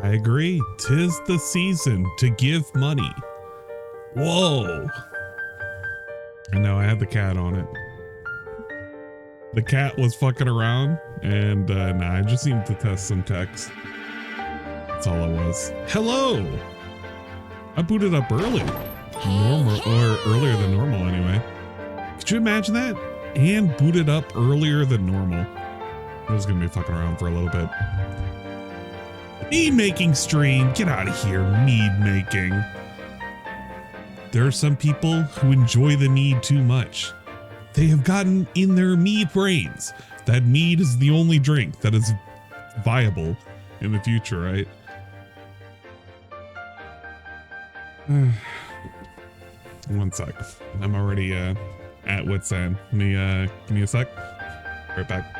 I agree. 'Tis the season to give money. Whoa. I know, I had the cat on it. The cat was fucking around and nah, I just needed to test some text. That's all it was. Hello. I booted up early. Normal, or earlier than normal anyway. Could you imagine that? And booted up earlier than normal. I was gonna be fucking around for a little bit. Mead making stream. Get out of here, mead making. There are some people who enjoy the mead too much. They have gotten in their mead brains that mead is the only drink that is viable in the future, right? One sec. I'm already at wit's end. Give me a sec. Right back.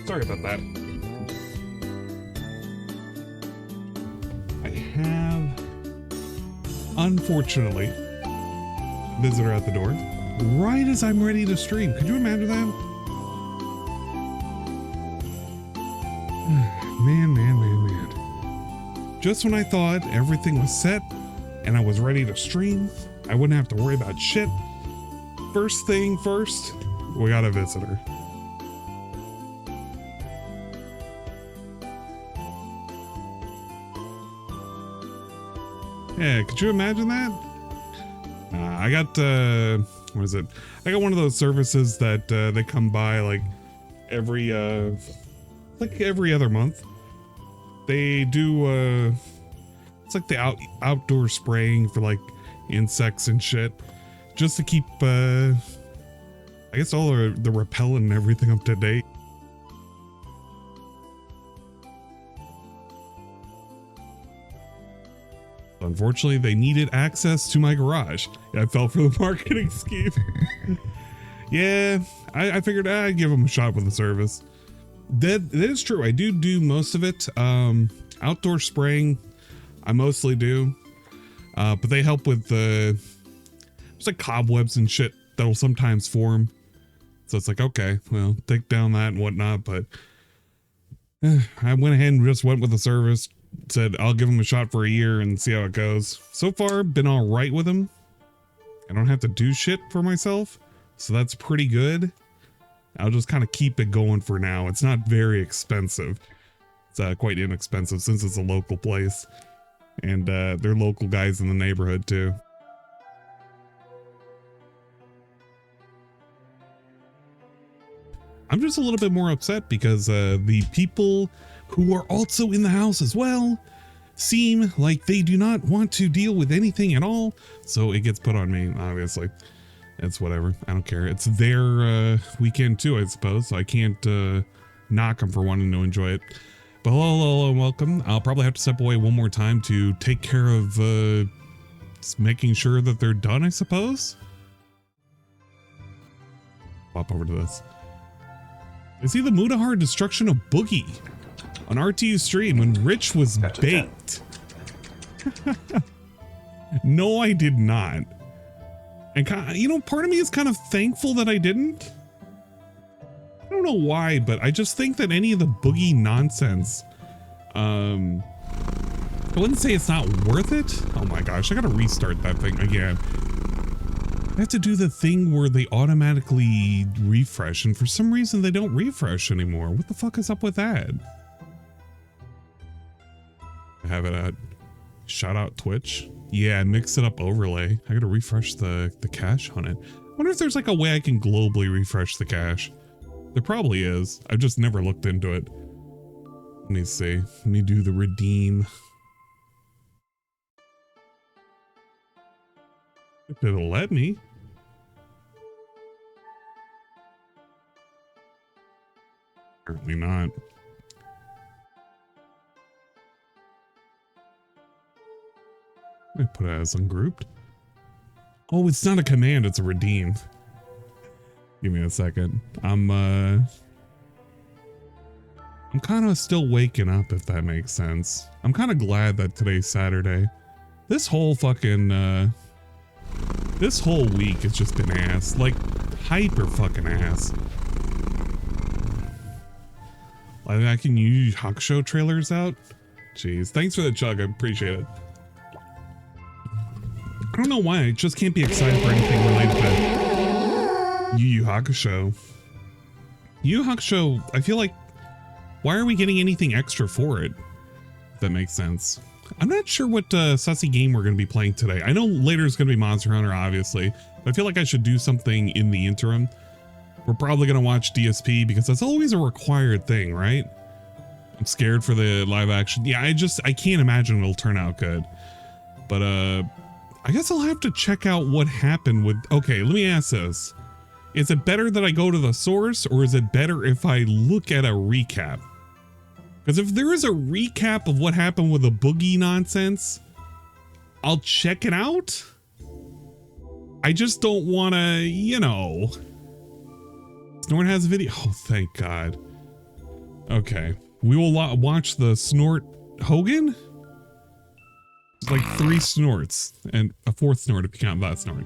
Sorry about that. I have, unfortunately, visitor at the door right as I'm ready to stream. Could you imagine that? Man. Just when I thought everything was set and I was ready to stream, I wouldn't have to worry about shit. First thing first, we got a visitor. Yeah, could you imagine that? I got, what is it? I got one of those services that they come by like every other month. They do, it's like the outdoor spraying for like insects and shit, just to keep, I guess all the repellent and everything up to date. Unfortunately, they needed access to my garage. I fell for the marketing scheme. Yeah, I figured I'd give them a shot with the service. That is true. I do most of it. Outdoor spraying, I mostly do. But they help with there's like cobwebs and shit that'll sometimes form. So it's like, okay, well, take down that and whatnot. But I went ahead and just went with the service. Said I'll give them a shot for a year and see how it goes. So far, been all right with them. I don't have to do shit for myself, so that's pretty good. I'll just kind of keep it going for now. It's not very expensive. It's quite inexpensive since it's a local place, and they're local guys in the neighborhood too. I'm just a little bit more upset because the people who are also in the house as well seem like they do not want to deal with anything at all. So it gets put on me, obviously. It's whatever. I don't care. It's their weekend too, I suppose. So I can't knock them for wanting to enjoy it. But hello and welcome. I'll probably have to step away one more time to take care of making sure that they're done, I suppose. Pop over to this. I see the Mutahar destruction of Boogie on RTU's stream when Rich was baked. No, I did not. And you know, part of me is kind of thankful that I didn't. I don't know why, but I just think that any of the Boogie nonsense, I wouldn't say it's not worth it. Oh my gosh, I gotta restart that thing again. I have to do the thing where they automatically refresh, and for some reason they don't refresh anymore. What the fuck is up with that? I have it at shout out Twitch. Yeah, mix it up overlay. I gotta refresh the cache on it. I wonder if there's like a way I can globally refresh the cache. There probably is. I've just never looked into it. Let me see. Let me do the redeem. If it'll let me. Apparently not. I put it as ungrouped. Oh, it's not a command, it's a redeem. Give me a second. I'm kind of still waking up, if that makes sense. I'm kind of glad that today's Saturday. This whole fucking this whole week has just been ass. Like hyper fucking ass. Like I can use Hakusho trailers out. Jeez, thanks for the chug, I appreciate it. I don't know why, I just can't be excited for anything related to Yu Yu Hakusho. Yu Yu Hakusho, I feel like, why are we getting anything extra for it? If that makes sense. I'm not sure what sussy game we're going to be playing today. I know later is going to be Monster Hunter, obviously, but I feel like I should do something in the interim. We're probably going to watch DSP because that's always a required thing, right? I'm scared for the live action. Yeah, I can't imagine it'll turn out good. But I guess I'll have to check out what happened with, okay, let me ask this. Is it better that I go to the source, or is it better if I look at a recap? Because if there is a recap of what happened with the Boogie nonsense, I'll check it out. I just don't want to, you know. Snort has a video. Oh, thank God. Okay. We will watch the Snort Hogan? It's like 3 snorts and a 4th snort if you count that snort.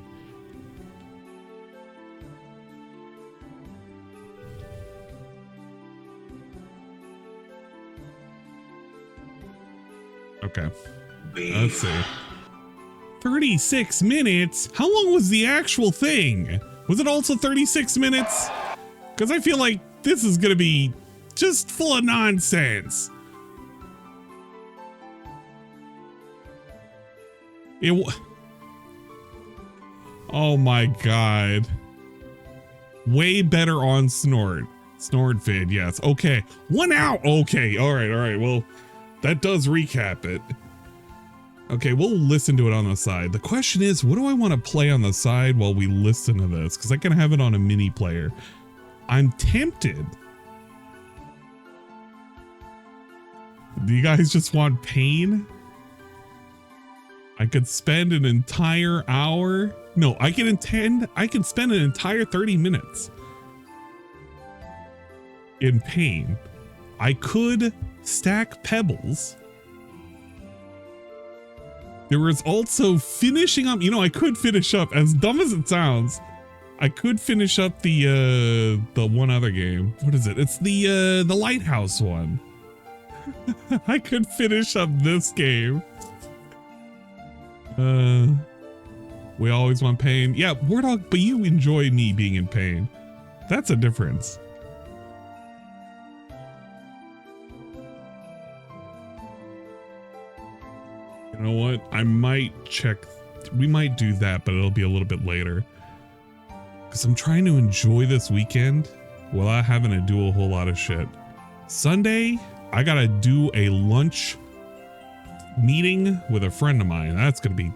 Okay. Let's see. 36 minutes? How long was the actual thing? Was it also 36 minutes? Because I feel like this is going to be just full of nonsense. Oh my god. Way better on Snort. Snort vid, yes. Okay. 1 hour. Okay. All right. Well, that does recap it. Okay, we'll listen to it on the side. The question is, what do I want to play on the side while we listen to this? Because I can have it on a mini player. I'm tempted. Do you guys just want pain? I could spend an entire hour. No, I can spend an entire 30 minutes in pain. I could stack pebbles. There was also finishing up, you know, I could finish up, as dumb as it sounds, I could finish up the one other game. What is it? It's the Lighthouse one. I could finish up this game. We always want pain. Yeah, Wardog, but you enjoy me being in pain. That's a difference. You know what? I might check. We might do that, but it'll be a little bit later. Because I'm trying to enjoy this weekend without having to do a whole lot of shit. Sunday, I gotta do a lunch meeting with a friend of mine. That's gonna be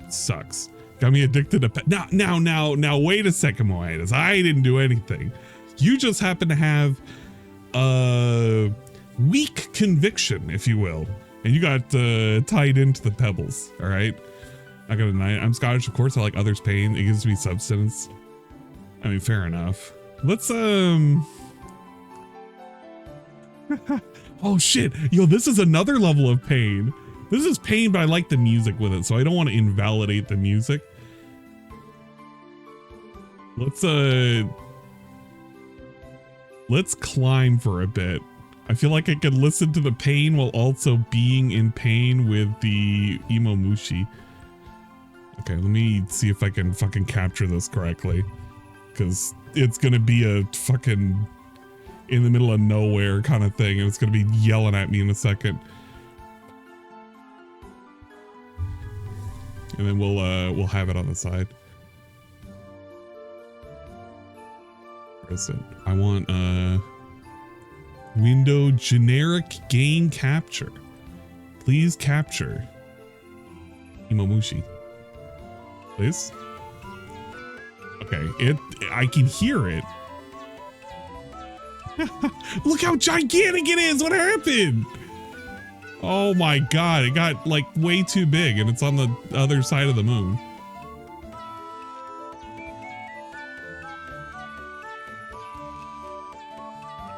sucks. Got me addicted to now wait a second, Moidas. I didn't do anything. You just happen to have a weak conviction, if you will. And you got tied into the pebbles, all right? I got a 9. I'm Scottish, of course. I like others' pain. It gives me substance. I mean, fair enough. Let's oh shit, yo, this is another level of pain. This is pain, but I like the music with it, so I don't want to invalidate the music. Let's climb for a bit. I feel like I can listen to the pain while also being in pain with the Imomushi. Okay, let me see if I can fucking capture this correctly. Because it's gonna be a fucking in the middle of nowhere kind of thing, and it's gonna be yelling at me in a second. And then we'll have it on the side. Where is it? I want window generic gain capture. Please capture Imomushi. Please. Okay, I can hear it. Look how gigantic it is. What happened? Oh my god, it got like way too big and it's on the other side of the moon.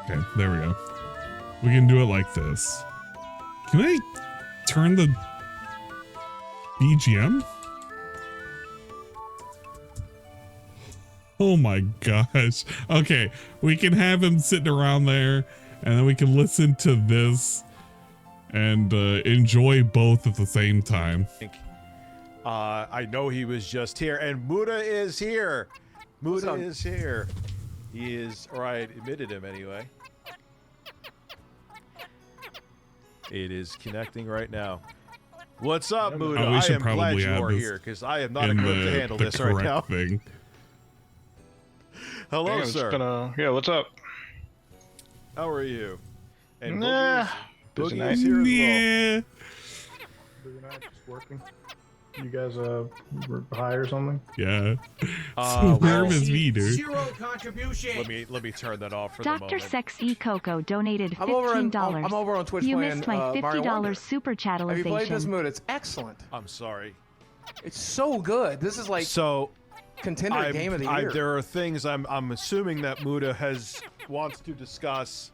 Okay, there we go. We can do it like this. Can I turn the BGM? Oh my gosh. Okay, we can have him sitting around there and then we can listen to this and enjoy both at the same time. I know he was just here, and Muta is here. Muta is here. He is, or I admitted him anyway. It is connecting right now. What's up, Muta? Oh, we should I am glad probably you add are this here, because I am not equipped to handle this right now. Thing. Hello, sir. Yeah, what's up? How are you? And Nah. Boogie is here as well. Boogie night, just working. You guys were high or something? Yeah. So nerve is me, dude. Zero contribution. Let me turn that off for Dr. the moment. Sexy Coco donated $15. I'm over on Twitch you playing, missed my $50 super chatalization. Have you played this mood? It's excellent. I'm sorry. It's so good. This is like contender game of the year. There are things I'm assuming that Muta wants to discuss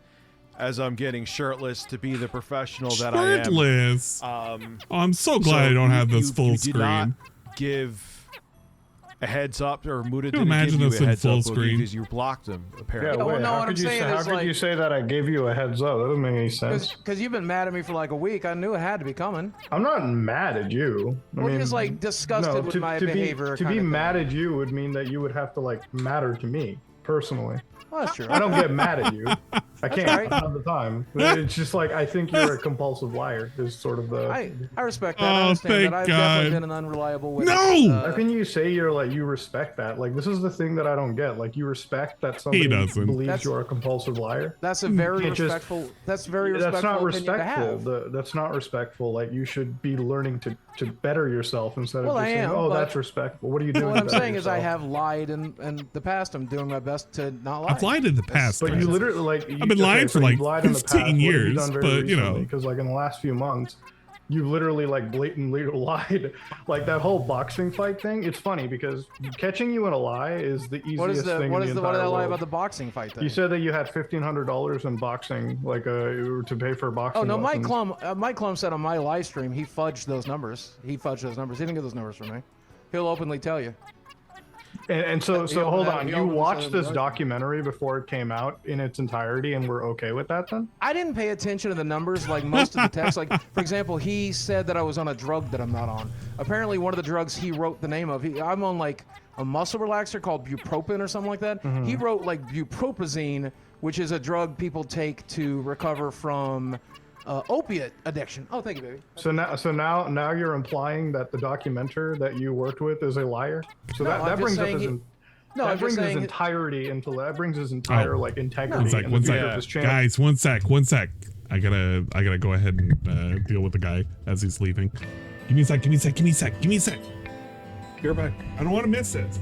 as I'm getting shirtless to be the professional that I am. Shirtless. Oh, I'm so glad I don't have this full you screen. Did not give a heads up, or Muta Can you didn't give imagine you this a in heads full up screen? because you blocked him apparently. Yeah, well, wait, no, how what could, I'm you, saying say, how is, could like- you say that I gave you a heads up? That doesn't make any sense. Because you've been mad at me for like a week. I knew it had to be coming. I'm not mad at you. I Well, mean, you're just like disgusted with my behavior. To be mad at you would mean that you would have to like matter to me personally. Well, that's true. I don't get mad at you. I can't. right. I don't have the time. It's just like I think you're a compulsive liar. Is sort of the. I respect that. I Oh, understand thank that. I've God. definitely been an unreliable witness. No! How can you say you're like you respect that? Like this is the thing that I don't get. Like you respect that somebody doesn't. believes That's- you're a compulsive liar. That's a very can't just- respectful. That's very respectful. That's not opinion to respectful. have. That's not respectful. Like you should be learning to better yourself instead Well, of I just saying, am, "Oh, but- that's respectful." What are you doing? What to I'm better saying is I yourself? have lied in the past. I'm doing my best to not lie. I've lied in the past. But you guys. literally like I've been lying for, you've like, lied in the 15 past. What have years, you done very but, you know. recently? Because like in the last few months, you've literally like blatantly lied. Like that whole boxing fight thing. It's funny because catching you in a lie is the easiest What is the thing what in is the the what did I entire lie world. about the boxing fight thing? You said that you had $1,500 in boxing, like to pay for boxing. Oh no, Mike lessons. Klum said on my live stream he fudged those numbers. He didn't get those numbers from me. He'll openly tell you. And so He hold opened on, he you opened watched the this document. documentary before it came out in its entirety, and we're okay with that then? I didn't pay attention to the numbers like most of the text. Like for example, he said that I was on a drug that I'm not on. Apparently, one of the drugs he wrote the name of. I'm on like a muscle relaxer called bupropion or something like that. He wrote like buproprazine, which is a drug people take to recover from opiate addiction. Oh, thank you, baby. So now you're implying that the documenter that you worked with is a liar. So No, that I'm just brings up saying his. No, that I'm just brings his saying. entirety into that brings his entire like integrity One sec, and one the sec. future of this channel. Guys, one sec. I gotta go ahead and deal with the guy as he's leaving. Give me a sec. You're back. I don't want to miss it.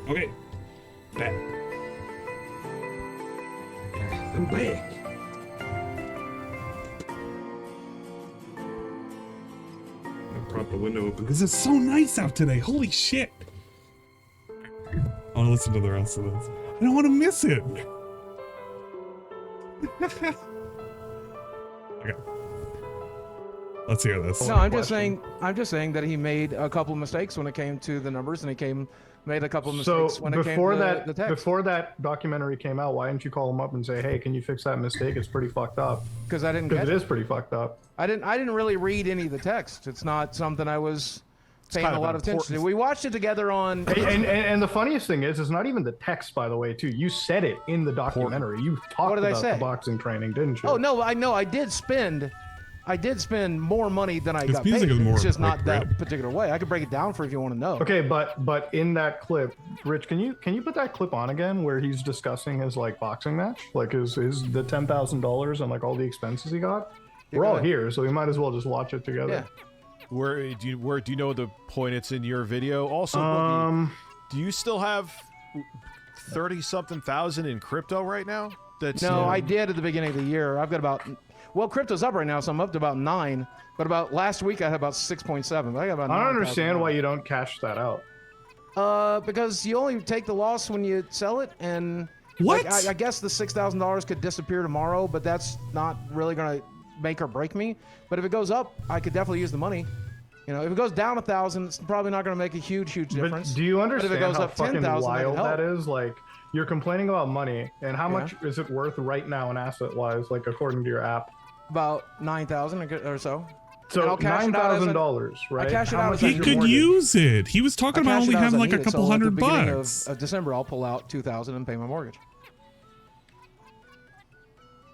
Okay. Back. I'm back. I prop the window open because it's so nice out today. Holy shit. I want to listen to the rest of this. I don't want to miss it. Okay. Let's hear this. No, I'm just saying that he made a couple of mistakes when it came to the numbers, and he made a couple of mistakes So when it came before to the text. before that documentary came out, why didn't you call him up and say, "Hey, can you fix that mistake? It's pretty fucked up." Because I didn't Because get it it. is pretty fucked up. I didn't really read any of the text. It's not something I was paying kind a of lot an of attention to. important- We watched it together on. And the funniest thing is, it's not even the text, by the way, too. You said it in the documentary. You talked did I about say? the boxing training, didn't you? Oh no, I know I did spend more money than I His got paid. music is more It's just quick, not that right? particular way. I could break it down for if you want to know. Okay, but in that clip, Rich, can you put that clip on again where he's discussing his like boxing match, like his the $10,000 and like all the expenses he got? Yeah, We're go all ahead. here, so we might as well just watch it together. Yeah. Where do you know the point it's in your video? Also, Boogie, do you still have 30-something thousand in crypto right now? No, I did at the beginning of the year. I've got about, well, crypto's up right now, so I'm up to about 9. But about last week, I had about 6.7. But I got about. I don't understand why you don't cash that out. Because you only take the loss when you sell it, and what? Like, I guess the $6,000 could disappear tomorrow, but that's not really gonna make or break me. But if it goes up, I could definitely use the money. You know, if it goes down 1,000, it's probably not gonna make a huge difference. But do you understand if it goes how up fucking 10,000, wild that is? Like, you're complaining about money, and how much is it worth right now in asset-wise, like according to your app? About 9,000 or so. So $9,000, right? I cash it out as He could use it. He was talking about only having like a couple $100 bucks. Of December, I'll pull out 2,000 and pay my mortgage.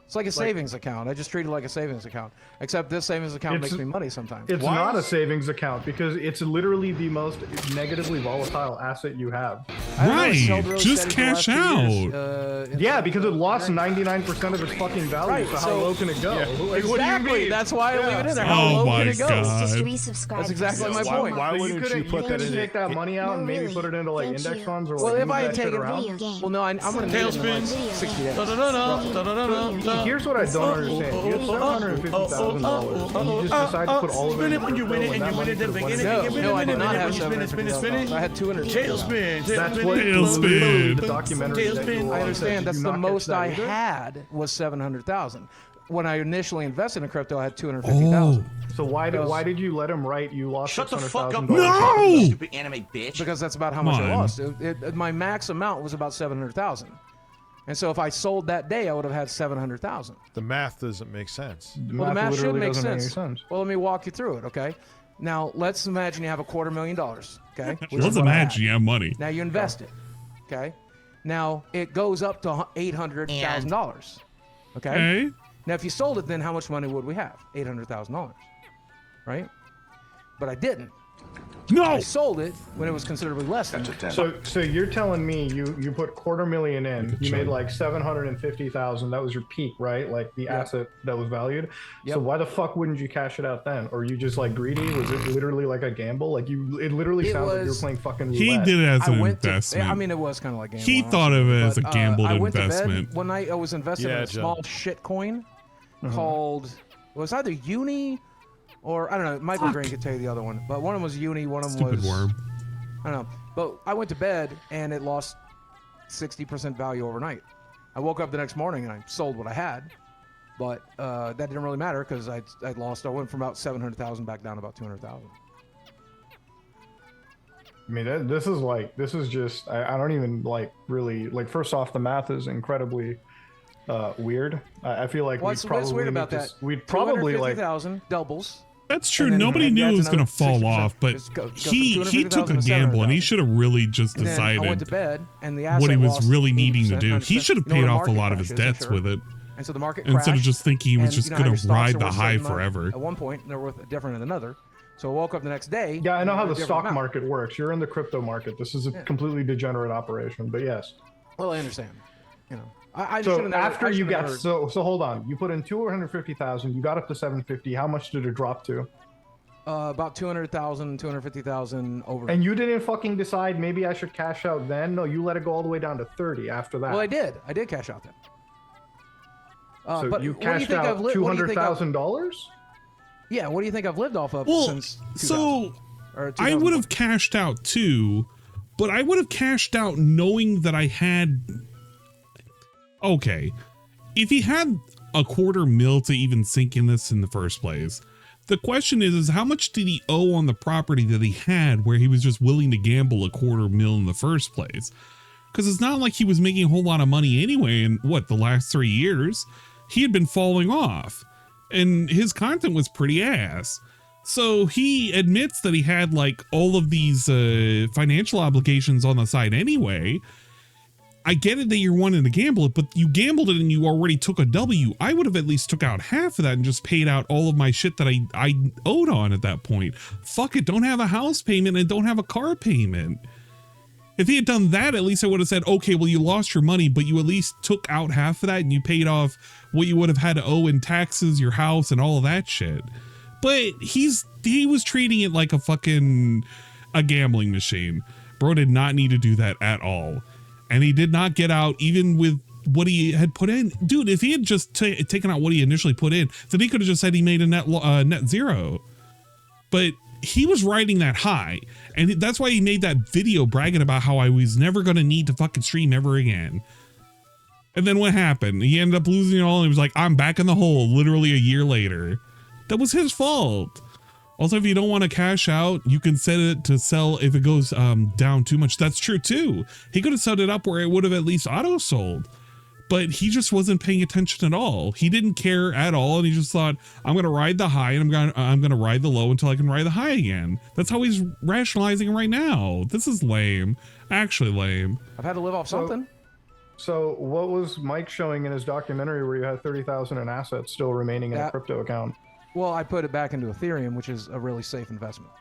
It's like a savings account. I just treat it like a savings account. Except this savings account makes me money sometimes. It's not a savings account because it's literally the most negatively volatile asset you have. Right. Just cash out. Yeah, because it lost 99% of its fucking value. Right, so how low can it go? Exactly. What do you mean? That's why I leave it in there. How low can it go? That's exactly my point. Why wouldn't you put that in? Take that money out and maybe put it into like index funds or well, like if I had taken well, no, I'm going to need it in like 60 days. Here's what I don't understand. You have $750,000 and you just decide to put all of it in when you win it and you win it at the beginning. No, I did not have $750,000. I had $200,000. Tailspin. That's what Tailspin. the documentary. I understand. That's the most I had was $700,000. When I initially invested in crypto, I had $250,000. So why did you let him write you lost Shut the fuck up, No! stupid anime bitch. Because that's about how much I lost. My max amount was about $700,000. And so if I sold that day, I would have had $700,000. The math doesn't make sense. Well, the math should make sense. Well, let me walk you through it, okay? Now, let's imagine you have $250,000, okay? Let's imagine you have money. Now, you invest it, okay? Now, it goes up to $800,000, okay? Now, if you sold it, then how much money would we have? $800,000, right? But I didn't. No. I sold it when it was considerably less than that. So you're telling me you put $250,000 in, you made like $750,000. That was your peak, right? Like the asset that was valued. So why the fuck wouldn't you cash it out then? Or you just like greedy? Was it literally like a gamble? Like it literally sounds like you were playing fucking roulette. He did it as an investment. I mean, it was kind of like gambling. He thought of it as a gambled I went investment. To bed one night. I was invested in a small shit coin called, it was either Uni. Or, I don't know, Michael Green could tell you the other one. But one of them was Uni, one of them was... Stupid worm. I don't know. But I went to bed, and it lost 60% value overnight. I woke up the next morning, and I sold what I had. But that didn't really matter, because I lost... I went from about $700,000 back down to about $200,000. I mean, this is just... I don't even, like, really... Like, first off, the math is incredibly... weird. I feel like what's weird about that? We'd probably like 250,000 doubles. That's true. Nobody knew it was going to fall 60%. off, but he took a gamble, and he should have really just decided I went to bed, and the what he was lost really needing to 80%, do. He should have paid off a lot of his crashes, debts with it. And so the market instead crashed, of just thinking he was just and, going to ride the high forever. At one point, they're worth different than another. So I woke up the next day. Yeah, I know how the stock market works. You're in the crypto market. This is a completely degenerate operation, but yes. Well, I understand. You know. So after you got so hold on, you put in 250,000, you got up to 750. How much did it drop to? About 200,000, 250,000 over. And you didn't fucking decide maybe I should cash out then? No, you let it go all the way down to 30 after that. Well, I did. I did cash out then. So but you cashed out $200,000? Yeah. What do you think I've lived off of since 2000? So I would have cashed out too, but I would have cashed out knowing that I had. Okay, if he had $250,000 to even sink in this in the first place, the question is how much did he owe on the property that he had where he was just willing to gamble $250,000 in the first place? Because it's not like he was making a whole lot of money anyway in the last 3 years. He had been falling off and his content was pretty ass. So he admits that he had like all of these financial obligations on the side anyway. I get it that you're wanting to gamble it, but you gambled it and you already took a W. I would have at least took out half of that and just paid out all of my shit that I owed on at that point. Fuck it, don't have a house payment and don't have a car payment. If he had done that, at least I would have said, okay, well, you lost your money, but you at least took out half of that and you paid off what you would have had to owe in taxes, your house, and all of that shit. But he was treating it like a gambling machine. Bro did not need to do that at all. And he did not get out even with what he had put in. Dude, if he had just taken out what he initially put in, then he could have just said he made a net zero. But he was riding that high. And that's why he made that video bragging about how I was never going to need to fucking stream ever again. And then what happened? He ended up losing it all and he was like, I'm back in the hole literally a year later. That was his fault. Also, if you don't want to cash out, you can set it to sell if it goes down too much. That's true too. He could have set it up where it would have at least auto sold. But he just wasn't paying attention at all. He didn't care at all, and he just thought, I'm gonna ride the high and I'm gonna ride the low until I can ride the high again. That's how he's rationalizing right now. This is lame. Actually lame. I've had to live off something. So what was Mike showing in his documentary where you had 30,000 in assets still remaining in a crypto account? Well, I put it back into Ethereum, which is a really safe investment.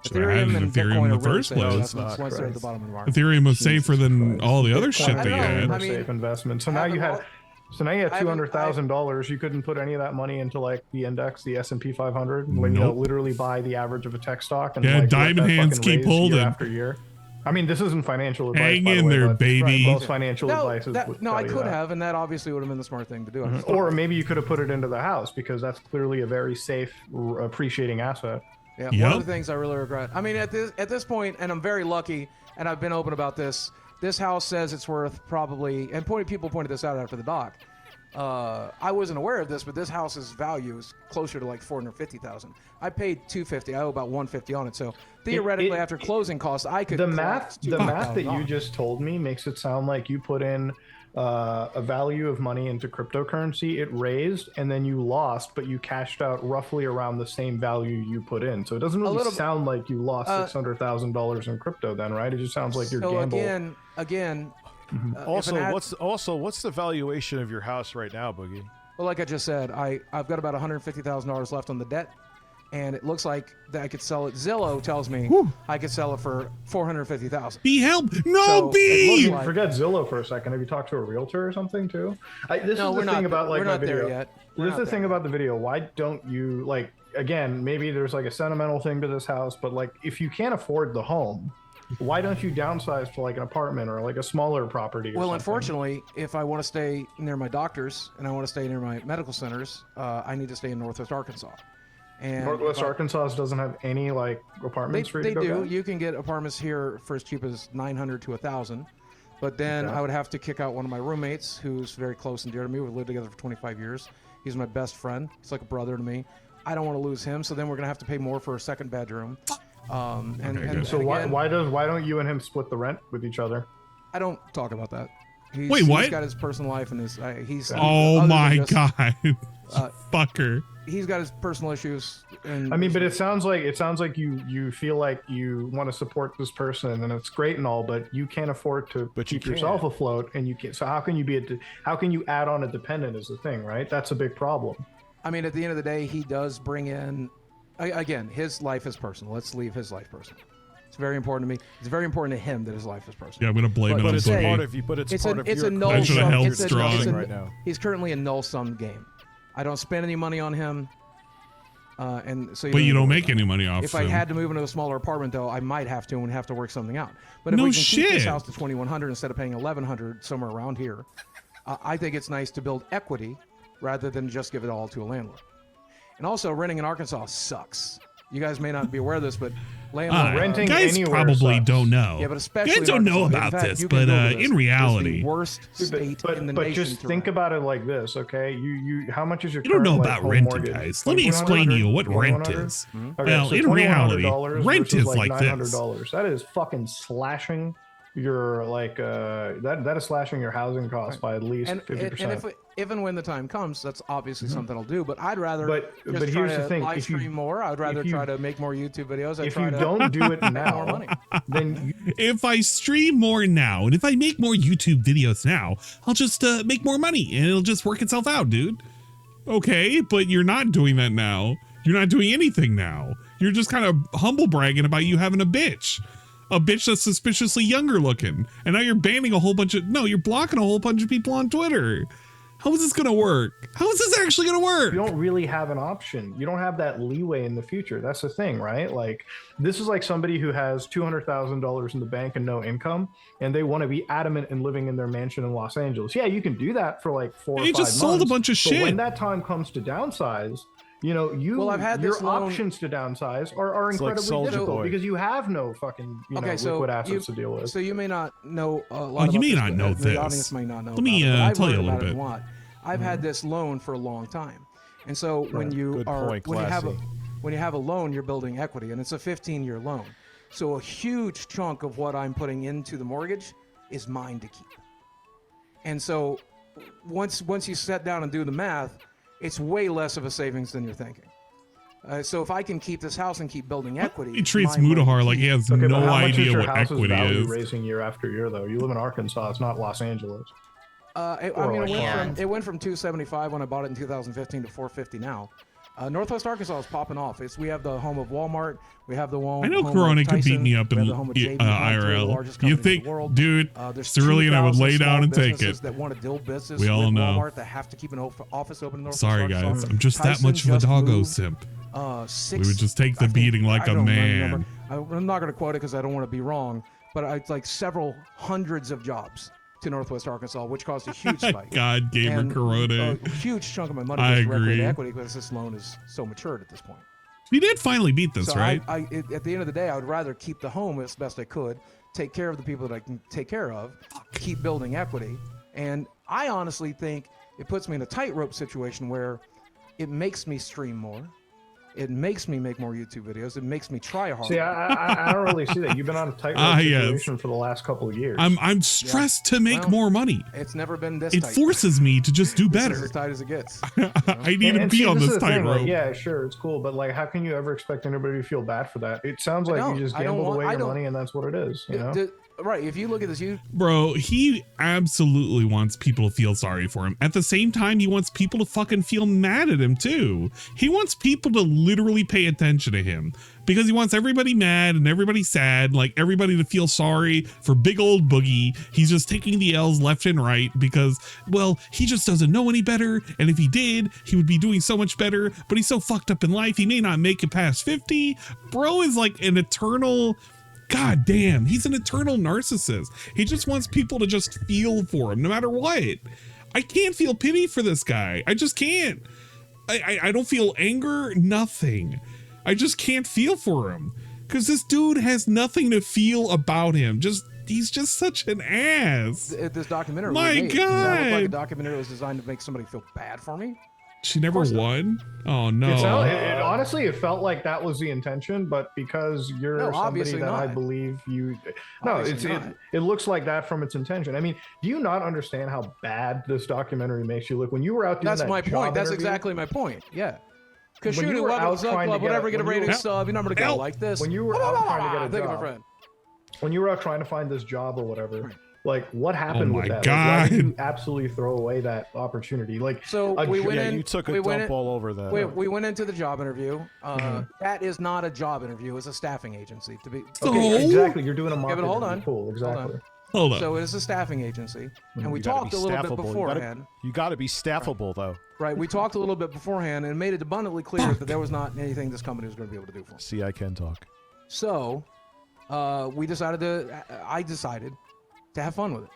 So Ethereum and Bitcoin in the first place. Once they're at the bottom of the market. Ethereum was safer than all the other shit they had. I mean, safe investment. So now you had $200,000. You couldn't put any of that money into like the index, the S&P 500, when you literally buy the average of a tech stock. And yeah, diamond hands keep holding year after year. I mean, this isn't financial advice. Hang in there, baby. Most financial advice is no, I could have, and that obviously would have been the smart thing to do. Or maybe you could have put it into the house because that's clearly a very safe, appreciating asset. Yeah, one of the things I really regret. I mean, at this point, and I'm very lucky, and I've been open about this. This house says it's worth probably, and people pointed this out after the doc. I wasn't aware of this, but this house's value is closer to like $450,000. I paid $250. I owe about $150 on it. So theoretically, after closing costs, I could. The math that you just told me makes it sound like you put in a value of money into cryptocurrency, it raised, and then you lost, but you cashed out roughly around the same value you put in. So it doesn't really sound like you lost $600,000 in crypto, then, right? It just sounds like you're gambling. Again. What's the valuation of your house right now, Boogie? Well, like I just said, I've got about $150,000 left on the debt, and it looks like that I could sell it. Zillow tells me I could sell it for $450,000. Be help! No, be! Forget Zillow for a second. Have you talked to a realtor or something too? This is the thing about like my video. This is the thing about the video. Why don't you like? Again, maybe there's like a sentimental thing to this house, but like if you can't afford the home, why don't you downsize to like an apartment or like a smaller property? Well, unfortunately, if I want to stay near my doctors and I want to stay near my medical centers, I need to stay in Northwest Arkansas. And Northwest Arkansas doesn't have any like apartments for you to go do. get? You can get apartments here for as cheap as $900 to $1,000, but then I would have to kick out one of my roommates, who's very close and dear to me. We've lived together for 25 years. He's my best friend. He's like a brother to me. I don't want to lose him, so then we're gonna have to pay more for a second bedroom. Why don't you and him split the rent with each other? I don't talk about that. Wait, what? He's got his personal life and his oh my god, fucker. He's got his personal issues. And I mean, but it sounds like you feel like you want to support this person, and it's great and all, but you can't afford to keep yourself afloat, and you can't. So how can you add on a dependent is the thing, right? That's a big problem. I mean, at the end of the day, he does bring in. Again, his life is personal. Let's leave his life personal. It's very important to me. It's very important to him that his life is personal. Yeah, I'm gonna blame it on Boogie. It's a null sum. Right now. He's currently a null sum game. I don't spend any money on him. And so. But you don't make any money off. If I had to move into a smaller apartment, though, I might have to and have to work something out. But if we can keep this house to $2,100 instead of paying $1,100 somewhere around here, I think it's nice to build equity rather than just give it all to a landlord. And also, renting in Arkansas sucks. You guys may not be aware of this, but renting guys anywhere probably sucks. don't know. Yeah, but especially guys don't know about this, but in reality, the worst state in the nation. But just think about it like this, okay? How much is your? You don't know current, about home renting, mortgage? guys. Let me explain to you what rent is. Okay, well, so in reality, rent is like $900. this. That is fucking slashing your that is slashing your housing costs by at least 50%. And if and when the time comes, that's obviously something I'll do. But I'd rather but here's the thing: live stream more. I'd rather try to make more YouTube videos. If you don't do it now, more money. Then if I stream more now, and if I make more YouTube videos now, I'll just make more money, and it'll just work itself out, dude. Okay, but you're not doing that now. You're not doing anything now. You're just kind of humble bragging about you having a bitch that's suspiciously younger looking, and now you're banning you're blocking a whole bunch of people on Twitter. How is this gonna work? How is this actually gonna work? You don't really have an option. You don't have that leeway in the future. That's the thing, right? Like, this is like somebody who has $200,000 in the bank and no income, and they want to be adamant in living in their mansion in Los Angeles. Yeah, you can do that for like 4 or 5 months. He just sold a bunch of shit. But when that time comes to downsize, you know, your options to downsize are incredibly difficult because you have no fucking liquid assets to deal with. So you may not know a lot. You may not know the this. audience may not know. Let me tell you a little bit. I've had this loan for a long time, and so when you have a loan, you're building equity, and it's a 15-year loan. So a huge chunk of what I'm putting into the mortgage is mine to keep. And so once you sit down and do the math, it's way less of a savings than you're thinking. So if I can keep this house and keep building equity, he treats Mutahar like he has no idea what equity is. Raising year after year, though. You live in Arkansas; it's not Los Angeles. It went from 275 when I bought it in 2015 to 450 now. Northwest Arkansas is popping off. We have the home of Walmart. We have the home. I know Corona could beat me up in IRL. You think, dude, Cerulean, I would lay down and take it. That want to build business. We all know. Walmart that have to keep an office open in Northwest Sorry, Arkansas. guys. I'm just that much of a doggo simp. We would just take the beating like a man. I'm not going to quote it because I don't want to be wrong, but it's like several hundreds of jobs to Northwest Arkansas, which caused a huge spike. God, Gamer Corona. A huge chunk of my money goes directly to equity because this loan is so matured at this point. We did finally beat this, so right? At the end of the day, I would rather keep the home as best I could, take care of the people that I can take care of, keep building equity. And I honestly think it puts me in a tightrope situation where it makes me stream more. It makes me make more YouTube videos. It makes me try harder. See, I don't really see that. You've been on a tightrope situation for the last couple of years. I'm stressed to make more money. It's never been this tight. It forces me to just do better. It's as tight as it gets. I need to be on this tightrope. Yeah, sure, it's cool, but like, how can you ever expect anybody to feel bad for that? It sounds like you just gambled away your money, and that's what it is. You know? Right, if you look at this, Bro, he absolutely wants people to feel sorry for him. At the same time, he wants people to fucking feel mad at him too. He wants people to literally pay attention to him because he wants everybody mad and everybody sad, like everybody to feel sorry for big old Boogie. He's just taking the L's left and right because, well, he just doesn't know any better. And if he did, he would be doing so much better, but he's so fucked up in life, he may not make it past 50. Bro is like an eternal... God damn, he's an eternal narcissist. He just wants people to just feel for him no matter what. I can't feel pity for this guy. I just can't. I don't feel anger, nothing. I just can't feel for him because this dude has nothing to feel about him. He's just such an ass. This documentary. My God. Does that look like a documentary that was designed to make somebody feel bad for me? She never won? Oh, no. Honestly, it felt like that was the intention, but because you're somebody that I believe you... No, it looks like that from its intention. I mean, do you not understand how bad this documentary makes you look? When you were out doing That's my point. That's exactly my point. Yeah. Because shooting, what's up, club, whatever, get a rating sub, you're not going to go like this. When you were out trying to get a job... When you were out trying to find this job or whatever... Like, what happened with that? God. Like, why did you absolutely throw away that opportunity? Like, so we went in. You took a dump all over that. We went into the job interview. That is not a job interview. It's a staffing agency. Okay, exactly. You're doing a marketing. Yeah, but hold on. Cool, exactly. Hold on. So it's a staffing agency, and we talked a little bit beforehand. You got to be staffable, though. Right. We talked a little bit beforehand and made it abundantly clear that there was not anything this company was going to be able to do for us. See, I can talk. So, I decided to have fun with it.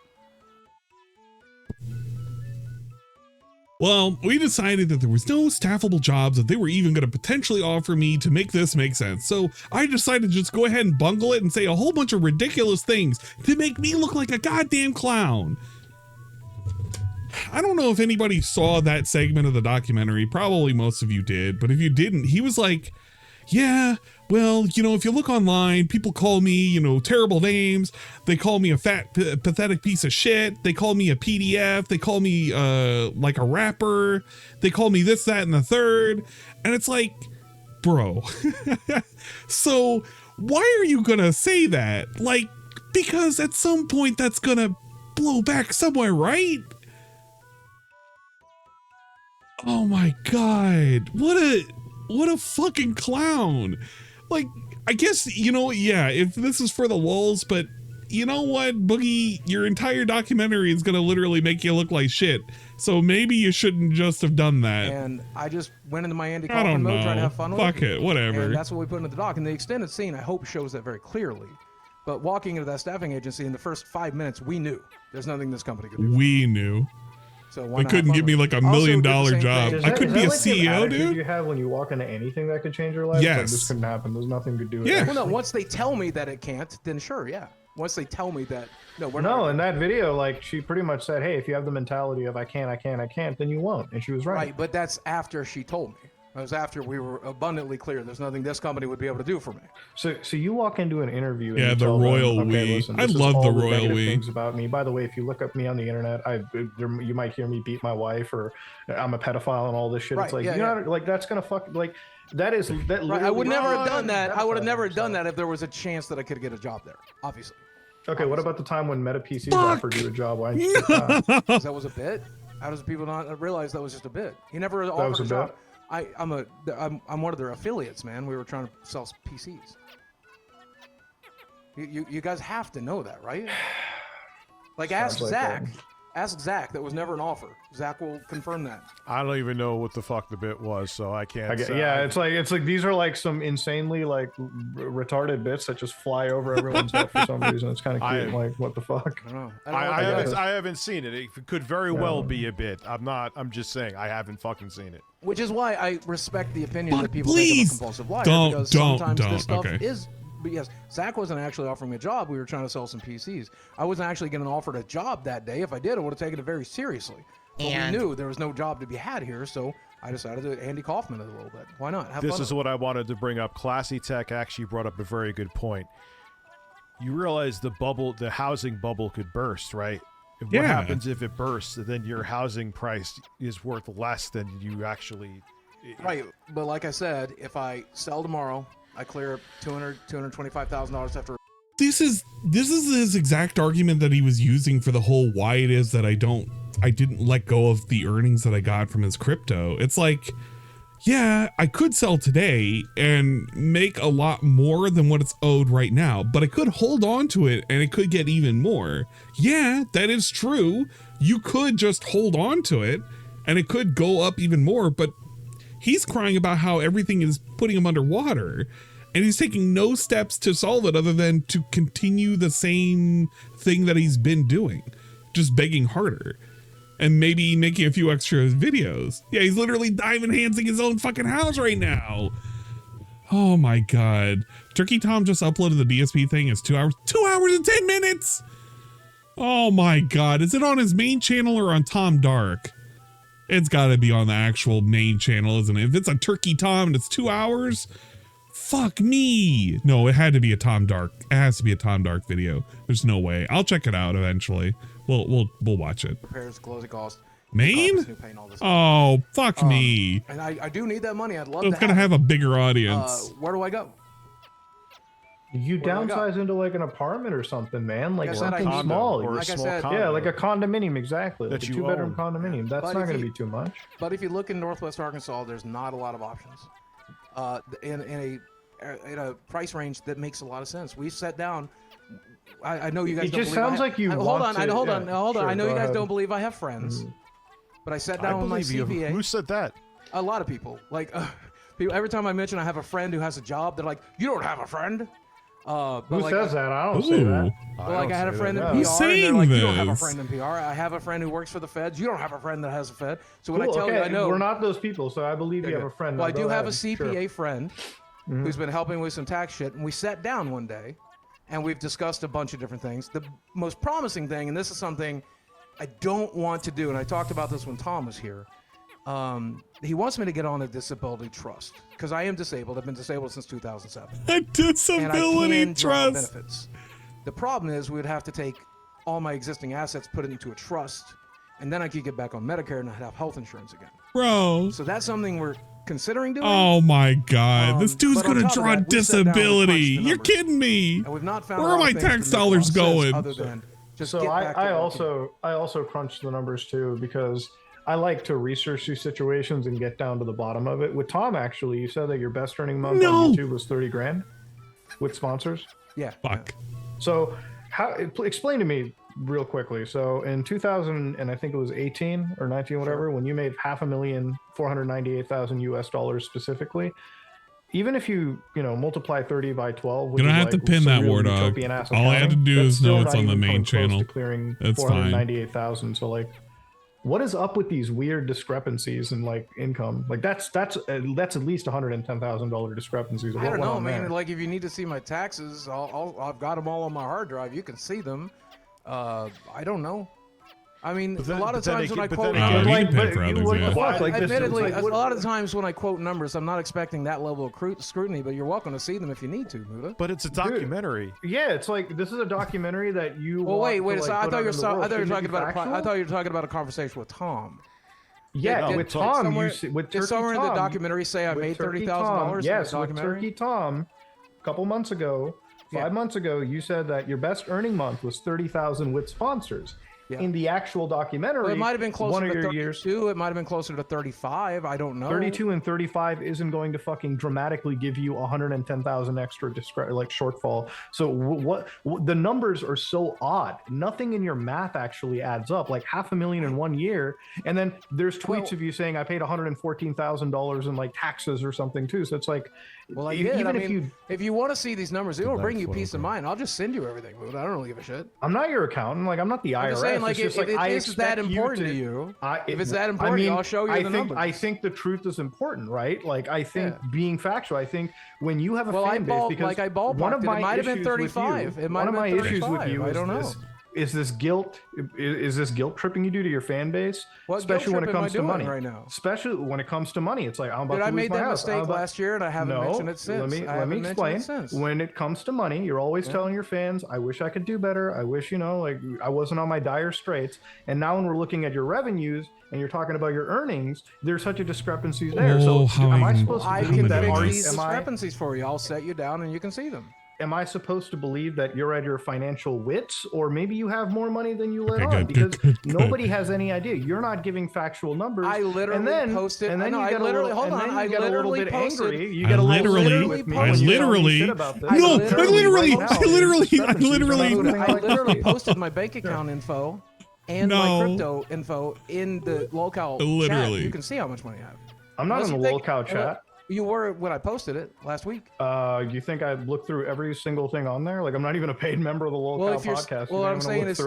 Well, we decided that there was no staffable jobs that they were even going to potentially offer me to make this make sense. So I decided to just go ahead and bungle it and say a whole bunch of ridiculous things to make me look like a goddamn clown. I don't know if anybody saw that segment of the documentary. Probably most of you did. But if you didn't, he was like, yeah, well, you know, if you look online, people call me, you know, terrible names. They call me a fat, pathetic piece of shit. They call me a PDF. They call me like a rapper. They call me this, that, and the third. And it's like, bro, so why are you gonna say that? Like, because at some point that's gonna blow back somewhere, right? Oh my God, what a fucking clown. Like, I guess, you know, yeah, if this is for the lulz, but you know what, Boogie, your entire documentary is going to literally make you look like shit. So maybe you shouldn't just have done that. And I just went into my Andy I Kaufman don't mode, trying to know. have fun Fuck with it, whatever. And that's what we put into the doc. And the extended scene, I hope, shows that very clearly. But walking into that staffing agency in the first 5 minutes, we knew there's nothing this company could do. We knew. So They why not couldn't have give fun me with like it? $1 Also, million did the same job. thing- I couldn't be a like the CEO, attitude dude. you have when you walk into anything that could change your life? Like, Yes. this couldn't happen. There's nothing to do with Yeah. it. Well, no, once they tell me that it can't, then sure, yeah. Once they tell me that, no, we're not. No, in that video, like, she pretty much said, hey, if you have the mentality of I can't, then you won't. And she was right. Right, but that's after she told me. It was after we were abundantly clear there's nothing this company would be able to do for me. So you walk into an interview. And Yeah, you the tell them, royal okay, we. listen, I this is love all the royal negative we. things about me. By the way, if you look up me on the internet, you might hear me beat my wife or I'm a pedophile and all this shit. Right, It's like, yeah, you know, yeah. like that's gonna fuck. Like that is that. Right, I would literally- never have done that. I would have never So- done that if there was a chance that I could get a job there, obviously. Okay, what about the time when Meta PCs offered you a job? Why didn't you take that? Because that was a bit. How does people not realize that was just a bit? He never offered was a a job. bit? I'm one of their affiliates, man. We were trying to sell PCs. You guys have to know that, right? Like, ask Sounds like Zach. that. Ask Zach. That was never an offer. Zach will confirm that. I don't even know what the fuck the bit was, so I can't. say. Yeah, it's like these are like some insanely like retarded bits that just fly over everyone's head for some reason. It's kind of cute. Like, what the fuck? I don't know. I don't know I what that is. haven't seen it. It could very well be a bit. I'm just saying I haven't fucking seen it. Which is why I respect the opinion But that people please, think I'm a compulsive liar. don't, because don't, sometimes don't, this stuff okay. is. But yes, Zach wasn't actually offering me a job. We were trying to sell some PCs. I wasn't actually getting offered a job that day. If I did, I would have taken it very seriously. But we knew there was no job to be had here, so I decided to Andy Kaufman it a little bit. Why not? Have This fun is what I wanted to bring up. Classy Tech actually brought up a very good point. You realize the housing bubble could burst, right? What Yeah. happens if it bursts? Then your housing price is worth less than you actually. Right, but like I said, if I sell tomorrow, I clear $225,000 after. This is his exact argument that he was using for the whole why it is that I didn't let go of the earnings that I got from his crypto. It's like, yeah, I could sell today and make a lot more than what it's owed right now, but I could hold on to it and it could get even more. Yeah, that is true. You could just hold on to it and it could go up even more, but he's crying about how everything is putting him underwater. And he's taking no steps to solve it other than to continue the same thing that he's been doing, just begging harder and maybe making a few extra videos. Yeah, he's literally dive enhancing his own fucking house right now. Oh my God. Turkey Tom just uploaded the DSP thing. It's 2 hours. 2 hours and 10 minutes. Oh my God. Is it on his main channel or on Tom Dark? It's got to be on the actual main channel, isn't it? If it's a Turkey Tom and it's 2 hours, fuck me. No, it had to be a Tom Dark. It has to be a Tom Dark video. There's no way. I'll check it out eventually. We'll watch it. Repairs, closing cost. Maine? New paint, all this stuff. Oh, fuck me. And I do need that money. I'd love It's to gonna have a bigger audience. Where do I go? You Where do I go? downsize into like an apartment or something, man. Like Like I said, I something condo small. or a Like I small said- condo. Yeah, like a condominium, exactly. That Like a you 2-bedroom own. condominium. That's But not if going to you- be too much. But if you look in Northwest Arkansas, there's not a lot of options. In a price range that makes a lot of sense. We sat down. I know you guys. It don't just believe I sounds ha- like you I- want hold on. to- Hold on. yeah, Hold on. sure, I know go you guys ahead. don't believe I have friends. But I sat I down with my believe you. CPA. Who said that? A lot of people. Like people. Every time I mention I have a friend who has a job, they're like, "You don't have a friend." But Who like, says that? I don't say that. But like I had a friend in that. PR, Who's and they're saying like, "You don't have a this? friend in PR." I have a friend who works for the feds. You don't have a friend that has a fed. So when Cool, I tell okay, you, I know we're not those people, so I believe you have a friend. Well, Now I do go have a ahead. CPA Sure. friend who's been helping with some tax shit, and we sat down one day, and we've discussed a bunch of different things. The most promising thing, and this is something I don't want to do, and I talked about this when Tom was here. He wants me to get on a disability trust because I am disabled. I've been disabled since 2007. A And I disability can draw trust. benefits. The problem is we would have to take all my existing assets, put it into a trust, and then I could get back on Medicare and I'd have health insurance again. Bro. So that's something we're considering doing. Oh my God. This dude's but on gonna top of draw that, we sat down and disability. crunched the You're numbers. kidding me. And we've not found Where a are lot my of things tax that make a lot dollars of sense going? Other than just So get back to I working. also crunched the numbers too because I like to research these situations and get down to the bottom of it. With Tom, actually, you said that your best earning month No. on YouTube was 30 grand with sponsors. Yeah. Fuck. So Explain to me real quickly. So in 2000, and I think it was 18 or 19, whatever, when you made $5,498,000 US specifically, even if you multiply 30 by 12, you don't have to pin that word up. All I have to do is know it's on the main channel. Clearing that's 498,000. So like, what is up with these weird discrepancies in like income? Like that's at least $110,000 discrepancies. I don't know, man. Like if you need to see my taxes, I've got them all on my hard drive. You can see them. I don't know. I mean, a lot of times when I quote, admittedly, a lot of times when I quote numbers, I'm not expecting that level of scrutiny, but you're welcome to see them if you need to, Muta. But it's a documentary. Dude, yeah, it's like this is a documentary that you. Well, wait. So I thought you were talking about a conversation with Tom. Yeah, with Tom. Did somewhere in the documentary say I made $30,000? Yes, with Turkey Tom. A couple months ago, 5 months ago, you said that your best earning month was 30,000 with sponsors. Yeah. In the actual documentary, it might have been closer to 32. It might have been closer to 35. I don't know. 32 and 35 isn't going to fucking dramatically give you 110,000 extra shortfall. So what the numbers are so odd. Nothing in your math actually adds up. Like $500,000 in 1 year, and then there's tweets of you saying I paid $114,000 in like taxes or something too. So it's like, well, I did. Even if you want to see these numbers, it will bring you peace of mind. I'll just send you everything, dude. I don't really give a shit. I'm not your accountant. Like I'm not the IRS. Like, if it's that important to you, if it's that important, I'll show you the numbers. I think the truth is important, right? Like, I think being factual, I think when you have a fan base, because I ballparked it might have been 35. It might have been 35. Issues with you, I don't know. Is this guilt? Is this guilt tripping you do to your fan base? Especially when it comes to money. Right now. Especially when it comes to money, it's like I'm about to lose my house. I made that mistake last year, and I haven't mentioned it since. Let me explain. When it comes to money, you're always telling your fans, "I wish I could do better. I wish like I wasn't on my dire straits." And now when we're looking at your revenues and you're talking about your earnings, there's such a discrepancy there. So am I supposed to believe that? I can fix these discrepancies for you. I'll set you down, and you can see them. Am I supposed to believe that you're at your financial wits, or maybe you have more money than you let on? Because nobody has any idea. You're not giving factual numbers. I literally posted, and then you get a little bit angry. You get a little I literally posted my bank account info and my crypto info in the locale chat. You can see how much money I have. I'm not in the locale chat. You were when I posted it last week. You think I looked through every single thing on there? Like I'm not even a paid member of the local podcast. Well, what I'm saying is,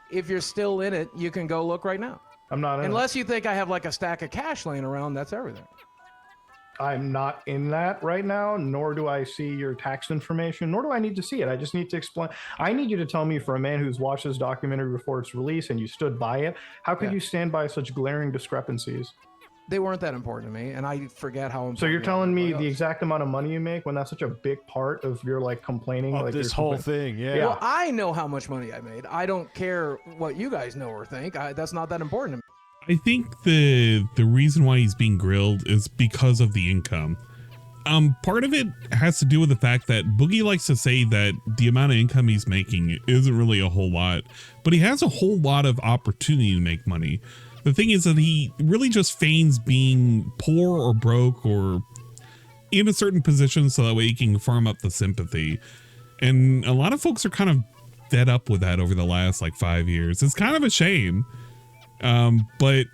if you're still in it, you can go look right now. I'm not in unless you think I have like a stack of cash laying around. That's everything. I'm not in that right now, nor do I see your tax information, nor do I need to see it. I just need to explain. I need you to tell me, for a man who's watched this documentary before its release and you stood by it, how could you stand by such glaring discrepancies? They weren't that important to me, and I forget how important. So you're telling me the exact amount of money you make when that's such a big part of your like complaining of like this whole thing? Yeah. Well, I know how much money I made. I don't care what you guys know or think. That's not that important to me. I think the reason why he's being grilled is because of the income. Part of it has to do with the fact that Boogie likes to say that the amount of income he's making isn't really a whole lot, but he has a whole lot of opportunity to make money. The thing is that he really just feigns being poor or broke or in a certain position so that way he can farm up the sympathy. And a lot of folks are kind of fed up with that over the last like 5 years. It's kind of a shame. But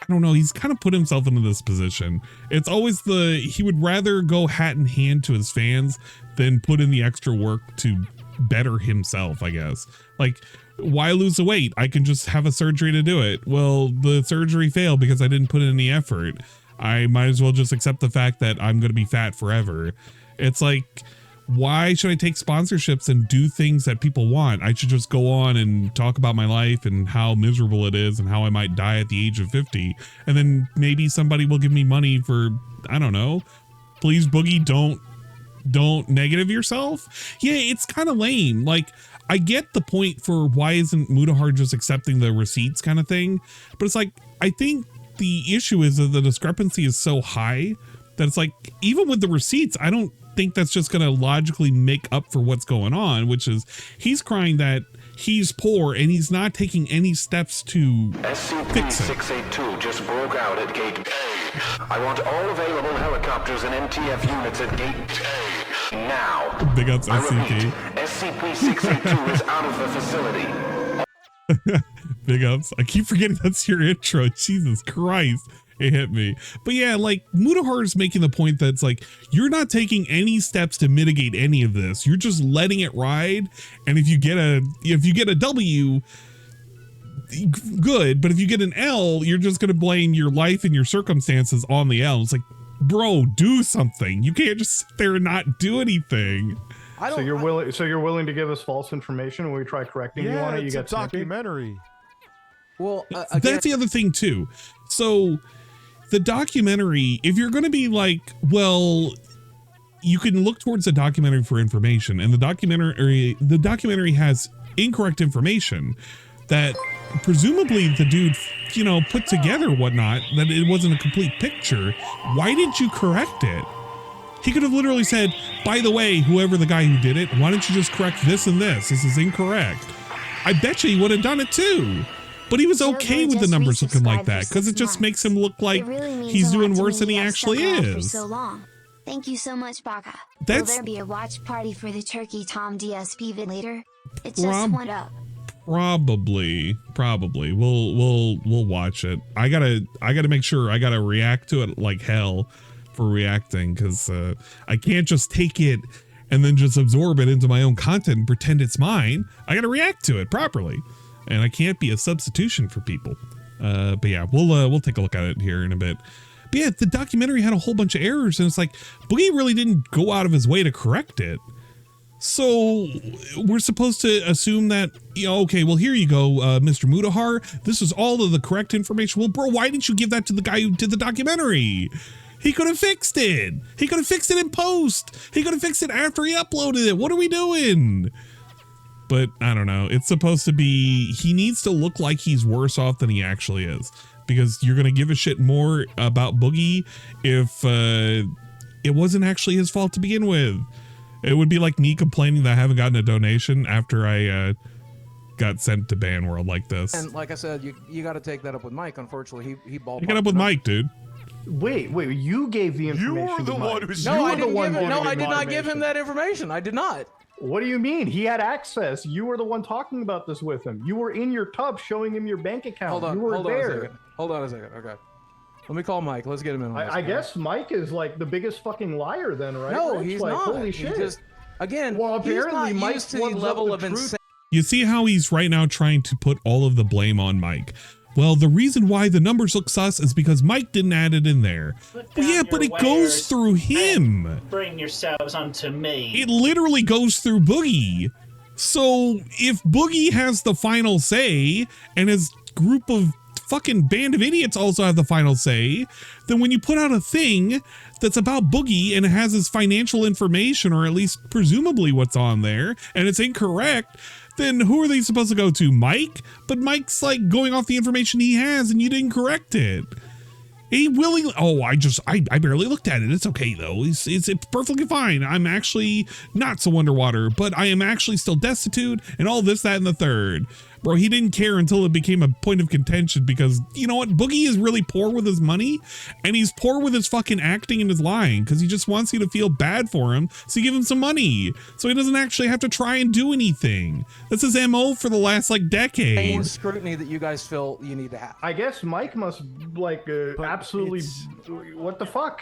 I don't know, he's kind of put himself into this position. It's always he would rather go hat in hand to his fans than put in the extra work to better himself, I guess. Like, why lose the weight? I can just have a surgery to do it. Well, the surgery failed because I didn't put in any effort. I might as well just accept the fact that I'm going to be fat forever. It's like, why should I take sponsorships and do things that people want? I should just go on and talk about my life and how miserable it is and how I might die at the age of 50. And then maybe somebody will give me money for, I don't know. Please, Boogie, don't negative yourself. Yeah, it's kind of lame. Like, I get the point for why isn't Mutahar just accepting the receipts kind of thing, but it's like, I think the issue is that the discrepancy is so high that it's like, even with the receipts, I don't think that's just going to logically make up for what's going on, which is he's crying that he's poor and he's not taking any steps to fix it. SCP-682 just broke out at Gate A. I want all available helicopters and MTF units at Gate A. Now. Big ups, I SCP. repeat, SCP-682 is out of the facility. Big ups. I keep forgetting that's your intro. Jesus Christ. It hit me. But yeah, like Mutahar is making the point that's like, you're not taking any steps to mitigate any of this. You're just letting it ride. And if you get a W, good. But if you get an L, you're just going to blame your life and your circumstances on the L. It's like, bro, do something. You can't just sit there and not do anything. So you're willing to give us false information when we try correcting you on it? You it's a documentary. Well, that's the other thing too. So the documentary, if you're going to be like, well, you can look towards the documentary for information, and the documentary has incorrect information that presumably the dude, you know, put together whatnot, that it wasn't a complete picture. Why didn't you correct it? He could have literally said, by the way, whoever the guy who did it, why don't you just correct this and this? This is incorrect. I bet you he would have done it too. But he was okay with the numbers looking like that because it just makes him look like he's doing worse than he actually is. So long. Thank you so much, Baka. Will there be a watch party for the turkey Tom DSP vid later? It just went up. Probably. We'll watch it. I gotta make sure I gotta react to it like hell for reacting, because I can't just take it and then just absorb it into my own content and pretend it's mine. I gotta react to it properly, and I can't be a substitution for people. But yeah, we'll take a look at it here in a bit. But yeah, the documentary had a whole bunch of errors, and it's like Boogie really didn't go out of his way to correct it. So we're supposed to assume that, you know, okay, well, here you go, Mr. Mutahar. This is all of the correct information. Well, bro, why didn't you give that to the guy who did the documentary? He could have fixed it. He could have fixed it in post. He could have fixed it after he uploaded it. What are we doing? But I don't know. It's supposed to be, he needs to look like he's worse off than he actually is, because you're going to give a shit more about Boogie if it wasn't actually his fault to begin with. It would be like me complaining that I haven't gotten a donation after I got sent to Ban World like this. And like I said, you got to take that up with Mike. Unfortunately, he ballparked. You got up with Mike, dude. Wait, you gave the information. You were the one who. No, I did not give him that information. I did not. What do you mean? He had access. You were the one talking about this with him. You were in your tub showing him your bank account. Hold on, you were hold there. on a second. Okay. Let me call Mike. Let's get him in on this. I guess Mike is like the biggest fucking liar then, right? No, Rich? he's like, not. Holy shit. Just, again, well, apparently he's not Mike's used to the level of insanity. You see how he's right now trying to put all of the blame on Mike. Well, the reason why the numbers look sus is because Mike didn't add it in there. Well, yeah, but it goes through him. Bring yourselves onto me. It literally goes through Boogie. So if Boogie has the final say and his group of fucking band of idiots also have the final say, then when you put out a thing that's about Boogie and it has his financial information, or at least presumably what's on there, and it's incorrect, then who are they supposed to go to? Mike? But Mike's like going off the information he has and you didn't correct it. He willingly, I barely looked at it. It's okay though. It's perfectly fine. I'm actually not so underwater, but I am actually still destitute and all this, that, and the third. Bro, he didn't care until it became a point of contention because, you know what? Boogie is really poor with his money and he's poor with his fucking acting and his lying because he just wants you to feel bad for him, so you give him some money so he doesn't actually have to try and do anything. That's his MO for the last like decade. More scrutiny that you guys feel you need to have. I guess Mike must like absolutely, what the fuck?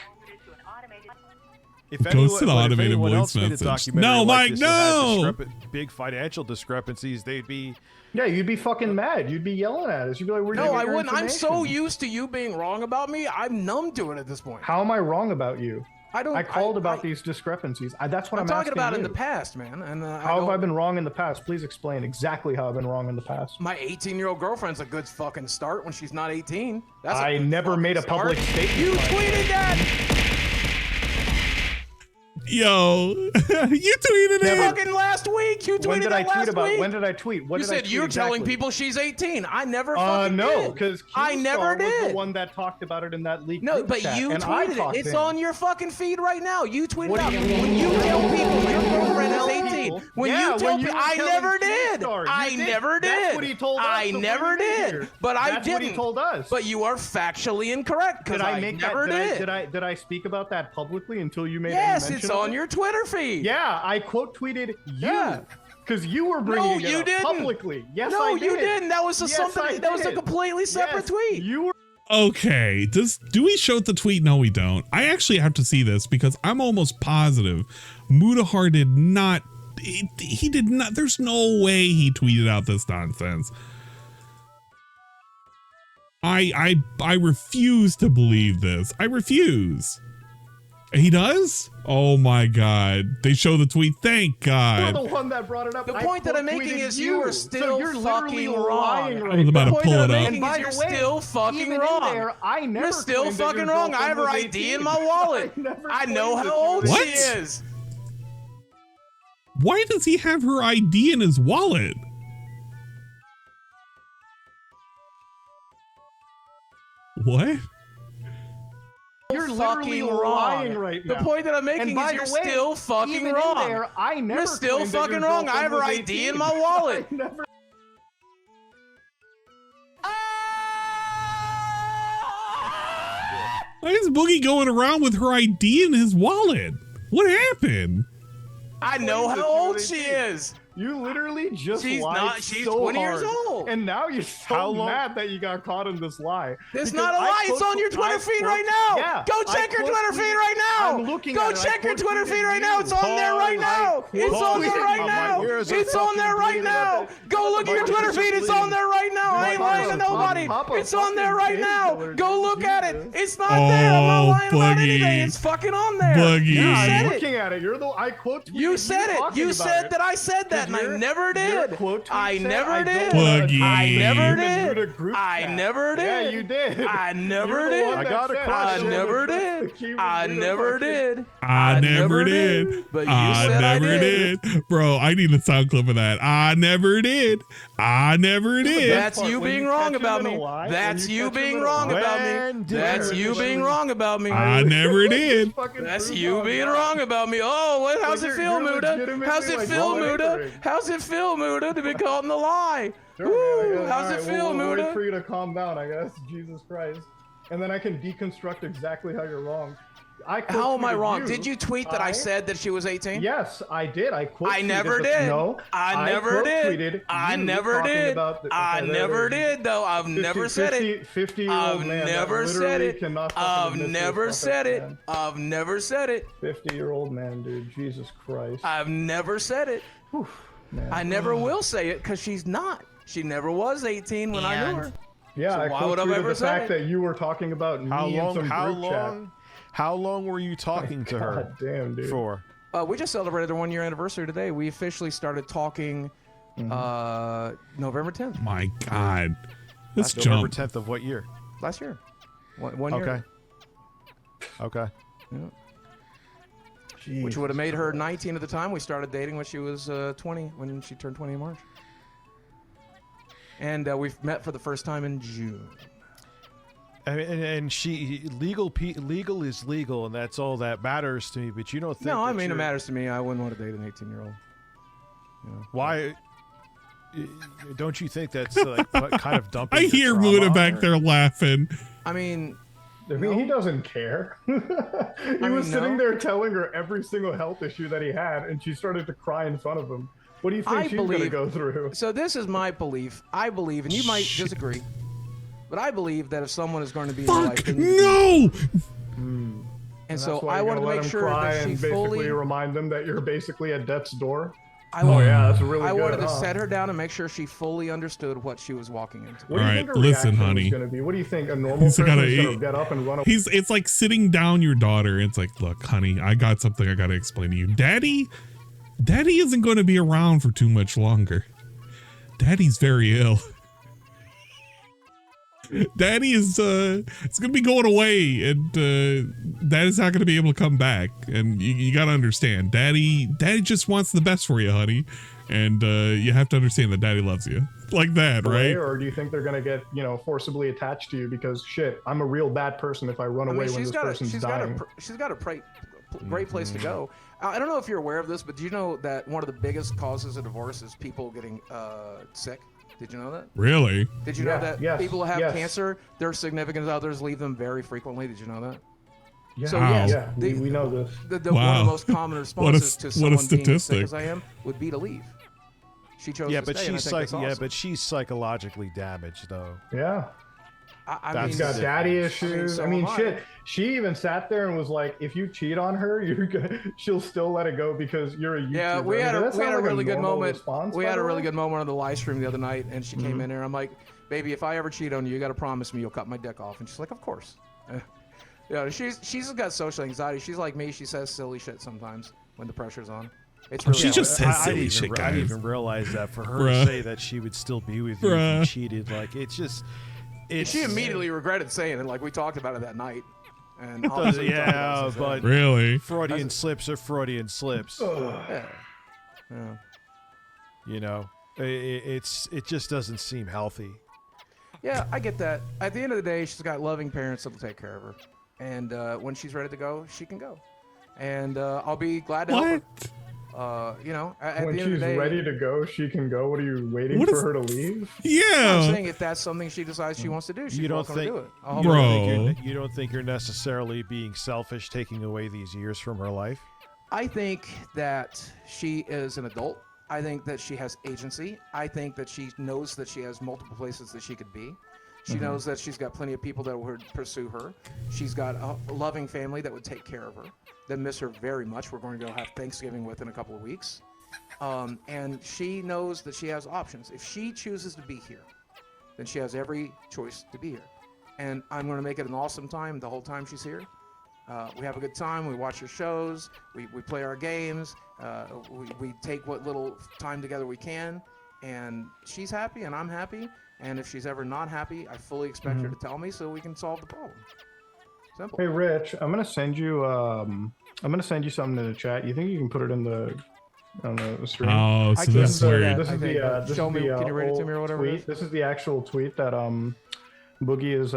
If Goes to the if automated anyone voice else made a message. documentary No, like Mike, this that no! had big financial discrepancies, they'd be. Yeah, you'd be fucking mad. You'd be yelling at us. You'd be like, "Where'd you No, get I your wouldn't. I'm so information?" used to you being wrong about me. I'm numb to it at this point. How am I wrong about you? I called about these discrepancies. That's what I'm talking about you. in the past, man. And how have I been wrong in the past? Please explain exactly how I've been wrong in the past. My 18-year-old girlfriend's a good fucking start when she's not 18. That's I never made a public statement. You tweeted that. Yo, you tweeted it. Fucking last week. You tweeted When did I that tweet last about? week. When did I tweet? What You did I said tweet you're exactly? telling people she's 18. I never fucking no, did. because I never was did. the one that talked about it in that leak. No, group but chat, you and I tweeted it. talked It's to him. on your fucking feed right now. You tweeted What out. do you mean? When you tell people your girlfriend is 18. mean? When Yeah, you tell when you me, were I telling never Team did. Stars, I you did. never did. That's what he told us I before never we made did. here. But I That's didn't. what he told us. But you are factually incorrect because I never did. Did I speak about that publicly until you made Yes, any mention it's of on it? your Twitter feed. Yeah, I quote tweeted you. Yeah. Because you were bringing you it up didn't. publicly. Yes, No, I did. you didn't. That was Yes, something. I That was a did. completely separate Yes, tweet. You were. Okay, do we show the tweet? No, we don't. I actually have to see this because I'm almost positive Mutahar did not. He did not. There's no way he tweeted out this nonsense. I refuse to believe this. I refuse. He does? Oh my God. They show the tweet. Thank God. You're the one that brought it up. The point that I'm making is you are still so you're fucking literally wrong. lying I was about to The point pull that it I'm up. making is you're still fucking even wrong. In there, I never You're still claimed that your fucking wrong. I have her girlfriend was ID in 18. my wallet. I never I know claimed how that old you What? she is. Why does he have her ID in his wallet? What? You're literally fucking lying wrong. right now. The point that I'm making And by is you're the way, still fucking even wrong. In there, I never You're still claimed that fucking your wrong. I have her girlfriend ID was in 18. my wallet. I never. Why is Boogie going around with her ID in his wallet? What happened? I know how old she is. You literally just She's lied not- she's so 20 years hard. old. And now you're so mad that you got caught in this lie. It's Because not a I lie. It's quote- on your Twitter I feed quote- right now. Yeah, Go I check your quote Twitter feed tweeted- right now. I'm looking Go at it. I check your quote Twitter tweeted feed right you. now. It's on there right now. It's on there right now. It's on there right now. Go look at your Twitter feed. It's on there right now. I ain't lying to nobody. It's on there right now. Go look at it. It's not there. I'm not lying about Boogie. anything. It's fucking on there. Boogie. You I'm said it. looking at it. You're the I quote tweeted You said it. talking You about said it. that I said that, and I Your- never your did. quote tweet I said, never I don't did. wanna Boogie. I never Team and did. Muta group I chat. never did. Yeah, you did. I never You're the did. one I that got a said, question. I don't never trust the did. Team I and Muta never fucking- did. I never did. But you I said I never did. did. Bro, I need a sound clip of that. I never did. I never did. That's part, you when being you wrong catch about him in me. a lie, That's when you you catch him being in a wrong lie. about When me. did That's you you being wrong about me. I never did. Fucking That's prove you I'm being not. wrong about me. Oh, what? How's Like, it feel, you're Muta? legitimately, How's it like, feel, Muta? wavering. How's it feel, Muta, to be caught in the lie? Sure, Woo, man, I guess. how's All it right, feel, we'll wait Muta? for you to calm down, I guess. Jesus Christ. And then I can deconstruct exactly how you're wrong. How am I quote-tweeted wrong? Did you tweet that I I- said that she was 18? Yes, I did. I quote. I never tweeted did. No, I never quote-tweeted did. I you never talking did. about the- I okay, there never it is. did, though. I've never said it. 50-year-old I've man that never said literally it. cannot fucking I've admit to never his said fucking it. man. I've never said it. 50-year-old man, dude. Jesus Christ. I've never said it. Man. I never will say it because she's not. She never was 18 when I knew her. Yeah, So I why would I quote-tweeted ever the say fact it? that you were talking about me in some group chat. How long were you talking to her God damn, dude. for? We just celebrated their 1-year anniversary today. We officially started talking November 10th My God. Let's November jump. 10th of what year? last year. One year. Okay. Okay. Yeah. Which would have made her 19 at the time. We started dating when she was 20, when she turned 20 in March. And we've met for the first time in June. And she legal is legal, and that's all that matters to me. But you don't think? No, I that mean, it you're- matters to me. I wouldn't want to date an 18-year-old. Why? Don't you think that's like kind of dumping? I your hear trauma Muta on back her? there laughing. I mean, he doesn't care. He was sitting there telling her every single health issue that he had, and she started to cry in front of him. What do you think she's going to go through? So this is my belief. I believe, and you might disagree, but I believe that if someone is going to be in your life, Fuck they need to be- no! And so that's why I you're want to gonna let make him sure cry that she and basically fully. remind them that you're basically at death's door. I Oh wanted- yeah, that's really I good. wanted to huh? set her down and make sure she fully understood what she was walking into. What do you All think right, her listen, reaction honey. is gonna be? What do you think a normal He's person gotta is gonna eat. get up and run away? It's like sitting down your daughter. It's like, look, honey, I got something I got to explain to you. Daddy isn't going to be around for too much longer. Daddy's very ill. Daddy is it's gonna be going away, and Daddy's not gonna be able to come back. And you gotta understand, Daddy just wants the best for you, honey. And you have to understand that Daddy loves you. Like that, right? Or do you think they're gonna get, forcibly attached to you because shit, I'm a real bad person if I run away when this person's dying? She's got to great place to go. I don't know if you're aware of this, but do you know that one of the biggest causes of divorce is people getting sick? Did you know that? Really? Did you know that people who have cancer, their significant others leave them very frequently? Did you know that? Yeah. So Wow. Yeah, we know this. One of the most common responses to someone being as sick as I am would be to leave. She chose to stay, and I think that's awesome. but she's psychologically damaged though. Yeah. I That's mean, She's got daddy issues. so I mean, am I. shit. She even sat there and was like, "If you cheat on her, she'll still let it go because you're a YouTuber." Yeah, we had That a sounds like really good normal moment. response, We by had the a really way. good moment on the live stream the other night, and she came in there. I'm like, "Baby, if I ever cheat on you, you got to promise me you'll cut my dick off." And she's like, "Of course." Yeah, she's got social anxiety. She's like me. She says silly shit sometimes when the pressure's on. It's really She just says silly I shit, didn't guys. even realize that for her Bruh. to say that she would still be with you if you cheated. Like it's just. She immediately regretted saying it, like we talked about it that night. And obviously we talked about it since but then. Really? Freudian slips are Freudian slips. Yeah. You know, it just doesn't seem healthy. Yeah, I get that. At the end of the day, she's got loving parents that'll take care of her, and when she's ready to go, she can go, and I'll be glad to help her. You know, at When the end of she's the day, ready to go, she can go. What are you waiting What for is- her to leave? I'm Yeah. saying if that's something she decides she wants to do, she's You don't welcome think? to do it. You Bro. don't think you don't think you're necessarily being selfish, taking away these years from her life? I think that she is an adult. I think that she has agency. I think that she knows that she has multiple places that she could be. She knows that she's got plenty of people that would pursue her. She's got a loving family that would take care of her, that miss her very much. We're going to go have Thanksgiving with in a couple of weeks. And she knows that she has options. If she chooses to be here, then she has every choice to be here. And I'm going to make it an awesome time the whole time she's here. We have a good time. We watch her shows. We play our games. We take what little time together we can. And she's happy and I'm happy. And if she's ever not happy, I fully expect her to tell me so we can solve the problem. Simple. Hey, Rich, I'm gonna send you something in the chat. You think you can put it in the stream? Oh, I so can't that's say weird. that. This is the Show me. Can you read it to me or old whatever it tweet. is? This is the actual tweet that Boogie is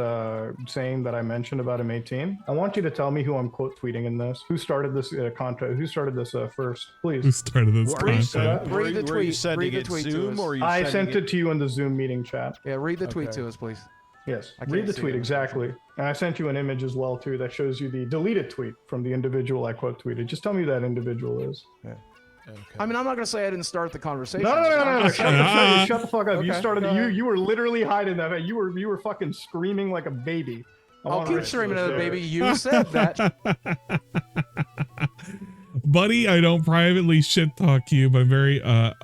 saying that I mentioned about him 18. I want you to tell me who I'm quote tweeting in this. Who started this contest? Who started this first? Who Please. started this Were you content? Read the were you tweet. sending Read the it tweet to Zoom us. or are you I sending sent it to you in the Zoom meeting chat. Yeah, read the tweet Okay. to us, please. Yes, I can't read the see tweet it. exactly. And I sent you an image as well too that shows you the deleted tweet from the individual I quote tweeted. Just tell me who that individual is. I mean, I'm not going to say I didn't start the conversation. No. Shut the fuck up. You Okay, started. go ahead. You were literally hiding that. You were fucking screaming like a baby. I'll keep streaming it, baby. You said that. Buddy, I don't privately shit talk you, but I'm very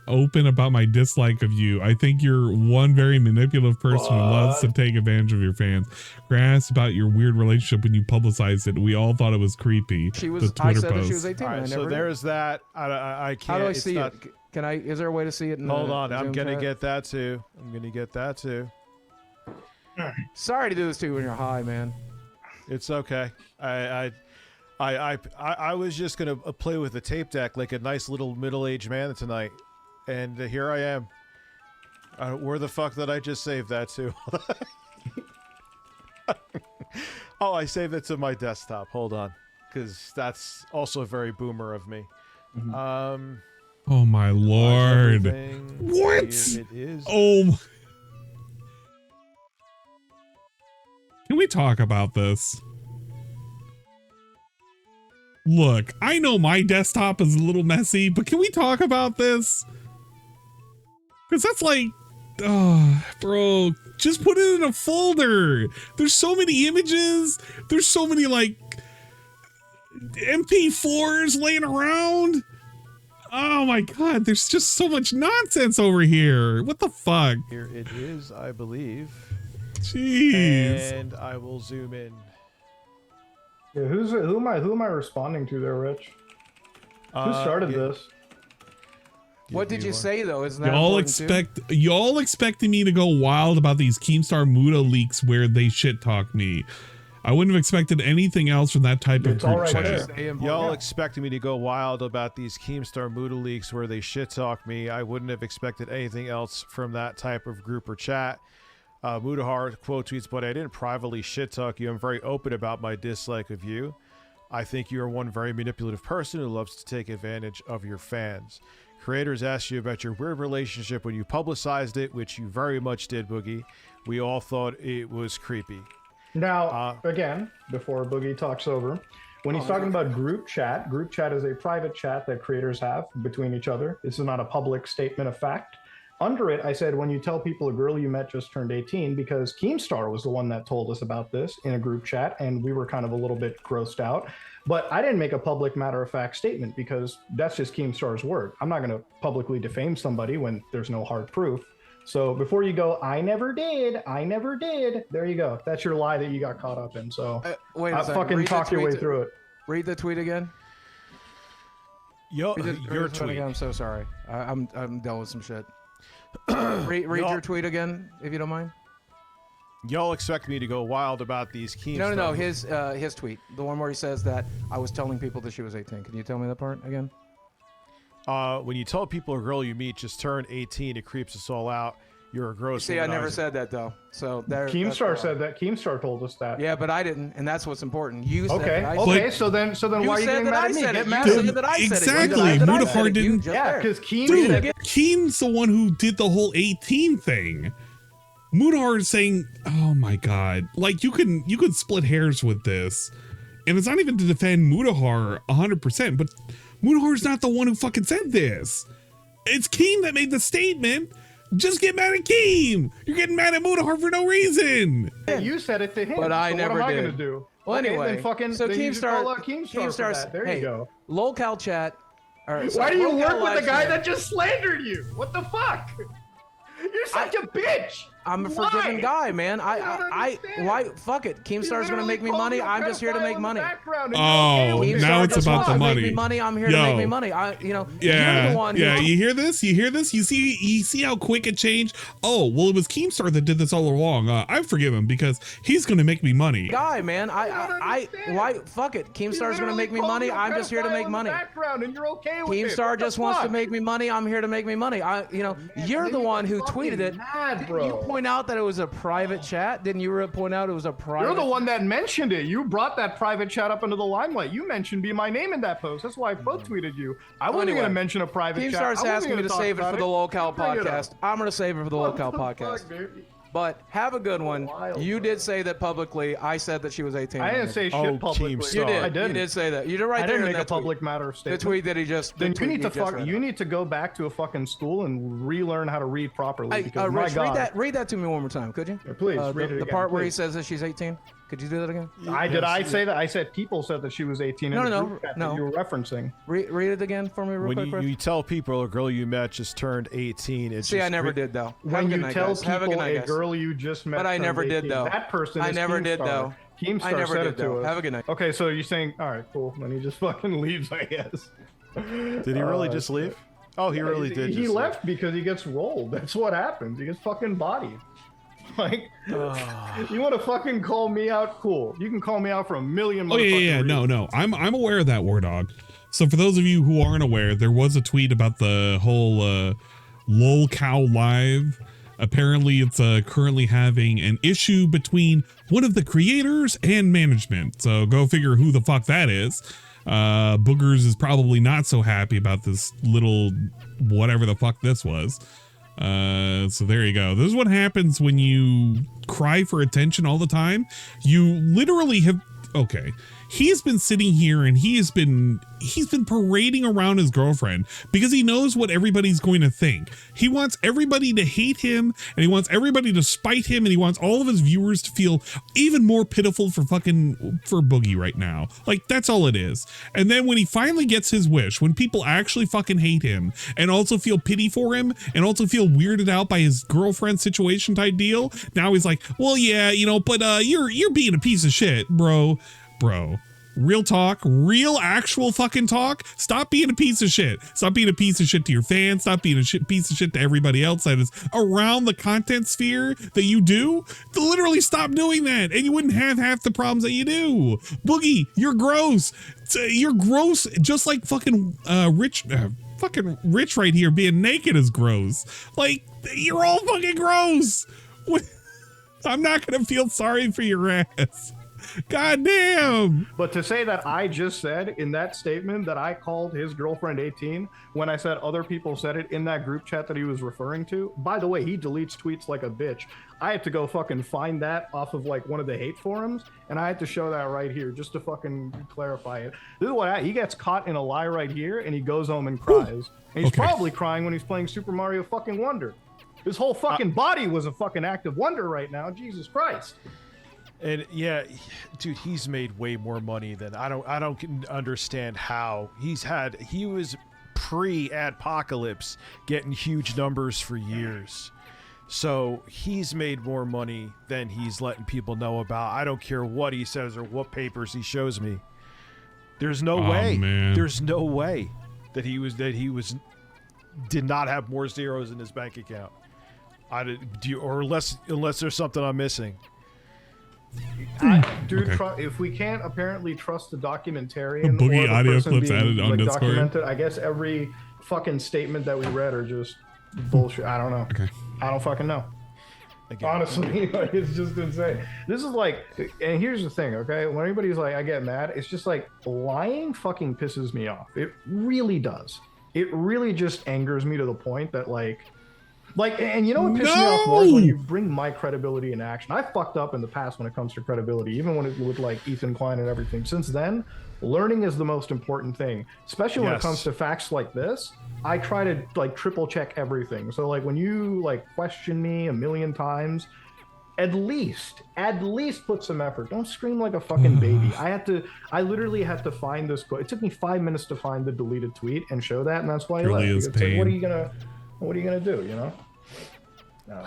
open about my dislike of you. I think you're one very manipulative person who loves to take advantage of your fans. Grass about your weird relationship when you publicized it. We all thought it was creepy. She The was. I Twitter said that she post. was 18. All I right, so never did. there's that. I can't. How do I it's see not- it? Can I? Is there a way to see it? In Hold the on, I'm Zoom gonna chat? get that too. I'm gonna get that too. Sorry to do this to you when you're high, man. It's okay. I was just gonna play with the tape deck like a nice little middle-aged man tonight, and here I am. Where the fuck did I just save that to? Oh, I saved it to my desktop. Hold on, because that's also very boomer of me. Oh my lord. Everything. What? Here it is. Oh. Can we talk about this? Look, I know my desktop is a little messy, but can we talk about this? Because that's like, bro, just put it in a folder. There's so many images. There's so many like MP4s laying around. Oh my God, there's just so much nonsense over here. What the fuck? Here it is, I believe. Jeez. And I will zoom in. Yeah, who am I responding to there, Rich? Who started this? What did you say though? Isn't that Y'all important, too? y'all expecting me to go wild about these Keemstar Muta leaks where they shit talk me. I wouldn't have expected anything else from that type of It's all group right chat. there. Y'all expecting me to go wild about these Keemstar Muta leaks where they shit talk me. I wouldn't have expected anything else from that type of group or chat. Mutahar quote tweets, but I didn't privately shit talk you. I'm very open about my dislike of you. I think you are one very manipulative person who loves to take advantage of your fans. Creators asked you about your weird relationship when you publicized it, which you very much did, Boogie. We all thought it was creepy. Now, again, before Boogie talks over, when he's talking about group chat is a private chat that creators have between each other. This is not a public statement of fact. Under it, I said, when you tell people a girl you met just turned 18, because Keemstar was the one that told us about this in a group chat, and we were kind of a little bit grossed out. But I didn't make a public matter-of-fact statement because that's just Keemstar's word. I'm not going to publicly defame somebody when there's no hard proof. So before you go, I never did, there you go. That's your lie that you got caught up in. So wait a second. fucking talk your way through it. Read the tweet again. Your tweet. tweet. I'm so sorry. I'm dealt with some shit. read your tweet again, if you don't mind. Y'all expect me to go wild about these Keemstar? No. His tweet, the one where he says that I was telling people that she was 18. Can you tell me that part again? When you tell people a girl you meet just turned 18, it creeps us all out. You're a gross. See, I never said that though. So there. Keemstar said that. Keemstar told us that. Yeah, but I didn't, and that's what's important. You said okay. That I okay. said So then why are you getting mad at me? Get mad at me. That I said exactly. it. Mutahar didn't. Yeah, because Keen's the one who did the whole 18 thing. Mutahar is saying, "Oh my god!" Like you could split hairs with this, and it's not even to defend Mutahar 100%, but Mutahar's not the one who fucking said this. It's Keem that made the statement. Just get mad at Keem. You're getting mad at Mutahar for no reason. Yeah, you said it to him. But I never what am did. I gonna do? Well, okay, anyway, then fucking, so then Keemstar. There you go. Lolcal chat. Why do you work with a guy that just slandered you? What the fuck? You're such a bitch. I'm a forgiving guy, man. Why? Fuck it. Keemstar's gonna make me money. I'm just here to make money. Oh, now it's about the money. Make me money. I'm here to make me money. You're the one. Yeah. You hear this? You see how quick it changed? Oh, well, it was Keemstar that did this all along. I forgive him because he's gonna make me money. Guy, man. Why? Fuck it. Keemstar's gonna make me money. I'm just here to make money. And you're okay with it. Keemstar just wants to make me money. I'm here to make me money. You're the one who tweeted it. You point out that it was a private chat? Didn't you point out it was a private? You're the one that mentioned it. You brought that private chat up into the limelight. You mentioned "Be My Name" in that post. That's why I quote tweeted you. I wasn't going to mention a private chat. Keemstar's asking me to save it for the Lolcal podcast. I'm going to save it for the Lolcal podcast. But have a good one. You did say that publicly. I said that she was 18. I didn't say shit publicly. You did. I didn't. You did say that. You did right there. I didn't make a public matter statement. The tweet that he just. Then you need to go back to a fucking school and relearn how to read properly. Because my Rich, God. read that to me one more time, could you? Yeah, please read it again. The part where he says that she's 18. Could you do that again? I say that? I said people said that she was 18. No. You were referencing. Read it again for me real quick. When you tell people a girl you met just turned 18, See, I never did though. When you tell people a girl you just met, but I never did though. That person. I never did though. Keemstar said it to us. Have a good night. Okay, so you're saying, all right, cool. Then he just fucking leaves, I guess. Did he really just leave? Oh, he really did. He left because he gets rolled. That's what happens. He gets fucking bodied. Like, you want to fucking call me out? Cool. You can call me out for a million. Oh yeah. No. I'm aware of that, War Dog. So for those of you who aren't aware, there was a tweet about the whole Lolcal live. Apparently, it's currently having an issue between one of the creators and management. So go figure who the fuck that is. Boogers is probably not so happy about this little whatever the fuck this was. So there you go. This is what happens when you cry for attention all the time. You literally have, okay. He's been sitting here and he's been parading around his girlfriend because he knows what everybody's going to think. He wants everybody to hate him and he wants everybody to spite him and he wants all of his viewers to feel even more pitiful for Boogie right now. Like, that's all it is. And then when he finally gets his wish, when people actually fucking hate him and also feel pity for him and also feel weirded out by his girlfriend situation type deal, now he's like, well, yeah, but you're being a piece of shit, bro. Real talk, real actual fucking talk. Stop being a piece of shit. Stop being a piece of shit to your fans. Stop being a piece of shit to everybody else that is around the content sphere that you do. Literally stop doing that and you wouldn't have half the problems that you do. Boogie, you're gross. You're gross just like fucking Rich. Fucking Rich right here being naked is gross. Like, you're all fucking gross. I'm not gonna feel sorry for your ass. God damn. But to say that I just said in that statement that I called his girlfriend 18 when I said other people said it in that group chat that he was referring to. By the way, he deletes tweets like a bitch. I had to go fucking find that off of like one of the hate forums, and I had to show that right here just to fucking clarify it. This is what he gets caught in a lie right here, and he goes home and cries. And he's probably crying when he's playing Super Mario fucking Wonder. His whole fucking body was a fucking act of wonder right now. Jesus Christ. And yeah, dude, he's made way more money than I don't understand how he was pre-Adpocalypse getting huge numbers for years. So he's made more money than he's letting people know about. I don't care what he says or what papers he shows me. There's no way. Man. There's no way that he did not have more zeros in his bank account. Unless there's something I'm missing. If we can't apparently trust the documentarian, Boogie or the audio person clips being, added on like, Discord. documented, I guess every fucking statement that we read are just bullshit. I don't know. Okay. I don't fucking know. Honestly, like, it's just insane. This is like, and here's the thing, okay? When anybody's like, I get mad, it's just like lying fucking pisses me off. It really does. It really just angers me to the point that like, and you know what pisses me off more is when you bring my credibility in action. I fucked up in the past when it comes to credibility, even when it with like Ethan Klein and everything. Since then, learning is the most important thing, especially when it comes to facts like this. I try to like triple check everything. So like when you like question me a million times, at least put some effort. Don't scream like a fucking baby. I literally had to find this quote. It took me 5 minutes to find the deleted tweet and show that, and that's why I left. It's like, what are you gonna do, you know? No.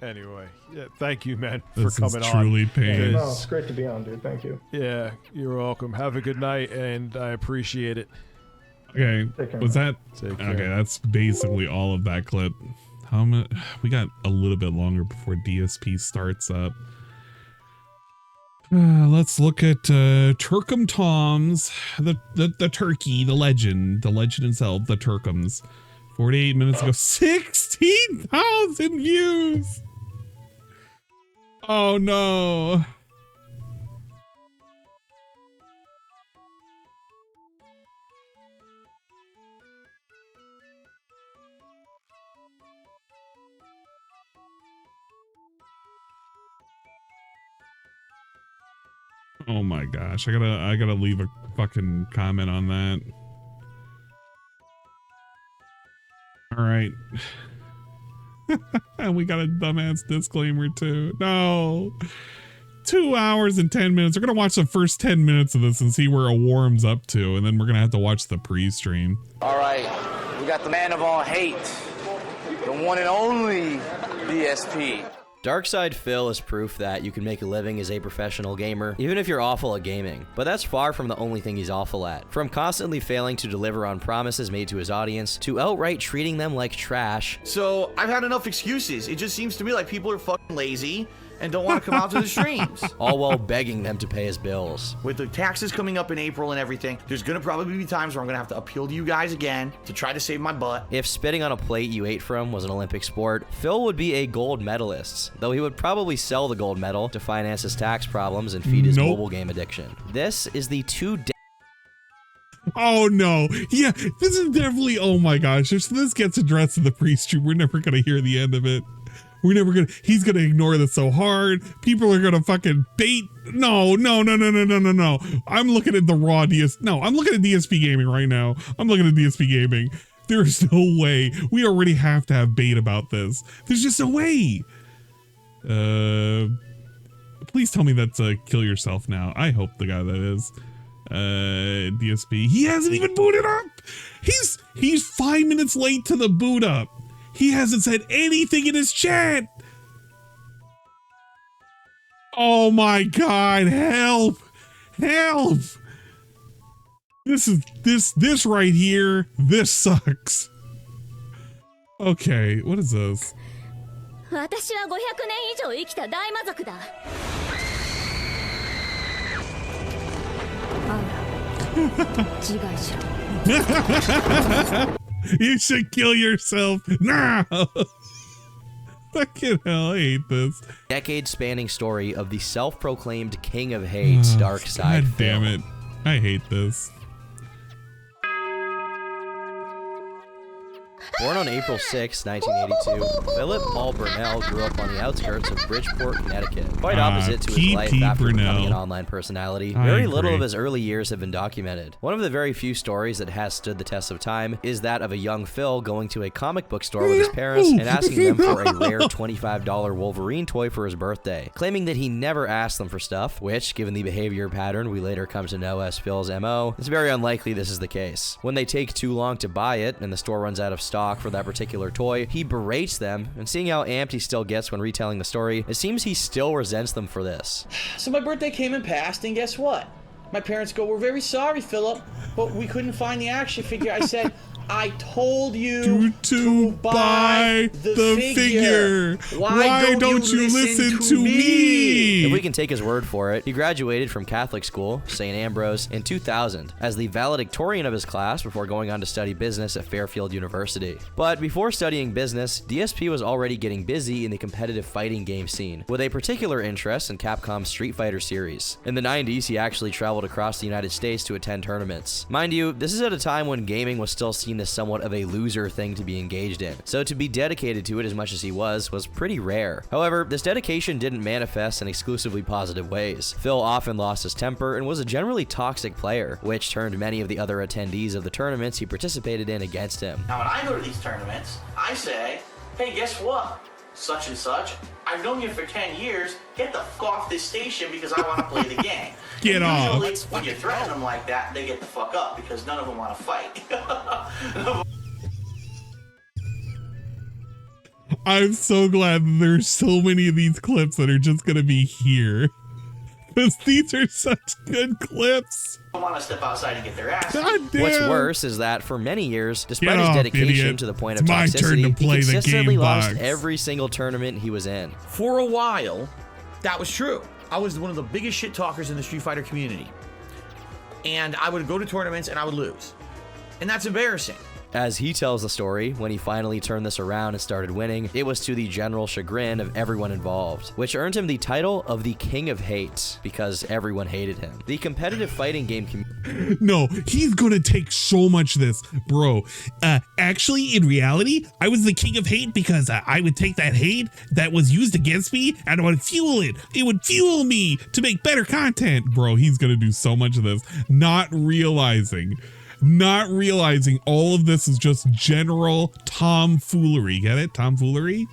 Anyway, yeah, thank you, man, This for is coming truly on. pain. No, it's great to be on, dude. Thank you. Yeah, you're welcome. Have a good night, and I appreciate it. Okay, was that Take care. okay? That's basically all of that clip. How much? We got a little bit longer before DSP starts up. Let's look at Turkum Toms, the turkey, the legend himself, the Turkums. 48 minutes ago, 16,000 views. Oh no. Oh my gosh, I gotta leave a fucking comment on that. All right. And we got a dumbass disclaimer too. No. 2 hours and 10 minutes. We're gonna watch the first 10 minutes of this and see where it warms up to, and then we're gonna have to watch the pre-stream. All right, we got the man of all hate, the one and only DSP. Darkside Phil is proof that you can make a living as a professional gamer, even if you're awful at gaming. But that's far from the only thing he's awful at. From constantly failing to deliver on promises made to his audience, to outright treating them like trash. So, I've had enough excuses. It just seems to me like people are fucking lazy and don't want to come out to the streams. All while begging them to pay his bills. With the taxes coming up in April and everything, there's going to probably be times where I'm going to have to appeal to you guys again to try to save my butt. If spitting on a plate you ate from was an Olympic sport, Phil would be a gold medalist, though he would probably sell the gold medal to finance his tax problems and feed his mobile game addiction. This is the Oh no. Yeah, this is definitely, oh my gosh. If this gets addressed in the pre-stream, we're never gonna hear the end of it. He's gonna ignore this so hard. People are gonna fucking bait. No. I'm looking at the raw I'm looking at DSP Gaming right now. I'm looking at DSP Gaming. There's no way. We already have to have bait about this. There's just no way. Please tell me that's Kill Yourself Now. I hope the guy that is. DSP. He hasn't even booted up. He's 5 minutes late to the boot up. He hasn't said anything in his chat. Oh my god, help. This right here, this sucks. Okay, what is this? 私は500年以上生きた大魔族だ。自害しろ。You should kill yourself now. Fucking hell, I hate this. Decade-spanning story of the self-proclaimed king of hate, Dark Side. God damn it. I hate this. Born on April 6, 1982, Philip Paul Burnell grew up on the outskirts of Bridgeport, Connecticut. Quite opposite to his life after becoming an online personality, very little of his early years have been documented. One of the very few stories that has stood the test of time is that of a young Phil going to a comic book store with his parents and asking them for a rare $25 Wolverine toy for his birthday, claiming that he never asked them for stuff, which, given the behavior pattern we later come to know as Phil's MO, it's very unlikely this is the case. When they take too long to buy it and the store runs out of stock for that particular toy, he berates them, and seeing how amped he still gets when retelling the story, it seems he still resents them for this. So my birthday came and passed, and guess what? My parents go, "We're very sorry, Philip, but we couldn't find the action figure." I said, "I told you to buy the figure. Why don't you listen to me?" If we can take his word for it, he graduated from Catholic school, St. Ambrose, in 2000 as the valedictorian of his class before going on to study business at Fairfield University. But before studying business, DSP was already getting busy in the competitive fighting game scene, with a particular interest in Capcom's Street Fighter series. In the 90s, he actually traveled across the United States to attend tournaments. Mind you, this is at a time when gaming was still seen as somewhat of a loser thing to be engaged in, so to be dedicated to it as much as he was pretty rare. However, this dedication didn't manifest in exclusively positive ways. Phil often lost his temper and was a generally toxic player, which turned many of the other attendees of the tournaments he participated in against him. Now when I go to these tournaments, I say, "Hey, guess what? Such and such, I've known you for 10 years, get the fuck off this station because I want to play the game." Get off. Usually, when you threaten them like that, they get the fuck up because none of them want to fight. I'm so glad that there's so many of these clips that are just going to be here. Because these are such good clips. Don't want to step outside and get their ass. God damn. What's worse is that for many years, despite his dedication to the point of toxicity, he consistently lost every single tournament he was in. For a while, that was true. I was one of the biggest shit talkers in the Street Fighter community. And I would go to tournaments and I would lose. And that's embarrassing. As he tells the story, when he finally turned this around and started winning, it was to the general chagrin of everyone involved, which earned him the title of the King of Hate, because everyone hated him. The competitive fighting game No, he's gonna take so much of this, bro. Actually, in reality, I was the King of Hate because I would take that hate that was used against me and I would fuel it. It would fuel me to make better content. Bro, he's gonna do so much of this, not realizing all of this is just general tomfoolery. Get it? Tomfoolery?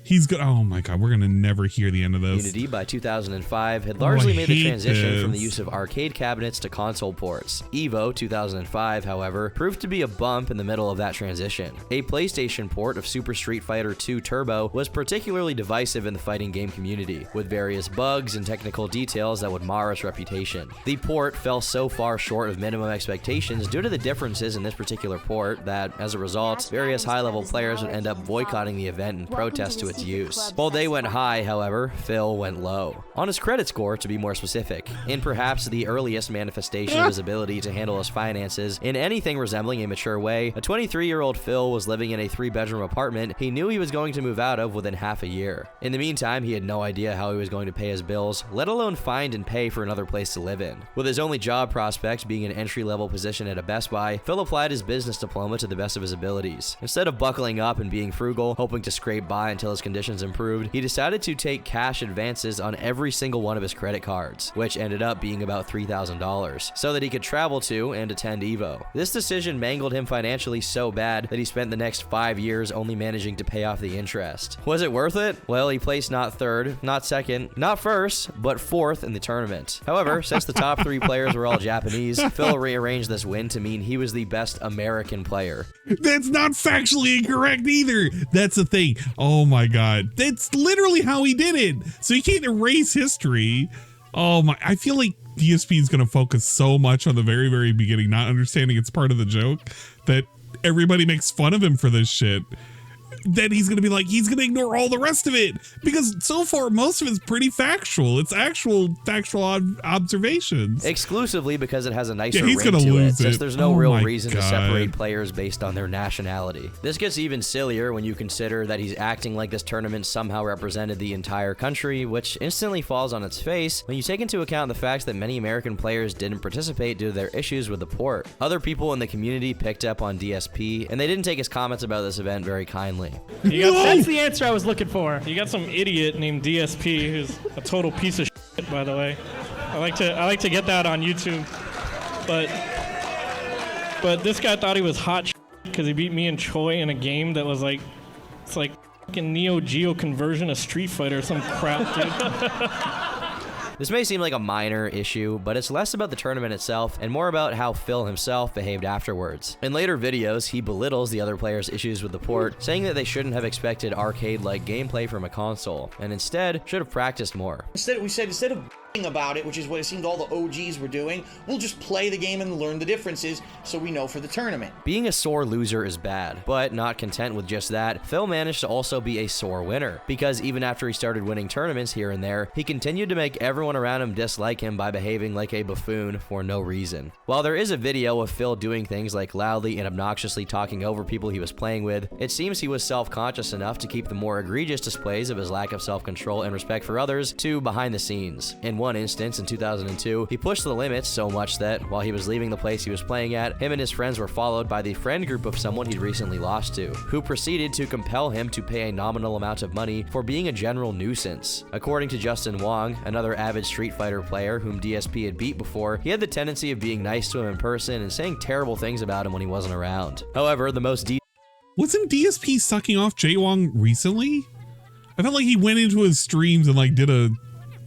He's good. Oh my God, we're gonna never hear the end of this. Unity by 2005 had largely made the transition from the use of arcade cabinets to console ports. Evo 2005, however, proved to be a bump in the middle of that transition. A PlayStation port of Super Street Fighter 2 Turbo was particularly divisive in the fighting game community, with various bugs and technical details that would mar its reputation. The port fell so far short of minimum expectations due to the differences in this particular port that, as a result, various high-level players would end up boycotting the event in protest to its use. While they went high, however, Phil went low. On his credit score, to be more specific, in perhaps the earliest manifestation of his ability to handle his finances in anything resembling a mature way, a 23-year-old Phil was living in a 3-bedroom apartment he knew he was going to move out of within half a year. In the meantime, he had no idea how he was going to pay his bills, let alone find and pay for another place to live in. With his only job prospect being an entry-level position at a Best Buy, Phil applied his business diploma to the best of his abilities. Instead of buckling up and being frugal, hoping to scrape by until his conditions improved, he decided to take cash advances on every single one of his credit cards, which ended up being about $3,000, so that he could travel to and attend Evo. This decision mangled him financially so bad that he spent the next 5 years only managing to pay off the interest. Was it worth it? Well, he placed not third, not second, not first, but fourth in the tournament. However, since the top 3 players were all Japanese, Phil rearranged this win to mean he was the best American player. That's not factually incorrect either. That's the thing. Oh my God. That's literally how he did it. So you can't erase history. Oh my, I feel like DSP is going to focus so much on the very, very beginning, not understanding it's part of the joke, that everybody makes fun of him for this shit. then he's going to be like, he's going to ignore all the rest of it. Because so far, most of it's pretty factual. It's actual factual observations. Exclusively because it has a nicer he's ring gonna to lose it, since it. there's no Oh real my reason to God. separate players based on their nationality. This gets even sillier when you consider that he's acting like this tournament somehow represented the entire country, which instantly falls on its face when you take into account the fact that many American players didn't participate due to their issues with the port. Other people in the community picked up on DSP, and they didn't take his comments about this event very kindly. That's the answer I was looking for. You got some idiot named DSP who's a total piece of shit, by the way. I like to get that on YouTube, but this guy thought he was hot because he beat me and Choi in a game that was like, it's like fucking Neo Geo conversion of Street Fighter or some crap, dude. This may seem like a minor issue, but it's less about the tournament itself and more about how Phil himself behaved afterwards. In later videos, he belittles the other players' issues with the port, saying that they shouldn't have expected arcade-like gameplay from a console, and instead should have practiced more. Instead of about it, which is what it seemed all the OGs were doing, we'll just play the game and learn the differences so we know for the tournament. Being a sore loser is bad, but not content with just that, Phil managed to also be a sore winner, because even after he started winning tournaments here and there, he continued to make everyone around him dislike him by behaving like a buffoon for no reason. While there is a video of Phil doing things like loudly and obnoxiously talking over people he was playing with, it seems he was self-conscious enough to keep the more egregious displays of his lack of self-control and respect for others to behind the scenes. In one instance, in 2002, he pushed the limits so much that, while he was leaving the place he was playing at, him and his friends were followed by the friend group of someone he'd recently lost to, who proceeded to compel him to pay a nominal amount of money for being a general nuisance. According to Justin Wong, another avid Street Fighter player whom DSP had beat before, he had the tendency of being nice to him in person and saying terrible things about him when he wasn't around. However, the most Wasn't DSP sucking off Jay Wong recently? I felt like he went into his streams and like did a,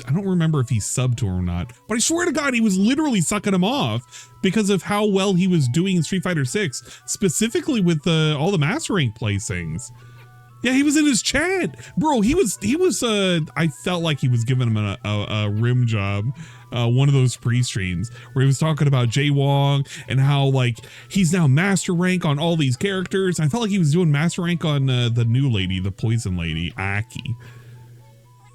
I don't remember if he subbed to him or not, but I swear to God, he was literally sucking him off because of how well he was doing in Street Fighter 6, specifically with all the Master Rank placings. Yeah, he was in his chat, bro. He was. I felt like he was giving him a rim job, one of those pre-streams where he was talking about Jay Wong and how like he's now Master Rank on all these characters. I felt like he was doing Master Rank on the new lady, the Poison Lady, Aki.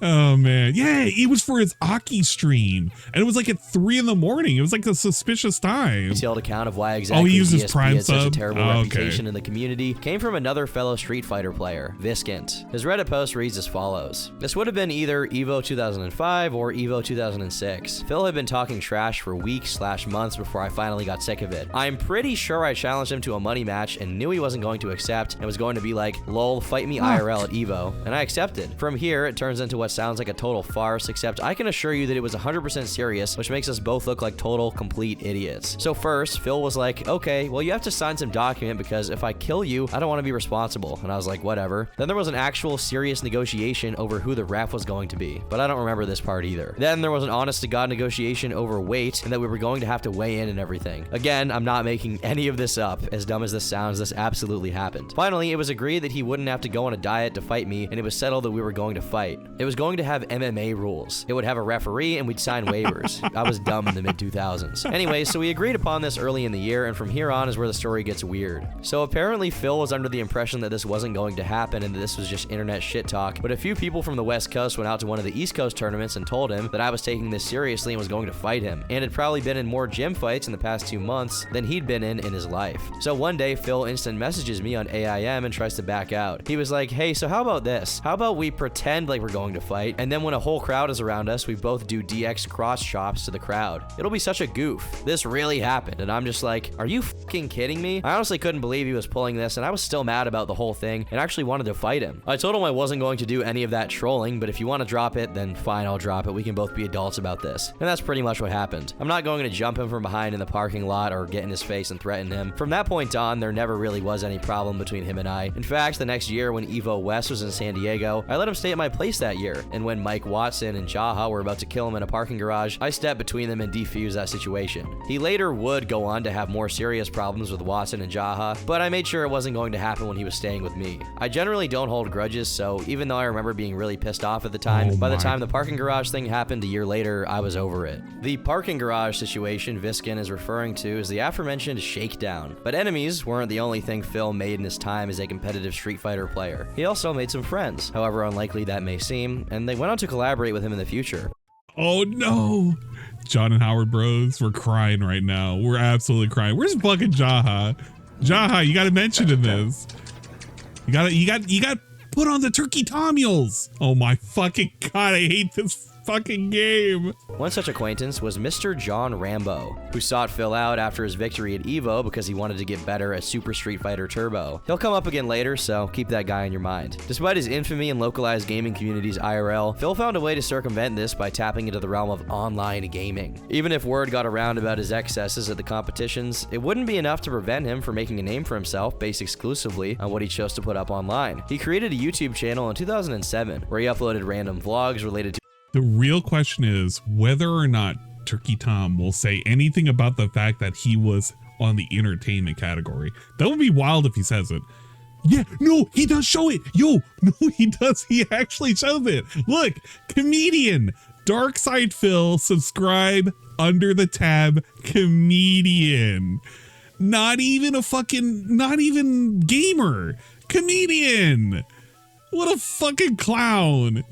Oh man, yeah, it was for his Aki stream, and it was like at 3 in the morning. It was like a suspicious time. Detailed account of why exactly he uses DSP Prime had such a sub? terrible Oh, reputation in the community came from another fellow Street Fighter player, Viscant. His Reddit post reads as follows. This would have been either EVO 2005 or EVO 2006. Phil had been talking trash for weeks/months before I finally got sick of it. I'm pretty sure I challenged him to a money match and knew he wasn't going to accept and was going to be like, lol, fight me IRL at EVO, and I accepted. From here, it turns into what sounds like a total farce, except I can assure you that it was 100% serious, which makes us both look like total, complete idiots. So first, Phil was like, okay, well you have to sign some document because if I kill you, I don't want to be responsible. And I was like, whatever. Then there was an actual serious negotiation over who the ref was going to be, but I don't remember this part either. Then there was an honest to God negotiation over weight and that we were going to have to weigh in and everything. Again, I'm not making any of this up. As dumb as this sounds, this absolutely happened. Finally, it was agreed that he wouldn't have to go on a diet to fight me, and it was settled that we were going to fight. It was going to have MMA rules. It would have a referee and we'd sign waivers. I was dumb in the mid-2000s. Anyway, so we agreed upon this early in the year, and from here on is where the story gets weird. So apparently Phil was under the impression that this wasn't going to happen and that this was just internet shit talk, but a few people from the West Coast went out to one of the East Coast tournaments and told him that I was taking this seriously and was going to fight him, and had probably been in more gym fights in the past 2 months than he'd been in his life. So one day, Phil instant messages me on AIM and tries to back out. He was like, hey, so how about this? How about we pretend like we're going to fight, and then when a whole crowd is around us, we both do DX cross chops to the crowd. It'll be such a goof. This really happened, and I'm just like, are you fucking kidding me? I honestly couldn't believe he was pulling this, and I was still mad about the whole thing and actually wanted to fight him. I told him I wasn't going to do any of that trolling, but if you want to drop it, then fine, I'll drop it. We can both be adults about this. And that's pretty much what happened. I'm not going to jump him from behind in the parking lot or get in his face and threaten him. From that point on, there never really was any problem between him and I. In fact, the next year when EVO West was in San Diego, I let him stay at my place that year. Fighter, and when Mike Watson and Jaha were about to kill him in a parking garage, I stepped between them and defused that situation. He later would go on to have more serious problems with Watson and Jaha, but I made sure it wasn't going to happen when he was staying with me. I generally don't hold grudges, so even though I remember being really pissed off at the time, by the time the parking garage thing happened a year later, I was over it. The parking garage situation Viskin is referring to is the aforementioned shakedown, but enemies weren't the only thing Phil made in his time as a competitive Street Fighter player. He also made some friends, however unlikely that may seem, and they went on to collaborate with him in the future. Oh no! John and Howard bros, we're crying right now. We're absolutely crying. Where's fucking Jaha? Jaha, you gotta mention in this. You gotta put on the turkey Tomules. Oh my fucking god, I hate this fucking game. One such acquaintance was Mr. John Rambo, who sought Phil out after his victory at EVO because he wanted to get better at Super Street Fighter Turbo. He'll come up again later, so keep that guy in your mind. Despite his infamy in localized gaming communities IRL, Phil found a way to circumvent this by tapping into the realm of online gaming. Even if word got around about his excesses at the competitions, it wouldn't be enough to prevent him from making a name for himself based exclusively on what he chose to put up online. He created a YouTube channel in 2007 where he uploaded random vlogs related to the real question is whether or not Turkey Tom will say anything about the fact that he was on the entertainment category. That would be wild if he says it. Yeah, no, he does show it. Yo, no, he does. He actually shows it. Look, comedian, Dark Side Phil, subscribe under the tab comedian. Not even gamer. Comedian. What a fucking clown.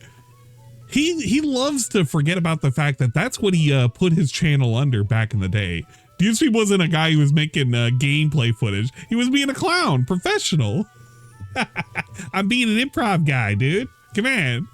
He loves to forget about the fact that that's what he put his channel under back in the day. DSP wasn't a guy who was making gameplay footage. He was being a clown, professional. I'm being an improv guy, dude. Come on.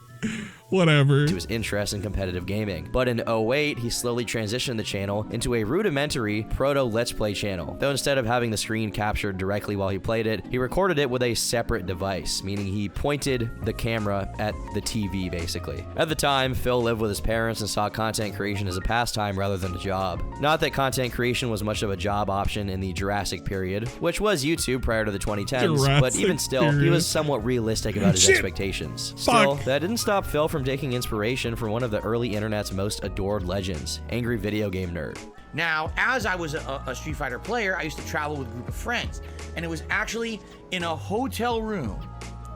Whatever. To his interest in competitive gaming. But in 08, he slowly transitioned the channel into a rudimentary proto Let's Play channel. Though instead of having the screen captured directly while he played it, he recorded it with a separate device, meaning he pointed the camera at the TV, basically. At the time, Phil lived with his parents and saw content creation as a pastime rather than a job. Not that content creation was much of a job option in the Jurassic period, which was YouTube prior to the 2010s, but even still, he was somewhat realistic about his expectations. Still, that didn't stop Phil from taking inspiration from one of the early internet's most adored legends, Angry Video Game Nerd. Now, as I was a Street Fighter player, I used to travel with a group of friends, and it was actually in a hotel room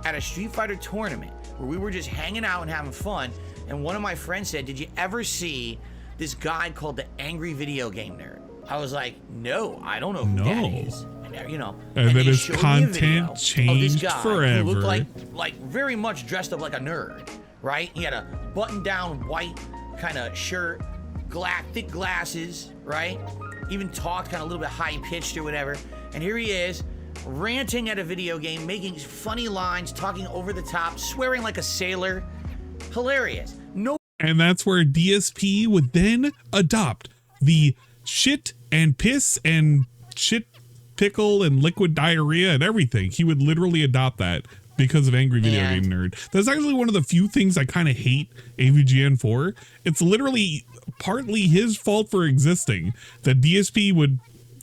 at a Street Fighter tournament where we were just hanging out and having fun, and one of my friends said, "Did you ever see this guy called the Angry Video Game Nerd?" I was like, "No, I don't know who that is." And then his content changed forever. He looked like very much dressed up like a nerd, right? He had a button-down white kind of shirt, thick glasses, right? Even talked kind of a little bit high-pitched or whatever. And here he is, ranting at a video game, making funny lines, talking over the top, swearing like a sailor. Hilarious. No. And that's where DSP would then adopt the shit and piss and shit pickle and liquid diarrhea and everything. He would literally adopt that because of Angry Video Game Nerd. That's actually one of the few things I kind of hate AVGN for. It's literally partly his fault for existing that DSP would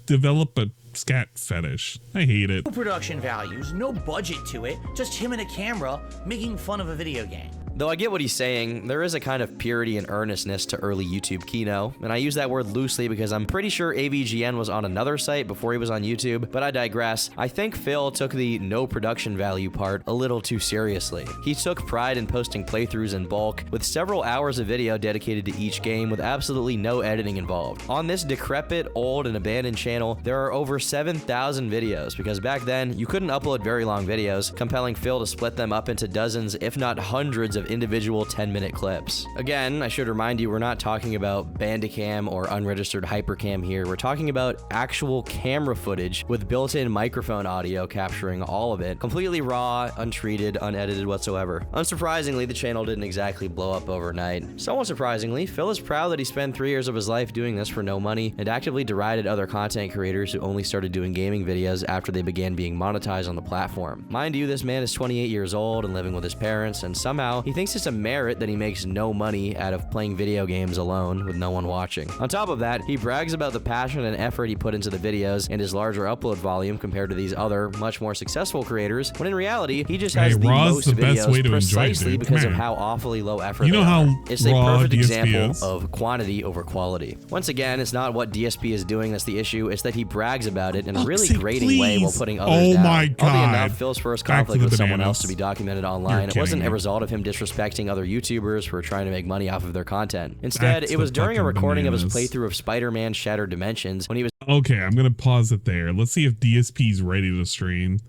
develop a scat fetish. I hate it. No production values, no budget to it, just him and a camera making fun of a video game. Though I get what he's saying, there is a kind of purity and earnestness to early YouTube Kino, and I use that word loosely because I'm pretty sure AVGN was on another site before he was on YouTube, but I digress. I think Phil took the no production value part a little too seriously. He took pride in posting playthroughs in bulk, with several hours of video dedicated to each game with absolutely no editing involved. On this decrepit, old, and abandoned channel, there are over 7,000 videos, because back then, you couldn't upload very long videos, compelling Phil to split them up into dozens, if not hundreds of individual 10-minute clips. Again, I should remind you, we're not talking about Bandicam or unregistered Hypercam here. We're talking about actual camera footage with built-in microphone audio capturing all of it, completely raw, untreated, unedited whatsoever. Unsurprisingly, the channel didn't exactly blow up overnight. Somewhat surprisingly, Phil is proud that he spent 3 years of his life doing this for no money and actively derided other content creators who only started doing gaming videos after they began being monetized on the platform. Mind you, this man is 28 years old and living with his parents, and somehow he He thinks it's a merit that he makes no money out of playing video games alone with no one watching. On top of that, he brags about the passion and effort he put into the videos and his larger upload volume compared to these other, much more successful creators, when in reality, he just has the most videos precisely because of how awfully low effort they are. It's a perfect example of quantity over quality. Once again, it's not what DSP is doing that's the issue, it's that he brags about it in a really grating way while putting others down. My God. Oddly enough, Phil's first conflict with someone else to be documented online, it wasn't a result of him disrespecting other YouTubers who are trying to make money off of their content. Instead, it was during a recording of his playthrough of Spider-Man Shattered Dimensions when he was— Okay, I'm gonna pause it there. Let's see if DSP's ready to stream.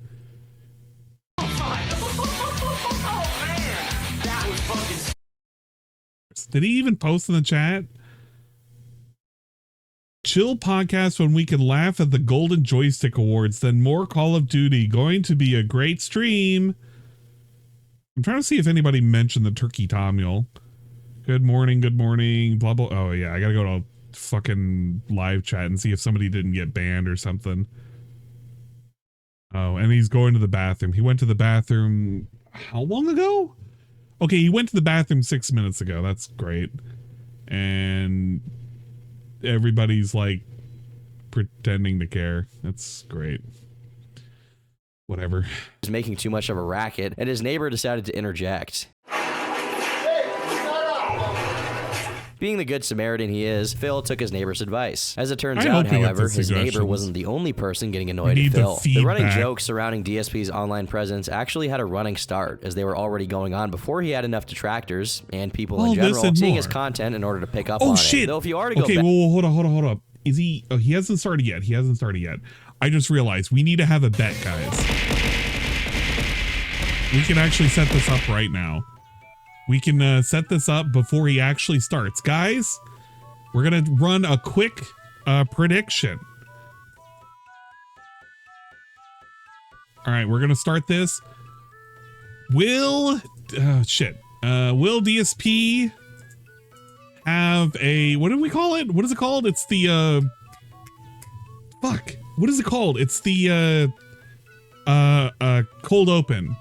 Did he even post in the chat? Chill podcast when we can laugh at the Golden Joystick Awards, then more Call of Duty. Going to be a great stream. I'm trying to see if anybody mentioned the Turkey Tom Mule. Good morning, blah, blah. Oh, yeah, I gotta go to fucking live chat and see if somebody didn't get banned or something. Oh, and he's going to the bathroom. He went to the bathroom how long ago? Okay, he went to the bathroom 6 minutes ago. That's great. And everybody's like pretending to care. That's great. Whatever. He was making too much of a racket, and his neighbor decided to interject. Being the good Samaritan he is, Phil took his neighbor's advice. As it turns out, however, his neighbor wasn't the only person getting annoyed at Phil. The running jokes surrounding DSP's online presence actually had a running start, as they were already going on before he had enough detractors and people in general seeing his content in order to pick up on it. Though if you are to go okay, well, hold up. Is he? Oh, he hasn't started yet. I just realized we need to have a bet, guys. We can actually set this up right now. We can set this up before he actually starts. Guys, we're going to run a quick prediction. All right, we're going to start this. Will DSP have a, what do we call it? What is it called? It's the, fuck. What is it called? It's the, cold open.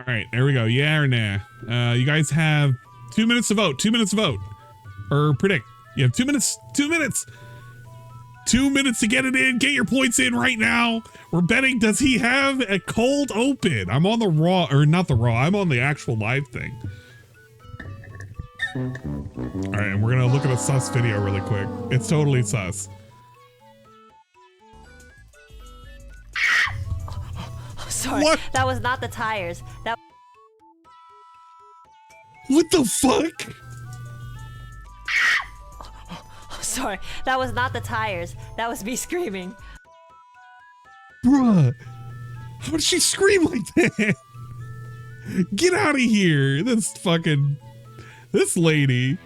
All right, there we go. Yeah or nah? You guys have 2 minutes to vote. 2 minutes to vote. Or predict. You have 2 minutes. 2 minutes. 2 minutes to get it in. Get your points in right now. We're betting, does he have a cold open? I'm on the raw, or not the raw. I'm on the actual live thing. All right, and we're going to look at a sus video really quick. It's totally sus. Sorry, what? That was not the tires. That. What the fuck? Sorry, that was not the tires. That was me screaming. Bruh, how did she scream like that? Get out of here. This lady.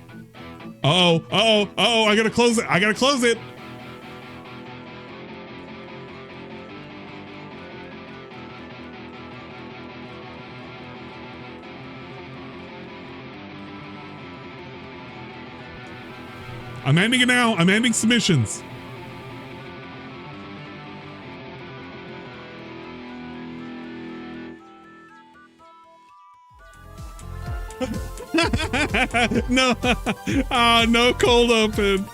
Oh, I gotta close it. I'm ending it now. I'm ending submissions. No. Oh, no cold open.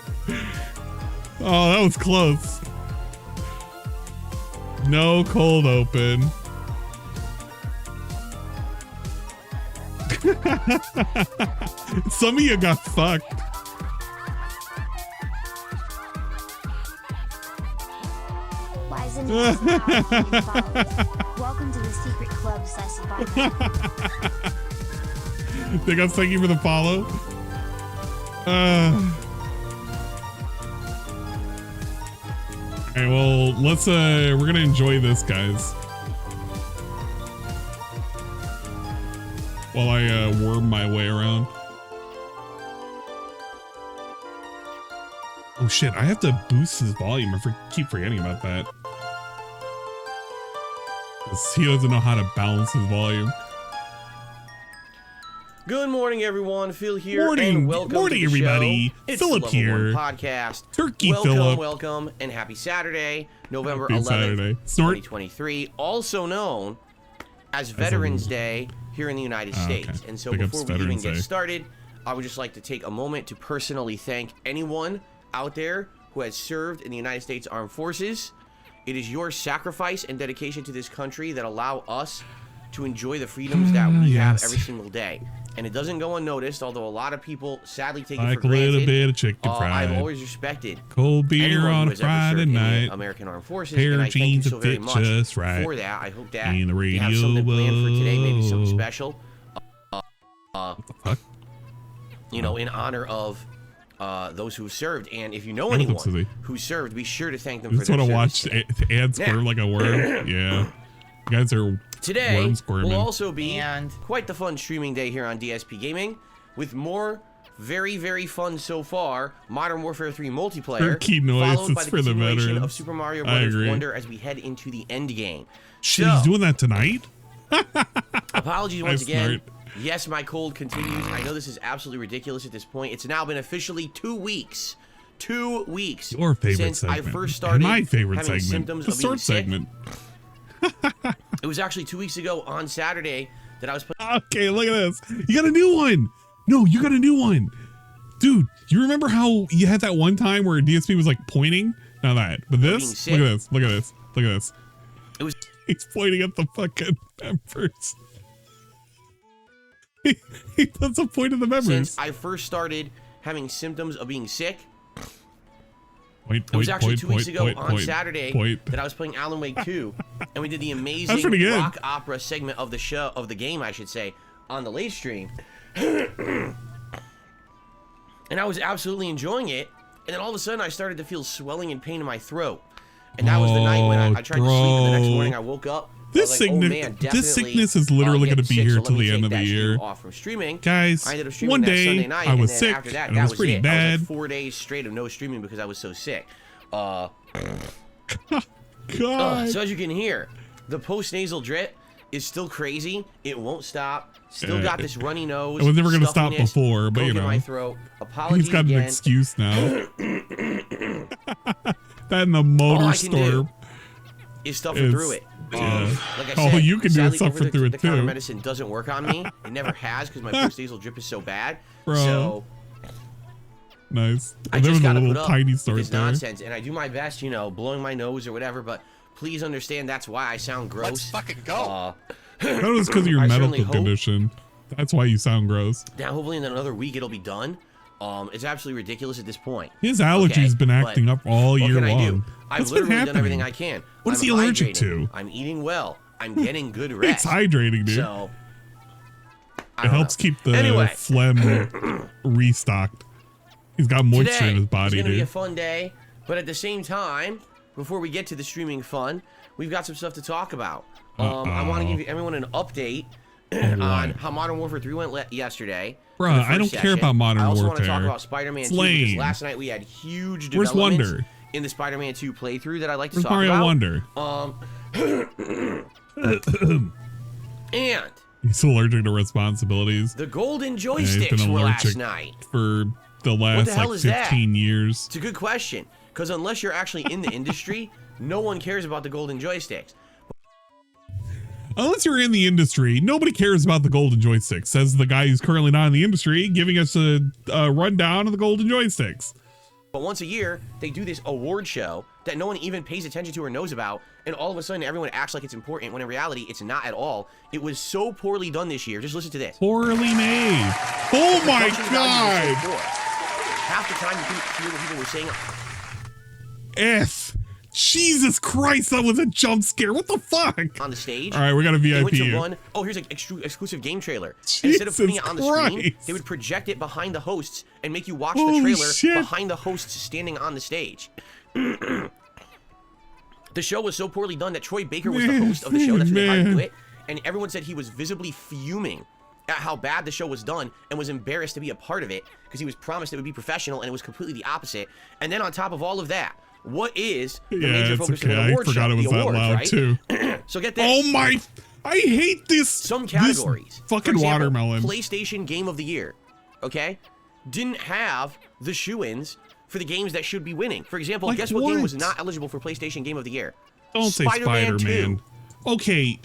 Oh, that was close. No cold open. Some of you got fucked. Welcome to the secret club, Sassy Baka. They got thank you for the follow. Alright, well, let's we're gonna enjoy this, guys. While I worm my way around. Oh shit, I have to boost his volume. I keep forgetting about that. He doesn't know how to balance his volume. Good morning, everyone. Phil here, Morning. and welcome Morning, to the everybody. show. It's Philip the Level here. One Podcast. Turkey welcome, Philip. Welcome, and happy Saturday, November Happy 11th, Saturday. Snort. 2023, also known as Veterans Day here in the United States. Okay. And so Big ups before we even Veterans get Day. started, I would just like to take a moment to personally thank anyone out there who has served in the United States Armed Forces. It is your sacrifice and dedication to this country that allow us to enjoy the freedoms that we have every single day. And it doesn't go unnoticed, although a lot of people sadly take it Like for a little granted. bit of chicken fried. I've always respected Cold beer anyone on who a has ever Friday served in the night. American Armed Forces, Pair and of I thank you jeans so that very fit much just right. for that. I hope that And the you have something planned for today, maybe something radio. special. You know, in honor of those who served. And if you know Welcome, anyone Susie. who served, be sure to thank them You for just their want to service watch today. ants squirm like a worm? Yeah. You guys are Today worm squirming. will also be quite the fun streaming day here on DSP Gaming, with more very, very fun so far Modern Warfare 3 multiplayer, Turkey noise followed by is the for the continuation of veterans. Super Mario I Bros. agree. Wonder as we head into the end game. Shit, he's doing that tonight? Apologies once Nice again. Snort. Yes, my cold continues. I know this is absolutely ridiculous at this point. It's now been officially 2 weeks. 2 weeks Your favorite since segment. I first And started my favorite having segment. symptoms The of being Snort sick. segment. It was actually 2 weeks ago on Saturday that I was playing. Okay, look at this. You got a new one. No, you got a new one. Dude, you remember how you had that one time where DSP was like pointing? Not that. But this? Look at this. Look at this. Look at this. It was. He's pointing at the fucking members. He puts a point at the members. Since I first started having symptoms of being sick. Point, It was actually point, 2 weeks point, ago point, on point, Saturday point. that I was playing Alan Wake 2, and we did the That's amazing pretty good. rock opera segment of the show, of the game, I should say, on the late stream. And I was absolutely enjoying it, and then all of a sudden I started to feel swelling and pain in my throat. And that was the night when I tried to sleep, and the next morning I woke up. This I was like, oh, sickness, man, this sickness is literally going to be here till the end of the year. Off from streaming. Guys, I ended up streaming one that day Sunday night, I was and then sick after that, and it that was pretty it. I bad. was like 4 days straight of no streaming because I was so sick. God. So as you can hear, the post-nasal drip is still crazy. It won't stop. Still got this runny nose. It was never going to stop stuffiness, before, but you coke in know. my throat. Apologies He's got again. an excuse now. That and the All motor I can do storm. is stuffing through it. Yeah. Like I All said, you can do is sadly, suffer through it over-the-counter too. medicine doesn't work on me. It never has because my post-nasal drip is so bad. Bro. So Nice. I There just was a gotta put little up tiny with start this there. nonsense, and I do my best, you know, blowing my nose or whatever. But please understand that's why I sound gross. Let's fucking go. That was because of your I certainly medical hope condition. That's why you sound gross. Now, hopefully in another week it'll be done. It's absolutely ridiculous at this point. His allergies been acting up all what year can I do? long. I've What's been literally done happening? everything I can. What is I'm he allergic hydrating. to? I'm eating well. I'm getting good rest. It's hydrating, dude. So It helps keep the phlegm restocked. He's got moisture today in his is body, gonna be a dude. fun day, but at the same time, before we get to the streaming fun, we've got some stuff to talk about. I want to give everyone an update on how Modern Warfare 3 went yesterday. Bruh, I don't care about Modern I also Warfare. want to talk about Spider-Man It's 2 because lame. last night we had huge Where's developments Wonder? in the Spider-Man 2 playthrough that I'd like to Where's talk Mario about. Wonder? And He's allergic to responsibilities. the golden Yeah, he's been joysticks were last allergic night. for the last hell like is that? 15 years. It's a good question, because unless you're actually in the industry, no one cares about the golden joysticks. Unless you're in the industry, nobody cares about the golden joysticks, says the guy who's currently not in the industry, giving us a rundown of the golden joysticks. But once a year, they do this award show that no one even pays attention to or knows about, and all of a sudden everyone acts like it's important, when in reality, it's not at all. It was so poorly done this year. Just listen to this. Poorly made. Oh The my production value was so god! poor. Half the time you couldn't hear what people were saying. F. Jesus Christ, that was a jump scare. What the fuck? On the stage. All right, we got a They VIP went to here. run, oh, here's an exclusive game trailer. Instead of putting it on the screen, Christ. they would project it behind the hosts and make you watch Holy the trailer shit. behind the hosts standing on the stage. The show was so poorly done that Troy Baker was the host of the show. That's what they hired to do Man. it. And everyone said he was visibly fuming at how bad the show was done and was embarrassed to be a part of it because he was promised it would be professional and it was completely the opposite. And then on top of all of that, what is the Yeah, major it's focus okay. of I an award forgot show? it was The that awards, loud right? too. So get this. Oh my! I hate this. Some categories. This fucking for example, watermelon. PlayStation Game of the Year, okay, didn't have the shoe-ins for the games that should be winning. For example, Like guess what game what? was not eligible for PlayStation Game of the Year? Don't say Spider-Man Spider-Man. 2. Okay.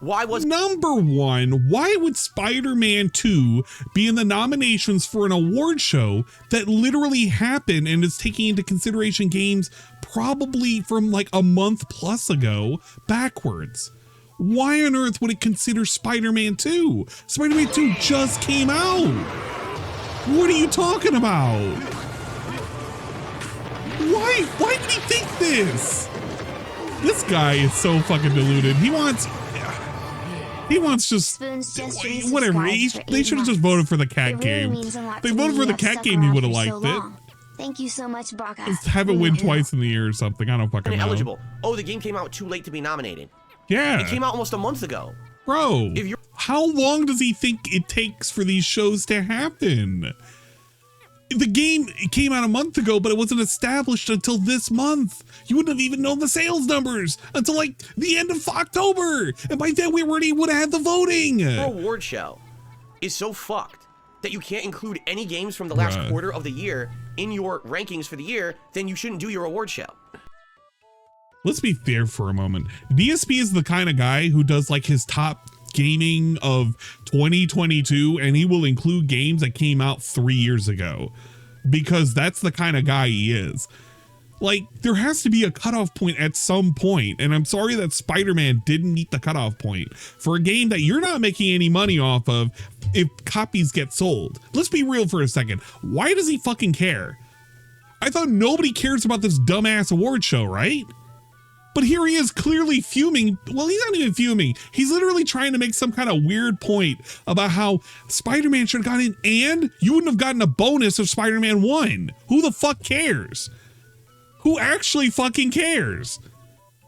Why was number one? Why would Spider-Man 2 be in the nominations for an award show that literally happened and is taking into consideration games probably from like a month plus ago backwards? Why on earth would it consider Spider-Man 2? Spider-Man 2 just came out. What are you talking about? Why would he think this? This guy is so fucking deluded. He wants just whatever. They should have just voted for the cat game. They voted for the cat game. He would have liked it. Thank you so much, Baka. Just have it win twice in the year or something. I don't fucking know. eligible? Oh, the game came out too late to be nominated. Yeah. It came out almost a month ago. Bro, how long does he think it takes for these shows to happen? The game came out a month ago, but it wasn't established until this month. You wouldn't have even known the sales numbers until like the end of October. And by then we already would have had the voting. Your award show is so fucked that you can't include any games from the last quarter of the year in your rankings for the year, then you shouldn't do your award show. Let's be fair for a moment. DSP is the kind of guy who does like his top gaming of 2022 and he will include games that came out 3 years ago because that's the kind of guy he is. Like, there has to be a cutoff point at some point, and I'm sorry that Spider-Man didn't meet the cutoff point for a game that you're not making any money off of if copies get sold. Let's be real for a second. Why does he fucking care? I thought nobody cares about this dumbass award show, right? But here he is clearly fuming. Well, he's not even fuming. He's literally trying to make some kind of weird point about how Spider-Man should have gotten in and you wouldn't have gotten a bonus if Spider-Man won. Who the fuck cares? Who actually fucking cares?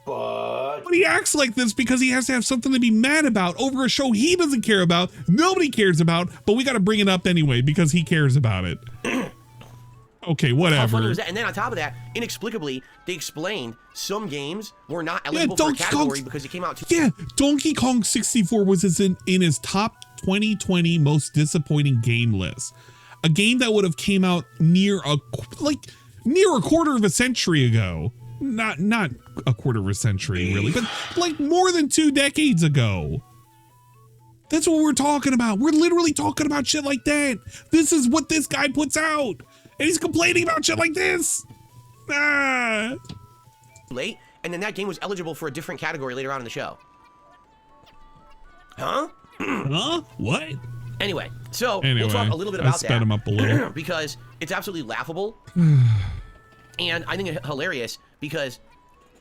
But he acts like this because he has to have something to be mad about over a show he doesn't care about, nobody cares about, but we got to bring it up anyway because he cares about it. Okay, whatever. How funny was that? And then on top of that, inexplicably, they explained some games were not eligible for a category because it came out too. Yeah, Donkey Kong 64 was in his top 2020 most disappointing game list. A game that would have came out near a quarter of a century ago. Not a quarter of a century, really, but like more than 2 decades ago. That's what we're talking about. We're literally talking about shit like that. This is what this guy puts out. And he's complaining about shit like this. Late, and then that game was eligible for a different category later on in the show. Huh? Huh? What? Anyway, we'll talk a little bit about that. Sped him up a little. Because it's absolutely laughable. And I think it's hilarious because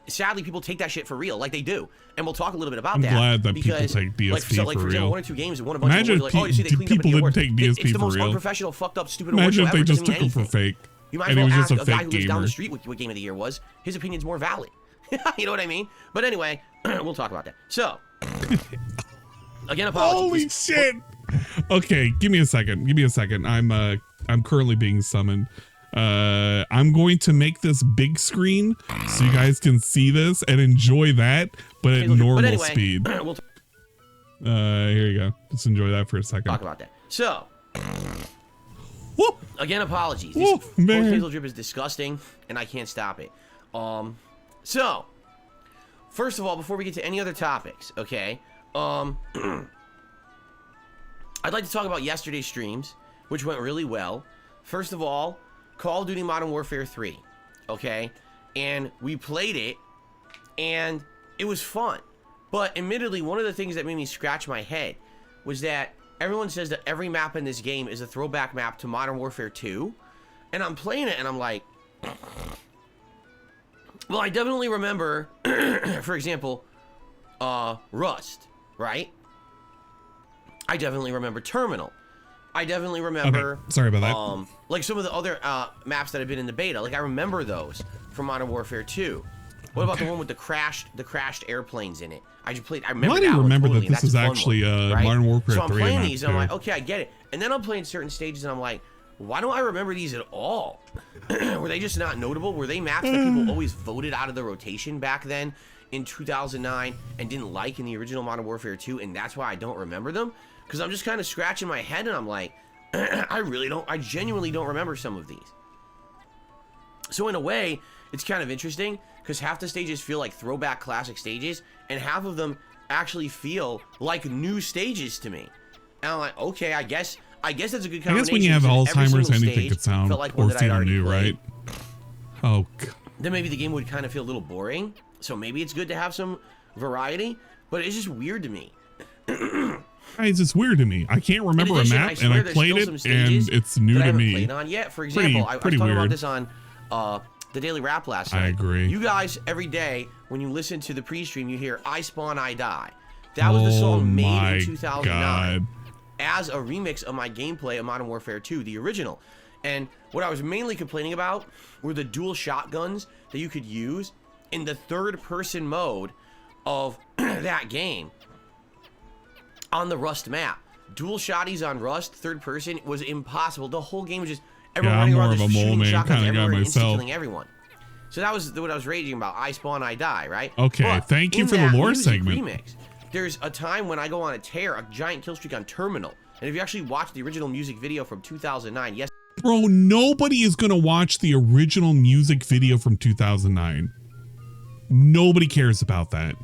sadly people take that shit for real, like they do. And we'll talk a little bit about that. I'm glad that people take DSP for real. For example, 1 or 2 games and won a bunch Imagine of awards. Like, oh, you see, they cleaned up people the awards. didn't take DSP It's the most for real. unprofessional, fucked up, stupid award show Imagine if ever. they It just doesn't took mean him for anything. fake. You might And as he well was ask just a a guy fake who lives down the gamer. street what game of the year was. His opinion's more valid. You know what I mean? But anyway, we'll talk about that. So, again, apologies. Holy shit. Okay, give me a second. I'm currently being summoned. I'm going to make this big screen so you guys can see this and enjoy that, but at normal speed. We'll here you go. Just enjoy that for a second. talk about that. So, again, apologies. Whoa, This man. post-nasal drip is disgusting, and I can't stop it. So, first of all, before we get to any other topics, okay, I'd like to talk about yesterday's streams, which went really well. First of all, Call of Duty Modern Warfare 3, okay? And we played it, and it was fun. But admittedly, one of the things that made me scratch my head was that everyone says that every map in this game is a throwback map to Modern Warfare 2. And I'm playing it, and I'm like, well, I definitely remember, for example, Rust, right? I definitely remember Terminal. I definitely remember. Okay, sorry about that. Like some of the other maps that have been in the beta. Like I remember those from Modern Warfare 2. What about the one with the crashed airplanes in it? I remember. I didn't remember that this is a fun actually one, right? Modern Warfare 3. So I'm playing these, and I'm map like, okay, I get it. And then I'm playing certain stages, and I'm like, why don't I remember these at all? Were they just not notable? Were they maps that people always voted out of the rotation back then in 2009 and didn't like in the original Modern Warfare 2, and that's why I don't remember them. Because I'm just kind of scratching my head and I'm like, I genuinely don't remember some of these. So in a way, it's kind of interesting because half the stages feel like throwback classic stages and half of them actually feel like new stages to me. And I'm like, okay, I guess that's a good combination. I guess when you have Alzheimer's, anything could sound like or feel new, right? Oh, God. Then maybe the game would kind of feel a little boring. So maybe it's good to have some variety, but it's just weird to me. It's just weird to me. I can't remember a map, and I played it, and it's new to me. Played on yet. For example, I was talking about this on the Daily Rap last night. I agree. You guys, every day, when you listen to the pre-stream, you hear I Spawn, I Die. That was the song made in 2009 as a remix of my gameplay of Modern Warfare 2, the original. And what I was mainly complaining about were the dual shotguns that you could use in the third-person mode of that game on the Rust map. Dual shotties on Rust, third person, was impossible. The whole game was just everyone running around just shooting shotguns everywhere and killing everyone. So that was what I was raging about. I Spawn, I Die, right? Okay, but thank you for the lore segment. Remix, there's a time when I go on a tear, a giant kill streak on Terminal. And if you actually watch the original music video from 2009, yes. Bro, nobody is going to watch the original music video from 2009. Nobody cares about that.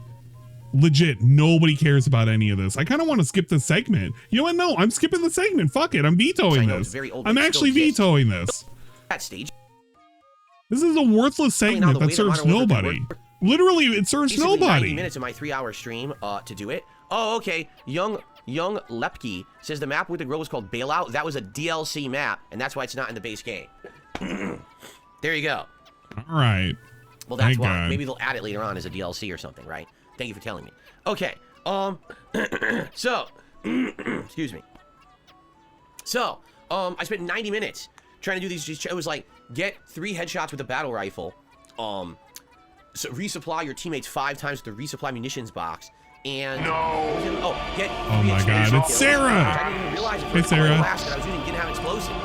Legit, nobody cares about any of this. I kind of want to skip the segment. You know what? No, I'm skipping the segment. Fuck it. I'm vetoing this. I'm actually vetoing this. That stage. This is a worthless segment that serves nobody. Literally, it serves nobody. 90 minutes of my 3-hour stream to do it. Oh, okay. Young Lepke says the map with the grill was called Bailout. That was a DLC map, and that's why it's not in the base game. There you go. All right. Well, that's why. God. Maybe they'll add it later on as a DLC or something, right? Thank you for telling me. Okay. So, excuse me. So, I spent 90 minutes trying to do these. It was like, get 3 headshots with a battle rifle. So resupply your teammates 5 times with the resupply munitions box. And oh my God, it's Sarah. I didn't even realize it's Sarah. I was using didn't have explosive.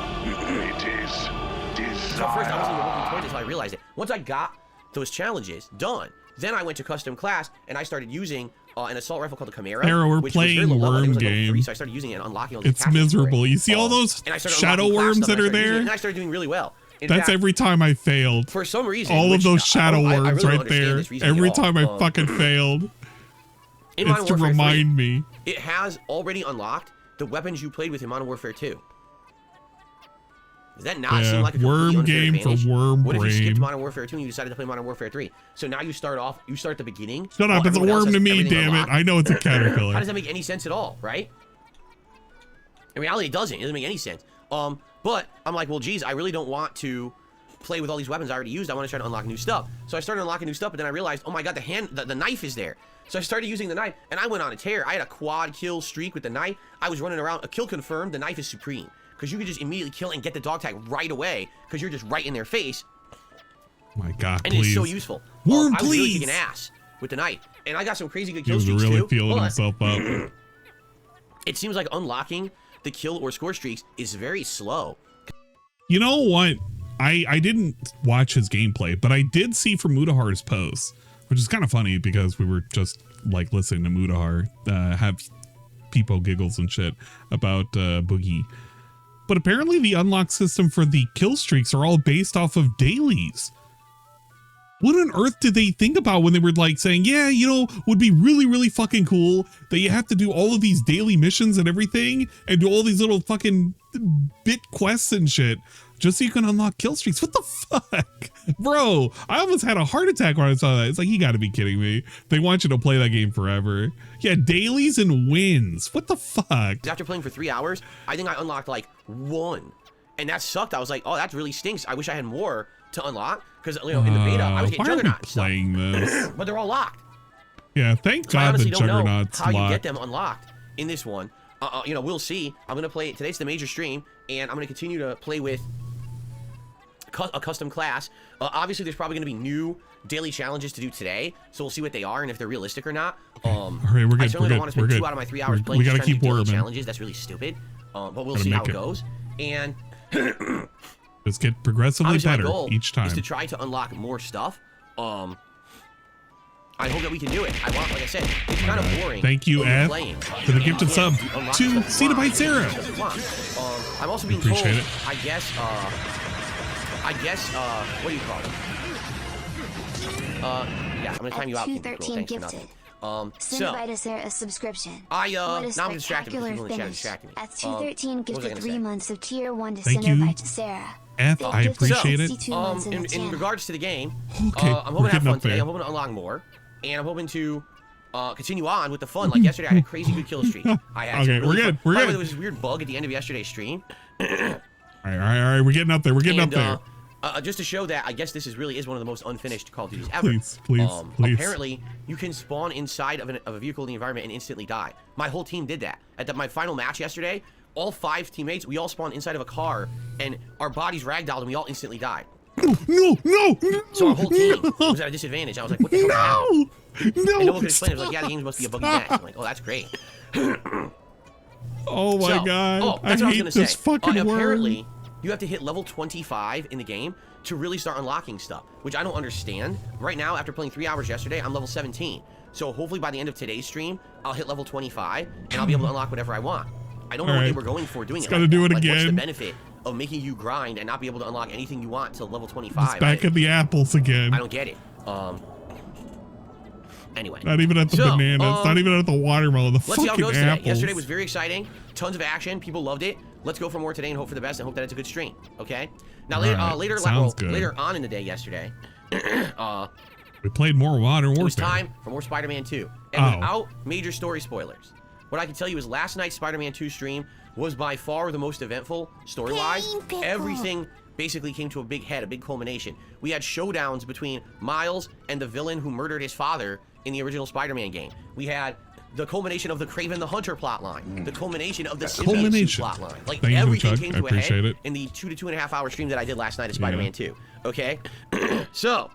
So first I wasn't even working towards it until I realized it. Once I got those challenges done, then I went to custom class and I started using an assault rifle called the Chimera. Sarah, we're playing worm game. 3, so I started using it and unlocking all these. It's miserable. You see all those shadow worms that are there? And I started doing really well. That's fact, every time I failed. For some reason, all of those shadow worms right there. Every time I fucking failed. It's to remind me. It has already unlocked the weapons you played with in Modern Warfare 2. Does that not seem like a worm game advantage? for worm What if brain? you skipped Modern Warfare 2 and you decided to play Modern Warfare 3? So now you start at the beginning. Shut up, it's a worm to me, damn it. I know it's a caterpillar. How does that make any sense at all, right? In reality, it doesn't. It doesn't make any sense. But I'm like, well, geez, I really don't want to play with all these weapons I already used. I want to try to unlock new stuff. So I started unlocking new stuff, but then I realized, oh my God, the knife is there. So I started using the knife, and I went on a tear. I had a quad kill streak with the knife. I was running around, a kill confirmed. The knife is supreme because you could just immediately kill and get the dog tag right away because you're just right in their face. My God, and please. It's so useful. Worm, I was really please. kicking ass with the knife, and I got some crazy good kill streaks too. He was really too. feeling himself up. It seems like unlocking the kill or score streaks is very slow. You know what? I didn't watch his gameplay, but I did see from Mutahar's posts, which is kind of funny because we were just like listening to Mutahar have people giggles and shit about Boogie. But apparently the unlock system for the kill streaks are all based off of dailies. What on earth did they think about when they were like saying, yeah, you know, would be really, really fucking cool that you have to do all of these daily missions and everything and do all these little fucking bit quests and shit just so you can unlock kill streaks. What the fuck? Bro, I almost had a heart attack when I saw that. It's like, you gotta be kidding me. They want you to play that game forever. Yeah, dailies and wins. What the fuck? After playing for 3 hours, I think I unlocked like 1. And that sucked. I was like, oh, that really stinks. I wish I had more to unlock. Because, you know, in the beta, I was getting Juggernaut playing this. But they're all locked. Yeah, thank God the Juggernaut's how locked. You get them unlocked in this one. You know, we'll see. I'm going to play, today's the major stream, and I'm going to continue to play with a custom class. Obviously, there's probably going to be new daily challenges to do today, so we'll see what they are and if they're realistic or not. All right, we're good. I certainly don't want to spend 2 out of my 3 hours playing. We gotta keep daily challenges. That's really stupid. But we'll see how it goes. And let's get progressively better each time. Is to try to unlock more stuff. I hope that we can do it. I want, like I said, it's kind of boring. Thank you, F, for the gifted sub to Cenobite Sarah. I'm also being Appreciate told, it. I guess, what do you call it? Yeah, I'm gonna time you out. 213 gifted. Cenobite Sarah a subscription. Now I'm distracted because people in the chat finish. distracted me. At 213 gifted 3 months of tier 1 to Thank you. Cenobite Sarah. F, I appreciate it. In regards to the game, Okay, I'm we're hoping to have getting fun up today. there. I'm hoping to unlock more, and I'm hoping to continue on with the fun. Like yesterday, I had a crazy good kill streak. I had Okay, some we're really good. fun- We're By the way, good. there was this weird bug at the end of yesterday's stream. All right. We're getting up there. We're getting up there. Just to show that, I guess this really is one of the most unfinished Call of Duties ever. Please. Apparently, you can spawn inside of a vehicle in the environment and instantly die. My whole team did that. At my final match yesterday, all 5 teammates, we all spawned inside of a car, and our bodies ragdolled, and we all instantly died. No. So our whole team was at a disadvantage. I was like, what the hell happened? No. And no one could explain it. It was like, yeah, the game must be a buggy match. I'm like, oh, that's great. Oh my God. Oh, I that's what I was hate gonna this say. fucking word. Apparently, you have to hit level 25 in the game to really start unlocking stuff, which I don't understand. Right now, after playing 3 hours yesterday, I'm level 17. So hopefully by the end of today's stream, I'll hit level 25 and I'll be able to unlock whatever I want. I don't know what they were going for doing it. Gotta do it What's the again. benefit of making you grind and not be able to unlock anything you want till level 25? It's back at the apples again. I don't get it. Anyway. Not even at the bananas. Not even at the watermelon. The Let's see how it fucking goes today. apples. Yesterday was very exciting. Tons of action. People loved it. Let's go for more today and hope for the best and hope that it's a good stream. Okay. Now later on in the day yesterday, we played more Modern Warfare. it was time for more Spider-Man 2, and without major story spoilers. What I can tell you is last night's Spider-Man 2 stream was by far the most eventful story-wise. Everything basically came to a big head, a big culmination. We had showdowns between Miles and the villain who murdered his father in the original Spider-Man game. We had the culmination of the Kraven the Hunter plotline, the culmination of the symbiote plotline. Like Thank you, everything Chuck. came I to a head appreciate it. in the 2 to 2.5 hour stream that I did last night of Spider-Man 2. Okay, so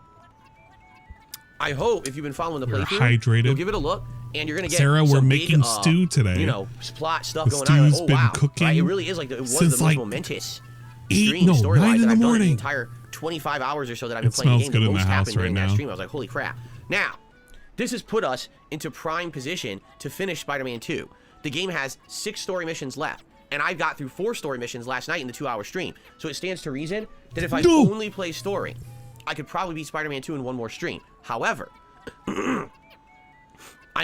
I hope if you've been following the playthrough, hydrated. you'll give it a look, and you're gonna get Sarah, we're some making big, stew today. You know, plot stuff The going on. Like, stew's oh been wow, cooking right? It really is like it was the since, most like, momentous 9 storyline in that the I've done in the morning. entire 25 hours or so that I've been It playing the smells game. good The in the most house happened during right that now. stream. I was like, holy crap! Now, this has put us into prime position to finish Spider-Man 2. The game has 6 story missions left, and I got through 4 story missions last night in the 2-hour stream. So it stands to reason that if I only play story, I could probably beat Spider-Man 2 in one more stream. However, I'm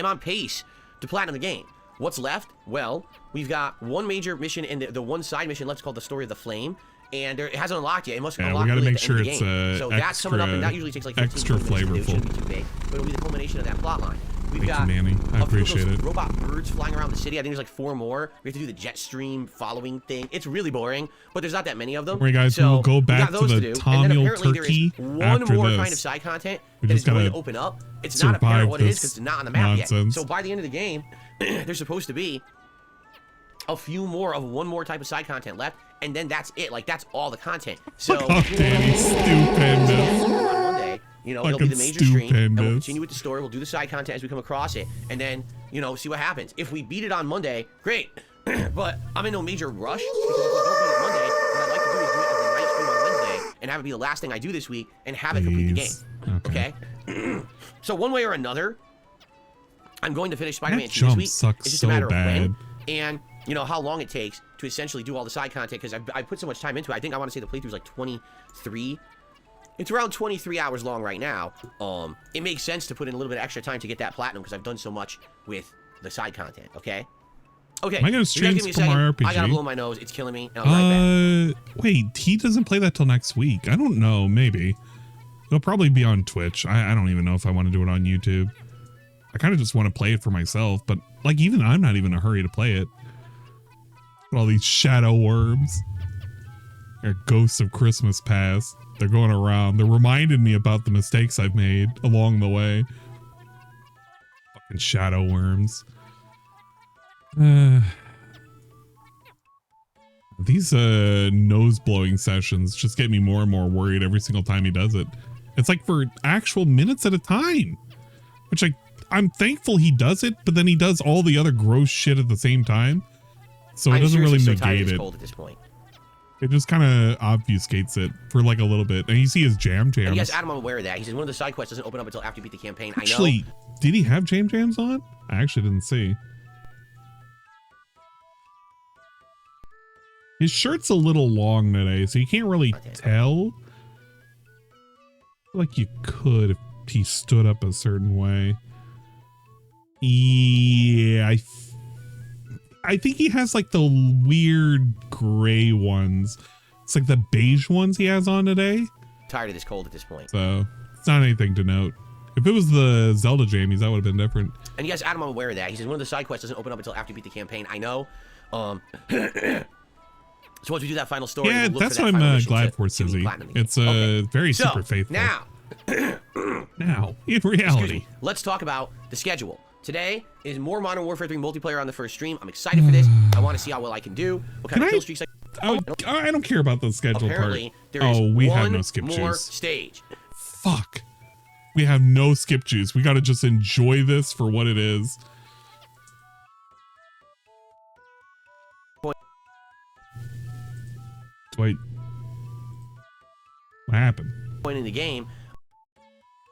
on pace to platinum the game. What's left? Well, we've got one major mission and the one side mission left called the Story of the Flame. And it hasn't unlocked yet. It must unlock we gotta really make at the end sure of the game. it's So that's coming up, and that usually takes like 15 extra minutes to do. It flavorful. shouldn't be too big, but it'll be the culmination of that plot line. We've Thank got you, Manny. I a few of appreciate those it. robot birds flying around the city. I think there's like 4 more. We have to do the jet stream following thing. It's really boring, but there's not that many of them. Don't worry, guys, so we'll go we back got to those the do. Tom And then Yule apparently there turkey is one after more this. kind of side content We that just is going gotta to open up. It's not apparent survive what it is this because it's not on the map nonsense. yet. So by the end of the game, there's supposed to be a few more of one more type of side content left, and then that's it. Like, that's all the content. So Danny, stupendous. on Monday, you know, it'll be the major stream, and we'll continue with the story. We'll do the side content as we come across it, and then, you know, see what happens. If we beat it on Monday, great. But I'm in no major rush, because if we don't beat it Monday, what I'd like to do is do it as a night stream on Wednesday, and have it be the last thing I do this week, and have it complete the game. Okay? So one way or another, I'm going to finish Spider-Man 2 this week. Sucks It's just so a matter of bad. when, and you know how long it takes to essentially do all the side content, because I put so much time into it. I think I want to say the playthrough is like 23. It's around 23 hours long right now. It makes sense to put in a little bit of extra time to get that platinum, because I've done so much with the side content. Okay. Okay. Am I gonna stream Super Mario RPG? I gotta blow my nose. It's killing me. And I'll be right back. Wait, he doesn't play that till next week. I don't know. Maybe it'll probably be on Twitch. I don't even know if I want to do it on YouTube. I kind of just want to play it for myself, but like even I'm not even in a hurry to play it. All these shadow worms. They're ghosts of Christmas past. They're going around. They're reminding me about the mistakes I've made along the way. Fucking shadow worms. These nose blowing sessions just get me more and more worried every single time he does it. It's like for actual minutes at a time, which I'm thankful he does it, but then he does all the other gross shit at the same time. So it doesn't really negate it. Cold at this point. It just kind of obfuscates it for like a little bit. And you see his jams. And yes, Adam, I'm aware of that. He says one of the side quests doesn't open up until after you beat the campaign. Actually, I know. Did he have jams on? I actually didn't see. His shirt's a little long today, so you can't really tell. Like you could if he stood up a certain way. Yeah, I think he has like the weird gray ones. It's like the beige ones he has on today. Tired of this cold at this point. So it's not anything to note. If it was the Zelda jammies, that would have been different. And yes, Adam, I'm aware of that. He says one of the side quests doesn't open up until after you beat the campaign. I know. So once we do that final story, yeah, we'll look that's for what that I'm glad for, Sizzy. It's very so, super faithful. Now, in reality, let's talk about the schedule. Today is more Modern Warfare 3 multiplayer on the first stream. I'm excited for this. I want to see how well I can do. What kind of kill streaks I don't care about the schedule Apparently, part. there is we have one no skip more juice. stage. Fuck. We have no skip juice. We got to just enjoy this for what it is. Wait. What happened? Point in the game.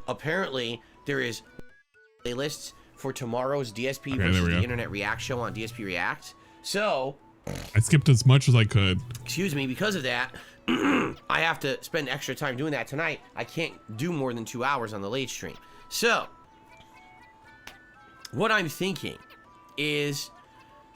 Apparently, there is playlists for tomorrow's DSP versus the Internet React show on DSP React. So, I skipped as much as I could. Excuse me, because of that, I have to spend extra time doing that tonight. I can't do more than 2 hours on the late stream. So, what I'm thinking is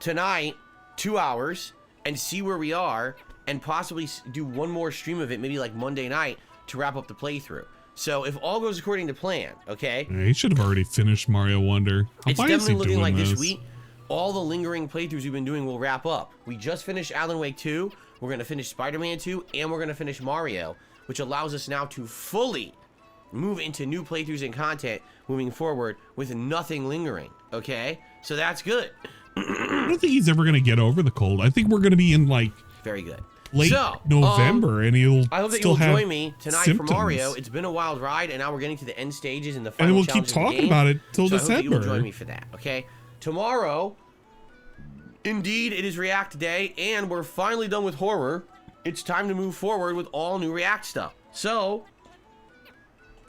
tonight, 2 hours, and see where we are, and possibly do one more stream of it, maybe like Monday night, to wrap up the playthrough. So if all goes according to plan, okay? Yeah, he should have already finished Mario Wonder. It's definitely looking like this week, all the lingering playthroughs we've been doing will wrap up. We just finished Alan Wake 2, we're going to finish Spider-Man 2, and we're going to finish Mario, which allows us now to fully move into new playthroughs and content moving forward with nothing lingering, okay? So that's good. I don't think he's ever going to get over the cold. I think we're going to be in like... Very good. Late November, and he'll I hope that still you'll have join me tonight symptoms. for Mario. It's been a wild ride, and now we're getting to the end stages and the And final we'll keep talking about it till December. I hope that you will join me for that, okay? Tomorrow, indeed, it is React Day, and we're finally done with horror. It's time to move forward with all new React stuff. So,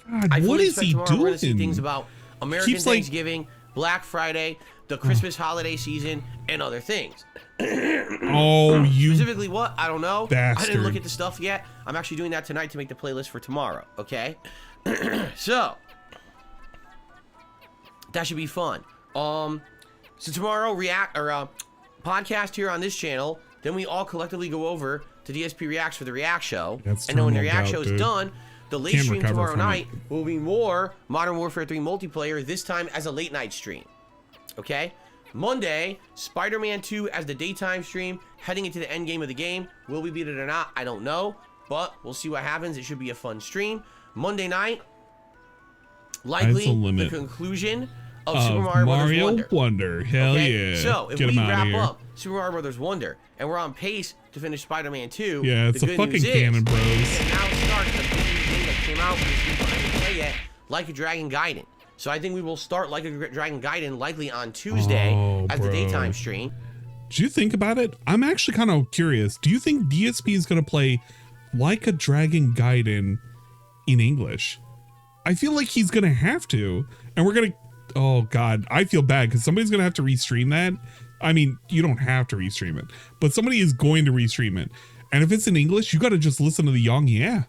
God, what is he doing? We're going to see things about American Thanksgiving, Black Friday, the Christmas holiday season, and other things. Oh, you specifically what? I don't know. bastard. I didn't look at the stuff yet. I'm actually doing that tonight to make the playlist for tomorrow, okay? So that should be fun. So tomorrow podcast here on this channel, then we all collectively go over to DSP Reacts for the React show. And then when the React show is done, the late stream tomorrow night will be more Modern Warfare 3 multiplayer, this time as a late night stream. Okay? Monday, Spider-Man 2 as the daytime stream, heading into the end game of the game. Will we beat it or not? I don't know, but we'll see what happens. It should be a fun stream. Monday night, likely the conclusion of Super Mario Wonder. Hell yeah. So, if we wrap up Super Mario Brothers Wonder, and we're on pace to finish Spider-Man 2, yeah, it's a fucking canon, bros. We can now start the game that came out, which we haven't played yet, Like a Dragon Gaiden. So I think we will start Like a Dragon Gaiden likely on Tuesday as the daytime stream. Do you think about it? I'm actually kind of curious. Do you think DSP is going to play Like a Dragon Gaiden in English? I feel like he's going to have to. And we're going to... Oh, God. I feel bad because somebody's going to have to restream that. I mean, you don't have to restream it. But somebody is going to restream it. And if it's in English, you got to just listen to the Yong Yeah.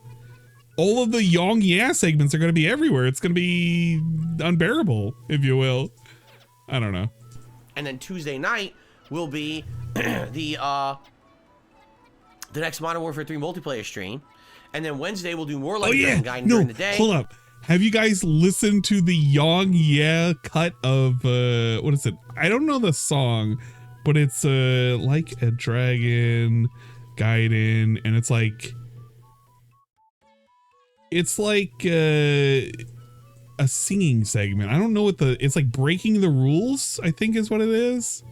All of the Yong Yeah segments are going to be everywhere. It's going to be unbearable, if you will. I don't know. And then Tuesday night will be the next Modern Warfare 3 multiplayer stream. And then Wednesday we'll do more Like Dragon Gaiden during the day. Hold up. Have you guys listened to the Yong Yeah cut of what is it? I don't know the song, but it's Like a Dragon Gaiden, and it's like a singing segment. I don't know what it's like. Breaking the Rules, I think is what it is.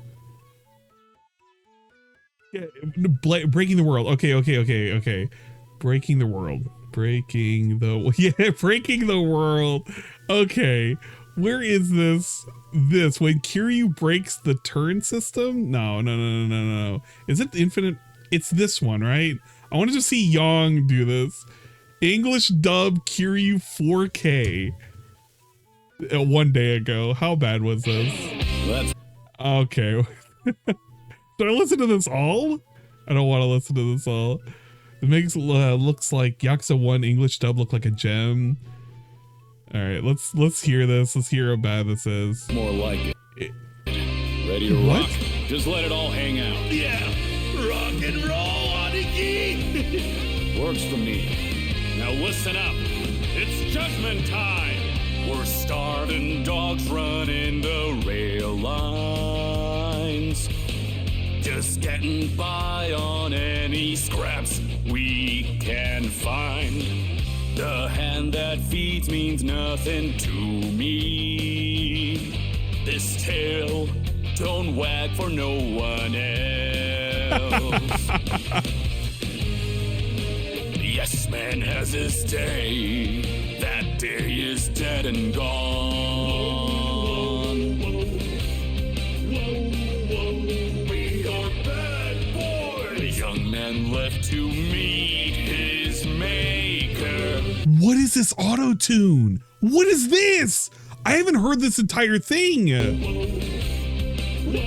Yeah, Breaking the World. Okay. Breaking the World. Breaking the World. Okay. Where is this when Kiryu breaks the turn system? No. Is it Infinite? it's this one, right? I wanted to see Young do this. English dub Kiryu 4K. One day ago. How bad was this? Okay. Should I listen to this all? I don't want to listen to this all. It makes looks like Yakuza 1 English dub look like a gem. All right, let's hear this. Let's hear how bad this is. More like it. Ready to rock? Just let it all hang out. Yeah, rock and roll, Aniki. Works for me. Now listen up. It's judgment time. We're starving dogs running the rail lines. Just getting by on any scraps we can find. The hand that feeds means nothing to me. This tail don't wag for no one else. Yes, man has his day. That day is dead and gone. We are bad boys. Young man left to meet his maker. What is this auto tune? What is this? I haven't heard this entire thing.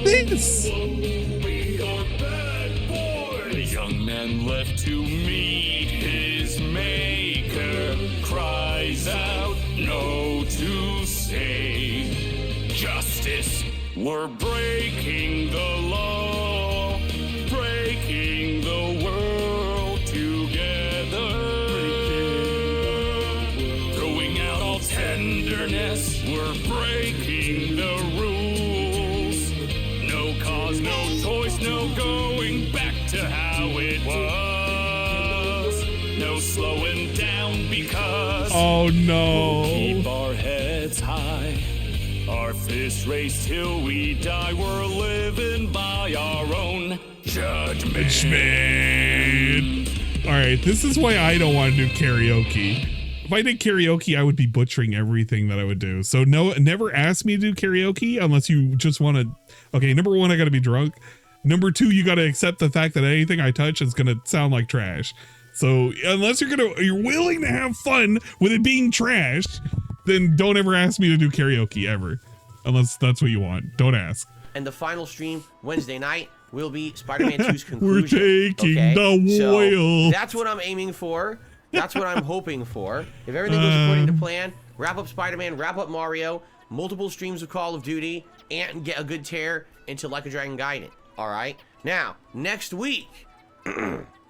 This. We are bad boys. Young man left to meet his maker. Cries out, no to say. Justice, we're breaking the law. Breaking the world together. Throwing out all tenderness. We're breaking the rules. No cause, no choice, no going back to how it was. No slowing down because oh no. We'll keep our heads high. Our fists race till we die. We're living by our own judgment. All right, this is why I don't want to do karaoke. If I did karaoke, I would be butchering everything that I would do. So no, never ask me to do karaoke unless you just want to. Okay, number one, I got to be drunk. Number two, you got to accept the fact that anything I touch is going to sound like trash. So unless you're willing to have fun with it being trash, then don't ever ask me to do karaoke ever. Unless that's what you want. Don't ask. And the final stream Wednesday night will be Spider-Man 2's conclusion. We're taking the wheel. So that's what I'm aiming for. That's what I'm hoping for. If everything goes according to plan, wrap up Spider-Man, wrap up Mario, multiple streams of Call of Duty, and get a good tear into Like a Dragon Gaiden. All right. Now, next week.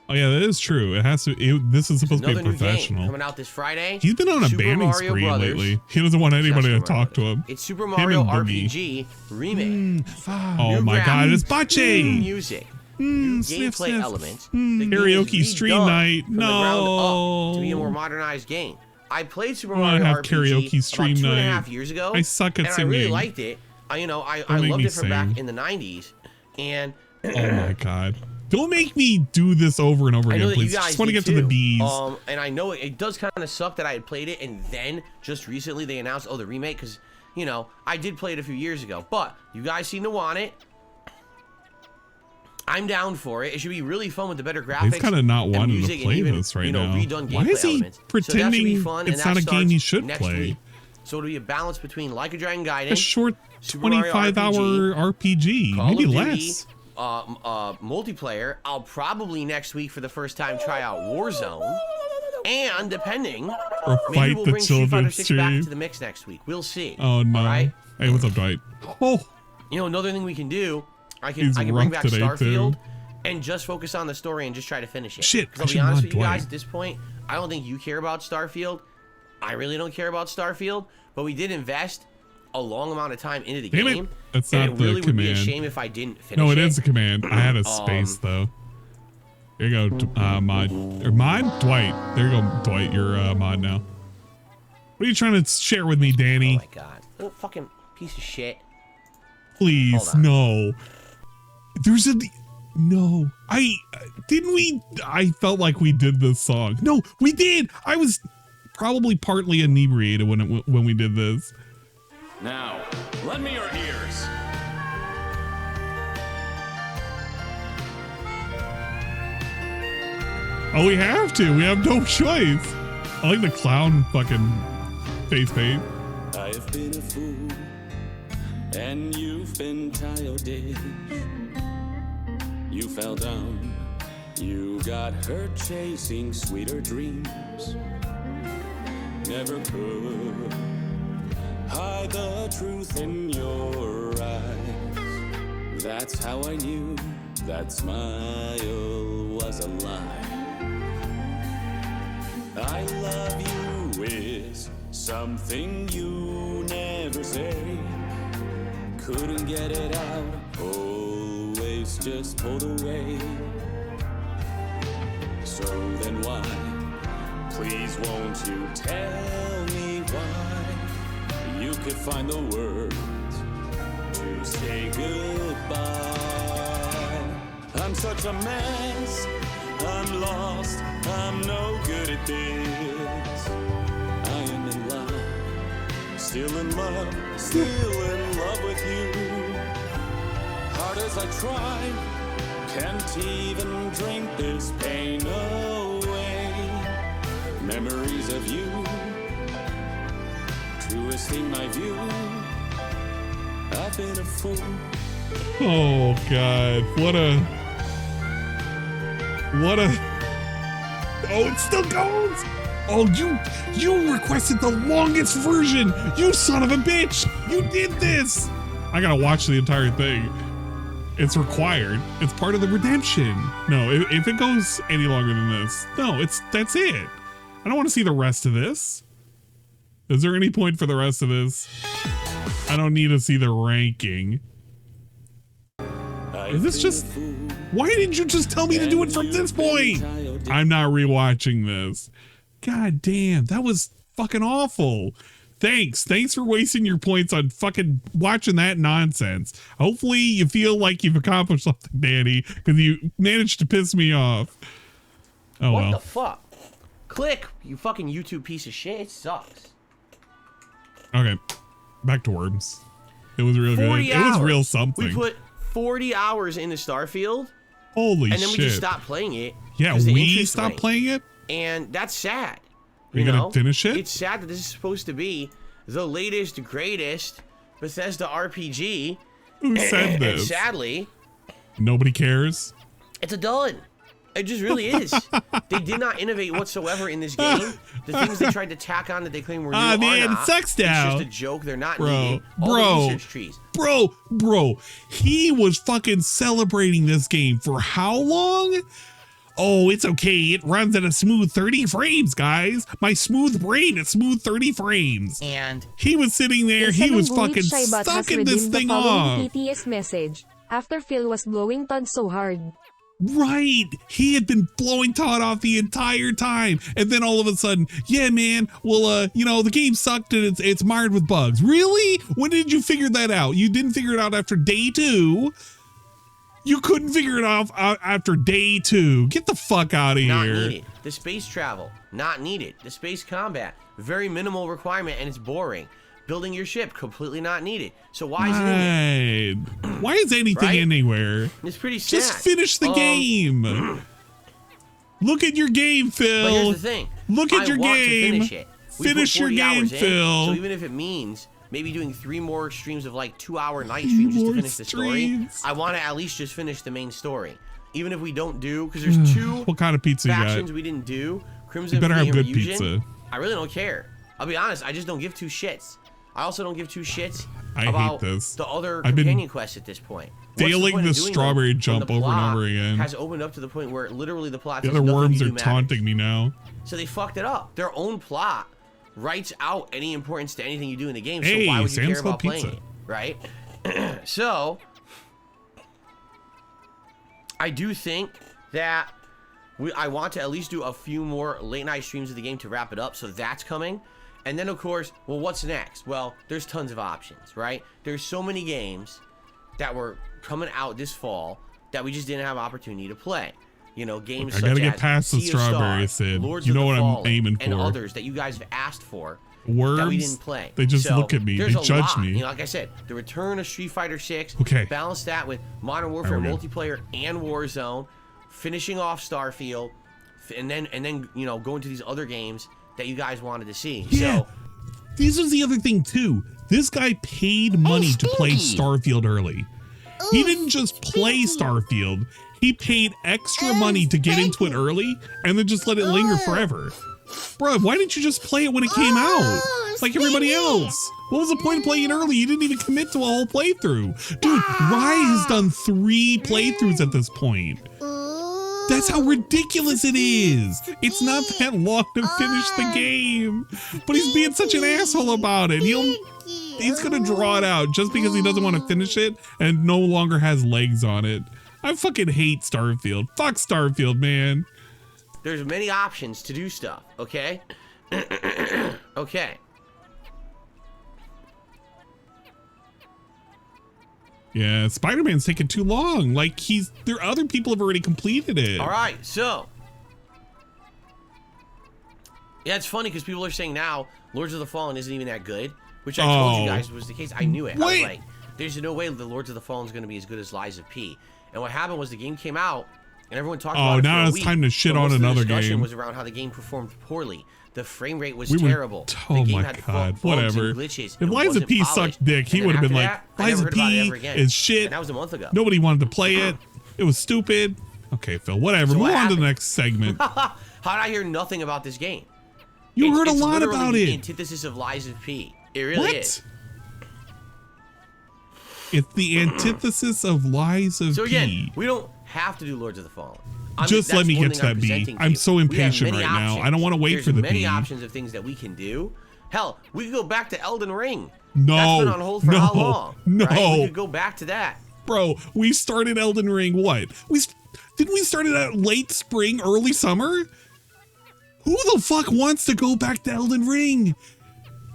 Oh yeah, that is true. It has to. This is supposed to be a professional. Game coming out this Friday. He's been on a banning spree lately. He doesn't want anybody to talk to him. It's Super Mario RPG remake. Oh my God, it's Bache. Music. Gameplay elements. Karaoke stream night. No. To be a more modernized game. I played Super Mario RPG karaoke stream about 2.5 night. years ago. I suck at and singing. I really liked it. I loved it from back in the 90s. And oh my God. Don't make me do this over and over again, please. I just want to get to the D's. And I know it does kind of suck that I had played it, and then just recently they announced, the remake, because, I did play it a few years ago. But you guys seem to want it. I'm down for it. It should be really fun with the better graphics. He's kind of not wanting to play this right now. Why is he pretending it's not a game he should play? Week. So it'll be a balance between Like a Dragon Gaiden, a short 25-hour RPG, maybe less. Multiplayer. I'll probably next week for the first time try out Warzone, and depending, or maybe we'll bring Street Fighter 6 stream. back to the mix next week. We'll see. Oh no! All right? Hey, what's up, Dwight? Oh, another thing we can do, I can bring back Starfield and just focus on the story and just try to finish it. Shit, I'll be honest with you guys. At this point, I don't think you care about Starfield. I really don't care about Starfield, but we did invest a long amount of time into the game. That's not and it really the would be a command. shame if I didn't finish it. No, it is a command. I had a space though. Here you go, mod. Or mod? Dwight. There you go, Dwight. You're mod now. What are you trying to share with me, Danny? Oh my God. Little fucking piece of shit. Please, no. There's no. I felt like we did this song. No, we did. I was probably partly inebriated when we did this. Now, lend me your ears. Oh, we have to. We have no choice. I like the clown fucking face paint. I've been a fool, and you've been childish. You fell down, you got hurt chasing sweeter dreams. Never could hide the truth in your eyes. That's how I knew that smile was a lie. I love you is something you never say. Couldn't get it out, always just pulled away. So then why, please won't you tell me why you could find the words to say goodbye. I'm such a mess, I'm lost, I'm no good at this. I am in love, still in love, still in love with you. Hard as I try, can't even drink this pain away. Memories of you, twisting my view. I've been a fool. Oh God, what a oh, it still goes. Oh, you requested the longest version, you son of a bitch. You did this. I gotta watch the entire thing. It's required. It's part of the redemption. No, if it goes any longer than this, no, that's it. I don't want to see the rest of this. Is there any point for the rest of this? I don't need to see the ranking. Is this just... Why didn't you just tell me to do it from this point? I'm not rewatching this. God damn, that was fucking awful. Thanks for wasting your points on fucking watching that nonsense. Hopefully you feel like you've accomplished something, Danny, because you managed to piss me off. Oh, what well. the fuck? Click, you fucking YouTube piece of shit. It sucks. Okay, back to Worms. It was real good. It was real something. We put 40 hours into Starfield. Holy shit. And then we just stopped playing it. Yeah, we stopped playing it? And that's sad. Are you gonna finish it? It's sad that this is supposed to be the latest, greatest Bethesda RPG. Who said this? And sadly, nobody cares. It's a dud. It just really is. They did not innovate whatsoever in this game. The things they tried to tack on that they claim were new are man, not. it sucks now. It's just a joke. They're not needed. All the research trees. Bro, he was fucking celebrating this game for how long? Oh, it's okay. It runs at a smooth 30 frames, guys. My smooth brain at smooth 30 frames. And he was sitting there. He was fucking sucking this thing off. PTS message. After Phil was blowing Todd so hard. Right. He had been blowing Todd off the entire time. And then all of a sudden, yeah, man, well, the game sucked and it's mired with bugs. Really? When did you figure that out? You didn't figure it out after day 2. You couldn't figure it out after day 2. Get the fuck out of here. Not needed. The space travel, not needed. The space combat, very minimal requirement and it's boring. Building your ship, completely not needed. So why is it in it? Why is anything anywhere? It's pretty sad. Just finish the game. Look at your game, Phil. But here's the thing. Look at your game. To finish it. Finish your game, Phil. So even if it means maybe doing 3 more streams of like 2-hour night streams just to finish the story, I want to at least just finish the main story. Even if we don't do, because there's 2 what kind of pizza factions you got? We didn't do. Crimson you better have good Fusion, pizza. I really don't care. I'll be honest, I just don't give 2 shits. I also don't give 2 shits I about hate this. the other companion quests at this point. Failing the strawberry jump over and over again. Has opened up to the point where literally the plot. The other worms are taunting me now. So they fucked it up. Their own plot writes out any importance to anything you do in the game. Hey, so why would you care about pizza. playing it, right? So I do think that I want to at least do a few more late night streams of the game to wrap it up. So that's coming. And then, of course, well, what's next? Well, there's tons of options, right? There's so many games that were coming out this fall that we just didn't have opportunity to play. You know, games I such gotta get as past the Sea of strawberry, Stars, Sid. Lords You of know the what Fallen, I'm aiming and for. others that you guys have asked for Worms, that we didn't play. They just So, look at me. They there's a judge lot. me. You know, like I said, the return of Street Fighter 6. Okay. Balance that with Modern Warfare Alright, multiplayer and Warzone. Finishing off Starfield. and then you know, go into these other games that you guys wanted to see. Yeah. So this is the other thing too. This guy paid money to play Starfield early. He didn't just play Starfield. He paid extra money to get into it early and then just let it linger forever. Bro, why didn't you just play it when it came out? Like everybody else. What was the point of playing it early? You didn't even commit to a whole playthrough. Dude, Rye has done 3 playthroughs at this point. That's how ridiculous it is. It's not that long to finish the game. But he's being such an asshole about it. He's gonna draw it out just because he doesn't want to finish it and no longer has legs on it. I fucking hate Starfield. Fuck Starfield, man. there's many options to do stuff, okay? Okay. Yeah, Spider-Man's taking too long. Like, there other people have already completed it. All right, so. Yeah, it's funny because people are saying now Lords of the Fallen isn't even that good, which I told you guys was the case. I knew it. I was like, there's no way the Lords of the Fallen is going to be as good as Lies of P. And what happened was the game came out, and everyone talked about it for a now it's week, time to shit on another game. The discussion was around how the game performed poorly. The frame rate was terrible. Oh the game my had god, bugs whatever. and glitches. If Lies of P sucked dick, he would have been like, Lies of P is shit. And that was a month ago. Nobody wanted to play it. It was stupid. Okay, Phil, whatever. So Move what on to the next segment. How did I hear nothing about this game? You heard a lot literally about the it. antithesis of Lies of P. It really is. It's the antithesis of Lies of P. So again, we don't have to do Lords of the Fallen. Just let me get to that B. I'm so impatient right now. I don't want to wait for the B. There's many options of things that we can do. Hell, we could go back to Elden Ring. No, That's been on hold for how long? No, right? We could go back to that. Bro, we started Elden Ring, what? Didn't we start it at late spring, early summer? Who the fuck wants to go back to Elden Ring?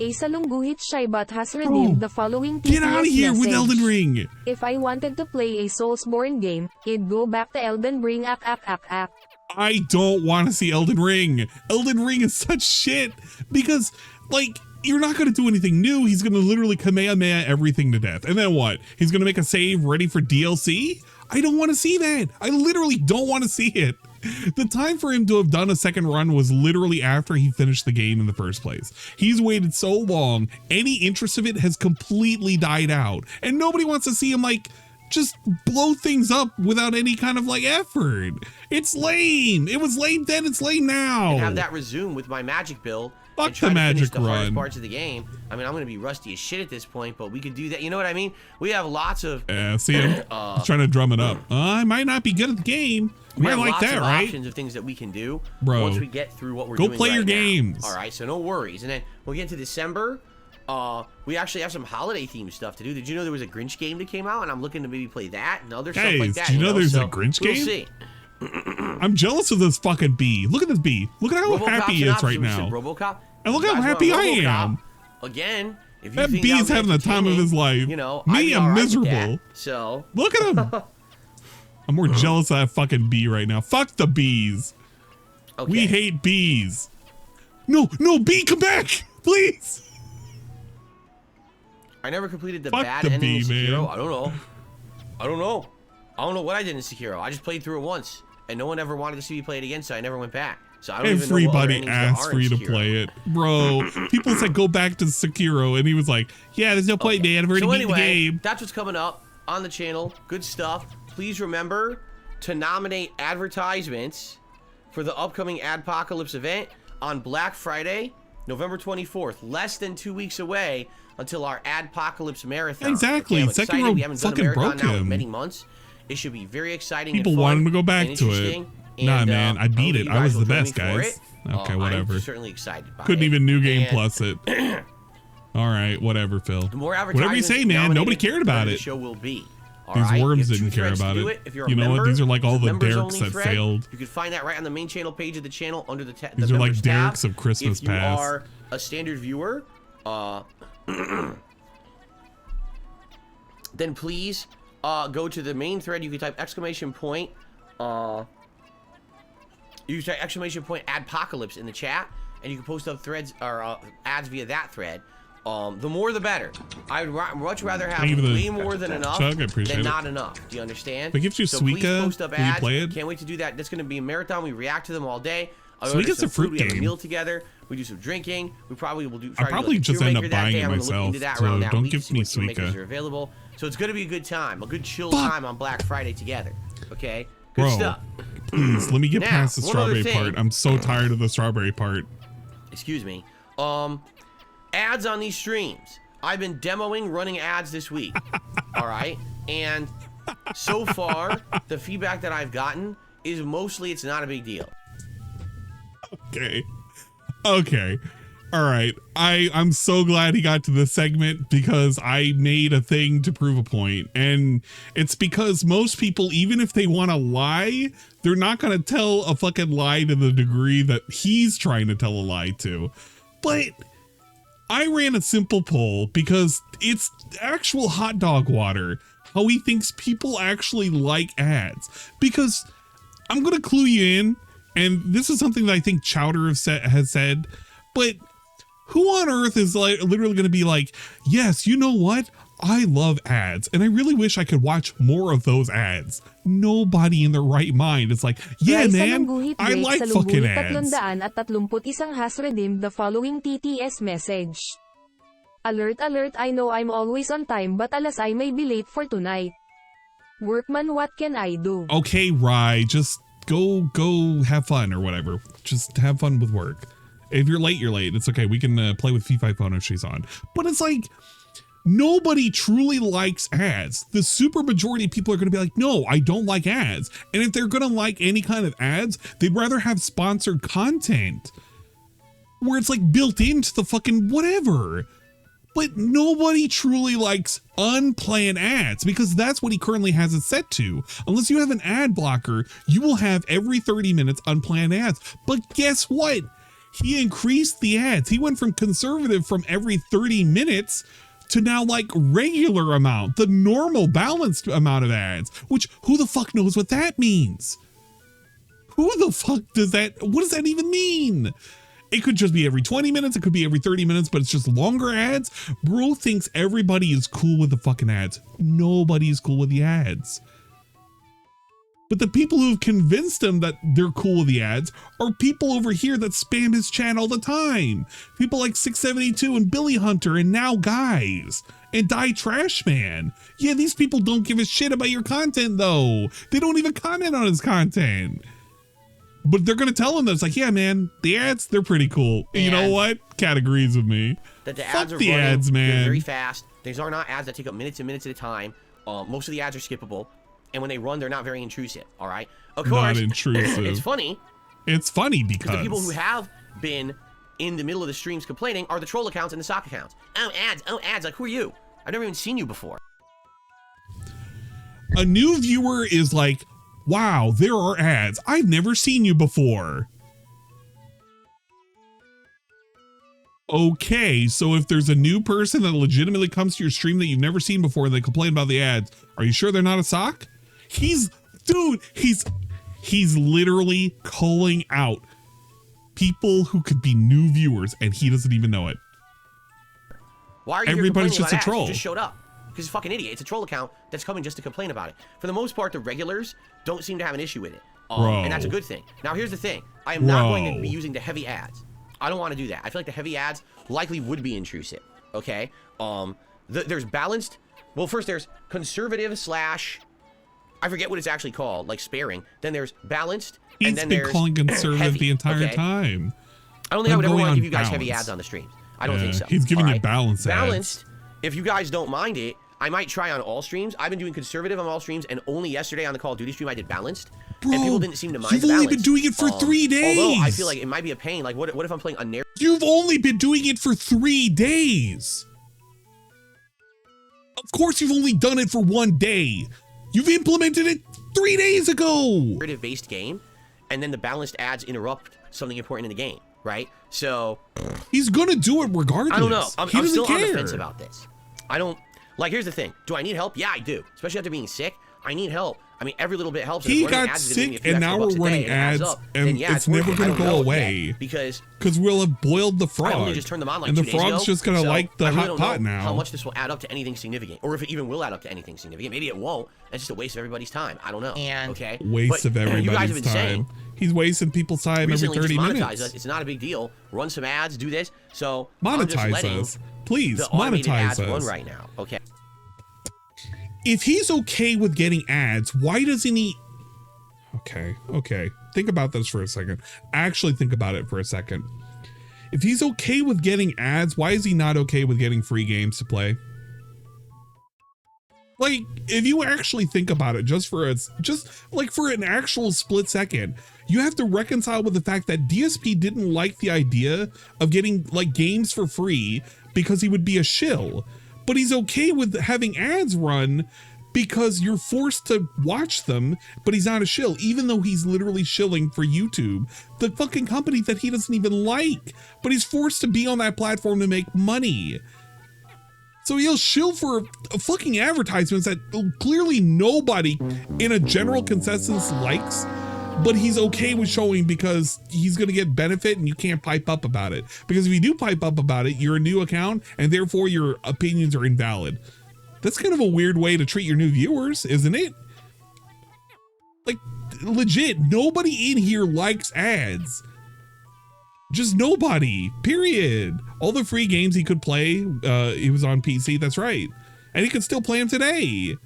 A Salungguhit Shaibat has redeemed the following Get out of here message. with Elden Ring. If I wanted to play a Soulsborne game, I'd go back to Elden Ring. I don't want to see Elden Ring. Elden Ring is such shit because, like, you're not going to do anything new. He's going to literally Kamehameha everything to death. And then what? He's going to make a save ready for DLC? I don't want to see that. I literally don't want to see it. The time for him to have done a second run was literally after he finished the game in the first place. He's waited so long, any interest of it has completely died out. And nobody wants to see him, like, just blow things up without any kind of, like, effort. It's lame. It was lame then, it's lame now. And have that resume with my magic build. Fuck the magic the hardest run. Parts of the game. I mean, I'm going to be rusty as shit at this point, but we could do that. You know what I mean? We have lots of... Yeah, see, I'm trying to drum it up. I might not be good at the game. We I have like lots that, of right? options of things that we can do Bro, once we get through what we're go doing play right your now. games. All right, so no worries. And then we'll get into December. We actually have some holiday themed stuff to do. Did you know there was a Grinch game that came out? And I'm looking to maybe play that and other stuff like that. Do you know there's a Grinch we'll game? See. I'm jealous of this fucking bee. Look at this bee. Look at how happy he is right now. RoboCop. And look how happy I am. Again, if you that think bee's having the time of his life. You know, me, I'm miserable. That, so look at him. I'm more jealous of that fucking bee right now. Fuck the bees. Okay. We hate bees. No, bee, come back, please. I never completed the Fuck bad the ending in bee, Sekiro. man. I don't know what I did in Sekiro. I just played through it once, and no one ever wanted to see me play it again, so I never went back. So I don't even know what other Everybody endings there asked are for in you to Sekiro. play it, bro. People said go back to Sekiro, and he was like, "Yeah, there's no point, man. I've already So beat the anyway, game." that's what's coming up on the channel. Good stuff. Please remember to nominate advertisements for the upcoming Adpocalypse event on Black Friday, November 24th. Less than 2 weeks away until our Adpocalypse marathon. Exactly. Okay, I'm excited. Sekiro We haven't done a fucking marathon broke now in him. many months. It should be very exciting. People and fun want him to go back and to it. interesting. Nah, And, man, I beat hope it. you I was guys the will best, join me for guys. it. Okay, whatever. I'm certainly excited by Couldn't it. even new game And plus it. All right, whatever, Phil. The more Whatever you say, man. Nobody cared about the it. show will be. All These right? worms You have didn't two care threads to about do it. If you're a You know what? member, These are like all it's a the members Derek's only that thread. failed. You can find that right on the main channel page of the channel under the These are like members tab. Derek's of Christmas If you past. are a standard viewer, then please go to the main thread. You can type exclamation point. You can type exclamation point Adpocalypse in the chat, and you can post up threads or ads via that thread. The more the better. I would much rather have way more than enough than not enough. Do you understand? But gives you so please Suika post up when you ads. play it. Can't wait to do that. That's going to be a marathon. We react to them all day. Suika's a fruit We have a game. meal together. We do some drinking. We probably will do. I'll probably just end up buying it myself. So don't give me Suika. Are available. So it's going to be a good time, a good chill time on Black Friday together. Okay. Good stuff. Please let me get Now, past the one other strawberry thing. part. I'm so tired of the strawberry part. Excuse me. Ads on these streams. I've been demoing running ads this week. All right. And so far, the feedback that I've gotten is mostly it's not a big deal. Okay. All right. I'm so glad he got to this segment because I made a thing to prove a point. And it's because most people, even if they want to lie, they're not going to tell a fucking lie to the degree that he's trying to tell a lie to. But I ran a simple poll because it's actual hot dog water how he thinks people actually like ads. Because I'm going to clue you in, and this is something that I think Chowder has said, but who on earth is like literally going to be like, yes, you know what? I love ads, and I really wish I could watch more of those ads. Nobody in their right mind is like, yeah, man, I like fucking ads. At 31 has redeemed the following TTS message. Alert, alert, I know I'm always on time, but alas I may be late for tonight. Workman, what can I do? Okay, Rye, just go have fun or whatever. Just have fun with work. If you're late, you're late. It's okay. We can play with FIFA phone if she's on. But it's like, nobody truly likes ads. The super majority of people are going to be like, no, I don't like ads. And if they're going to like any kind of ads, they'd rather have sponsored content where it's like built into the fucking whatever. But nobody truly likes unplanned ads because that's what he currently has it set to. Unless you have an ad blocker, you will have every 30 minutes unplanned ads. But guess what? He increased the ads. He went from conservative from every 30 minutes to now like regular amount, the normal balanced amount of ads, which who the fuck knows what that means? Who the fuck does that? What does that even mean? It could just be every 20 minutes. It could be every 30 minutes, but it's just longer ads. Bro thinks everybody is cool with the fucking ads. Nobody is cool with the ads. But the people who've convinced him that they're cool with the ads are people over here that spam his chat all the time. People like 672 and Billy Hunter and Now Guys and Die Trash Man. Yeah, these people don't give a shit about your content though. They don't even comment on his content. But they're going to tell him that it's like, yeah, man, the ads, they're pretty cool. And you know what? Cat agrees with me. That the Fuck ads are the running, ads, man. they're very fast. These are not ads that take up minutes and minutes at a time. Most of the ads are skippable. And when they run, they're not very intrusive. All right. Of course. Not intrusive. It's funny. It's funny because the people who have been in the middle of the streams complaining are the troll accounts and the sock accounts. Oh, ads. Oh, ads. Like, who are you? I've never even seen you before. A new viewer is like, wow, there are ads. I've never seen you before. Okay, so if there's a new person that legitimately comes to your stream that you've never seen before and they complain about the ads, are you sure they're not a sock? He's literally calling out people who could be new viewers and he doesn't even know it. Why are you Everybody's here just a about ads? troll. You just showed up. Because he's a fucking idiot. It's a troll account that's coming just to complain about it. For the most part, the regulars don't seem to have an issue with it. And that's a good thing. Now, here's the thing. I am not going to be using the heavy ads. I don't want to do that. I feel like the heavy ads likely would be intrusive. Okay? There's balanced. Well, first there's conservative slash. I forget what it's actually called, like sparing. Then there's balanced. He's and then been there's calling conservative heavy, the entire okay? time. I don't think I would ever going want to on give you guys balance. heavy ads on the streams. I don't think so. He's giving All you balanced ads. Balanced. If you guys don't mind it, I might try on all streams. I've been doing conservative on all streams, and only yesterday on the Call of Duty stream I did balanced. Bro, and people didn't seem to mind you've the only balance. been doing it for 3 days. Although I feel like it might be a pain. Like, what if I'm playing a narrative? You've only been doing it for 3 days. Of course you've only done it for 1 day. You've implemented it 3 days ago. Narrative-based game, and then the balanced ads interrupt something important in the game, right? So he's gonna do it regardless. I don't know. I'm still care. on the fence about this. I don't like. Here's the thing. Do I need help? Yeah, I do. Especially after being sick, I need help. I mean, every little bit helps. He got sick, and now we're running ads, and it's never going to go away because we'll have boiled the frog. I only just turned them on like and 2 the days ago, frog's just going to like the hot pot now. How much this will add up to anything significant, or if it even will add up to anything significant. Maybe it won't. It's just a waste of everybody's time. I don't know. And okay, waste of everybody's time. Saying, he's wasting people's time every 30 minutes. Us. It's not a big deal. Run some ads. Do this. So monetize us, please. Monetize us run right now. Okay. If he's okay with getting ads, why doesn't he? Okay. Think about this for a second. Actually think about it for a second. If he's okay with getting ads, why is he not okay with getting free games to play? Like, if you actually think about it, just for an actual split second, you have to reconcile with the fact that DSP didn't like the idea of getting like games for free because he would be a shill, but he's okay with having ads run because you're forced to watch them, but he's not a shill, even though he's literally shilling for YouTube, the fucking company that he doesn't even like, but he's forced to be on that platform to make money. So he'll shill for fucking advertisements that clearly nobody in a general consensus likes, but he's okay with showing because he's going to get benefit and you can't pipe up about it. Because if you do pipe up about it, you're a new account and therefore your opinions are invalid. That's kind of a weird way to treat your new viewers, isn't it? Like, legit, nobody in here likes ads. Just nobody, period. All the free games he could play, he was on PC, that's right. And he could still play them today.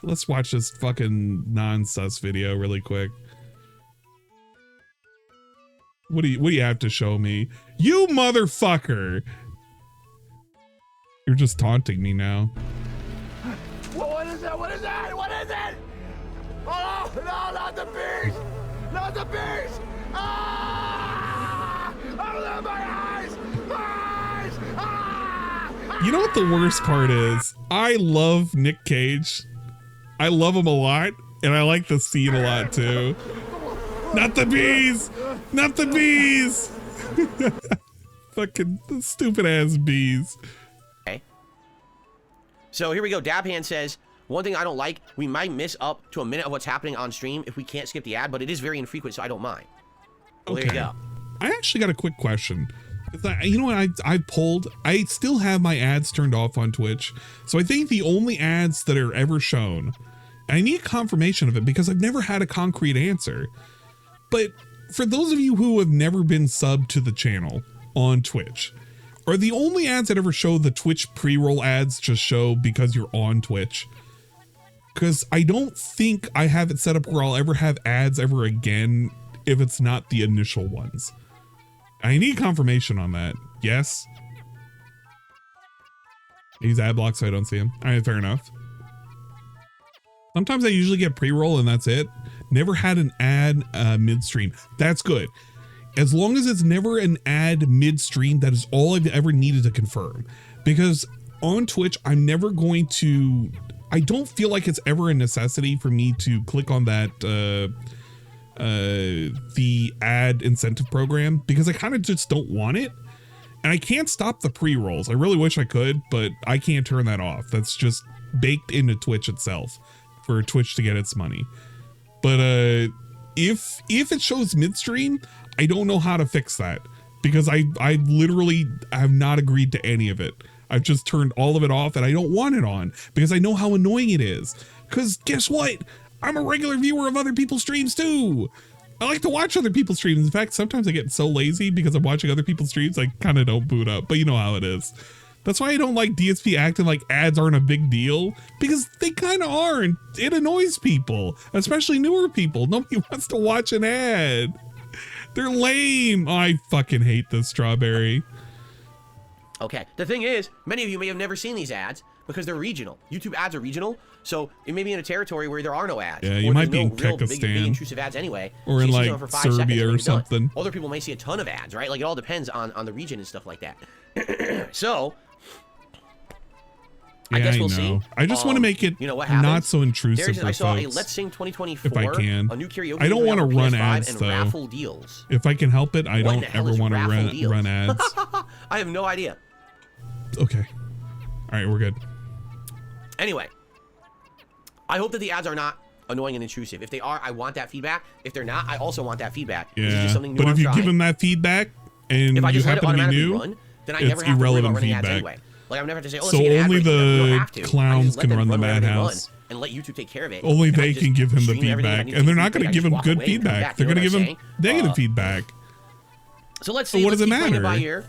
Let's watch this fucking non-sus video really quick. What do you have to show me? You motherfucker! You're just taunting me now. What is that? What is that? What is it? Oh, no, not the beast! Not the beast! Ah! Oh, my eyes! Eyes! Ah! You know what the worst part is? I love Nick Cage. I love him a lot, and I like the scene a lot too. Not the bees! Not the bees! Fucking stupid ass bees. Okay. So here we go. Dabhand says, one thing I don't like, we might miss up to a minute of what's happening on stream if we can't skip the ad, but it is very infrequent, so I don't mind. Well, okay. There you go. I actually got a quick question. You know what I pulled? I still have my ads turned off on Twitch. So I think the only ads that are ever shown, and I need confirmation of it because I've never had a concrete answer. But for those of you who have never been subbed to the channel on Twitch, are the only ads that ever show the Twitch pre-roll ads just show because you're on Twitch? Because I don't think I have it set up where I'll ever have ads ever again if it's not the initial ones. I need confirmation on that. Yes? He's ad blocked so I don't see him. All right, fair enough. Sometimes I usually get pre-roll and that's it. Never had an ad midstream. That's good. As long as it's never an ad midstream, that is all I've ever needed to confirm. Because on Twitch, I'm never going to... I don't feel like it's ever a necessity for me to click on that the ad incentive program because I kind of just don't want it. And I can't stop the pre-rolls. I really wish I could, but I can't turn that off. That's just baked into Twitch itself for Twitch to get its money. But if it shows midstream, I don't know how to fix that because I literally have not agreed to any of it. I've just turned all of it off and I don't want it on because I know how annoying it is. Because guess what? I'm a regular viewer of other people's streams too. I like to watch other people's streams. In fact, sometimes I get so lazy because I'm watching other people's streams, I kind of don't boot up, but you know how it is. That's why I don't like DSP acting like ads aren't a big deal because they kind of are and it annoys people, especially newer people. Nobody wants to watch an ad. They're lame. Oh, I fucking hate this strawberry. Okay, the thing is, many of you may have never seen these ads because they're regional. YouTube ads are regional, so it may be in a territory where there are no ads. Yeah, you might be in Kyrgyzstan. Big intrusive ads anyway. Or in like Serbia or something. Other people may see a ton of ads, right? Like it all depends on the region and stuff like that. So, yeah, I guess we'll see. I just want to make it not so intrusive for I saw folks. a Let's Sing 2024. If I can. A new karaoke I don't want to run PS5 ads and though. Raffle deals. If I can help it, I What don't the hell ever is want to raffle run ads. I have no idea. Okay. All right, we're good. Anyway, I hope that the ads are not annoying and intrusive. If they are, I want that feedback. If they're not, I also want that feedback. This is just something new but if I'm you trying. give them that feedback and if I you just let it happen to be automatically new, run, then I it's never have to worry irrelevant about running ads feedback. anyway. Like I never have to say, oh, So let's see an ad only break. You don't the have to. I clowns just let can them run the wherever they madhouse. run and let YouTube take care of it. Only And I they just can give him the stream everything I feedback, need and they're to not do. going I to give just him walk good away and come feedback. back. They're You know going to what give I'm him saying? negative feedback. So let's So see. what does let's it keep playing matter? by here.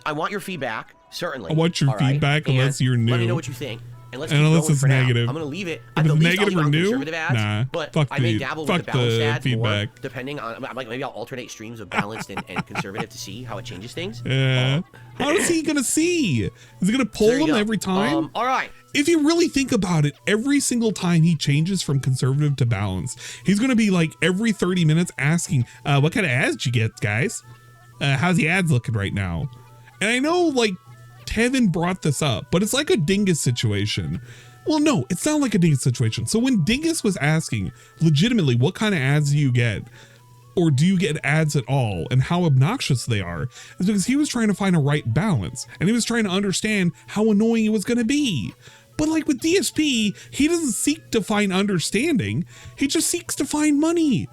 I want your feedback, certainly. I want your All right? feedback And unless you're new. Let me know what you think. And let's And keep unless going it's for now. negative. I'm going to leave it. If At the it's least, negative I'll or leave it on new, conservative ads, nah, but fuck I may the- dabble fuck with the balanced the ads more, feedback. depending on, like maybe I'll alternate streams of balanced and conservative to see how it changes things. Yeah. How is he going to see? Is he going to pull there you them go. every time? All right. If you really think about it, every single time he changes from conservative to balanced, he's going to be like every 30 minutes asking, what kind of ads did you get, guys? How's the ads looking right now? And I know like Tevin brought this up, but it's like a Dingus situation. Well, no, it's not like a Dingus situation. So when Dingus was asking legitimately, what kind of ads do you get? Or do you get ads at all, and how obnoxious they are, is because he was trying to find a right balance, and he was trying to understand how annoying it was going to be. But like with DSP, he doesn't seek to find understanding, he just seeks to find money.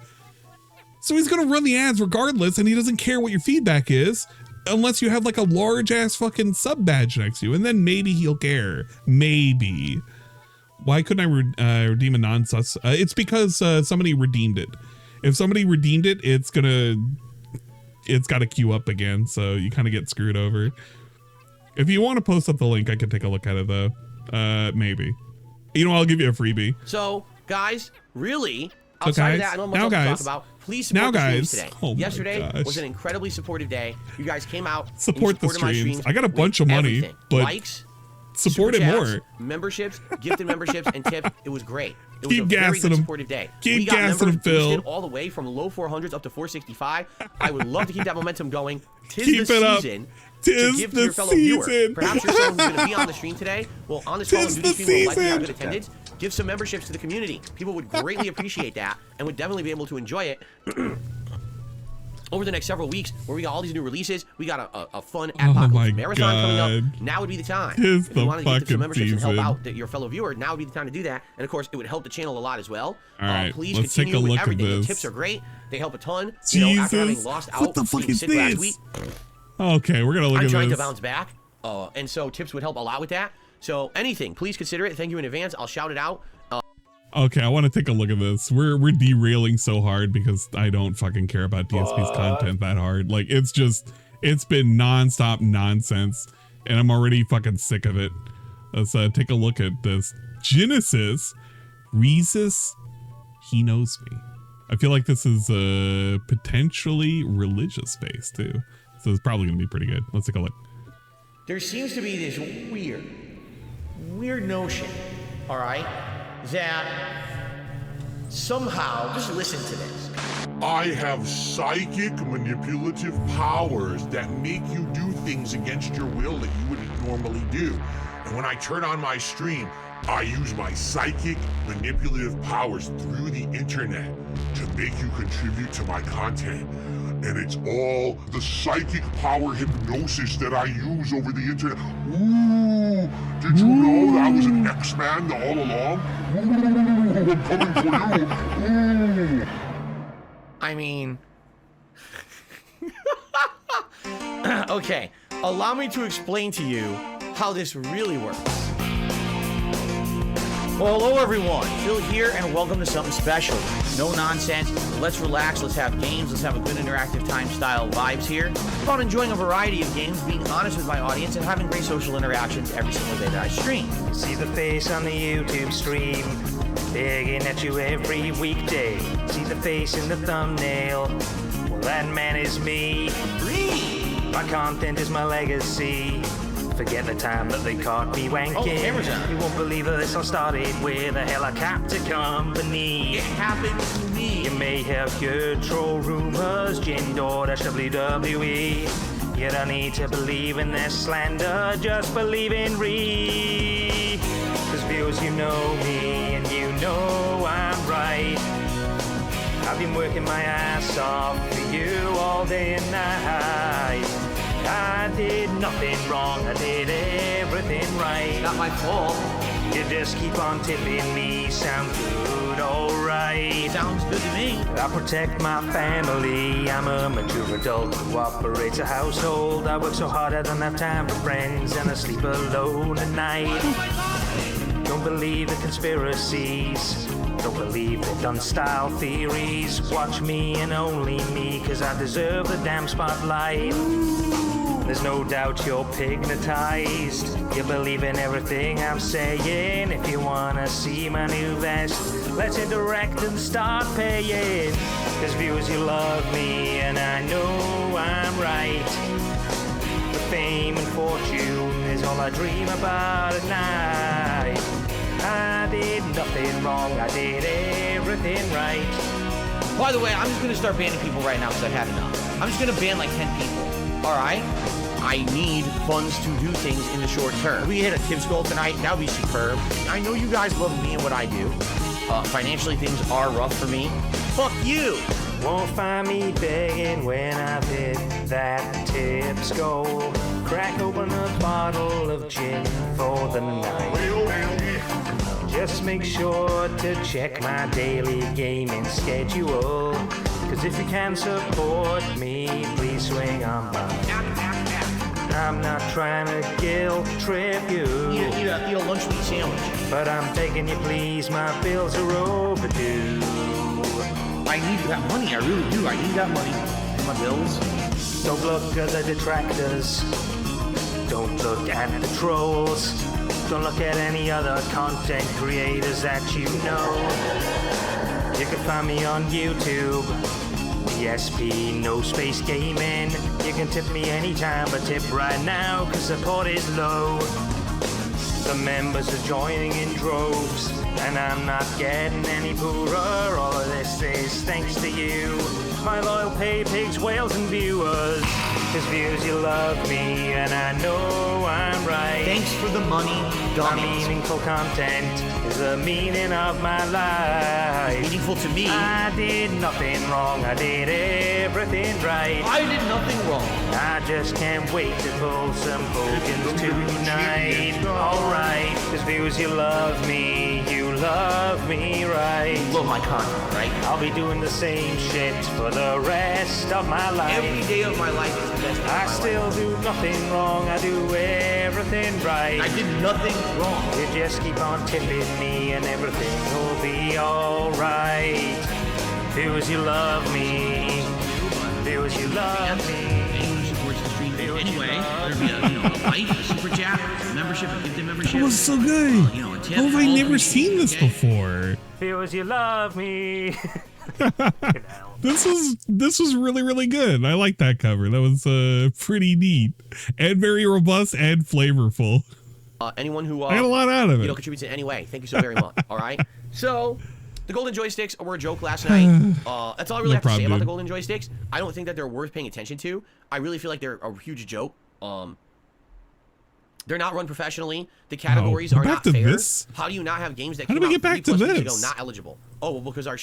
So he's going to run the ads regardless, and he doesn't care what your feedback is, unless you have like a large ass fucking sub badge next to you, and then maybe he'll care. Maybe. Why couldn't I redeem a non-sus? It's because somebody redeemed it. If somebody redeemed it, it's got to queue up again, so you kind of get screwed over. If you want to post up the link, I can take a look at it though. Maybe. You know, I'll give you a freebie. So, guys, really, outside of that, I know much else to talk about. Please support the streams today. Oh Yesterday was an incredibly supportive day. You guys came out. Support the streams. I got a bunch of money, everything. but likes, support it more. Memberships, gifted memberships, and tips. It was great. It Keep was a very gassing good them. supportive day. Keep We got gassing members them, Phil. boosted all the way from low 400s up to 465. I would love to keep that momentum going. Tis Keep the it up. season Tis to give the to your fellow viewer. season. Perhaps you're someone who's going to be on the stream today. Well, on this Call of Tis Duty the stream, will likely have season. good attendance. Give some memberships to the community. People would greatly appreciate that and would definitely be able to enjoy it. Over the next several weeks, where we got all these new releases, we got a fun Apocalypse Marathon coming up. Now would be the time. Tis If you the want to get some memberships and help fucking out your fellow viewer, now would be the time to do that. And of course, it would help the channel a lot as well. All right, Please let's continue take a with look at everything. The this. tips are great. They help a ton. You know, after having Jesus, lost what out the fuck being is sick last this? week, Okay, we're gonna look I'm at trying this. to bounce back. And so tips would help a lot with that. So anything, please consider it. Thank you in advance. I'll shout it out. Okay, I want to take a look at this. We're derailing so hard because I don't fucking care about DSP's content that hard. Like it's been nonstop nonsense, and I'm already fucking sick of it. Let's take a look at this. Genesis, Rhesus, He Knows Me. I feel like this is potentially religious based too, so it's probably gonna be pretty good. Let's take a look. There seems to be this weird notion, all right, that somehow, just listen to this. I have psychic manipulative powers that make you do things against your will that you wouldn't normally do. And when I turn on my stream, I use my psychic manipulative powers through the internet to make you contribute to my content. And it's all the psychic power hypnosis that I use over the internet. Ooh, did you know that I was an X-Man all along? Ooh, I'm coming for you. Ooh. I mean, okay, allow me to explain to you how this really works. Well, hello everyone, Phil here, and welcome to something special. No nonsense, let's relax, let's have games, let's have a good interactive time style vibes here. About enjoying a variety of games, being honest with my audience, and having great social interactions every single day that I stream. See the face on the YouTube stream, begging at you every weekday. See the face in the thumbnail, well that man is me. My content is my legacy. Forget the time that they caught me wanking. Oh, camera's on. You won't believe that this all started with a helicopter company. It happened to me. You may have heard troll rumors, Jin-WWE. You don't need to believe in their slander, just believe in Ree. Cause viewers, you know me, and you know I'm right. I've been working my ass off for you all day and night. I did nothing wrong, I did everything right. It's not my fault. You just keep on tipping me. Sound good, alright. Sounds good to me. I protect my family. I'm a mature adult who operates a household. I work so hard I don't have time for friends, and I sleep alone at night. Don't believe the conspiracies. Don't believe the done style theories. Watch me and only me, cause I deserve the damn spotlight. There's no doubt you're pignatized. You believe in everything I'm saying. If you wanna see my new vest, let's interact and start paying. Cause viewers, you love me and I know I'm right. The fame and fortune is all I dream about at night. I did nothing wrong, I did everything right. By the way, I'm just gonna start banning people right now because I've had enough. I'm just gonna ban like 10 people. Alright? I need funds to do things in the short term. If we hit a Tibbs goal tonight, that would be superb. I know you guys love me and what I do. Financially, things are rough for me. Fuck you! Won't find me begging when I've hit that Tibbs goal. Crack open a bottle of gin for the night. Just make sure to check my daily gaming schedule. Cause if you can support me, please swing on by. I'm not trying to guilt trip you. Eat a lunch meat sandwich. But I'm begging you, please, my bills are overdue. I need that money, I really do. I need that money. My bills. Don't look at the detractors. Don't look at the trolls. Don't look at any other content creators that you know. You can find me on YouTube. DSP No Space Gaming. You can tip me anytime, but tip right now, cause support is low. The members are joining in droves, and I'm not getting any poorer. All of this is thanks to you, my loyal pay pigs, whales, and viewers. Cause viewers, you love me, and I know I'm right. Thanks for the money, My meaningful content is the meaning of my life. Meaningful to me. I did nothing wrong, I did everything right. I did nothing wrong. I just can't wait to pull some Hogans tonight. Alright, cause viewers, you love me right. You love my content, right? I'll be doing the same shit for the rest of my life. Every day of my life is the best day of my life. I still do nothing wrong, I do everything right. I did nothing wrong. You just keep on tipping me and everything will be alright. Viewers, you love me. Viewers, you love me. Anyone who supports the stream anyway, there'd be a like, a super chat, a membership, a gifted membership. That was so good. A tip. How have I never seen this before? Viewers, you love me. This was really good. I like that cover. That was pretty neat and very robust and flavorful. Anyone who I got a lot out of it. Contributes in any way, thank you so very much. All right. So, the golden joysticks were a joke last night. That's all I really have to say about the golden joysticks. I don't think that they're worth paying attention to. I really feel like they're a huge joke. They're not run professionally. The categories are not fair. How do you not have games that came out 3+ weeks ago not eligible? Oh, well, because our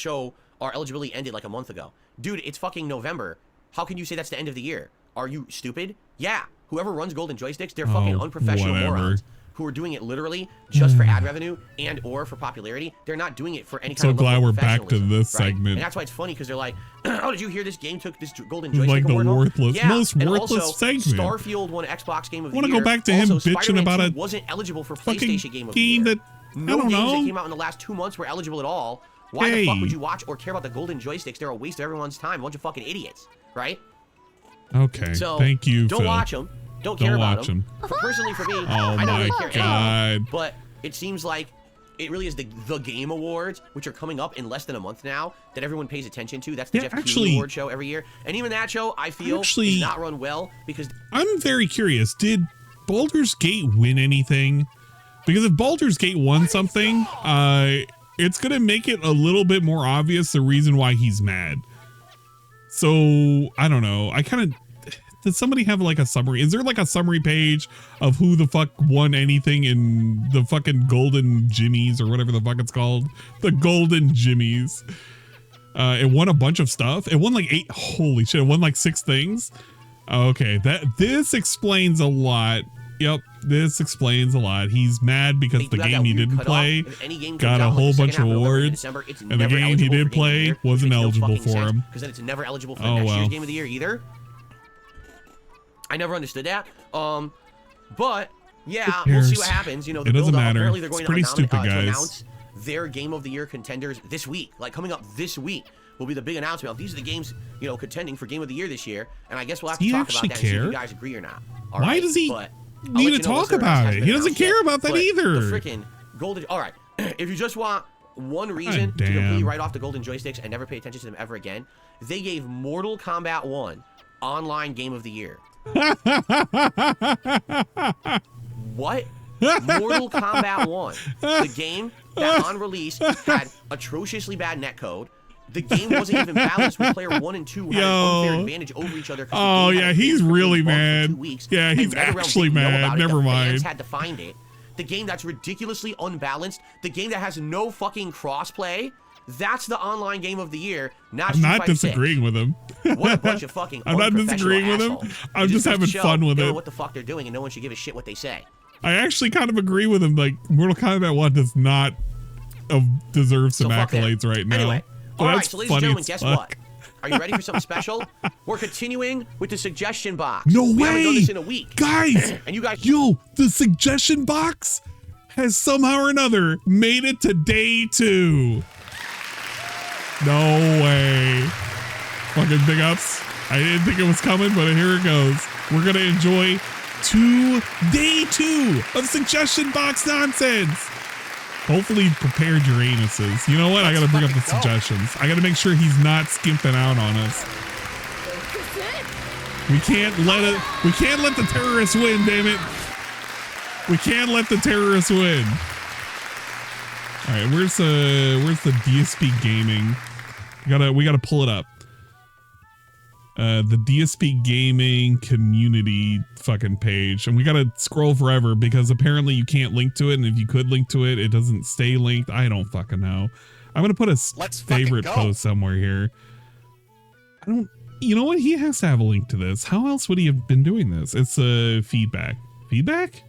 eligibility ended like a month ago. Dude, it's fucking November. How can you say that's the end of the year? Are you stupid? Yeah. Whoever runs golden joysticks, they're fucking unprofessional morons who are doing it literally just for ad revenue and or for popularity. They're not doing it for any kind of glad we're back to this segment. And that's why it's funny, because they're like, oh, did you hear this game took this golden joystick like the award worthless, yeah. most and worthless also, segment. Starfield won Xbox Game of the Year. I want to go back to him also, bitching Spider-Man about 2 a wasn't eligible for PlayStation Game of the Year. That, no games know. that came out in the last 2 months were eligible at all. Why the fuck would you watch or care about the golden joysticks? They're a waste of everyone's time. A bunch of fucking idiots, right? Okay, so, thank you, Don't Phil. watch them. Don't care about them. Personally, for me, I don't really care anymore. But it seems like it really is the Game Awards, which are coming up in less than a month now, that everyone pays attention to. That's the Jeff Keighley Award show every year. And even that show, I feel, is not run well because... I'm very curious. Did Baldur's Gate win anything? Because if Baldur's Gate won something, it's going to make it a little bit more obvious the reason why he's mad. So, I don't know. Does somebody have like a summary? Is there like a summary page of who the fuck won anything in the fucking Golden Jimmies or whatever the fuck it's called? The Golden Jimmies. It won a bunch of stuff. It won like 8. Holy shit. It won like 6 things. Okay. This explains a lot Yep, this explains a lot. He's mad because the game he didn't play got a whole bunch of awards, and the game he did play wasn't eligible for him. Because then it's never eligible for next year's Game of the Year either. I never understood that. But yeah, we'll see what happens. You know, the it doesn't matter. Apparently they're going it's pretty stupid, to guys. announce their Game of the Year contenders this week. Like coming up this week will be the big announcement of these are the games, you know, contending for Game of the Year this year. And I guess we'll have to talk about that and see if you guys agree or not. Why does he need to talk about it? He doesn't care about that either. The freaking golden. All right, if you just want one reason to completely write off the golden joysticks and never pay attention to them ever again, they gave Mortal Kombat 1 online Game of the Year. What? Mortal Kombat 1, the game that on release had atrociously bad netcode. The game wasn't even balanced with player 1 and 2 had an unfair advantage over each other. Oh yeah, he's really mad. Yeah, he's actually mad. Never mind. Fans had to find it. The game that's ridiculously unbalanced. The game that has no fucking crossplay. That's the online Game of the Year. I'm not disagreeing with him. What a bunch of fucking I'm not disagreeing with him. I'm just having fun with it. What the fuck they're doing, and no one should give a shit what they say. I actually kind of agree with him. Like Mortal Kombat 1 does not deserve some accolades right now. Anyway, well, all right, so ladies and gentlemen, guess what? Are you ready for something special? We're continuing with the suggestion box. No we way! haven't done this in a week, guys. And you guys, yo, the suggestion box has somehow or another made it to day 2. No way. Fucking big ups. I didn't think it was coming, but here it goes. We're gonna enjoy day 2 of suggestion box nonsense. Hopefully prepared your anuses. You know what? I gotta bring up the suggestions. I gotta make sure he's not skimping out on us. We can't let the terrorists win, damn it. We can't let the terrorists win. All right, where's the DSP gaming? We gotta pull it up. The DSP gaming community fucking page, and we gotta scroll forever because apparently you can't link to it, and if you could link to it, it doesn't stay linked. I don't fucking know. I'm gonna put a favorite post somewhere here. You know what? He has to have a link to this. How else would he have been doing this? It's feedback. Feedback?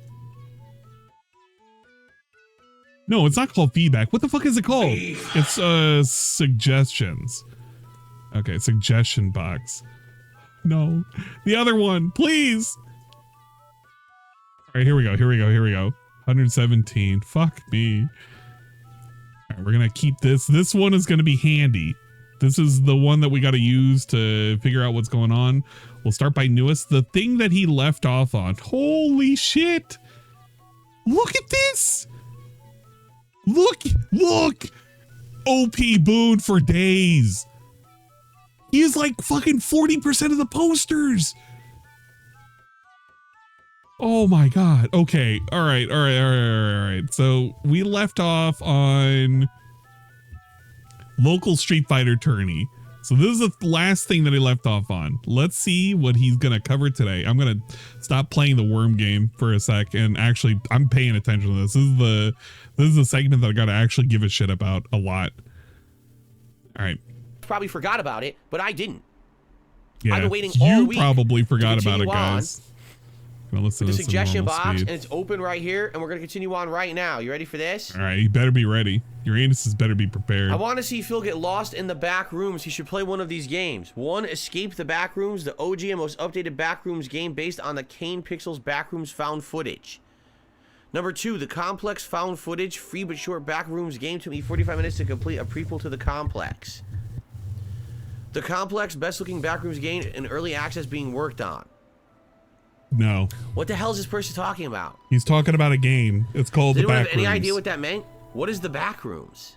No, it's not called feedback. What the fuck is it called? It's suggestions. Okay, suggestion box. No, the other one, please. All right, here we go. 117. Fuck me. All right, we're gonna keep this. This one is gonna be handy. This is the one that we got to use to figure out what's going on. We'll start by newest. The thing that he left off on. Holy shit! Look at this. Look. OP Boone for days. He is like fucking 40% of the posters. Oh my God. Okay. All right. So we left off on local Street Fighter tourney. So this is the last thing that he left off on. Let's see what he's going to cover today. I'm going to stop playing the worm game for a sec. And actually, I'm paying attention to this. This is the segment that I got to actually give a shit about a lot. All right. Probably forgot about it, but I didn't. Yeah, I've been waiting all week. You probably forgot about it, guys. Listen to the suggestion box, and it's open right here, and we're going to continue on right now. You ready for this? All right, you better be ready. Your anuses better be prepared. I want to see Phil get lost in the back rooms. He should play one of these games. 1, Escape the Backrooms, the OG and most updated Backrooms game based on the Kane Pixels Backrooms found footage. Number 2, the Complex found footage, free but short Backrooms game. Took me 45 minutes to complete a prequel to the Complex. The Complex best looking Backrooms game in early access being worked on. No. What the hell is this person talking about? He's talking about a game. It's called the Backrooms. Have any idea what that meant? What is the Backrooms?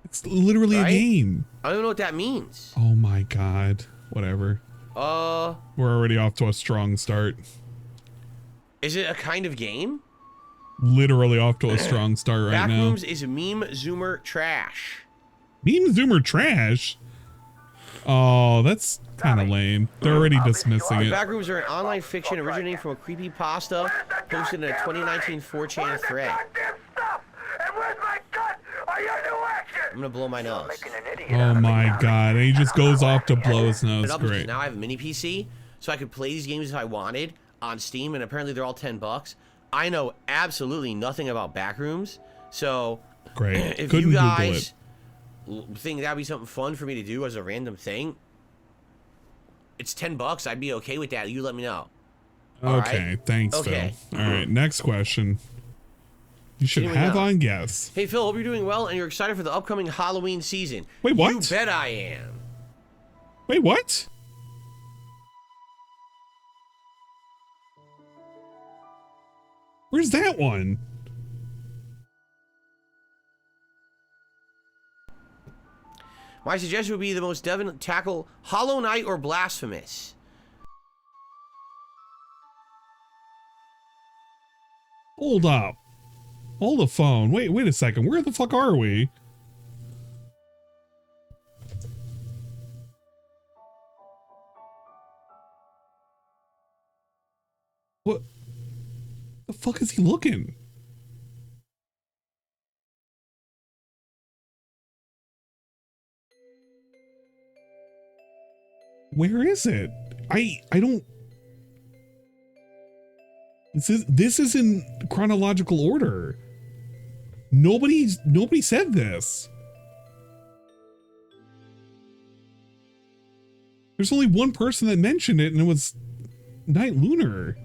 It's literally a game. I don't know what that means. Oh my God. Whatever. We're already off to a strong start. Is it a kind of game? Literally off to a strong start right now. Backrooms is meme zoomer trash. Meme zoomer trash? Oh, that's kind of lame. They're already dismissing it. Backrooms are an online fiction originating from a creepypasta posted in a 2019 4chan thread. I'm gonna blow my nose. Oh my God, and he just goes off to blow his nose. Great. Now I have a mini PC, so I could play these games if I wanted on Steam, and apparently they're all $10. I know absolutely nothing about Backrooms, so great. If Couldn't you guys Google it. think that'd be something fun for me to do as a random thing, it's $10. I'd be okay with that. You let me know. Okay, right? thanks, okay. Phil. All right, next question. You should have on guess. Hey, Phil, hope you're doing well and you're excited for the upcoming Halloween season. Wait, what? You bet I am. Wait, what? Where's that one? My suggestion would be the most definite tackle Hollow Knight or Blasphemous. Hold up. Hold the phone. Wait a second. Where the fuck are we? What the fuck is he looking? Where is it? I don't. This is in chronological order. Nobody said this. There's only one person that mentioned it, and it was Night Lunar.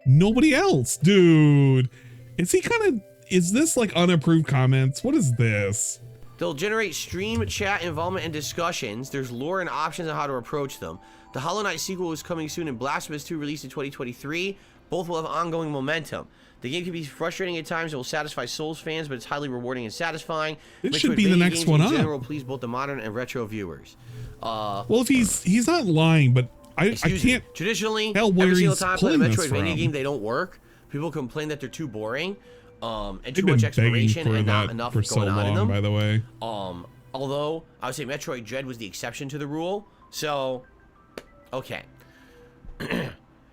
Nobody else, dude. Is this like unapproved comments? What is this? They'll generate stream, chat, involvement, and discussions. There's lore and options on how to approach them. The Hollow Knight sequel is coming soon, and Blasphemous 2 released in 2023. Both will have ongoing momentum. The game can be frustrating at times. It will satisfy Souls fans, but it's highly rewarding and satisfying. This should be the next one up. In general, please both the modern and retro viewers. Well, if he's not lying, but I can't traditionally tell where every single he's time I play a pulling this Metroidvania from. game, they don't work. People complain that they're too boring, and They've too been much begging exploration for and not that enough for going so on in long, them. by the way. Although I would say Metroid Dread was the exception to the rule. So, okay.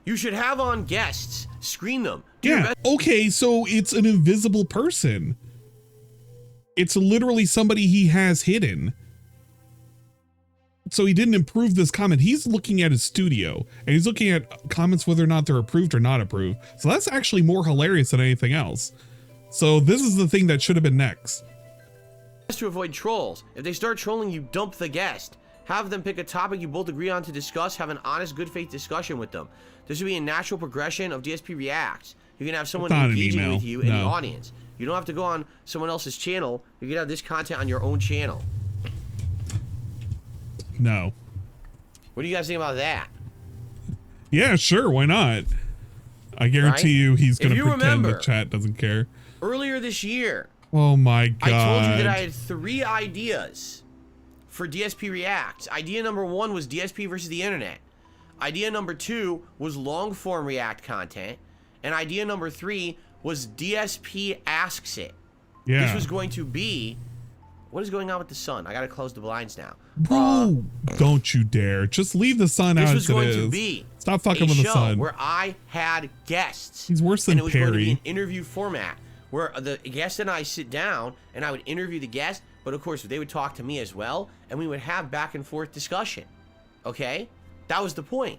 You should have on guests. Screen them. Yeah. Okay, so it's an invisible person. It's literally somebody he has hidden. So he didn't approve this comment. He's looking at his studio, and he's looking at comments whether or not they're approved or not approved. So that's actually more hilarious than anything else. So this is the thing that should have been next. To avoid trolls. If they start trolling you, dump the guest. Have them pick a topic you both agree on to discuss. Have an honest, good faith discussion with them. This would be a natural progression of DSP React. You can have someone engaging with you in the audience. You don't have to go on someone else's channel. You can have this content on your own channel. No. What do you guys think about that? Yeah, sure. Why not? I guarantee you he's going to pretend the chat doesn't care. Earlier this year, oh my God. I told you that I had 3 ideas for DSP React. Idea number 1 was DSP versus the internet. Idea number 2 was long form React content. And idea number 3 was DSP asks it. Yeah. This was going to be, what is going on with the sun? I gotta close the blinds now. Bro, don't you dare. Just leave the sun out as it is. This was going to be Stop fucking with the sun. where I had guests. He's worse than and it was going to be Perry. an interview format where the guest and I sit down and I would interview the guest, but of course they would talk to me as well, and we would have back and forth discussion. Okay? That was the point.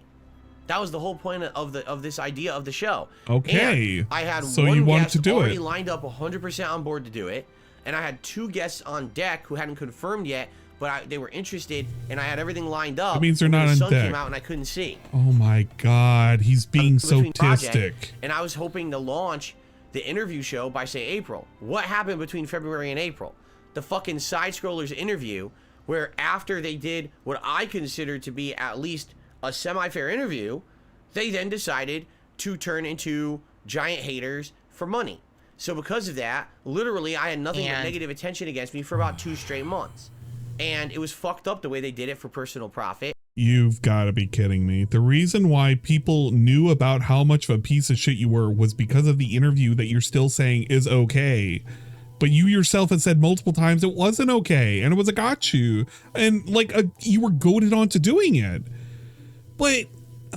That was the whole point of this idea of the show. Okay. And I had so one you wanted guest to do already it. lined up 100% on board to do it, and I had 2 guests on deck who hadn't confirmed yet, but they were interested, and I had everything lined up. That means they're and not the on sun deck. came out and I couldn't see. Oh my God. He's being so Between project, autistic. and I was hoping to launch the interview show by, say, April. What happened between February and April? The fucking Side Scrollers interview, where after they did what I consider to be at least a semi-fair interview, they then decided to turn into giant haters for money. So because of that, literally, I had nothing but negative attention against me for about 2 straight months. And it was fucked up the way they did it for personal profit. You've got to be kidding me. The reason why people knew about how much of a piece of shit you were was because of the interview that you're still saying is okay. But you yourself had said multiple times it wasn't okay, and it was a got you. And like you were goaded onto doing it. But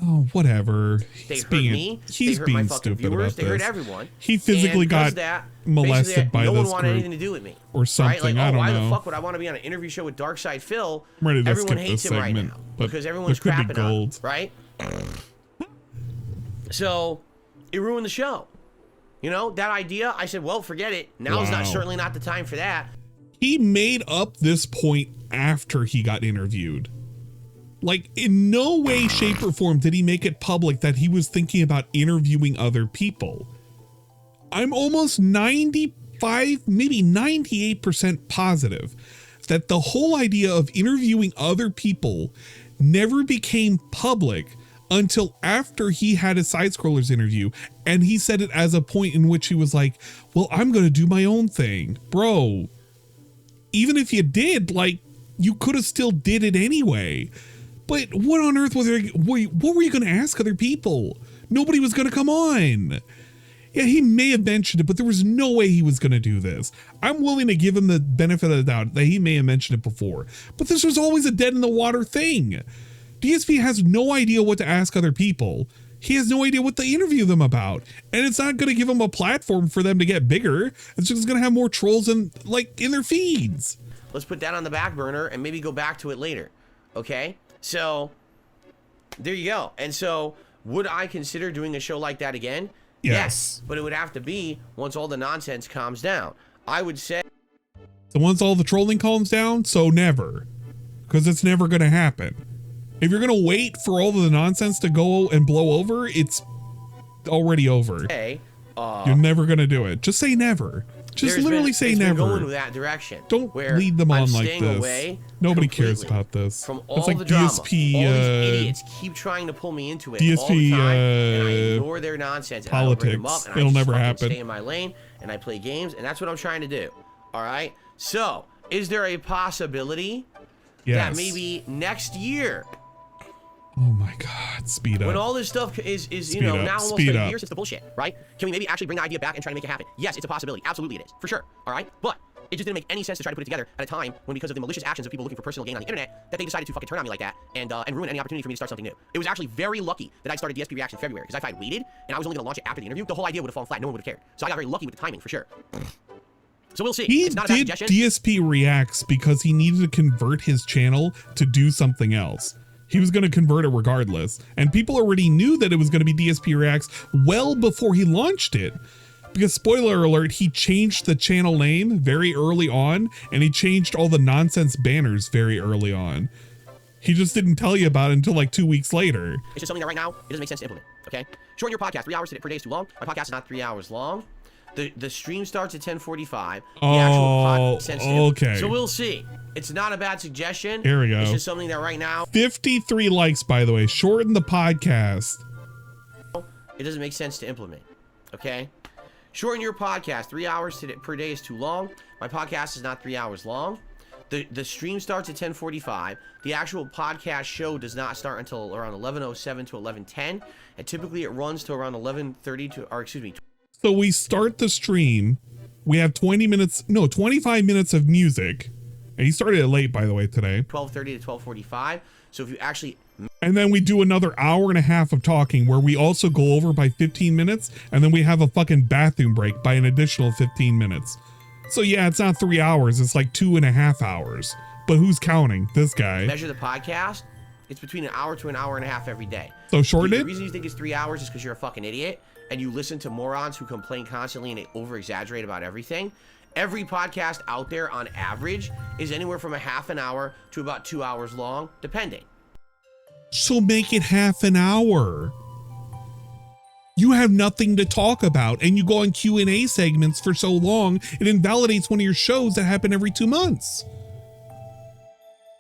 oh, whatever. They heard me. He's they heard being my fucking stupid viewers. about They heard this. everyone. He physically and got that, molested by no this one wanted group anything to do with me, or something. Right? Like, I don't why know. the fuck would I want to be on an interview show with Darkside Phil? I'm ready to Everyone skip hates this him right segment, now but because everyone's there could be crapping on him, gold. right? So it ruined the show. You know, that idea, I said, well, forget it. Now's certainly not the time for that. He made up this point after he got interviewed. Like, in no way, shape, or form did he make it public that he was thinking about interviewing other people. I'm almost 95, maybe 98% positive that the whole idea of interviewing other people never became public until after he had his Side Scrollers interview, and he said it as a point in which he was like, well, I'm going to do my own thing. Bro, even if you did, like, you could have still did it anyway. But what on earth was there? What were you going to ask other people? Nobody was going to come on. Yeah, he may have mentioned it, but there was no way he was going to do this. I'm willing to give him the benefit of the doubt that he may have mentioned it before, but this was always a dead in the water thing. DSP has no idea what to ask other people. He has no idea what to interview them about, and it's not going to give them a platform for them to get bigger. It's just going to have more trolls in their feeds. Let's put that on the back burner and maybe go back to it later. Okay? So there you go. And so would I consider doing a show like that again? Yes, but it would have to be once all the nonsense calms down. I would say. So once all the trolling calms down, so never, because it's never going to happen. If you're going to wait for all of the nonsense to go and blow over, it's already over. You're never going to do it. Just say never. Just literally say never. Going in that direction. Don't lead them on like this. Nobody cares about this. From all it's like the drama. DSP, all these idiots keep trying to pull me into it all the time, and I ignore their nonsense. Politics. And I bring them up, and It'll I just never fucking happen. Stay in my lane, and I play games, and that's what I'm trying to do. All right. So, is there a possibility that maybe next year? Oh my God, speed up. When all this stuff is now almost a year since the bullshit, right? Can we maybe actually bring the idea back and try to make it happen? Yes, it's a possibility. Absolutely it is. For sure. All right? But it just didn't make any sense to try to put it together at a time when, because of the malicious actions of people looking for personal gain on the internet, that they decided to fucking turn on me like that and ruin any opportunity for me to start something new. It was actually very lucky that I started DSP React in February, because if I had waited and I was only going to launch it after the interview, the whole idea would have fallen flat. No one would have cared. So I got very lucky with the timing, for sure. So we'll see. He did DSP Reacts because he needed to convert his channel to do something else. He was going to convert it regardless. And people already knew that it was going to be DSP Reacts well before he launched it. Because spoiler alert, he changed the channel name very early on, and he changed all the nonsense banners very early on. He just didn't tell you about it until like 2 weeks later. It's just something that right now, it doesn't make sense to implement, okay? Shorten your podcast. 3 hours per day is too long. My podcast is not 3 hours long. The stream starts at 10:45. Okay. So we'll see. It's not a bad suggestion. Here we go. It's just something that right now. 53 likes, by the way. Shorten the podcast. It doesn't make sense to implement. Okay? Shorten your podcast. 3 hours per day is too long. My podcast is not 3 hours long. The stream starts at 10:45. The actual podcast show does not start until around 11:07 to 11:10, and typically it runs to around 11:30 to, or excuse me. So we start the stream. We have 25 minutes of music. And he started it late, by the way, today. 12:30 to 12:45. So if you actually. And then we do another hour and a half of talking where we also go over by 15 minutes. And then we have a fucking bathroom break by an additional 15 minutes. So yeah, it's not 3 hours. It's like 2.5 hours. But who's counting? This guy. Measure the podcast. It's between an hour to an hour and a half every day. So shorten it? The reason you think it's 3 hours is because you're a fucking idiot. And you listen to morons who complain constantly and they over-exaggerate about everything. Every podcast out there on average is anywhere from a half an hour to about 2 hours long, depending. So make it half an hour. You have nothing to talk about and you go on Q&A segments for so long, it invalidates one of your shows that happen every 2 months.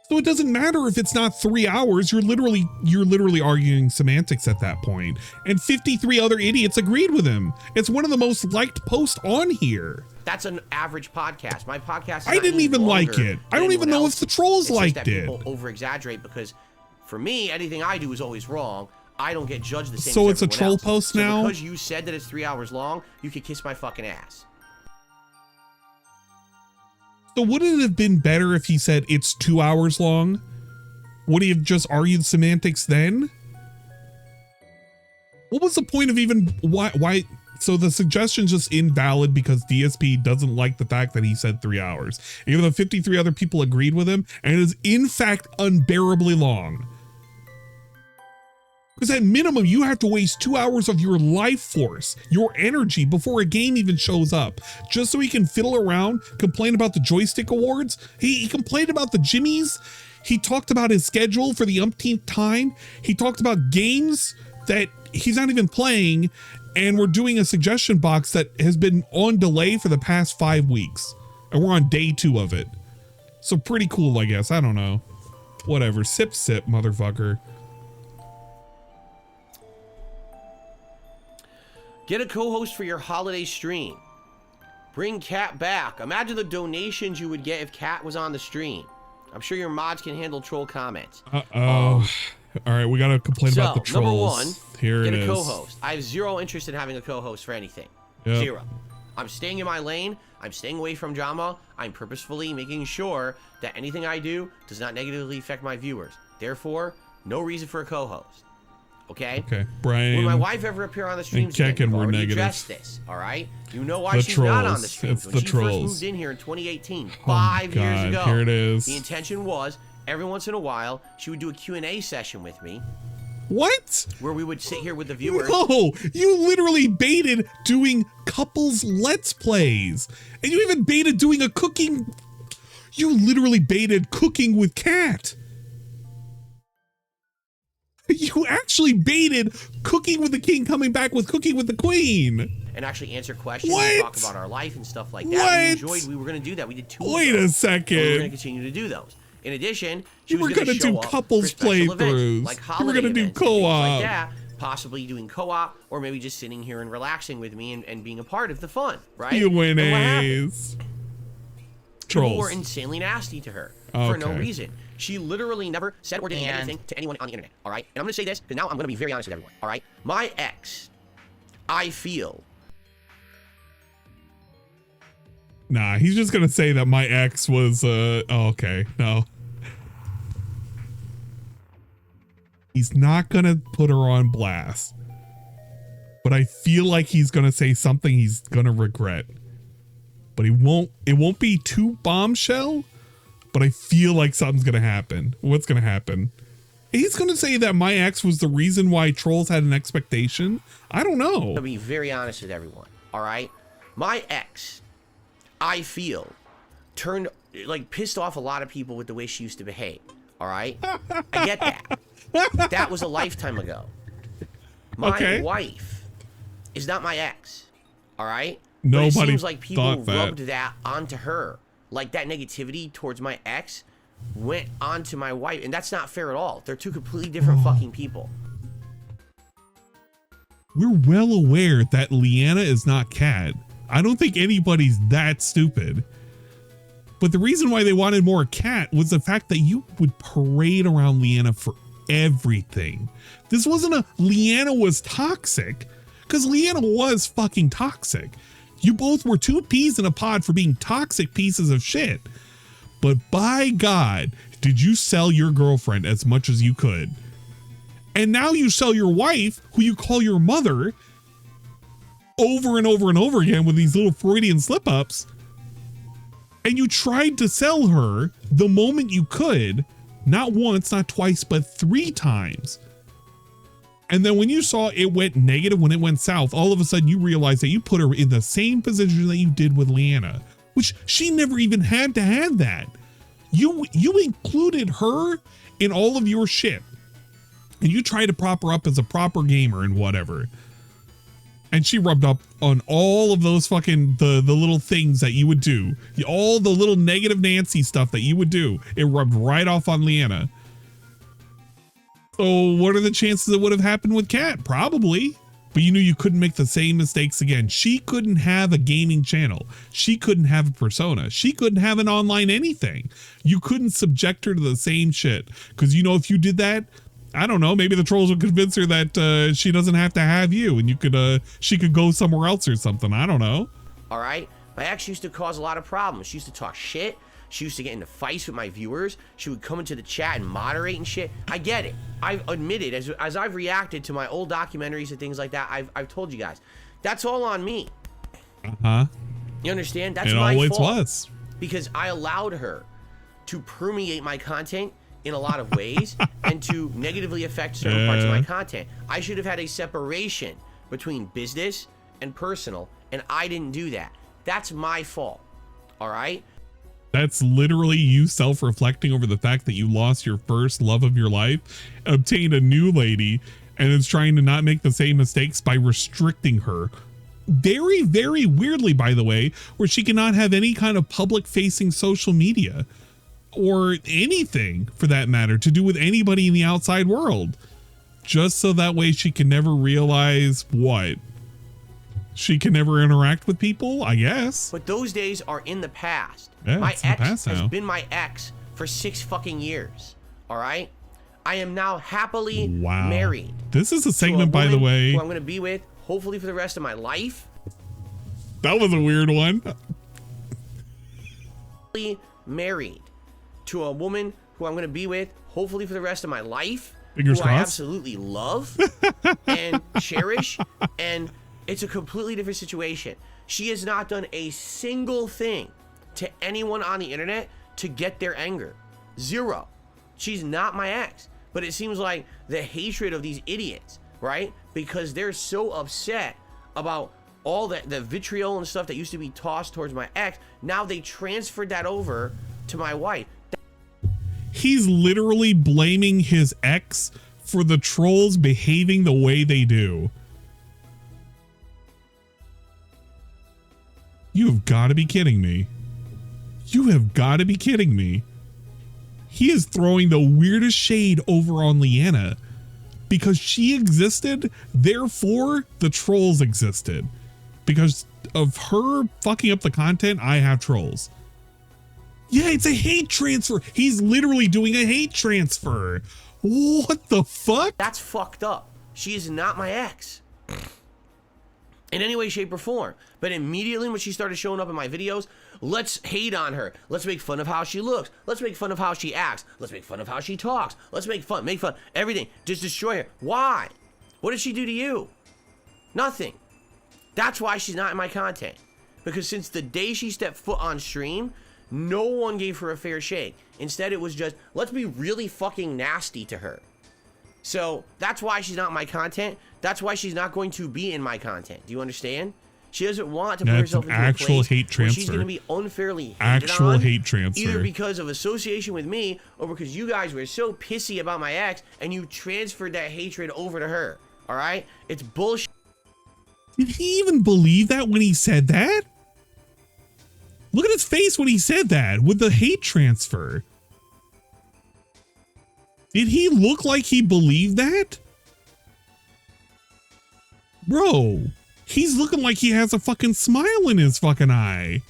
So it doesn't matter if it's not 3 hours, you're literally arguing semantics at that point. And 53 other idiots agreed with him. It's one of the most liked posts on here. That's an average podcast. My podcast is I didn't even like it. I don't even know if the trolls liked it. People over-exaggerate because for me, anything I do is always wrong. I don't get judged the same So as it's a everyone troll else. post So now? because you said that it's 3 hours long, you could kiss my fucking ass. So would it have been better if he said it's 2 hours long? Would he have just argued semantics then? What was the point of even why? So the suggestion's just invalid because DSP doesn't like the fact that he said 3 hours. Even though 53 other people agreed with him, and it is in fact unbearably long. Because at minimum, you have to waste 2 hours of your life force, your energy, before a game even shows up, just so he can fiddle around, complain about the joystick awards. He complained about the Jimmies. He talked about his schedule for the umpteenth time. He talked about games that he's not even playing, and we're doing a suggestion box that has been on delay for the past 5 weeks, and we're on day 2 of it. So pretty cool, I guess. I don't know. Whatever. Sip, motherfucker. Get a co-host for your holiday stream. Bring Cat back. Imagine the donations you would get if Cat was on the stream. I'm sure your mods can handle troll comments. All right, we gotta complain about the trolls. Number one, here get it is. a co-host. I have zero interest in having a co-host for anything. Yep. Zero. I'm staying in my lane. I'm staying away from drama. I'm purposefully making sure that anything I do does not negatively affect my viewers. Therefore, no reason for a co-host. Okay? Okay, Brian. Will my wife ever appear on the streams again? We've already addressed this, all right? You know why she's not on the streams. When she first moved in here in 2018, 5 years ago, here it is. the intention was every once in a while she would do a Q&A session with me. What? Where we would sit here with the viewers. No, you literally baited doing couples let's plays. And you even baited doing a cooking. You literally baited cooking with Cat. You actually baited cooking with the king coming back with cooking with the queen. And actually answer questions and talk about our life and stuff like that. We were going to do that. We did 2 of Wait those. a second. And we were going to continue to do those. In addition, she You was were going to do show up couples for special playthroughs. events, like You were holiday gonna do events and things co-op. like that, possibly doing co-op, or maybe just sitting here and relaxing with me and being a part of the fun, right? And what happened? People were insanely nasty to her for no Okay. reason. She literally never said or did anything to anyone on the internet, all right? And I'm going to say this, because now I'm going to be very honest with everyone, all right? My ex, I feel... Nah, he's just gonna say that my ex was okay, no. He's not gonna put her on blast. But I feel like he's gonna say something he's gonna regret. But it won't be too bombshell, but I feel like something's gonna happen. What's gonna happen? He's gonna say that my ex was the reason why trolls had an expectation. I don't know. To be very honest with everyone, all right? My ex, I feel, pissed off a lot of people with the way she used to behave, all right? I get that. That was a lifetime ago. My wife is not my ex, all right? Nobody but it seems like people thought that. rubbed that onto her. Like that negativity towards my ex went onto my wife, and that's not fair at all. They're two completely different fucking people. We're well aware that Leanna is not Cat. I don't think anybody's that stupid. But the reason why they wanted more Cat was the fact that you would parade around Leanna for everything. This wasn't a Leanna was toxic, because Leanna was fucking toxic. You both were 2 peas in a pod for being toxic pieces of shit. But by God, did you sell your girlfriend as much as you could? And now you sell your wife, who you call your mother, over and over and over again with these little Freudian slip-ups. And you tried to sell her the moment you could, not once, not twice, but 3 times. And then when you saw it went negative, when it went south, all of a sudden you realized that you put her in the same position that you did with Leanna, which she never even had to have that. You included her in all of your shit. And you tried to prop her up as a proper gamer and whatever. And she rubbed up on all of those fucking, the little things that you would do. All the little negative Nancy stuff that you would do. It rubbed right off on Leanna. So what are the chances it would have happened with Cat? Probably. But you knew you couldn't make the same mistakes again. She couldn't have a gaming channel. She couldn't have a persona. She couldn't have an online anything. You couldn't subject her to the same shit. Because you know, if you did that, I don't know, maybe the trolls would convince her that she doesn't have to have you and you could she could go somewhere else or something. I don't know. All right? My ex used to cause a lot of problems. She used to talk shit. She used to get into fights with my viewers. She would come into the chat and moderate and shit. I get it. I've admitted, as I've reacted to my old documentaries and things like that, I've told you guys, that's all on me. Uh-huh. You understand? That's it my always fault. was. Because I allowed her to permeate my content in a lot of ways and to negatively affect certain parts of my content. I should have had a separation between business and personal, and I didn't do that. That's my fault. All right? That's literally you self-reflecting over the fact that you lost your first love of your life, obtained a new lady, and is trying to not make the same mistakes by restricting her. Very, very weirdly, by the way, where she cannot have any kind of public-facing social media or anything, for that matter, to do with anybody in the outside world. Just so that way she can never realize what? She can never interact with people, I guess. But those days are in the past. Yeah, my it's in the ex past has now. been my ex for 6 fucking years. All right? I am now happily married. This is a segment, by the way. Who I'm going to be with, hopefully for the rest of my life. That was a weird one. Married to a woman who I'm going to be with, hopefully for the rest of my life. Fingers who crossed. I absolutely love and cherish. And it's a completely different situation. She has not done a single thing to anyone on the internet to get their anger. Zero. She's not my ex. But it seems like the hatred of these idiots, right? Because they're so upset about all the vitriol and stuff that used to be tossed towards my ex. Now they transferred that over to my wife. He's literally blaming his ex for the trolls behaving the way they do. You have got to be kidding me. You have got to be kidding me. He is throwing the weirdest shade over on Leanna because she existed, therefore the trolls existed. Because of her fucking up the content, I have trolls. Yeah, it's a hate transfer. He's literally doing a hate transfer. What the fuck? That's fucked up. She is not my ex. In any way, shape, or form. But immediately when she started showing up in my videos, let's hate on her. Let's make fun of how she looks. Let's make fun of how she acts. Let's make fun of how she talks. Let's make fun, everything. Just destroy her. Why? What did she do to you? Nothing. That's why she's not in my content. Because since the day she stepped foot on stream, no one gave her a fair shake. Instead, it was just, let's be really fucking nasty to her. So that's why she's not in my content. That's why she's not going to be in my content. Do you understand? She doesn't want to put herself into a place hate where she's transfer. going to be unfairly hated Actual on, hate transfer. either because of association with me or because you guys were so pissy about my ex and you transferred that hatred over to her. All right? It's bullshit. Did he even believe that when he said that? Look at his face when he said that with the hate transfer. Did he look like he believed that? Bro, he's looking like he has a fucking smile in his fucking eye.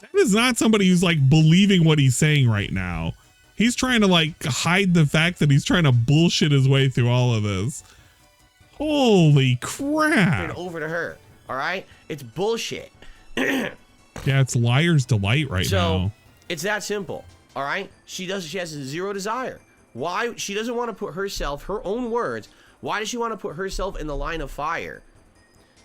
That is not somebody who's like believing what he's saying right now. He's trying to like hide the fact that he's trying to bullshit his way through all of this. Holy crap. Over to her. All right? It's bullshit. Yeah, it's liar's delight right now. It's that simple. All right? She has zero desire. Why? She doesn't want to put herself, her own words, why does she want to put herself in the line of fire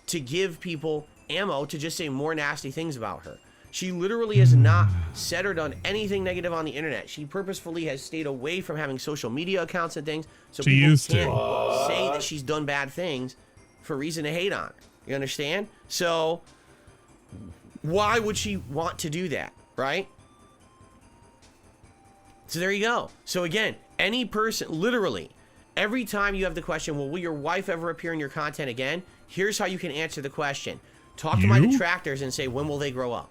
to give people ammo to just say more nasty things about her? She literally has not said or done anything negative on the internet. She purposefully has stayed away from having social media accounts and things, so she people used can't to say that she's done bad things for reason to hate on her. You understand? So why would she want to do that, right? So there you go. So again, any person, literally, every time you have the question, well, will your wife ever appear in your content again? Here's how you can answer the question. Talk to my detractors and say, when will they grow up?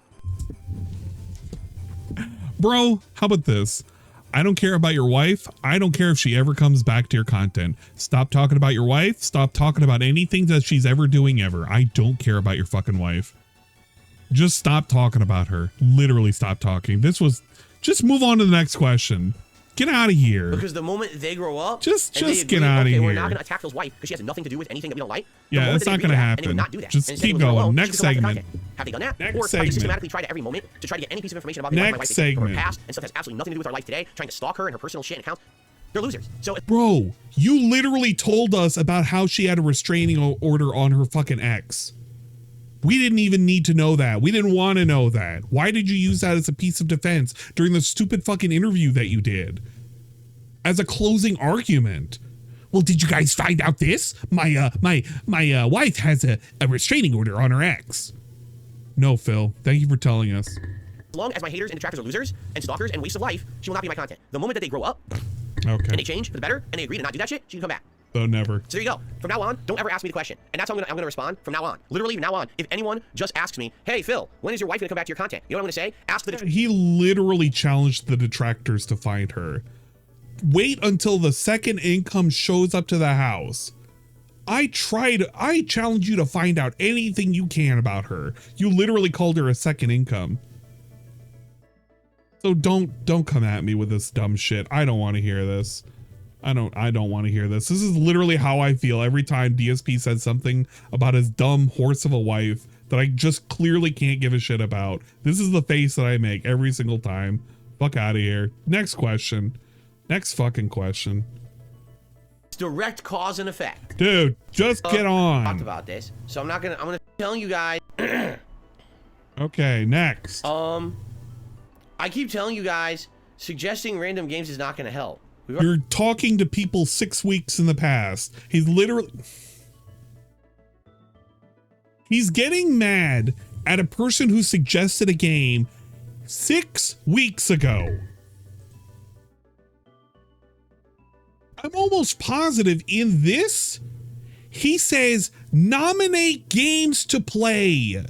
Bro, how about this? I don't care about your wife. I don't care if she ever comes back to your content. Stop talking about your wife. Stop talking about anything that she's ever doing ever. I don't care about your fucking wife. Just stop talking about her. Literally stop talking. Just move on to the next question. Get out of here. Because the moment they grow up, just agree, get out of here. We're not going to attack Phil's wife because she has nothing to do with anything that we don't like. Yeah, that's not going to happen. Just keep going. Next segment. Have they done that? Next or segment. have they systematically tried at every moment to try to get any piece of information about my wife from her past and stuff that has absolutely nothing to do with our life today, trying to stalk her and her personal shit and accounts? They're losers. So, bro, you literally told us about how she had a restraining order on her fucking ex. We didn't even need to know that. We didn't want to know that. Why did you use that as a piece of defense during the stupid fucking interview that you did? As a closing argument. Well, did you guys find out this? My wife has a restraining order on her ex. No, Phil. Thank you for telling us. As long as my haters and detractors are losers and stalkers and waste of life, she will not be my content. The moment that they grow up and they change for the better and they agree to not do that shit, she can come back. So never. So there you go. From now on, don't ever ask me the question. And that's how I'm gonna respond from now on. Literally from now on. If anyone just asks me, hey Phil, when is your wife gonna come back to your content? You know what I'm gonna say? Ask the He literally challenged the detractors to find her. Wait until the second income shows up to the house. I challenge you to find out anything you can about her. You literally called her a second income. So don't come at me with this dumb shit. I don't want to hear this. I don't want to hear this. This is literally how I feel every time DSP says something about his dumb horse of a wife that I just clearly can't give a shit about. This is the face that I make every single time. Fuck out of here. Next question. Next fucking question. direct cause and effect. Dude, just get on. Talked about this, so I'm gonna tell you guys. Okay, next. I keep telling you guys, suggesting random games is not gonna help. You're talking to people 6 weeks in the past. He's literally... He's getting mad at a person who suggested a game 6 weeks ago. I'm almost positive in this, he says, nominate games to play.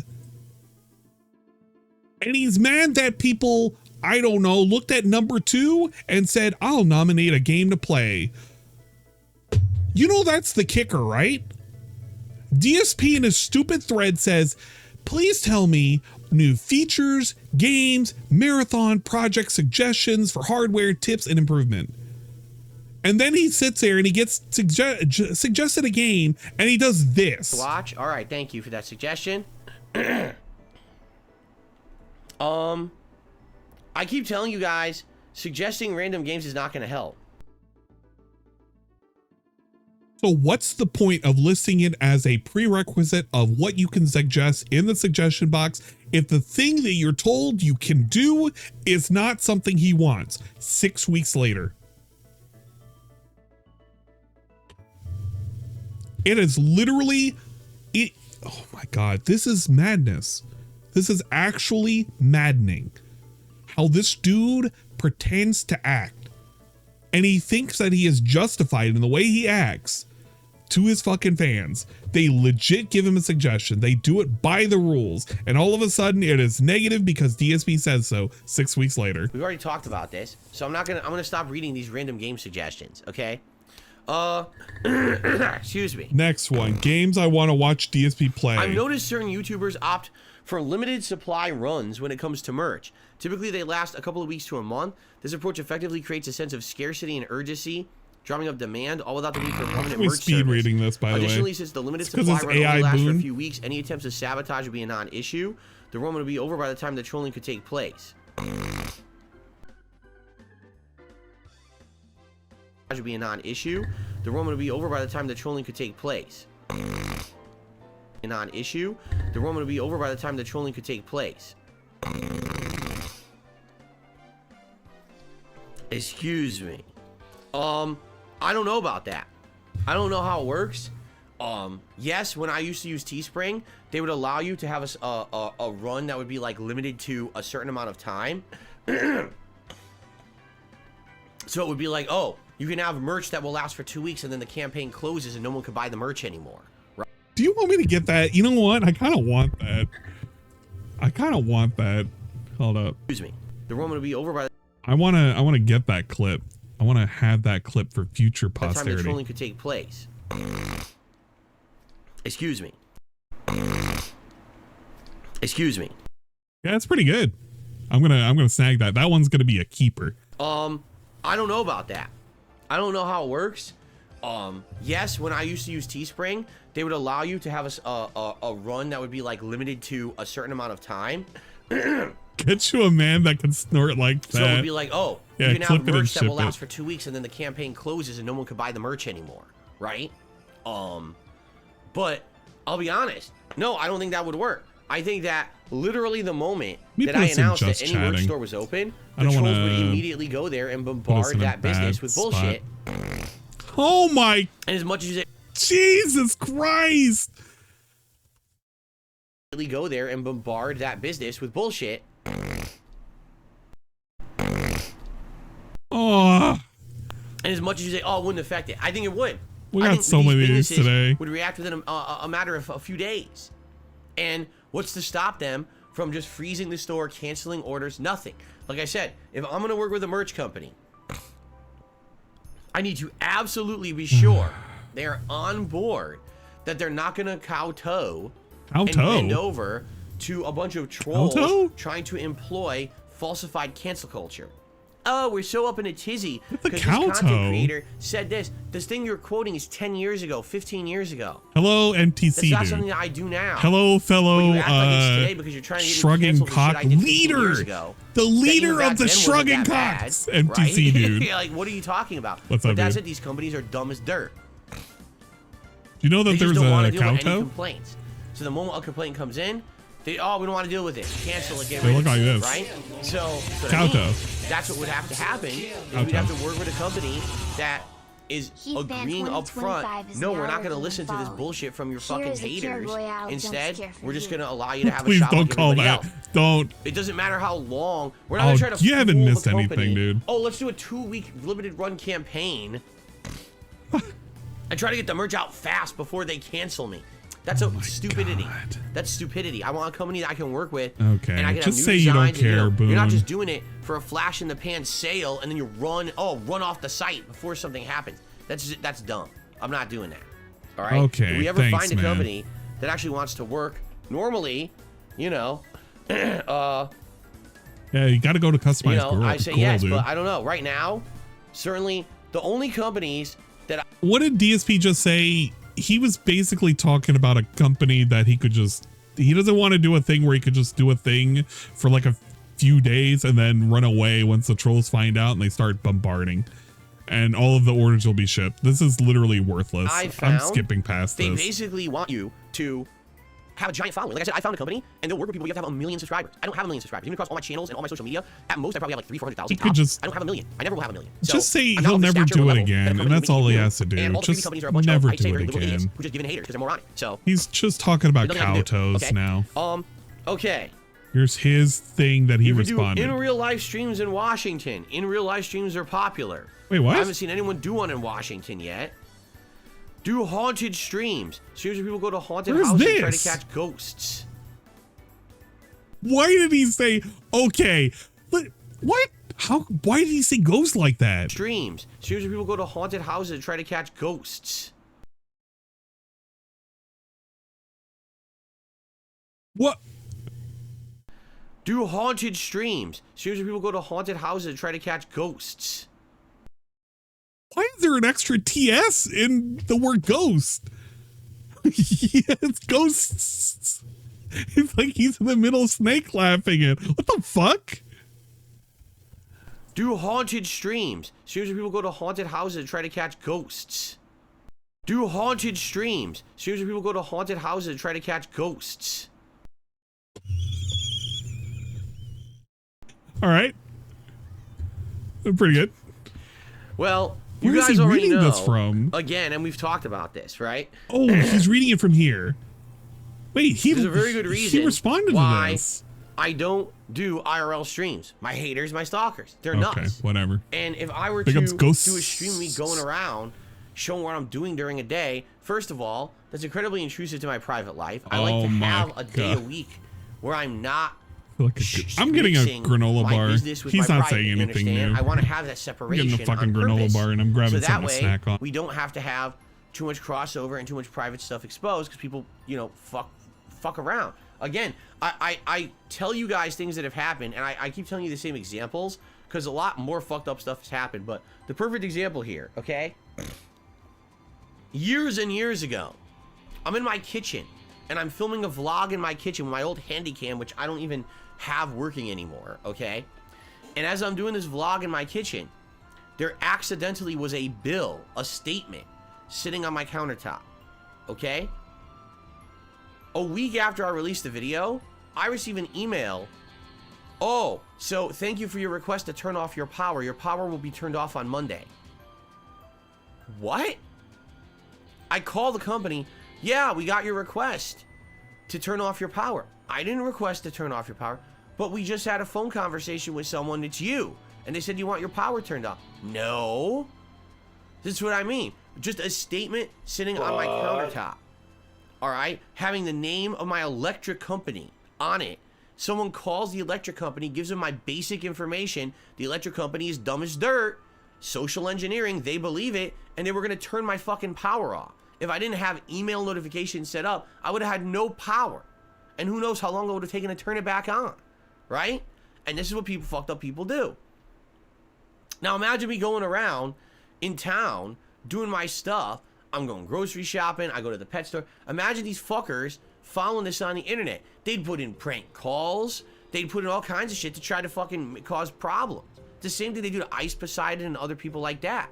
And he's mad that people, I don't know, looked at number 2 and said, I'll nominate a game to play. You know that's the kicker, right? DSP in his stupid thread says, please tell me new features, games, marathon project suggestions for hardware, tips, and improvement. And then he sits there and he gets suggested a game and he does this. Watch. All right. Thank you for that suggestion. I keep telling you guys, suggesting random games is not going to help. So what's the point of listing it as a prerequisite of what you can suggest in the suggestion box if the thing that you're told you can do is not something he wants 6 weeks later? It is literally, oh my God, this is madness. This is actually maddening. How this dude pretends to act. And he thinks that he is justified in the way he acts to his fucking fans. They legit give him a suggestion. They do it by the rules. And all of a sudden it is negative because DSP says so 6 weeks later. We've already talked about this. So I'm gonna stop reading these random game suggestions, okay? Excuse me. Next one, games I want to watch DSP play. I've noticed certain YouTubers opt for limited supply runs when it comes to merch. Typically, they last a couple of weeks to a month. This approach effectively creates a sense of scarcity and urgency, drumming up demand, all without the need for permanent merch speed service. reading this, by the way. Additionally, since the limited supply run only lasts for a few weeks, any attempts to sabotage would be a non-issue. The run would be over by the time the trolling could take place. Would be a non-issue. The run would be over by the time the trolling could take place. A non-issue. The run would be over by the time the trolling could take place. Excuse me. I don't know about that. I don't know how it works. Yes, when I used to use Teespring, they would allow you to have a run that would be like limited to a certain amount of time. So it would be like, oh, you can have merch that will last for 2 weeks and then the campaign closes and no one can buy the merch anymore. Right? Do you want me to get that? You know what? I kind of want that. Hold up. Excuse me. The run would be over by the I want to get that clip. I want to have that clip for future posterity. Time the trolling could take place. Excuse me. Excuse me. Yeah, it's pretty good. I'm gonna snag that. That one's gonna be a keeper. I don't know about that. I don't know how it works. Yes, when I used to use Teespring, they would allow you to have a run that would be like limited to a certain amount of time. Get you a man that can snort like that. So it would be like, oh, yeah, you can have merch that will it. last for 2 weeks and then the campaign closes and no one can buy the merch anymore, right? But I'll be honest. No, I don't think that would work. I think that literally the moment Me that I personally announced that just any merch chatting. store was open, I the don't trolls wanna would immediately go there and put us bombard in a that business bad with spot. bullshit. Oh my And as much as it Jesus Christ! really go there and bombard that business with bullshit. Oh. And as much as you say, oh, it wouldn't affect it, I think it would. We I got think so these many of these businesses today. would react within a matter of a few days. And what's to stop them from just freezing the store, canceling orders? Nothing. Like I said, if I'm going to work with a merch company, I need to absolutely be sure they're on board that they're not going to kowtow and bend over to a bunch of trolls trying to employ falsified cancel culture. Oh, we're so up in a tizzy because this content creator said this. This thing you're quoting is 10 years ago, 15 years ago. Hello, NTC That's not dude. something that I do now. Hello, fellow But you act like it's today because you're trying to get me shrugging canceled for shit cock I did 15 leader. years ago. The That even leader back of the then wasn't shrugging that bad, cocks. NTC right? dude. Yeah, like, what are you talking about? What's but up, that's dude? it. These companies are dumb as dirt. Do you know that They just there's don't want a to deal with any kowtow? complaints. So the moment a complaint comes in, we don't want to deal with it. Cancel it. Get They rid look of like it. this. Right? So Kowtow. that's what would have to happen. Is Kowtow. we'd have to work with a company that is agreeing up front. No, we're not going to listen to this bullshit from your fucking haters. Instead, we're just going to allow you to have a Please shop don't like call everybody that. else. Don't. It doesn't matter how long. We're not going to try to you haven't fool missed the company. anything, dude. Oh, let's do a 2-week limited run campaign. And try to get the merch out fast before they cancel me. That's stupidity. God. That's stupidity. I want a company that I can work with. Okay, And I can just have say new you don't designs and, care, You're not Boone. just doing it for a flash in the pan sale and then you run off the site before something happens. That's dumb. I'm not doing that. All right. Okay, If we ever thanks, find a man. company that actually wants to work normally, Yeah, you got to go to customized girl. I say girl, yes, dude. but I don't know. Right now, certainly the only companies that What did DSP just say? He was basically talking about a company that he doesn't want to do a thing where he could just do a thing for like a few days and then run away once the trolls find out and they start bombarding. And all of the orders will be shipped. This is literally worthless. I'm skipping past they this. basically want you to have a giant following. Like I said, I found a company and they'll work with people. You have to have 1 million subscribers. I don't have 1 million subscribers. Even across all my channels and all my social media, at most I probably have like 300,000. You could just- I don't have 1 million. I never will have 1 million. So Just say I'm not he'll of the never stature do or it level that a again, company and that's would all make he me has to do. And all the Just big companies are a bunch never of, I'd say do they're it little idiots again. who just giving haters because they're moronic. So He's just talking about it doesn't have to do- kowtows okay. now. Okay. Here's his thing that he You could do responded. in real life streams in Washington. In real life streams are popular. Wait, what? I haven't seen anyone do one in Washington yet. Do haunted streams. Streams where people go to haunted Where's houses and try to this? catch ghosts. Why did he say okay? But what? How? Why did he say ghost like that? Streams where people go to haunted houses and try to catch ghosts. What? Do haunted streams. Streams where people go to haunted houses and try to catch ghosts. Why is there an extra TS in the word ghost? Yeah, it's ghosts. It's like he's in the middle of snake laughing at. What the fuck? Do haunted streams. Streams where people go to haunted houses and try to catch ghosts. Do haunted streams. Streams where people go to haunted houses and try to catch ghosts. All right. Pretty good. Well, you Where is guys he already reading know. this from? Again, and we've talked about this, right? Oh, he's reading it from here. Wait, There's a very good reason he responded why to this. I don't do IRL streams. My haters, my stalkers, they're Okay, nuts. whatever. And if I were Big to ups, do ghosts. a stream of me going around, showing what I'm doing during a day, first of all, that's incredibly intrusive to my private life. I like Oh to my have a day a God. week where I'm not. I'm getting a mixing granola my bar. business with He's my not private, saying you anything understand? new. I want to have that I'm separation getting a fucking on granola purpose. bar and I'm grabbing so that something way, to snack on. we don't have to have too much crossover and too much private stuff exposed because people, fuck around. Again, I tell you guys things that have happened, and I keep telling you the same examples because a lot more fucked up stuff has happened. But the perfect example here, okay? Years and years ago, I'm in my kitchen, and I'm filming a vlog in my kitchen with my old Handycam, which I don't even have working anymore, okay? And as I'm doing this vlog in my kitchen, there accidentally was a bill, a statement, sitting on my countertop, okay? A week after I released the video, I receive an email. Oh, so thank you for your request to turn off your power. Your power will be turned off on Monday. What? I call the company. Yeah, we got your request to turn off your power. I didn't request to turn off your power, but we just had a phone conversation with someone. It's you. And they said you want your power turned off. No. This is what I mean. Just a statement sitting on my countertop. All right? Having the name of my electric company on it. Someone calls the electric company, gives them my basic information. The electric company is dumb as dirt. Social engineering, they believe it, and they were going to turn my fucking power off. If I didn't have email notifications set up, I would have had no power. And who knows how long it would have taken to turn it back on, right? And this is what fucked up people do. Now imagine me going around in town doing my stuff. I'm going grocery shopping. I go to the pet store. Imagine these fuckers following this on the internet. They'd put in prank calls. They'd put in all kinds of shit to try to fucking cause problems. The same thing they do to Ice Poseidon and other people like that.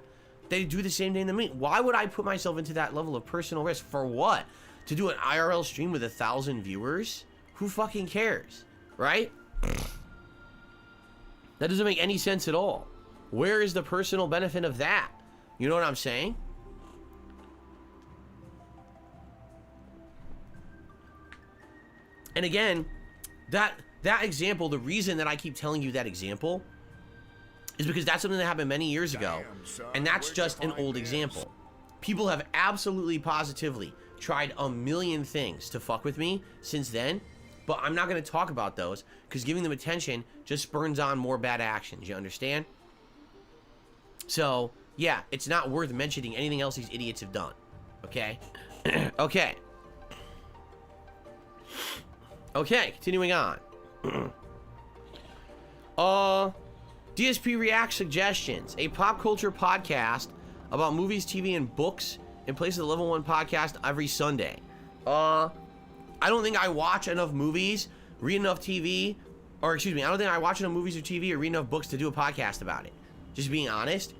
They do the same thing to me. Why would I put myself into that level of personal risk? For what? To do an IRL stream with 1,000 viewers? Who fucking cares? Right? That doesn't make any sense at all. Where is the personal benefit of that? You know what I'm saying? And again, that example, the reason that I keep telling you that example is because that's something that happened many years ago, and that's just an old example. People have absolutely positively tried a million things to fuck with me since then, but I'm not going to talk about those because giving them attention just spurns on more bad actions. You understand? So, yeah, it's not worth mentioning anything else these idiots have done. Okay? Okay. Okay, continuing on. DSP React Suggestions, a pop culture podcast about movies, TV, and books in place of the Level 1 podcast every Sunday. I don't think I watch enough movies, read enough TV, or excuse me, I don't think I watch enough movies or TV or read enough books to do a podcast about it. Just being honest.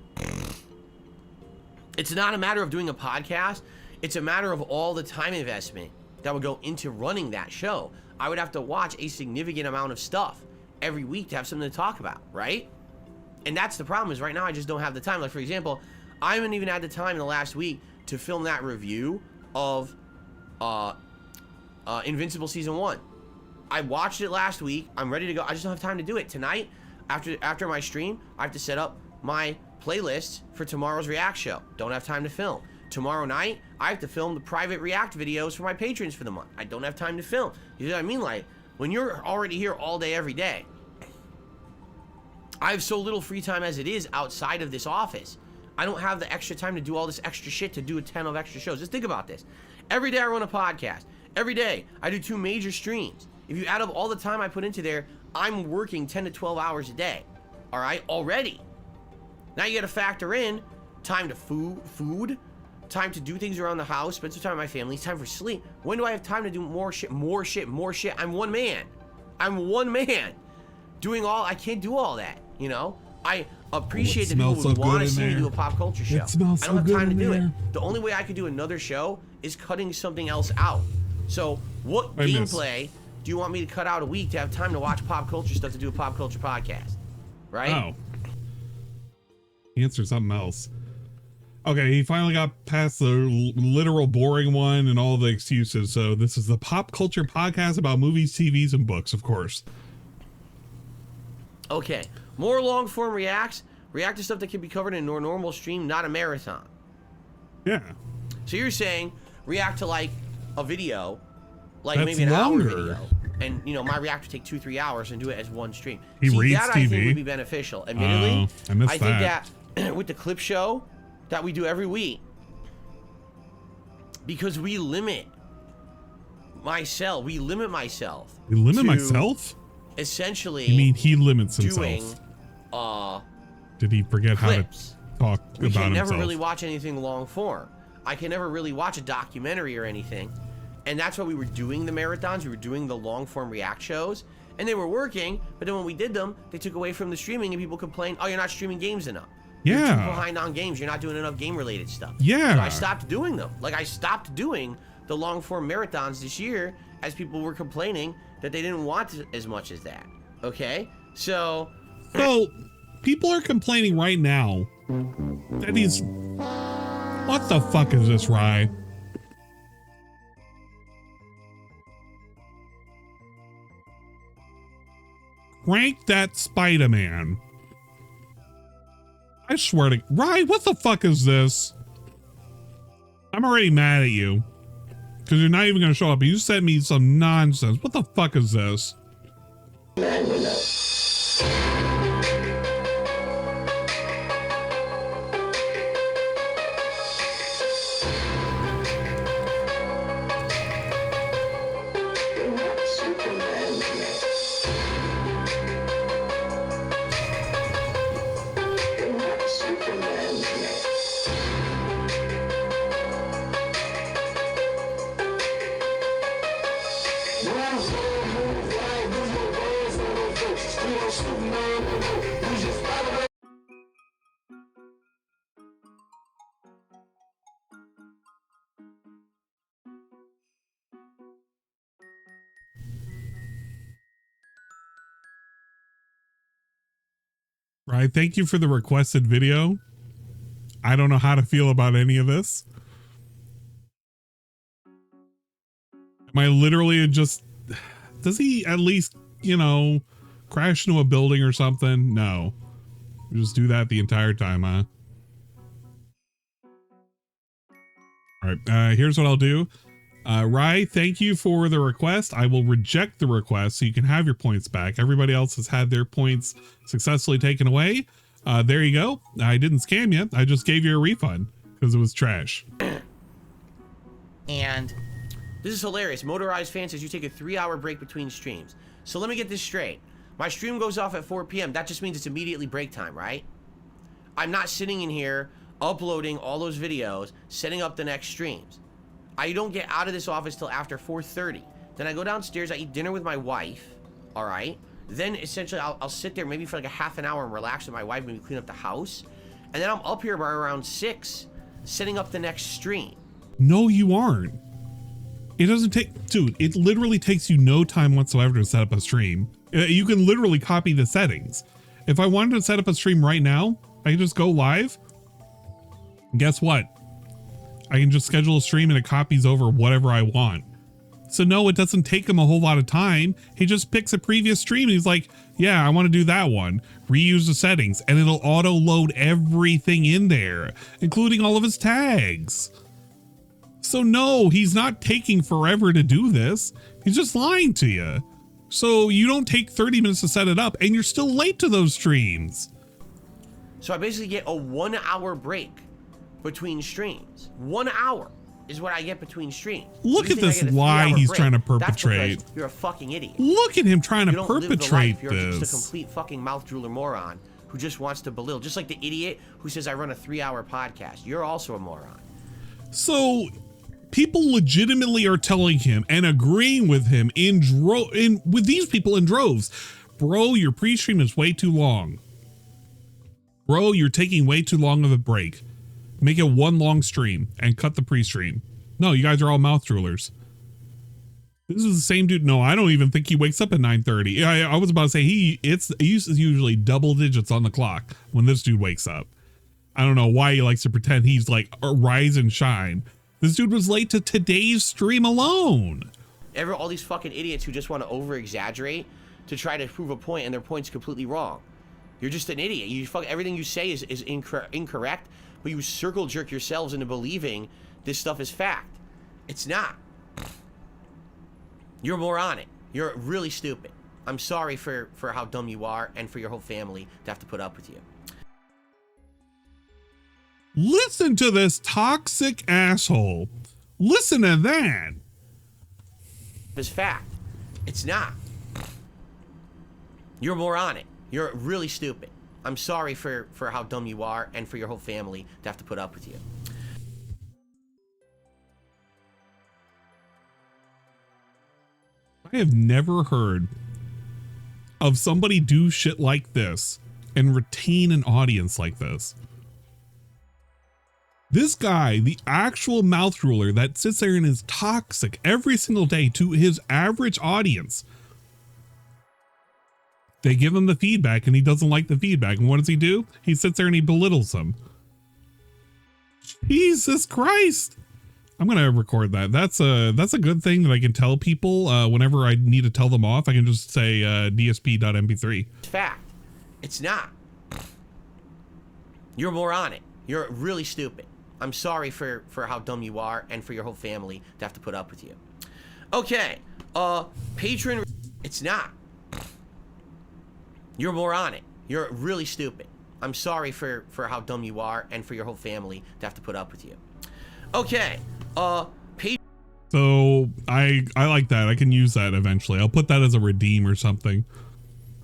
It's not a matter of doing a podcast. It's a matter of all the time investment that would go into running that show. I would have to watch a significant amount of stuff every week to have something to talk about, right? And that's the problem, is right now I just don't have the time. Like, for example, I haven't even had the time in the last week to film that review of Invincible Season 1. I watched it last week. I'm ready to go. I just don't have time to do it. Tonight, after my stream, I have to set up my playlist for tomorrow's React show. Don't have time to film. Tomorrow night, I have to film the private React videos for my patrons for the month. I don't have time to film. You know what I mean? Like, when you're already here all day, every day, I have so little free time as it is outside of this office. I don't have the extra time to do all this extra shit to do a 10 of extra shows. Just think about this. Every day I run a podcast. Every day I do 2 major streams. If you add up all the time I put into there, I'm working 10 to 12 hours a day. All right? Already. Now you got to factor in time to food, time to do things around the house, spend some time with my family, time for sleep. When do I have time to do more shit? I'm one man. Doing all, I can't do all that, you know? I appreciate that people would want to see me do a pop culture show. I don't have time to do it. The only way I could do another show is cutting something else out. So what gameplay do you want me to cut out a week to have time to watch pop culture stuff to do a pop culture podcast? Right? Oh. Answer something else. Okay, he finally got past the literal boring one and all the excuses. So this is the pop culture podcast about movies, TVs, and books, of course. Okay, more long-form reacts. React to stuff that can be covered in a normal stream, not a marathon. Yeah. So you're saying react to like a video, like That's maybe an longer. hour video, and you know my react would take 2-3 hours and do it as one stream. He reads that TV. I think would be beneficial. Admittedly, I missed think that with the clip show that we do every week, because we limit myself. You limit myself? Essentially, You mean he limits doing himself? Did he forget clips. how to talk We about can never himself? really watch anything long form. I can never really watch a documentary or anything. And that's why we were doing the marathons. We were doing the long form react shows. And they were working. But then when we did them, they took away from the streaming and people complained, oh, you're not streaming games enough. You're too behind on games. You're not doing enough game related stuff. Yeah. So I stopped doing them. Like I stopped doing the long form marathons this year. as people were complaining that they didn't want as much as that. Okay, so people are complaining right now that he's. What the fuck is this, Rye? Rank that Spider-Man. I swear to Rye, what the fuck is this? I'm already mad at you because you're not even gonna show up. You sent me some nonsense. What the fuck is this? Right, thank you for the requested video. I don't know how to feel about any of this. Am I literally just... Does he at least, you know, crash into a building or something? No. Just do that the entire time, huh? All right, here's what I'll do. Rye, thank you for the request. I will reject the request so you can have your points back. Everybody else has had their points successfully taken away. There you go. I didn't scam you. I just gave you a refund because it was trash. And this is hilarious. Motorized fan says you take a 3-hour break between streams. So let me get this straight. My stream goes off at 4 p.m. That just means it's immediately break time, right? I'm not sitting in here uploading all those videos, setting up the next streams. I don't get out of this office till after 4:30. Then I go downstairs, I eat dinner with my wife, all right? Then essentially I'll sit there maybe for like a half an hour and relax with my wife, maybe clean up the house. And then I'm up here by around 6, setting up the next stream. No, you aren't. It doesn't take, dude, it literally takes you no time whatsoever to set up a stream. You can literally copy the settings. If I wanted to set up a stream right now, I can just go live. And guess what? I can just schedule a stream and it copies over whatever I want. So no, it doesn't take him a whole lot of time. He just picks a previous stream and he's like, yeah, I want to do that one. Reuse the settings and it'll auto load everything in there, including all of his tags. So no, he's not taking forever to do this. He's just lying to you. So you don't take 30 minutes to set it up and you're still late to those streams. So I basically get a 1-hour break between streams. 1 hour is what I get between streams. Look at this lie he's trying to perpetrate. That's because you're a fucking idiot. Look at him trying to perpetrate You're this. just a complete fucking mouth drooler moron who just wants to belittle. Just like the idiot who says I run a 3-hour podcast. You're also a moron. So people legitimately are telling him and agreeing with him with these people in droves. Bro, your pre-stream is way too long. Bro, you're taking way too long of a break. Make it one long stream and cut the pre-stream. No, you guys are all mouth droolers. This is the same dude. No, I don't even think he wakes up at 9:30. I was about to say it's usually double digits on the clock when this dude wakes up. I don't know why he likes to pretend he's like a rise and shine. This dude was late to today's stream alone. All these fucking idiots who just want to over-exaggerate to try to prove a point and their point's completely wrong. You're just an idiot. Everything you say is incorrect, but you circle jerk yourselves into believing this stuff is fact. It's not. You're moronic. You're really stupid. I'm sorry for how dumb you are and for your whole family to have to put up with you. Listen to this toxic asshole. Listen to that. It's fact. It's not. You're moronic. You're really stupid. I'm sorry for how dumb you are and for your whole family to have to put up with you. I have never heard of somebody do shit like this and retain an audience like this. This guy, the actual mouth ruler that sits there and is toxic every single day to his average audience. They give him the feedback and he doesn't like the feedback. And what does he do? He sits there and he belittles them. Jesus Christ. I'm going to record that. That's a good thing that I can tell people whenever I need to tell them off. I can just say dsp.mp3. It's fact. It's not. You're moronic. You're really stupid. I'm sorry for how dumb you are and for your whole family to have to put up with you. Okay. Patron. It's not. You're moronic. You're really stupid. I'm sorry for how dumb you are and for your whole family to have to put up with you. Okay. So I like that. I can use that eventually. I'll put that as a redeem or something.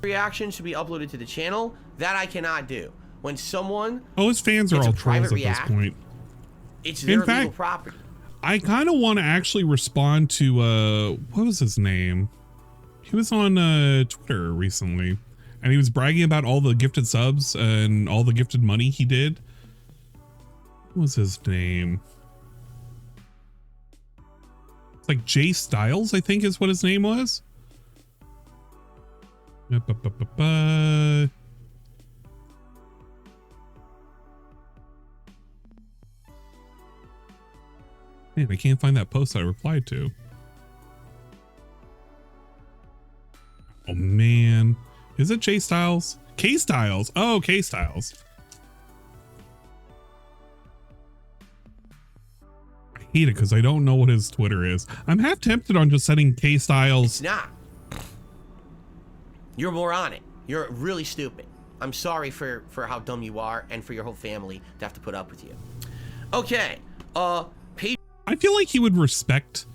Reaction should be uploaded to the channel. That I cannot do. When someone his fans are all trolls at this point. It's their legal property. I kind of want to actually respond to what was his name? He was on Twitter recently. And he was bragging about all the gifted subs and all the gifted money he did. What was his name? It's like Jay Styles, I think is what his name was. Man, I can't find that post I replied to. Oh, man. Is it J Styles? K Styles. Oh, K Styles. I hate it because I don't know what his Twitter is. I'm half tempted on just setting K Styles. It's not. You're moronic. You're really stupid. I'm sorry for how dumb you are and for your whole family to have to put up with you. Okay. I feel like he would respect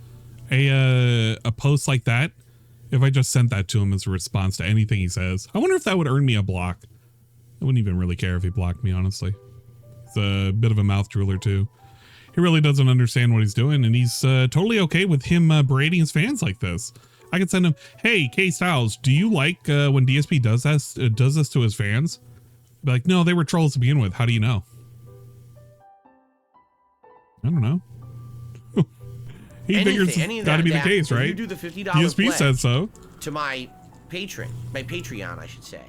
a post like that if I just sent that to him as a response to anything he says. I wonder if that would earn me a block. I wouldn't even really care if he blocked me, honestly. He's a bit of a mouth drooler too. He really doesn't understand what he's doing, and he's totally okay with him berating his fans like this. I could send him, hey, K Styles, do you like when DSP does this to his fans? Be like, no, they were trolls to begin with. How do you know? I don't know. He figures it's got to be the case, right? You do the $50 DSP said so. To my Patreon, I should say,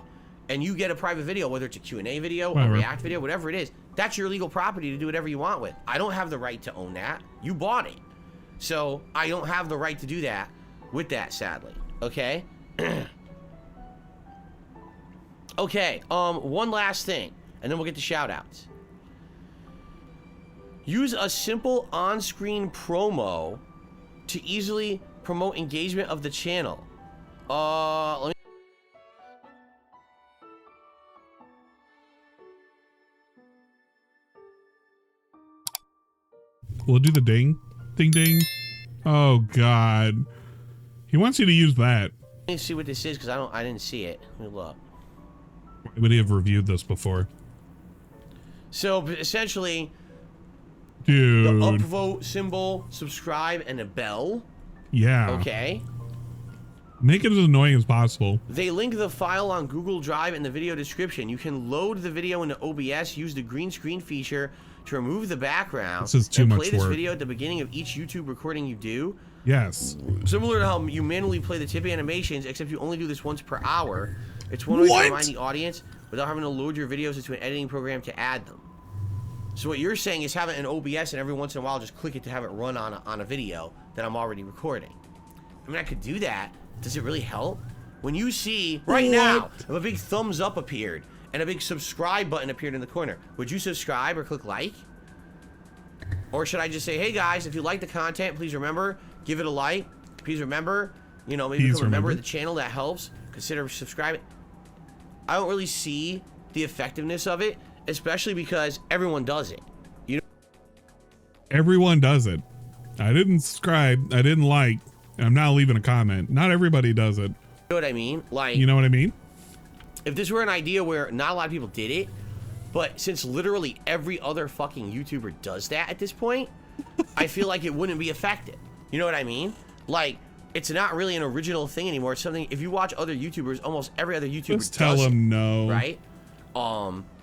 and you get a private video, whether it's a Q&A video, a React video, whatever it is, that's your legal property to do whatever you want with. I don't have the right to own that. You bought it. So I don't have the right to do that with that, sadly. Okay? Okay, one last thing, and then we'll get to shout-outs. Use a simple on-screen promo to easily promote engagement of the channel. Let me... We'll do the ding. Ding, ding. Oh, God. He wants you to use that. Let me see what this is, because I didn't see it. Let me look. Would he have reviewed this before? So, essentially... Dude. The upvote symbol, subscribe, and a bell. Yeah. Okay. Make it as annoying as possible. They link the file on Google Drive in the video description. You can load the video into OBS, use the green screen feature to remove the background. This is too much play this work. video at the beginning of each YouTube recording you do. Yes. Similar to how you manually play the tip animations, except you only do this once per hour. It's one way to remind the audience without having to load your videos into an editing program to add them. So what you're saying is have it in OBS and every once in a while just click it to have it run on a video that I'm already recording. I mean, I could do that. Does it really help? When you see, right now, if a big thumbs up appeared and a big subscribe button appeared in the corner, would you subscribe or click like? Or should I just say, hey guys, if you like the content, please remember, give it a like. Please remember, you know, maybe become a member of the channel. That helps. Consider subscribing. I don't really see the effectiveness of it. Especially because everyone does it. You know? Everyone does it. I didn't subscribe. I didn't like. And I'm not leaving a comment. Not everybody does it. You know what I mean? Like, you know what I mean? If this were an idea where not a lot of people did it, but since literally every other fucking YouTuber does that at this point, I feel like it wouldn't be effective. You know what I mean? Like, it's not really an original thing anymore. It's something, if you watch other YouTubers, almost every other YouTuber Just tell them no. Right?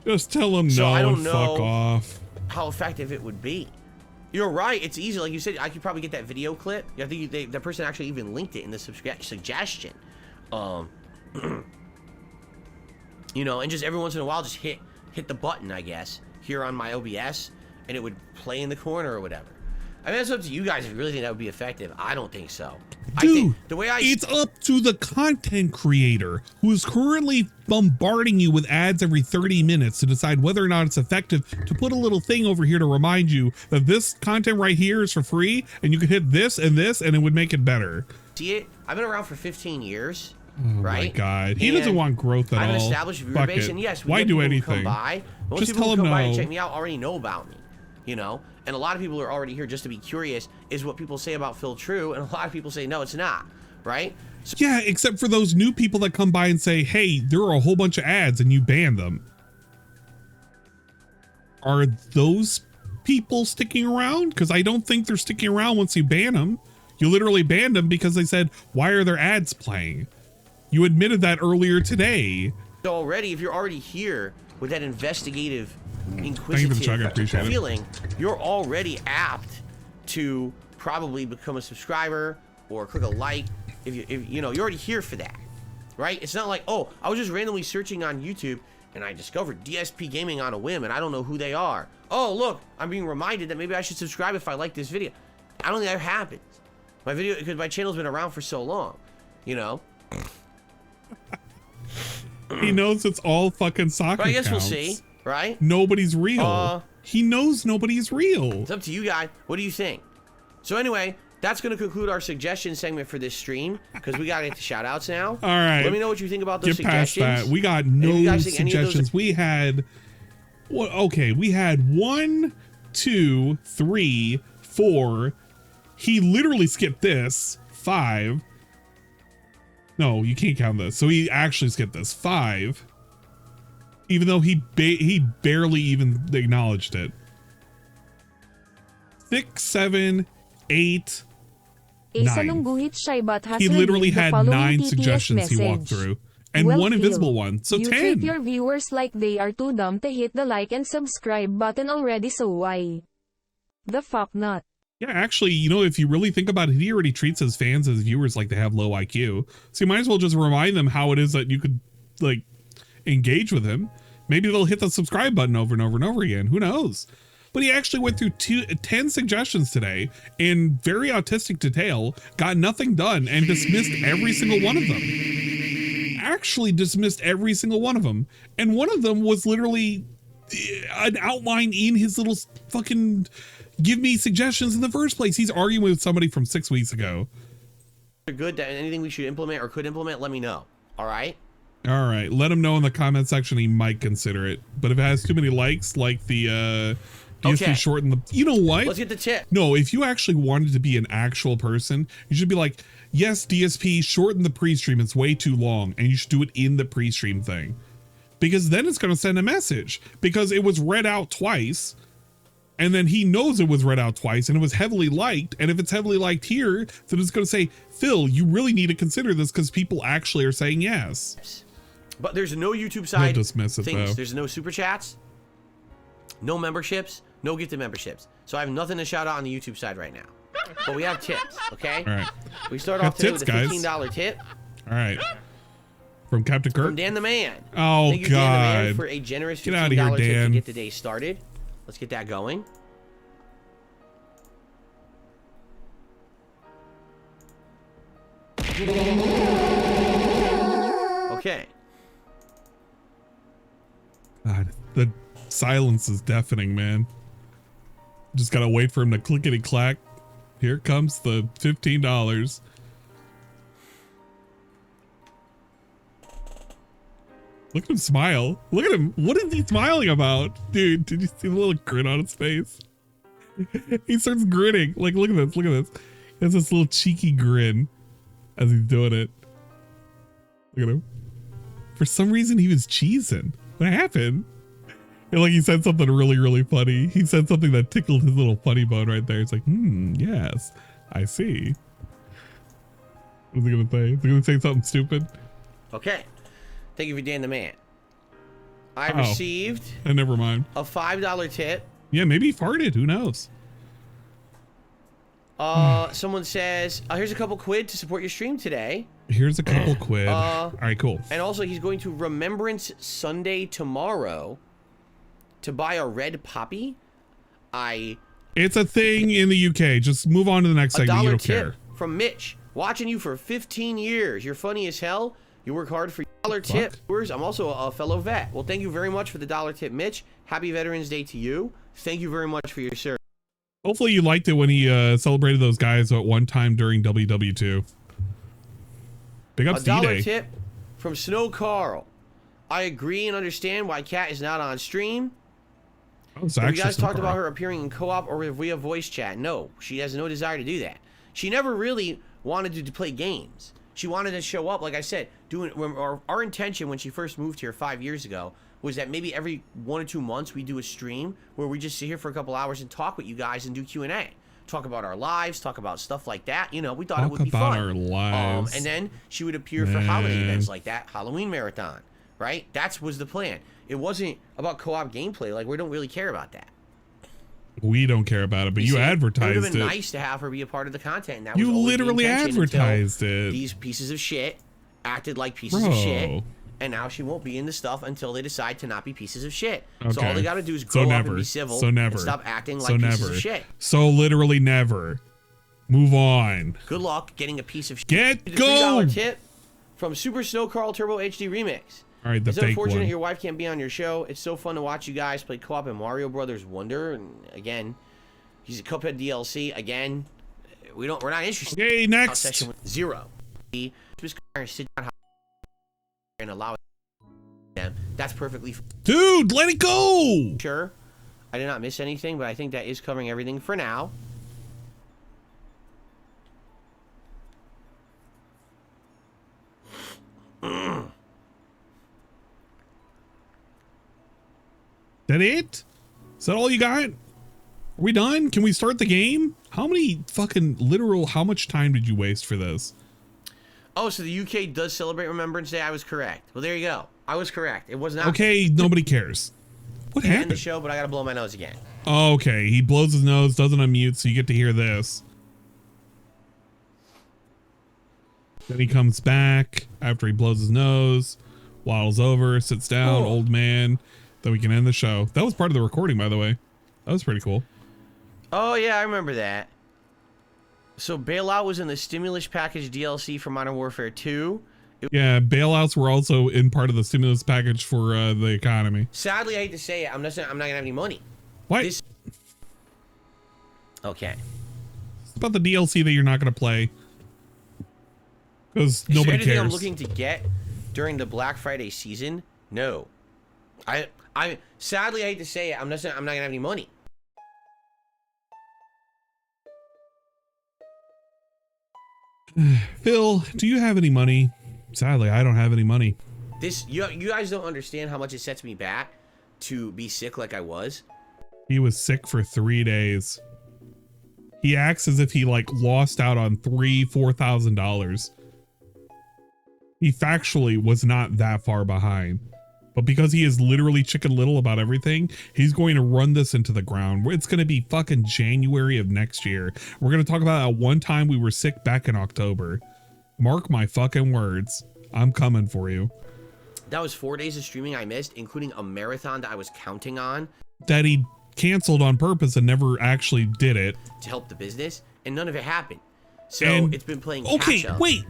Just tell them so no I don't and know fuck off. how effective it would be. You're right. It's easy. Like you said, I could probably get that video clip. I think the person actually even linked it in the suggestion. You know, and just every once in a while, just hit the button, I guess, here on my OBS, and it would play in the corner or whatever. I mean, it's up to you guys if you really think that would be effective. I don't think so. Dude, I think the way it's up to the content creator who is currently bombarding you with ads every 30 minutes to decide whether or not it's effective to put a little thing over here to remind you that this content right here is for free and you could hit this and it would make it better. See it? I've been around for 15 years. Oh right? my God. He doesn't want growth at all. I have an established viewer base, and yes, we Why get do people anything? who come by. Most Just people tell who him come by and no. check me out already know about me, you know? And a lot of people are already here just to be curious, is what people say about Phil true? And a lot of people say, no, it's not, right? So Yeah, except for those new people that come by and say, hey, there are a whole bunch of ads and you ban them. Are those people sticking around? Because I don't think they're sticking around once you ban them. You literally banned them because they said, why are there ads playing? You admitted that earlier today. So already, if you're already here with that investigative, Thank you for the check, I inquisitive appreciate it. feeling, you're already apt to probably become a subscriber or click a like. If you know, you're already here for that, right? It's not like, oh, I was just randomly searching on YouTube and I discovered DSP Gaming on a whim and I don't know who they are. Oh, look, I'm being reminded that maybe I should subscribe if I like this video. I don't think that happens. My video, because my channel's been around for so long, you know? He knows it's all fucking soccer But I guess accounts. we'll see, right? Nobody's real. He knows nobody's real. It's up to you guys. What do you think? So anyway, that's going to conclude our suggestion segment for this stream, because we got to get the shout outs now. All right. Let me know what you think about those Get past suggestions. that. We got And if you no guys think any of those- suggestions. We had, well, okay, we had 1, 2, 3, 4. He literally skipped this. 5. No, you can't count this. So he actually skipped this. 5. Even though he barely even acknowledged it. 6, 7, 8, 9. He literally had 9 suggestions he walked through. And Well, 1 Phil, invisible one. So you 10. treat your viewers like they are too dumb to hit the like and subscribe button already, so why the fuck not? Yeah, actually, you know, if you really think about it, he already treats his fans as viewers like they have low IQ. So you might as well just remind them how it is that you could, like, engage with him. Maybe they'll hit the subscribe button over and over and over again. Who knows? But he actually went through 10 suggestions today in very autistic detail, got nothing done, and dismissed every single one of them. Actually dismissed every single one of them. And one of them was literally an outline in his little fucking give me suggestions in the first place. He's arguing with somebody from 6 weeks ago. Good, that anything we should implement or could implement, let me know. All right? All right. Let him know in the comment section he might consider it. But if it has too many likes, like the DSP Okay. shorten the... You know what? Let's get the tip. No, if you actually wanted to be an actual person, you should be like, yes, DSP, shorten the pre-stream. It's way too long. And you should do it in the pre-stream thing. Because then it's going to send a message. Because it was read out twice. And then he knows it was read out twice and it was heavily liked. And if it's heavily liked here, then it's going to say, Phil, you really need to consider this because people actually are saying yes. But there's no YouTube side He'll dismiss it, things. though. There's no super chats, no memberships, no gifted memberships. So I have nothing to shout out on the YouTube side right now. But we have tips, okay? All right. We start Got off today tips, with a guys. $15 tip All right. From Captain Kirk? from Dan the Man. Oh, Thank you, Dan the Man, God. for a generous Get $15 out of here, tip to Dan. get the day started. Let's get that going. Okay. God, the silence is deafening, man. Just gotta wait for him to clickety clack. Here comes the $15. Look at him smile. Look at him. What is he smiling about? Dude, did you see the little grin on his face? He starts grinning. Like, look at this. Look at this. He has this little cheeky grin as he's doing it. Look at him. For some reason, he was cheesing. What happened? And like he said something really, really funny. He said something that tickled his little funny bone right there. It's like, yes, I see. What is he gonna say? Is he gonna say something stupid? Okay. Thank you for Dan the Man. I received. Never mind. A $5 tip. Yeah, maybe he farted. Who knows? Someone says, here's a couple quid to support your stream today. Here's a couple quid. All right, cool. And also, he's going to Remembrance Sunday tomorrow to buy a red poppy. It's a thing in the UK. Just move on to the next segment. You don't tip care. From Mitch. Watching you for 15 years. You're funny as hell. You work hard for your $1 tip. I'm also a fellow vet. Well, thank you very much for the $1 tip, Mitch. Happy Veterans Day to you. Thank you very much for your service. Hopefully you liked it when he celebrated those guys at one time during WW2. Big ups to $1 tip from Snow Carl. I agree and understand why Kat is not on stream. You guys talked about her appearing in co-op or via voice chat. No, she has no desire to do that. She never really wanted to play games. She wanted to show up, like I said, our intention when she first moved here 5 years ago was that maybe every 1 or 2 months we do a stream where we just sit here for a couple hours and talk with you guys and do Q&A. Talk about our lives, talk about stuff like that. You know, we thought it would be fun. Talk about our lives. And then she would appear for holiday events like that, Halloween marathon, right? That was the plan. It wasn't about co-op gameplay. Like, we don't really care about that. We don't care about it, but you advertised it. It would have been nice to have her be a part of the content. And that you was literally advertised it. These pieces of shit acted like pieces of shit, and now she won't be in the stuff until they decide to not be pieces of shit. Okay. So all they got to do is grow up and be civil and stop acting like pieces of shit. So literally never. Move on. Good luck getting a piece of shit. Get go. $3 tip from Super Snow Carl Turbo HD Remix. All right, the it's fake unfortunate one. your wife can't be on your show. It's so fun to watch you guys play co-op in Mario Brothers Wonder. And again, he's a Cuphead DLC. Again, we're not interested. Okay, next. Session with 0. Sit down and allow them. That's perfectly fine. Dude, let it go. Sure. I did not miss anything, but I think that is covering everything for now. That it? Is that all you got? Are we done? Can we start the game? How many fucking how much time did you waste for this? Oh, so the UK does celebrate Remembrance Day? I was correct. Well, there you go. I was correct. It was not. Okay, nobody cares. What happened? End the show, but I gotta blow my nose again. Okay, he blows his nose, doesn't unmute, so you get to hear this. Then he comes back after he blows his nose, waddles over, sits down, old man. Then we can end the show. That was part of the recording, by the way. That was pretty cool. Oh, yeah, I remember that. So Bailout was in the Stimulus Package DLC for Modern Warfare 2. Yeah, bailouts were also in part of the stimulus package for the economy. Sadly, I hate to say it, I'm not gonna have any money. What? Okay. It's about the DLC that you're not gonna play. Because nobody cares. I'm looking to get during the Black Friday season? No. I sadly, I hate to say it, I'm not gonna have any money. Phil, do you have any money? Sadly, I don't have any money. You guys don't understand how much it sets me back to be sick like I was. He was sick for 3 days. He acts as if he lost out on $4,000. He factually was not that far behind. But because he is literally Chicken Little about everything, he's going to run this into the ground. It's going to be fucking January of next year. We're going to talk about that one time we were sick back in October. Mark my fucking words. I'm coming for you. That was 4 days of streaming I missed, including a marathon that I was counting on. That he canceled on purpose and never actually did it. To help the business, and none of it happened. So it's been playing catch up. Wait.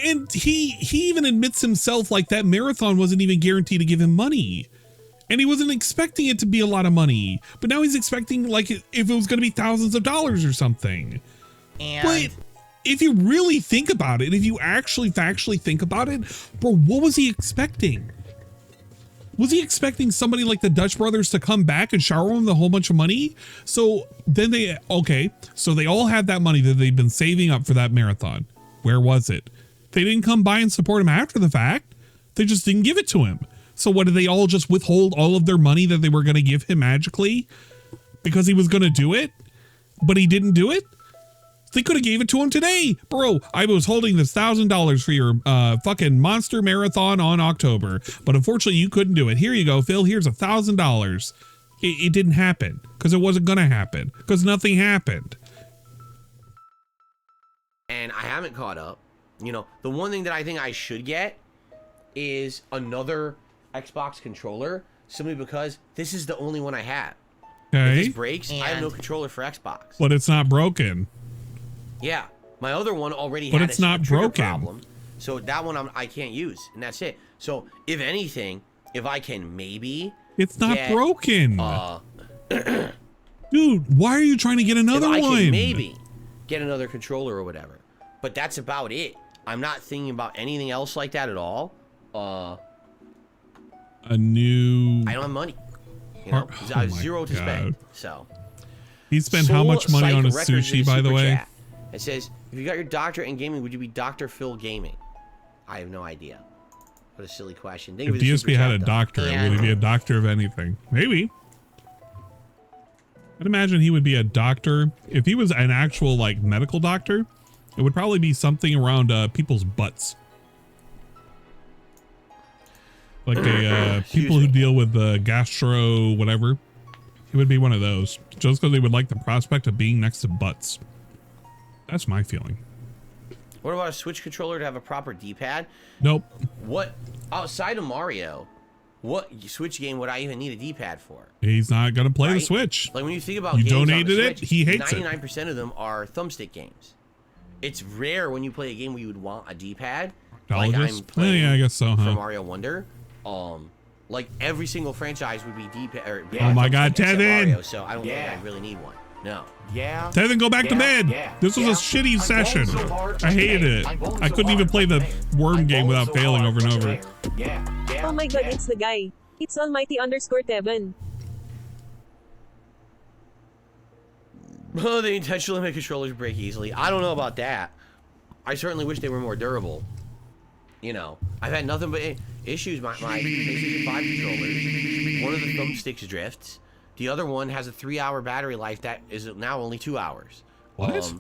And he even admits himself that marathon wasn't even guaranteed to give him money. And he wasn't expecting it to be a lot of money. But now he's expecting if it was going to be thousands of dollars or something. But if you really think about it, if you actually factually think about it, bro, what was he expecting? Was he expecting somebody like the Dutch brothers to come back and shower him the whole bunch of money? So then they all had that money that they'd been saving up for that marathon. Where was it? They didn't come by and support him after the fact. They just didn't give it to him. So what, did they all just withhold all of their money that they were going to give him magically because he was going to do it, but he didn't do it? They could have gave it to him today. Bro, I was holding this $1,000 for your fucking monster marathon on October, but unfortunately you couldn't do it. Here you go, Phil. Here's $1,000. It didn't happen because it wasn't going to happen because nothing happened. And I haven't caught up. You know, the one thing that I think I should get is another Xbox controller, simply because this is the only one I have. Okay. If this breaks, I have no controller for Xbox. But it's not broken. Yeah, my other one already but had it's not broken. Problem, so that one I can't use, and that's it. So if anything, if I can maybe, it's not get, broken. Dude, why are you trying to get another if I one? can maybe get another controller or whatever, but that's about it. I'm not thinking about anything else like that at all. A new. I don't have money. You know, I have zero to spend. So. He spent how much money on a sushi, by the way? Chat. It says, if you got your doctorate in gaming, would you be Dr. Phil Gaming? I have no idea. What a silly question. If DSP had a doctorate, would he be a doctor of anything? Maybe. I'd imagine he would be a doctor. If he was an actual, like, medical doctor, it would probably be something around people's butts. Like people who deal with gastro whatever. It would be one of those. Just because they would like the prospect of being next to butts. That's my feeling. What about a Switch controller to have a proper D-pad? Nope. What, outside of Mario, what Switch game would I even need a D-pad for? He's not going to play the Switch. Like when you think about you games donated on the it, Switch, he hates 99% of them are thumbstick games. It's rare when you play a game where you would want a D-pad. Like I'm playing yeah, I guess so, huh? for Mario Wonder. Like every single franchise would be D-pad. Oh my God, Tevin! Mario, so I don't think I really need one. No. Yeah. Tevin, go back to bed. This was a shitty session. I hated it. I couldn't even play the worm game without failing over and over. Oh my God, it's the guy. It's almighty _Tevin. Oh, they intentionally make controllers break easily. I don't know about that. I certainly wish they were more durable. You know, I've had nothing but issues. My PlayStation 5 controllers, one of the thumbsticks drifts. The other one has a 3-hour battery life that is now only 2 hours. What? You're Hence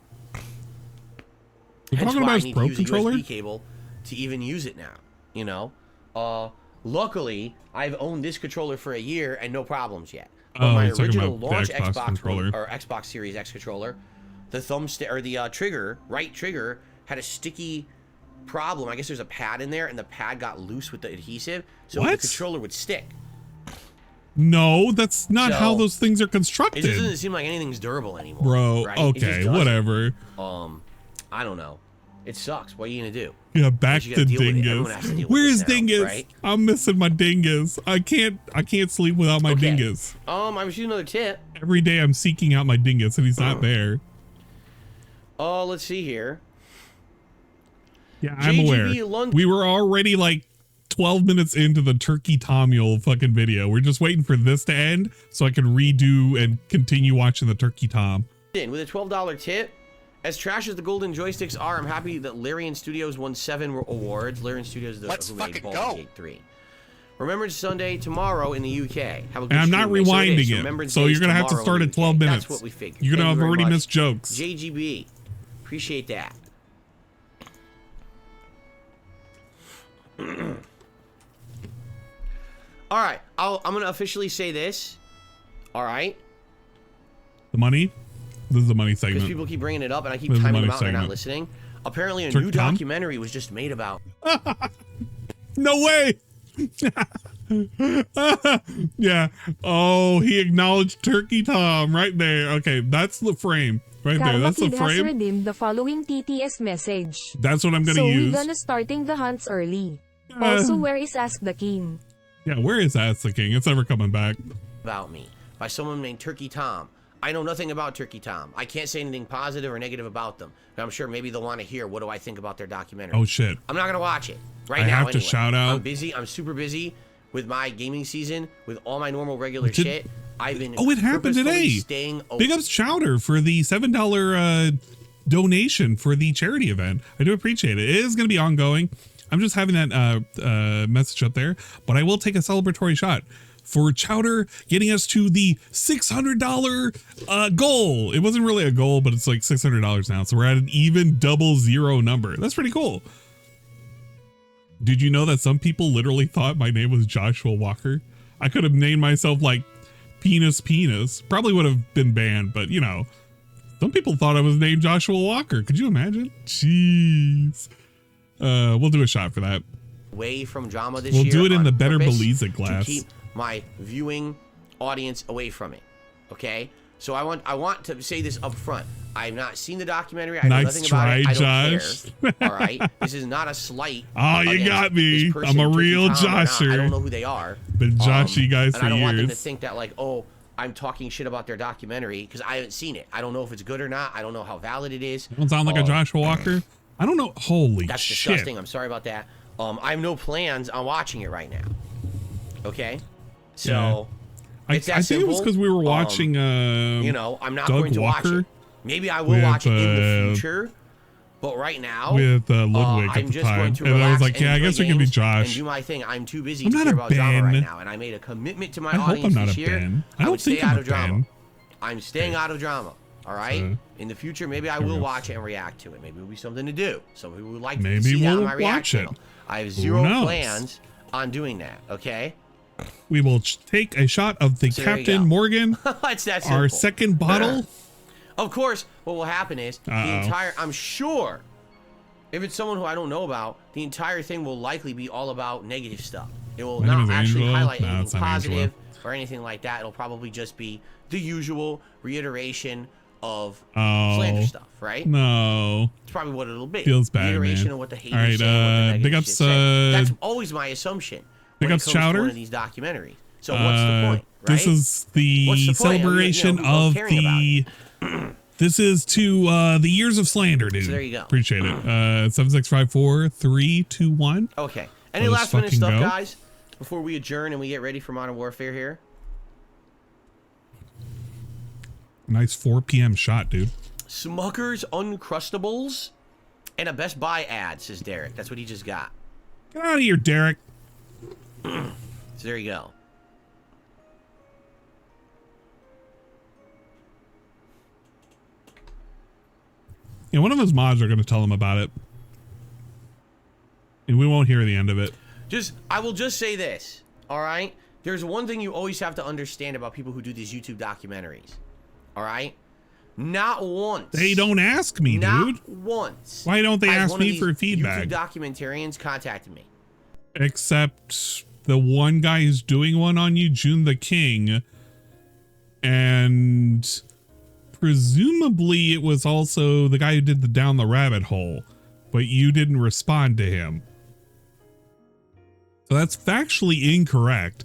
talking why about I his need Pro to use controller? a USB cable to even use it now. You know, luckily I've owned this controller for a year and no problems yet. But my original launch Xbox or Xbox Series X controller, the thumbstick or the right trigger had a sticky problem. I guess there's a pad in there and the pad got loose with the adhesive, so the controller would stick. No, that's not how those things are constructed. It just doesn't seem like anything's durable anymore. Bro, right? okay, whatever. I don't know. It sucks. What are you gonna do? Yeah, back to Dingus. Where's Dingus? Right? I'm missing my Dingus. I can't sleep without my Dingus. I was using another tip. Every day I'm seeking out my Dingus and he's not there. Oh, let's see here. Yeah, I'm aware. We were already like 12 minutes into the Turkey Tom Mule fucking video. We're just waiting for this to end so I can redo and continue watching the Turkey Tom. With a $12 tip, as trash as the golden joysticks are, I'm happy that Larian Studios won 7 awards. Larian Studios is who made Baldur's Gate 3. Remembrance Sunday tomorrow in the UK. Have a good and I'm not stream. rewinding it, so you're gonna have to start at 12 minutes. That's what we figured. You're gonna Thank have you already much. missed jokes. JGB, appreciate that. All right, I'm gonna officially say this. All right. The money. This is the money segment. Because people keep bringing it up, and I keep timing them out, and they're not listening. Apparently, a new documentary was just made about. No way. Yeah. Oh, he acknowledged Turkey Tom right there. Okay, that's the frame right there. That's the has frame. redeemed the following TTS message. That's what I'm gonna so use. So we're gonna starting the hunts early. Also, where is Ask the King? Yeah, where is Ask the King? It's never coming back. About me by someone named Turkey Tom. I know nothing about Turkey Tom. I can't say anything positive or negative about them. But I'm sure maybe they'll want to hear what do I think about their documentary. Oh shit. I'm not gonna watch it right I now. have to shout out. I'm busy. I'm super busy with my gaming season, with all my normal regular shit. I've been it happened today. Staying Big ups Chowder for the $7 donation for the charity event. I do appreciate it. It is going to be ongoing. I'm just having that message up there, but I will take a celebratory shot. for Chowder, getting us to the $600 goal. It wasn't really a goal, but it's like $600 now. So we're at an even 00 number. That's pretty cool. Did you know that some people literally thought my name was Joshua Walker? I could have named myself like Penis. Probably would have been banned, but you know, some people thought I was named Joshua Walker. Could you imagine? Jeez. We'll do a shot for that. Away from drama this year. We'll do it in the Better Belize It glass. To keep my viewing audience away from it. Okay? So I want to say this up front. I have not seen the documentary. I know nothing about it. I don't care. All right? This is not a slight. Oh, you got me. I'm a real Josher. I don't know who they are. Been Joshy guys and for I don't years. want them to think that like, oh, I'm talking shit about their documentary because I haven't seen it. I don't know if it's good or not. I don't know how valid it is. Don't sound like a Joshua Walker. I don't know. Holy that's shit. That's disgusting. I'm sorry about that. I have no plans on watching it right now. Okay? So, I think it was because we were watching, you know, I'm not Doug going to Walker watch it. Maybe I will watch it in the future. But right now, with Ludwig at I'm the just time. going to And I was relax like, yeah, I guess we can be Josh. and do my thing. I'm too busy I'm to not care a about drama Ben. right now. And I made a commitment to my I hope audience I'm not this a year. Ben. I I don't would stay think I'm out a of drama. Ben. I'm staying out of drama. All right. In the future, maybe I will watch it and react to it. Maybe it'll be something to do. Some people would like to see that on my React channel. I have zero plans on doing that. Okay. We will take a shot of the Captain Morgan. It's that simple. Our second bottle. Of course, what will happen is the entire. I'm sure, if it's someone who I don't know about, the entire thing will likely be all about negative stuff. It will not actually highlight anything positive or anything like that. It'll probably just be the usual reiteration of slander stuff, right? No. It's probably what it'll be. Feels bad, reiteration man. of what the haters all right, say, what the big ups. That's always my assumption. Big ups, Chowder. One of these documentaries. So what's the point? Right? This is the celebration of the. This is to the years of slander, dude. So there you go. Appreciate it. 7654 321. Okay. Any last minute stuff, guys, before we adjourn and we get ready for Modern Warfare here? Nice 4 p.m. shot, dude. Smucker's Uncrustables and a Best Buy ad, says Derek. That's what he just got. Get out of here, Derek. So there you go. Yeah, one of his mods are going to tell him about it. And we won't hear the end of it. I will just say this, all right? There's one thing you always have to understand about people who do these YouTube documentaries, all right? Not once. They don't ask me, dude. Not once. Why don't they ask me for feedback? YouTube documentarians contacted me. Except the one guy who's doing one on you, June the King. And presumably it was also the guy who did the Down the Rabbit Hole. But you didn't respond to him. So that's factually incorrect.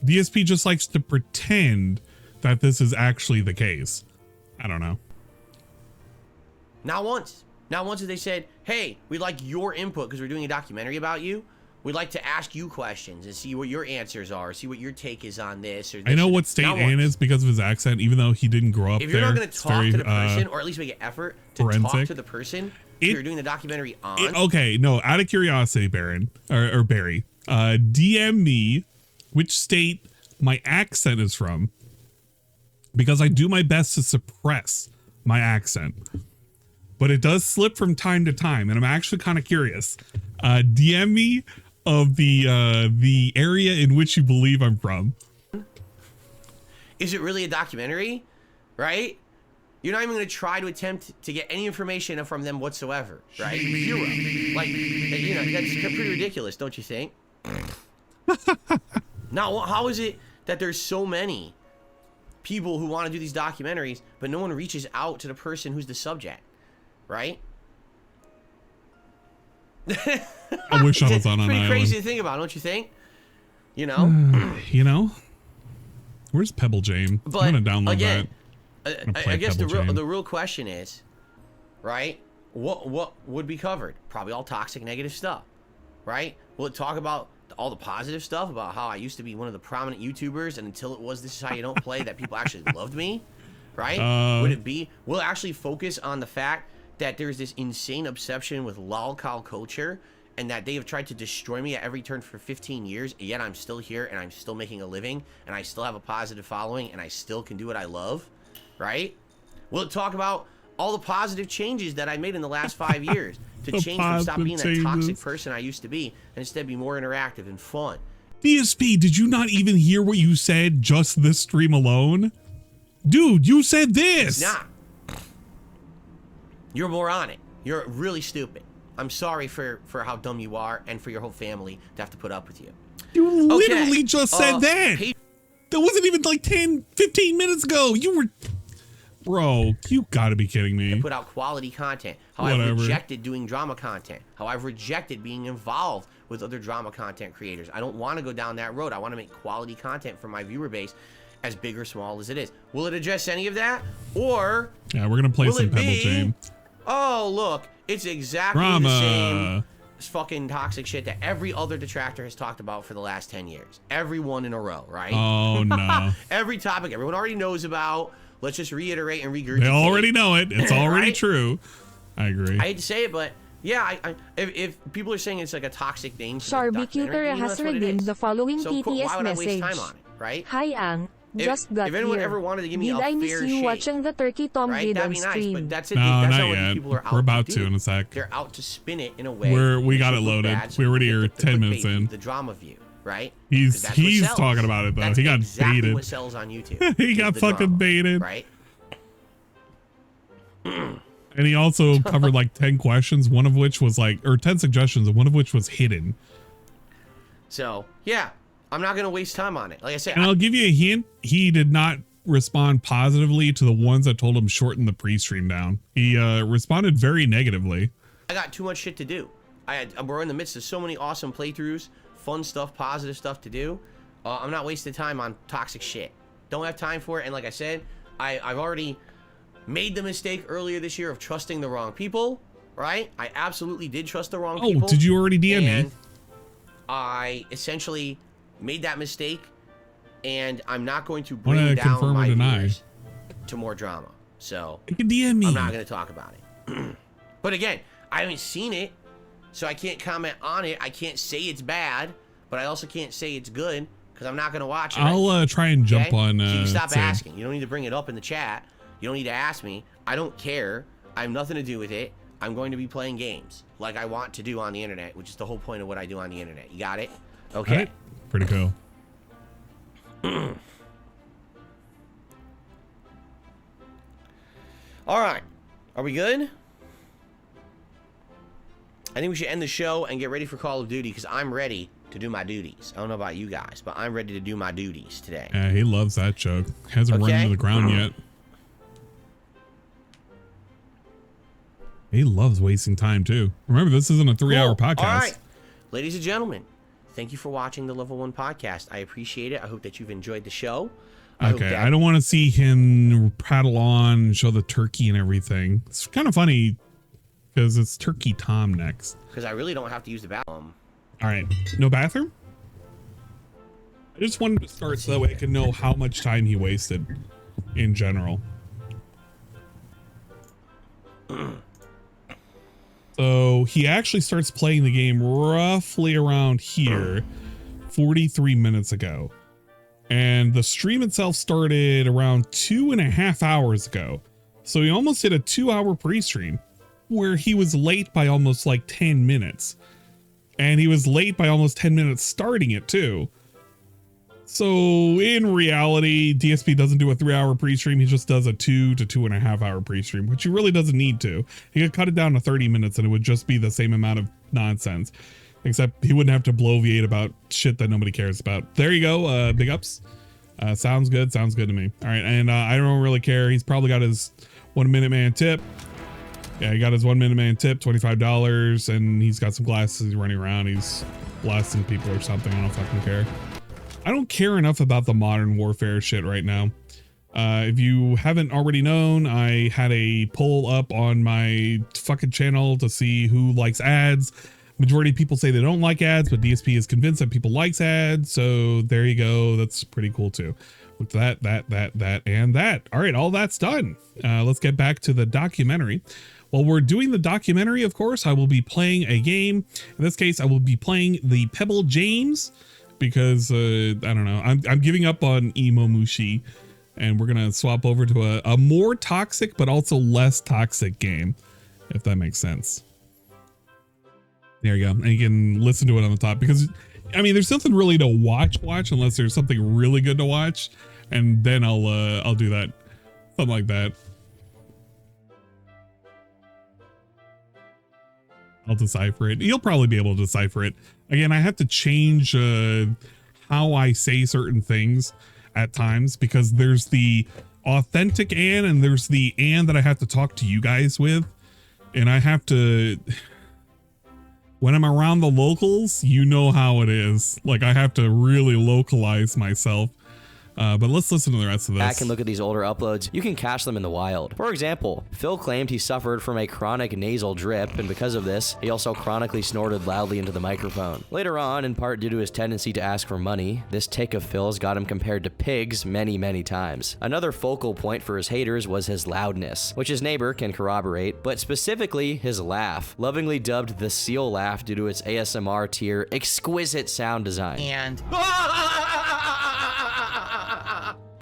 DSP just likes to pretend that this is actually the case. I don't know. Not once. Not once have they said, hey, we'd like your input because we're doing a documentary about you. We'd like to ask you questions and see what your answers are, see what your take is on this. Or this. I know what state Ann is because of his accent, even though he didn't grow up there. If you're not going to talk to the person, or at least make an effort to talk to the person you're doing the documentary on. Okay, no, out of curiosity, Baron, or Barry, DM me which state my accent is from, because I do my best to suppress my accent. But it does slip from time to time, and I'm actually kind of curious. DM me of the area in which you believe I'm from. Is it really a documentary? Right? You're not even going to try to attempt to get any information from them whatsoever, right? Zero. Like, you know, that's pretty ridiculous, don't you think? Now, how is it that there's so many people who want to do these documentaries, but no one reaches out to the person who's the subject, right? I wish I was on an island. Pretty crazy to think about, don't you think? You know? You know? Where's Pebble Jam? But I'm going to download again, that. I guess the real question is, right? What would be covered? Probably all toxic, negative stuff, right? Will it talk about all the positive stuff about how I used to be one of the prominent YouTubers, and until it was This Is How You Don't Play, that people actually loved me, right? Will it actually focus on the fact that there's this insane obsession with lolcow culture and that they have tried to destroy me at every turn for 15 years, yet I'm still here and I'm still making a living and I still have a positive following and I still can do what I love, right? Will it talk about all the positive changes that I made in the last 5 years to change from stop being that toxic person I used to be and instead be more interactive and fun? DSP, did you not even hear what you said just this stream alone? Dude, you said this. It's not. You're moronic. You're really stupid. I'm sorry for how dumb you are and for your whole family to have to put up with you. You literally just said that. That wasn't even like 10, 15 minutes ago. You were... Bro, you gotta be kidding me. Put out quality content. How I've rejected doing drama content. How I've rejected being involved with other drama content creators. I don't want to go down that road. I want to make quality content for my viewer base, as big or small as it is. Will it address any of that? Or... Yeah, we're gonna play some Pebble Jam. Oh, look. It's exactly the same fucking toxic shit that every other detractor has talked about for the last 10 years. Everyone in a row, right? Oh, no. Every topic everyone already knows about. Let's just reiterate and regurgitate. They already know it. It's already right? true. I agree. I hate to say it, but yeah, if people are saying it's like a toxic name, Sharbicuter has redeemed the following TTS why would I message. waste time on it, right? Hi, Ang. Just got if anyone here. ever wanted to give me Did a I miss fair you shake, watching the Turkey Tom right? vid That'd on be nice, stream? but that's it. No, that's not not what yet. people are out We're about to to do. in a sec. They're out to spin it in a way. We got it loaded. We already are 10 minutes in. The drama view, right? He's talking about it though. That's he got exactly baited. What sells on YouTube? He got fucking drama, baited. right? And he also covered like 10 questions, one of which was like, or 10 suggestions, and one of which was hidden. So yeah, I'm not gonna waste time on it. Like I said, and I'll give you a hint. He did not respond positively to the ones that told him shorten the pre-stream down. He responded very negatively. I got too much shit to do. We're in the midst of so many awesome playthroughs, fun stuff, positive stuff to do. I'm not wasting time on toxic shit. Don't have time for it. And like I said, I've already made the mistake earlier this year of trusting the wrong people, right? I absolutely did trust the wrong people. Oh, did you already DM me? I essentially made that mistake, and I'm not going to bring down my viewers to more drama. So you can DM me. I'm not going to talk about it. But again, I haven't seen it, so I can't comment on it. I can't say it's bad, but I also can't say it's good because I'm not going to watch it. I'll try and jump on. So you stop asking. You don't need to bring it up in the chat. You don't need to ask me. I don't care. I have nothing to do with it. I'm going to be playing games like I want to do on the internet, which is the whole point of what I do on the internet. You got it? Okay. Right. Pretty cool. All right. Are we good? I think we should end the show and get ready for Call of Duty because I'm ready to do my duties. I don't know about you guys, but I'm ready to do my duties today. Yeah, he loves that joke. Hasn't run into the ground yet. He loves wasting time too. Remember, this isn't a 3-hour podcast. All right. Ladies and gentlemen, thank you for watching the Level 1 podcast. I appreciate it. I hope that you've enjoyed the show. Okay, I don't want to see him prattle on and show the turkey and everything. It's kind of funny because it's Turkey Tom next. Because I really don't have to use the bathroom. All right, no bathroom? I just wanted to start so that way I could know how much time he wasted in general. So he actually starts playing the game roughly around here 43 minutes ago. And the stream itself started around 2.5 hours ago. So he almost did a 2-hour pre-stream where he was late by almost like 10 minutes. And he was late by almost 10 minutes starting it too. So in reality, DSP doesn't do a 3-hour pre-stream. He just does a 2 to 2.5 hour pre-stream, which he really doesn't need to. He could cut it down to 30 minutes and it would just be the same amount of nonsense. Except he wouldn't have to bloviate about shit that nobody cares about. There you go. Big ups. Sounds good. Sounds good to me. All right. And I don't really care. He's probably got his 1 minute man tip. Yeah, he got his 1 minute man tip, $25. And he's got some glasses. He's running around. He's blasting people or something. I don't fucking care. I don't care enough about the Modern Warfare shit right now. If you haven't already known, I had a poll up on my fucking channel to see who likes ads. Majority of people say they don't like ads, but DSP is convinced that people likes ads. So there you go. That's pretty cool too. With that, and that. All right, all that's done. Let's get back to the documentary. While we're doing the documentary, of course, I will be playing a game. In this case, I will be playing the Pebble James because, I don't know, I'm giving up on Imomushi, and we're going to swap over to a more toxic but also less toxic game, if that makes sense. There you go. And you can listen to it on the top because, I mean, there's nothing really to watch unless there's something really good to watch, and then I'll do that. Something like that. I'll decipher it. You'll probably be able to decipher it. Again, I have to change how I say certain things at times because there's the authentic Ann and there's the Ann that I have to talk to you guys with. And I have to, when I'm around the locals, you know how it is. Like I have to really localize myself. But let's listen to the rest of this. Back and look at these older uploads, you can catch them in the wild. For example, Phil claimed he suffered from a chronic nasal drip, and because of this, he also chronically snorted loudly into the microphone. Later on, in part due to his tendency to ask for money, this tick of Phil's got him compared to pigs many times. Another focal point for his haters was his loudness, which his neighbor can corroborate, but specifically his laugh, lovingly dubbed the seal laugh due to its ASMR tier exquisite sound design. And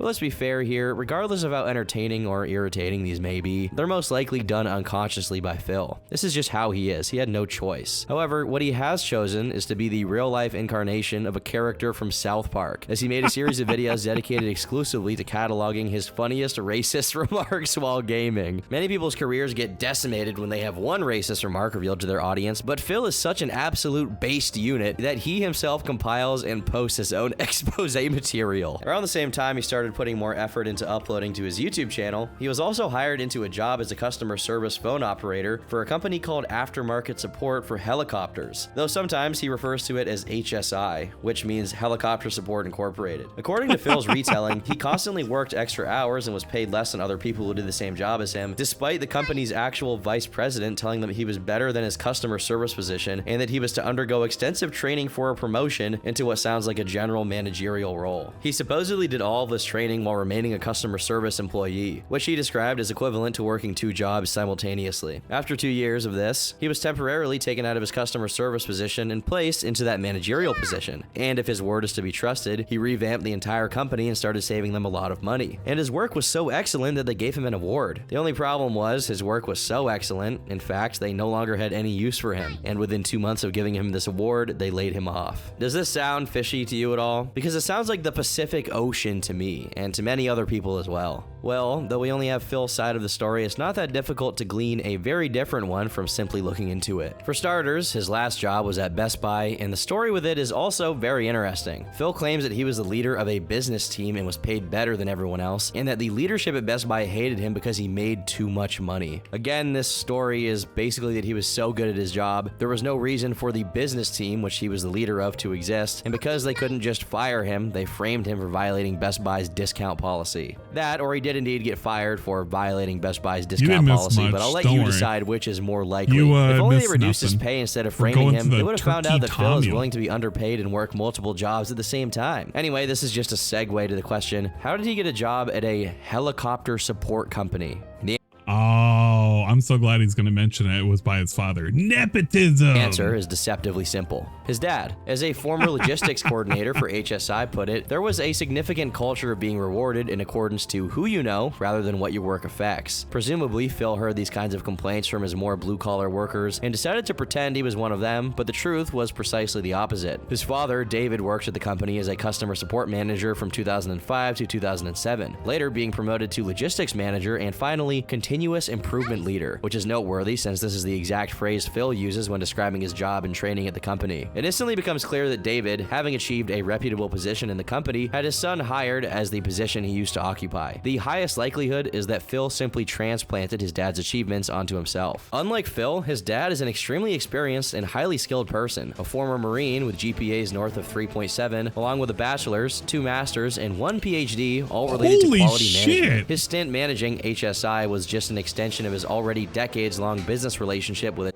But let's be fair here, regardless of how entertaining or irritating these may be, they're most likely done unconsciously by Phil. This is just how he is, he had no choice. However, what he has chosen is to be the real-life incarnation of a character from South Park, as he made a series of videos dedicated exclusively to cataloging his funniest racist remarks while gaming. Many people's careers get decimated when they have one racist remark revealed to their audience, but Phil is such an absolute based unit that he himself compiles and posts his own expose material. Around the same time he started putting more effort into uploading to his YouTube channel, he was also hired into a job as a customer service phone operator for a company called Aftermarket Support for Helicopters, though sometimes he refers to it as HSI, which means Helicopter Support Incorporated. According to Phil's retelling, he constantly worked extra hours and was paid less than other people who did the same job as him, despite the company's actual vice president telling them he was better than his customer service position and that he was to undergo extensive training for a promotion into what sounds like a general managerial role. He supposedly did all of this training while remaining a customer service employee, which he described as equivalent to working 2 jobs simultaneously. After 2 years of this, he was temporarily taken out of his customer service position and placed into that managerial position. And if his word is to be trusted, he revamped the entire company and started saving them a lot of money. And his work was so excellent that they gave him an award. The only problem was his work was so excellent, in fact, they no longer had any use for him. And within 2 months of giving him this award, they laid him off. Does this sound fishy to you at all? Because it sounds like the Pacific Ocean to me, and to many other people as well. Well, though we only have Phil's side of the story, it's not that difficult to glean a very different one from simply looking into it. For starters, his last job was at Best Buy, and the story with it is also very interesting. Phil claims that he was the leader of a business team and was paid better than everyone else, and that the leadership at Best Buy hated him because he made too much money. Again, this story is basically that he was so good at his job, there was no reason for the business team, which he was the leader of, to exist, and because they couldn't just fire him, they framed him for violating Best Buy's discount policy. That, or he did indeed get fired for violating Best Buy's discount policy, but I'll let you decide which is more likely. If only they reduced his pay instead of framing him, they would have found out that Phil is willing to be underpaid and work multiple jobs at the same time. Anyway, this is just a segue to the question, how did he get a job at a helicopter support company? Oh, I'm so glad he's going to mention it. It was by his father. Nepotism. The answer is deceptively simple. His dad. As a former logistics coordinator for HSI put it, there was a significant culture of being rewarded in accordance to who you know rather than what your work affects. Presumably, Phil heard these kinds of complaints from his more blue-collar workers and decided to pretend he was one of them, but the truth was precisely the opposite. His father, David, worked at the company as a customer support manager from 2005 to 2007, later being promoted to logistics manager and finally continuous improvement leader, which is noteworthy since this is the exact phrase Phil uses when describing his job and training at the company. It instantly becomes clear that David, having achieved a reputable position in the company, had his son hired as the position he used to occupy. The highest likelihood is that Phil simply transplanted his dad's achievements onto himself. Unlike Phil, his dad is an extremely experienced and highly skilled person, a former Marine with GPAs north of 3.7, along with a bachelor's, 2 masters, and 1 PhD, all related to quality management. His stint managing HSI was just an extension of his already decades-long business relationship with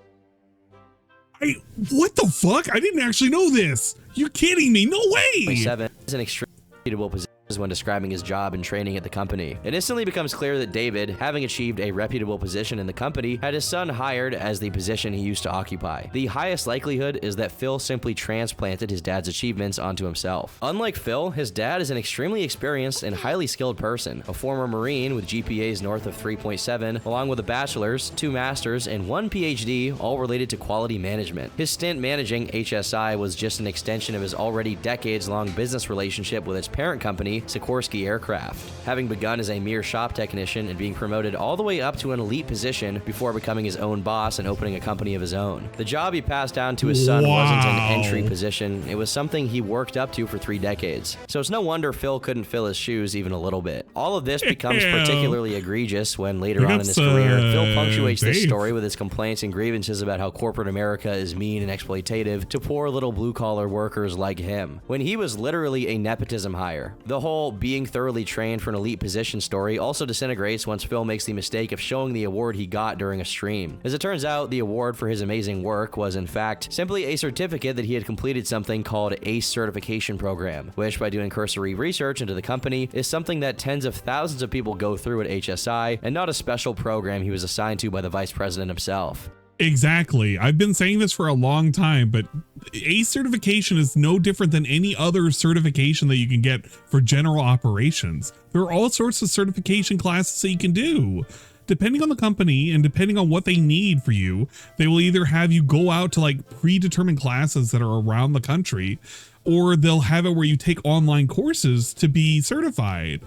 what the fuck? I didn't actually know this. You're kidding me. No way. 7 is an extremely reputable position. when describing his job and training at the company. It instantly becomes clear that David, having achieved a reputable position in the company, had his son hired as the position he used to occupy. The highest likelihood is that Phil simply transplanted his dad's achievements onto himself. Unlike Phil, his dad is an extremely experienced and highly skilled person, a former Marine with GPAs north of 3.7, along with a bachelor's, 2 masters, and 1 PhD, all related to quality management. His stint managing HSI was just an extension of his already decades-long business relationship with its parent company, Sikorsky Aircraft, having begun as a mere shop technician and being promoted all the way up to an elite position before becoming his own boss and opening a company of his own. The job he passed down to his son wasn't an entry position, it was something he worked up to for 3 decades. So it's no wonder Phil couldn't fill his shoes even a little bit. All of this becomes particularly egregious when later on in his career, Phil punctuates this story with his complaints and grievances about how corporate America is mean and exploitative to poor little blue-collar workers like him, when he was literally a nepotism hire. The whole being thoroughly trained for an elite position story also disintegrates once Phil makes the mistake of showing the award he got during a stream. As it turns out, the award for his amazing work was in fact simply a certificate that he had completed something called ACE certification program, which by doing cursory research into the company is something that tens of thousands of people go through at HSI and not a special program he was assigned to by the vice president himself. Exactly. I've been saying this for a long time, but ACE certification is no different than any other certification that you can get for general operations. There are all sorts of certification classes that you can do. Depending on the company and depending on what they need for you, they will either have you go out to like predetermined classes that are around the country, or they'll have it where you take online courses to be certified.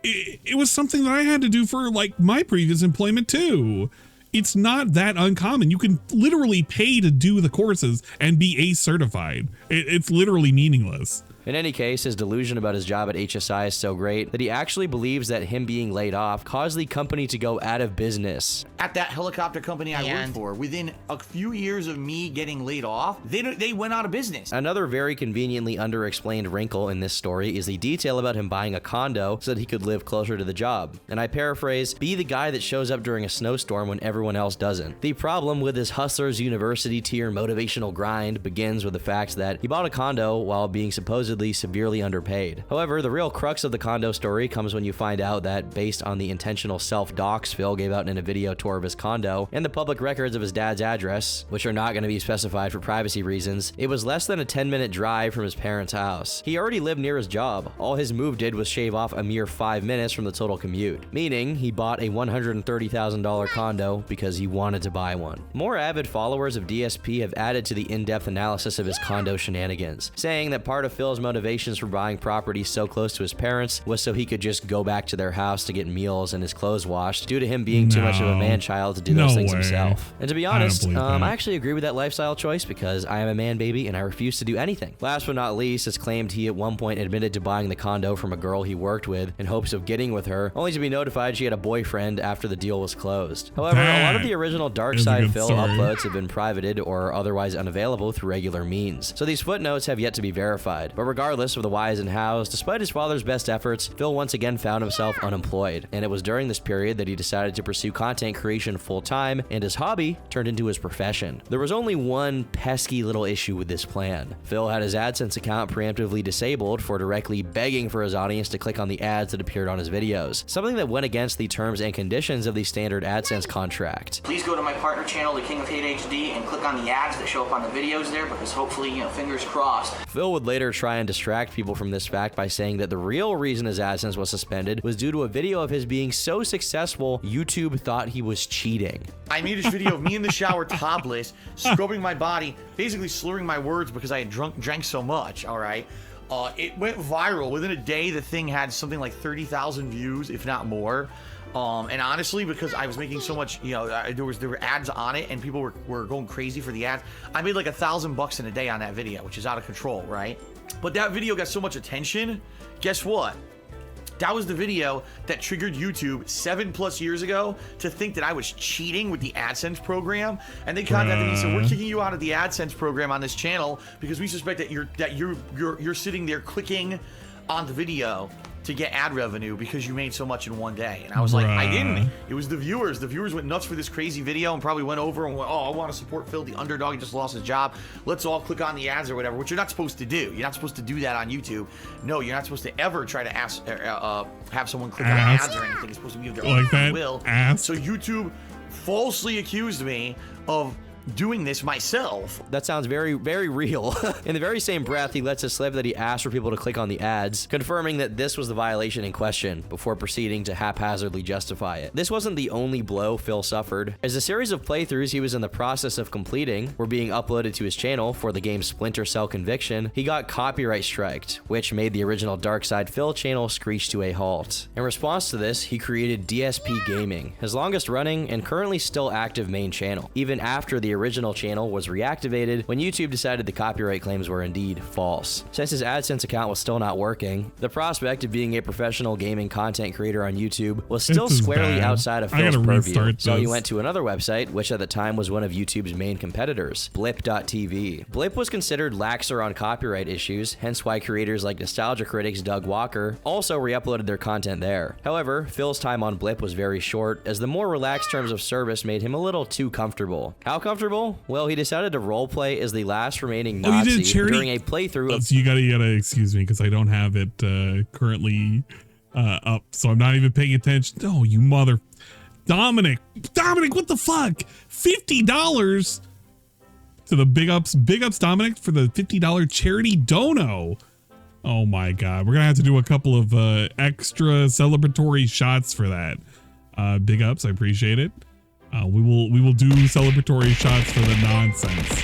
It was something that I had to do for like my previous employment too. It's not that uncommon. You can literally pay to do the courses and be ACE certified. It's literally meaningless. In any case, his delusion about his job at HSI is so great that he actually believes that him being laid off caused the company to go out of business. At that helicopter company I worked for, within a few years of me getting laid off, they went out of business. Another very conveniently underexplained wrinkle in this story is the detail about him buying a condo so that he could live closer to the job. And I paraphrase, be the guy that shows up during a snowstorm when everyone else doesn't. The problem with his hustler's university tier motivational grind begins with the fact that he bought a condo while being supposedly severely underpaid. However, the real crux of the condo story comes when you find out that based on the intentional self-docs Phil gave out in a video tour of his condo and the public records of his dad's address, which are not going to be specified for privacy reasons, it was less than a 10-minute drive from his parents' house. He already lived near his job. All his move did was shave off a mere 5 minutes from the total commute, meaning he bought a $130,000 condo because he wanted to buy one. More avid followers of DSP have added to the in-depth analysis of his condo shenanigans, saying that part of Phil's motivations for buying property so close to his parents was so he could just go back to their house to get meals and his clothes washed due to him being too much of a man-child to do those things himself. And to be honest, I actually agree with that lifestyle choice because I am a man baby and I refuse to do anything. Last but not least, it's claimed he at one point admitted to buying the condo from a girl he worked with in hopes of getting with her, only to be notified she had a boyfriend after the deal was closed. However, a lot of the original Dark Side Phil uploads have been privated or otherwise unavailable through regular means, so these footnotes have yet to be verified. But regardless of the whys and hows, despite his father's best efforts, Phil once again found himself unemployed, and it was during this period that he decided to pursue content creation full-time, and his hobby turned into his profession. There was only one pesky little issue with this plan. Phil had his AdSense account preemptively disabled for directly begging for his audience to click on the ads that appeared on his videos, something that went against the terms and conditions of the standard AdSense contract. Please go to my partner channel, The King of Hate HD, and click on the ads that show up on the videos there, because hopefully, fingers crossed. Phil would later try and distract people from this fact by saying that the real reason his AdSense was suspended was due to a video of his being so successful, YouTube thought he was cheating. I made this video of me in the shower topless, scrubbing my body, basically slurring my words because I had drank so much, all right? It went viral. Within a day, the thing had something like 30,000 views, if not more. And honestly, because I was making so much, there were ads on it and people were going crazy for the ads. I made like $1,000 in a day on that video, which is out of control, right? But that video got so much attention. Guess what? That was the video that triggered YouTube 7+ years ago to think that I was cheating with the AdSense program, and they contacted me and said, "We're kicking you out of the AdSense program on this channel because we suspect that you're sitting there clicking on the video to get ad revenue because you made so much in one day. And I was like, I didn't. It was the viewers. The viewers went nuts for this crazy video and probably went over and went, oh, I want to support Phil, the underdog. He just lost his job. Let's all click on the ads or whatever, which you're not supposed to do. You're not supposed to do that on YouTube. No, you're not supposed to ever try to ask, have someone click on ads or anything. It's supposed to be of their own free will. So YouTube falsely accused me of doing this myself. That sounds very, very real. In the very same breath, he lets it slip that he asked for people to click on the ads, confirming that this was the violation in question before proceeding to haphazardly justify it. This wasn't the only blow Phil suffered, as a series of playthroughs he was in the process of completing were being uploaded to his channel for the game Splinter Cell Conviction. He got copyright striked, which made the original Dark Side Phil channel screech to a halt. In response to this, he created DSP Gaming, his longest running and currently still active main channel, even after the original channel was reactivated when YouTube decided the copyright claims were indeed false. Since his AdSense account was still not working, the prospect of being a professional gaming content creator on YouTube was still squarely outside of Phil's purview, so he went to another website, which at the time was one of YouTube's main competitors, Blip.tv. Blip was considered laxer on copyright issues, hence why creators like nostalgia critics Doug Walker also re-uploaded their content there. However, Phil's time on Blip was very short, as the more relaxed terms of service made him a little too comfortable. How comfortable? Well, he decided to roleplay as the last remaining Nazi during a playthrough of... So you gotta excuse me because I don't have it currently up, so I'm not even paying attention. Oh, you mother... Dominic, what the fuck? $50 to the big ups Dominic for the $50 charity dono. Oh my God, we're gonna have to do a couple of extra celebratory shots for that. Big ups, I appreciate it. We will do celebratory shots for the nonsense.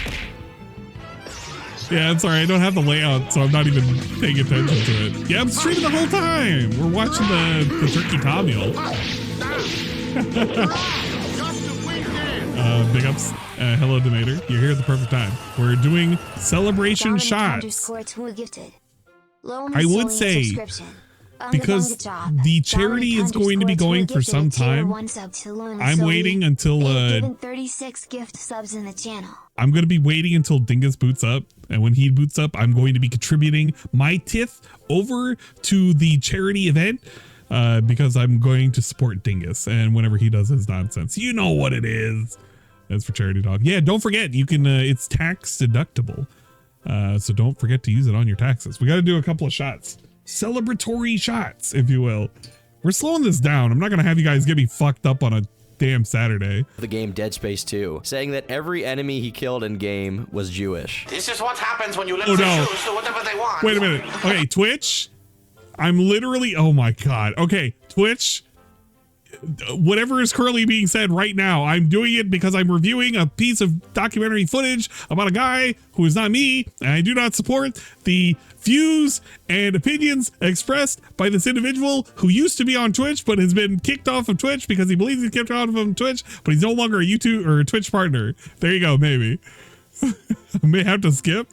Yeah, I'm sorry, I don't have the layout, so I'm not even paying attention to it. Yeah, I'm streaming the whole time. We're watching the turkey tom meal. Big ups. Hello, Donator. You're here at the perfect time. We're doing celebration shots. I would say, because the charity is going to be going for some time, I'm waiting until 36 gift subs in the channel. I'm going to be waiting until Dingus boots up, and when he boots up, I'm going to be contributing my TIFF over to the charity event because I'm going to support Dingus, and whenever he does his nonsense, you know what it is. That's for Charity Dog. Yeah, don't forget, you can it's tax deductible, so don't forget to use it on your taxes. We got to do a couple of shots. Celebratory shots, if you will. We're slowing this down. I'm not gonna have you guys get me fucked up on a damn Saturday. The game Dead Space 2, saying that every enemy he killed in game was Jewish. This is what happens when you let them choose to whatever they want. Wait a minute. Okay, Twitch. I'm literally, oh my God. Okay, Twitch. Whatever is currently being said right now, I'm doing it because I'm reviewing a piece of documentary footage about a guy who is not me, and I do not support the views and opinions expressed by this individual who used to be on Twitch but has been kicked off of Twitch because he believes he's kicked off of Twitch, but he's no longer a YouTube or a Twitch partner. There you go, maybe. I may have to skip.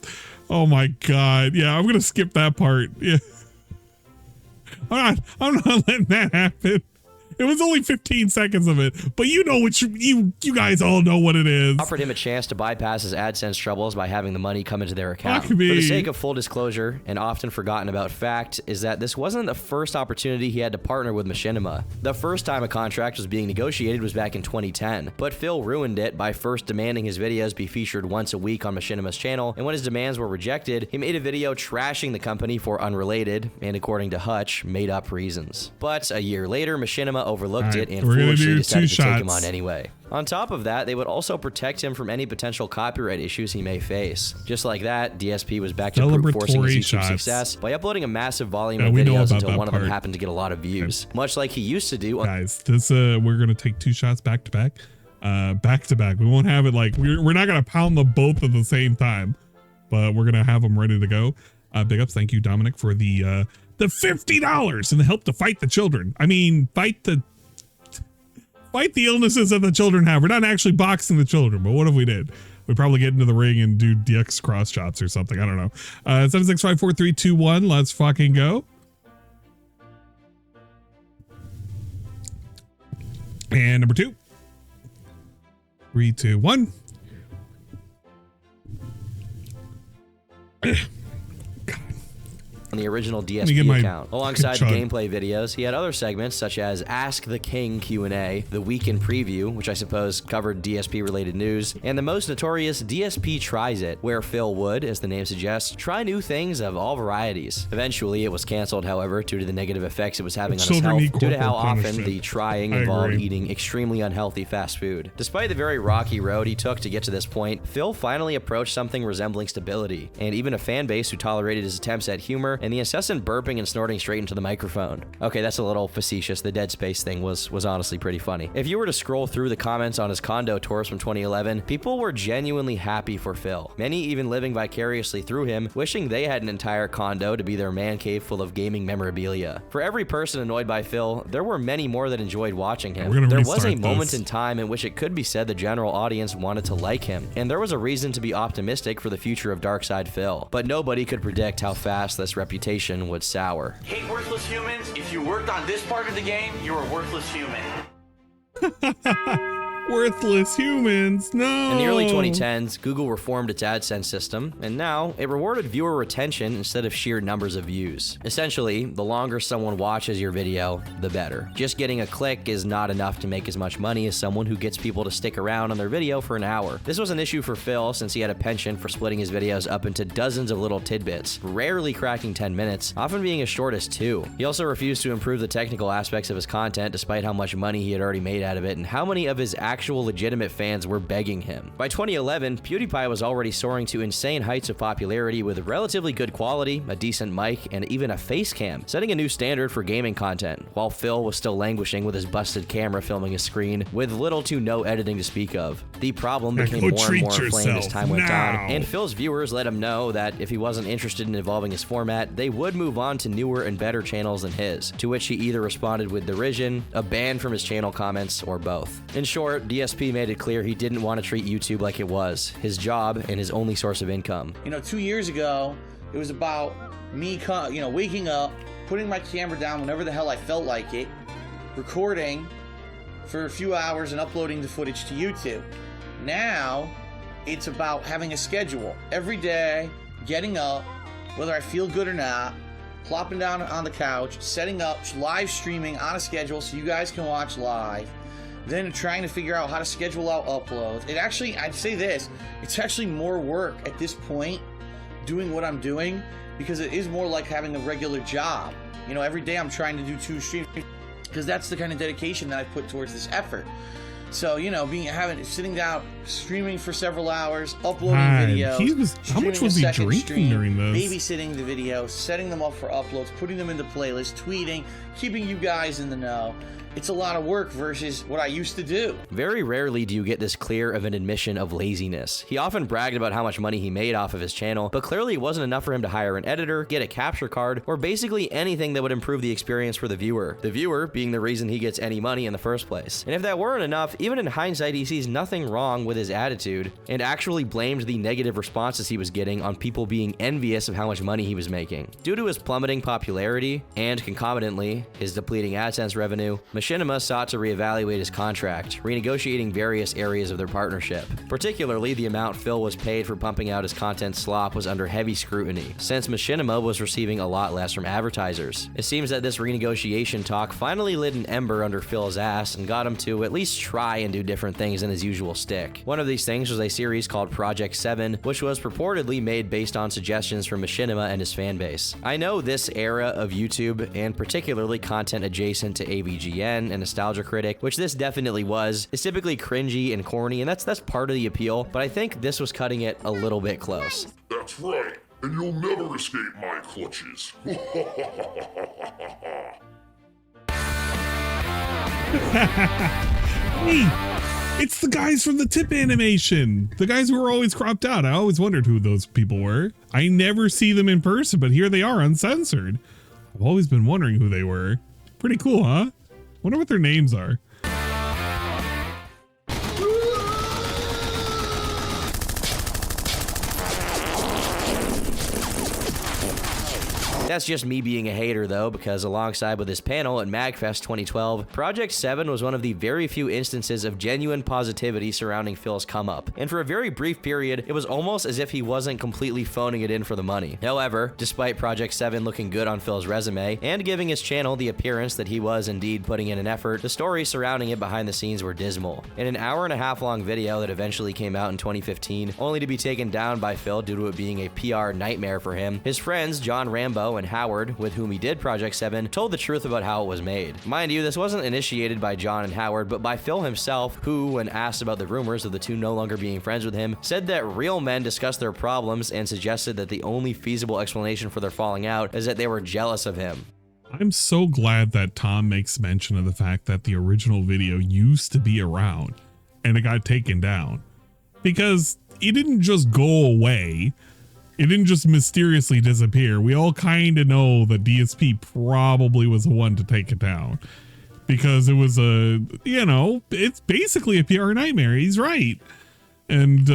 Oh my God. Yeah, I'm gonna skip that part. Yeah. I'm not letting that happen. It was only 15 seconds of it, but you know what you guys all know what it is. Offered him a chance to bypass his AdSense troubles by having the money come into their account. For the sake of full disclosure, an often forgotten about fact is that this wasn't the first opportunity he had to partner with Machinima. The first time a contract was being negotiated was back in 2010, but Phil ruined it by first demanding his videos be featured once a week on Machinima's channel, and when his demands were rejected, he made a video trashing the company for unrelated, and according to Hutch, made up reasons. But a year later, Machinima overlooked it and foolishly decided to take him on anyway. On top of that, they would also protect him from any potential copyright issues he may face. Just like that, DSP was back to brute forcing his YouTube success by uploading a massive volume of videos until one of them happened to get a lot of views, much like he used to do. Guys, this we're gonna take 2 shots back to back. We won't have it like we're not gonna pound them both at the same time, but we're gonna have them ready to go. Big ups, thank you, Dominic, for the $50 and the help to fight the children. I mean, fight the illnesses that the children have. We're not actually boxing the children, but what if we did? We'd probably get into the ring and do DX cross chops or something. I don't know. 7654321. Let's fucking go. And number 2. 3, 2, 1. the original DSP account. Alongside the gameplay videos, he had other segments such as Ask the King Q&A, the Week in Preview, which I suppose covered DSP-related news, and the most notorious DSP Tries It, where Phil would, as the name suggests, try new things of all varieties. Eventually, it was canceled, however, due to the negative effects it was having on his health, due to how often the trying involved eating extremely unhealthy fast food. Despite the very rocky road he took to get to this point, Phil finally approached something resembling stability, and even a fan base who tolerated his attempts at humor and the incessant burping and snorting straight into the microphone. Okay, that's a little facetious. The Dead Space thing was honestly pretty funny. If you were to scroll through the comments on his condo tours from 2011, people were genuinely happy for Phil, many even living vicariously through him, wishing they had an entire condo to be their man cave full of gaming memorabilia. For every person annoyed by Phil, there were many more that enjoyed watching him. There was a moment in time in which it could be said the general audience wanted to like him, and there was a reason to be optimistic for the future of Darkside Phil, but nobody could predict how fast this reputation would sour. Hate worthless humans? If you worked on this part of the game, you're a worthless human. Worthless humans, no! In the early 2010s, Google reformed its AdSense system, and now it rewarded viewer retention instead of sheer numbers of views. Essentially, the longer someone watches your video, the better. Just getting a click is not enough to make as much money as someone who gets people to stick around on their video for an hour. This was an issue for Phil since he had a penchant for splitting his videos up into dozens of little tidbits, rarely cracking 10 minutes, often being as short as 2. He also refused to improve the technical aspects of his content despite how much money he had already made out of it and how many of his actual legitimate fans were begging him. By 2011, PewDiePie was already soaring to insane heights of popularity with relatively good quality, a decent mic, and even a face cam, setting a new standard for gaming content, while Phil was still languishing with his busted camera filming his screen with little to no editing to speak of. The problem became more and more inflamed as time went on, and Phil's viewers let him know that if he wasn't interested in evolving his format, they would move on to newer and better channels than his, to which he either responded with derision, a ban from his channel comments, or both. In short, DSP made it clear he didn't want to treat YouTube like it was his job and his only source of income. 2 years ago, it was about me, waking up, putting my camera down whenever the hell I felt like it, recording for a few hours and uploading the footage to YouTube. Now, it's about having a schedule. Every day, getting up, whether I feel good or not, plopping down on the couch, setting up, live streaming on a schedule so you guys can watch live, then trying to figure out how to schedule out uploads. I'd say this, it's actually more work at this point doing what I'm doing because it is more like having a regular job. Every day I'm trying to do 2 streams because that's the kind of dedication that I put towards this effort. So, sitting down, streaming for several hours, uploading videos. How much was he drinking during this? Babysitting the videos, setting them up for uploads, putting them into playlists, tweeting, keeping you guys in the know. It's a lot of work versus what I used to do. Very rarely do you get this clear of an admission of laziness. He often bragged about how much money he made off of his channel, but clearly it wasn't enough for him to hire an editor, get a capture card, or basically anything that would improve the experience for the viewer. The viewer being the reason he gets any money in the first place. And if that weren't enough, even in hindsight, he sees nothing wrong with his attitude and actually blamed the negative responses he was getting on people being envious of how much money he was making. Due to his plummeting popularity and concomitantly his depleting AdSense revenue, Machinima sought to reevaluate his contract, renegotiating various areas of their partnership. Particularly, the amount Phil was paid for pumping out his content slop was under heavy scrutiny, since Machinima was receiving a lot less from advertisers. It seems that this renegotiation talk finally lit an ember under Phil's ass and got him to at least try and do different things than his usual stick. One of these things was a series called Project 7, which was purportedly made based on suggestions from Machinima and his fanbase. I know this era of YouTube, and particularly content adjacent to AVGN and Nostalgia Critic, which this definitely was, is typically cringy and corny, and that's part of the appeal, but I think this was cutting it a little bit close. That's right, and you'll never escape my clutches. Hey, it's the guys from the tip animation. The guys who were always cropped out. I always wondered who those people were. I never see them in person, but here they are uncensored. I've always been wondering who they were. Pretty cool, huh? Wonder what their names are. That's just me being a hater though, because alongside with his panel at MagFest 2012, Project 7 was one of the very few instances of genuine positivity surrounding Phil's come up. And for a very brief period, it was almost as if he wasn't completely phoning it in for the money. However, despite Project 7 looking good on Phil's resume and giving his channel the appearance that he was indeed putting in an effort, the stories surrounding it behind the scenes were dismal. In an hour-and-a-half long video that eventually came out in 2015, only to be taken down by Phil due to it being a PR nightmare for him, his friends John Rambo and Howard, with whom he did Project 7, told the truth about how it was made. Mind you, this wasn't initiated by John and Howard, but by Phil himself, who, when asked about the rumors of the two no longer being friends with him, said that real men discussed their problems and suggested that the only feasible explanation for their falling out is that they were jealous of him. I'm so glad that Tom makes mention of the fact that the original video used to be around and it got taken down, because it didn't just go away. It didn't just mysteriously disappear. We all kind of know that DSP probably was the one to take it down, because it was a, you know, it's basically a PR nightmare. He's right. And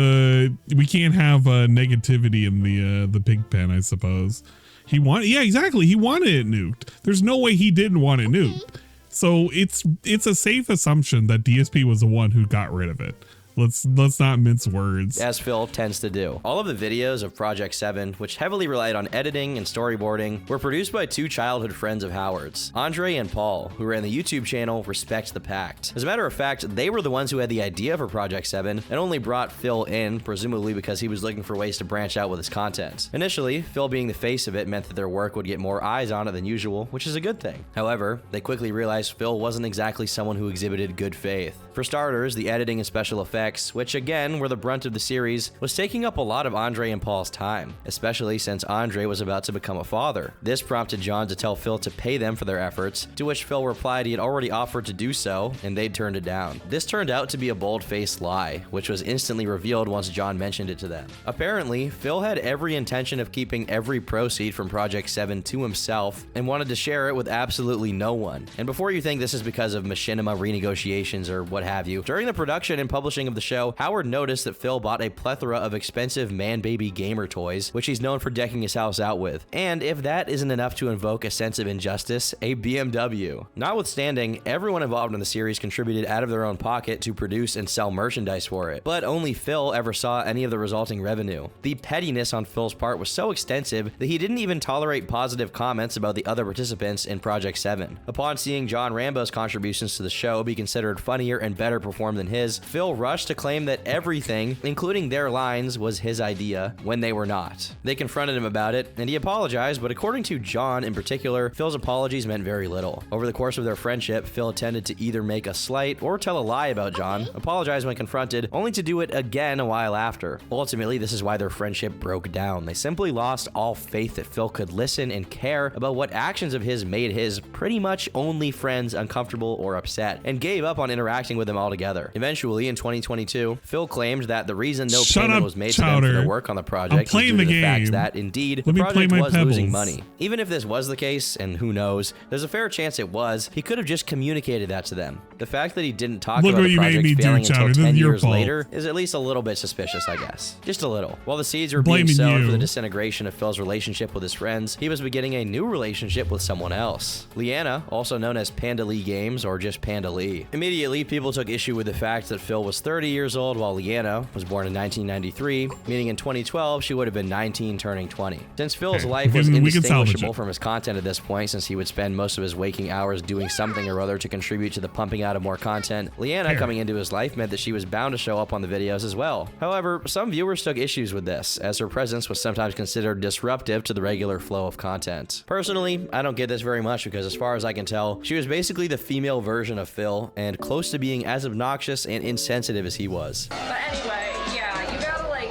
we can't have negativity in the pig pen, I suppose. He wanted, yeah, exactly. He wanted it nuked. There's no way he didn't want it nuked. So it's a safe assumption that DSP was the one who got rid of it. Let's not mince words. As Phil tends to do. All of the videos of Project 7, which heavily relied on editing and storyboarding, were produced by two childhood friends of Howard's, Andre and Paul, who ran the YouTube channel Respect the Pact. As a matter of fact, they were the ones who had the idea for Project 7 and only brought Phil in, presumably because he was looking for ways to branch out with his content. Initially, Phil being the face of it meant that their work would get more eyes on it than usual, which is a good thing. However, they quickly realized Phil wasn't exactly someone who exhibited good faith. For starters, the editing and special effects, which again were the brunt of the series, was taking up a lot of Andre and Paul's time, especially since Andre was about to become a father. This prompted John to tell Phil to pay them for their efforts, to which Phil replied he had already offered to do so, and they'd turned it down. This turned out to be a bold-faced lie, which was instantly revealed once John mentioned it to them. Apparently, Phil had every intention of keeping every proceed from Project 7 to himself, and wanted to share it with absolutely no one. And before you think this is because of machinima renegotiations or what have you, during the production and publishing of the show, Howard noticed that Phil bought a plethora of expensive man-baby gamer toys, which he's known for decking his house out with. And if that isn't enough to invoke a sense of injustice, a BMW. Notwithstanding, everyone involved in the series contributed out of their own pocket to produce and sell merchandise for it, but only Phil ever saw any of the resulting revenue. The pettiness on Phil's part was so extensive that he didn't even tolerate positive comments about the other participants in Project 7. Upon seeing John Rambo's contributions to the show be considered funnier and better performed than his, Phil rushed to claim that everything, including their lines, was his idea, when they were not. They confronted him about it, and he apologized, but according to John in particular, Phil's apologies meant very little. Over the course of their friendship, Phil tended to either make a slight or tell a lie about John, apologize when confronted, only to do it again a while after. Ultimately, this is why their friendship broke down. They simply lost all faith that Phil could listen and care about what actions of his made his pretty much only friends uncomfortable or upset, and gave up on interacting with them altogether. Eventually, in 2022, Phil claimed that the reason no payment was made to them for their work on the project was due to the fact that, indeed, the project was losing money. Even if this was the case, and who knows, there's a fair chance it was, he could have just communicated that to them. The fact that he didn't talk about the project failing until 10 years later is at least a little bit suspicious, I guess. Just a little. While the seeds were being sown for the disintegration of Phil's relationship with his friends, he was beginning a new relationship with someone else. Leanna, also known as Panda Lee Games, or just Panda Lee. Immediately, people took issue with the fact that Phil was 30 years old while Leanna was born in 1993, meaning in 2012 she would have been 19 turning 20. Since Phil's life was indistinguishable from his content at this point, since he would spend most of his waking hours doing something or other to contribute to the pumping out of more content, Leanna coming into his life meant that she was bound to show up on the videos as well. However, some viewers took issues with this, as her presence was sometimes considered disruptive to the regular flow of content. Personally, I don't get this very much because as far as I can tell, she was basically the female version of Phil, and close to being as obnoxious and insensitive as he was. But anyway, yeah, you gotta like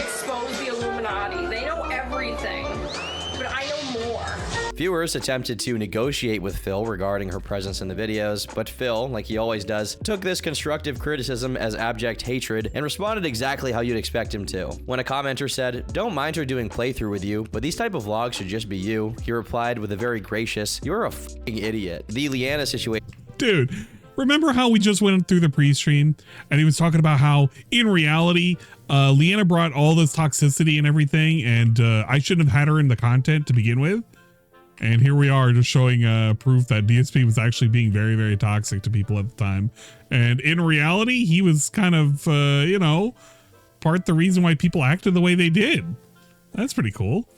expose the Illuminati. They know everything, but I know more. Viewers attempted to negotiate with Phil regarding her presence in the videos, but Phil, like he always does, took this constructive criticism as abject hatred and responded exactly how you'd expect him to. When a commenter said, "Don't mind her doing playthrough with you, but these type of vlogs should just be you," he replied with a very gracious, "You're a f***ing idiot." The Leanna situation. Dude, remember how we just went through the pre-stream and he was talking about how in reality, Leanna brought all this toxicity and everything, and I shouldn't have had her in the content to begin with? And here we are just showing proof that DSP was actually being very, very toxic to people at the time. And in reality, he was kind of, you know, part the reason why people acted the way they did. That's pretty cool.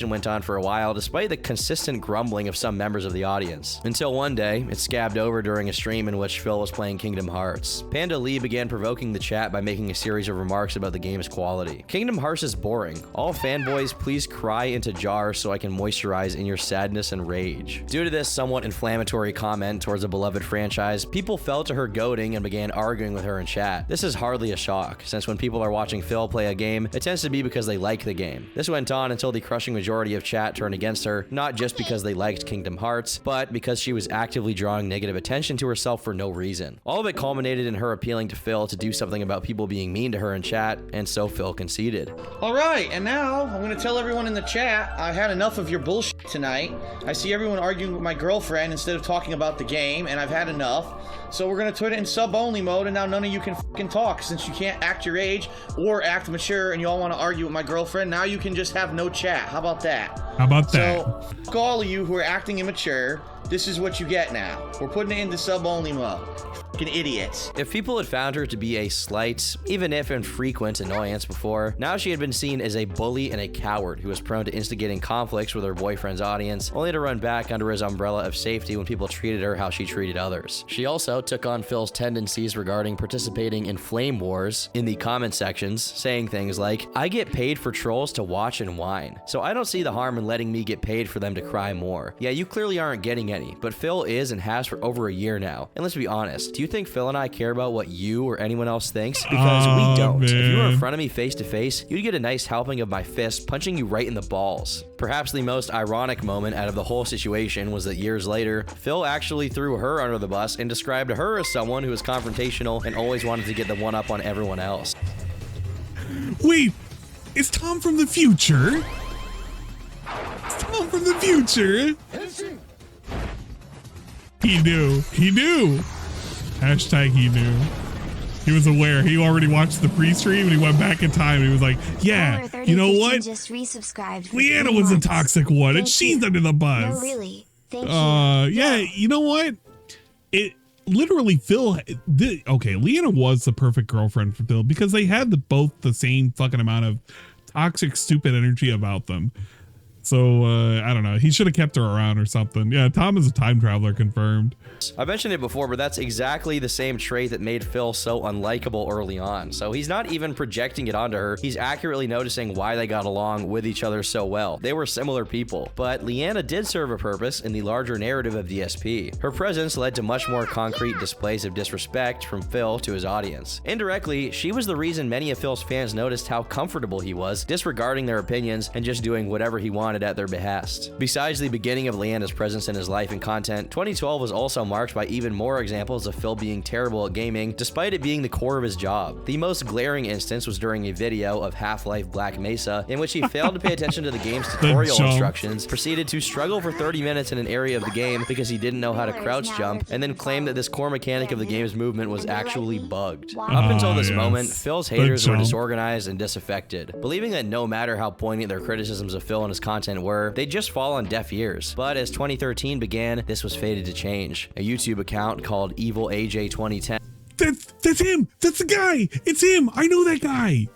Went on for a while despite the consistent grumbling of some members of the audience. Until one day, it scabbed over during a stream in which Phil was playing Kingdom Hearts. Panda Lee began provoking the chat by making a series of remarks about the game's quality. Kingdom Hearts is boring. All fanboys, please cry into jars so I can moisturize in your sadness and rage. Due to this somewhat inflammatory comment towards a beloved franchise, people fell to her goading and began arguing with her in chat. This is hardly a shock, since when people are watching Phil play a game, it tends to be because they like the game. This went on until the crushing majority of chat turned against her, not just because they liked Kingdom Hearts, but because she was actively drawing negative attention to herself for no reason. All of it culminated in her appealing to Phil to do something about people being mean to her in chat, and so Phil conceded. All right, and now I'm going to tell everyone in the chat, I've had enough of your bullshit tonight. I see everyone arguing with my girlfriend instead of talking about the game, and I've had enough. So we're going to put it in sub-only mode, and now none of you can fucking talk, since you can't act your age or act mature, and you all want to argue with my girlfriend. Now you can just have no chat. How about that? How about that? So, fuck all of you who are acting immature, this is what you get now. We're putting it into sub-only mode. Fucking idiots. If people had found her to be a slight, even if infrequent, annoyance before, now she had been seen as a bully and a coward who was prone to instigating conflicts with her boyfriend's audience, only to run back under his umbrella of safety when people treated her how she treated others. She also took on Phil's tendencies regarding participating in flame wars in the comment sections, saying things like, I get paid for trolls to watch and whine, so I don't see the harm in letting me get paid for them to cry more. Yeah, you clearly aren't getting any, but Phil is and has for over a year now. And let's be honest, do you think Phil and I care about what you or anyone else thinks? Because we don't. Man. If you were in front of me face to face, you'd get a nice helping of my fist punching you right in the balls. Perhaps the most ironic moment out of the whole situation was that years later, Phil actually threw her under the bus and described her as someone who was confrontational and always wanted to get the one up on everyone else. Wait, is Tom from the future? It's Tom from the future. He knew. He knew. Hashtag he knew. He was aware. He already watched the pre-stream and he went back in time and he was like, yeah, you know what? Leanna was a toxic one and she's under the bus. No, really. Thank you. Yeah, you know what? It literally okay, Leanna was the perfect girlfriend for Phil because they had both the same fucking amount of toxic, stupid energy about them. So, I don't know. He should have kept her around or something. Yeah, Tom is a time traveler, confirmed. I mentioned it before, but that's exactly the same trait that made Phil so unlikable early on. So he's not even projecting it onto her. He's accurately noticing why they got along with each other so well. They were similar people. But Leanna did serve a purpose in the larger narrative of DSP. Her presence led to much more concrete displays of disrespect from Phil to his audience. Indirectly, she was the reason many of Phil's fans noticed how comfortable he was, disregarding their opinions and just doing whatever he wanted at their behest. Besides the beginning of Leanna's presence in his life and content, 2012 was also marked by even more examples of Phil being terrible at gaming, despite it being the core of his job. The most glaring instance was during a video of Half-Life Black Mesa, in which he failed to pay attention to the game's tutorial instructions, proceeded to struggle for 30 minutes in an area of the game because he didn't know how to crouch jump, and then claimed that this core mechanic of the game's movement was actually bugged. Up until this moment, Phil's haters were disorganized and disaffected, believing that no matter how poignant their criticisms of Phil and his content were, they'd just fall on deaf ears. But as 2013 began, this was fated to change. A YouTube account called Evil AJ 2010. That's him. That's the guy. It's him. I know that guy.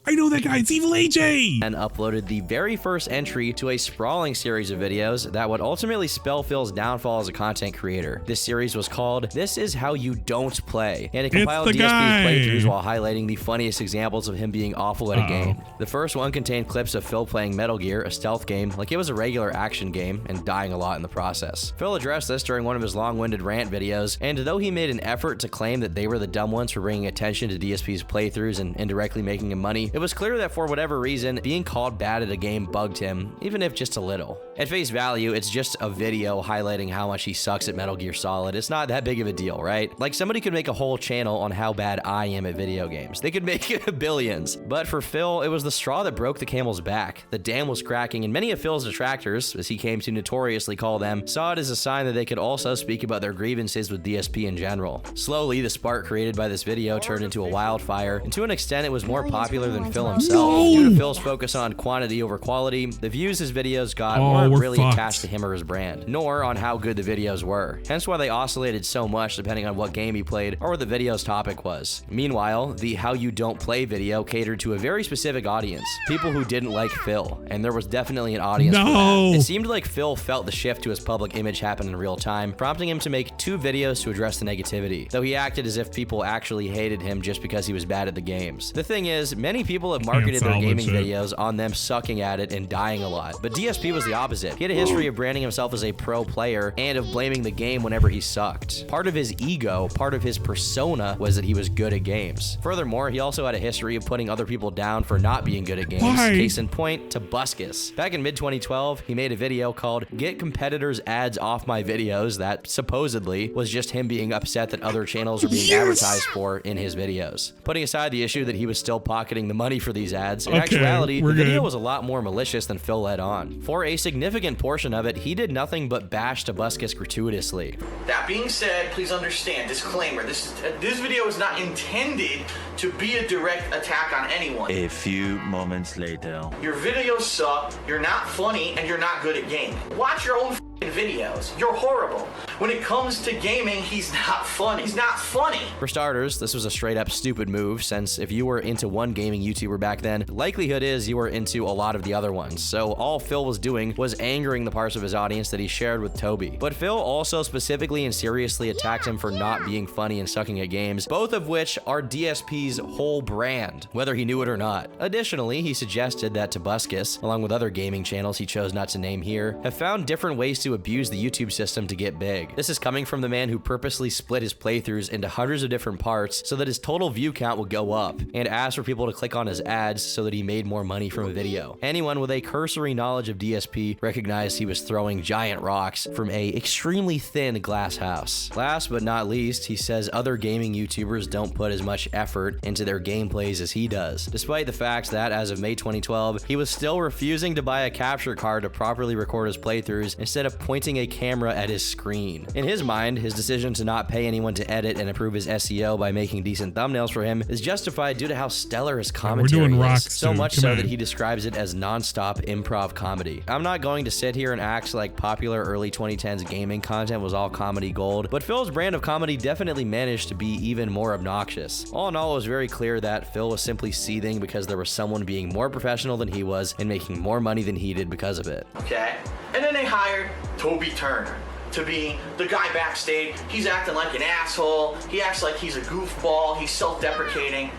I know that guy. It's Evil AJ. And uploaded the very first entry to a sprawling series of videos that would ultimately spell Phil's downfall as a content creator. This series was called This Is How You Don't Play, and it compiled DSP's playthroughs while highlighting the funniest examples of him being awful at a game. The first one contained clips of Phil playing Metal Gear, a stealth game, like it was a regular action game, and dying a lot in the process. Phil addressed this during one of his long-winded rant videos, and though he made an effort to claim that they were the dumb ones for bringing attention to DSP's playthroughs and indirectly making him money, it was clear that for whatever reason, being called bad at a game bugged him, even if just a little. At face value, it's just a video highlighting how much he sucks at Metal Gear Solid. It's not that big of a deal, right? Like, somebody could make a whole channel on how bad I am at video games. They could make billions. But for Phil, it was the straw that broke the camel's back. The dam was cracking, and many of Phil's detractors, as he came to notoriously call them, saw it as a sign that they could also speak about their grievances with DSP in general. Slowly, the spark created by this video turned into a wildfire, and to an extent, it was more popular than than Phil himself. Due to Phil's focus on quantity over quality, the views his videos got weren't really attached to him or his brand, nor on how good the videos were. Hence why they oscillated so much depending on what game he played or what the video's topic was. Meanwhile, the How You Don't Play video catered to a very specific audience, people who didn't like Phil, and there was definitely an audience for that. It seemed like Phil felt the shift to his public image happen in real time, prompting him to make 2 videos to address the negativity, though he acted as if people actually hated him just because he was bad at the games. The thing is, many people have marketed their gaming videos on them sucking at it and dying a lot, but DSP was the opposite. He had a history of branding himself as a pro player and of blaming the game whenever he sucked. Part of his ego, part of his persona was that he was good at games. Furthermore, he also had a history of putting other people down for not being good at games. Case in point, Tobuscus. Back in mid-2012, he made a video called Get Competitors Ads Off My Videos that supposedly was just him being upset that other channels were being advertised for in his videos. Putting aside the issue that he was still pocketing the money for these ads, in actuality, the video was a lot more malicious than Phil let on. For a significant portion of it, he did nothing but bash Tobuscus gratuitously. That being said, please understand, disclaimer, this video is not intended to be a direct attack on anyone. A few moments later. Your videos suck, you're not funny, and you're not good at gaming. Watch your own videos. You're horrible. When it comes to gaming, he's not funny. He's not funny. For starters, this was a straight up stupid move, since if you were into one gaming YouTuber back then, the likelihood is you were into a lot of the other ones. So all Phil was doing was angering the parts of his audience that he shared with Toby. But Phil also specifically and seriously attacked him for not being funny and sucking at games, both of which are DSP's whole brand, whether he knew it or not. Additionally, he suggested that Tobuscus, along with other gaming channels he chose not to name here, have found different ways to abuse the YouTube system to get big. This is coming from the man who purposely split his playthroughs into hundreds of different parts so that his total view count would go up, and asked for people to click on his ads so that he made more money from a video. Anyone with a cursory knowledge of DSP recognized he was throwing giant rocks from a extremely thin glass house. Last but not least, he says other gaming YouTubers don't put as much effort into their gameplays as he does, despite the fact that as of May 2012, he was still refusing to buy a capture card to properly record his playthroughs instead of pointing a camera at his screen. In his mind, his decision to not pay anyone to edit and improve his SEO by making decent thumbnails for him is justified due to how stellar his commentary is. So much so that he describes it as non-stop improv comedy. I'm not going to sit here and act like popular early 2010s gaming content was all comedy gold, but Phil's brand of comedy definitely managed to be even more obnoxious. All in all, it was very clear that Phil was simply seething because there was someone being more professional than he was and making more money than he did because of it. Okay? And then they hired Toby Turner to be the guy backstage. He's acting like an asshole. He acts like he's a goofball. He's self-deprecating.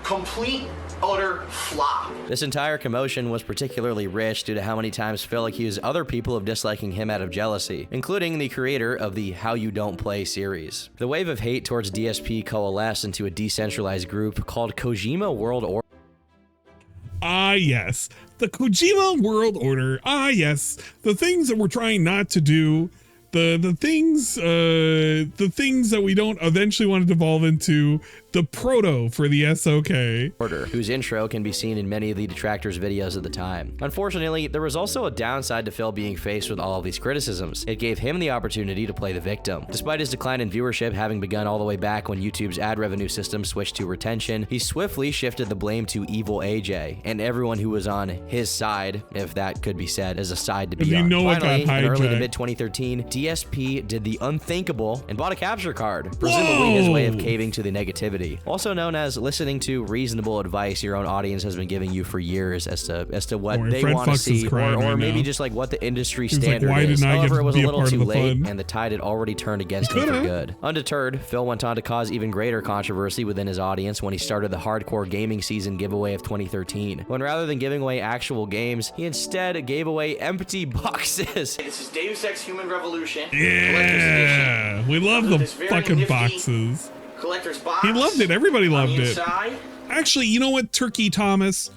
Complete, utter flop. This entire commotion was particularly rich due to how many times Phil accused other people of disliking him out of jealousy, including the creator of the How You Don't Play series. The wave of hate towards DSP coalesced into a decentralized group called Kojima World Order. Ah, yes. The Kojima World Order. Ah, yes. The things that we're trying not to do. The things that we don't eventually want to devolve into. The proto for the SOK. Order, whose intro can be seen in many of the Detractor's videos at the time. Unfortunately, there was also a downside to Phil being faced with all of these criticisms. It gave him the opportunity to play the victim. Despite his decline in viewership having begun all the way back when YouTube's ad revenue system switched to retention, he swiftly shifted the blame to Evil AJ and everyone who was on his side, if that could be said as a side to be on. Finally, in early to mid-2013, DSP did the unthinkable and bought a capture card, presumably his way of caving to the negativity. Also known as listening to reasonable advice your own audience has been giving you for years as to what they want to see, or maybe just like what the industry standard is. However, it was a little too late, and the tide had already turned against him for good. Undeterred, Phil went on to cause even greater controversy within his audience when he started the Hardcore Gaming Season giveaway of 2013, when rather than giving away actual games, he instead gave away empty boxes. This is Deus Ex Human Revolution. Yeah, we love the fucking boxes. Collector's box. He loved it. Everybody loved it. Actually, you know what, Turkey Thomas?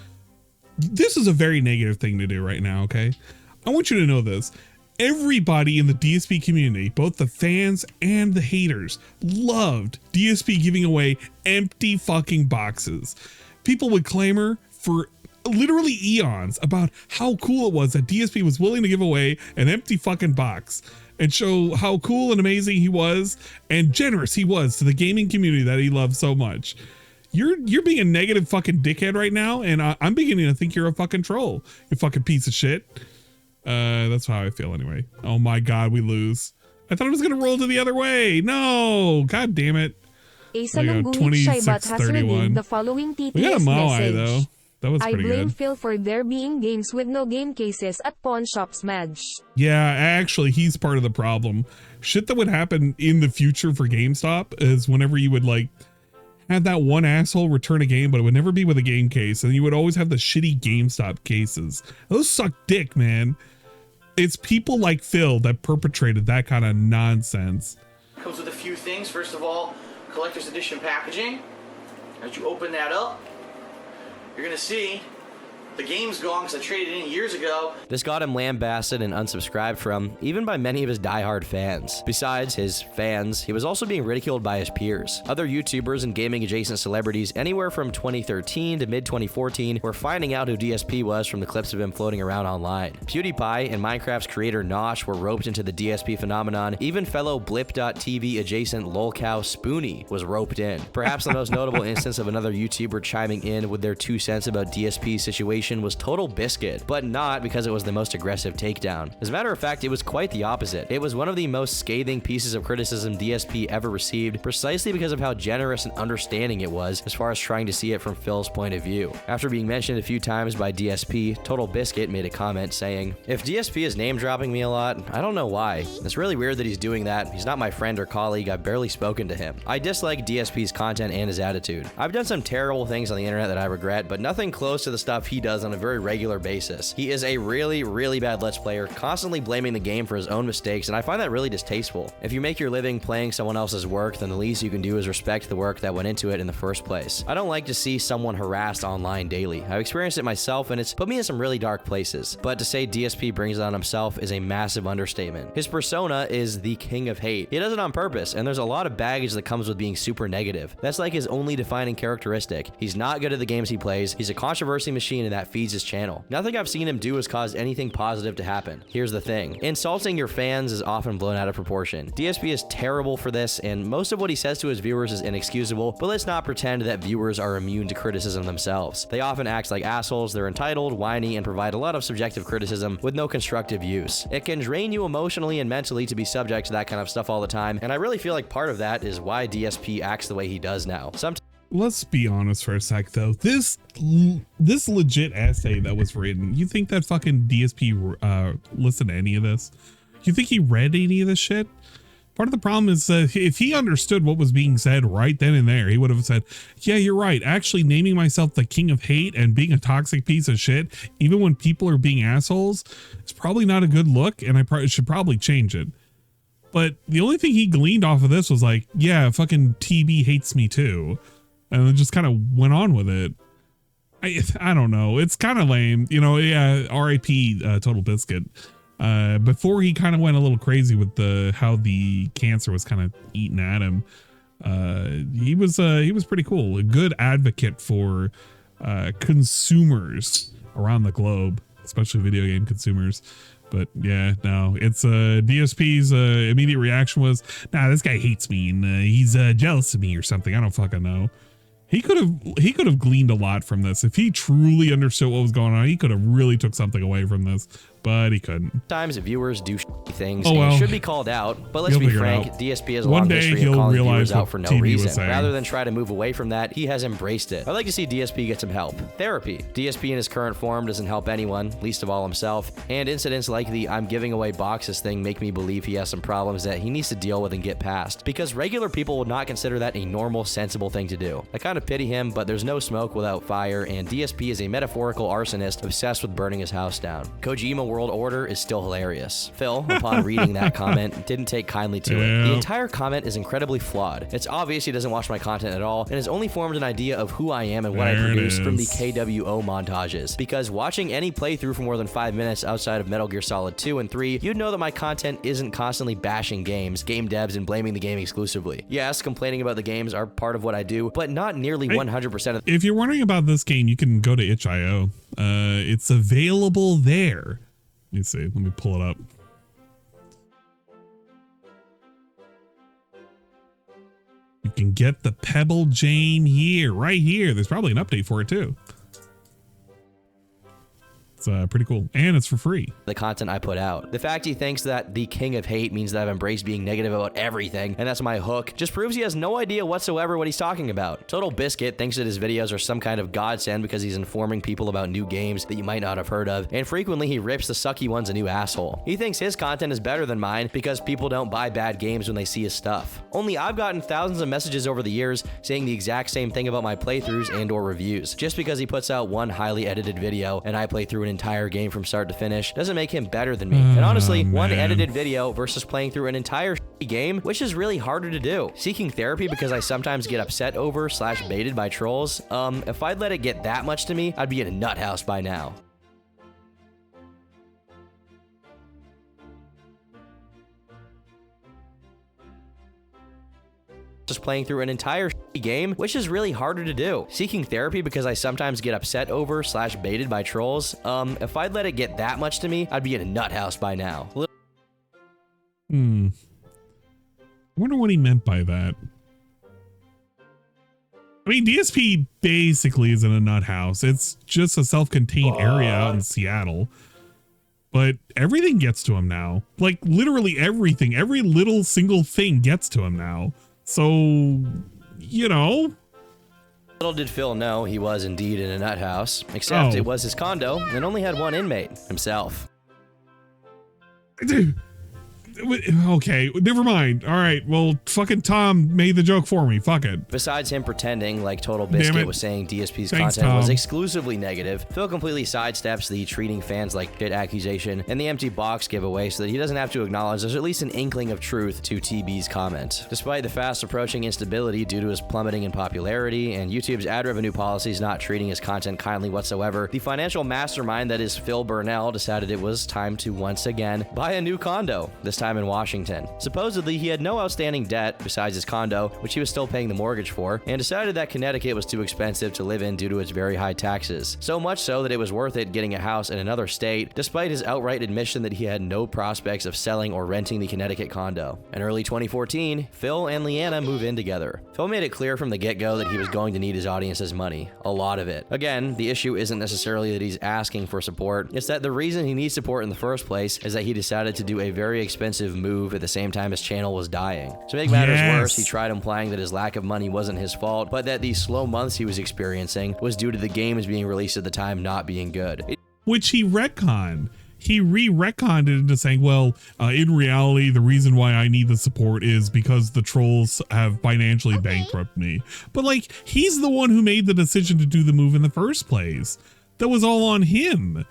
This is a very negative thing to do right now, okay? I want you to know this. Everybody in the DSP community, both the fans and the haters, loved DSP giving away empty fucking boxes. People would clamor for literally eons about how cool it was that DSP was willing to give away an empty fucking box and show how cool and amazing he was and generous he was to the gaming community that he loved so much. You're being a negative fucking dickhead right now, and I'm beginning to think you're a fucking troll. You fucking piece of shit. That's how I feel anyway. Oh my god, we lose. I thought it was gonna roll to the other way. No, god damn it. Asa Lunguit Shaibat has redeemed the following TTS message. Though. That was pretty I blame good. Phil for there being games with no game cases at pawn shops, Madge. Yeah, actually, he's part of the problem. Shit that would happen in the future for GameStop is whenever you would like have that one asshole return a game, but it would never be with a game case, and you would always have the shitty GameStop cases. Those suck dick, man. It's people like Phil that perpetrated that kind of nonsense. Comes with a few things. First of all, collector's edition packaging. As you open that up, you're gonna see the game's gone because I traded it in years ago. This got him lambasted and unsubscribed from, even by many of his diehard fans. Besides his fans, he was also being ridiculed by his peers. Other YouTubers and gaming-adjacent celebrities anywhere from 2013 to mid-2014 were finding out who DSP was from the clips of him floating around online. PewDiePie and Minecraft's creator Nosh were roped into the DSP phenomenon. Even fellow Blip.tv adjacent lolcow Spoonie was roped in. Perhaps the most notable instance of another YouTuber chiming in with their 2 cents about DSP's situation was Total Biscuit, but not because it was the most aggressive takedown. As a matter of fact, it was quite the opposite. It was one of the most scathing pieces of criticism DSP ever received, precisely because of how generous and understanding it was as far as trying to see it from Phil's point of view. After being mentioned a few times by DSP, Total Biscuit made a comment saying, "If DSP is name dropping me a lot, I don't know why. It's really weird that he's doing that. He's not my friend or colleague. I've barely spoken to him. I dislike DSP's content and his attitude. I've done some terrible things on the internet that I regret, but nothing close to the stuff he does on a very regular basis. He is a really, really bad Let's Player, constantly blaming the game for his own mistakes, and I find that really distasteful. If you make your living playing someone else's work, then the least you can do is respect the work that went into it in the first place. I don't like to see someone harassed online daily. I've experienced it myself, and it's put me in some really dark places. But to say DSP brings it on himself is a massive understatement. His persona is the king of hate. He does it on purpose, and there's a lot of baggage that comes with being super negative. That's like his only defining characteristic. He's not good at the games he plays. He's a controversy machine, and that feeds his channel. Nothing I've seen him do has caused anything positive to happen. Here's the thing. Insulting your fans is often blown out of proportion. DSP is terrible for this, and most of what he says to his viewers is inexcusable, but let's not pretend that viewers are immune to criticism themselves. They often act like assholes, they're entitled, whiny, and provide a lot of subjective criticism with no constructive use. It can drain you emotionally and mentally to be subject to that kind of stuff all the time, and I really feel like part of that is why DSP acts the way he does now. Let's be honest for a sec though. This legit essay that was written, you think that fucking DSP listened to any of this? You think he read any of this shit? Part of the problem is if he understood what was being said right then and there, he would have said, yeah, you're right. Actually naming myself the king of hate and being a toxic piece of shit, even when people are being assholes, is probably not a good look, and I should probably change it. But the only thing he gleaned off of this was like, yeah, fucking TB hates me too. And then just kind of went on with it. I don't know. It's kind of lame. You know, yeah, R.I.P. Total Biscuit. Before he kind of went a little crazy with how the cancer was kind of eating at him. He was pretty cool. A good advocate for consumers around the globe, especially video game consumers. But yeah, no, it's DSP's immediate reaction was, nah, this guy hates me and he's jealous of me or something. I don't fucking know. He could have gleaned a lot from this. If he truly understood what was going on, he could have really took something away from this, but he couldn't. Sometimes viewers do things and should be called out, but let's be frank, DSP has a long history of calling viewers out for no reason. Rather than try to move away from that, he has embraced it. I'd like to see DSP get some help. Therapy. DSP in his current form doesn't help anyone, least of all himself, and incidents like the I'm giving away boxes thing make me believe he has some problems that he needs to deal with and get past, because regular people would not consider that a normal, sensible thing to do. I kind of pity him, but there's no smoke without fire, and DSP is a metaphorical arsonist obsessed with burning his house down. Kojima World Order is still hilarious. Phil, upon reading that comment, didn't take kindly to it. The entire comment is incredibly flawed. It's obvious he doesn't watch my content at all, and has only formed an idea of who I am and what I produce from the KWO montages. Because watching any playthrough for more than 5 minutes outside of Metal Gear Solid 2 and 3, you'd know that my content isn't constantly bashing games, game devs, and blaming the game exclusively. Yes, complaining about the games are part of what I do, but not nearly 100% of. If you're wondering about this game, you can go to itch.io. It's available there. Let me see. Let me pull it up. You can get the Pebble Jane here, right here. There's probably an update for it too. It's pretty cool, and it's for free. The content I put out. The fact he thinks that the king of hate means that I've embraced being negative about everything, and that's my hook, just proves he has no idea whatsoever what he's talking about. Total Biscuit thinks that his videos are some kind of godsend because he's informing people about new games that you might not have heard of, and frequently he rips the sucky ones a new asshole. He thinks his content is better than mine because people don't buy bad games when they see his stuff. Only I've gotten thousands of messages over the years saying the exact same thing about my playthroughs and or reviews. Just because he puts out one highly edited video and I play through an entire game from start to finish doesn't make him better than me. And honestly, one edited video versus playing through an entire game, which is really harder to do. Seeking therapy because I sometimes get upset over / baited by trolls. If I'd let it get that much to me, I'd be in a nut house by now. Just playing through an entire game, which is really harder to do. Seeking therapy because I sometimes get upset over / baited by trolls. If I'd let it get that much to me, I'd be in a nut house by now. I wonder what he meant by that. I mean, DSP basically is in a nut house. It's just a self-contained area out in Seattle. But everything gets to him now. Like, literally everything. Every little single thing gets to him now. So, you know. Little did Phil know he was indeed in a nut house, except it was his condo and only had one inmate, himself. Okay, never mind. All right, well, fucking Tom made the joke for me. Fuck it. Besides him pretending like Total Biscuit was saying DSP's content was exclusively negative, Phil completely sidesteps the treating fans like shit accusation and the empty box giveaway so that he doesn't have to acknowledge there's at least an inkling of truth to TB's comment. Despite the fast approaching instability due to his plummeting in popularity and YouTube's ad revenue policies not treating his content kindly whatsoever, the financial mastermind that is Phil Burnell decided it was time to once again buy a new condo, this time in Washington. Supposedly, he had no outstanding debt besides his condo, which he was still paying the mortgage for, and decided that Connecticut was too expensive to live in due to its very high taxes. So much so that it was worth it getting a house in another state, despite his outright admission that he had no prospects of selling or renting the Connecticut condo. In early 2014, Phil and Leanna move in together. Phil made it clear from the get-go that he was going to need his audience's money. A lot of it. Again, the issue isn't necessarily that he's asking for support, it's that the reason he needs support in the first place is that he decided to do a very expensive move at the same time his channel was dying. To make matters worse, he tried implying that his lack of money wasn't his fault, but that the slow months he was experiencing was due to the games being released at the time not being good. Which he retconned. He re-retconned it into saying, well, in reality, the reason why I need the support is because the trolls have financially bankrupted me. But like, he's the one who made the decision to do the move in the first place. That was all on him.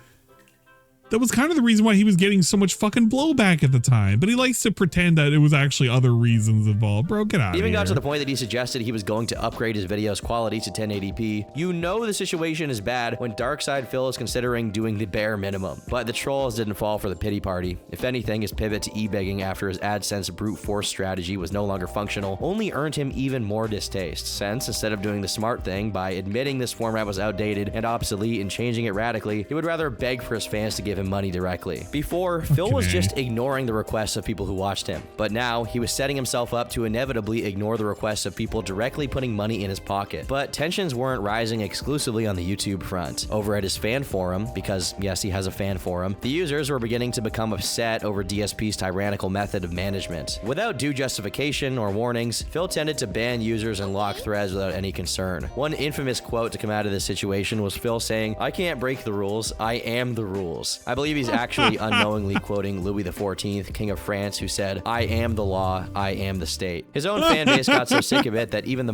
That was kind of the reason why he was getting so much fucking blowback at the time. But he likes to pretend that it was actually other reasons involved. Bro, get out of here. Even got to the point that he suggested he was going to upgrade his video's quality to 1080p. You know the situation is bad when Darkside Phil is considering doing the bare minimum. But the trolls didn't fall for the pity party. If anything, his pivot to e-begging after his AdSense brute force strategy was no longer functional only earned him even more distaste, since instead of doing the smart thing by admitting this format was outdated and obsolete and changing it radically, he would rather beg for his fans to give him money directly. Before, Phil was just ignoring the requests of people who watched him, but now he was setting himself up to inevitably ignore the requests of people directly putting money in his pocket. But tensions weren't rising exclusively on the YouTube front. Over at his fan forum, because yes, he has a fan forum, the users were beginning to become upset over DSP's tyrannical method of management. Without due justification or warnings, Phil tended to ban users and lock threads without any concern. One infamous quote to come out of this situation was Phil saying, "I can't break the rules, I am the rules." I believe he's actually unknowingly quoting Louis XIV, King of France, who said, "I am the law, I am the state." His own fan base got so sick of it that even the...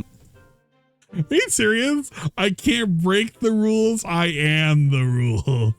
Are you serious? I can't break the rules, I am the rules.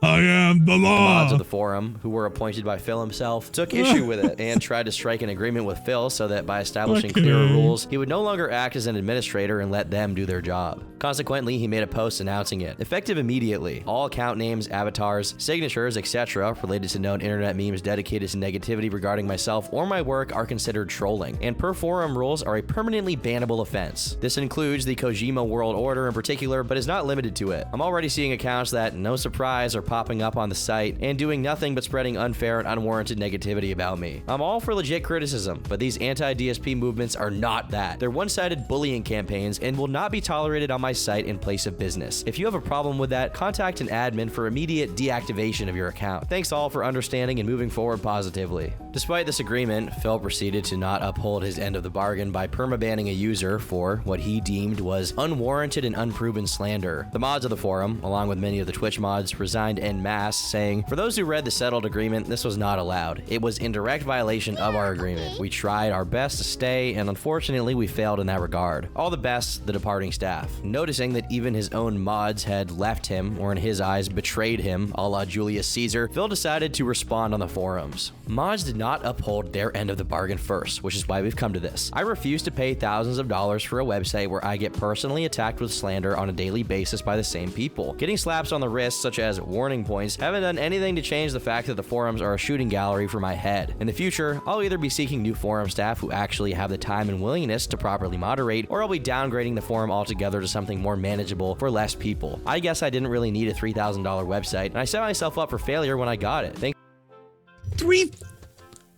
I am the law. Mods of the forum, who were appointed by Phil himself, took issue with it and tried to strike an agreement with Phil so that by establishing clearer rules, he would no longer act as an administrator and let them do their job. Consequently, he made a post announcing it. Effective immediately, all account names, avatars, signatures, etc. related to known internet memes dedicated to negativity regarding myself or my work are considered trolling, and per forum rules are a permanently bannable offense. This includes the Kojima World Order in particular, but is not limited to it. I'm already seeing accounts that, no surprise, are popping up on the site and doing nothing but spreading unfair and unwarranted negativity about me. I'm all for legit criticism, but these anti-DSP movements are not that. They're one-sided bullying campaigns and will not be tolerated on my site in place of business. If you have a problem with that, contact an admin for immediate deactivation of your account. Thanks all for understanding and moving forward positively. Despite this agreement, Phil proceeded to not uphold his end of the bargain by permabanning a user for what he deemed was unwarranted and unproven slander. The mods of the forum, along with many of the Twitch mods, resigned en masse, saying, "For those who read the settled agreement, this was not allowed. It was in direct violation of our agreement. We tried our best to stay, and unfortunately we failed in that regard. All the best, the departing staff." Noticing that even his own mods had left him, or in his eyes, betrayed him, a la Julius Caesar, Phil decided to respond on the forums. Mods did not uphold their end of the bargain first, which is why we've come to this. I refuse to pay thousands of dollars for a website where I get personally attacked with slander on a daily basis by the same people. Getting slaps on the wrist, such as warning points, haven't done anything to change the fact that the forums are a shooting gallery for my head. In the future, I'll either be seeking new forum staff who actually have the time and willingness to properly moderate, or I'll be downgrading the forum altogether to something more manageable for less people. I guess I didn't really need a $3,000 website, and I set myself up for failure when I got it. Thank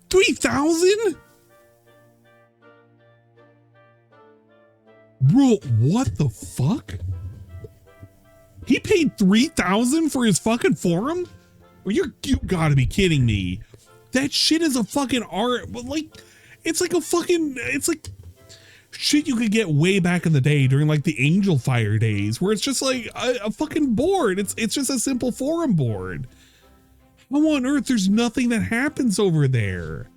3,000? Bro, what the fuck? He paid 3,000 for his fucking forum? You gotta be kidding me. That shit is a fucking art, but like, it's like shit you could get way back in the day during like the Angel Fire days, where it's just like a fucking board. It's just a simple forum board. How on earth there's nothing that happens over there?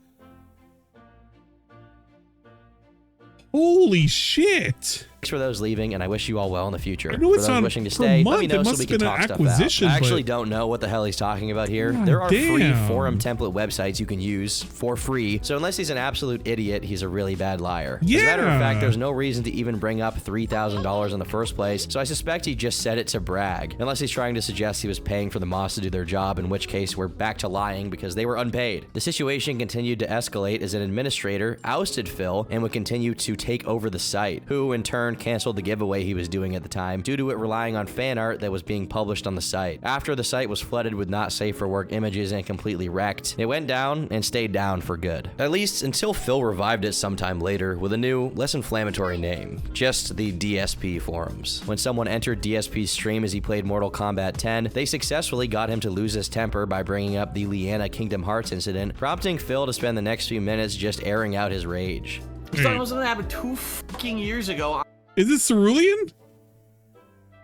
Holy shit. Thanks for those leaving, and I wish you all well in the future. I know it's for those on wishing to per stay, month. let me know It so must we have can been talk an stuff acquisition, out. I actually but- don't know what the hell he's talking about here. God there are free damn. forum template websites you can use for free, so unless he's an absolute idiot, he's a really bad liar. As a matter of fact, there's no reason to even bring up $3,000 in the first place, so I suspect he just said it to brag, unless he's trying to suggest he was paying for the mods to do their job, in which case we're back to lying because they were unpaid. The situation continued to escalate as an administrator ousted Phil and would continue to take over the site, who in turn canceled the giveaway he was doing at the time due to it relying on fan art that was being published on the site. After the site was flooded with not safe for work images and completely wrecked, it went down and stayed down for good. At least until Phil revived it sometime later with a new, less inflammatory name, just the DSP forums. When someone entered DSP's stream as he played Mortal Kombat 10, they successfully got him to lose his temper by bringing up the Leanna Kingdom Hearts incident, prompting Phil to spend the next few minutes just airing out his rage. He's talking about something that happened 2 fucking years ago. Is this Cerulean?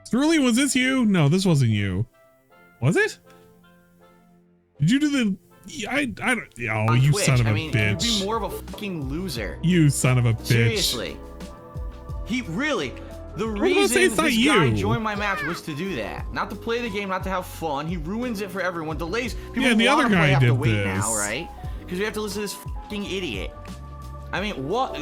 Cerulean, was this you? No, this wasn't you. Was it? Did you do the... I don't... Oh, On you Twitch, son of a I mean, bitch. you'd be more of a fucking loser. You son of a bitch. Seriously. He really... The was gonna say reason it's not this guy you. joined my match was to do that. Not to play the game, not to have fun. He ruins it for everyone. Delays. People Yeah, who the wanna other guy play have to did wait this. now, right? Because we have to listen to this fucking idiot. I mean, what?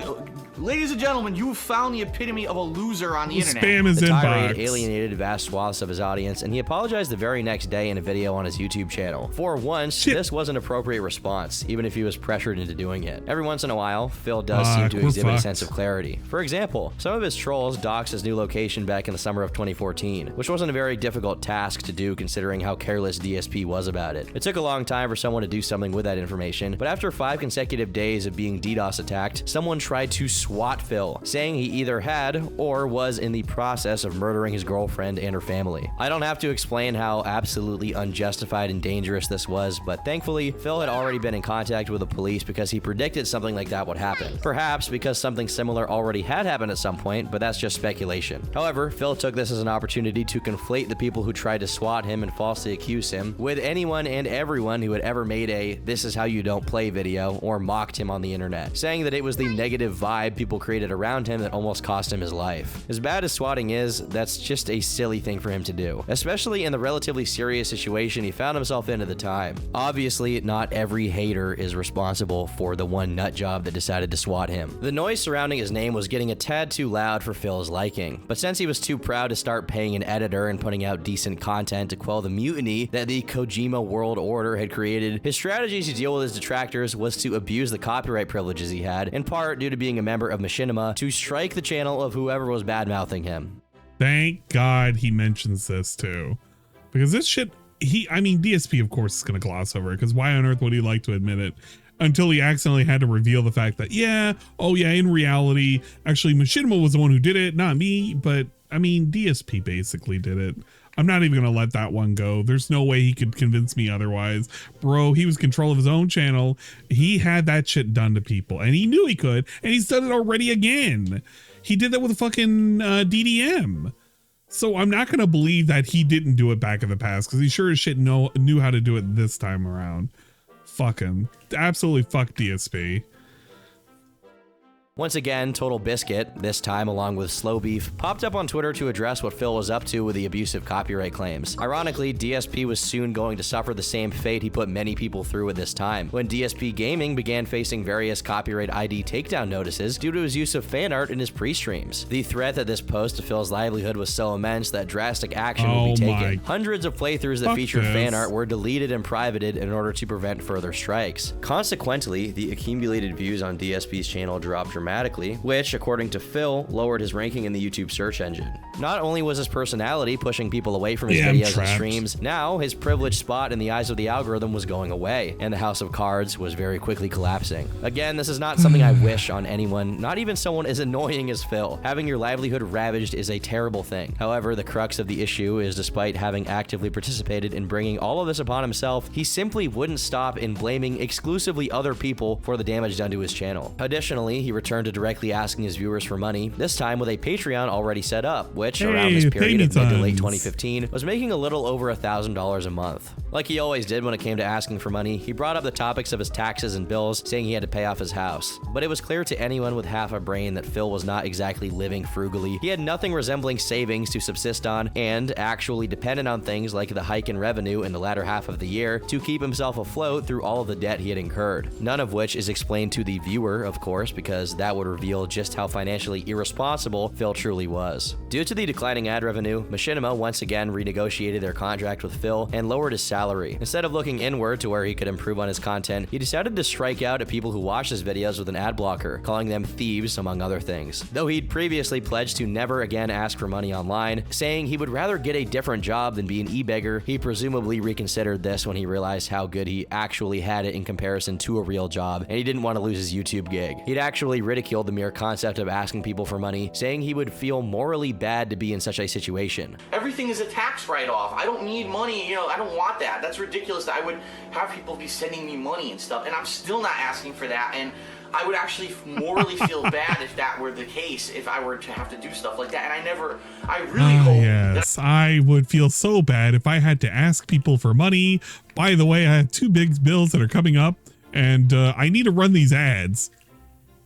Ladies and gentlemen, you have found the epitome of a loser on the internet. Spam his The tirade inbox. alienated vast swaths of his audience, and he apologized the very next day in a video on his YouTube channel. For once, this was an appropriate response, even if he was pressured into doing it. Every once in a while, Phil does seem to we're exhibit a fucked. sense of clarity. For example, some of his trolls doxed his new location back in the summer of 2014, which wasn't a very difficult task to do considering how careless DSP was about it. It took a long time for someone to do something with that information, but after 5 consecutive days of being DDoS attacked, someone tried to swat Phil, saying he either had or was in the process of murdering his girlfriend and her family. I don't have to explain how absolutely unjustified and dangerous this was, but thankfully, Phil had already been in contact with the police because he predicted something like that would happen. Perhaps because something similar already had happened at some point, but that's just speculation. However, Phil took this as an opportunity to conflate the people who tried to swat him and falsely accuse him with anyone and everyone who had ever made a "this is how you don't play" video or mocked him on the internet, saying that it was the negative vibes divide people created around him that almost cost him his life. As bad as swatting is, that's just a silly thing for him to do, especially in the relatively serious situation he found himself in at the time. Obviously, not every hater is responsible for the one nut job that decided to swat him. The noise surrounding his name was getting a tad too loud for Phil's liking, but since he was too proud to start paying an editor and putting out decent content to quell the mutiny that the Kojima World Order had created, his strategy to deal with his detractors was to abuse the copyright privileges he had, in part due to being a member of Machinima, to strike the channel of whoever was bad-mouthing him. Thank God he mentions this too, because this shit, I mean, DSP of course is going to gloss over it, because why on earth would he like to admit it until he accidentally had to reveal the fact that, yeah, oh yeah, in reality, actually Machinima was the one who did it, not me, but I mean, DSP basically did it. I'm not even going to let that one go. There's no way he could convince me otherwise. Bro, he was in control of his own channel. He had that shit done to people, and he knew he could, and he's done it already again. He did that with a fucking DDM. So I'm not going to believe that he didn't do it back in the past, because he sure as shit knew how to do it this time around. Fuck him. Absolutely fuck DSP. Once again, Total Biscuit, this time along with Slow Beef, popped up on Twitter to address what Phil was up to with the abusive copyright claims. Ironically, DSP was soon going to suffer the same fate he put many people through at this time, when DSP Gaming began facing various copyright ID takedown notices due to his use of fan art in his pre-streams. The threat that this posed to Phil's livelihood was so immense that drastic action would be taken. Hundreds of playthroughs that featured fan art were deleted and privated in order to prevent further strikes. Consequently, the accumulated views on DSP's channel dropped dramatically, which, according to Phil, lowered his ranking in the YouTube search engine. Not only was his personality pushing people away from his videos and streams, now his privileged spot in the eyes of the algorithm was going away, and the house of cards was very quickly collapsing. Again, this is not something I wish on anyone, not even someone as annoying as Phil. Having your livelihood ravaged is a terrible thing. However, the crux of the issue is, despite having actively participated in bringing all of this upon himself, he simply wouldn't stop in blaming exclusively other people for the damage done to his channel. Additionally, he returned to directly asking his viewers for money, this time with a Patreon already set up, which around this period of mid to late 2015 was making a little over $1,000 a month. Like he always did when it came to asking for money, he brought up the topics of his taxes and bills, saying he had to pay off his house. But it was clear to anyone with half a brain that Phil was not exactly living frugally. He had nothing resembling savings to subsist on, and actually depended on things like the hike in revenue in the latter half of the year to keep himself afloat through all of the debt he had incurred. None of which is explained to the viewer, of course, because that would reveal just how financially irresponsible Phil truly was. Due to the declining ad revenue, Machinima once again renegotiated their contract with Phil and lowered his salary. Instead of looking inward to where he could improve on his content, he decided to strike out at people who watched his videos with an ad blocker, calling them thieves among other things. Though he'd previously pledged to never again ask for money online, saying he would rather get a different job than be an e-beggar, he presumably reconsidered this when he realized how good he actually had it in comparison to a real job, and he didn't want to lose his YouTube gig. He'd actually ridiculed the mere concept of asking people for money, saying he would feel morally bad to be in such a situation. Everything is a tax write-off. I don't need money, you know, I don't want that. That's ridiculous that I would have people be sending me money and stuff, and I'm still not asking for that, and I would actually morally feel bad if that were the case, if I were to have to do stuff like that, and I really hope yes, I would feel so bad if I had to ask people for money. By the way, I have 2 big bills that are coming up, and I need to run these ads.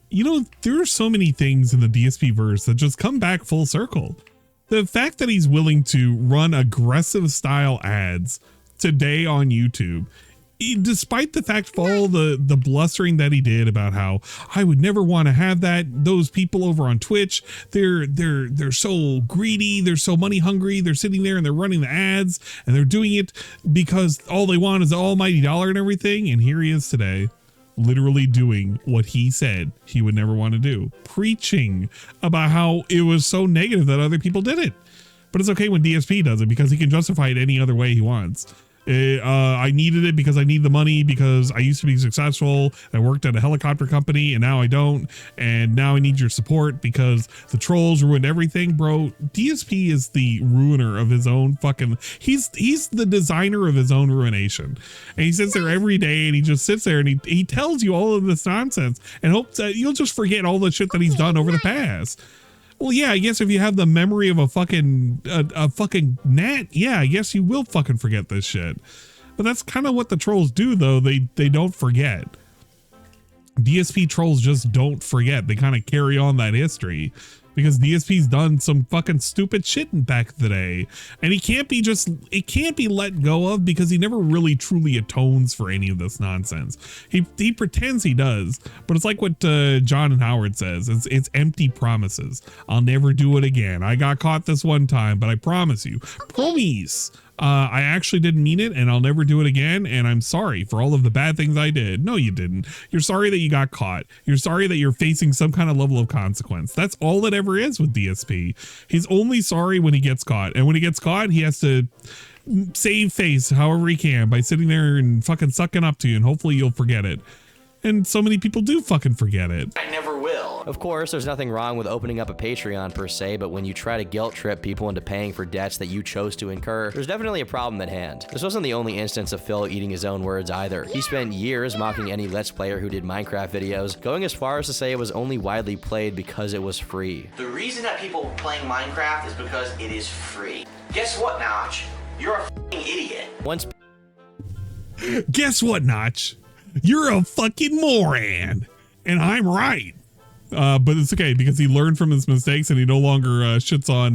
You know, there are so many things in the DSP verse that just come back full circle. The fact that he's willing to run aggressive style ads today on YouTube, despite the fact of all the blustering that he did about how I would never want to have that, those people over on Twitch, they're so greedy, they're so money hungry, they're sitting there and they're running the ads and they're doing it because all they want is the almighty dollar and everything. And here he is today, literally doing what he said he would never want to do, preaching about how it was so negative that other people did it. But it's okay when DSP does it because he can justify it any other way he wants. I needed it because I need the money because I used to be successful. I worked at a helicopter company and now I don't. And now I need your support because the trolls ruined everything. Bro, DSP is the ruiner of his own fucking, he's the designer of his own ruination. And he sits there every day and he just sits there and he tells you all of this nonsense and hopes that you'll just forget all the shit that he's done over the past. Well, yeah, I guess if you have the memory of a fucking gnat, yeah, I guess you will fucking forget this shit. But that's kind of what the trolls do, though. They don't forget. DSP trolls just don't forget. They kind of carry on that history because DSP's done some fucking stupid shit back in the day, and it can't be let go of because he never really truly atones for any of this nonsense. He pretends he does, but it's like what John and Howard says. It's empty promises. I'll never do it again. I got caught this one time, but I promise you, promise. I actually didn't mean it, and I'll never do it again, and I'm sorry for all of the bad things I did. No, you didn't. You're sorry that you got caught. You're sorry that you're facing some kind of level of consequence. That's all it ever is with DSP. He's only sorry when he gets caught, and when he gets caught, he has to save face however he can by sitting there and fucking sucking up to you, and hopefully you'll forget it. And so many people do fucking forget it. I never will. Of course, there's nothing wrong with opening up a Patreon per se, but when you try to guilt trip people into paying for debts that you chose to incur, there's definitely a problem at hand. This wasn't the only instance of Phil eating his own words either. He spent years mocking any Let's Player who did Minecraft videos, going as far as to say it was only widely played because it was free. The reason that people are playing Minecraft is because it is free. Guess what, Notch? You're a f***ing idiot. Guess what, Notch? You're a fucking moron, and I'm right. But it's okay because he learned from his mistakes and he no longer shits on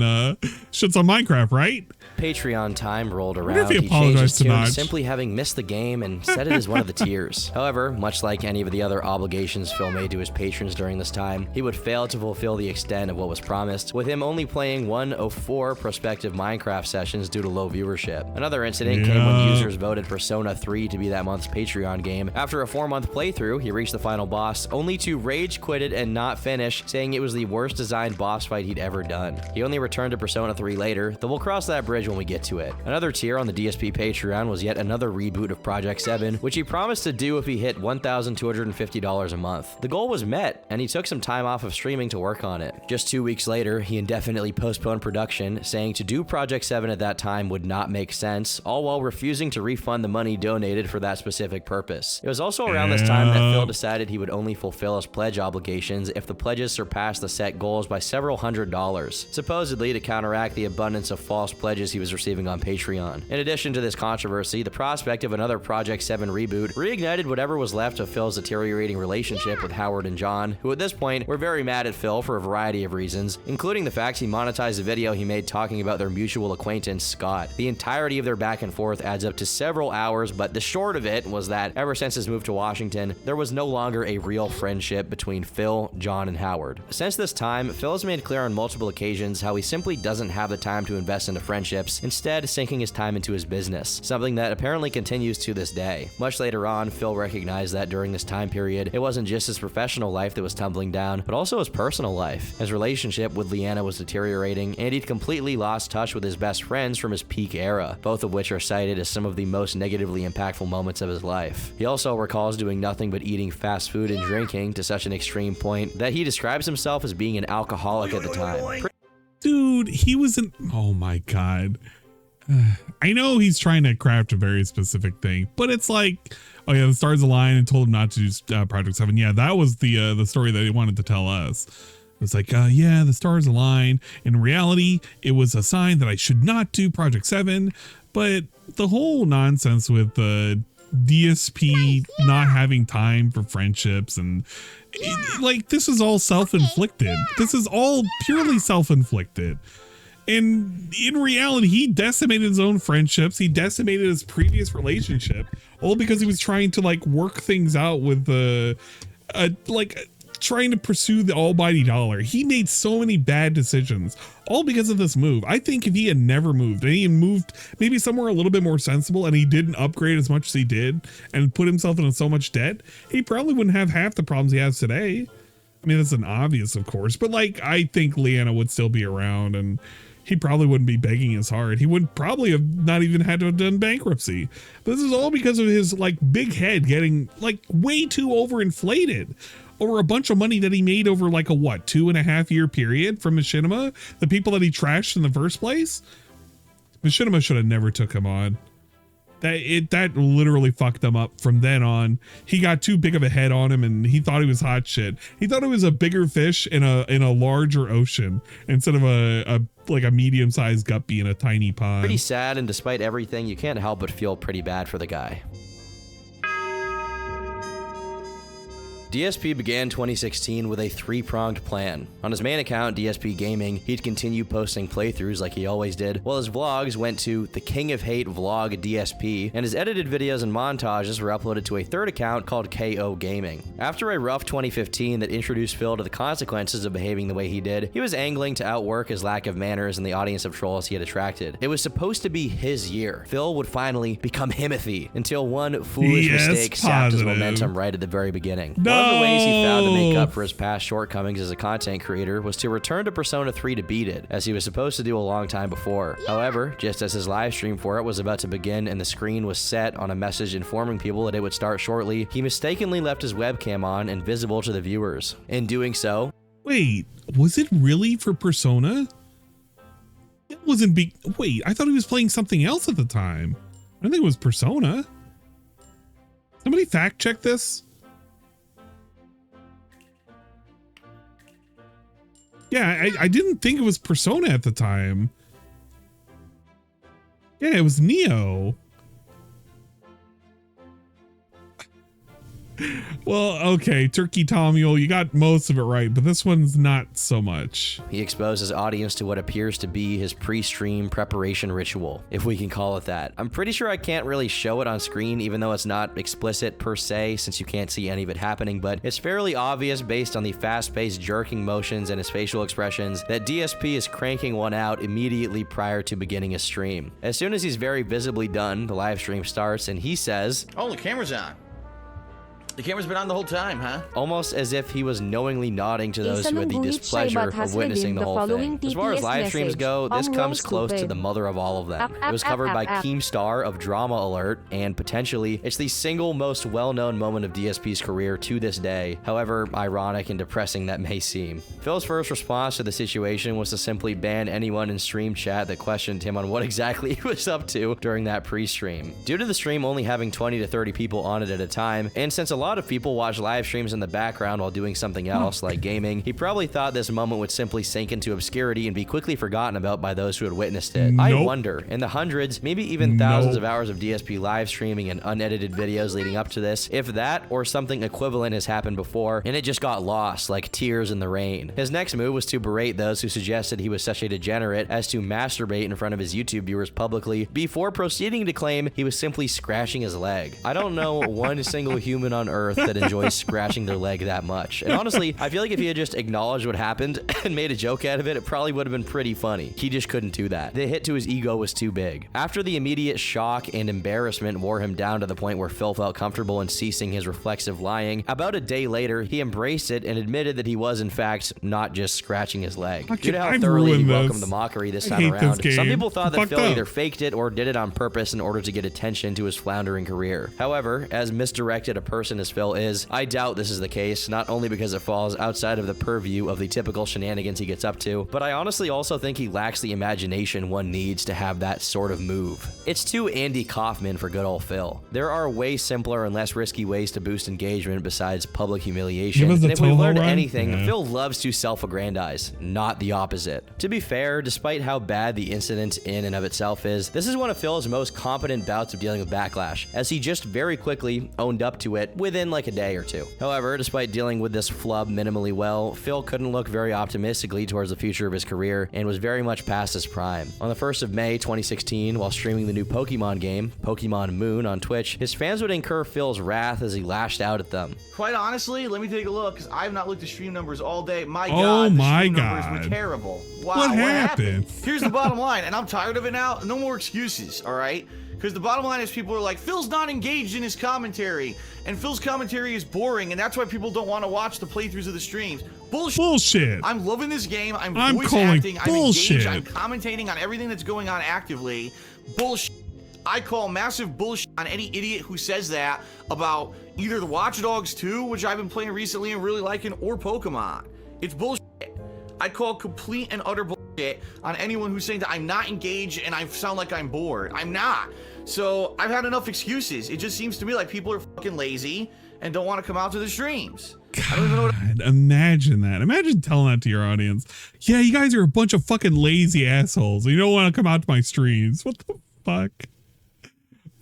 Minecraft, right? Patreon time rolled around, he changed his tune, simply having missed the game and said it as one of the tiers. However, much like any of the other obligations Phil made to his patrons during this time, he would fail to fulfill the extent of what was promised, with him only playing 1 of 4 prospective Minecraft sessions due to low viewership. Another incident came when users voted Persona 3 to be that month's Patreon game. After a 4-month playthrough, he reached the final boss, only to rage quit it and not finish, saying it was the worst designed boss fight he'd ever done. He only returned to Persona 3 later, though we'll cross that bridge when we get to it. Another tier on the DSP Patreon was yet another reboot of Project 7, which he promised to do if he hit $1,250 a month. The goal was met, and he took some time off of streaming to work on it. Just 2 weeks later, he indefinitely postponed production, saying to do Project 7 at that time would not make sense, all while refusing to refund the money donated for that specific purpose. It was also around this time that Phil decided he would only fulfill his pledge obligations if the pledges surpassed the set goals by several $100s, supposedly to counteract the abundance of false pledges he was receiving on Patreon. In addition to this controversy, the prospect of another Project 7 reboot reignited whatever was left of Phil's deteriorating relationship with Howard and John, who at this point were very mad at Phil for a variety of reasons, including the fact he monetized a video he made talking about their mutual acquaintance, Scott. The entirety of their back and forth adds up to several hours, but the short of it was that ever since his move to Washington, there was no longer a real friendship between Phil, John, and Howard. Since this time, Phil has made clear on multiple occasions how he simply doesn't have the time to invest into friendships, instead sinking his time into his business, something that apparently continues to this day. Much later on, Phil recognized that during this time period, it wasn't just his professional life that was tumbling down, but also his personal life. His relationship with Leanna was deteriorating, and he'd completely lost touch with his best friends from his peak era, both of which are cited as some of the most negatively impactful moments of his life. He also recalls doing nothing but eating fast food and drinking to such an extreme point that he describes himself as being an alcoholic at the time. Dude, he was an... Oh my God. I know he's trying to craft a very specific thing, but it's like, oh yeah, the stars aligned and told him not to do Project 7. Yeah, that was the story that he wanted to tell us. It was like, yeah, the stars aligned. In reality, it was a sign that I should not do Project 7. But the whole nonsense with DSP not having time for friendships and like, this is all self-inflicted. This is all purely self-inflicted. And in reality, he decimated his own friendships. He decimated his previous relationship, all because he was trying to like work things out with trying to pursue the almighty dollar. He made so many bad decisions, all because of this move. I think if he had never moved, and he had moved maybe somewhere a little bit more sensible, and he didn't upgrade as much as he did and put himself into so much debt, he probably wouldn't have half the problems he has today. I mean, that's an obvious, of course, but like, I think Leanna would still be around, and he probably wouldn't be begging as hard. He would probably have not even had to have done bankruptcy. But this is all because of his like big head getting like way too overinflated over a bunch of money that he made over like a 2.5 year period from Machinima, the people that he trashed in the first place. Machinima should have never took him on. That literally fucked him up. From then on, he got too big of a head on him, and he thought he was hot shit. He thought he was a bigger fish in a larger ocean instead of a medium-sized guppy in a tiny pond. Pretty sad, and despite everything, you can't help but feel pretty bad for the guy. DSP began 2016 with a three-pronged plan. On his main account, DSP Gaming, he'd continue posting playthroughs like he always did, while his vlogs went to the King of Hate Vlog DSP, and his edited videos and montages were uploaded to a third account called KO Gaming. After a rough 2015 that introduced Phil to the consequences of behaving the way he did, he was angling to outwork his lack of manners and the audience of trolls he had attracted. It was supposed to be his year. Phil would finally become Himothy, until one foolish mistake sapped his momentum right at the very beginning. No! One of the ways he found to make up for his past shortcomings as a content creator was to return to Persona 3 to beat it, as he was supposed to do a long time before. However, just as his live stream for it was about to begin and the screen was set on a message informing people that it would start shortly, he mistakenly left his webcam on and visible to the viewers. In doing so... Wait, was it really for Persona? It wasn't wait, I thought he was playing something else at the time. I think it was Persona. Somebody fact check this? Yeah, I didn't think it was Persona at the time. Yeah, it was Neo. Well, okay, Turkey Tom Mule, you got most of it right, but this one's not so much. He exposed his audience to what appears to be his pre-stream preparation ritual, if we can call it that. I'm pretty sure I can't really show it on screen, even though it's not explicit per se, since you can't see any of it happening, but it's fairly obvious based on the fast-paced jerking motions and his facial expressions that DSP is cranking one out immediately prior to beginning a stream. As soon as he's very visibly done, the live stream starts and he says, "Oh, the camera's on. The camera's been on the whole time, huh?" Almost as if he was knowingly nodding to those who had the displeasure of witnessing the whole thing. As far as live streams go, this comes close to the mother of all of them. It was covered by Keemstar of Drama Alert, and potentially, it's the single most well-known moment of DSP's career to this day, however ironic and depressing that may seem. Phil's first response to the situation was to simply ban anyone in stream chat that questioned him on what exactly he was up to during that pre-stream. Due to the stream only having 20 to 30 people on it at a time, and since a lot of people watch live streams in the background while doing something else, like gaming, he probably thought this moment would simply sink into obscurity and be quickly forgotten about by those who had witnessed it. I wonder, in the hundreds, maybe even thousands of hours of DSP live streaming and unedited videos leading up to this, if that or something equivalent has happened before, and it just got lost, like tears in the rain. His next move was to berate those who suggested he was such a degenerate as to masturbate in front of his YouTube viewers publicly, before proceeding to claim he was simply scratching his leg. I don't know one single human on Earth that enjoys scratching their leg that much. And honestly, I feel like if he had just acknowledged what happened and made a joke out of it, it probably would have been pretty funny. He just couldn't do that. The hit to his ego was too big. After the immediate shock and embarrassment wore him down to the point where Phil felt comfortable in ceasing his reflexive lying, about a day later, he embraced it and admitted that he was, in fact, not just scratching his leg. Due to how thoroughly he welcomed the mockery this time around, some people thought that Phil either faked it or did it on purpose in order to get attention to his floundering career. However, as misdirected a person as Phil is, I doubt this is the case, not only because it falls outside of the purview of the typical shenanigans he gets up to, but I honestly also think he lacks the imagination one needs to have that sort of move. It's too Andy Kaufman for good old Phil. There are way simpler and less risky ways to boost engagement besides public humiliation, and if we've learned anything, Phil loves to self-aggrandize, not the opposite. To be fair, despite how bad the incident in and of itself is, this is one of Phil's most competent bouts of dealing with backlash, as he just very quickly owned up to it within like a day or two. However, despite dealing with this flub minimally well, Phil couldn't look very optimistically towards the future of his career and was very much past his prime. On the 1st of May 2016, while streaming the new Pokemon game, Pokemon Moon, on Twitch, his fans would incur Phil's wrath as he lashed out at them. Quite honestly, let me take a look, because I have not looked at stream numbers all day. My God, the stream numbers were terrible. Wow, what happened? Here's the bottom line, and I'm tired of it now. No more excuses, all right? Because the bottom line is people are like, Phil's not engaged in his commentary, and Phil's commentary is boring, and that's why people don't want to watch the playthroughs of the streams. Bullshit. I'm loving this game. I'm voice acting. I'm engaged. I'm commentating on everything that's going on actively. Bullshit. I call massive bullshit on any idiot who says that about either the Watch Dogs 2, which I've been playing recently and really liking, or Pokemon. It's bullshit. I call complete and utter bullshit on anyone who's saying that I'm not engaged and I sound like I'm bored. I'm not. So I've had enough excuses. It just seems to me like people are fucking lazy and don't want to come out to the streams. I don't even know what imagine that. Imagine telling that to your audience. Yeah, you guys are a bunch of fucking lazy assholes. You don't want to come out to my streams. What the fuck?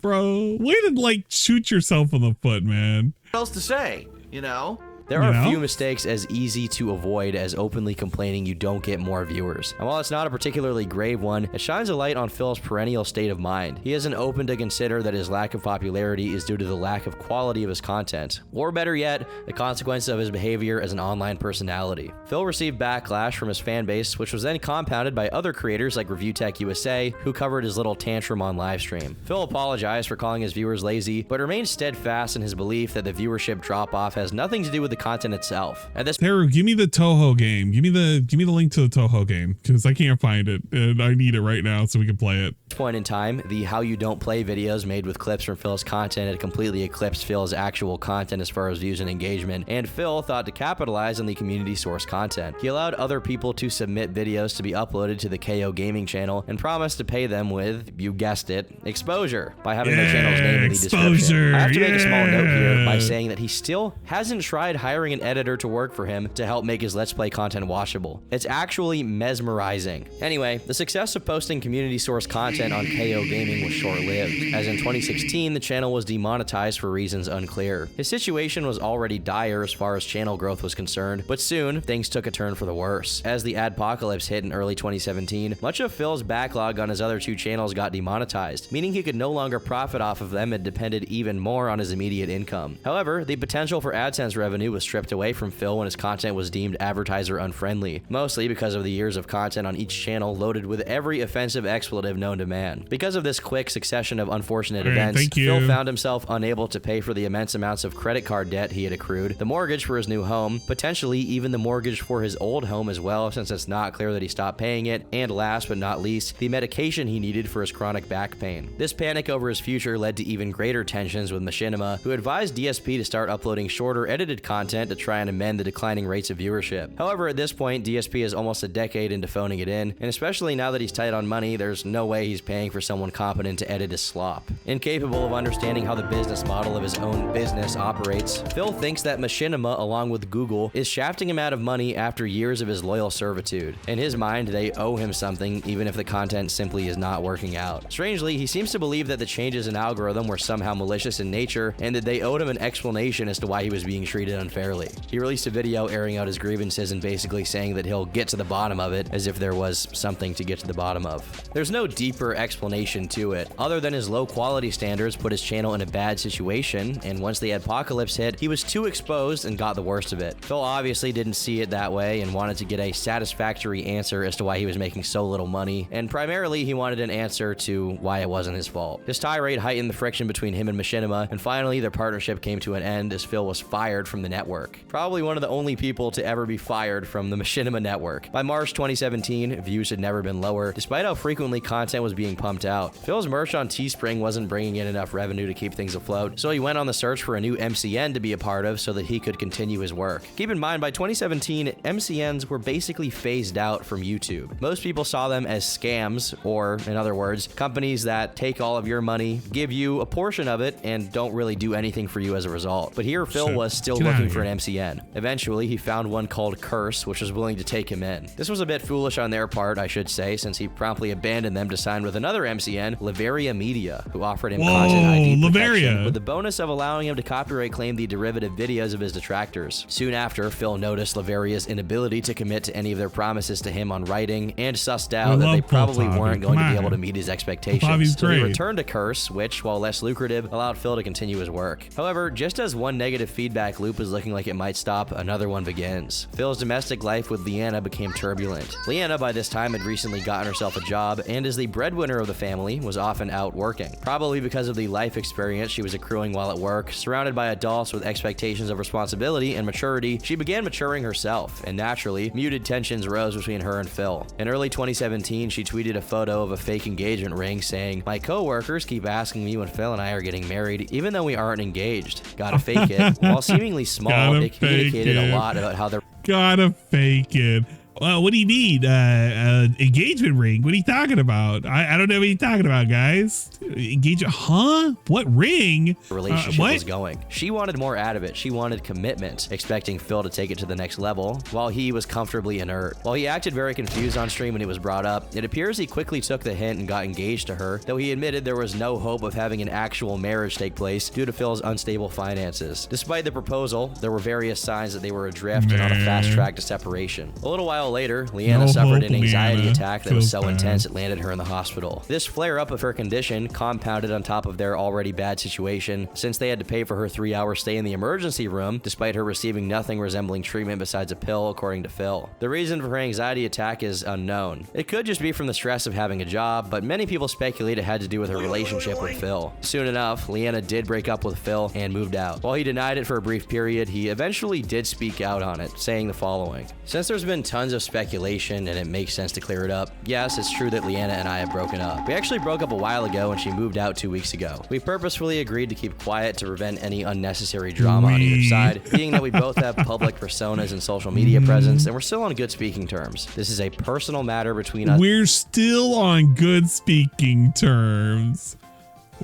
Bro, way to like shoot yourself in the foot, man. else to say, you know? There are few mistakes as easy to avoid as openly complaining you don't get more viewers. And while it's not a particularly grave one, it shines a light on Phil's perennial state of mind. He isn't open to consider that his lack of popularity is due to the lack of quality of his content, or better yet, the consequence of his behavior as an online personality. Phil received backlash from his fan base, which was then compounded by other creators like Review Tech USA, who covered his little tantrum on livestream. Phil apologized for calling his viewers lazy, but remained steadfast in his belief that the viewership drop-off has nothing to do with the content itself. At this Teru, give me the Toho game. Give me the link to the Toho game, because I can't find it and I need it right now so we can play it. Point in time, the How You Don't Play videos made with clips from Phil's content had completely eclipsed Phil's actual content as far as views and engagement, and Phil thought to capitalize on the community source content. He allowed other people to submit videos to be uploaded to the KO Gaming channel and promised to pay them with, you guessed it, exposure by having their channel's name in the description. I have to make a small note here by saying that he still hasn't tried hiring an editor to work for him to help make his Let's Play content watchable. It's actually mesmerizing. Anyway, the success of posting community source content on KO Gaming was short-lived, as in 2016 the channel was demonetized for reasons unclear. His situation was already dire as far as channel growth was concerned, but soon things took a turn for the worse. As the adpocalypse hit in early 2017, much of Phil's backlog on his other two channels got demonetized, meaning he could no longer profit off of them and depended even more on his immediate income. However, the potential for AdSense revenue was stripped away from Phil when his content was deemed advertiser unfriendly, mostly because of the years of content on each channel loaded with every offensive expletive known to man. Because of this quick succession of unfortunate events, Phil found himself unable to pay for the immense amounts of credit card debt he had accrued, the mortgage for his new home, potentially even the mortgage for his old home as well, since it's not clear that he stopped paying it, and last but not least, the medication he needed for his chronic back pain. This panic over his future led to even greater tensions with Machinima, who advised DSP to start uploading shorter edited content to try and amend the declining rates of viewership. However, at this point, DSP is almost a decade into phoning it in, and especially now that he's tight on money, there's no way he's paying for someone competent to edit his slop. Incapable of understanding how the business model of his own business operates, Phil thinks that Machinima, along with Google, is shafting him out of money after years of his loyal servitude. In his mind, they owe him something, even if the content simply is not working out. Strangely, he seems to believe that the changes in algorithm were somehow malicious in nature, and that they owed him an explanation as to why he was being treated unfairly. He released a video airing out his grievances and basically saying that he'll get to the bottom of it, as if there was something to get to the bottom of. There's no deeper explanation to it, other than his low quality standards put his channel in a bad situation, and once the apocalypse hit, he was too exposed and got the worst of it. Phil obviously didn't see it that way and wanted to get a satisfactory answer as to why he was making so little money, and primarily he wanted an answer to why it wasn't his fault. His tirade heightened the friction between him and Machinima, and finally their partnership came to an end as Phil was fired from the network. Probably one of the only people to ever be fired from the Machinima network. By March 2017, views had never been lower, despite how frequently content was being pumped out. Phil's merch on Teespring wasn't bringing in enough revenue to keep things afloat, so he went on the search for a new MCN to be a part of so that he could continue his work. Keep in mind, by 2017, MCNs were basically phased out from YouTube. Most people saw them as scams, or in other words, companies that take all of your money, give you a portion of it, and don't really do anything for you as a result. But here Phil was still looking for an MCN. Eventually, he found one called Curse, which was willing to take him in. This was a bit foolish on their part, I should say, since he promptly abandoned them to sign with another MCN, Laveria Media, who offered him content ID protection with the bonus of allowing him to copyright claim the derivative videos of his detractors. Soon after, Phil noticed Laveria's inability to commit to any of their promises to him on writing, and sussed out that they probably weren't going to be able to meet his expectations. So he returned to Curse, which, while less lucrative, allowed Phil to continue his work. However, just as one negative feedback loop is looking like it might stop, another one begins. Phil's domestic life with Leanna became turbulent. Leanna, by this time, had recently gotten herself a job, and as the breadwinner of the family, was often out working. Probably because of the life experience she was accruing while at work, surrounded by adults with expectations of responsibility and maturity, she began maturing herself, and naturally, muted tensions rose between her and Phil. In early 2017, she tweeted a photo of a fake engagement ring saying, "My co-workers keep asking me when Phil and I are getting married, even though we aren't engaged. Gotta fake it." While seemingly small, it communicated a lot about how they're gotta fake it. What do you need? Engagement ring? What are you talking about? I don't know what you're talking about, guys. Engagement? Huh? What ring? The relationship was going. She wanted more out of it. She wanted commitment, expecting Phil to take it to the next level, while he was comfortably inert. While he acted very confused on stream when it was brought up, it appears he quickly took the hint and got engaged to her, though he admitted there was no hope of having an actual marriage take place due to Phil's unstable finances. Despite the proposal, there were various signs that they were adrift and on a fast track to separation. A little while later, Leanna suffered an anxiety attack that was so intense it landed her in the hospital. This flare-up of her condition compounded on top of their already bad situation, since they had to pay for her 3-hour stay in the emergency room, despite her receiving nothing resembling treatment besides a pill, according to Phil. The reason for her anxiety attack is unknown. It could just be from the stress of having a job, but many people speculate it had to do with her relationship with Phil. Soon enough, Leanna did break up with Phil and moved out. While he denied it for a brief period, he eventually did speak out on it, saying the following. Since there's been tons of speculation and it makes sense to clear it up, yes, it's true that Leanna and I have broken up. We actually broke up a while ago and she moved out 2 weeks ago. We purposefully agreed to keep quiet to prevent any unnecessary drama on either side, being that we both have public personas and social media presence, and we're still on good speaking terms. This is a personal matter between us. We're still on good speaking terms.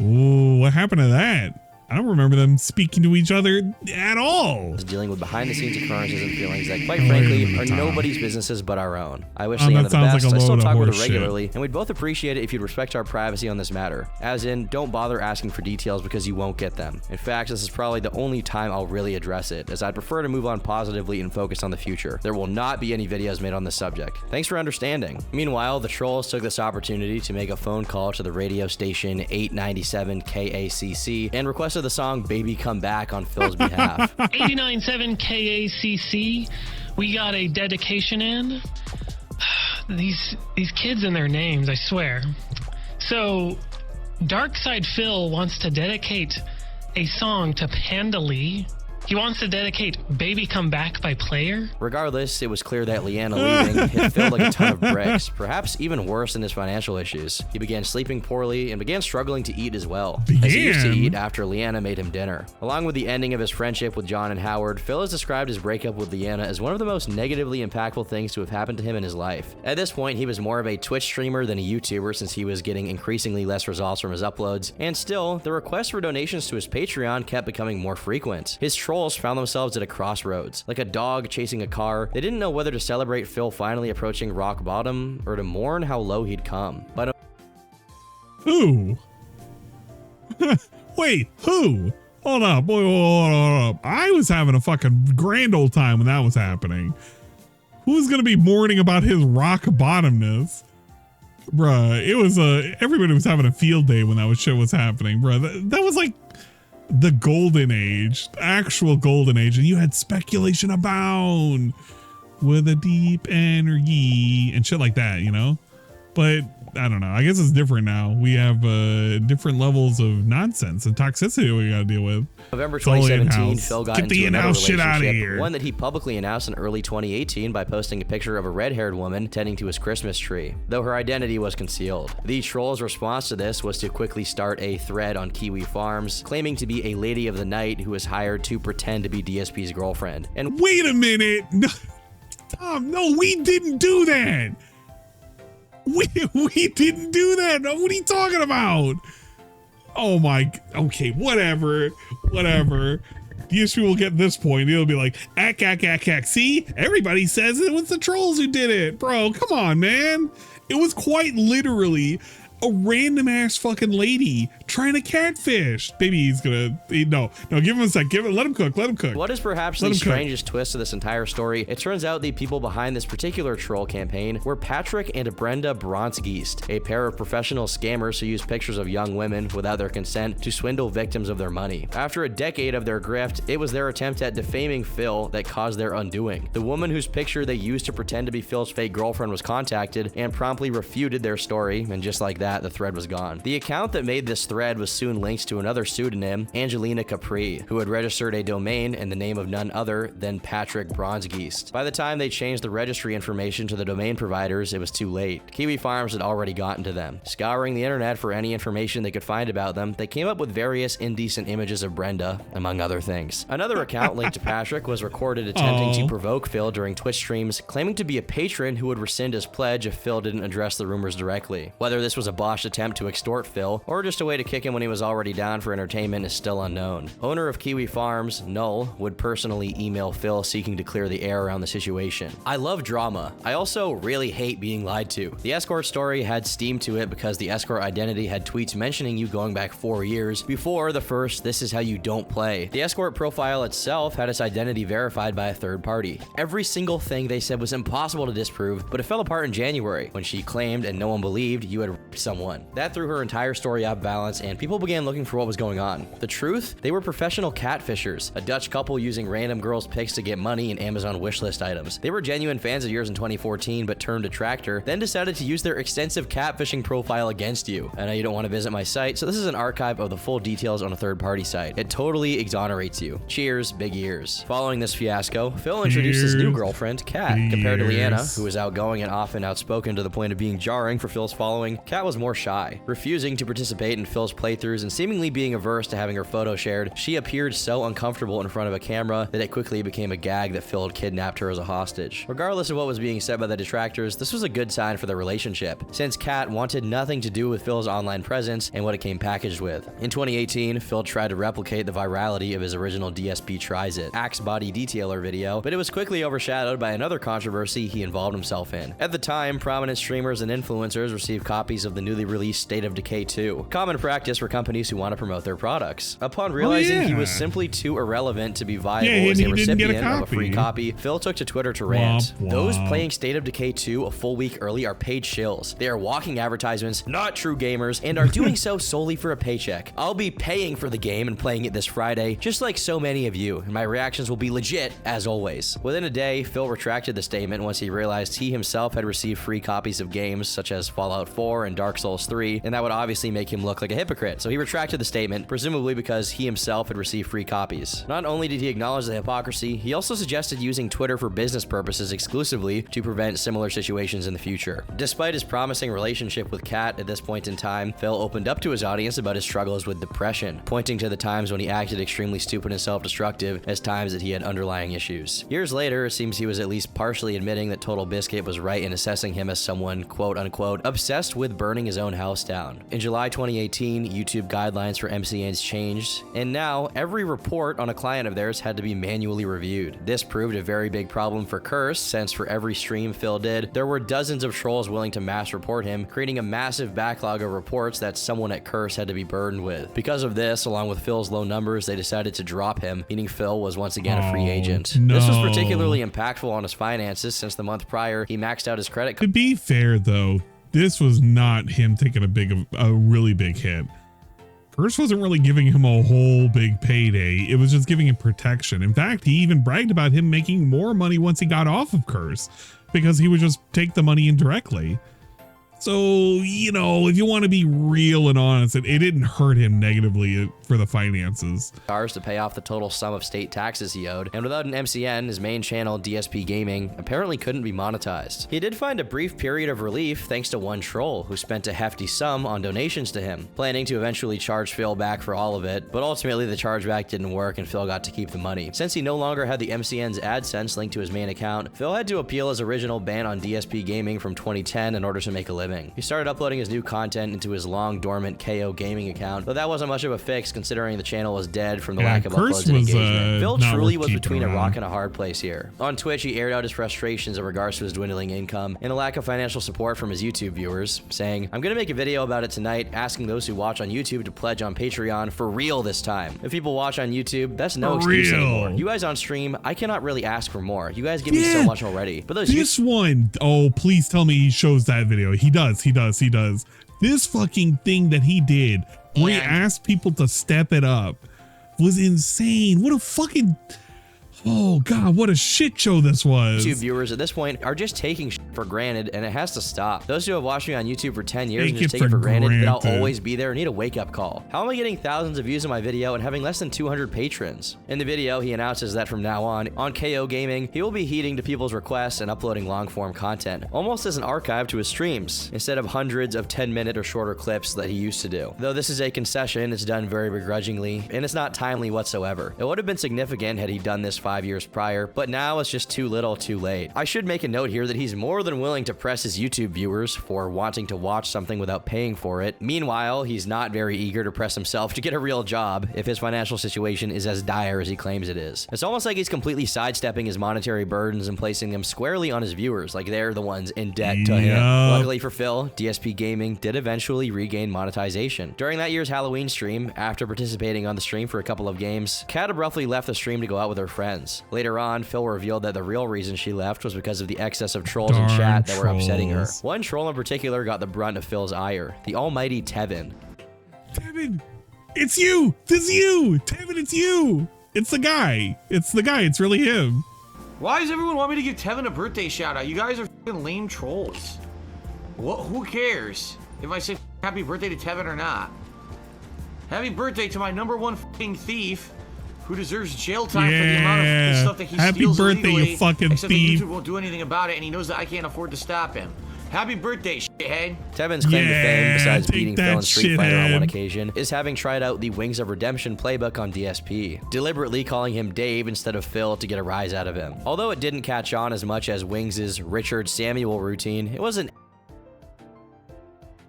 Ooh, what happened to that? I don't remember them speaking to each other at all. Dealing with behind-the-scenes occurrences and feelings that, quite frankly, are nobody's businesses but our own. I wish Leanna the best. I still talk with her regularly, and we'd both appreciate it if you'd respect our privacy on this matter. As in, don't bother asking for details because you won't get them. In fact, this is probably the only time I'll really address it, as I'd prefer to move on positively and focus on the future. There will not be any videos made on this subject. Thanks for understanding. Meanwhile, the trolls took this opportunity to make a phone call to the radio station 897 KACC and requested the song Baby Come Back on Phil's behalf. 89.7 KACC, we got a dedication in. These kids and their names, I swear. So, Darkside Phil wants to dedicate a song to Panda Lee. He wants to dedicate Baby Come Back by Player. Regardless, it was clear that Leanna leaving hit Phil like a ton of bricks, perhaps even worse than his financial issues. He began sleeping poorly and began struggling to eat as well, as he used to eat after Leanna made him dinner. Along with the ending of his friendship with John and Howard, Phil has described his breakup with Leanna as one of the most negatively impactful things to have happened to him in his life. At this point, he was more of a Twitch streamer than a YouTuber since he was getting increasingly less results from his uploads, and still, the requests for donations to his Patreon kept becoming more frequent. His trolls found themselves at a crossroads, like a dog chasing a car. They didn't know whether to celebrate Phil finally approaching rock bottom or to mourn how low he'd come. But who? Wait, who? Hold up, boy, hold up. I was having a fucking grand old time when that was happening. Who's gonna be mourning about his rock bottomness? Bruh, it was everybody was having a field day when that shit was happening, bruh. That was like the golden age, actual golden age, and you had speculation abound with a deep energy and shit like that, you know? But I don't know. I guess it's different now. We have different levels of nonsense and toxicity we gotta deal with. November 2017, Phil got into another shit out of relationship, here. one that he publicly announced in early 2018 by posting a picture of a red-haired woman tending to his Christmas tree, though her identity was concealed. The troll's response to this was to quickly start a thread on Kiwi Farms, claiming to be a lady of the night who was hired to pretend to be DSP's girlfriend. And wait a minute, no, Tom, no, we didn't do that. We didn't do that. No, what are you talking about? Oh my, okay, whatever. DSP will get this point. It'll be like, ack. See, everybody says it was the trolls who did it. Bro, come on, man. It was quite literally a random ass fucking lady trying to catfish. Maybe he's gonna, no, give him a sec. Let him cook. What is perhaps the strangest twist to this entire story? It turns out the people behind this particular troll campaign were Patrick and Brenda Bronsgeest, a pair of professional scammers who use pictures of young women without their consent to swindle victims of their money. After a decade of their grift, it was their attempt at defaming Phil that caused their undoing. The woman whose picture they used to pretend to be Phil's fake girlfriend was contacted and promptly refuted their story, and just like that, that, the thread was gone. The account that made this thread was soon linked to another pseudonym, Angelina Capri, who had registered a domain in the name of none other than Patrick Bronzegeist. By the time they changed the registry information to the domain providers, it was too late. Kiwi Farms had already gotten to them. Scouring the internet for any information they could find about them, they came up with various indecent images of Brenda, among other things. Another account linked to Patrick was recorded attempting to provoke Phil during Twitch streams, claiming to be a patron who would rescind his pledge if Phil didn't address the rumors directly. Whether this was a botched attempt to extort Phil, or just a way to kick him when he was already down for entertainment is still unknown. Owner of Kiwi Farms, Null, would personally email Phil seeking to clear the air around the situation. I love drama. I also really hate being lied to. The escort story had steam to it because the escort identity had tweets mentioning you going back 4 years before the first "this is how you don't play." The escort profile itself had its identity verified by a third party. Every single thing they said was impossible to disprove, but it fell apart in January when she claimed, and no one believed, you had raped someone. That threw her entire story off balance, and people began looking for what was going on. The truth? They were professional catfishers, a Dutch couple using random girls' pics to get money in Amazon wishlist items. They were genuine fans of yours in 2014, but turned Detractor, then decided to use their extensive catfishing profile against you. I know you don't want to visit my site, so this is an archive of the full details on a third-party site. It totally exonerates you. Cheers, big ears. Following this fiasco, Phil introduced his new girlfriend, Kat. Compared to Leanna, who was outgoing and often outspoken to the point of being jarring for Phil's following, Kat was more shy. Refusing to participate in Phil's playthroughs and seemingly being averse to having her photo shared, she appeared so uncomfortable in front of a camera that it quickly became a gag that Phil had kidnapped her as a hostage. Regardless of what was being said by the detractors, this was a good sign for their relationship, since Kat wanted nothing to do with Phil's online presence and what it came packaged with. In 2018, Phil tried to replicate the virality of his original DSP Tries It Axe Body Detailer video, but it was quickly overshadowed by another controversy he involved himself in. At the time, prominent streamers and influencers received copies of the newly released State of Decay 2, common practice for companies who want to promote their products. Upon realizing he was simply too irrelevant to be viable as a recipient of a free copy, Phil took to Twitter to rant. Those playing State of Decay 2 a full week early are paid shills. They are walking advertisements, not true gamers, and are doing so solely for a paycheck. I'll be paying for the game and playing it this Friday, just like so many of you, and my reactions will be legit, as always. Within a day, Phil retracted the statement once he realized he himself had received free copies of games such as Fallout 4 and Dark Souls 3, and that would obviously make him look like a hypocrite, so he retracted the statement, presumably because he himself had received free copies. Not only did he acknowledge the hypocrisy, he also suggested using Twitter for business purposes exclusively to prevent similar situations in the future. Despite his promising relationship with Kat at this point in time, Phil opened up to his audience about his struggles with depression, pointing to the times when he acted extremely stupid and self-destructive as times that he had underlying issues. Years later, it seems he was at least partially admitting that Total Biscuit was right in assessing him as someone, quote-unquote, obsessed with burning his own house down. In July 2018, YouTube guidelines for MCNs changed, and now every report on a client of theirs had to be manually reviewed. This proved a very big problem for Curse, since for every stream Phil did, there were dozens of trolls willing to mass report him, creating a massive backlog of reports that someone at Curse had to be burdened with. Because of this, along with Phil's low numbers, they decided to drop him, meaning Phil was once again a free agent. No. This was particularly impactful on his finances, since the month prior, he maxed out his credit card. To be fair, though, this was not him taking a really big hit. Curse wasn't really giving him a whole big payday. It was just giving him protection. In fact, he even bragged about him making more money once he got off of Curse, because he would just take the money indirectly. So, you know, if you want to be real and honest, it didn't hurt him negatively for the finances. To pay off the total sum of state taxes he owed, and without an MCN, his main channel, DSP Gaming, apparently couldn't be monetized. He did find a brief period of relief thanks to one troll who spent a hefty sum on donations to him, planning to eventually charge Phil back for all of it, but ultimately the chargeback didn't work and Phil got to keep the money. Since he no longer had the MCN's AdSense linked to his main account, Phil had to appeal his original ban on DSP Gaming from 2010 in order to make a living. He started uploading his new content into his long dormant KO Gaming account, but that wasn't much of a fix considering the channel was dead from the lack of uploads and engagement. Phil truly was between a rock and a hard place here. On Twitch, he aired out his frustrations in regards to his dwindling income and a lack of financial support from his YouTube viewers, saying, "I'm gonna make a video about it tonight, asking those who watch on YouTube to pledge on Patreon for real this time. If people watch on YouTube, that's no excuse anymore. You guys on stream, I cannot really ask for more. You guys give me so much already." But those one, oh, please tell me he shows that video. He does. This fucking thing that he did, where he asked people to step it up, was insane. What a fucking... Oh God, what a shit show this was. YouTube viewers at this point are just taking shit for granted, and it has to stop. Those who have watched me on YouTube for 10 years and just take it for granted that I'll always be there need a wake-up call. How am I getting thousands of views on my video and having less than 200 patrons? In the video, he announces that from now on KO Gaming, he will be heeding to people's requests and uploading long-form content, almost as an archive to his streams, instead of hundreds of 10-minute or shorter clips that he used to do. Though this is a concession, it's done very begrudgingly, and it's not timely whatsoever. It would have been significant had he done this 5 years prior, but now it's just too little too late. I should make a note here that he's more than willing to press his YouTube viewers for wanting to watch something without paying for it. Meanwhile, he's not very eager to press himself to get a real job if his financial situation is as dire as he claims it is. It's almost like he's completely sidestepping his monetary burdens and placing them squarely on his viewers, like they're the ones in debt to him. Luckily for Phil, DSP Gaming did eventually regain monetization. During that year's Halloween stream, after participating on the stream for a couple of games, Kat abruptly left the stream to go out with her friends. Later on, Phil revealed that the real reason she left was because of the excess of trolls in chat that were upsetting her. One troll in particular got the brunt of Phil's ire, the almighty Tevin. Tevin, it's you! This is you! Tevin, it's you! It's the guy. It's the guy. It's really him. Why does everyone want me to give Tevin a birthday shout out? You guys are f***ing lame trolls. What? Who cares if I say happy birthday to Tevin or not? Happy birthday to my #1 f***ing thief who deserves jail time for the amount of stuff that he steals illegally. Happy birthday, you fucking except thief. That YouTube won't do anything about it, and he knows that I can't afford to stop him. Happy birthday, shithead. Tevin's claim to fame, besides beating Phil in Street Fighter on one occasion, is having tried out the Wings of Redemption playbook on DSP, deliberately calling him Dave instead of Phil to get a rise out of him. Although it didn't catch on as much as Wings' Richard Samuel routine, it wasn't.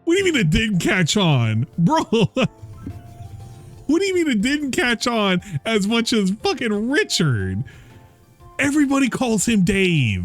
What do you mean it didn't catch on? Bro, what do you mean it didn't catch on as much as fucking Richard? Everybody calls him Dave.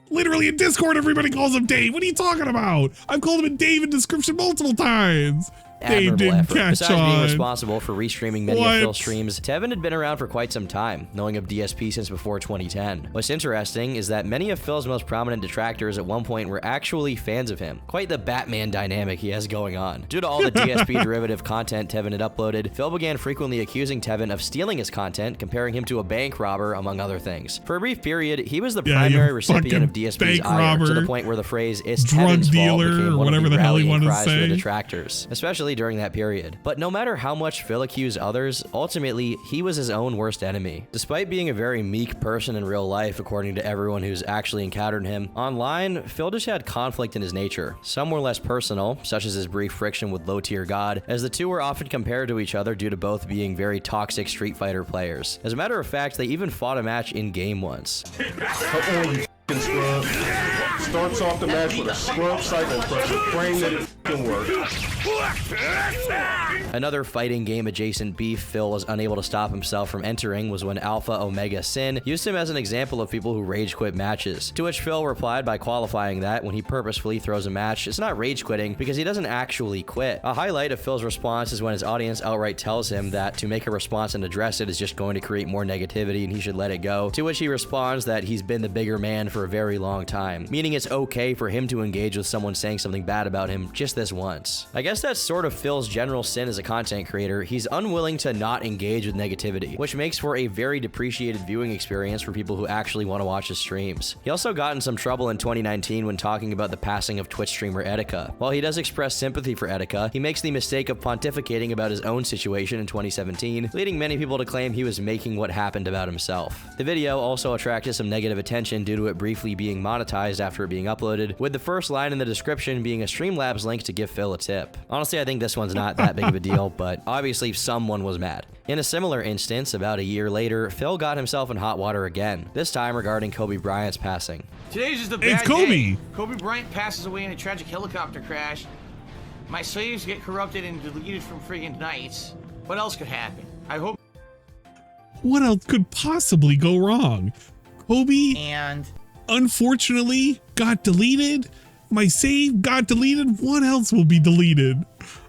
Literally in Discord, everybody calls him Dave. What are you talking about? I've called him a Dave in description multiple times. Dave didn't catch Besides on. being responsible for restreaming many of Phil's streams, Tevin had been around for quite some time, knowing of DSP since before 2010. What's interesting is that many of Phil's most prominent detractors at one point were actually fans of him. Quite the Batman dynamic he has going on. Due to all the DSP derivative content Tevin had uploaded, Phil began frequently accusing Tevin of stealing his content, comparing him to a bank robber, among other things. For a brief period, he was the primary recipient of DSP's ire, to the point where the phrase "it's Tevin's fault" became one of the rallying cries for the detractors, especially during that period. But no matter how much Phil accused others, ultimately, he was his own worst enemy. Despite being a very meek person in real life, according to everyone who's actually encountered him, online, Phil just had conflict in his nature. Some were less personal, such as his brief friction with low-tier God, as the two were often compared to each other due to both being very toxic Street Fighter players. As a matter of fact, they even fought a match in-game once. Scrub. Starts off the match with a scrub cycle pressure, praying that it f***ing works. Another fighting game adjacent beef Phil was unable to stop himself from entering was when Alpha Omega Sin used him as an example of people who rage quit matches, to which Phil replied by qualifying that when he purposefully throws a match, it's not rage quitting because he doesn't actually quit. A highlight of Phil's response is when his audience outright tells him that to make a response and address it is just going to create more negativity and he should let it go, to which he responds that he's been the bigger man for a very long time, meaning it's okay for him to engage with someone saying something bad about him just this once. I guess that's sort of Phil's general sin as a content creator. He's unwilling to not engage with negativity, which makes for a very depreciated viewing experience for people who actually want to watch his streams. He also got in some trouble in 2019 when talking about the passing of Twitch streamer Etika. While he does express sympathy for Etika, he makes the mistake of pontificating about his own situation in 2017, leading many people to claim he was making what happened about himself. The video also attracted some negative attention due to it briefly being monetized after it being uploaded, with the first line in the description being a Streamlabs link to give Phil a tip. Honestly, I think this one's not that big of a deal, but obviously someone was mad. In a similar instance, about a year later, Phil got himself in hot water again, this time regarding Kobe Bryant's passing. Today's just a bad day. Kobe Bryant passes away in a tragic helicopter crash. My saves get corrupted and deleted from friggin' nights. What else could happen? I hope. What else could possibly go wrong? Kobe and unfortunately got deleted. My save got deleted. What else will be deleted?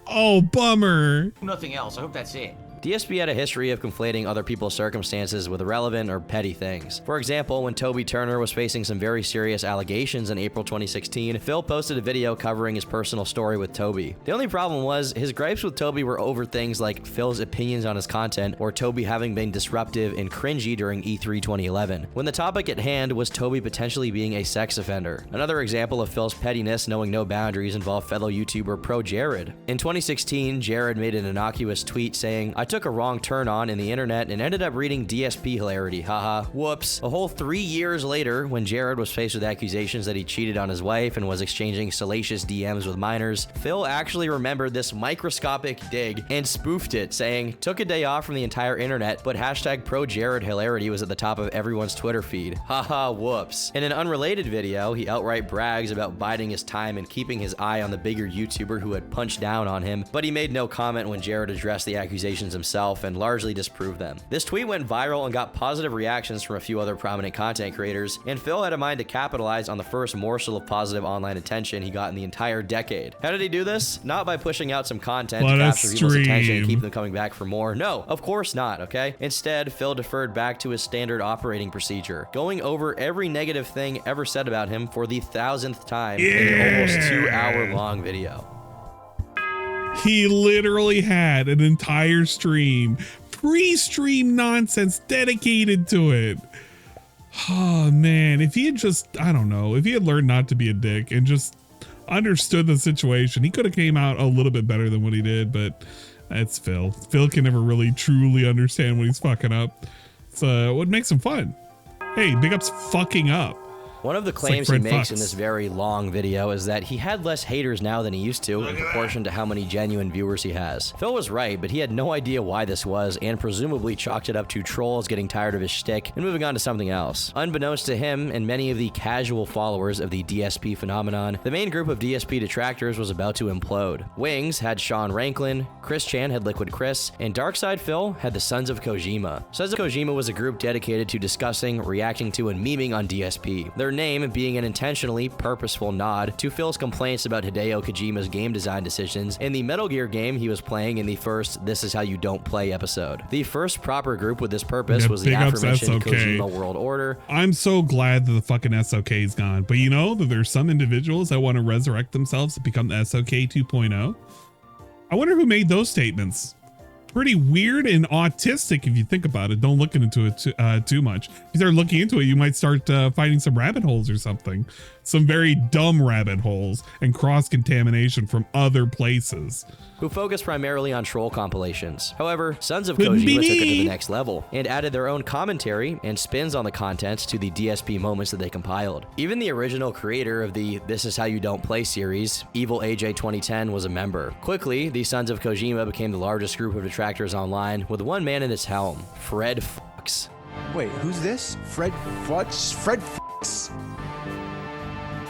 Oh, bummer. Nothing else. I hope that's it. DSP had a history of conflating other people's circumstances with irrelevant or petty things. For example, when Toby Turner was facing some very serious allegations in April 2016, Phil posted a video covering his personal story with Toby. The only problem was, his gripes with Toby were over things like Phil's opinions on his content or Toby having been disruptive and cringy during E3 2011, when the topic at hand was Toby potentially being a sex offender. Another example of Phil's pettiness knowing no boundaries involved fellow YouTuber Pro Jared. In 2016, Jared made an innocuous tweet saying, "I took a wrong turn on in the internet and ended up reading DSP hilarity, haha, whoops." A whole 3 years later, when Jared was faced with accusations that he cheated on his wife and was exchanging salacious DMs with minors, Phil actually remembered this microscopic dig and spoofed it, saying, "Took a day off from the entire internet, but hashtag Pro Jared hilarity was at the top of everyone's Twitter feed, haha, whoops." In an unrelated video, he outright brags about biding his time and keeping his eye on the bigger YouTuber who had punched down on him, but he made no comment when Jared addressed the accusations himself and largely disproved them. This tweet went viral and got positive reactions from a few other prominent content creators, and Phil had a mind to capitalize on the first morsel of positive online attention he got in the entire decade. How did he do this? Not by pushing out some content to capture people's attention and keep them coming back for more. No, of course not, okay? Instead, Phil deferred back to his standard operating procedure, going over every negative thing ever said about him for the 1000th time in an almost 2-hour-long video. He literally had an entire stream, pre-stream nonsense dedicated to it. Oh man, if he had just, I don't know, if he had learned not to be a dick and just understood the situation, he could have came out a little bit better than what he did, but that's Phil. Phil can never really truly understand when he's fucking up. So what makes him fun? Hey, big up's fucking up. One of the claims he makes in this very long video is that he had less haters now than he used to in proportion to how many genuine viewers he has. Phil was right, but he had no idea why this was and presumably chalked it up to trolls getting tired of his shtick and moving on to something else. Unbeknownst to him and many of the casual followers of the DSP phenomenon, the main group of DSP detractors was about to implode. Wings had Sean Ranklin, Chris Chan had Liquid Chris, and Darkside Phil had the Sons of Kojima. Sons of Kojima was a group dedicated to discussing, reacting to, and memeing on DSP. Their name being an intentionally purposeful nod to Phil's complaints about Hideo Kojima's game design decisions in the Metal Gear game he was playing in the first This Is How You Don't Play episode. The first proper group with this purpose was the aforementioned Kojima World Order. I'm so glad that the fucking SOK is gone, but you know that there's some individuals that want to resurrect themselves to become the SOK 2.0. I wonder who made those statements. Pretty weird and autistic if you think about it. Don't look into it too much. If you start looking into it, you might start finding some rabbit holes or something. Some very dumb rabbit holes and cross-contamination from other places. Who focus primarily on troll compilations. However, Sons of Kojima took it to the next level and added their own commentary and spins on the contents to the DSP moments that they compiled. Even the original creator of the This Is How You Don't Play series, Evil AJ 2010, was a member. Quickly, the Sons of Kojima became the largest group of detractors online, with one man in its helm, Fred Fox. Wait, who's this? Fred Fox? Fred Fox?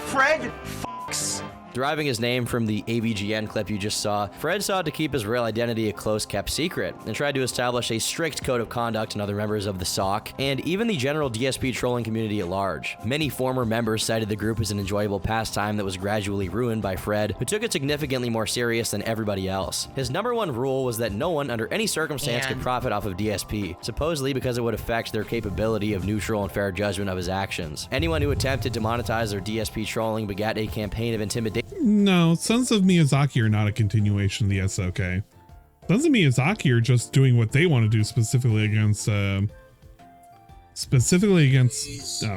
Fred Fox. Deriving his name from the AVGN clip you just saw, Fred sought to keep his real identity a close kept secret and tried to establish a strict code of conduct in other members of the SOC and even the general DSP trolling community at large. Many former members cited the group as an enjoyable pastime that was gradually ruined by Fred, who took it significantly more serious than everybody else. His #1 rule was that no one under any circumstance could profit off of DSP, supposedly because it would affect their capability of neutral and fair judgment of his actions. Anyone who attempted to monetize their DSP trolling begat a campaign of intimidation. No, Sons of Miyazaki are not a continuation of the SOK. Sons of Miyazaki are just doing what they want to do specifically against oh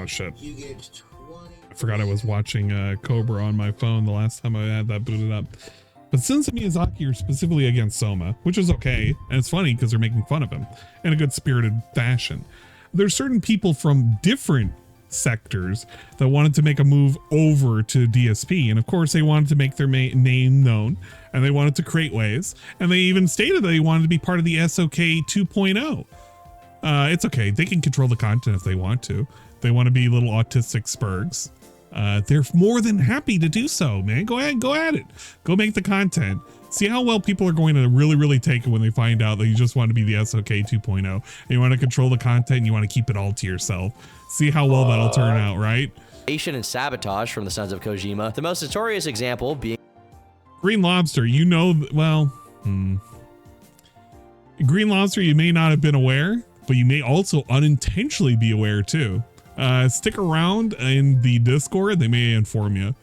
shit. I forgot I was watching Cobra on my phone the last time I had that booted up. But Sons of Miyazaki are specifically against Soma, which is okay. And it's funny because they're making fun of him in a good spirited fashion. There's certain people from different sectors that wanted to make a move over to DSP, and of course they wanted to make their name known, and they wanted to create waves, and they even stated that they wanted to be part of the SOK 2.0. It's okay, they can control the content if they want to. They want to be little autistic spurgs. They're more than happy to do so, man. Go ahead, go at it. Go make the content. See how well people are going to really take it when they find out that you just want to be the SOK 2.0. And you want to control the content and you want to keep it all to yourself. See how well that'll turn out, right? And sabotage from the Sons of Kojima. The most notorious example being Green Lobster. You know, well, Green Lobster, you may not have been aware, but you may also unintentionally be aware too. Stick around in the Discord, they may inform you.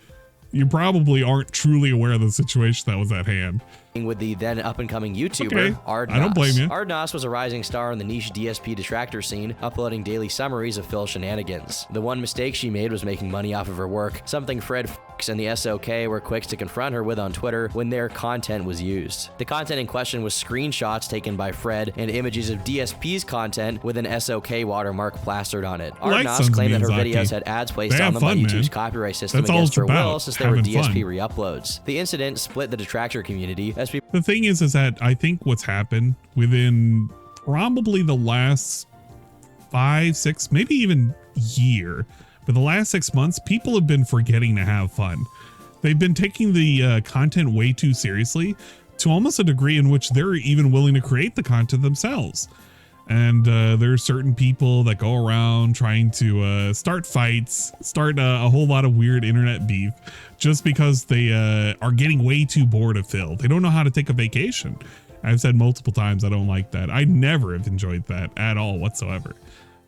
You probably aren't truly aware of the situation that was at hand. With the then up-and-coming YouTuber, Okay, Ardnos. I don't blame you. Ardnos was a rising star in the niche DSP detractor scene, uploading daily summaries of Phil's shenanigans. The one mistake she made was making money off of her work, something Fred and the SOK were quick to confront her with on Twitter when their content was used. The content in question was screenshots taken by Fred and images of DSP's content with an SOK watermark plastered on it. Ardnos claimed that her videos had ads placed on them by YouTube's copyright system against her will since they were DSP re-uploads. The incident split the detractor community. The thing is that I think what's happened within probably the last 5, 6, maybe even year, but the last 6 months, people have been forgetting to have fun. They've been taking the content way too seriously, to almost a degree in which they're even willing to create the content themselves. And there are certain people that go around trying to start fights, start a whole lot of weird internet beef, just because they are getting way too bored of Phil. They don't know how to take a vacation. I've said multiple times I don't like that. I never have enjoyed that at all whatsoever.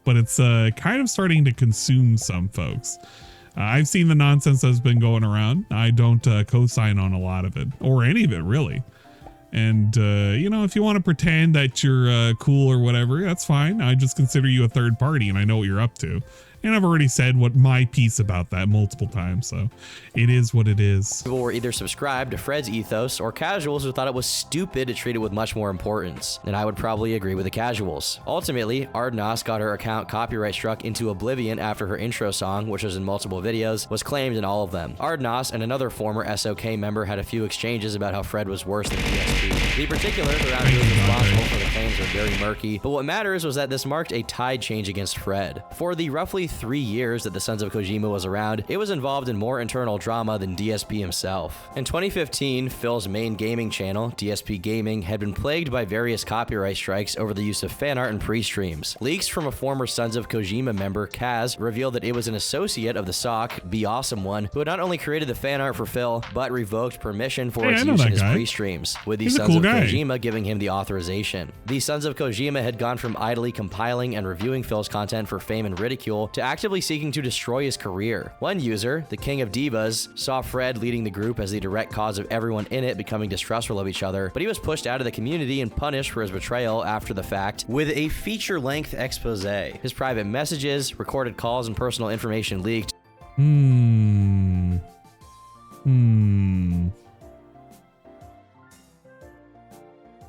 But it's kind of starting to consume some folks. I've seen the nonsense that's been going around. I don't co-sign on a lot of it, or any of it really. And, you know, if you want to pretend that you're cool or whatever, that's fine. I just consider you a third party and I know what you're up to. And I've already said what my piece about that multiple times, so it is what it is. People were either subscribed to Fred's ethos or casuals who thought it was stupid to treat it with much more importance. And I would probably agree with the casuals. Ultimately, Ardnos got her account copyright struck into oblivion after her intro song, which was in multiple videos, was claimed in all of them. Ardnos and another former SOK member had a few exchanges about how Fred was worse than DSP. The particulars around who was responsible for the claims are very murky, but what matters was that this marked a tide change against Fred. For the roughly 3 years that the Sons of Kojima was around, it was involved in more internal drama than DSP himself. In 2015, Phil's main gaming channel, DSP Gaming, had been plagued by various copyright strikes over the use of fan art and pre-streams. Leaks from a former Sons of Kojima member, Kaz, revealed that it was an associate of the SOC, Be Awesome One, who had not only created the fan art for Phil, but revoked permission for its use in his pre-streams, with the Sons of Kojima giving him the authorization. The Sons of Kojima had gone from idly compiling and reviewing Phil's content for fame and ridicule to actively seeking to destroy his career. One user, the King of Divas, saw Fred leading the group as the direct cause of everyone in it becoming distrustful of each other, but he was pushed out of the community and punished for his betrayal after the fact with a feature-length expose. His private messages, recorded calls, and personal information leaked.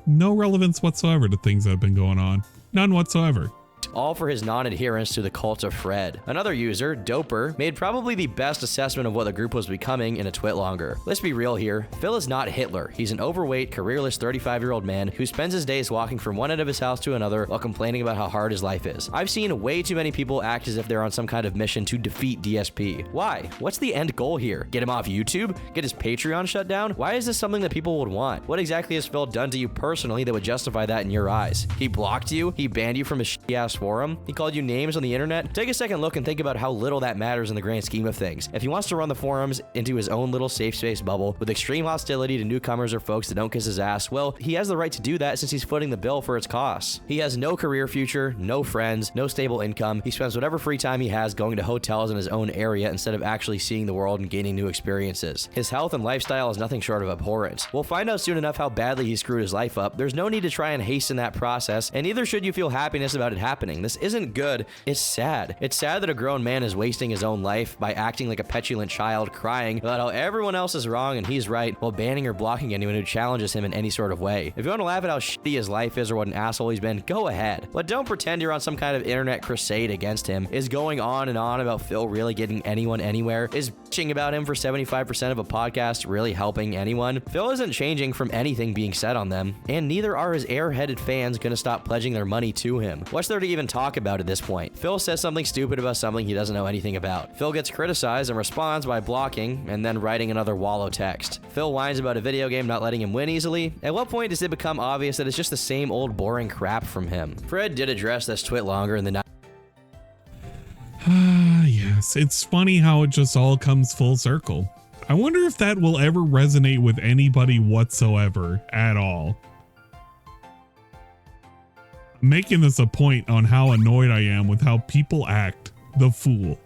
No relevance whatsoever to things that have been going on. None whatsoever. All for his non-adherence to the cult of Fred. Another user, Doper, made probably the best assessment of what the group was becoming in a twit longer. Let's be real here. Phil is not Hitler. He's an overweight, careerless 35-year-old man who spends his days walking from one end of his house to another while complaining about how hard his life is. I've seen way too many people act as if they're on some kind of mission to defeat DSP. Why? What's the end goal here? Get him off YouTube? Get his Patreon shut down? Why is this something that people would want? What exactly has Phil done to you personally that would justify that in your eyes? He blocked you? He banned you from his shitty-ass forum? He called you names on the internet? Take a second look and think about how little that matters in the grand scheme of things. If he wants to run the forums into his own little safe space bubble with extreme hostility to newcomers or folks that don't kiss his ass, well, he has the right to do that since he's footing the bill for its costs. He has no career future, no friends, no stable income. He spends whatever free time he has going to hotels in his own area instead of actually seeing the world and gaining new experiences. His health and lifestyle is nothing short of abhorrent. We'll find out soon enough how badly he screwed his life up. There's no need to try and hasten that process, and neither should you feel happiness about it happening. This isn't good. It's sad. It's sad that a grown man is wasting his own life by acting like a petulant child, crying about how everyone else is wrong and he's right, while banning or blocking anyone who challenges him in any sort of way. If you want to laugh at how shitty his life is or what an asshole he's been, go ahead. But don't pretend you're on some kind of internet crusade against him. Is going on and on about Phil really getting anyone anywhere? Is bitching about him for 75% of a podcast really helping anyone? Phil isn't changing from anything being said on them, and neither are his airheaded fans gonna stop pledging their money to him. What's there to even talk about at this point? Phil says something stupid about something he doesn't know anything about. Phil gets criticized and responds by blocking and then writing another wallow text. Phil whines about a video game not letting him win easily. At what point does it become obvious that it's just the same old boring crap from him? Fred did address this twit longer in the yes, it's funny how it just all comes full circle. I wonder if that will ever resonate with anybody whatsoever at all. making this a point on how annoyed I am with how people act the fool.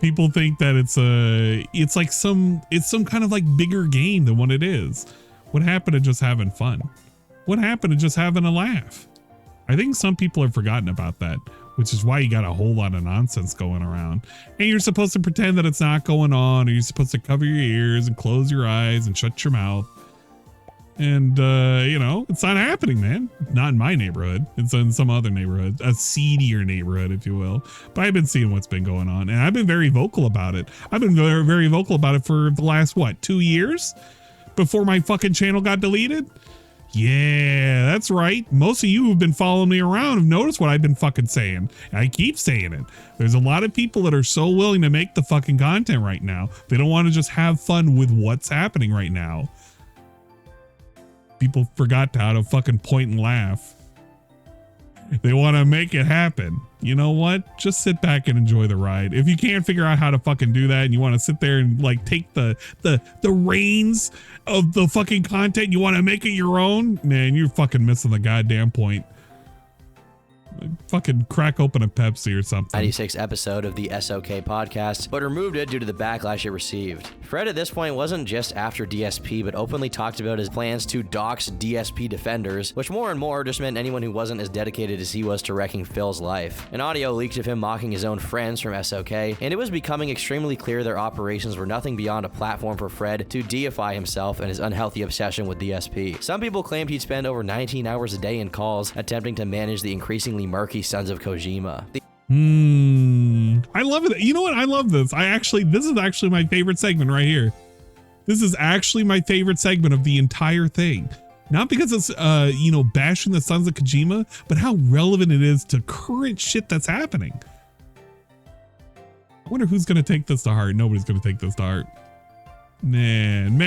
People think that it's like some kind of like bigger game than what it is. What happened to just having fun? What happened to just having a laugh? I think some people have forgotten about that, which is why you got a whole lot of nonsense going around. And you're supposed to pretend that it's not going on, or you're supposed to cover your ears and close your eyes and shut your mouth. And, you know, it's not happening, man. Not in my neighborhood. It's in some other neighborhood, a seedier neighborhood, if you will. But I've been seeing what's been going on, and I've been very vocal about it. I've been very, very vocal about it for the last, what, 2 years? Before my fucking channel got deleted? Yeah, that's right. Most of you who've been following me around have noticed what I've been fucking saying. I keep saying it. There's a lot of people that are so willing to make the fucking content right now. They don't want to just have fun with what's happening right now. People forgot how to fucking point and laugh. They want to make it happen. You know what? Just sit back and enjoy the ride. If you can't figure out how to fucking do that and you want to sit there and like take the reins of the fucking content, you want to make it your own, man, you're fucking missing the goddamn point. Fucking crack open a Pepsi or something. 96 episode of the SOK podcast, but removed it due to the backlash it received. Fred at this point wasn't just after DSP, but openly talked about his plans to dox DSP defenders, which more and more just meant anyone who wasn't as dedicated as he was to wrecking Phil's life. An audio leaked of him mocking his own friends from SOK, and it was becoming extremely clear their operations were nothing beyond a platform for Fred to deify himself and his unhealthy obsession with DSP. Some people claimed he'd spend over 19 hours a day in calls, attempting to manage the increasingly murky Sons of Kojima. I love it. You know what? I love this. This is actually my favorite segment right here. This is actually my favorite segment of the entire thing. Not because it's, you know, bashing the Sons of Kojima, but how relevant it is to current shit that's happening. I wonder who's going to take this to heart. Nobody's going to take this to heart. Man.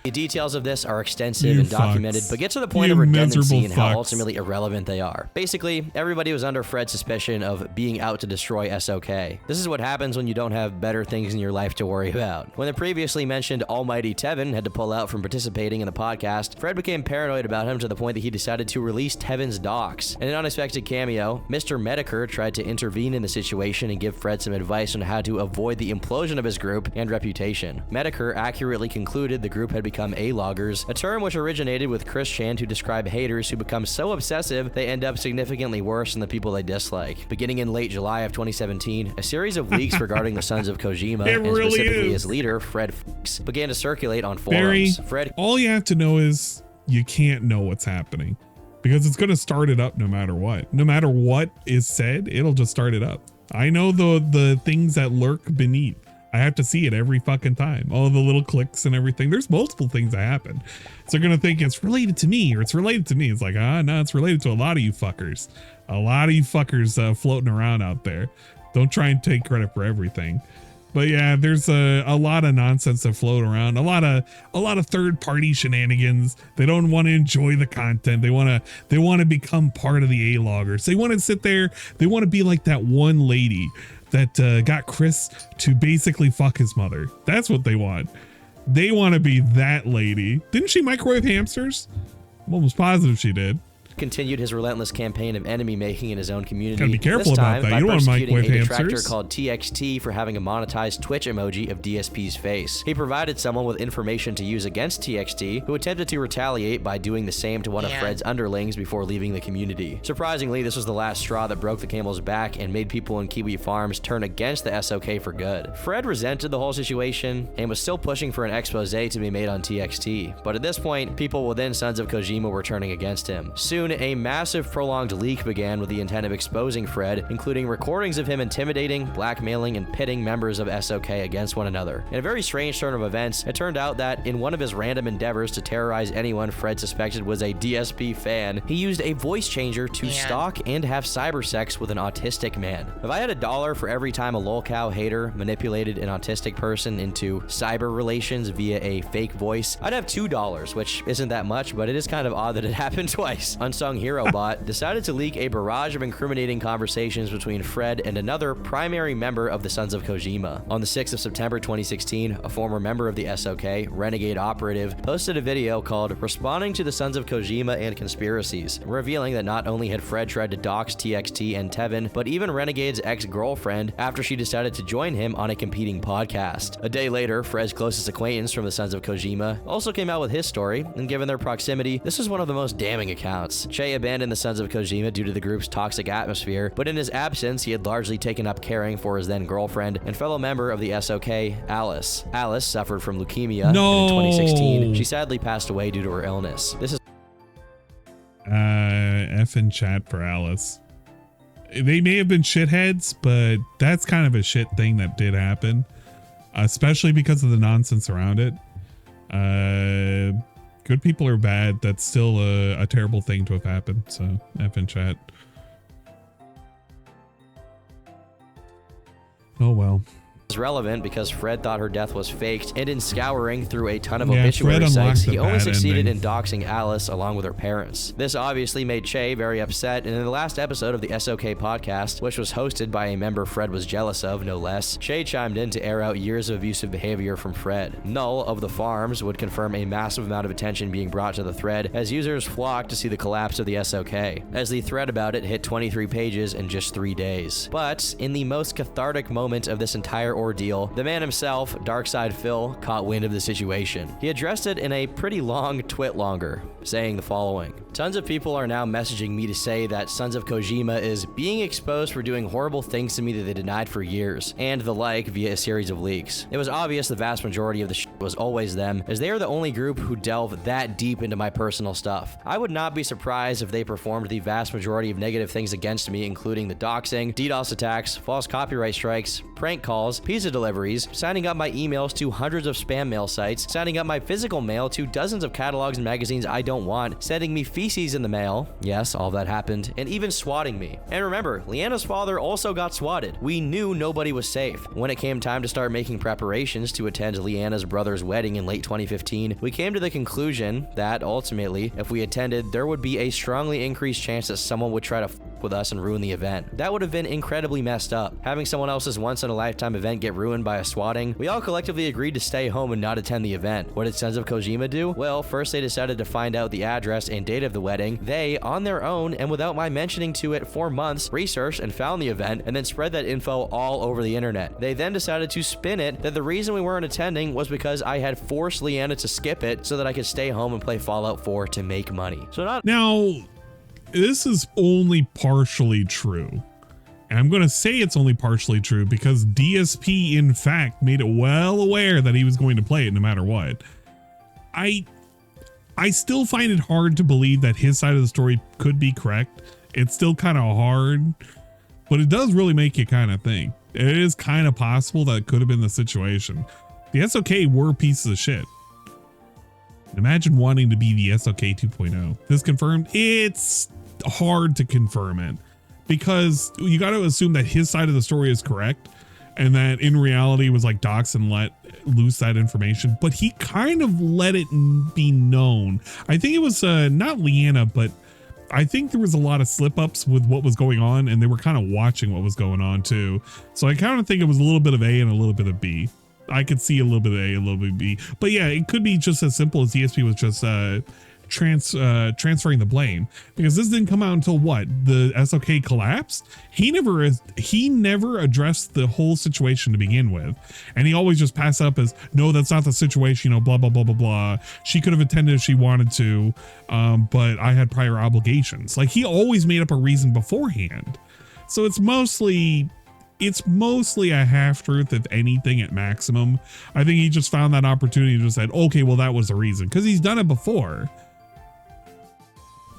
The details of this are extensive and documented, but get to the point of redundancy and how ultimately irrelevant they are. Basically, everybody was under Fred's suspicion of being out to destroy SOK. This is what happens when you don't have better things in your life to worry about. When the previously mentioned almighty Tevin had to pull out from participating in the podcast, Fred became paranoid about him to the point that he decided to release Tevin's docs. In an unexpected cameo, Mr. Mediker tried to intervene in the situation and give Fred some advice on how to avoid the implosion of his group and reputation. Mediker accurately concluded the group had become A-loggers, a term which originated with Chris Chan to describe haters who become so obsessive they end up significantly worse than the people they dislike. Beginning in late July of 2017, a series of leaks regarding the Sons of Kojima, and specifically his leader, Fred F***, began to circulate on forums. All you have to know is you can't know what's happening, because it's going to start it up no matter what. No matter what is said, it'll just start it up. I know the things that lurk beneath. I have to see it every fucking time. All the little clicks and everything. There's multiple things that happen. So they're going to think it's related to me or it's related to me. It's like, no, it's related to a lot of you fuckers. A lot of you fuckers floating around out there. Don't try and take credit for everything. But yeah, there's a lot of nonsense that float around. A lot of third party shenanigans. They don't want to enjoy the content. They want to become part of the A-loggers. They want to sit there. They want to be like that one lady that got Chris to basically fuck his mother. That's what they want. They want to be that lady. Didn't she microwave hamsters? I'm almost positive she did. Continued his relentless campaign of enemy making in his own community. Gotta be careful about that. You don't want to microwave hamsters. Detractor called TXT for having a monetized Twitch emoji of DSP's face. He provided someone with information to use against TXT, who attempted to retaliate by doing the same to one of Fred's underlings before leaving the community. Surprisingly, this was the last straw that broke the camel's back and made people in Kiwi Farms turn against the SOK for good. Fred resented the whole situation and was still pushing for an expose to be made on TXT, but at this point, people within Sons of Kojima were turning against him. Soon, a massive prolonged leak began with the intent of exposing Fred, including recordings of him intimidating, blackmailing, and pitting members of SOK against one another. In a very strange turn of events, it turned out that in one of his random endeavors to terrorize anyone Fred suspected was a DSP fan, he used a voice changer to stalk and have cyber sex with an autistic man. If I had $1 for every time a lolcow hater manipulated an autistic person into cyber relations via a fake voice, I'd have $2, which isn't that much, but it is kind of odd that it happened twice. unsung hero bot, decided to leak a barrage of incriminating conversations between Fred and another primary member of the Sons of Kojima. On the 6th of September 2016, a former member of the SOK, Renegade Operative, posted a video called Responding to the Sons of Kojima and Conspiracies, revealing that not only had Fred tried to dox TXT and Tevin, but even Renegade's ex-girlfriend after she decided to join him on a competing podcast. A day later, Fred's closest acquaintance from the Sons of Kojima also came out with his story, and given their proximity, this is one of the most damning accounts. Che abandoned the Sons of Kojima due to the group's toxic atmosphere, but in his absence, he had largely taken up caring for his then girlfriend and fellow member of the SOK, Alice. Alice suffered from leukemia, and in 2016, she sadly passed away due to her illness. This is F in chat for Alice. They may have been shitheads, but that's kind of a shit thing that did happen, especially because of the nonsense around it. Good people are bad. That's still a terrible thing to have happened. So F in chat. Oh well. Is relevant because Fred thought her death was faked, and in scouring through a ton of obituary sites, he only succeeded in doxing Alice along with her parents. This obviously made Che very upset, and in the last episode of the SOK podcast, which was hosted by a member Fred was jealous of, no less, Che chimed in to air out years of abusive behavior from Fred. Null of the Farms would confirm a massive amount of attention being brought to the thread as users flocked to see the collapse of the SOK, as the thread about it hit 23 pages in just 3 days. But in the most cathartic moment of this entire ordeal, the man himself, Darkside Phil, caught wind of the situation. He addressed it in a pretty long twit longer, saying the following: "Tons of people are now messaging me to say that Sons of Kojima is being exposed for doing horrible things to me that they denied for years, and the like via a series of leaks. It was obvious the vast majority of the shit was always them, as they are the only group who delve that deep into my personal stuff. I would not be surprised if they performed the vast majority of negative things against me, including the doxing, DDoS attacks, false copyright strikes, prank calls, pizza deliveries, signing up my emails to hundreds of spam mail sites, signing up my physical mail to dozens of catalogs and magazines I don't want, sending me feces in the mail," yes, all that happened, "and even swatting me. And remember, Leanna's father also got swatted. We knew nobody was safe. When it came time to start making preparations to attend Leanna's brother's wedding in late 2015, we came to the conclusion that, ultimately, if we attended, there would be a strongly increased chance that someone would try to f with us and ruin the event. That would have been incredibly messed up. Having someone else's once-in-a-lifetime event get ruined by a swatting, we all collectively agreed to stay home and not attend the event. What did Sons of Kojima do? Well, first they decided to find out the address and date of the wedding. They, on their own, and without my mentioning to it for months, researched and found the event, and then spread that info all over the internet. They then decided to spin it that the reason we weren't attending was because I had forced Leanna to skip it so that I could stay home and play Fallout 4 to make money. So not— Now, this is only partially true. And I'm going to say it's only partially true because DSP, in fact, made it well aware that he was going to play it no matter what. I still find it hard to believe that his side of the story could be correct. It's still kind of hard, but it does really make you kind of think. It is kind of possible that it could have been the situation. The SOK were pieces of shit. Imagine wanting to be the SOK 2.0. This confirmed? It's hard to confirm it because you got to assume that his side of the story is correct and that in reality was like dox and let loose that information, but he kind of let it be known. I think it was not Leanna, but I think there was a lot of slip ups with what was going on and they were kind of watching what was going on too. So I kind of think it was a little bit of A and a little bit of B. I could see a little bit of A, a little bit of B, but yeah, it could be just as simple as DSP was just transferring the blame, because this didn't come out until what, the SOK collapsed. He never addressed the whole situation to begin with, and he always just passed up as, no, that's not the situation, you know, blah blah blah blah blah. She could have attended if she wanted to, but I had prior obligations. Like, he always made up a reason beforehand. So it's mostly a half-truth, if anything, at maximum. I think he just found that opportunity and just said, okay, well, that was the reason, because he's done it before.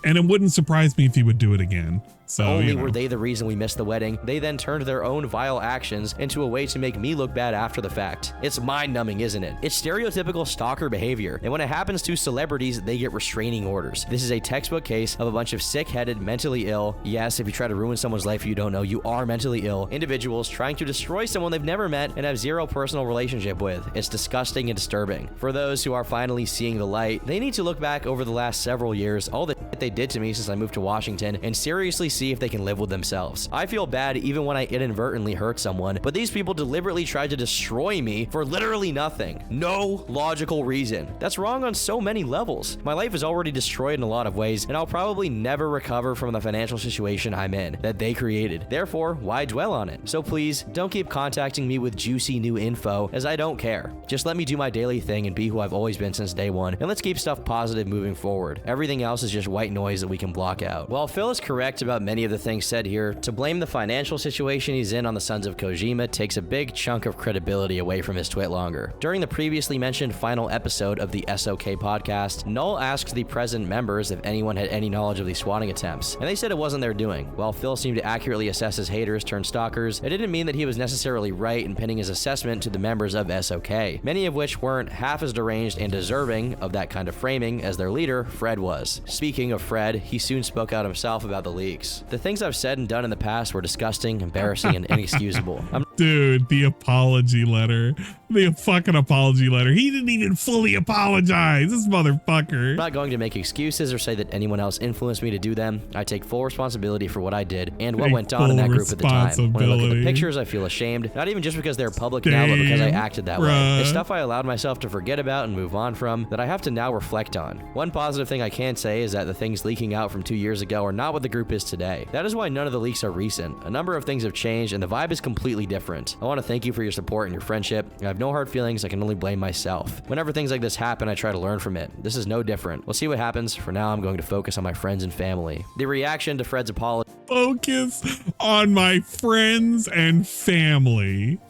And it wouldn't surprise me if he would do it again. So, only were they the reason we missed the wedding, they then turned their own vile actions into a way to make me look bad after the fact. It's mind-numbing, isn't it? It's stereotypical stalker behavior, and when it happens to celebrities, they get restraining orders. This is a textbook case of a bunch of sick-headed, mentally ill, yes, if you try to ruin someone's life you don't know, you are mentally ill, individuals trying to destroy someone they've never met and have zero personal relationship with. It's disgusting and disturbing. For those who are finally seeing the light, they need to look back over the last several years, all the shit they did to me since I moved to Washington, and seriously see if they can live with themselves. I feel bad even when I inadvertently hurt someone, but these people deliberately tried to destroy me for literally nothing. No logical reason. That's wrong on so many levels. My life is already destroyed in a lot of ways, and I'll probably never recover from the financial situation I'm in that they created. Therefore, why dwell on it? So please, don't keep contacting me with juicy new info, as I don't care. Just let me do my daily thing and be who I've always been since day one, and let's keep stuff positive moving forward. Everything else is just white noise that we can block out. While Phil is correct about many of the things said here, to blame the financial situation he's in on the Sons of Kojima takes a big chunk of credibility away from his twit longer. During the previously mentioned final episode of the SOK podcast, Null asked the present members if anyone had any knowledge of the swatting attempts, and they said it wasn't their doing. While Phil seemed to accurately assess his haters turned stalkers, it didn't mean that he was necessarily right in pinning his assessment to the members of SOK, many of which weren't half as deranged and deserving of that kind of framing as their leader, Fred, was. Speaking of Fred, he soon spoke out himself about the leaks. The things I've said and done in the past were disgusting, embarrassing, and inexcusable. Dude, the apology letter. The fucking apology letter. He didn't even fully apologize. This motherfucker. I'm not going to make excuses or say that anyone else influenced me to do them. I take full responsibility for what I did and what went on in that group at the time. When I look at the pictures, I feel ashamed. Not even just because they're public now, but because I acted that way. It's stuff I allowed myself to forget about and move on from that I have to now reflect on. One positive thing I can say is that the things leaking out from 2 years ago are not what the group is today. That is why none of the leaks are recent. A number of things have changed and the vibe is completely different. I want to thank you for your support and your friendship. I have no hard feelings. I can only blame myself. Whenever things like this happen, I try to learn from it. This is no different. We'll see what happens. For now, I'm going to focus on my friends and family. The reaction to Fred's apology. Focus on my friends and family.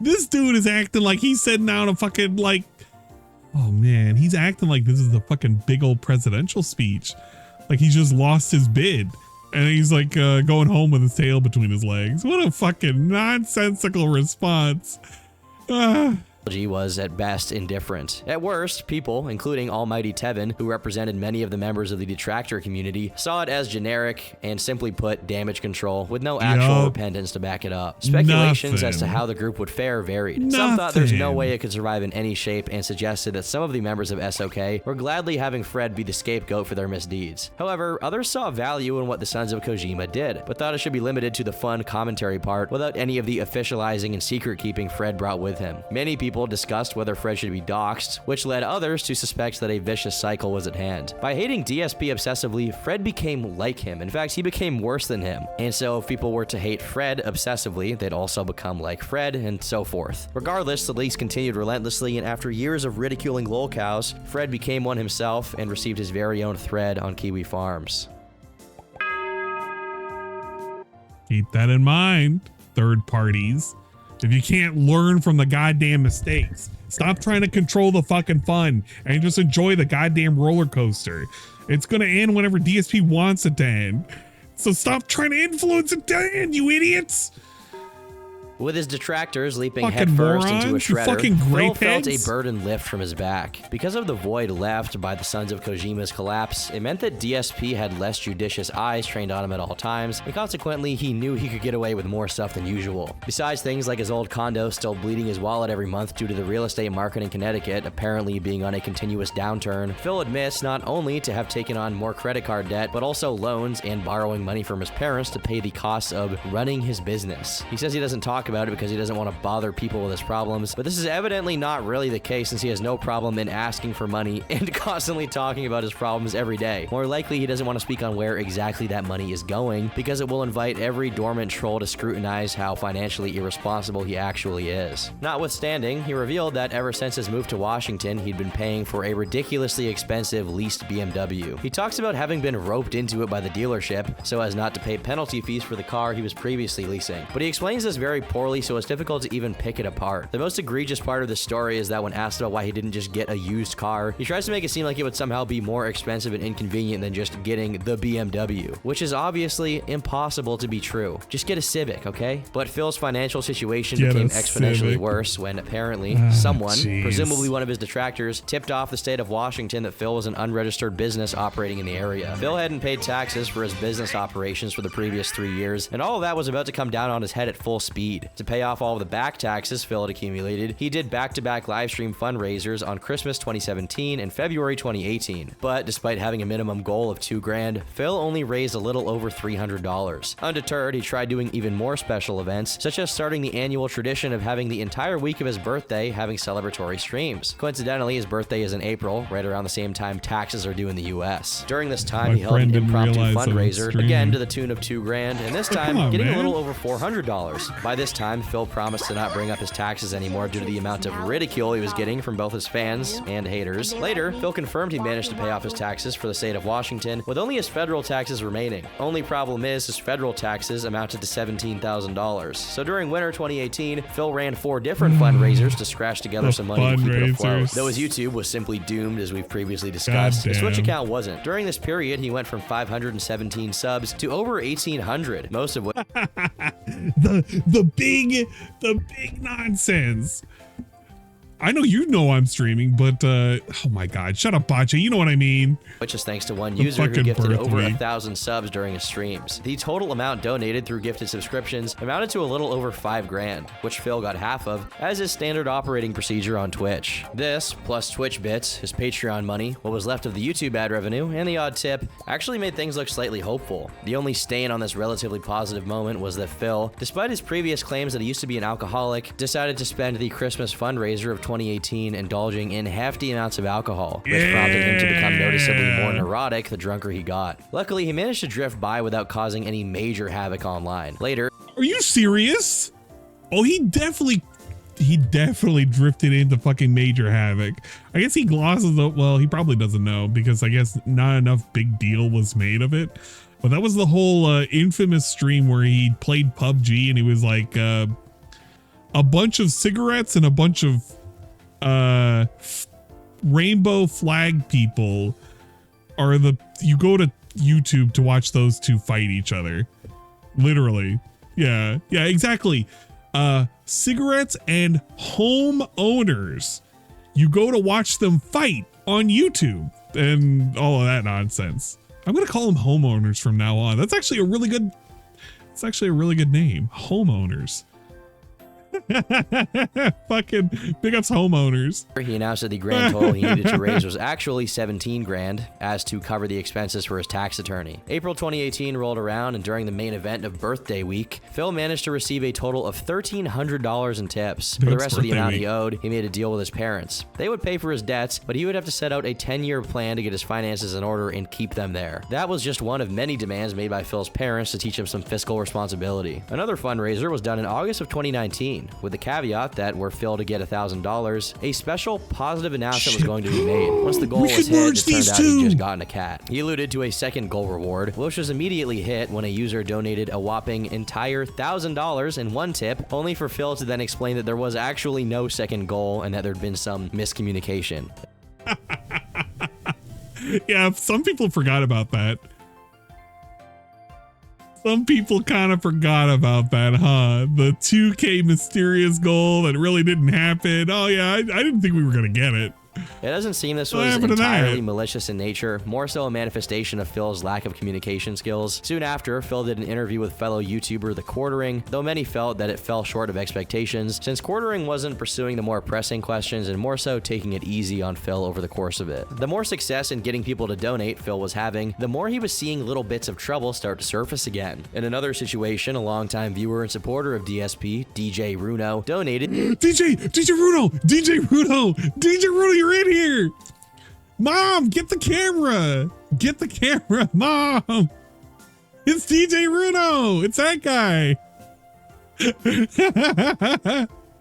This dude is acting like he's sitting down a fucking like, oh man, he's acting like this is the fucking big old presidential speech. Like he just lost his bid. And he's like going home with his tail between his legs. What a fucking nonsensical response. Was at best indifferent. At worst, people, including almighty Tevin, who represented many of the members of the Detractor community, saw it as generic and simply put damage control with no actual repentance to back it up. Speculations as to how the group would fare varied. Some thought there's no way it could survive in any shape and suggested that some of the members of SOK were gladly having Fred be the scapegoat for their misdeeds. However, others saw value in what the Sons of Kojima did, but thought it should be limited to the fun commentary part without any of the officializing and secret keeping Fred brought with him. Many people discussed whether Fred should be doxxed, which led others to suspect that a vicious cycle was at hand. By hating DSP obsessively, Fred became like him. In fact, he became worse than him. And so if people were to hate Fred obsessively, they'd also become like Fred, and so forth. Regardless, the leaks continued relentlessly, and after years of ridiculing lolcows, Fred became one himself and received his very own thread on Kiwi Farms. Keep that in mind, third parties. If you can't learn from the goddamn mistakes, stop trying to control the fucking fun and just enjoy the goddamn roller coaster. It's gonna end whenever DSP wants it to end. So stop trying to influence it to end, you idiots. With his detractors leaping headfirst into a shredder, Phil felt a burden lift from his back. Because of the void left by the Sons of Kojima's collapse, it meant that DSP had less judicious eyes trained on him at all times, and consequently, he knew he could get away with more stuff than usual. Besides things like his old condo still bleeding his wallet every month due to the real estate market in Connecticut apparently being on a continuous downturn, Phil admits not only to have taken on more credit card debt, but also loans and borrowing money from his parents to pay the costs of running his business. He says he doesn't talk about it because he doesn't want to bother people with his problems, but this is evidently not really the case since he has no problem in asking for money and constantly talking about his problems every day. More likely, he doesn't want to speak on where exactly that money is going because it will invite every dormant troll to scrutinize how financially irresponsible he actually is. Notwithstanding, he revealed that ever since his move to Washington, he'd been paying for a ridiculously expensive leased BMW. He talks about having been roped into it by the dealership so as not to pay penalty fees for the car he was previously leasing, but he explains this very poorly, so it's difficult to even pick it apart. The most egregious part of the story is that when asked about why he didn't just get a used car, he tries to make it seem like it would somehow be more expensive and inconvenient than just getting the BMW, which is obviously impossible to be true. Just get a Civic, okay? But Phil's financial situation became exponentially worse when apparently someone, presumably one of his detractors, tipped off the state of Washington that Phil was an unregistered business operating in the area. Phil hadn't paid taxes for his business operations for the previous 3 years, and all of that was about to come down on his head at full speed. To pay off all of the back taxes Phil had accumulated, he did back-to-back live stream fundraisers on Christmas 2017 and February 2018. But despite having a minimum goal of $2,000, Phil only raised a little over $300. Undeterred, he tried doing even more special events, such as starting the annual tradition of having the entire week of his birthday having celebratory streams. Coincidentally, his birthday is in April, right around the same time taxes are due in the US. During this time, he held an impromptu fundraiser, again to the tune of $2,000, and this time getting a little over $400. By this time, Phil promised to not bring up his taxes anymore due to the amount of ridicule he was getting from both his fans and haters. Later, Phil confirmed he managed to pay off his taxes for the state of Washington, with only his federal taxes remaining. Only problem is his federal taxes amounted to $17,000. So during winter 2018, Phil ran 4 different fundraisers to scratch together some money to keep it afloat. Though his YouTube was simply doomed, as we've previously discussed, his Twitch account wasn't. During this period, he went from 517 subs to over 1,800, most of which the big nonsense. I know you know I'm streaming, but oh my god, shut up, Bacha. You know what I mean. Which is thanks to one user who gifted over 1,000 subs during his streams. The total amount donated through gifted subscriptions amounted to a little over $5,000, which Phil got half of, as is standard operating procedure on Twitch. This, plus Twitch bits, his Patreon money, what was left of the YouTube ad revenue, and the odd tip, actually made things look slightly hopeful. The only stain on this relatively positive moment was that Phil, despite his previous claims that he used to be an alcoholic, decided to spend the Christmas fundraiser of 2018 indulging in hefty amounts of alcohol, which prompted him to become noticeably more neurotic the drunker he got. Luckily, he managed to drift by without causing any major havoc online. Later, are you serious? Oh, he definitely drifted into fucking major havoc. I guess he glosses up. Well, he probably doesn't know because I guess not enough big deal was made of it. But that was the whole infamous stream where he played PUBG and he was like a bunch of cigarettes and a bunch of rainbow flag people are you go to YouTube to watch those two fight each other. Literally. Yeah, exactly. Cigarettes and home owners. You go to watch them fight on YouTube and all of that nonsense. I'm going to call them homeowners from now on. That's actually a really good name. Homeowners. Fucking big ups homeowners. He announced that the grand total he needed to raise was actually $17,000 as to cover the expenses for his tax attorney. April 2018 rolled around, and during the main event of birthday week, Phil managed to receive a total of $1,300 in tips. For the rest of the amount he owed, he made a deal with his parents. They would pay for his debts, but he would have to set out a 10-year plan to get his finances in order and keep them there. That was just one of many demands made by Phil's parents to teach him some fiscal responsibility. Another fundraiser was done in August of 2019, with the caveat that were Phil to get $1,000, a special positive announcement was going to be made. Once the goal was hit, it turned out he'd just gotten a cat. He alluded to a second goal reward, which was immediately hit when a user donated a whopping entire $1,000 in one tip, only for Phil to then explain that there was actually no second goal and that there'd been some miscommunication. Yeah, some people forgot about that. Some people kind of forgot about that, huh? The 2K mysterious goal that really didn't happen. Oh yeah, I didn't think we were gonna get it. It doesn't seem this was entirely malicious in nature, more so a manifestation of Phil's lack of communication skills. Soon after, Phil did an interview with fellow YouTuber The Quartering, though many felt that it fell short of expectations, since Quartering wasn't pursuing the more pressing questions and more so taking it easy on Phil over the course of it. The more success in getting people to donate Phil was having, the more he was seeing little bits of trouble start to surface again. In another situation, a longtime viewer and supporter of DSP, DJ Runo, donated DJ Runo, you're in here. Mom, get the camera. Mom. It's DJ Runo. It's that guy.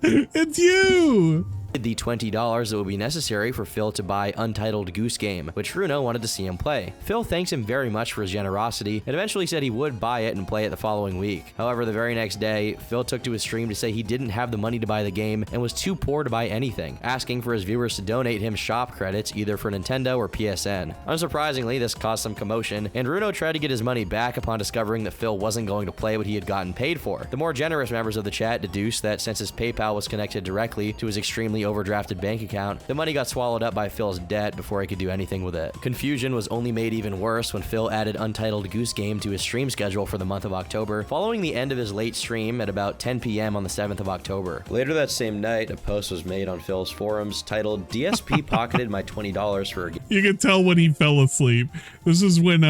It's you. the $20 that would be necessary for Phil to buy Untitled Goose Game, which Runo wanted to see him play. Phil thanks him very much for his generosity and eventually said he would buy it and play it the following week. However, the very next day, Phil took to his stream to say he didn't have the money to buy the game and was too poor to buy anything, asking for his viewers to donate him shop credits either for Nintendo or PSN. Unsurprisingly, this caused some commotion, and Runo tried to get his money back upon discovering that Phil wasn't going to play what he had gotten paid for. The more generous members of the chat deduced that since his PayPal was connected directly to his extremely overdrafted bank account, the money got swallowed up by Phil's debt before he could do anything with it. Confusion was only made even worse when Phil added Untitled Goose Game to his stream schedule for the month of October, following the end of his late stream at about 10 p.m. on the 7th of October. Later that same night, a post was made on Phil's forums titled, DSP pocketed my $20 for a game. You can tell when he fell asleep. This is when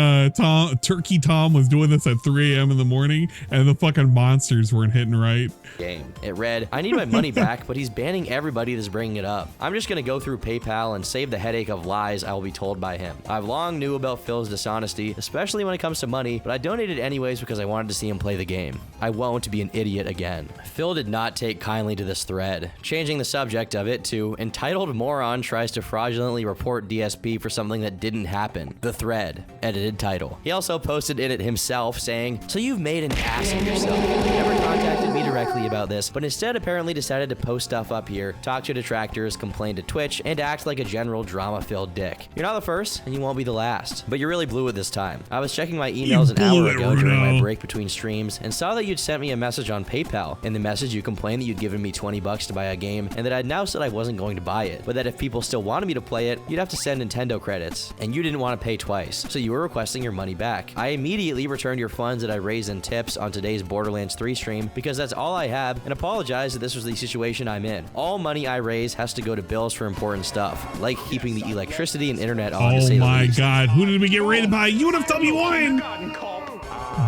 Turkey Tom was doing this at 3 a.m. in the morning and the fucking monsters weren't hitting right. Game. It read, I need my money back, but he's banning everybody that's bringing it up. I'm just gonna go through PayPal and save the headache of lies I will be told by him. I've long knew about Phil's dishonesty, especially when it comes to money, but I donated anyways because I wanted to see him play the game. I won't be an idiot again. Phil did not take kindly to this thread, changing the subject of it to entitled moron tries to fraudulently report DSP for something that didn't happen. The thread. Edited title. He also posted in it himself saying, so you've made an ass of yourself. You never contacted me directly about this, but instead apparently decided to post stuff up here, talk to detractors, complain to Twitch, and act like a general drama-filled dick. You're not the first, and you won't be the last. But you really blew it this time. I was checking my emails an hour ago during my break between streams, and saw that you'd sent me a message on PayPal. In the message, you complained that you'd given me $20 to buy a game, and that I'd now said I wasn't going to buy it, but that if people still wanted me to play it, you'd have to send Nintendo credits. And you didn't want to pay twice, so you were requesting your money back. I immediately returned your funds that I raised in tips on today's Borderlands 3 stream, because that's all I have, and apologize that this was the situation I'm in. All money I raise has to go to bills for important stuff, like keeping the electricity and internet on, to say the least. Oh my god, who did we get rated by? UNFW1!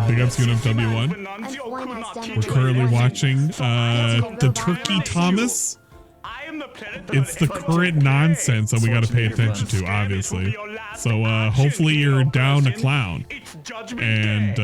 Big ups UNFW1. We're currently watching the Turkey Thomas. It's the current nonsense that we got to pay attention to, obviously. So hopefully you're down a clown. And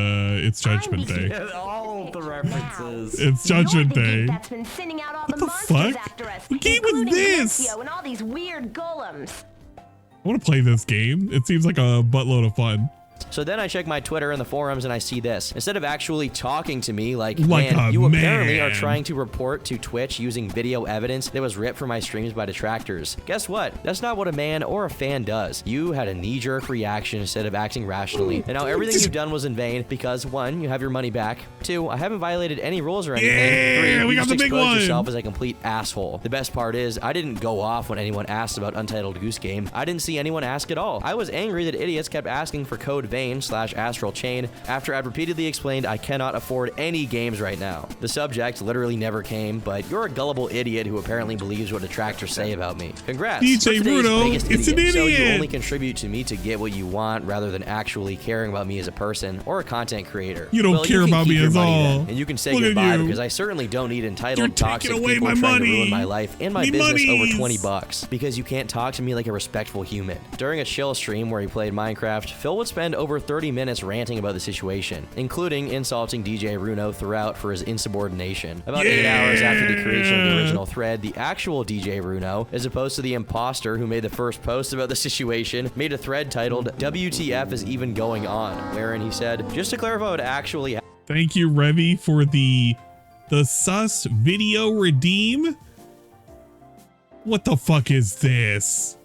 it's Judgment Day. All of the references. It's Judgment Day. What the fuck? What game was this? And all these weird golems. I want to play this game. It seems like a buttload of fun. So then I check my Twitter and the forums and I see this. Instead of actually talking to me like man, you apparently are trying to report to Twitch using video evidence that was ripped from my streams by detractors. Guess what? That's not what a man or a fan does. You had a knee-jerk reaction instead of acting rationally. And now everything you've done was in vain because 1, you have your money back. 2, I haven't violated any rules or anything. Yeah, 3, we you got just the big exposed one. yourself as a complete asshole. The best part is I didn't go off when anyone asked about Untitled Goose Game. I didn't see anyone ask at all. I was angry that idiots kept asking for Code Vein / Astral Chain after I'd repeatedly explained I cannot afford any games right now. The subject literally never came, but you're a gullible idiot who apparently believes what detractors say about me. Congrats. DJ Bruno, it's an idiot. So you only contribute to me to get what you want rather than actually caring about me as a person or a content creator. You don't care about me at all. And you can say goodbye because I certainly don't need entitled toxic people trying to ruin my life and my business over $20 because you can't talk to me like a respectful human. During a chill stream where he played Minecraft, Phil would spend over 30 minutes ranting about the situation, including insulting DJ Runo throughout for his insubordination. About 8 hours after the creation of the original thread, the actual DJ Runo, as opposed to the imposter who made the first post about the situation, made a thread titled WTF is even going on, wherein he said, just to clarify what actually happened. Thank you, Revy, for the sus video redeem. What the fuck is this?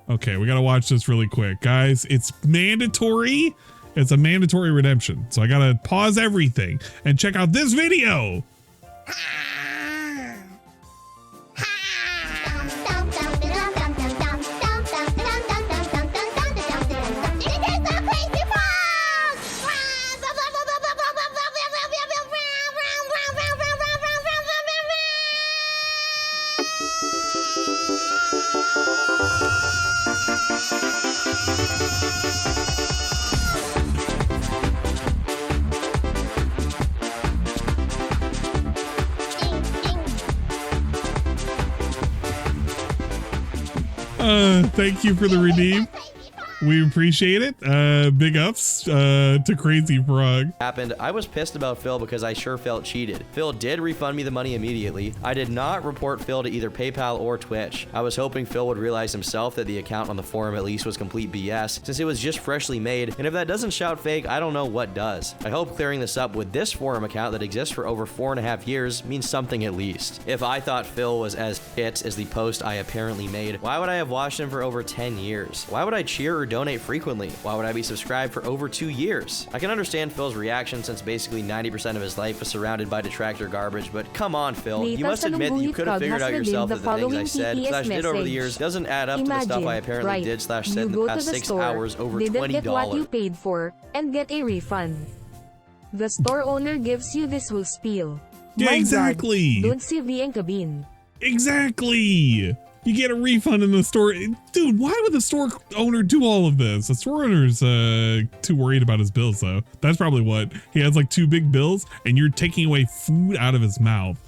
Okay, we gotta watch this really quick, guys. It's mandatory. It's a mandatory redemption. So I gotta pause everything and check out this video. Thank you for the redeem. We appreciate it. Big ups to Crazy Frog. Happened, I was pissed about Phil because I sure felt cheated. Phil did refund me the money immediately. I did not report Phil to either PayPal or Twitch. I was hoping Phil would realize himself that the account on the forum at least was complete BS, since it was just freshly made, and if that doesn't shout fake, I don't know what does. I hope clearing this up with this forum account that exists for over 4.5 years means something at least. If I thought Phil was as shit as the post I apparently made, why would I have watched him for over 10 years? Why would I cheer or donate frequently? Why would I be subscribed for over 2 years? I can understand Phil's reaction since basically 90% of his life was surrounded by detractor garbage, but come on, Phil. You must admit that you could have figured out yourself that the things I said / did over the years doesn't add up to the stuff I apparently did / said in the past 6 hours over $20. Get what you paid for and get a refund. The store owner gives you this whole spiel. Yeah, exactly. Don't see the cabin. Exactly. You get a refund in the store. Dude, why would the store owner do all of this? The store owner's too worried about his bills, though. That's probably what. He has like 2 big bills, and you're taking away food out of his mouth.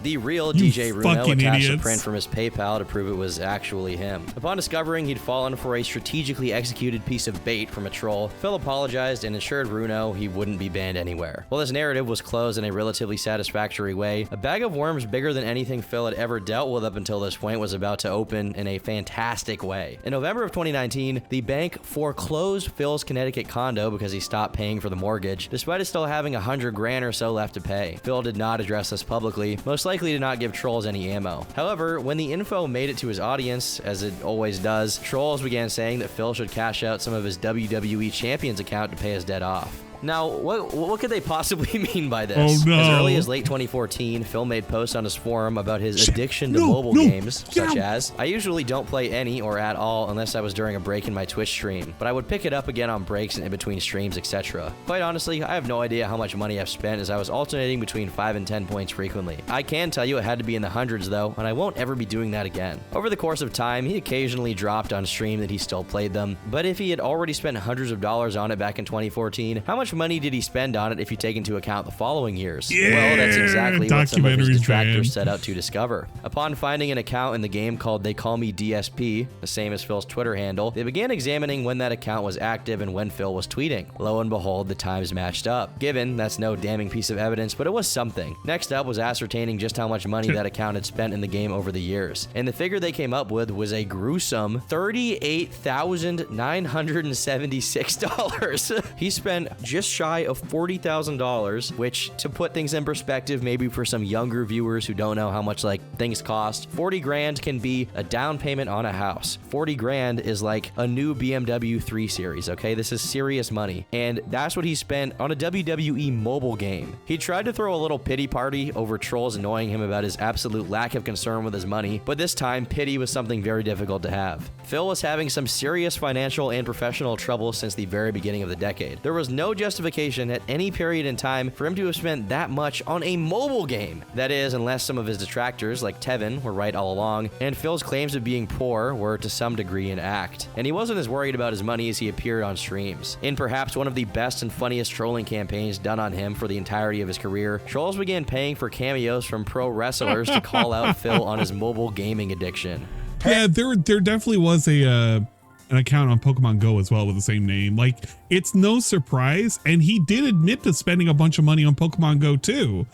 The real DJ Bruno attached a print from his PayPal to prove it was actually him. Upon discovering he'd fallen for a strategically executed piece of bait from a troll, Phil apologized and assured Bruno he wouldn't be banned anywhere. While this narrative was closed in a relatively satisfactory way, a bag of worms bigger than anything Phil had ever dealt with up until this point was about to open in a fantastic way. In November of 2019, the bank foreclosed Phil's Connecticut condo because he stopped paying for the mortgage, despite it still having $100 grand or so left to pay. Phil did not address this publicly, most likely to not give trolls any ammo. However, when the info made it to his audience, as it always does, trolls began saying that Phil should cash out some of his WWE Champions account to pay his debt off. Now, what could they possibly mean by this? Oh, no. As early as late 2014, Phil made posts on his forum about his addiction to mobile games, such as, I usually don't play any or at all unless I was during a break in my Twitch stream, but I would pick it up again on breaks and in between streams, etc. Quite honestly, I have no idea how much money I've spent as I was alternating between 5 and 10 points frequently. I can tell you it had to be in the hundreds though, and I won't ever be doing that again. Over the course of time, he occasionally dropped on stream that he still played them, but if he had already spent hundreds of dollars on it back in 2014, how much money did he spend on it if you take into account the following years? Yeah, well, that's exactly what some of his detractors man. set out to discover. Upon finding an account in the game called They Call Me DSP, the same as Phil's Twitter handle, they began examining when that account was active and when Phil was tweeting. Lo and behold, the times matched up. Given, that's no damning piece of evidence, but it was something. Next up was ascertaining just how much money that account had spent in the game over the years. And the figure they came up with was a gruesome $38,976. He spent just shy of $40,000, which, to put things in perspective, maybe for some younger viewers who don't know how much like things cost, 40 grand can be a down payment on a house. 40 grand is like a new BMW 3 Series, okay? This is serious money. And that's what he spent on a WWE mobile game. He tried to throw a little pity party over trolls annoying him about his absolute lack of concern with his money, but this time pity was something very difficult to have. Phil was having some serious financial and professional trouble since the very beginning of the decade. There was no justification at any period in time for him to have spent that much on a mobile game. That is, unless some of his detractors, like Tevin, were right all along, and Phil's claims of being poor were to some degree an act. And he wasn't as worried about his money as he appeared on streams. In perhaps one of the best and funniest trolling campaigns done on him for the entirety of his career, trolls began paying for cameos from pro wrestlers to call out Phil on his mobile gaming addiction. Yeah, there definitely was an account on Pokemon Go as well with the same name. Like, it's no surprise, and he did admit to spending a bunch of money on Pokemon Go too.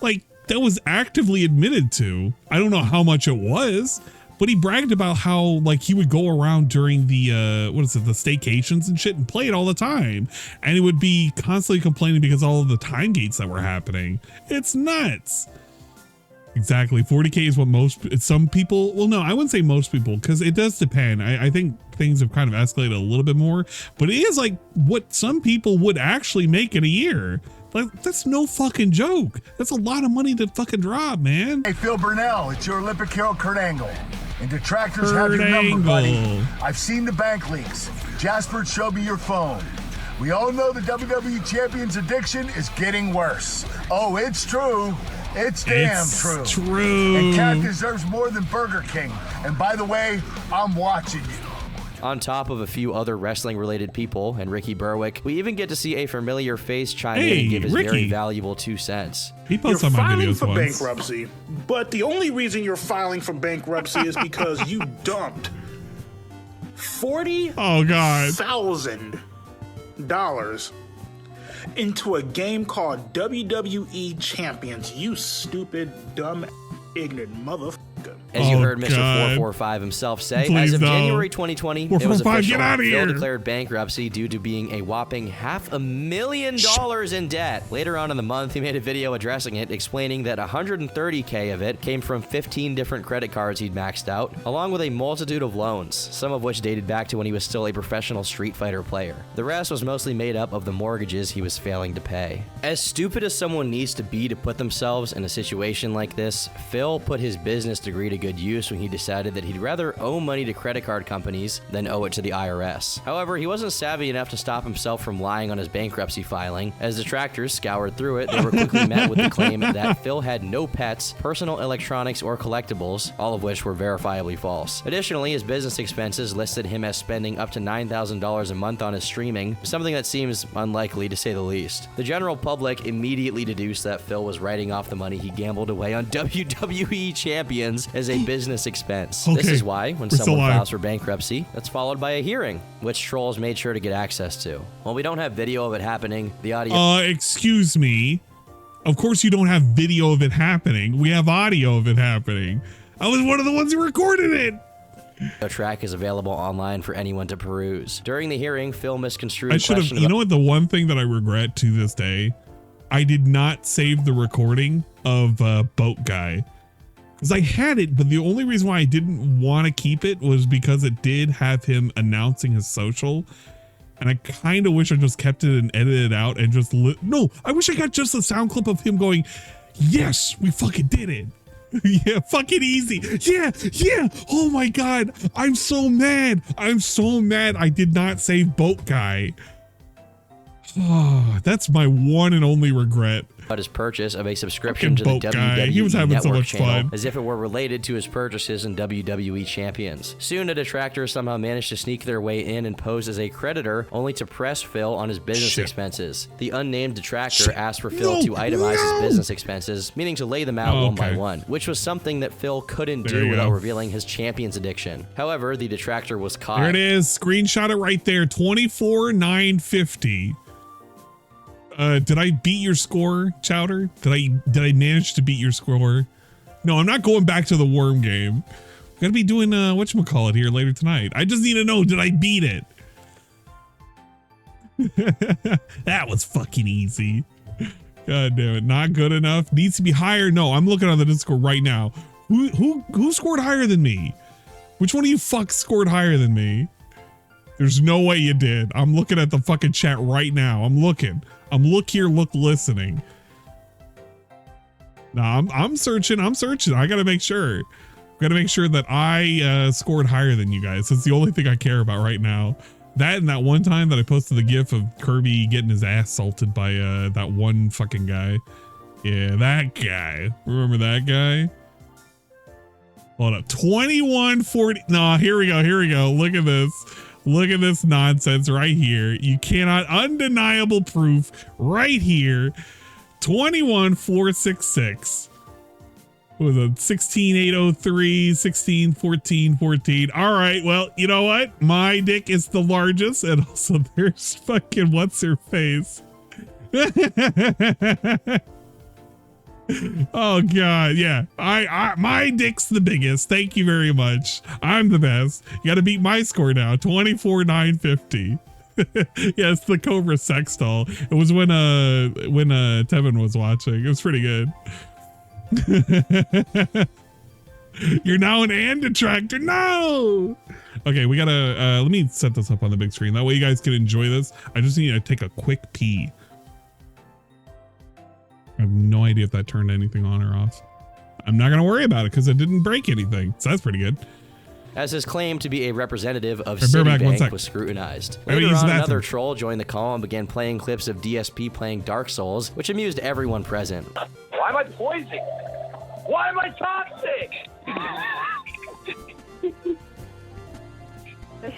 Like, that was actively admitted to. I don't know how much it was, but he bragged about how like he would go around during the the staycations and shit and play it all the time, and he would be constantly complaining because all of the time gates that were happening. It's nuts. Exactly. 40K is what some people, well, no, I wouldn't say most people, because it does depend. I think things have kind of escalated a little bit more, but it is like what some people would actually make in a year. Like, that's no fucking joke. That's a lot of money to fucking drop, man. Hey, Phil Burnell, it's your Olympic hero, Kurt Angle. And detractors have your number, buddy. I've seen the bank leaks. Jasper showed me your phone. We all know the WWE Champion's addiction is getting worse. Oh, it's true. It's damn true. And Cat deserves more than Burger King. And by the way, I'm watching you. On top of a few other wrestling-related people and Ricky Berwick, we even get to see a familiar face chime in and give his very valuable 2 cents. He posts on my videos for bankruptcy, but the only reason you're filing for bankruptcy is because you dumped $40,000 into a game called WWE Champions. You stupid, dumb, ignorant motherfucker. As you heard Mr. 445 himself say, as of January 2020, it was official. Phil declared bankruptcy due to being a whopping $500,000 in debt. Later on in the month, he made a video addressing it, explaining that $130K of it came from 15 different credit cards he'd maxed out, along with a multitude of loans, some of which dated back to when he was still a professional Street Fighter player. The rest was mostly made up of the mortgages he was failing to pay. As stupid as someone needs to be to put themselves in a situation like this, Phil put his business degree to good use when he decided that he'd rather owe money to credit card companies than owe it to the IRS. However, he wasn't savvy enough to stop himself from lying on his bankruptcy filing. As detractors scoured through it, they were quickly met with the claim that Phil had no pets, personal electronics, or collectibles, all of which were verifiably false. Additionally, his business expenses listed him as spending up to $9,000 a month on his streaming, something that seems unlikely to say the least. The general public immediately deduced that Phil was writing off the money he gambled away on WWE Champions as a business expense. Okay, this is why, when someone files for bankruptcy, that's followed by a hearing, which trolls made sure to get access to. While we don't have video of it happening, the audio... excuse me. Of course you don't have video of it happening. We have audio of it happening. I was one of the ones who recorded it. The track is available online for anyone to peruse. During the hearing, Phil misconstrued... I should have... You know what? The one thing that I regret to this day, I did not save the recording of Boat Guy. Because I had it, but the only reason why I didn't want to keep it was because it did have him announcing his social. And I kind of wish I just kept it and edited it out and just... No, I wish I got just a sound clip of him going, yes, we fucking did it. Yeah, fucking easy. Yeah, yeah. Oh my God. I'm so mad. I'm so mad I did not save Boat Guy. Oh, that's my one and only regret. About his purchase of a subscription to the WWE he was having Network so much channel, fun. as if it were related to his purchases in WWE Champions. Soon, a detractor somehow managed to sneak their way in and pose as a creditor, only to press Phil on his business expenses. The unnamed detractor asked for Phil to itemize his business expenses, meaning to lay them out one by one, which was something that Phil couldn't do without revealing his Champions addiction. However, the detractor was caught. There it is. Screenshot it right there. 24,950. Did I beat your score, Chowder? Did I manage to beat your score? No, I'm not going back to the worm game. I'm gonna be doing whatchamacallit here later tonight. I just need to know, did I beat it? That was fucking easy. God damn it. Not good enough. Needs to be higher. No, I'm looking on the Discord right now. Who scored higher than me? Which one of you fucks scored higher than me? There's no way you did. I'm looking at the fucking chat right now. I'm looking. Look listening. No, I'm searching. I gotta make sure. Gotta make sure that I scored higher than you guys. That's the only thing I care about right now. That and that one time that I posted the gif of Kirby getting his ass salted by that one fucking guy. Yeah, that guy. Remember that guy? Hold up. 2140. No, here we go. Look at this. Look at this nonsense right here. You cannot, undeniable proof right here. 21,466. What was it? 16,803, 16,1414. All right. Well, you know what? My dick is the largest. And also there's fucking what's her face. Oh God, yeah. My dick's the biggest. Thank you very much. I'm the best. You got to beat my score now. 24,950. Yes, the Cobra sex doll. It was when Tevin was watching. It was pretty good. You're now an detractor. No. Okay, we gotta let me set this up on the big screen. That way you guys can enjoy this. I just need to take a quick pee. I have no idea if that turned anything on or off. I'm not going to worry about it because it didn't break anything. So that's pretty good. As his claim to be a representative of Citibank was scrutinized. Later on, another troll joined the call and began playing clips of DSP playing Dark Souls, which amused everyone present. Why am I poison? Why am I toxic?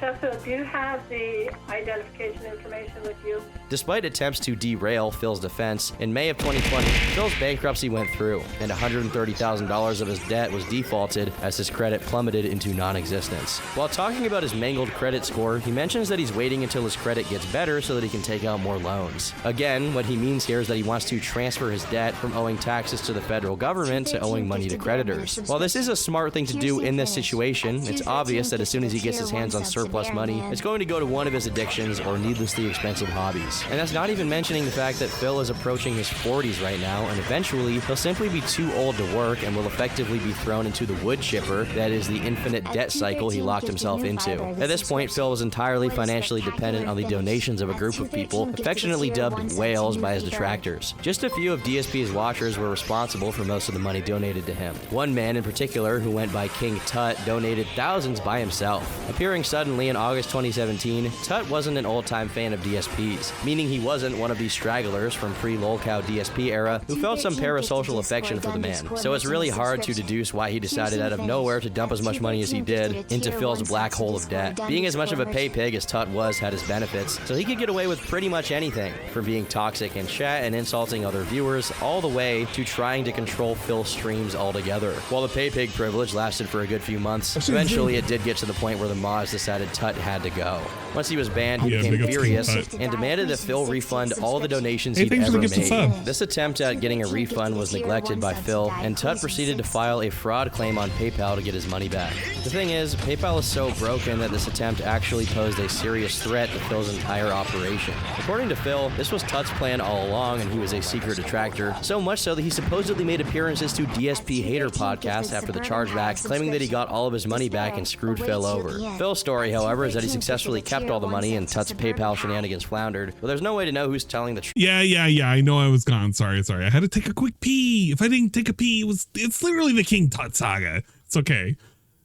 Sheffield, do you have the identification information with you? Despite attempts to derail Phil's defense, in May of 2020, Phil's bankruptcy went through, and $130,000 of his debt was defaulted as his credit plummeted into non-existence. While talking about his mangled credit score, he mentions that he's waiting until his credit gets better so that he can take out more loans. Again, what he means here is that he wants to transfer his debt from owing taxes to the federal government to owing money to creditors. While this is a smart thing to do in this situation, it's obvious that as soon as he gets his hands on surplus money, it's going to go to one of his addictions or needlessly expensive hobbies. And that's not even mentioning the fact that Phil is approaching his 40s right now, and eventually he'll simply be too old to work and will effectively be thrown into the wood chipper that is the infinite debt cycle he locked himself into. At this point, Phil was entirely financially dependent on the donations of a group of people, affectionately dubbed whales by his detractors. Just a few of DSP's watchers were responsible for most of the money donated to him. One man in particular, who went by King Tut, donated thousands by himself. Appearing suddenly in August 2017, Tut wasn't an old-time fan of DSP's, meaning he wasn't one of these stragglers from pre-lolcow DSP era who felt some parasocial affection for the man. So it's really hard to deduce why he decided out of nowhere to dump as much money as he did into Phil's black hole of debt. Being as much of a pay pig as Tut was had his benefits, so he could get away with pretty much anything, from being toxic in chat and insulting other viewers, all the way to trying to control Phil's streams altogether. While the pay pig privilege lasted for a good few months, eventually it did get to the point where the mods decided Tut had to go. Once he was banned, he became furious and demanded that Phil refund all the donations he'd ever made. This attempt at getting a refund was neglected by Phil, and Tut proceeded to file a fraud claim on PayPal to get his money back. The thing is, PayPal is so broken that this attempt actually posed a serious threat to Phil's entire operation. According to Phil, this was Tut's plan all along, and he was a secret detractor, so much so that he supposedly made appearances to DSP Hater podcast after the chargeback, claiming that he got all of his money back and screwed Phil over. Phil's story, however, is that he successfully kept all the money and Tut's PayPal shenanigans floundered, but there's no way to know who's telling the truth. Yeah, I know I was gone. Sorry. I had to take a quick pee. If I didn't take a pee, it's literally the King Tut saga. It's okay.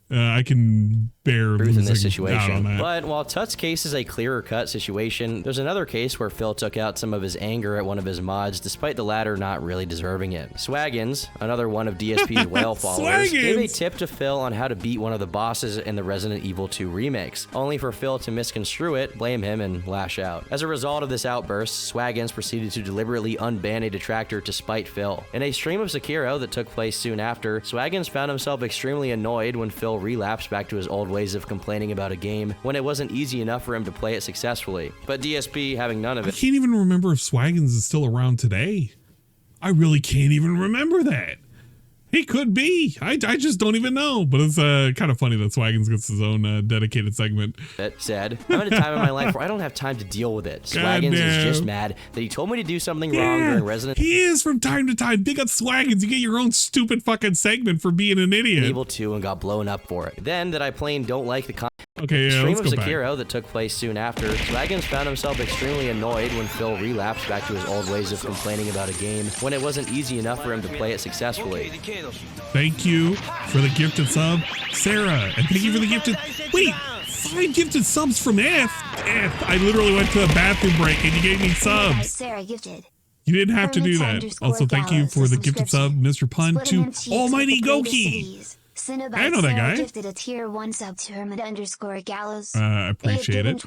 I can bear truth in this losing situation. out on that. But while Tut's case is a clearer cut situation, there's another case where Phil took out some of his anger at one of his mods, despite the latter not really deserving it. Swaggins, another one of DSP's whale followers, gave a tip to Phil on how to beat one of the bosses in the Resident Evil 2 remakes, only for Phil to misconstrue it, blame him, and lash out. As a result of this outburst, Swaggins proceeded to deliberately unban a detractor to spite Phil. In a stream of Sekiro that took place soon after, Swaggins found himself extremely annoyed when Phil relapsed back to his old ways of complaining about a game when it wasn't easy enough for him to play it successfully. But DSP, having none of it... I can't even remember if Swaggins is still around today. I really can't even remember that. He could be. I just don't even know. But it's kind of funny that Swaggins gets his own dedicated segment. That said, I'm at a time in my life where I don't have time to deal with it. Swaggins is just mad that he told me to do something wrong during Resident He is from time to time. Big up Swaggins. You get your own stupid fucking segment for being an idiot. Evil 2 and got blown up for it. Then that I plain don't like the Okay, yeah, stream let's of go Sekiro back. that took place soon after, Swaggins found himself extremely annoyed when Phil relapsed back to his old ways of complaining about a game when it wasn't easy enough for him to play it successfully. Thank you for the gifted sub, Sarah, and thank you for the gifted... Wait, 5 gifted subs from F? I literally went to a bathroom break and you gave me subs. Sarah gifted. You didn't have to do that. Also, thank you for the gifted sub, Mr. Pun, to Almighty Goki. I know that guy. Gifted a tier 1 sub to Hermit_Gallows. I appreciate it.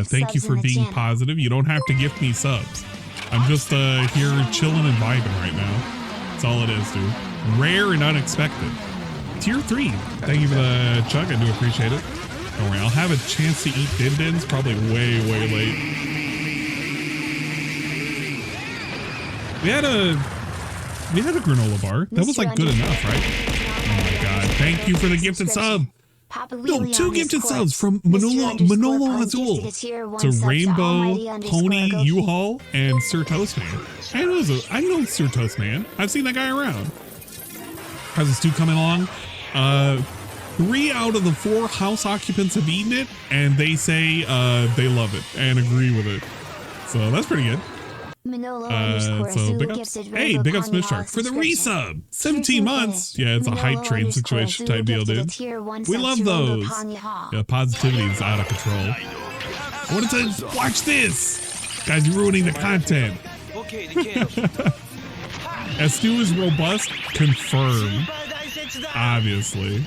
Thank you for being positive. You don't have to gift me subs. I'm just here chilling and vibing right now. That's all it is, dude. Rare and unexpected. Tier 3. Thank you for the chug. I do appreciate it. Don't worry, I'll have a chance to eat din-dins probably way late. We had a granola bar. That was like good enough, right? Oh my god. Thank you for the gifted sub. No, 2 gifted subs from Manolo Azul to Rainbow, Pony, U-Haul, and Sir Toastman. I know Sir Toastman. I've seen that guy around. How's this dude coming along? 3 out of the 4 house occupants have eaten it, and they say they love it and agree with it. So that's pretty good. So big ups. Hey, big ups Mitch for the resub. 17 months. Yeah, it's a hype train situation type deal, dude. We love those. Yeah, positivity is out of control. I wanted to watch this. Guys, you're ruining the content. As Stu is robust, confirmed. Obviously.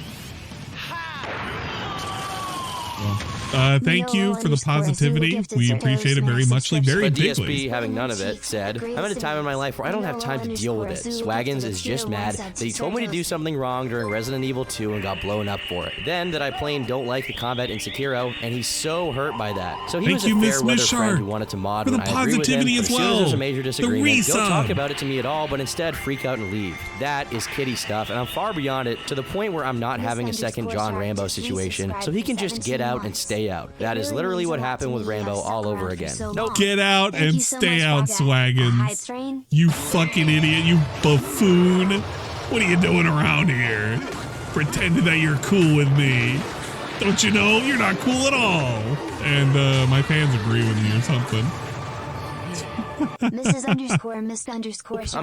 Well, Thank you for the positivity. We appreciate it very muchly, very But deeply. DSP, having none of it, said, I'm at a time in my life where I don't have time to deal with it. Swaggins is just mad that he told me to do something wrong during Resident Evil 2 and got blown up for it. Then that I plain don't like the combat in Sekiro, and he's so hurt by that. So he was a fair weather friend who wanted to mod when I agree with him, but as soon as there's a major disagreement, don't talk about it to me at all, but instead freak out and leave. That is kitty stuff, and I'm far beyond it, to the point where I'm not having a second John Rambo situation, so he can just get out and stay out. That is literally what happened with Rambo all over again. Nope. Get out and stay out, Swaggins. You fucking idiot, you buffoon. What are you doing around here? Pretending that you're cool with me. Don't you know you're not cool at all? And my fans agree with me or something. I'm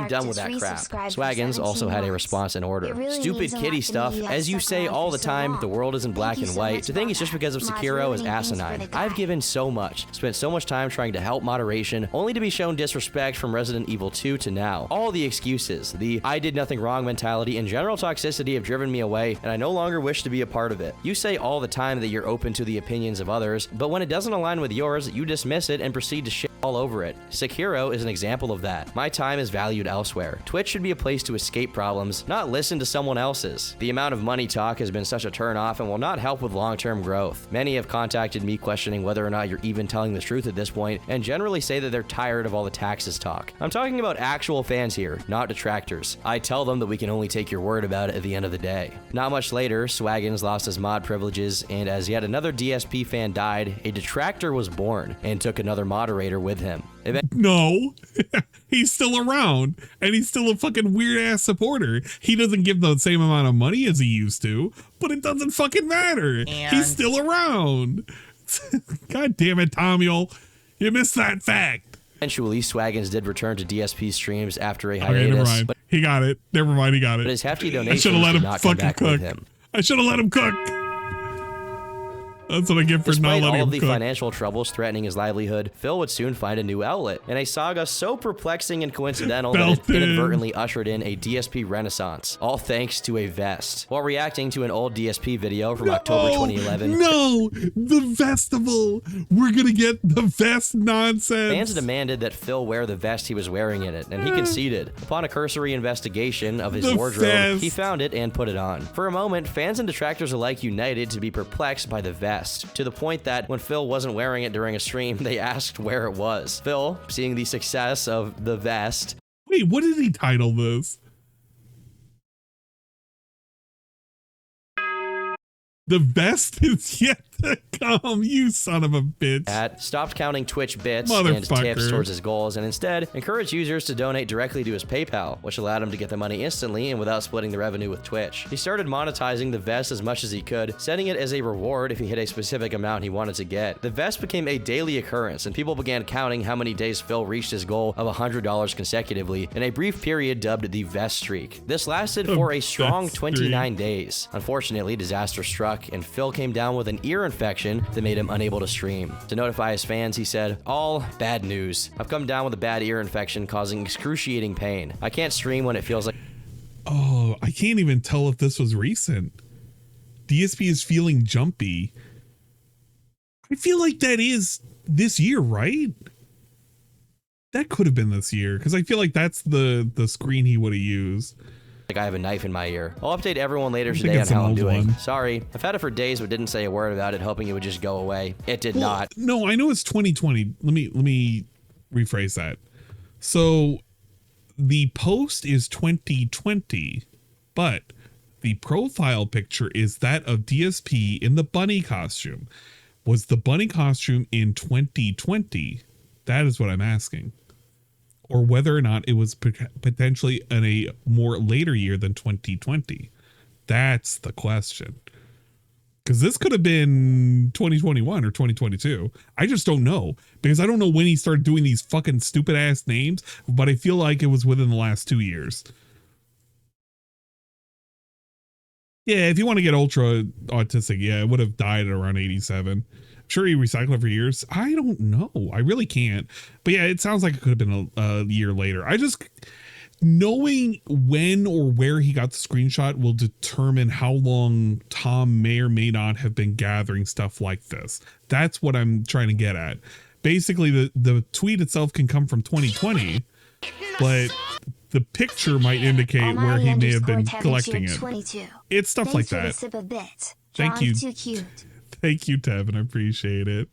done with that crap. Swaggins also had a response in order. Stupid kitty stuff. As you say all the time, the world isn't black and white. To think it's just because of Sekiro is asinine. I've given so much, spent so much time trying to help moderation, only to be shown disrespect from Resident Evil 2 to now. All the excuses, the I did nothing wrong mentality, and general toxicity have driven me away, and I no longer wish to be a part of it. You say all the time that you're open to the opinions of others, but when it doesn't align with yours, you dismiss it and proceed to shit all over it. Sekiro is an example of that. My time is valued elsewhere. Twitch should be a place to escape problems, not listen to someone else's. The amount of money talk has been such a turn-off and will not help with long-term growth. Many have contacted me questioning whether or not you're even telling the truth at this point, and generally say that they're tired of all the taxes talk. I'm talking about actual fans here, not detractors. I tell them that we can only take your word about it at the end of the day. Not much later, Swaggins lost his mod privileges, and as yet another DSP fan died, a detractor was born and took another moderator with him. No, he's still around, and he's still a fucking weird-ass supporter. He doesn't give the same amount of money as he used to, but it doesn't fucking matter. He's still around. God damn it, Tomuel. You missed that fact. Eventually, Swaggins did return to DSP streams after a Okay, hiatus. never mind. He got it. Never mind, he got it. But his hefty I donations should have let did him not come fucking back cook. with him. I should have let him cook. That's what I get for not Despite letting all him of the cook. financial troubles threatening his livelihood, Phil would soon find a new outlet, in a saga so perplexing and coincidental that it inadvertently ushered in a DSP renaissance, all thanks to a vest. While reacting to an old DSP video from October 2011, No, the festival. We're gonna get the vest nonsense. fans demanded that Phil wear the vest he was wearing in it, and he conceded. Upon a cursory investigation of his The wardrobe, vest. he found it and put it on. For a moment, fans and detractors alike united to be perplexed by the vest, to the point that when Phil wasn't wearing it during a stream, they asked where it was. Phil, seeing the success of the vest. Wait, what did he title this? The best is yet to come, you son of a bitch. Stopped counting Twitch bits and Motherfucker. tips towards his goals, and instead encouraged users to donate directly to his PayPal, which allowed him to get the money instantly and without splitting the revenue with Twitch. He started monetizing the vest as much as he could, setting it as a reward if he hit a specific amount he wanted to get. The vest became a daily occurrence, and people began counting how many days Phil reached his goal of $100 consecutively in a brief period dubbed the vest streak. This lasted for a strong 29 days. Unfortunately, disaster struck, and Phil came down with an ear infection that made him unable to stream. To notify his fans, he said, "All bad news. I've come down with a bad ear infection causing excruciating pain. I can't stream when it feels like..." Oh, I can't even tell if this was recent. DSP is feeling jumpy. I feel like that is this year, right? That could have been this year, because I feel like that's the screen he would have used. Like I have a knife in my ear. I'll update everyone later I think today on it's an how I'm old doing. one. Sorry, I've had it for days but didn't say a word about it, hoping it would just go away. It did not. No, I know it's 2020. Let me rephrase that. So the post is 2020, but the profile picture is that of DSP in the bunny costume. Was the bunny costume in 2020? That is what I'm asking. Or whether or not it was potentially in a more later year than 2020. That's the question. Because this could have been 2021 or 2022. I just don't know. Because I don't know when he started doing these fucking stupid ass names, but I feel like it was within the last 2 years. Yeah, if you want to get ultra autistic, yeah, it would have died at around 87. Sure, he recycled it for years. I don't know. I really can't. But yeah, it sounds like it could have been a year later. knowing when or where he got the screenshot will determine how long Tom may or may not have been gathering stuff like this. That's what I'm trying to get at. Basically, the tweet itself can come from 2020, but the picture might indicate where he may have been collecting it. It's stuff like that. Thank you. Thank you, Tevin. I appreciate it.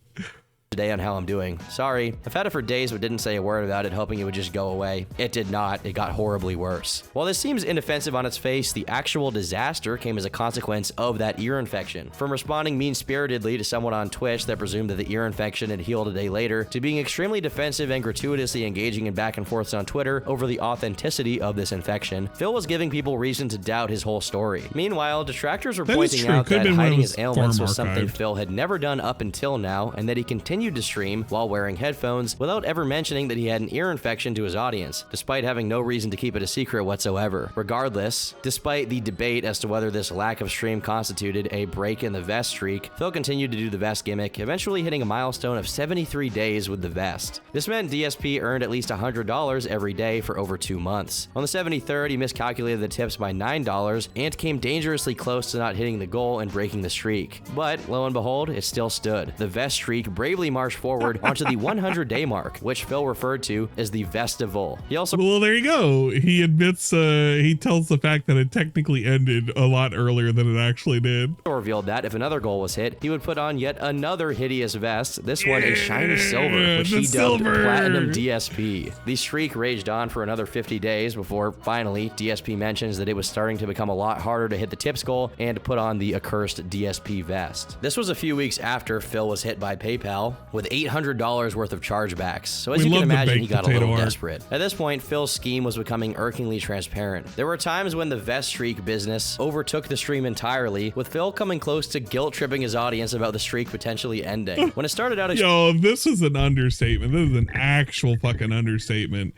Today on how I'm doing. Sorry, I've had it for days but didn't say a word about it, hoping it would just go away. It did not. It got horribly worse. While this seems inoffensive on its face, the actual disaster came as a consequence of that ear infection. From responding mean-spiritedly to someone on Twitch that presumed that the ear infection had healed a day later, to being extremely defensive and gratuitously engaging in back and forths on Twitter over the authenticity of this infection, Phil was giving people reason to doubt his whole story. Meanwhile, detractors were pointing out that hiding his ailments was something Phil had never done up until now, and that he continued to stream while wearing headphones without ever mentioning that he had an ear infection to his audience, despite having no reason to keep it a secret whatsoever. Regardless, despite the debate as to whether this lack of stream constituted a break in the vest streak, Phil continued to do the vest gimmick, eventually hitting a milestone of 73 days with the vest. This meant DSP earned at least $100 every day for over 2 months. On the 73rd, he miscalculated the tips by $9 and came dangerously close to not hitting the goal and breaking the streak. But lo and behold, it still stood. The vest streak bravely marched forward onto the 100-day mark, which Phil referred to as the Vestival. He also— well, there you go. He admits, he tells the fact that it technically ended a lot earlier than it actually did. Revealed that if another goal was hit, he would put on yet another hideous vest, this one a shiny silver, which he dubbed Platinum DSP. The streak raged on for another 50 days before finally DSP mentions that it was starting to become a lot harder to hit the tips goal and put on the accursed DSP vest. This was a few weeks after Phil was hit by PayPal with $800 worth of chargebacks, so as you can imagine, he got a little desperate. At this point, Phil's scheme was becoming irkingly transparent. There were times when the vest streak business overtook the stream entirely, with Phil coming close to guilt-tripping his audience about the streak potentially ending. When it started out— yo, this is an understatement. This is an actual fucking understatement.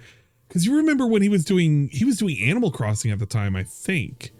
Because you remember when he was doing Animal Crossing at the time, I think.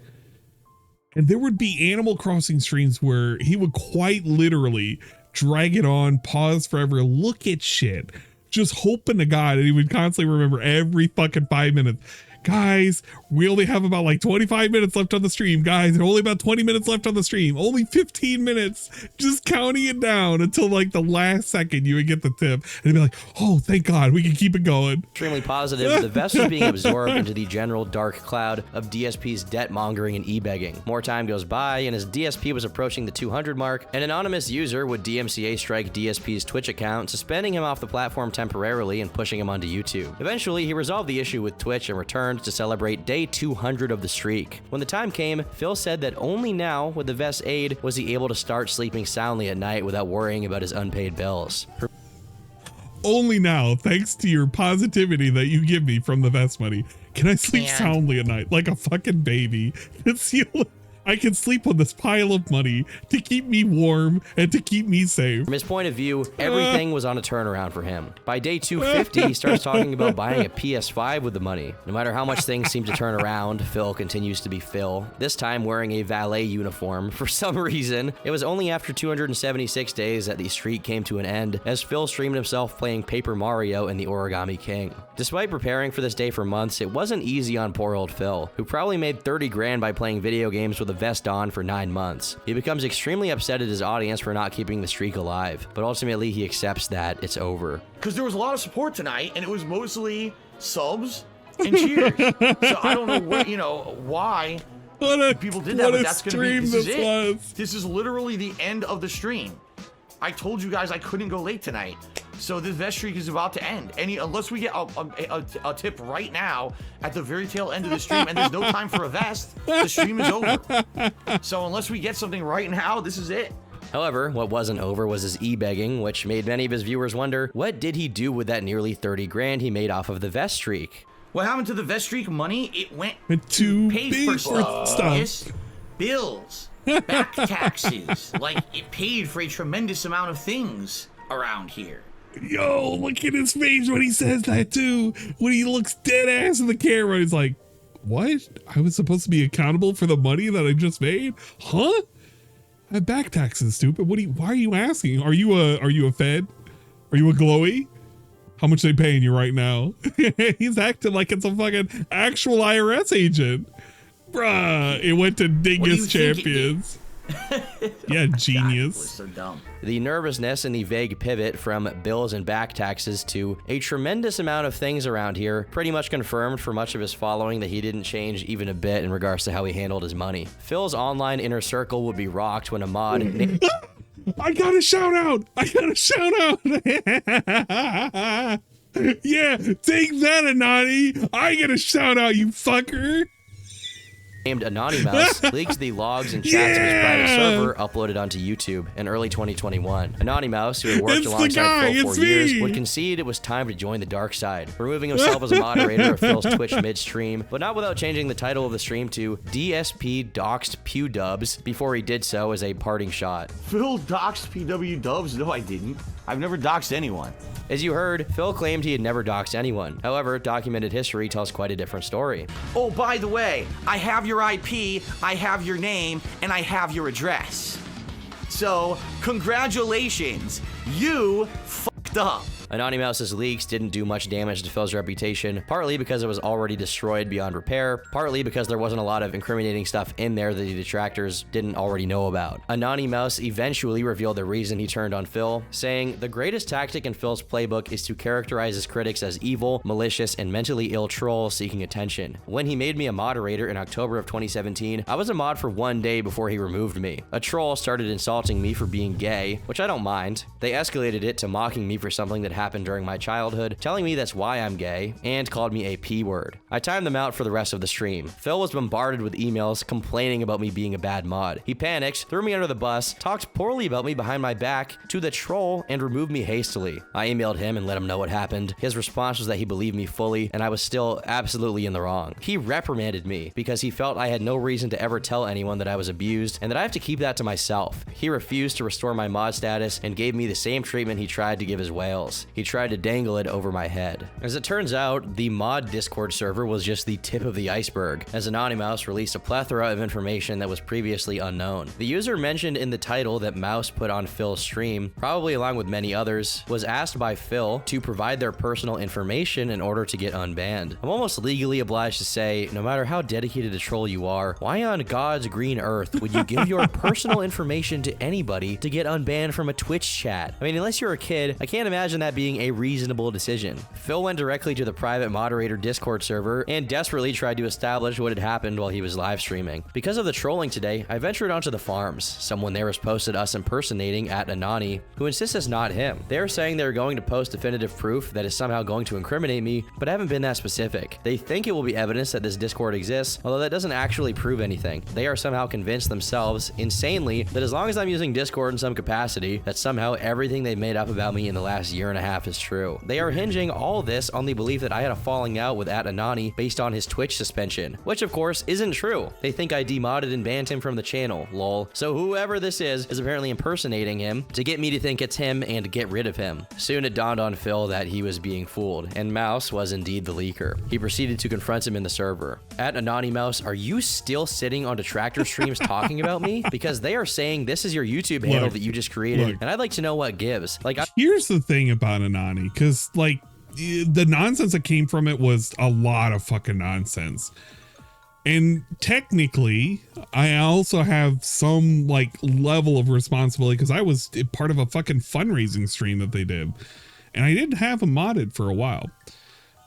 And there would be Animal Crossing streams where he would quite literally drag it on, pause forever, look at shit, just hoping to God, and he would constantly remember every fucking 5 minutes. Guys, we only have about like 25 minutes left on the stream. Guys, and only about 20 minutes left on the stream. Only 15 minutes. Just counting it down until like the last second you would get the tip. And he'd be like, oh, thank God, we can keep it going. Extremely positive, the vest was being absorbed into the general dark cloud of DSP's debt mongering and e-begging. More time goes by, and as DSP was approaching the 200 mark, an anonymous user would DMCA strike DSP's Twitch account, suspending him off the platform temporarily and pushing him onto YouTube. Eventually, he resolved the issue with Twitch and returned to celebrate day 200 of the streak. When the time came, Phil said that only now, with the vest's aid, was he able to start sleeping soundly at night without worrying about his unpaid bills. Only now, thanks to your positivity that you give me from the vest money, can I sleep soundly at night like a fucking baby. That's the only— I can sleep on this pile of money to keep me warm and to keep me safe. From his point of view, everything was on a turnaround for him. By day 250, he starts talking about buying a PS5 with the money. No matter how much things seem to turn around, Phil continues to be Phil, this time wearing a valet uniform. For some reason, it was only after 276 days that the streak came to an end, as Phil streamed himself playing Paper Mario and the Origami King. Despite preparing for this day for months, it wasn't easy on poor old Phil, who probably made 30 grand by playing video games with a vest on for 9 months. He becomes extremely upset at his audience for not keeping the streak alive, but ultimately he accepts that it's over. Because there was a lot of support tonight, and it was mostly subs and cheers. So I don't know what, why people did that, but that's going to be— this is it. This is literally the end of the stream. I told you guys I couldn't go late tonight. So this vest streak is about to end. Unless we get a tip right now at the very tail end of the stream, and there's no time for a vest, the stream is over. So unless we get something right now, this is it. However, what wasn't over was his e-begging, which made many of his viewers wonder, what did he do with that nearly 30 grand he made off of the vest streak? What happened to the vest streak money? It went to pay for stuff. Bills, back taxes. Like, it paid for a tremendous amount of things around here. Yo, look at his face when he says that too. When he looks dead ass in the camera, he's like, what? I was supposed to be accountable for the money that I just made? Huh? I have back taxes, stupid. Why are you asking? Are you a Fed? Are you a glowy? How much they paying you right now? He's acting like it's a fucking actual IRS agent. Bruh, it went to Dingus Champions. Yeah, genius. God, so dumb. The nervousness and the vague pivot from bills and back taxes to a tremendous amount of things around here pretty much confirmed for much of his following that he didn't change even a bit in regards to how he handled his money. Phil's online inner circle would be rocked when a mod... I got a shout out! Yeah, take that, Anani! I get a shout out, you fucker! Named Anonymous leaked the logs and chats of his private server uploaded onto YouTube in early 2021. Anonymous, who had worked alongside Phil for years, would concede it was time to join the dark side, removing himself as a moderator of Phil's Twitch mid-stream, but not without changing the title of the stream to DSP Doxed Pew Dubs before he did so as a parting shot. Phil doxed PW Dubs? No, I didn't. I've never doxed anyone. As you heard, Phil claimed he had never doxed anyone. However, documented history tells quite a different story. Oh, by the way, I have your IP, I have your name, and I have your address. So, congratulations, you fucked up. Anonymous's leaks didn't do much damage to Phil's reputation, partly because it was already destroyed beyond repair, partly because there wasn't a lot of incriminating stuff in there that the detractors didn't already know about. Anonymous eventually revealed the reason he turned on Phil, saying, "The greatest tactic in Phil's playbook is to characterize his critics as evil, malicious, and mentally ill trolls seeking attention. When he made me a moderator in October of 2017, I was a mod for 1 day before he removed me. A troll started insulting me for being gay, which I don't mind. They escalated it to mocking me for something that happened during my childhood, telling me that's why I'm gay, and called me a P word. I timed them out for the rest of the stream. Phil was bombarded with emails complaining about me being a bad mod. He panicked, threw me under the bus, talked poorly about me behind my back to the troll, and removed me hastily. I emailed him and let him know what happened. His response was that he believed me fully, and I was still absolutely in the wrong. He reprimanded me because he felt I had no reason to ever tell anyone that I was abused, and that I have to keep that to myself. He refused to restore my mod status and gave me the same treatment he tried to give his whales. He tried to dangle it over my head. As it turns out, the mod Discord server was just the tip of the iceberg, as Anonymous released a plethora of information that was previously unknown. The user mentioned in the title that Mouse put on Phil's stream, probably along with many others, was asked by Phil to provide their personal information in order to get unbanned. I'm almost legally obliged to say, no matter how dedicated a troll you are, why on God's green earth would you give your personal information to anybody to get unbanned from a Twitch chat? I mean, unless you're a kid, I can't imagine that being a reasonable decision. Phil went directly to the private moderator Discord server and desperately tried to establish what had happened while he was live streaming. Because of the trolling today, I ventured onto the farms. Someone there has posted us impersonating at Anani, who insists it's not him. They're saying they're going to post definitive proof that is somehow going to incriminate me, but haven't been that specific. They think it will be evidence that this Discord exists, although that doesn't actually prove anything. They are somehow convinced themselves, insanely, that as long as I'm using Discord in some capacity, that somehow everything they've made up about me in the last year and a half is true. They are hinging all this on the belief that I had a falling out with @Anani based on his Twitch suspension, which of course isn't true. They think I demodded and banned him from the channel, lol. So whoever this is apparently impersonating him to get me to think it's him and to get rid of him. Soon it dawned on Phil that he was being fooled, and Mouse was indeed the leaker. He proceeded to confront him in the server. @Anonymous, are you still sitting on Detractor streams talking about me? Because they are saying this is your YouTube handle that you just created, and I'd like to know what gives. Like, here's the thing about Anani, because like the nonsense that came from it was a lot of fucking nonsense. And technically, I also have some like level of responsibility because I was part of a fucking fundraising stream that they did. And I did have him modded for a while.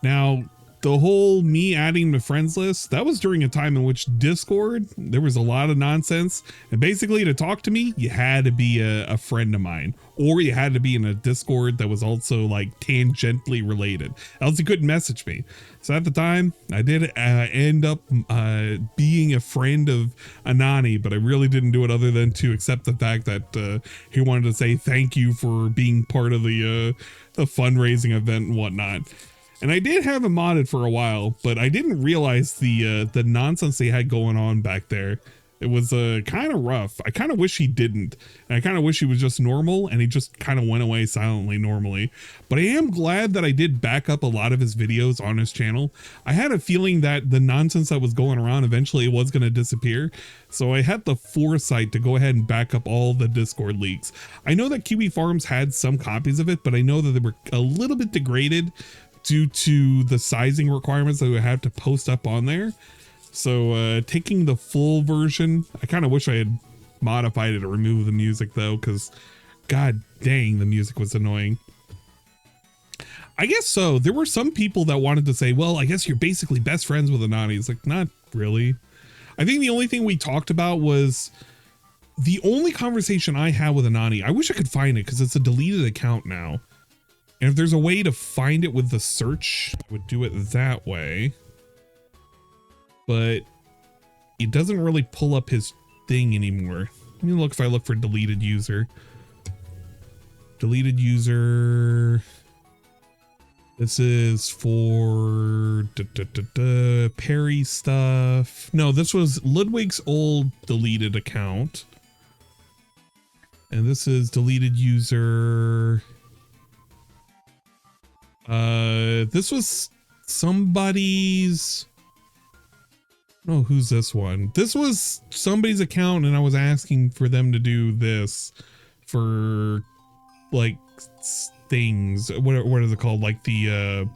Now, the whole me adding to friends list, that was during a time in which Discord, there was a lot of nonsense. And basically to talk to me, you had to be a friend of mine. Or you had to be in a Discord that was also like tangentially related. Else you couldn't message me. So at the time, I did end up being a friend of Anani, but I really didn't do it other than to accept the fact that he wanted to say thank you for being part of the fundraising event and whatnot. And I did have him modded for a while, but I didn't realize the nonsense they had going on back there It was kind of rough. I kind of wish he didn't. And I kind of wish he was just normal and he just kind of went away silently normally. But I am glad that I did back up a lot of his videos on his channel. I had a feeling that the nonsense that was going around eventually was going to disappear. So I had the foresight to go ahead and back up all the Discord leaks. I know that Kiwi Farms had some copies of it, but I know that they were a little bit degraded due to the sizing requirements that we have to post up on there. So taking the full version, I kind of wish I had modified it to remove the music though, because god dang, the music was annoying. I guess so. There were some people that wanted to say, well, I guess you're basically best friends with Anani. It's like, not really. I think the only thing we talked about was the only conversation I had with Anani. I wish I could find it because it's a deleted account now. And if there's a way to find it with the search, I would do it that way. But it doesn't really pull up his thing anymore. Let me look if I look for deleted user. Deleted user. This is for Perry stuff. No, this was Ludwig's old deleted account. And this is deleted user. This was somebody's. Oh, who's this one? This was somebody's account and I was asking for them to do this for like things. What is it called? Like the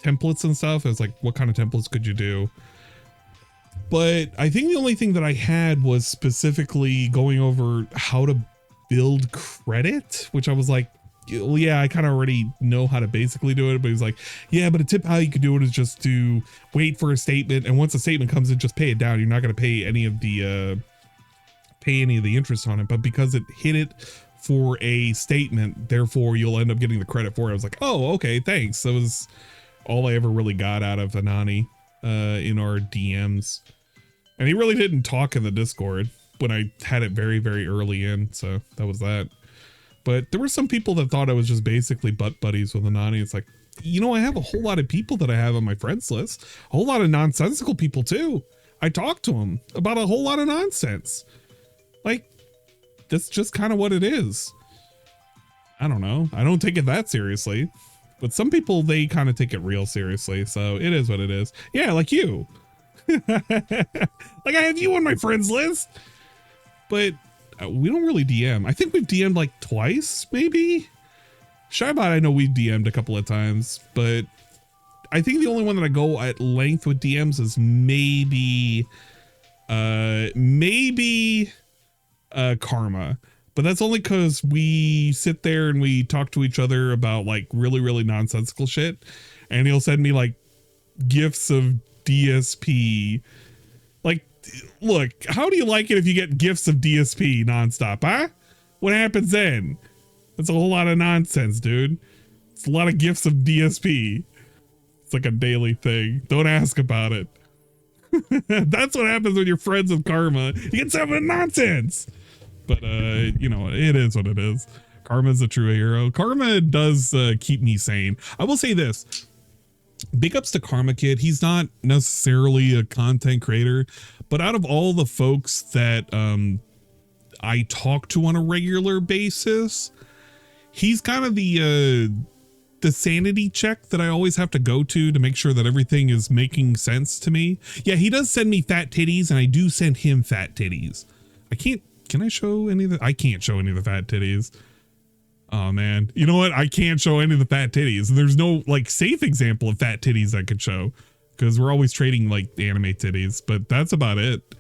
templates and stuff. It's like, what kind of templates could you do? But I think the only thing that I had was specifically going over how to build credit, which I was like, well, yeah, I kind of already know how to basically do it, but he's like, yeah, but a tip how you could do it is just to wait for a statement, and once a statement comes in, just pay it down. You're not going to pay any of the interest on it, but because it hit it for a statement, therefore you'll end up getting the credit for it. I was like, oh, okay, thanks. That was all I ever really got out of Anani in our DMs, and he really didn't talk in the Discord when I had it very, very early in, so that was that. But there were some people that thought I was just basically butt buddies with Anani. It's like, you know, I have a whole lot of people that I have on my friends list. A whole lot of nonsensical people too. I talk to them about a whole lot of nonsense. Like, that's just kind of what it is. I don't know. I don't take it that seriously. But some people, they kind of take it real seriously. So it is what it is. Yeah, like you. Like I have you on my friends list. But we don't really DM. I think we've DM'd like twice, maybe. Shybot, I know we've DM'd a couple of times, but I think the only one that I go at length with DMs is maybe Karma. But that's only because we sit there and we talk to each other about like really, really nonsensical shit. And he'll send me like gifts of DSP. Like, look, how do you like it if you get gifts of DSP nonstop, huh? What happens then? That's a whole lot of nonsense, dude. It's a lot of gifts of DSP. It's like a daily thing. Don't ask about it. That's what happens when you're friends with Karma. You get some nonsense. But, you know, it is what it is. Karma's a true hero. Karma does keep me sane. I will say this. Big ups to Karma Kid. He's not necessarily a content creator, but out of all the folks that I talk to on a regular basis, he's kind of the sanity check that I always have to go to make sure that everything is making sense to me. Yeah, he does send me fat titties, and I do send him fat titties. Can I show any of the? I can't show any of the fat titties. Oh man, you know what? I can't show any of the fat titties. There's no like safe example of fat titties I could show because we're always trading like anime titties, but that's about it.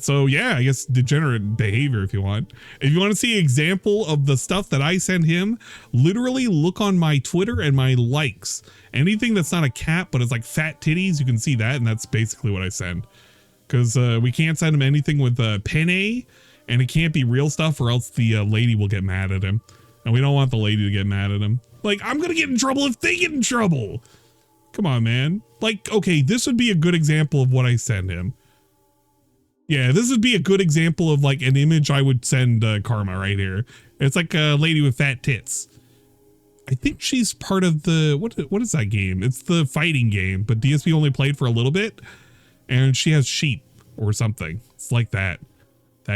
So yeah, I guess degenerate behavior if you want. If you want to see an example of the stuff that I send him, literally look on my Twitter and my likes. Anything that's not a cat, but it's like fat titties, you can see that, and that's basically what I send. Because we can't send him anything with penne, and it can't be real stuff or else the lady will get mad at him. And we don't want the lady to get mad at him. Like, I'm going to get in trouble if they get in trouble. Come on, man. Like, okay, this would be a good example of what I send him. Yeah, this would be a good example of like an image I would send Karma right here. It's like a lady with fat tits. I think she's part of the, what is that game? It's the fighting game, but DSP only played for a little bit. And she has sheep. or something. It's like that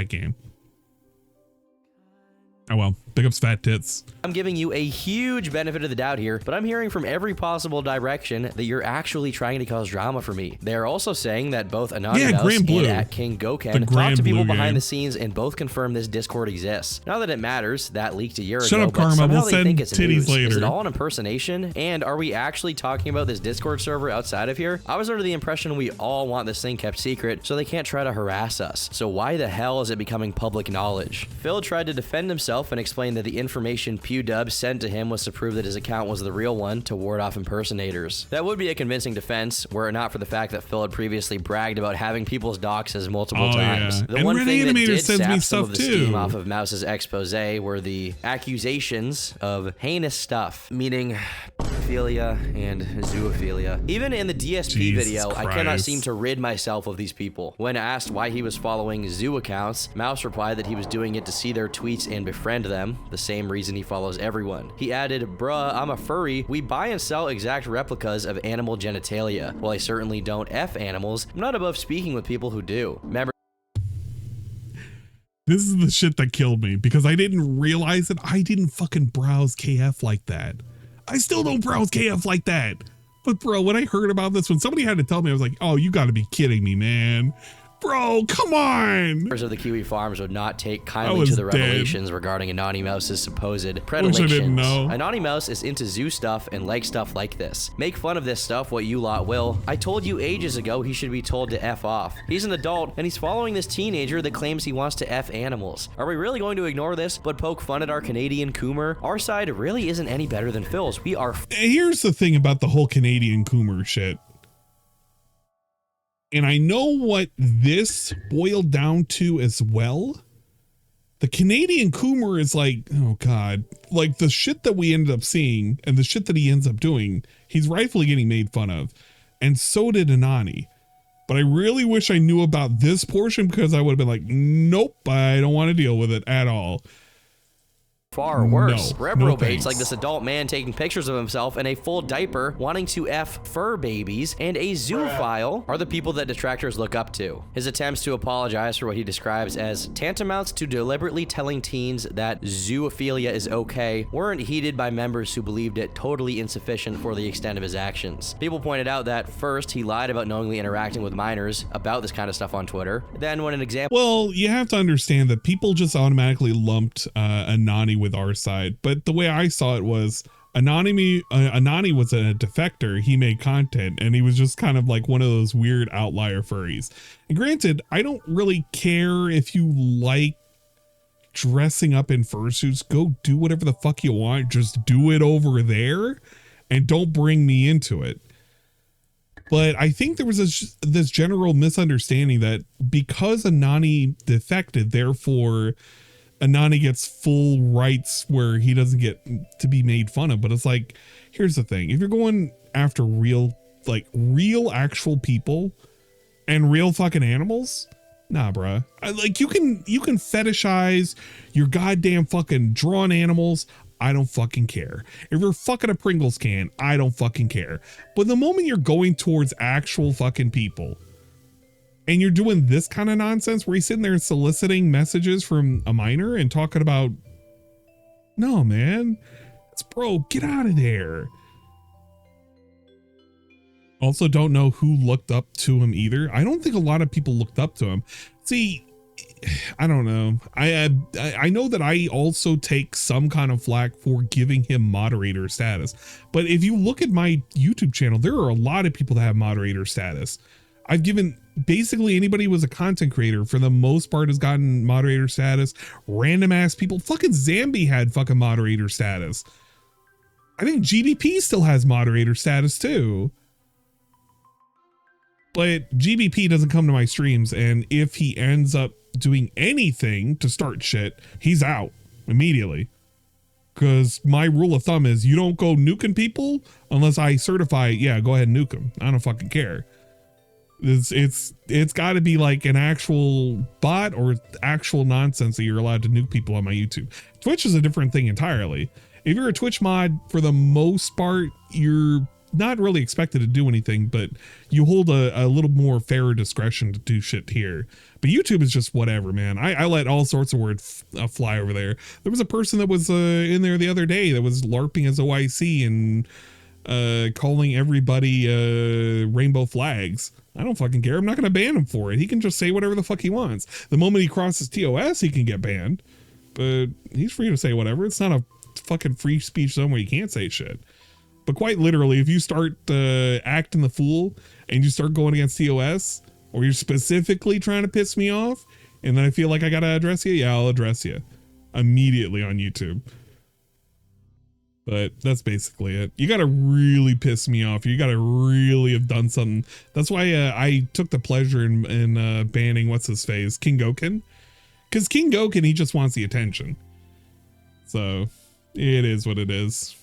game. Oh well, big ups Fat Tits. I'm giving you a huge benefit of the doubt here, but I'm hearing from every possible direction that you're actually trying to cause drama for me. They are also saying that both Anonymous and at King Goken talk to people behind the scenes and both confirm this Discord exists. Not that it matters, that leaked a year ago, up, but Karma. somehow We'll they send think it's titties news. later. Is it all an impersonation? And are we actually talking about this Discord server outside of here? I was under the impression we all want this thing kept secret so they can't try to harass us. So why the hell is it becoming public knowledge? Phil tried to defend himself and explain that the information PewDub sent to him was to prove that his account was the real one to ward off impersonators. That would be a convincing defense, were it not for the fact that Phil had previously bragged about having people's doxes multiple times. The one thing that did sap some of the steam off of Mouse's expose were the accusations of heinous stuff, meaning pedophilia and zoophilia. Even in the DSP video, I cannot seem to rid myself of these people. When asked why he was following zoo accounts, Mouse replied that he was doing it to see their tweets and befriend them, the same reason he follows everyone. He added, bruh, I'm a furry. We buy and sell exact replicas of animal genitalia. While I certainly don't F animals, I'm not above speaking with people who do. Remember, this is the shit that killed me because I didn't realize that I didn't fucking browse KF like that. I still don't browse KF like that. But bro, when I heard about this, when somebody had to tell me, I was like, oh, you gotta be kidding me, man. Bro, come on! Members of the Kiwi Farms would not take kindly to the revelations regarding Anonymouse's supposed predilections. I didn't know. Anonymous is into zoo stuff and likes stuff like this. Make fun of this stuff what you lot will. I told you ages ago he should be told to F off. He's an adult and he's following this teenager that claims he wants to F animals. Are we really going to ignore this but poke fun at our Canadian Coomer? Our side really isn't any better than Phil's. We are. Here's the thing about the whole Canadian Coomer shit. And I know what this boiled down to as well. The Canadian Coomer is like, oh God, like the shit that we ended up seeing and the shit that he ends up doing, he's rightfully getting made fun of. And so did Anani. But I really wish I knew about this portion because I would have been like, nope, I don't want to deal with it at all. Far worse. No, Reprobates like this adult man taking pictures of himself in a full diaper, wanting to F fur babies, and a zoophile are the people that detractors look up to. His attempts to apologize for what he describes as tantamounts to deliberately telling teens that zoophilia is okay weren't heeded by members who believed it totally insufficient for the extent of his actions. People pointed out that first, he lied about knowingly interacting with minors about this kind of stuff on Twitter. Then when an example— Well, you have to understand that people just automatically lumped Anani with our side, but the way I saw it was Anani was a defector. He made content and he was just kind of like one of those weird outlier furries. And granted, I don't really care if you like dressing up in fursuits. Go do whatever the fuck you want. Just do it over there and don't bring me into it. But I think there was this general misunderstanding that because Anani defected, therefore Anani gets full rights where he doesn't get to be made fun of. But it's like, here's the thing. If you're going after real actual people and real fucking animals, nah, bruh. Like you can fetishize your goddamn fucking drawn animals. I don't fucking care. If you're fucking a Pringles can, I don't fucking care. But the moment you're going towards actual fucking people, and you're doing this kind of nonsense where he's sitting there soliciting messages from a minor and talking about, no, man, it's bro, get out of there. Also don't know who looked up to him either. I don't think a lot of people looked up to him. See, I don't know. I know that I also take some kind of flack for giving him moderator status. But if you look at my YouTube channel, there are a lot of people that have moderator status. I've given basically anybody who was a content creator for the most part has gotten moderator status. Random ass people. Fucking Zambi had fucking moderator status. I think GBP still has moderator status too. But GBP doesn't come to my streams, and if he ends up doing anything to start shit, he's out immediately. Because my rule of thumb is you don't go nuking people unless I certify, yeah, go ahead and nuke them. I don't fucking care. It's got to be like an actual bot or actual nonsense that you're allowed to nuke people on my YouTube. Twitch is a different thing entirely. If you're a Twitch mod, for the most part, you're not really expected to do anything, but you hold a little more fairer discretion to do shit here. But YouTube is just whatever, man. I let all sorts of words fly over there. There was a person that was in there the other day that was LARPing as OIC and calling everybody rainbow flags. I don't fucking care. I'm not going to ban him for it. He can just say whatever the fuck he wants. The moment he crosses TOS, he can get banned. But he's free to say whatever. It's not a fucking free speech zone where you can't say shit. But quite literally, if you start acting the fool and you start going against TOS, or you're specifically trying to piss me off, and then I feel like I got to address you, yeah, I'll address you immediately on YouTube. But that's basically it. You got to really piss me off. You got to really have done something. That's why I took the pleasure in banning what's his face, King Goken. Because King Goken, he just wants the attention. So it is what it is.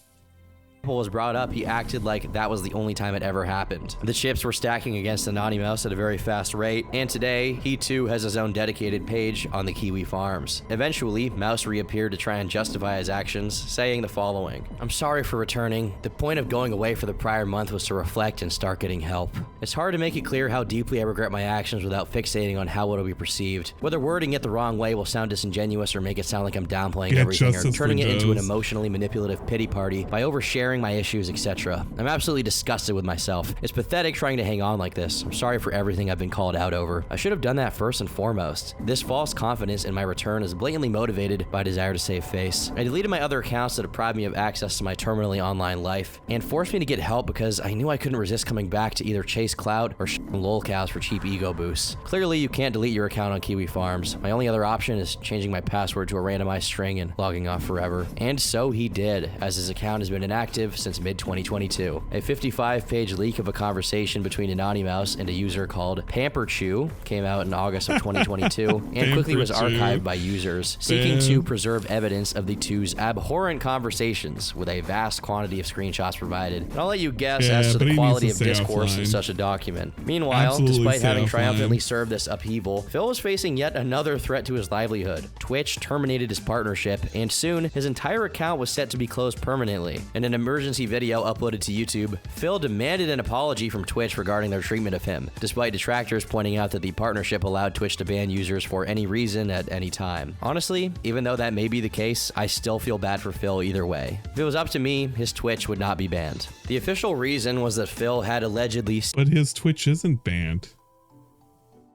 Was brought up, he acted like that was the only time it ever happened. The chips were stacking against Anonymous at a very fast rate, and today, he too has his own dedicated page on the Kiwi Farms. Eventually, Mouse reappeared to try and justify his actions, saying the following: "I'm sorry for returning. The point of going away for the prior month was to reflect and start getting help. It's hard to make it clear how deeply I regret my actions without fixating on how it'll be perceived. Whether wording it the wrong way will sound disingenuous or make it sound like I'm downplaying everything or turning it into an emotionally manipulative pity party by oversharing my issues, etc. I'm absolutely disgusted with myself. It's pathetic trying to hang on like this. I'm sorry for everything I've been called out over. I should have done that first and foremost. This false confidence in my return is blatantly motivated by desire to save face. I deleted my other accounts that deprived me of access to my terminally online life and forced me to get help because I knew I couldn't resist coming back to either chase clout or lolcows for cheap ego boosts. Clearly, you can't delete your account on Kiwi Farms. My only other option is changing my password to a randomized string and logging off forever." And so he did, as his account has been inactive since mid-2022. A 55-page leak of a conversation between Anonymous and a user called Pamper Chew came out in August of 2022 and quickly was archived by users seeking to preserve evidence of the two's abhorrent conversations with a vast quantity of screenshots provided. And I'll let you guess as to the quality of discourse in such a document. Meanwhile, despite having triumphantly served this upheaval, Phil was facing yet another threat to his livelihood. Twitch terminated his partnership, and soon his entire account was set to be closed permanently. In an emergency video uploaded to YouTube, Phil demanded an apology from Twitch regarding their treatment of him, despite detractors pointing out that the partnership allowed Twitch to ban users for any reason at any time. Honestly, even though that may be the case, I still feel bad for Phil either way. If it was up to me, his Twitch would not be banned. The official reason was that Phil had allegedly— But his Twitch isn't banned.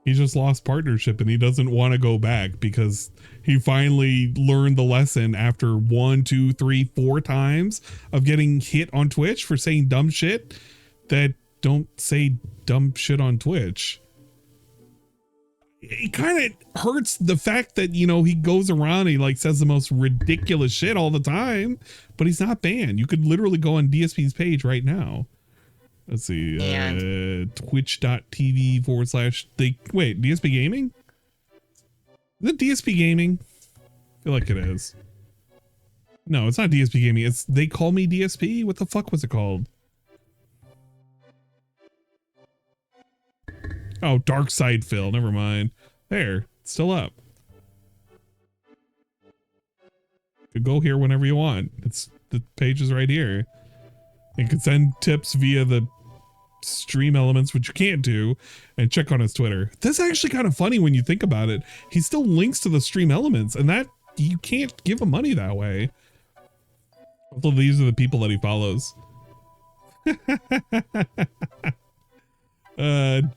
He just lost partnership and he doesn't want to go back because he finally learned the lesson after 1, 2, 3, 4 times of getting hit on Twitch for saying dumb shit that don't say dumb shit on Twitch. It kind of hurts the fact that, you know, he goes around, he like says the most ridiculous shit all the time, but he's not banned. You could literally go on DSP's page right now. Let's see, twitch.tv/. Wait, DSP Gaming? Is it DSP Gaming? I feel like it is. No, it's not DSP Gaming. It's They Call Me DSP? What the fuck was it called? Oh, Dark Side Phil. Never mind. There, it's still up. You could go here whenever you want. The page is right here. You can send tips via the stream elements, which you can't do, and check on his Twitter. That's actually kind of funny when you think about it. He still links to the stream elements, and that you can't give him money that way. Although these are the people that he follows.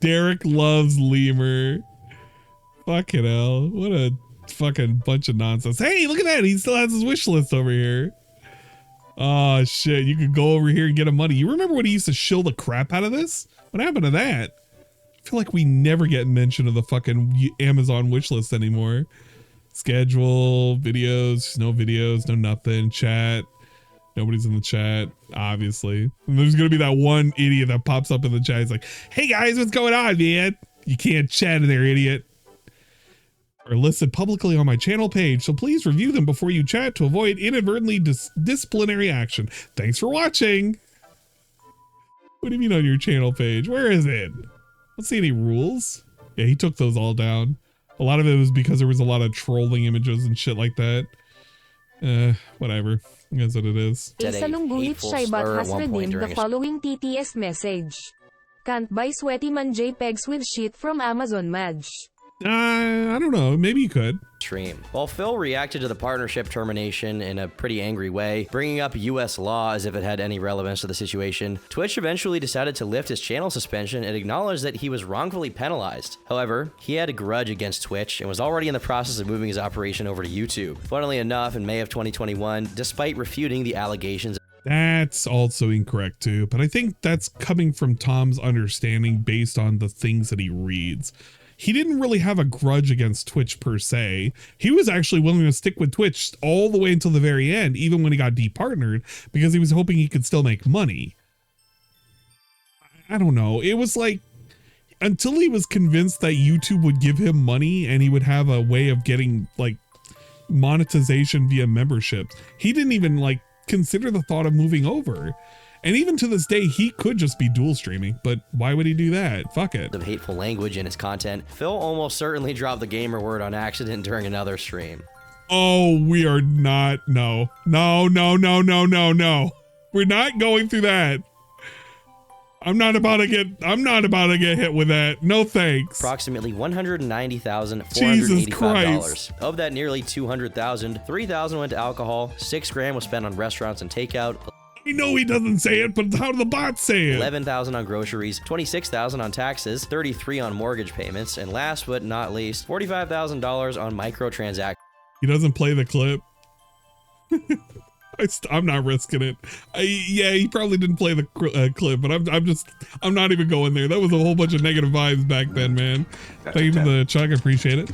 Derek loves Lemur. Fucking hell. What a fucking bunch of nonsense. Hey, look at that. He still has his wish list over here. Oh shit, you could go over here and get him money. You remember when he used to shill the crap out of this? What happened to that? I feel like we never get mention of the fucking Amazon wish list anymore. Schedule, videos, no nothing. Chat, nobody's in the chat, obviously. And there's gonna be that one idiot that pops up in the chat. He's like, hey guys, what's going on, man? You can't chat in there, idiot. Are listed publicly on my channel page, so please review them before you chat to avoid inadvertently disciplinary action. Thanks for watching. What do you mean on your channel page? Where is it? I don't see any rules. Yeah, he took those all down. A lot of it was because there was a lot of trolling images and shit like that. Whatever. That's what it is. Asa Lungguhit Shaibat has redeemed the following TTS message. Can't buy sweaty man JPEGs with shit from Amazon Madge. I don't know. Maybe you could. Stream. While Phil reacted to the partnership termination in a pretty angry way, bringing up US law as if it had any relevance to the situation, Twitch eventually decided to lift his channel suspension and acknowledge that he was wrongfully penalized. However, he had a grudge against Twitch and was already in the process of moving his operation over to YouTube. Funnily enough, in May of 2021, despite refuting the allegations, that's also incorrect too, but I think that's coming from Tom's understanding based on the things that he reads. He didn't really have a grudge against Twitch per se. He was actually willing to stick with Twitch all the way until the very end, even when he got departnered, because he was hoping he could still make money. I don't know. It was like, until he was convinced that YouTube would give him money and he would have a way of getting like monetization via memberships, he didn't even like consider the thought of moving over. And even to this day, he could just be dual streaming, but why would he do that? Fuck it. Of hateful language in his content, Phil almost certainly dropped the gamer word on accident during another stream. Oh, we are not. No. We're not going through that. I'm not about to get hit with that. No thanks. Approximately $190,485. Of that nearly $200,000, $3,000 went to alcohol, $6,000 was spent on restaurants and takeout. I know he doesn't say it, but how do the bots say it? $11,000 on groceries, $26,000 on taxes, $33,000 on mortgage payments, and last but not least, $45,000 on microtransactions. He doesn't play the clip. I'm not risking it. Yeah, he probably didn't play the clip, but I'm not even going there. That was a whole bunch of negative vibes back then, man. Thank you for the chuck. I appreciate it.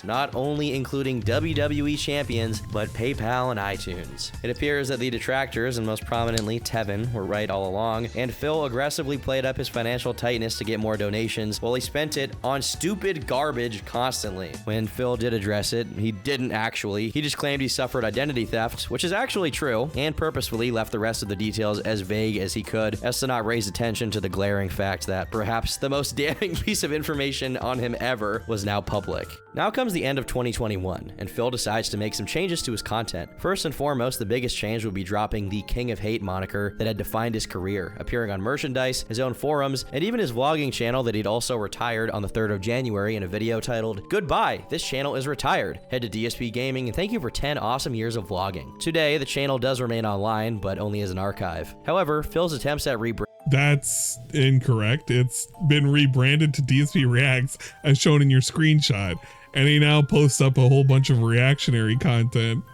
Not only including WWE champions, but PayPal and iTunes. It appears that the detractors, and most prominently Tevin, were right all along, and Phil aggressively played up his financial tightness to get more donations, while he spent it on stupid garbage constantly. When Phil did address it, he didn't actually. He just claimed he suffered identity theft, which is actually true, and purposefully left the rest of the details as vague as he could, as to not raise attention to the glaring fact that perhaps the most damning piece of information on him ever was now public. Now comes the end of 2021, and Phil decides to make some changes to his content. First and foremost, the biggest change would be dropping the King of Hate moniker that had defined his career, appearing on merchandise, his own forums, and even his vlogging channel that he'd also retired on the 3rd of January in a video titled, "Goodbye, this channel is retired. Head to DSP Gaming and thank you for 10 awesome years of vlogging." Today, the channel does remain online, but only as an archive. However, Phil's attempts at rebranding. That's incorrect. It's been rebranded to DSP Reacts as shown in your screenshot. And he now posts up a whole bunch of reactionary content.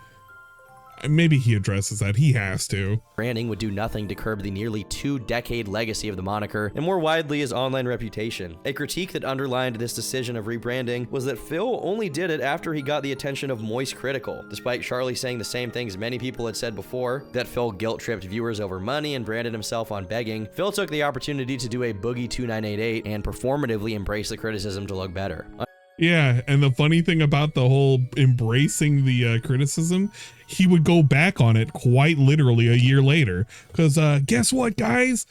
Maybe he addresses that. He has to. Branding would do nothing to curb the nearly 2-decade legacy of the moniker, and more widely his online reputation. A critique that underlined this decision of rebranding was that Phil only did it after he got the attention of Moist Critical. Despite Charlie saying the same things many people had said before, that Phil guilt-tripped viewers over money and branded himself on begging, Phil took the opportunity to do a Boogie 2988 and performatively embrace the criticism to look better. Yeah, and the funny thing about the whole embracing the criticism, he would go back on it quite literally a year later. Because guess what, guys?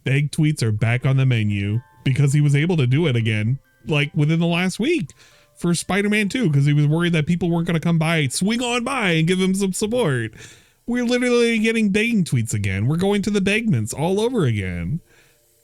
Beg tweets are back on the menu because he was able to do it again, like within the last week for Spider-Man 2, because he was worried that people weren't going to come by, swing on by and give him some support. We're literally getting begging tweets again. We're going to the begments all over again.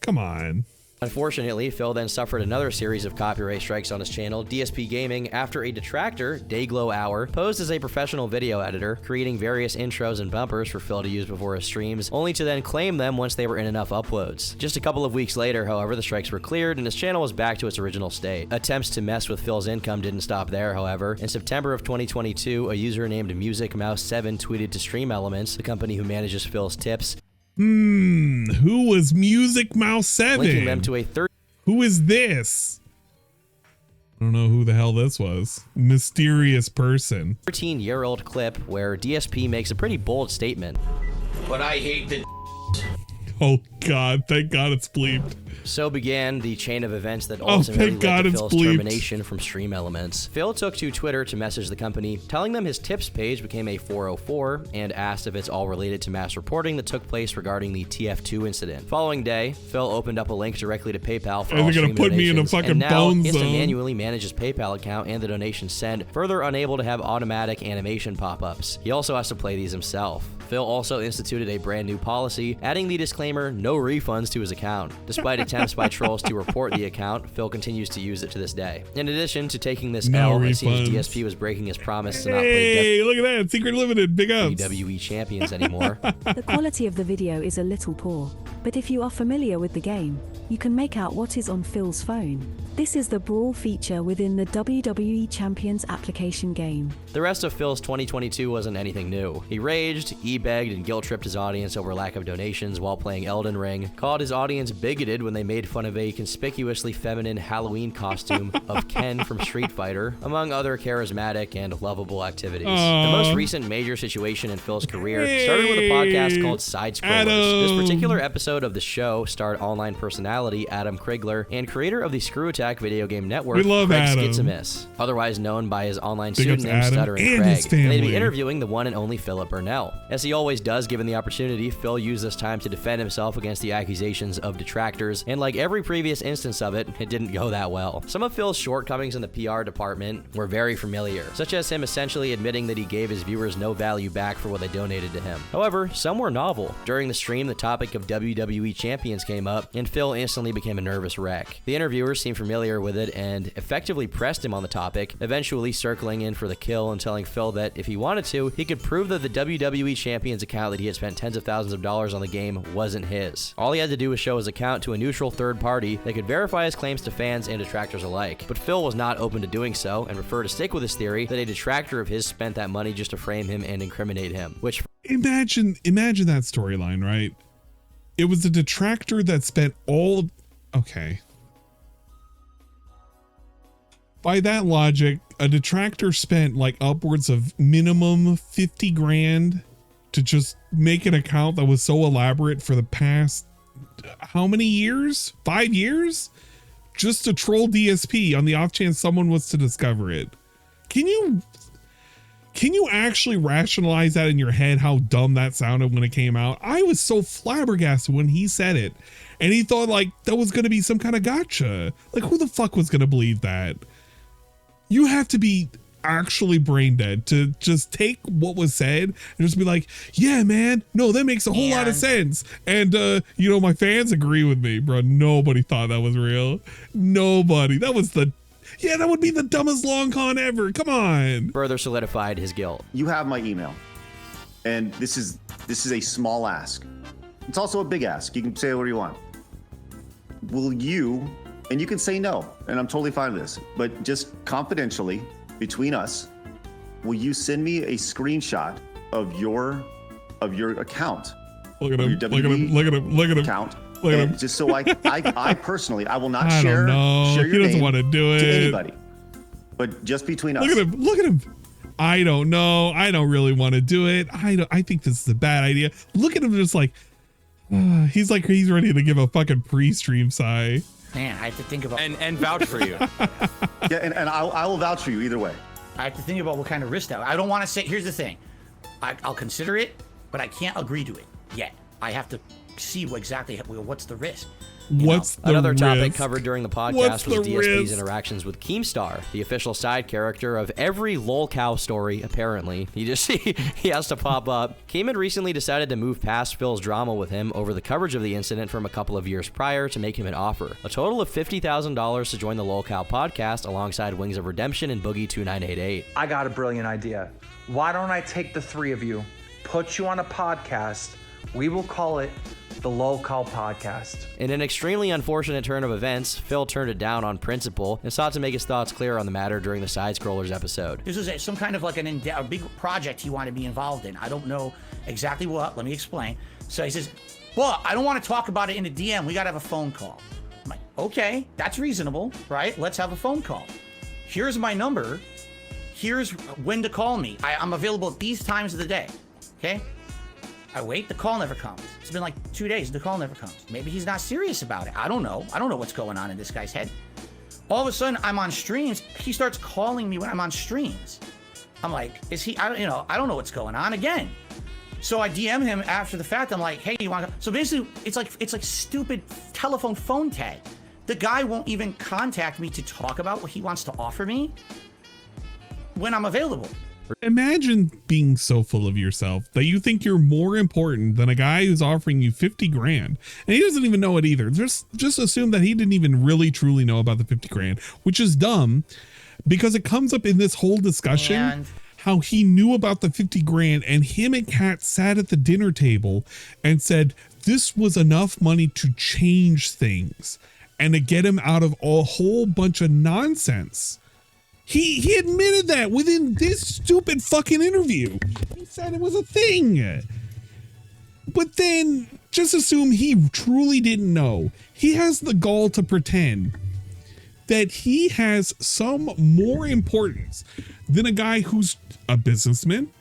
Come on. Unfortunately, Phil then suffered another series of copyright strikes on his channel, DSP Gaming, after a detractor, Dayglow Hour, posed as a professional video editor, creating various intros and bumpers for Phil to use before his streams, only to then claim them once they were in enough uploads. Just a couple of weeks later, however, the strikes were cleared and his channel was back to its original state. Attempts to mess with Phil's income didn't stop there, however. In September of 2022, a user named MusicMouse7 tweeted to Stream Elements, the company who manages Phil's tips, who was MusicMouse7? Linking them to a Who is this? I don't know who the hell this was. Mysterious person. 13-year-old clip where DSP makes a pretty bold statement. But I hate the Oh God, thank God it's bleeped. So began the chain of events that ultimately led to Phil's termination from Stream Elements. Phil took to Twitter to message the company, telling them his tips page became a 404 and asked if it's all related to mass reporting that took place regarding the TF2 incident. Following day, Phil opened up a link directly to PayPal for all Stream put me in a donations, fucking and now bone Instant zone. manually manages PayPal account and the donation sent, further unable to have automatic animation pop-ups. He also has to play these himself. Phil also instituted a brand new policy, adding the disclaimer, no refunds to his account. Despite attempts by trolls to report the account, Phil continues to use it to this day. In addition to taking this L, it seems DSP was breaking his promise to not play look at that, Secret Limited, big ups. WWE champions anymore. The quality of the video is a little poor, but if you are familiar with the game, you can make out what is on Phil's phone. This is the Brawl feature within the WWE Champions application game. The rest of Phil's 2022 wasn't anything new. He raged, e-begged, and guilt-tripped his audience over lack of donations while playing Elden Ring, called his audience bigoted when they made fun of a conspicuously feminine Halloween costume of Ken from Street Fighter, among other charismatic and lovable activities. The most recent major situation in Phil's career started with a podcast called Side Scrollers. This particular episode of the show starred online personality Adam Krigler and creator of the Screw Attack video game network, Craig Skitzimus, otherwise known by his online pseudonym Stuttering Craig. And they'd be interviewing the one and only Philip Burnell. As he always does given the opportunity, Phil used this time to defend himself against the accusations of detractors, and like every previous instance of it, it didn't go that well. Some of Phil's shortcomings in the PR department were very familiar, such as him essentially admitting that he gave his viewers no value back for what they donated to him. However, some were novel. During the stream, the topic of WWE champions came up, and Phil instantly became a nervous wreck. The interviewers seemed familiar with it and effectively pressed him on the topic, eventually circling in for the kill and telling Phil that if he wanted to, he could prove that the WWE Champions account that he had spent tens of thousands of dollars on the game wasn't his. All he had to do was show his account to a neutral third party that could verify his claims to fans and detractors alike. But Phil was not open to doing so and preferred to stick with his theory that a detractor of his spent that money just to frame him and incriminate him, which... Imagine that storyline, right? It was a detractor that spent all... Okay. By that logic, a detractor spent like upwards of minimum 50 grand to just make an account that was so elaborate for the past, how many years? 5 years? Just to troll DSP on the off chance someone was to discover it. Can you actually rationalize that in your head, how dumb that sounded when it came out? I was so flabbergasted when he said it. And he thought like that was going to be some kind of gotcha. Like who the fuck was going to believe that? You have to be actually brain dead to just take what was said and just be like, yeah, man, no, that makes a whole lot of sense. And, you know, my fans agree with me, bro. Nobody thought that was real. Nobody. That was that would be the dumbest long con ever. Come on. Further solidified his guilt. You have my email. And this is a small ask. It's also a big ask. You can say whatever you want. Will you... And you can say no, and I'm totally fine with this, but just confidentially between us, will you send me a screenshot of your account? Look at him, look at him. Account. Look at him. Just so I personally, I will not I share don't know. your He doesn't name want to do it to anybody, but just between us. Look at him. I don't know. I don't really want to do it. I think this is a bad idea. Look at him just like, he's ready to give a fucking pre-stream sigh. Man, I have to think about and vouch for you. Yeah, and I will vouch for you either way. I have to think about what kind of risk that. I don't want to say. Here's the thing, I'll consider it, but I can't agree to it yet. I have to see what's the risk. Another topic covered during the podcast was DSP's interactions with Keemstar, the official side character of every lolcow story, apparently. He has to pop up. Keem had recently decided to move past Phil's drama with him over the coverage of the incident from a couple of years prior to make him an offer. A total of $50,000 to join the lolcow podcast alongside Wings of Redemption and Boogie 2988. I got a brilliant idea. Why don't I take the three of you, put you on a podcast, we will call it the lolcow podcast. In an extremely unfortunate turn of events, Phil turned it down on principle and sought to make his thoughts clear on the matter during the Side Scrollers episode. This was some kind of like a big project he wanted to be involved in. I don't know exactly what. Let me explain. So he says, well, I don't want to talk about it in a DM. We got to have a phone call. I'm like, okay, that's reasonable, right? Let's have a phone call. Here's my number. Here's when to call me. I'm available at these times of the day, okay? I wait, the call never comes. It's been like 2 days, the call never comes. Maybe he's not serious about it. I don't know. I don't know what's going on in this guy's head. All of a sudden, I'm on streams. He starts calling me when I'm on streams. I'm like, is he, I don't know what's going on again. So I DM him after the fact. I'm like, hey, you want to, so basically it's like stupid telephone phone tag. The guy won't even contact me to talk about what he wants to offer me when I'm available. Imagine being so full of yourself that you think you're more important than a guy who's offering you 50 grand. And he doesn't even know it either. Just assume that he didn't even really truly know about the 50 grand, which is dumb because it comes up in this whole discussion how he knew about the 50 grand and him and Kat sat at the dinner table and said this was enough money to change things and to get him out of a whole bunch of nonsense. He admitted that within this stupid fucking interview. He said it was a thing. But then just assume he truly didn't know. He has the gall to pretend that he has some more importance than a guy who's a businessman,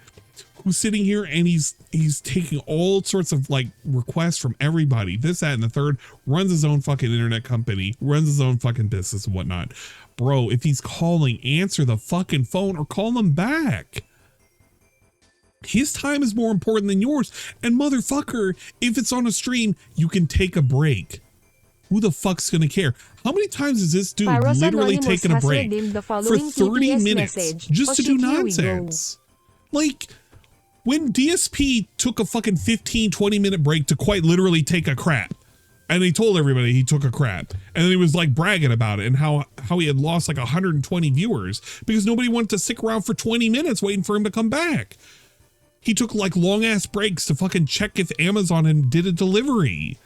who's sitting here and he's taking all sorts of like requests from everybody, this, that, and the third, runs his own fucking internet company, runs his own fucking business and whatnot. Bro, if he's calling, answer the fucking phone or call him back. His time is more important than yours. And motherfucker, if it's on a stream, you can take a break. Who the fuck's gonna care? How many times has this dude literally taken a break for 30 minutes just to do nonsense? Like, when DSP took a fucking 15-20 minute break to quite literally take a crap, and he told everybody he took a crap, and then he was like bragging about it and how he had lost like 120 viewers because nobody wanted to stick around for 20 minutes waiting for him to come back. He took like long ass breaks to fucking check if Amazon had did a delivery.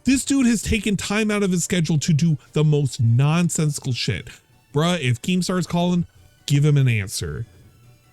This dude has taken time out of his schedule to do the most nonsensical shit. Bruh, if Keemstar's calling, give him an answer.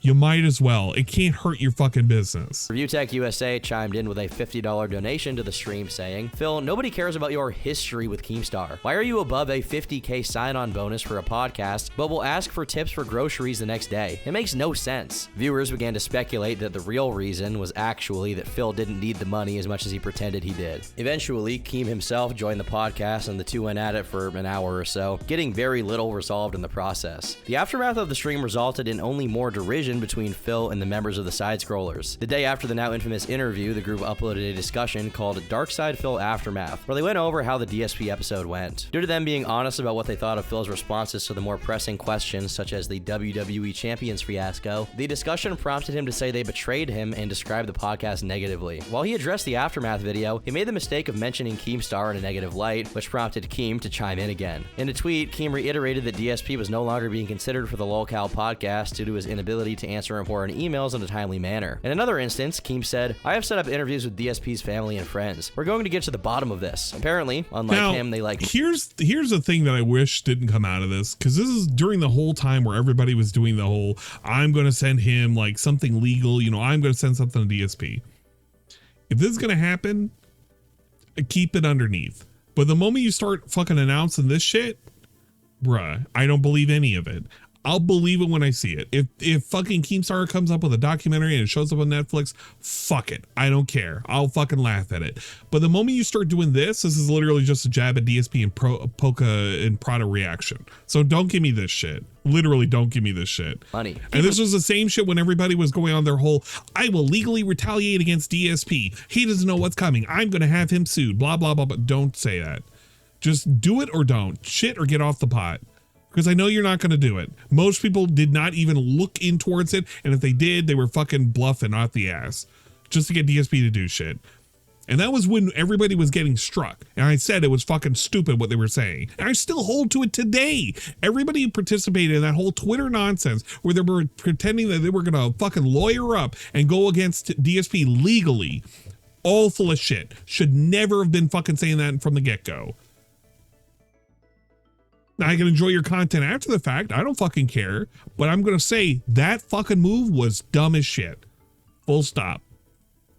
You might as well. It can't hurt your fucking business. Review Tech USA chimed in with a $50 donation to the stream saying, Phil, nobody cares about your history with Keemstar. Why are you above a 50K sign-on bonus for a podcast, but will ask for tips for groceries the next day? It makes no sense. Viewers began to speculate that the real reason was actually that Phil didn't need the money as much as he pretended he did. Eventually, Keem himself joined the podcast and the two went at it for an hour or so, getting very little resolved in the process. The aftermath of the stream resulted in only more derision between Phil and the members of the Side Scrollers. The day after the now infamous interview, the group uploaded a discussion called Dark Side Phil Aftermath, where they went over how the DSP episode went. Due to them being honest about what they thought of Phil's responses to the more pressing questions, such as the WWE Champions fiasco, the discussion prompted him to say they betrayed him and describe the podcast negatively. While he addressed the Aftermath video, he made the mistake of mentioning Keemstar in a negative light, which prompted Keem to chime in again. In a tweet, Keem reiterated that DSP was no longer being considered for the LOLCAL podcast due to his inability to answer important emails in a timely manner. In another instance, Keem said, I have set up interviews with DSP's family and friends. We're going to get to the bottom of this. Apparently, unlike him, they like... Here's the thing that I wish didn't come out of this, because this is during the whole time where everybody was doing the whole, I'm going to send him like something legal, you know, I'm going to send something to DSP. If this is going to happen, keep it underneath. But the moment you start fucking announcing this shit, bruh, I don't believe any of it. I'll believe it when I see it. If fucking Keemstar comes up with a documentary and it shows up on Netflix, fuck it. I don't care. I'll fucking laugh at it. But the moment you start doing this is literally just a jab at DSP and Polka and Prada reaction. So don't give me this shit. Literally don't give me this shit. Money. And this was the same shit when everybody was going on their whole, I will legally retaliate against DSP. He doesn't know what's coming. I'm going to have him sued. Blah, blah, blah. But don't say that. Just do it or don't. Shit or get off the pot. Because I know you're not going to do it. Most people did not even look in towards it. And if they did, they were fucking bluffing out the ass just to get DSP to do shit. And that was when everybody was getting struck. And I said it was fucking stupid what they were saying. And I still hold to it today. Everybody who participated in that whole Twitter nonsense where they were pretending that they were going to fucking lawyer up and go against DSP legally, all full of shit. Should never have been fucking saying that from the get-go. Now, I can enjoy your content after the fact. I don't fucking care. But I'm going to say that fucking move was dumb as shit. Full stop.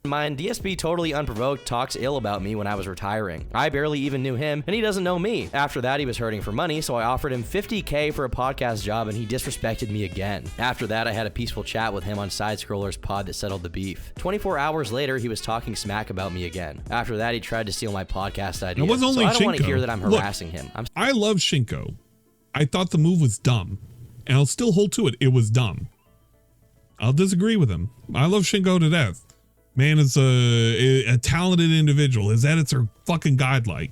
Mine, DSP totally unprovoked talks ill about me when I was retiring. I barely even knew him, and he doesn't know me. After that, he was hurting for money, so I offered him $50K for a podcast job, and he disrespected me again. After that, I had a peaceful chat with him on Side Scroller's pod that settled the beef. 24 hours later, he was talking smack about me again. After that, he tried to steal my podcast idea. It was only so I don't want to Shinko. hear that I'm harassing him. I love Shinko. I thought the move was dumb, and I'll still hold to it. It was dumb. I'll disagree with him. I love Shinko to death. Man is a talented individual. His edits are fucking godlike.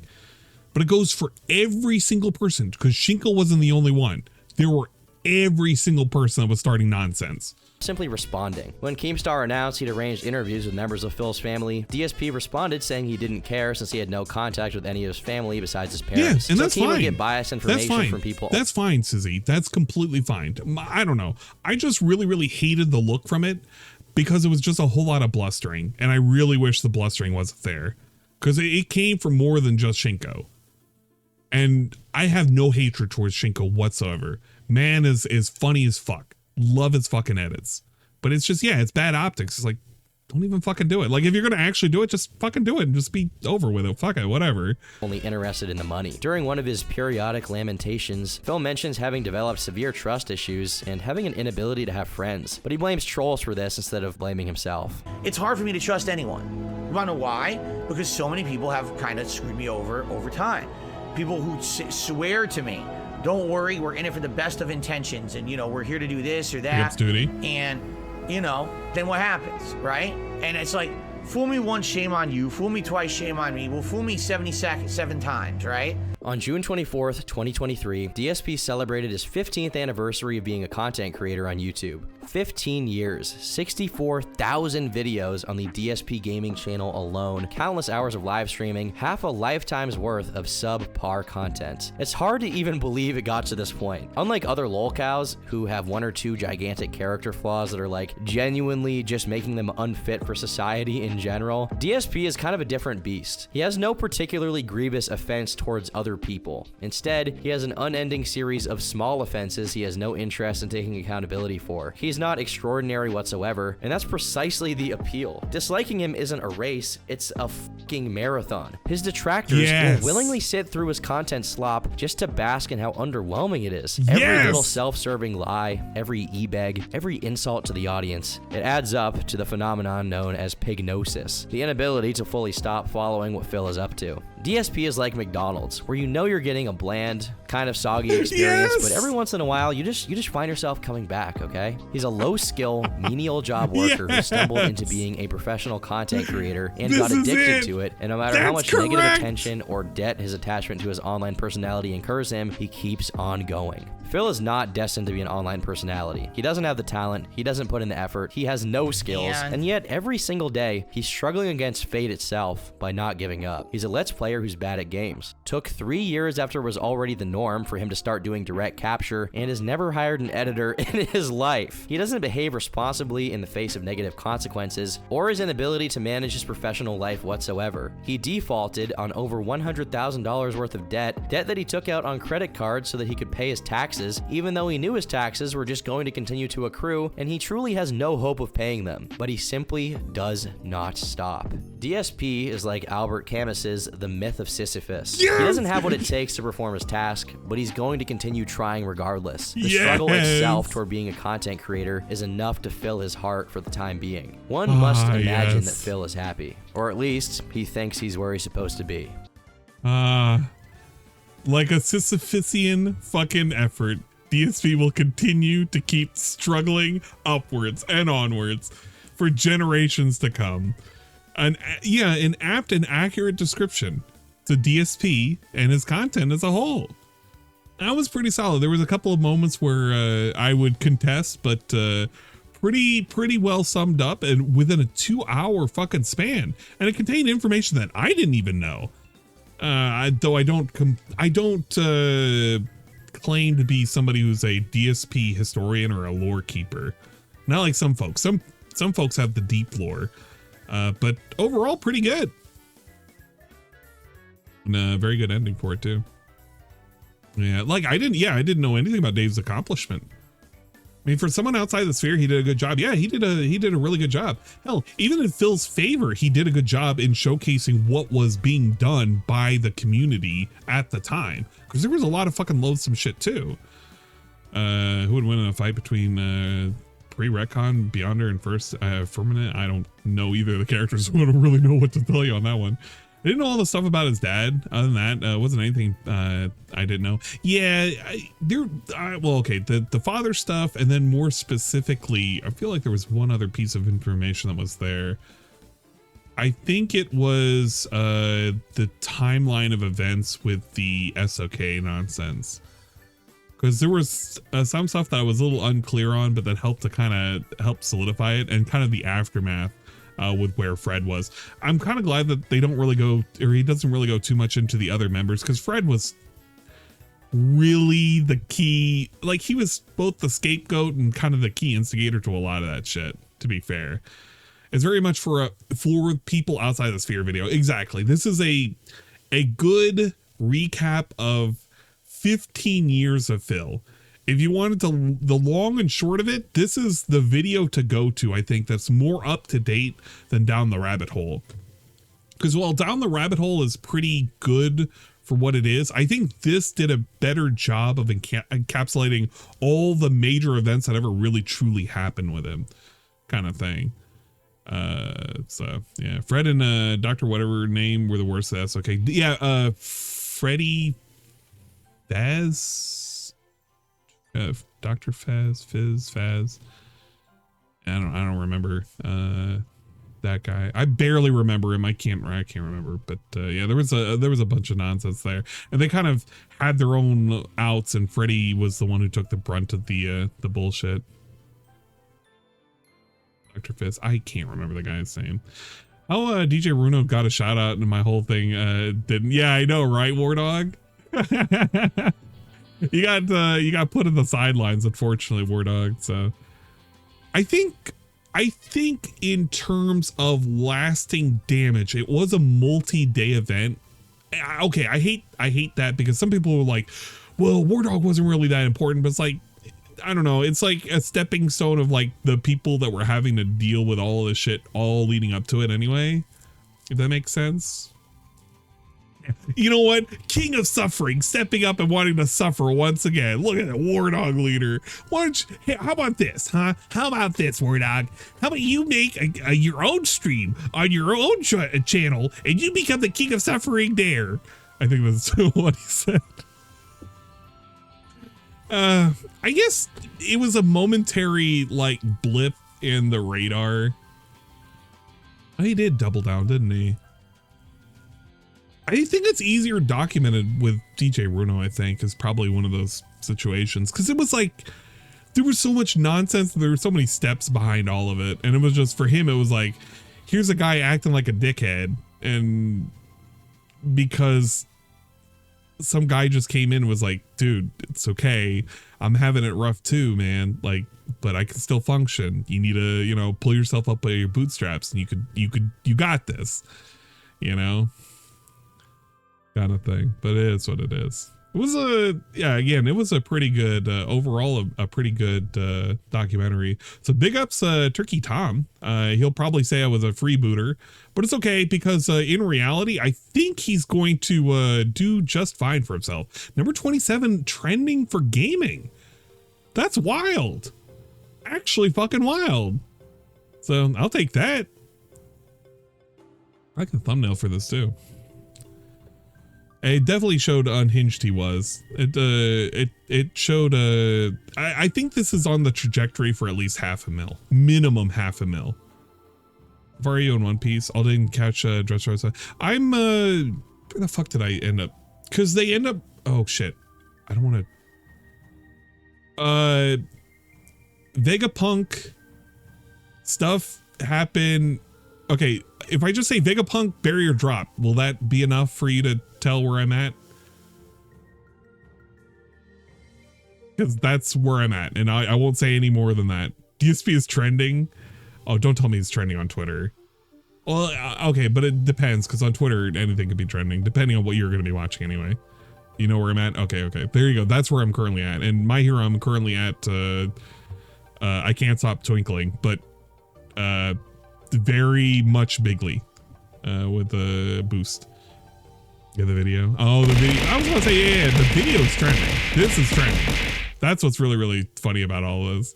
But it goes for every single person, because Shinko wasn't the only one. There were every single person that was starting nonsense. Simply responding. When Keemstar announced he'd arranged interviews with members of Phil's family, DSP responded saying he didn't care since he had no contact with any of his family besides his parents. Yeah, and that's so Keem would fine. get biased information from people. That's fine, Sizzy. That's completely fine. I don't know. I just really, really hated the look from it because it was just a whole lot of blustering, and I really wish the blustering wasn't there because it came from more than just Shinko. And I have no hatred towards Shinko whatsoever. Man is funny as fuck. Love his fucking edits. But it's just, yeah, it's bad optics. It's like, don't even fucking do it. Like, if you're going to actually do it, just fucking do it and just be over with it. Fuck it, whatever. Only interested in the money. During one of his periodic lamentations, Phil mentions having developed severe trust issues and having an inability to have friends. But he blames trolls for this instead of blaming himself. It's hard for me to trust anyone. You wanna know why? Because so many people have kind of screwed me over time. People who swear to me, don't worry, we're in it for the best of intentions, and, you know, we're here to do this or that. Yep, Doody. And, you know, then what happens, right? And it's like, fool me once, shame on you. Fool me twice, shame on me. Well, fool me 77 times, right? On June 24th, 2023, DSP celebrated his 15th anniversary of being a content creator on YouTube. 15 years, 64,000 videos on the DSP gaming channel alone, countless hours of live streaming, half a lifetime's worth of subpar content. It's hard to even believe it got to this point. Unlike other lolcows who have one or two gigantic character flaws that are like genuinely just making them unfit for society in general, DSP is kind of a different beast. He has no particularly grievous offense towards other people. Instead, he has an unending series of small offenses he has no interest in taking accountability for. He's not extraordinary whatsoever, and that's precisely the appeal. Disliking him isn't a race, it's a fucking marathon. His detractors will willingly sit through his content slop just to bask in how underwhelming it is. Every little self-serving lie, every e-beg, every insult to the audience, it adds up to the phenomenon known as pignosis, the inability to fully stop following what Phil is up to. DSP is like McDonald's, where you know you're getting a bland, kind of soggy experience, but every once in a while you just find yourself coming back, okay? He's a low-skill, menial job worker who stumbled into being a professional content creator and got addicted to it, and no matter how much negative attention or debt his attachment to his online personality incurs him, he keeps on going. Phil is not destined to be an online personality. He doesn't have the talent, he doesn't put in the effort, he has no skills, and yet every single day, he's struggling against fate itself by not giving up. He's a Let's Player who's bad at games. Took 3 years after it was already the norm for him to start doing direct capture, and has never hired an editor in his life. He doesn't behave responsibly in the face of negative consequences, or his inability to manage his professional life whatsoever. He defaulted on over $100,000 worth of debt that he took out on credit cards so that he could pay his taxes, even though he knew his taxes were just going to continue to accrue, and he truly has no hope of paying them. But he simply does not stop. DSP is like Albert Camus's The Myth of Sisyphus. He doesn't have what it takes to perform his task, but he's going to continue trying regardless. The struggle itself toward being a content creator is enough to fill his heart for the time being. One must imagine that Phil is happy, or at least he thinks he's where he's supposed to be. Like a Sisyphusian fucking effort, DSP will continue to keep struggling upwards and onwards for generations to come. And yeah, an apt and accurate description to DSP and his content as a whole. That was pretty solid. There was a couple of moments where I would contest, but pretty well summed up and within a 2-hour fucking span. And it contained information that I didn't even know. Though I don't claim to be somebody who's a DSP historian or a lore keeper. Not like some folks. Some folks have the deep lore. But overall, pretty good. And a very good ending for it too. Yeah, like I didn't know anything about Dave's accomplishment. I mean, for someone outside the sphere, he did a good job. Yeah, he did a really good job. Hell, even in Phil's favor, he did a good job in showcasing what was being done by the community at the time. Because there was a lot of fucking loathsome shit too. Who would win in a fight between pre-retcon, Beyonder, and Firmament? I don't know either of the characters, so I don't really know what to tell you on that one. I didn't know all the stuff about his dad. Other than that, wasn't anything I didn't know. Yeah, well, okay, the father stuff, and then more specifically, I feel like there was one other piece of information that was there. I think it was the timeline of events with the SOK nonsense. Because there was some stuff that I was a little unclear on, but that helped to kind of help solidify it, and kind of the aftermath with where Fred was. I'm kind of glad that they don't really go, or he doesn't really go too much into the other members, because Fred was really the key, like he was both the scapegoat and kind of the key instigator to a lot of that shit, to be fair. It's very much for people outside the sphere video. Exactly. This is a good recap of 15 years of Phil. If you wanted to, the long and short of it, this is the video to go to, I think, that's more up to date than Down the Rabbit Hole. Because while Down the Rabbit Hole is pretty good for what it is, I think this did a better job of encapsulating all the major events that ever really truly happened with him, kind of thing. So yeah, Fred and Dr. whatever name were the worst of this. Okay, yeah, Freddy Faz. Dr. Faz. I don't remember that guy. I barely remember him. I can't remember. But yeah, there was a bunch of nonsense there, and they kind of had their own outs, and Freddy was the one who took the brunt of the bullshit. Dr. Fizz. I can't remember the guy's name. How DJ Runo got a shout out and my whole thing didn't. Yeah, I know, right, War Dog? You got put in the sidelines, unfortunately, War Dog. So I think in terms of lasting damage, it was a multi-day event. Okay, I hate that, because some people were like, well, War Dog wasn't really that important, but it's like, I don't know, it's like a stepping stone of like the people that were having to deal with all this shit all leading up to it anyway, if that makes sense. You know what? King of suffering, stepping up and wanting to suffer once again. Look at that War Dog leader. Why don't you, hey, how about this, huh? How about this, War Dog? How about you make your own stream on your own channel and you become the king of suffering there? I think that's what he said. I guess it was a momentary like blip in the radar. Oh, he did double down, didn't he? I think it's easier documented with DJ Runo, I think, is probably one of those situations. Because it was like, there was so much nonsense. There were so many steps behind all of it. And it was just, for him, it was like, here's a guy acting like a dickhead. And because some guy just came in and was like, dude, it's okay. I'm having it rough too, man. Like, but I can still function. You need to, you know, pull yourself up by your bootstraps, and you got this, you know? Kind of thing. But it is what it is. It was it was a pretty good overall, a pretty good documentary. So big ups Turkey Tom. He'll probably say I was a freebooter, but it's okay, because in reality I think he's going to do just fine for himself. Number 27 trending for gaming. That's wild. Actually fucking wild. So I'll take that. I like the thumbnail for this too. It definitely showed unhinged he was. It showed I think this is on the trajectory for at least $500,000, minimum $500,000. Vario in One Piece. I didn't catch Dressrosa. I'm where the fuck did I end up? Because they end up, oh shit, I don't want to. Vegapunk stuff happened. Okay, if I just say Vegapunk barrier drop, will that be enough for you to tell where I'm at? Because that's where I'm at, and I won't say any more than that. DSP is trending. Oh, don't tell me he's trending on Twitter. Well, okay, but it depends, because on Twitter anything could be trending, depending on what you're going to be watching anyway. You know where I'm at? Okay, there you go. That's where I'm currently at. And My Hero, I'm currently at I Can't Stop Twinkling, but very much bigly with the boost. Yeah, the video. Oh, the video. I was gonna say, yeah, the video's trending. This is trending. That's what's really, really funny about all of this.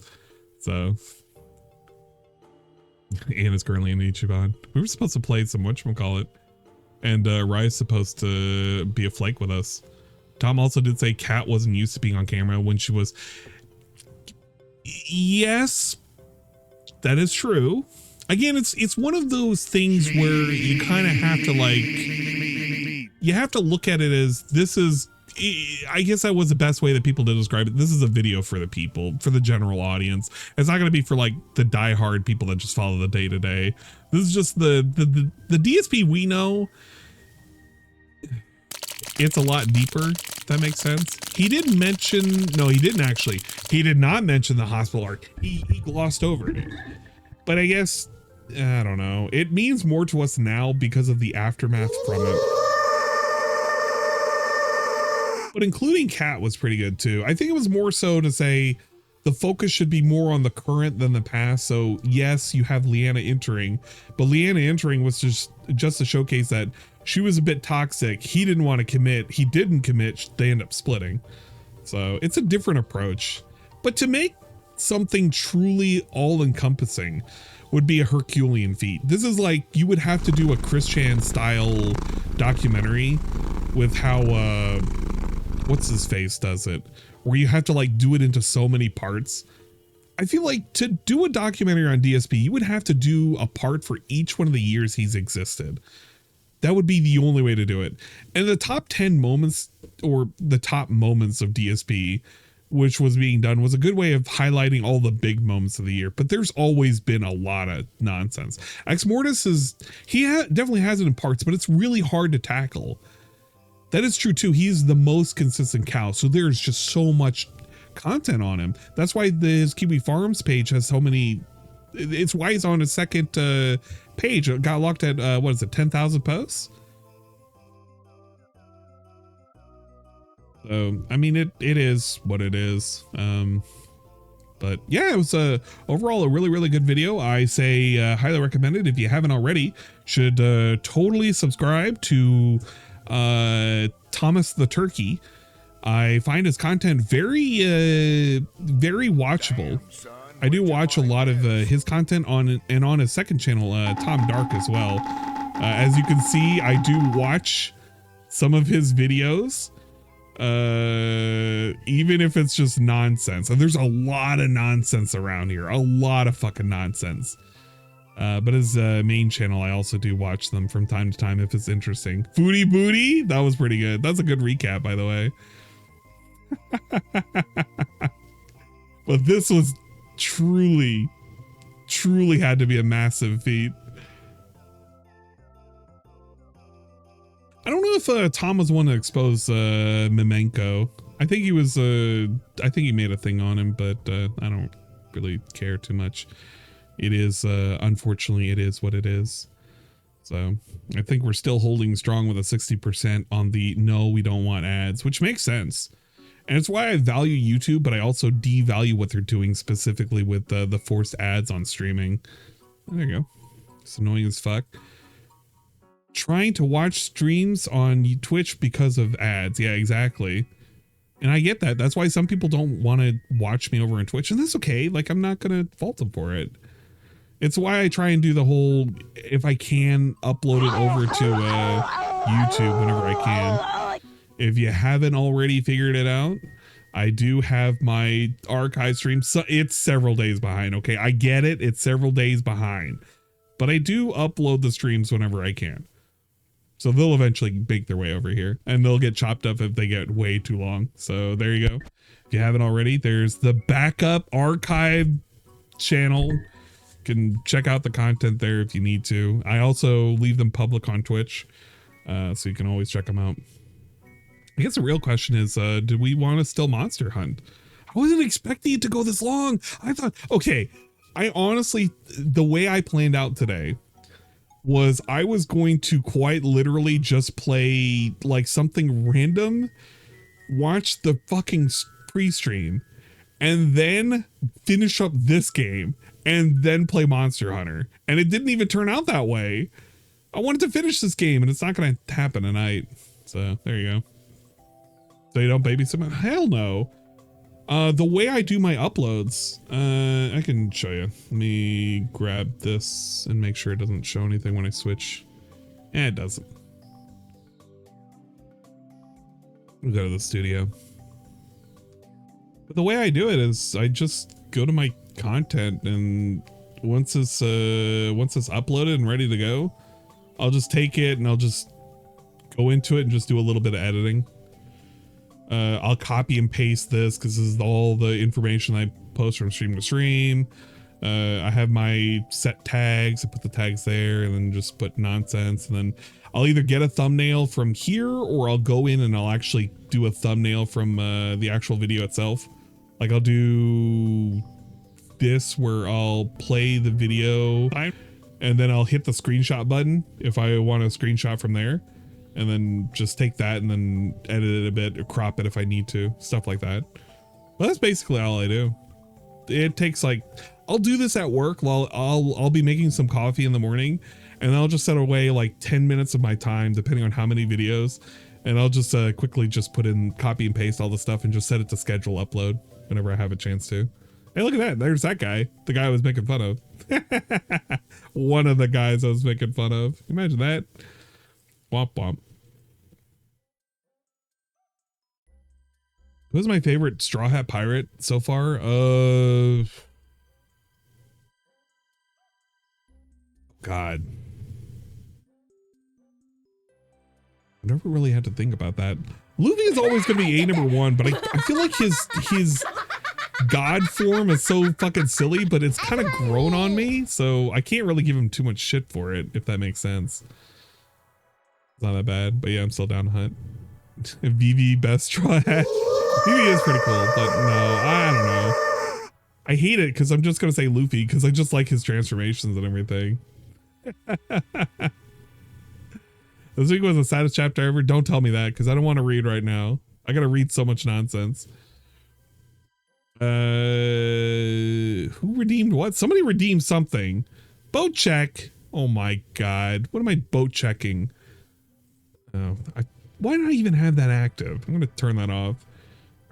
So, Anna's currently in Ichiban. We were supposed to play some whatchamacallit, and Rye's supposed to be a flake with us. Tom also did say Kat wasn't used to being on camera when she was. Yes, that is true. Again, it's one of those things where you kind of have to like, you have to look at it as this is, I guess that was the best way that people did describe it. This is a video for the people, for the general audience. It's not going to be for like the diehard people that just follow the day to day. This is just the DSP we know. It's a lot deeper, if that makes sense. He didn't mention, no, he didn't actually. He did not mention the hospital arc. He glossed over it. But I guess, I don't know. It means more to us now because of the aftermath from it. But including Kat was pretty good too. I think it was more so to say the focus should be more on the current than the past. So yes, you have Leanna entering, but Leanna entering was just to showcase that she was a bit toxic. He didn't want to commit. He didn't commit. They end up splitting. So it's a different approach. But to make something truly all-encompassing would be a Herculean feat. This is like you would have to do a Chris Chan style documentary with how what's his face does it, where you have to like do it into so many parts. I feel like to do a documentary on DSP, you would have to do a part for each one of the years he's existed. That would be the only way to do it. And the top 10 moments or the top moments of DSP, which was being done, was a good way of highlighting all the big moments of the year. But there's always been a lot of nonsense. Ex Mortis is, definitely has it in parts, but it's really hard to tackle. That is true too. He's the most consistent cow. So there's just so much content on him. That's why his Kiwi Farms page has so many. It's why he's on his second page. It got locked at, what is it, 10,000 posts? So, I mean, it is what it is. But yeah, it was overall a really, really good video. I say highly recommend it. If you haven't already, should totally subscribe to Thomas the Turkey. I find his content very, very watchable. I do watch a lot of his content on his second channel, Tom Dark as well. As you can see, I do watch some of his videos, even if it's just nonsense. And there's a lot of nonsense around here, a lot of fucking nonsense. But his main channel, I also do watch them from time to time if it's interesting. Foodie Booty, that was pretty good. That's a good recap, by the way. But this was truly had to be a massive feat. I don't know if Tom was one to expose Mimenko. I think he was I think he made a thing on him, but I don't really care too much. It is unfortunately it is what it is. So I think we're still holding strong with a 60% on the no, we don't want ads, which makes sense. And it's why I value YouTube, but I also devalue what they're doing specifically with the forced ads on streaming. There you go. It's annoying as fuck. Trying to watch streams on Twitch because of ads. Yeah, exactly. And I get that. That's why some people don't want to watch me over on Twitch. And that's okay. Like, I'm not going to fault them for it. It's why I try and do the whole, if I can, upload it over to YouTube whenever I can. If you haven't already figured it out, I do have my archive stream. So it's several days behind. Okay, I get it. It's several days behind, but I do upload the streams whenever I can. So they'll eventually make their way over here, and they'll get chopped up if they get way too long. So there you go. If you haven't already, there's the backup archive channel. You can check out the content there if you need to. I also leave them public on Twitch, so you can always check them out. I guess the real question is, do we want to still monster hunt? I wasn't expecting it to go this long. I thought, okay, I honestly, the way I planned out today was I was going to quite literally just play like something random, watch the fucking pre-stream, and then finish up this game and then play Monster Hunter. And it didn't even turn out that way. I wanted to finish this game and it's not going to happen tonight. So there you go. So you don't babysit me? Hell no. The way I do my uploads, I can show you. Let me grab this and make sure it doesn't show anything when I switch. Yeah, it doesn't. We'll go to the studio. But the way I do it is I just go to my content, and once it's uploaded and ready to go, I'll just take it and I'll just go into it and just do a little bit of editing. I'll copy and paste this because this is all the information I post from stream to stream. I have my set tags. I put the tags there and then just put nonsense, and then I'll either get a thumbnail from here or I'll go in and I'll actually do a thumbnail from the actual video itself. Like I'll do this where I'll play the video and then I'll hit the screenshot button if I want a screenshot from there, and then just take that and then edit it a bit or crop it if I need to, stuff like that. But that's basically all I do. It takes like, I'll do this at work while I'll be making some coffee in the morning, and I'll just set away like 10 minutes of my time depending on how many videos, and I'll just quickly just put in, copy and paste all the stuff and just set it to schedule upload whenever I have a chance to. Hey, look at that. There's that guy. The guy I was making fun of. One of the guys I was making fun of. Imagine that. Womp womp. Who's my favorite Straw Hat Pirate so far? God. I never really had to think about that. Luffy is always going to be #1, but I feel like his god form is so fucking silly, but it's kind of grown on me, so I can't really give him too much shit for it, if that makes sense. It's not that bad, but yeah, I'm still down to hunt. VV best Straw Hat. VV is pretty cool, but no, I don't know. I hate it because I'm just going to say Luffy because I just like his transformations and everything. This week was the saddest chapter ever. Don't tell me that because I don't want to read right now. I got to read so much nonsense. Who redeemed what? Somebody redeemed something. Boat check. Oh my God. What am I boat checking? Oh, why did I even have that active? I'm going to turn that off.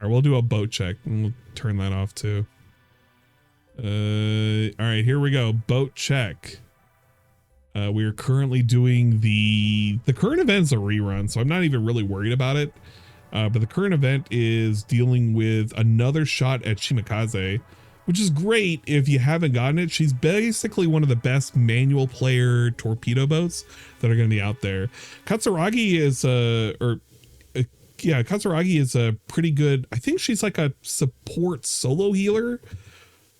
All right, we'll do a boat check and we'll turn that off too. All right, here we go. Boat check. We are currently doing the current event's a rerun, so I'm not even really worried about it. But the current event is dealing with another shot at Shimakaze, which is great if you haven't gotten it. She's basically one of the best manual player torpedo boats that are going to be out there. Katsuragi is Katsuragi is a pretty good. I think she's like a support solo healer.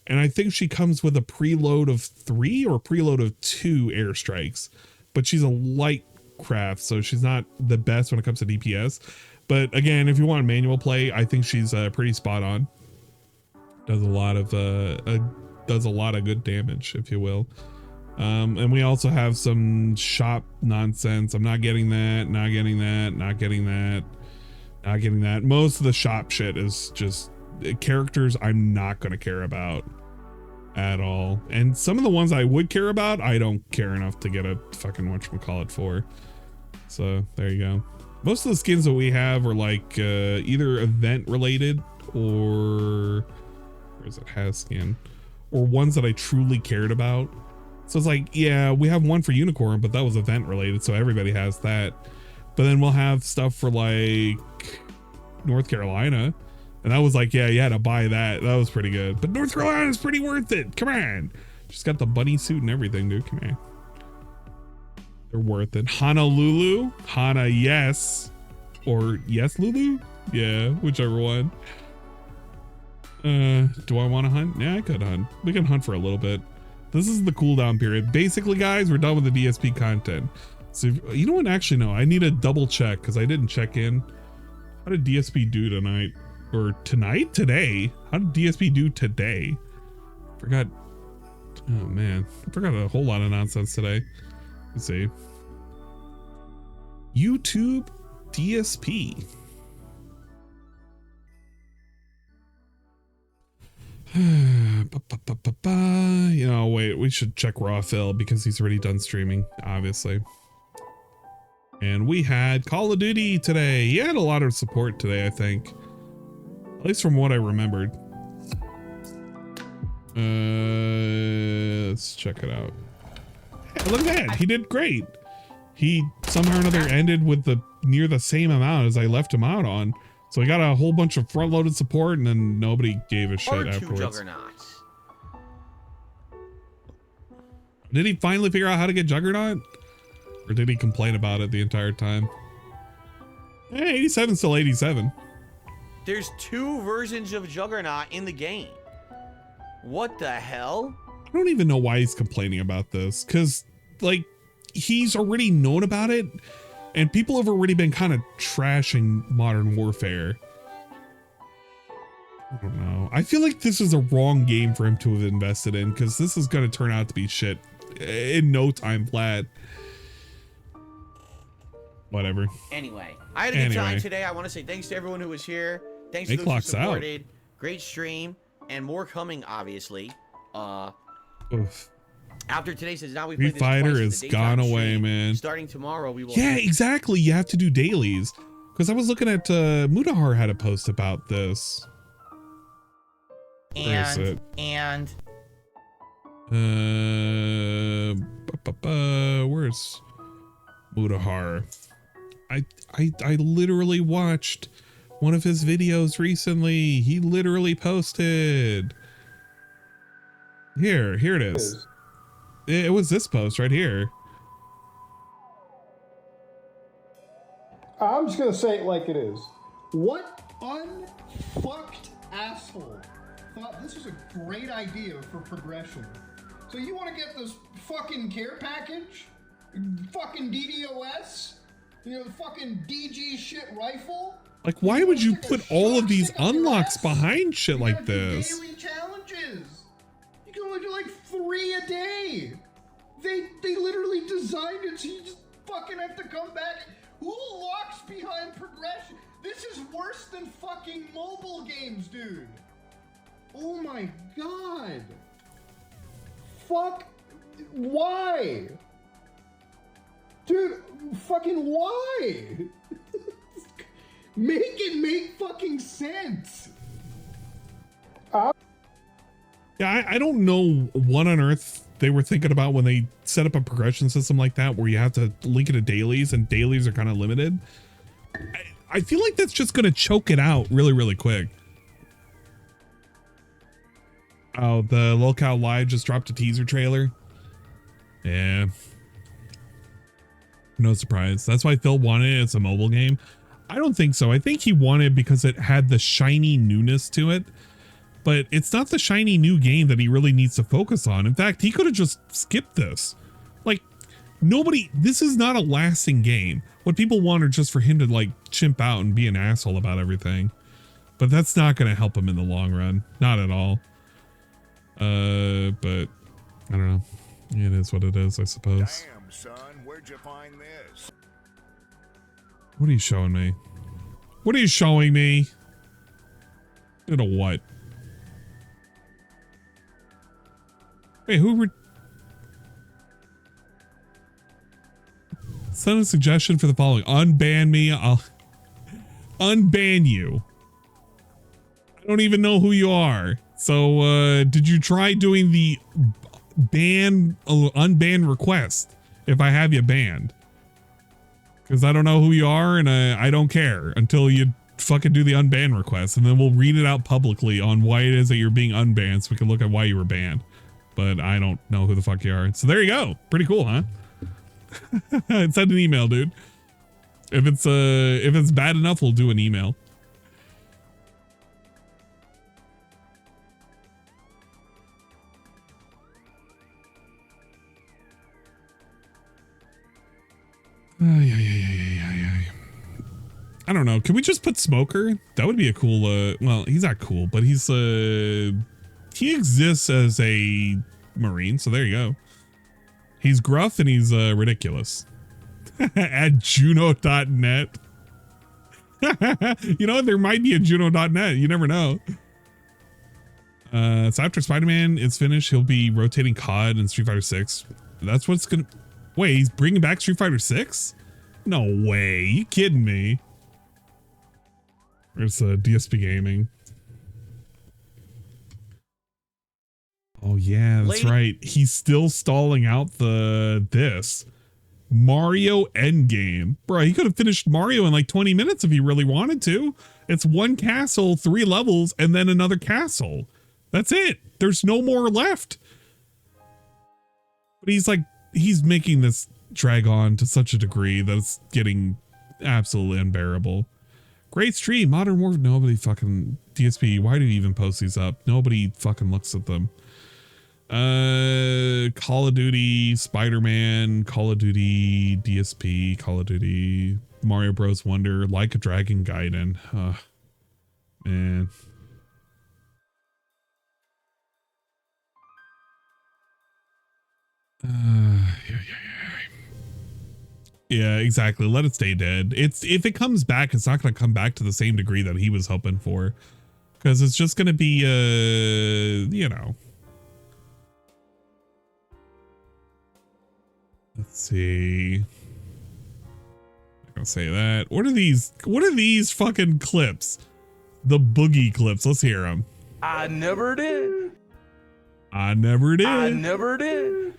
And I think she comes with a preload of 3 or preload of 2 airstrikes, but she's a light craft, so she's not the best when it comes to DPS. But again, if you want manual play, I think she's pretty spot on. Does a lot of good damage, if you will. And we also have some shop nonsense. I'm not getting that, not getting that, not getting that, not getting that. Most of the shop shit is just characters I'm not going to care about at all, and some of the ones I would care about I don't care enough to get a fucking whatchamacallit for. So there you go. Most of the skins that we have are like either event related or where is it, has skin, or ones that I truly cared about. So it's like, yeah, we have one for Unicorn, but that was event related, so everybody has that. But then we'll have stuff for like North Carolina, and that was like, yeah, you had to buy that. That was pretty good. But North Carolina is pretty worth it. Come on. She's got the bunny suit and everything, dude. Come on. They're worth it. Honolulu. Hana, yes. Or yes, Lulu? Yeah, whichever one. Do I want to hunt? Yeah, I could hunt. We can hunt for a little bit. This is the cooldown period. Basically, guys, we're done with the DSP content. So, you know what? Actually, no. I need a double check because I didn't check in. How did DSP do tonight? Or tonight? Today? How did DSP do today? Forgot. Oh man, I forgot a whole lot of nonsense today. Let's see. YouTube DSP. You know, wait, we should check Raw Phil because he's already done streaming, obviously. And we had Call of Duty today. He had a lot of support today, I think. At least from what I remembered. Let's check it out. Hey, look at that. He did great. He somehow or another ended with near the same amount as I left him out on. So he got a whole bunch of front-loaded support, and then nobody gave a shit afterwards. Juggernauts. Did he finally figure out how to get Juggernaut? Or did he complain about it the entire time? Hey, 87 still 87. There's 2 versions of Juggernaut in the game. What the hell? I don't even know why he's complaining about this, because, like, he's already known about it, and people have already been kind of trashing Modern Warfare. I don't know. I feel like this is a wrong game for him to have invested in, because this is going to turn out to be shit in no time flat. Whatever. Anyway, I had a good time today. I want to say thanks to everyone who was here. Thanks to those who supported. Great stream, and more coming, obviously. Oof. After today, since now we Street Fighter has gone away, man. Starting tomorrow, we will. Yeah, exactly. You have to do dailies. Because I was looking at Mutahar had a post about this. Where is it? Where's Mutahar? I literally watched one of his videos recently. He literally posted. Here it is. It was this post right here. I'm just gonna say it like it is. What unfucked asshole thought this was a great idea for progression? So you want to get this fucking care package, fucking DDoS, you know, the fucking DG shit rifle? Like, why would you put all of these unlocks behind shit like this? Daily challenges. You can only do like 3 a day. They literally designed it so you just fucking have to come back. Who locks behind progression? This is worse than fucking mobile games, dude. Oh my god. Fuck. Why? Dude, fucking why? Make it make fucking sense. Yeah, I don't know what on earth they were thinking about when they set up a progression system like that where you have to link it to dailies, and dailies are kind of limited. I feel like that's just going to choke it out really, really quick. Oh, the Locale Live just dropped a teaser trailer. Yeah. No surprise. That's why Phil wanted it. It's a mobile game. I don't think so. I think he wanted it because it had the shiny newness to it. But it's not the shiny new game that he really needs to focus on. In fact, he could have just skipped this. Like, this is not a lasting game. What people want are just for him to, like, chimp out and be an asshole about everything. But that's not going to help him in the long run. Not at all. But I don't know. It is what it is, I suppose. Damn, son, where'd you find this? What are you showing me? What are you showing me? Did a what? Wait, send a suggestion for the following. Unban me. I'll unban you. I don't even know who you are. So, did you try doing the unban request if I have you banned? Because I don't know who you are, and I don't care until you fucking do the unban request, and then we'll read it out publicly on why it is that you're being unbanned, so we can look at why you were banned. But I don't know who the fuck you are. So there you go. Pretty cool, huh? Send an email, dude. If it's bad enough, we'll do an email. I don't know. Can we just put Smoker? That would be a cool, well, he's not cool, but he's, he exists as a Marine, so there you go. He's gruff and he's, ridiculous. At Juno.net. You know, there might be a Juno.net. You never know. So after Spider-Man is finished, he'll be rotating COD and Street Fighter 6. That's what's gonna. Wait, he's bringing back Street Fighter 6? No way! You kidding me? Where's DSP Gaming? Oh yeah, that's right. He's still stalling out this Mario Endgame. Bro, he could have finished Mario in like 20 minutes if he really wanted to. It's one castle, 3 levels, and then another castle. That's it. There's no more left. But he's making this drag on to such a degree that it's getting absolutely unbearable. Great stream, Modern Warfare. Nobody fucking DSP. Why do you even post these up? Nobody fucking looks at them. Call of Duty, Spider-Man, Call of Duty, DSP, Call of Duty, Mario Bros. Wonder, Like a Dragon Gaiden. Man. Yeah, exactly. Let it stay dead. If it comes back, it's not going to come back to the same degree that he was hoping for, because it's just going to be you know. Let's see. I'm gonna say that. What are these fucking clips? The Boogie clips. Let's hear them. I never did. I never did. I never did.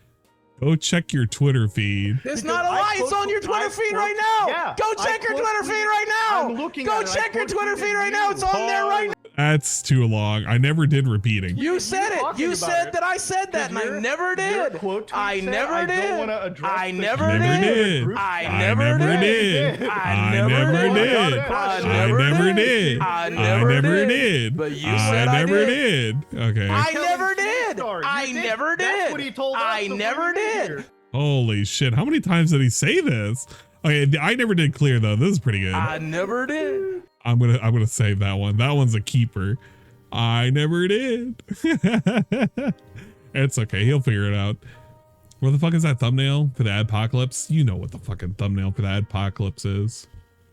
Go check your Twitter feed. It's not a lie. It's on your Twitter feed right now. Yeah, Go check your Twitter feed right now. I'm looking Go at it. check your Twitter feed right now. It's on there right now. That's too long. I never did repeating. You said it. You said that I said that, and I never did. I never did. I never did. I never did. I never did. I never did. I never did. But you said I never did. Okay. I never did. I never did. That's what he told us. I never did. Holy shit. How many times did he say this? Okay, I never did clear though. This is pretty good. I never did. I'm gonna save that one. That one's a keeper. I never did. It's okay. He'll figure it out. What the fuck is that thumbnail for the Adpocalypse? You know what the fucking thumbnail for the Adpocalypse is.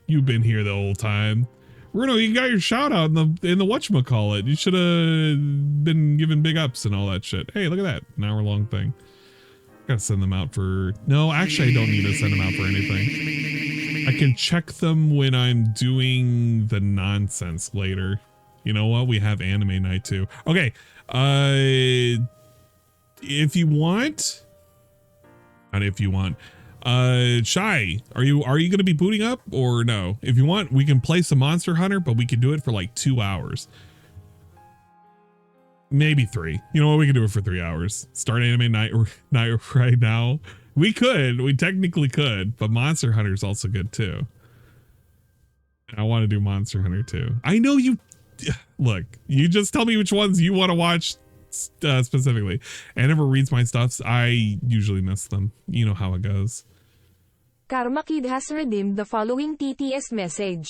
You've been here the whole time. Bruno, you got your shout out in the whatchamacallit. You should have been given big ups and all that shit. Hey, look at that. An hour-long thing. Gotta send them out for... No, actually, I don't need to send them out for anything. I can check them when I'm doing the nonsense later. You know what? We have anime night too. Okay. If you want... Not if you want. Shy, are you gonna be booting up or no? If you want, we can play some Monster Hunter, but we can do it for like 2 hours. Maybe 3. You know what? We can do it for 3 hours. Start anime night right now. We technically could, but Monster Hunter is also good too. I want to do Monster Hunter too. I know you. Look, you just tell me which ones you want to watch specifically. And never reads my stuffs. I usually miss them. You know how it goes. Karma Kid has redeemed the following TTS message.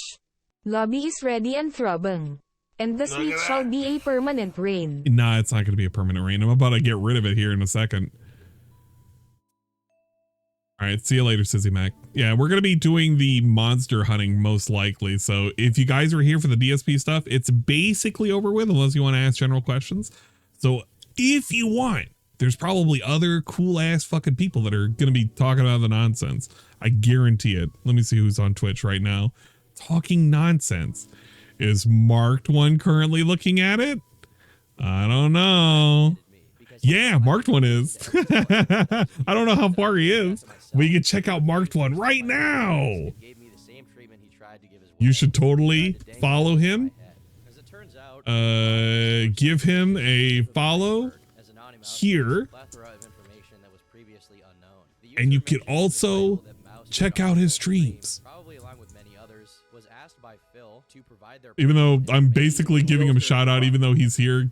Lobby is ready and throbbing. And the suite shall be a permanent rain. Nah, it's not going to be a permanent rain. I'm about to get rid of it here in a second. All right, see you later, Sizzy Mac. Yeah, we're going to be doing the monster hunting most likely. So if you guys are here for the DSP stuff, it's basically over with unless you want to ask general questions. So if you want, there's probably other cool ass fucking people that are going to be talking about the nonsense. I guarantee it. Let me see who's on Twitch right now. Talking nonsense. Is Marked One currently looking at it? I don't know. Yeah, Marked One is. I don't know how far he is. We can check out Marked One right now. You should totally follow him. Give him a follow here. And you can also check out his streams. Even though I'm basically giving him a shout out, even though he's here,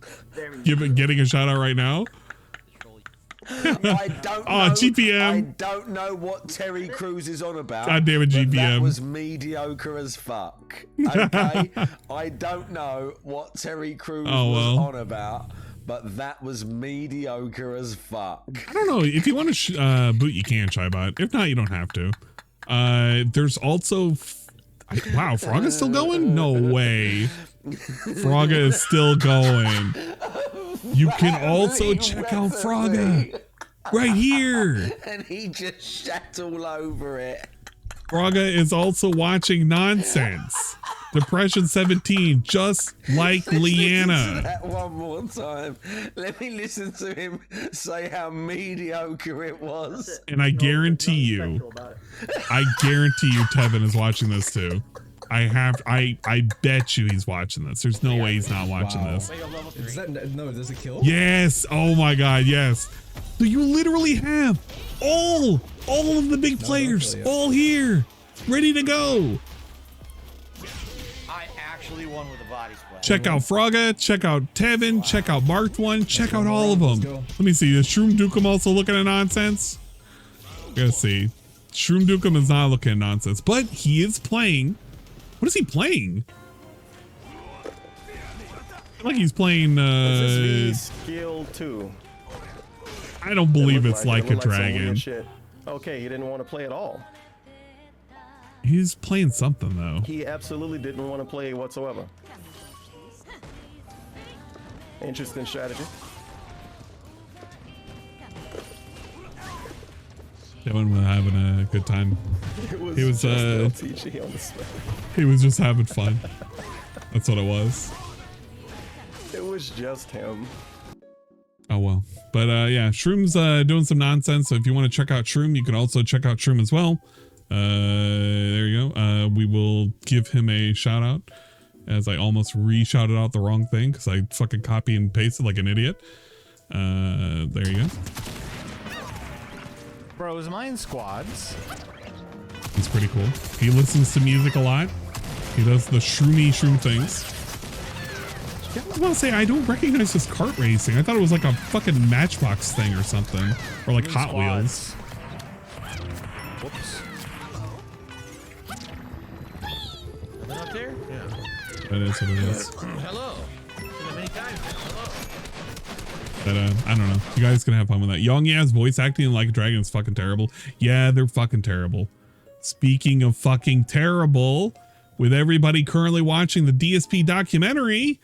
getting a shout out right now. I don't know. GPM. I don't know what Terry Crews is on about. God damn it, GPM. That was mediocre as fuck. Okay, I don't know what Terry Crews was on about, but that was mediocre as fuck. I don't know. If you want to boot, you can, Chybot. If not, you don't have to. There's also. Wow, Frogga's still going? No way. Frogga is still going. You can also check out Fraga right here. And he just shat all over it. Fraga is also watching Nonsense. Depression 17, just like Leanna. Listen to that one more time. Let me listen to him say how mediocre it was. And I guarantee you, Tevin is watching this too. I bet you he's watching this. There's no way he's not watching this. Is that, no, does it kill? Yes. Oh my God. Yes. So you literally have all of the big players all here, ready to go. I actually won with a body splat. Check out Fraga, check out Tevin, check out Marked One, check out all of them. Let me see. Is Shroom Dukem also looking at Nonsense? Gotta see. Shroom Dukem is not looking at Nonsense, but he is playing. What is he playing? Like he's playing Skill 2. I don't believe it's like a dragon. Okay, he didn't want to play at all. He's playing something though. He absolutely didn't want to play whatsoever. Interesting strategy. Tevin was having a good time. He was LTG on the spot. He was just having fun. That's what it was. It was just him. Oh well. But yeah, Shroom's doing some nonsense. So if you want to check out Shroom, you can also check out Shroom as well. There you go. We will give him a shout out, as I almost re-shouted out the wrong thing because I fucking copy and pasted like an idiot. There you go. Bro, is mine squads? He's pretty cool. He listens to music a lot. He does the shroom things. Yeah, I was about to say, I don't recognize this kart racing. I thought it was like a fucking Matchbox thing or something. Or like Hot Wheels. Whoops. Nothing up there? Yeah. That is what it is. Hello. Many times. Hello. But I don't know. You guys can have fun with that. Young Yaz voice acting like a dragon is fucking terrible. Yeah, they're fucking terrible. Speaking of fucking terrible, with everybody currently watching the DSP documentary,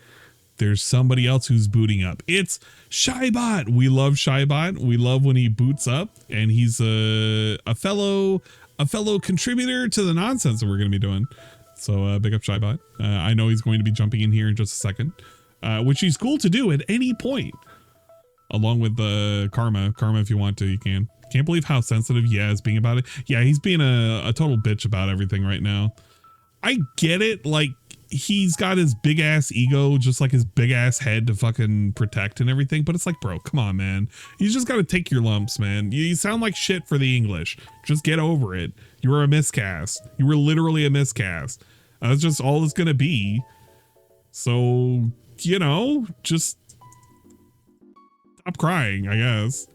there's somebody else who's booting up. It's Shybot. We love Shybot. We love when he boots up, and he's a fellow contributor to the nonsense that we're going to be doing. So big up Shybot. I know he's going to be jumping in here in just a second, which he's cool to do at any point. Along with Karma, if you want to, you can. Can't believe how sensitive Yaz is being about it. Yeah, he's being a total bitch about everything right now. I get it. Like, he's got his big ass ego, just like his big ass head to fucking protect and everything. But it's like, bro, come on, man. You just got to take your lumps, man. You sound like shit for the English. Just get over it. You were a miscast. You were literally a miscast. That's just all it's going to be. So, you know, just stop crying, I guess.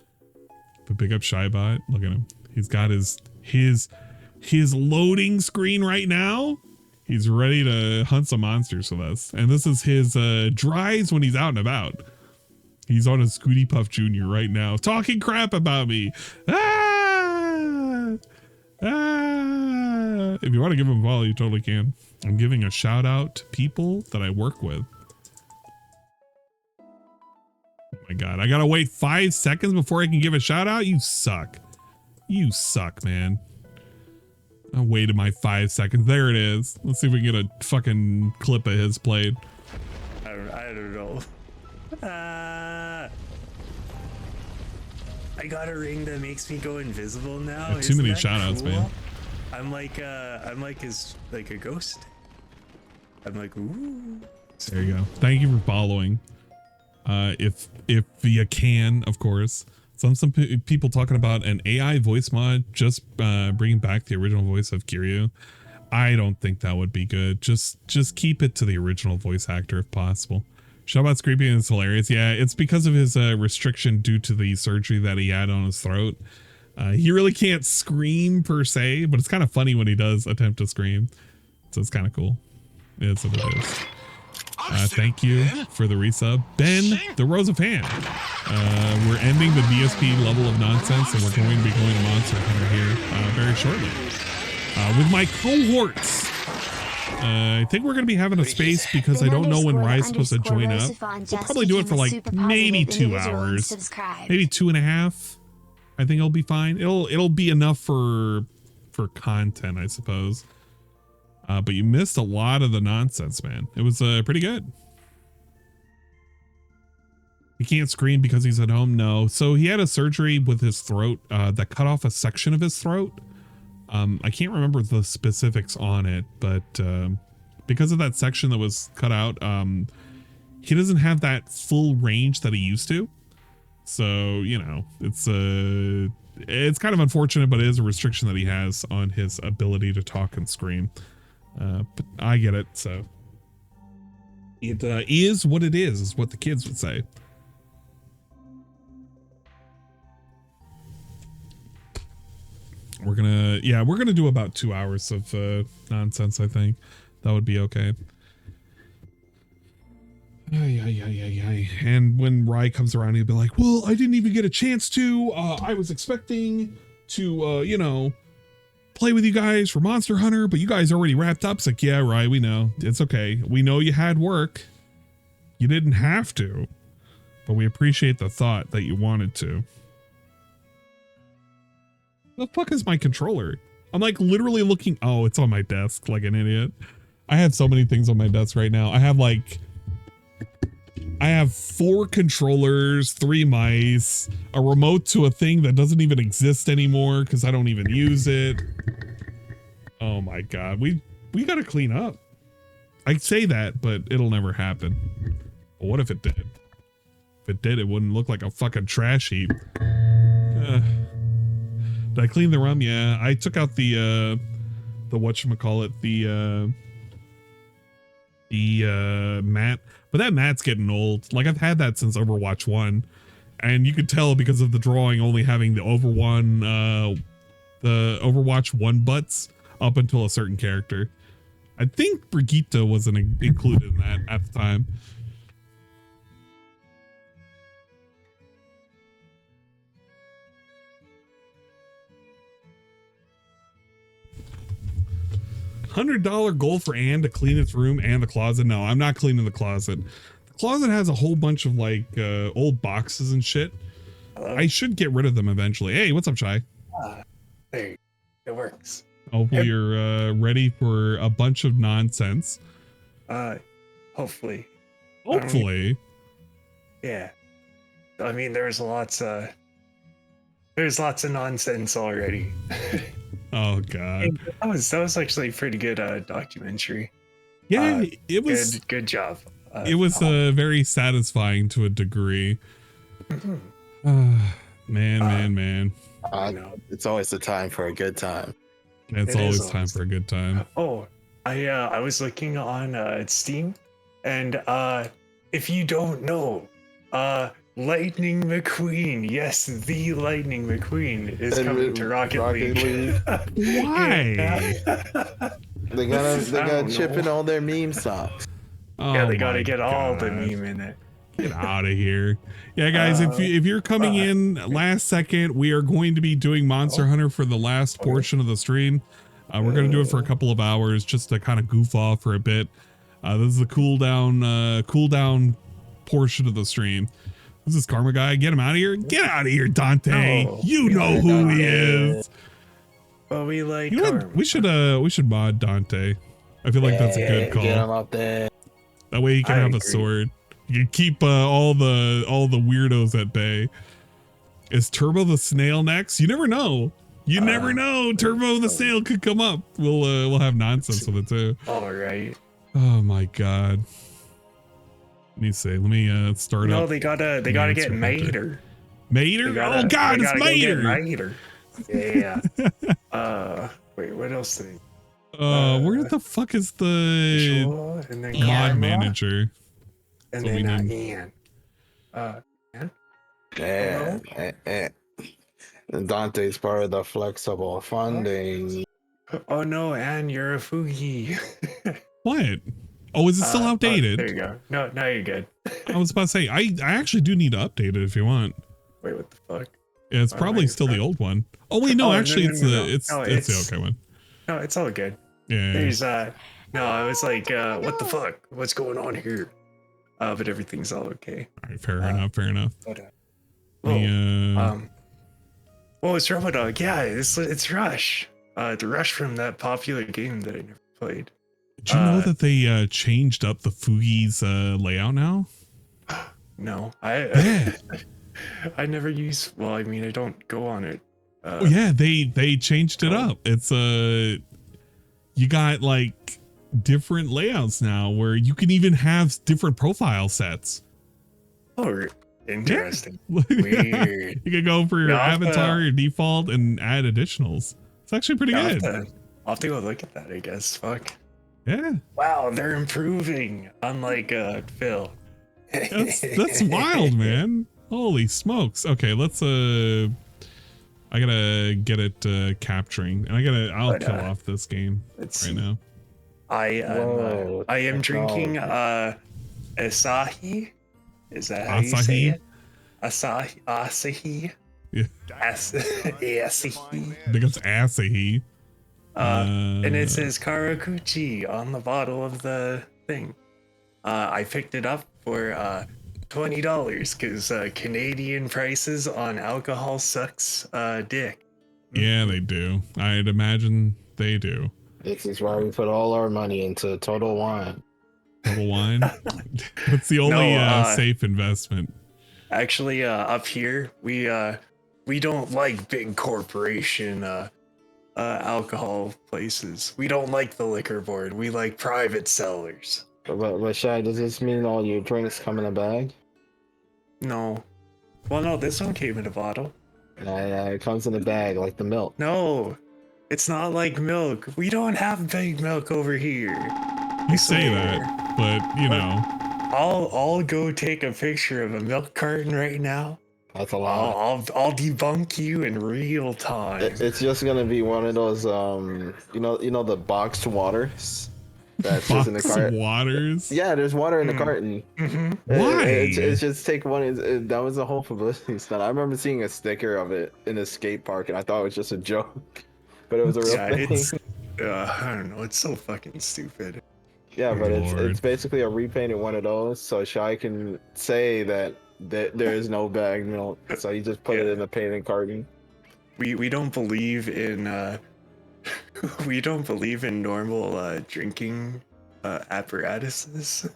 But big up Shybot. Look at him. He's got his loading screen right now. He's ready to hunt some monsters with us. And this is his drives when he's out and about. He's on a Scooty Puff Jr. right now, talking crap about me. Ah! Ah! If you want to give him a follow, you totally can. I'm giving a shout out to people that I work with. Oh my God, I gotta wait 5 seconds before I can give a shout out? You suck. You suck, man. I waited my 5 seconds. There it is. Let's see if we can get a fucking clip of his played. I don't know. I got a ring that makes me go invisible now. Too many shout outs, man. I'm like a ghost. I'm like, ooh. There you go. Thank you for following. If you can, of course. Some people talking about an AI voice mod, just bringing back the original voice of Kiryu. I don't think that would be good. Just keep it to the original voice actor if possible. Shybot's creepy and it's hilarious. Yeah, it's because of his restriction due to the surgery that he had on his throat. He really can't scream per se, but it's kind of funny when he does attempt to scream. So it's kind of cool. It's what it is. Thank you for the resub. Ben, the Rosa fan. We're ending the DSP level of nonsense, and we're going to be going to Monster Hunter here very shortly. With my cohorts. I think we're going to be having a space because I don't know when Rye's supposed to join up. We'll probably do it for like maybe 2 hours, maybe 2.5. I think it'll be fine. It'll be enough for content, I suppose. But you missed a lot of the nonsense, man. It was pretty good. He can't scream because he's at home. No. So he had a surgery with his throat that cut off a section of his throat. I can't remember the specifics on it, but because of that section that was cut out, he doesn't have that full range that he used to. So, you know, it's kind of unfortunate, but it is a restriction that he has on his ability to talk and scream. But I get it. So it is what it is what the kids would say. We're gonna do about 2 hours of nonsense. I think that would be okay. And when Rye comes around, he'll be like, well, I didn't even get a chance to. I was expecting to, you know, play with you guys for Monster Hunter, but you guys already wrapped up. It's like, yeah, Rye, we know. It's okay. We know you had work. You didn't have to, but we appreciate the thought that you wanted to. The fuck is my controller? I'm like literally looking. Oh, it's on my desk like an idiot. I have so many things on my desk right now. I have 4 controllers, 3 mice, a remote to a thing that doesn't even exist anymore because I don't even use it. Oh my God. We got to clean up. I say that, but it'll never happen. But what if it did? If it did, it wouldn't look like a fucking trash heap. Did I clean the room? Yeah, I took out the whatchamacallit, the mat, but that mat's getting old. Like I've had that since Overwatch 1, and you could tell because of the drawing only having the Overwatch 1 butts up until a certain character. I think Brigitte wasn't included in that at the time. $100 goal for Anne to clean its room and the closet. No, I'm not cleaning the closet. The closet has a whole bunch of like old boxes and shit. I should get rid of them eventually. Hey, what's up, Shy? Hey, it works. Hopefully you're ready for a bunch of nonsense. Hopefully. Hopefully. Yeah. I mean, there's lots of nonsense already. Oh God, that was actually a pretty good documentary. Yeah, it was good job. It was very satisfying to a degree. Man. I know it's always the time for a good time. It's always time for a good time. Oh, I was looking on Steam, and if you don't know, Lightning McQueen, yes, the Lightning McQueen is coming to Rocket League. Why? They gotta chip in all their meme socks. Oh yeah, they gotta get all the meme in it. Get out of here. Yeah, guys, if you're coming in last second, we are going to be doing Monster Hunter for the last portion of the stream. We're going to do it for a couple of hours just to kind of goof off for a bit. This is the cool down portion of the stream. This is Karma Guy. Get him out of here. Get out of here, Dante. No, you know who he is. Well, we like we should mod Dante. I feel like that's a good call. Get him up there. That way he can have a sword. You can keep all the weirdos at bay. Is Turbo the Snail next? You never know. You never know. Turbo the Snail could come up. We'll have nonsense with it too. All right. Oh my God. Let me see. Let me start up. No, they gotta get Mater. Mater? Oh God, it's Mater. Yeah. Wait, what else? Where the fuck is the mod manager? And then Ian. Yeah. And Dante's part of the flexible funding. Oh no, Anne, you're a Fugi. What? Oh, is it still outdated? There you go. No, now you're good. I was about to say, I actually do need to update it if you want. Wait, what the fuck? Yeah, it's probably still the old one. Oh wait, no, actually it's the okay one. No, it's all good. Yeah. There's No, I was like, what the fuck? What's going on here? But everything's all okay. All right, fair enough. Fair enough. Well, it's Robo Dog. Yeah, it's Rush. The Rush from that popular game that I never played. Did you know that they changed up the Fugi's layout now? No, I never use. Well, I mean, I don't go on it. Yeah, they changed it up. It's you got like different layouts now where you can even have different profile sets. Oh, interesting. Weird. You can go for your avatar, your default, and add additionals. It's actually pretty good. I'll have to go look at that, I guess. Fuck. Yeah. Wow, they're improving. Unlike Phil. That's wild, man. Holy smokes. Okay, let's I gotta get it capturing, and I'll kill off this game right now. I am drinking Asahi. Is that how you say it? Asahi. Yeah. Asahi. I think it's Asahi. And it says Karakuchi on the bottle of the thing. I picked it up for $20 because Canadian prices on alcohol sucks dick. Yeah, they do. I'd imagine they do. This is why we put all our money into Total Wine. Total Wine? It's the only safe investment. Actually, up here, we don't like big corporation alcohol places. We don't like the liquor board. We like private sellers. But Shy, does this mean all your drinks come in a bag? No. Well, no, this one came in a bottle. Yeah, it comes in a bag like the milk. No, it's not like milk. We don't have big milk over here. You say that, but you know. I'll go take a picture of a milk carton right now. That's a lot. I'll debunk you in real time. It's just gonna be one of those you know the boxed waters. That's box just in the carton. Waters. Yeah, there's water in the carton. Why? It's just take one. That was a whole publicity stunt. I remember seeing a sticker of it in a skate park, and I thought it was just a joke, but it was a real thing. I don't know. It's so fucking stupid. Yeah, but it's basically a repainted one of those, so Shy can say that there is no bag milk, so you just put it in a painted carton. We don't believe in we don't believe in normal drinking apparatuses.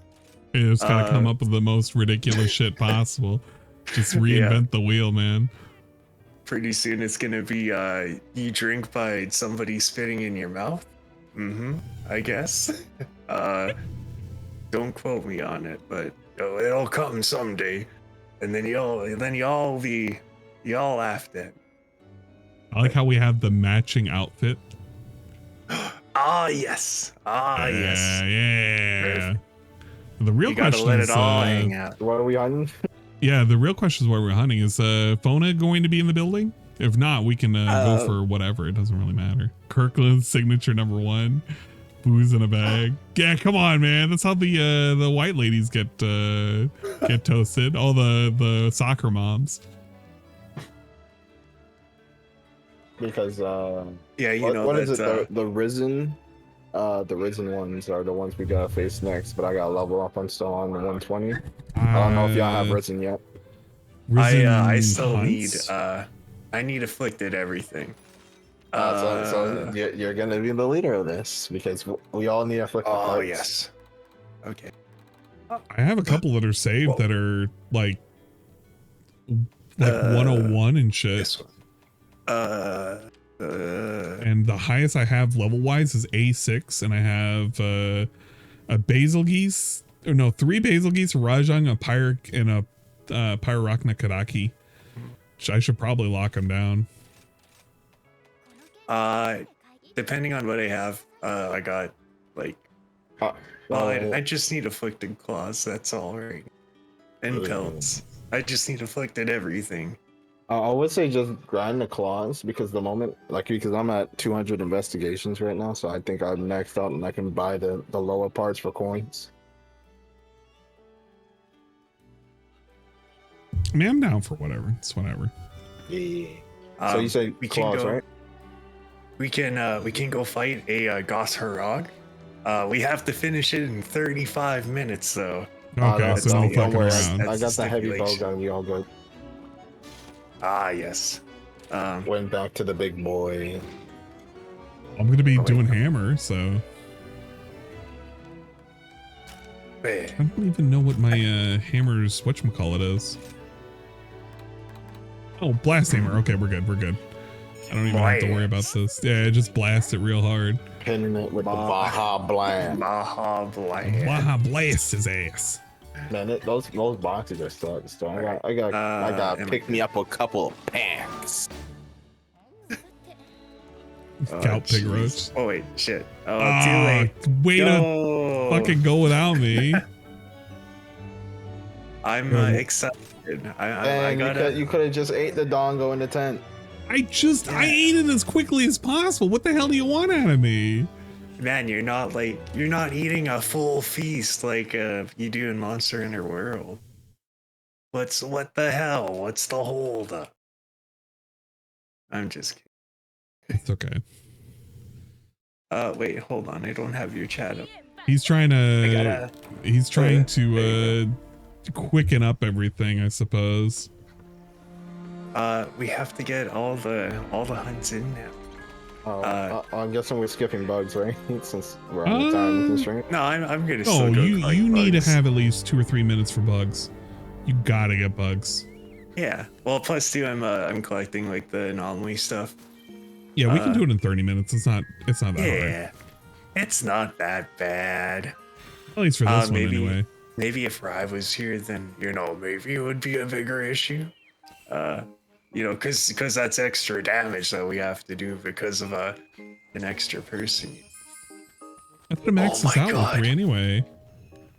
You just gotta come up with the most ridiculous shit possible. Just reinvent the wheel, man. Pretty soon it's gonna be you drink by somebody spitting in your mouth. I guess. Don't quote me on it, but it'll come someday, and then y'all laughed at. I like how we have the matching outfit. Yes. Yes. Yeah. The real you gotta question let is, it all hang out. What are we hunting? Yeah, the real question is why we're hunting. Is Fona going to be in the building? If not, we can go for whatever. It doesn't really matter. Kirkland's signature #1. Booze in a bag. Yeah, come on, man. That's how the white ladies get toasted. All the soccer moms. Because yeah, you know what is it? The risen ones are the ones we gotta face next. But I gotta level up. I'm still on the 120. I don't know if y'all have risen yet. I still need I need afflicted everything. So you're gonna be the leader of this because we all need afflicted. Oh parts. yes. Okay. I have a couple that are saved that are like 101 and shit. And the highest I have level wise is A6, and I have a basil geese, or no, 3 basil geese, a Rajang, a Pyric, and a Pyrarachna Kadaki. I should probably lock them down. Depending on what I have, I got like I just need afflicted claws, that's all right. And pelts. I just need afflicted everything. I would say just grind the claws because because I'm at 200 investigations right now, so I think I'm maxed out and I can buy the lower parts for coins. I mean, I'm down for whatever. It's whatever. Yeah. So you say claws, right? We can go fight a Goss Harag. We have to finish it in 35 minutes, though. Okay, so no fucking around. I got the heavy bow gun. You all good? Ah, yes. Went back to the big boy. I'm gonna be doing hammer, so. Wait. I don't even know what my hammer's whatchamacallit is. Oh, blast hammer. Okay, we're good. We're good. I don't even have to worry about this. Yeah, just blast it real hard. Hitting it with the Baja Blast. Baja Blast. Baja Blast his ass. Man, those boxes are stuck. So I got pick me up a couple of pants. Cow pig roach. Oh wait, shit. Oh, too late. Way to fucking go without me. I'm excited. I gotta. You could have just ate the dongo in the tent. I ate it as quickly as possible. What the hell do you want out of me? Man, you're not eating a full feast like you do in Monster Hunter World. What the hell? What's the hold up? I'm just kidding. It's okay. Wait, hold on. I don't have your chat up. He's trying to quicken up everything, I suppose. We have to get all the hunts in now. I'm guessing we're skipping bugs, right? Since we're on the time constraint. No, I'm gonna. No, you need to have at least 2 or 3 minutes for bugs. You gotta get bugs. Yeah. Well, plus too, I'm collecting like the anomaly stuff. Yeah, we can do it in 30 minutes. It's not that hard. Yeah, it's not that bad. At least for this one, anyway. Maybe if Rive was here, then maybe it would be a bigger issue. Because that's extra damage that we have to do because of an extra person. I thought it maxes out with 3 anyway.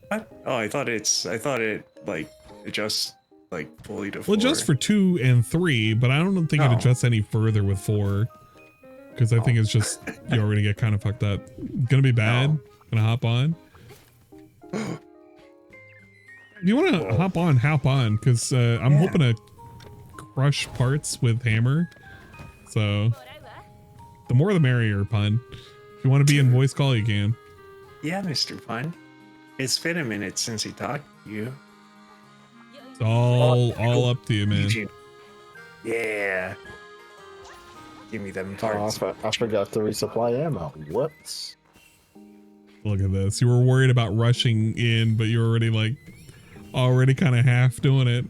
What? Oh, I thought it like adjusts like fully to 4. Well, just for 2 and 3, but I don't think it adjusts any further with 4. Because I think it's just you already get kind of fucked up. Gonna be bad. Gonna hop on. If you want to hop on, because I'm hoping to crush parts with hammer. So the more the merrier, Pun. If you want to be in voice call, you can. Yeah, Mr. Pun. It's been a minute since he talked to you. It's all up to you, man. Yeah. Give me them parts. I forgot to resupply ammo. What? Look at this. You were worried about rushing in, but you're already kind of half doing it.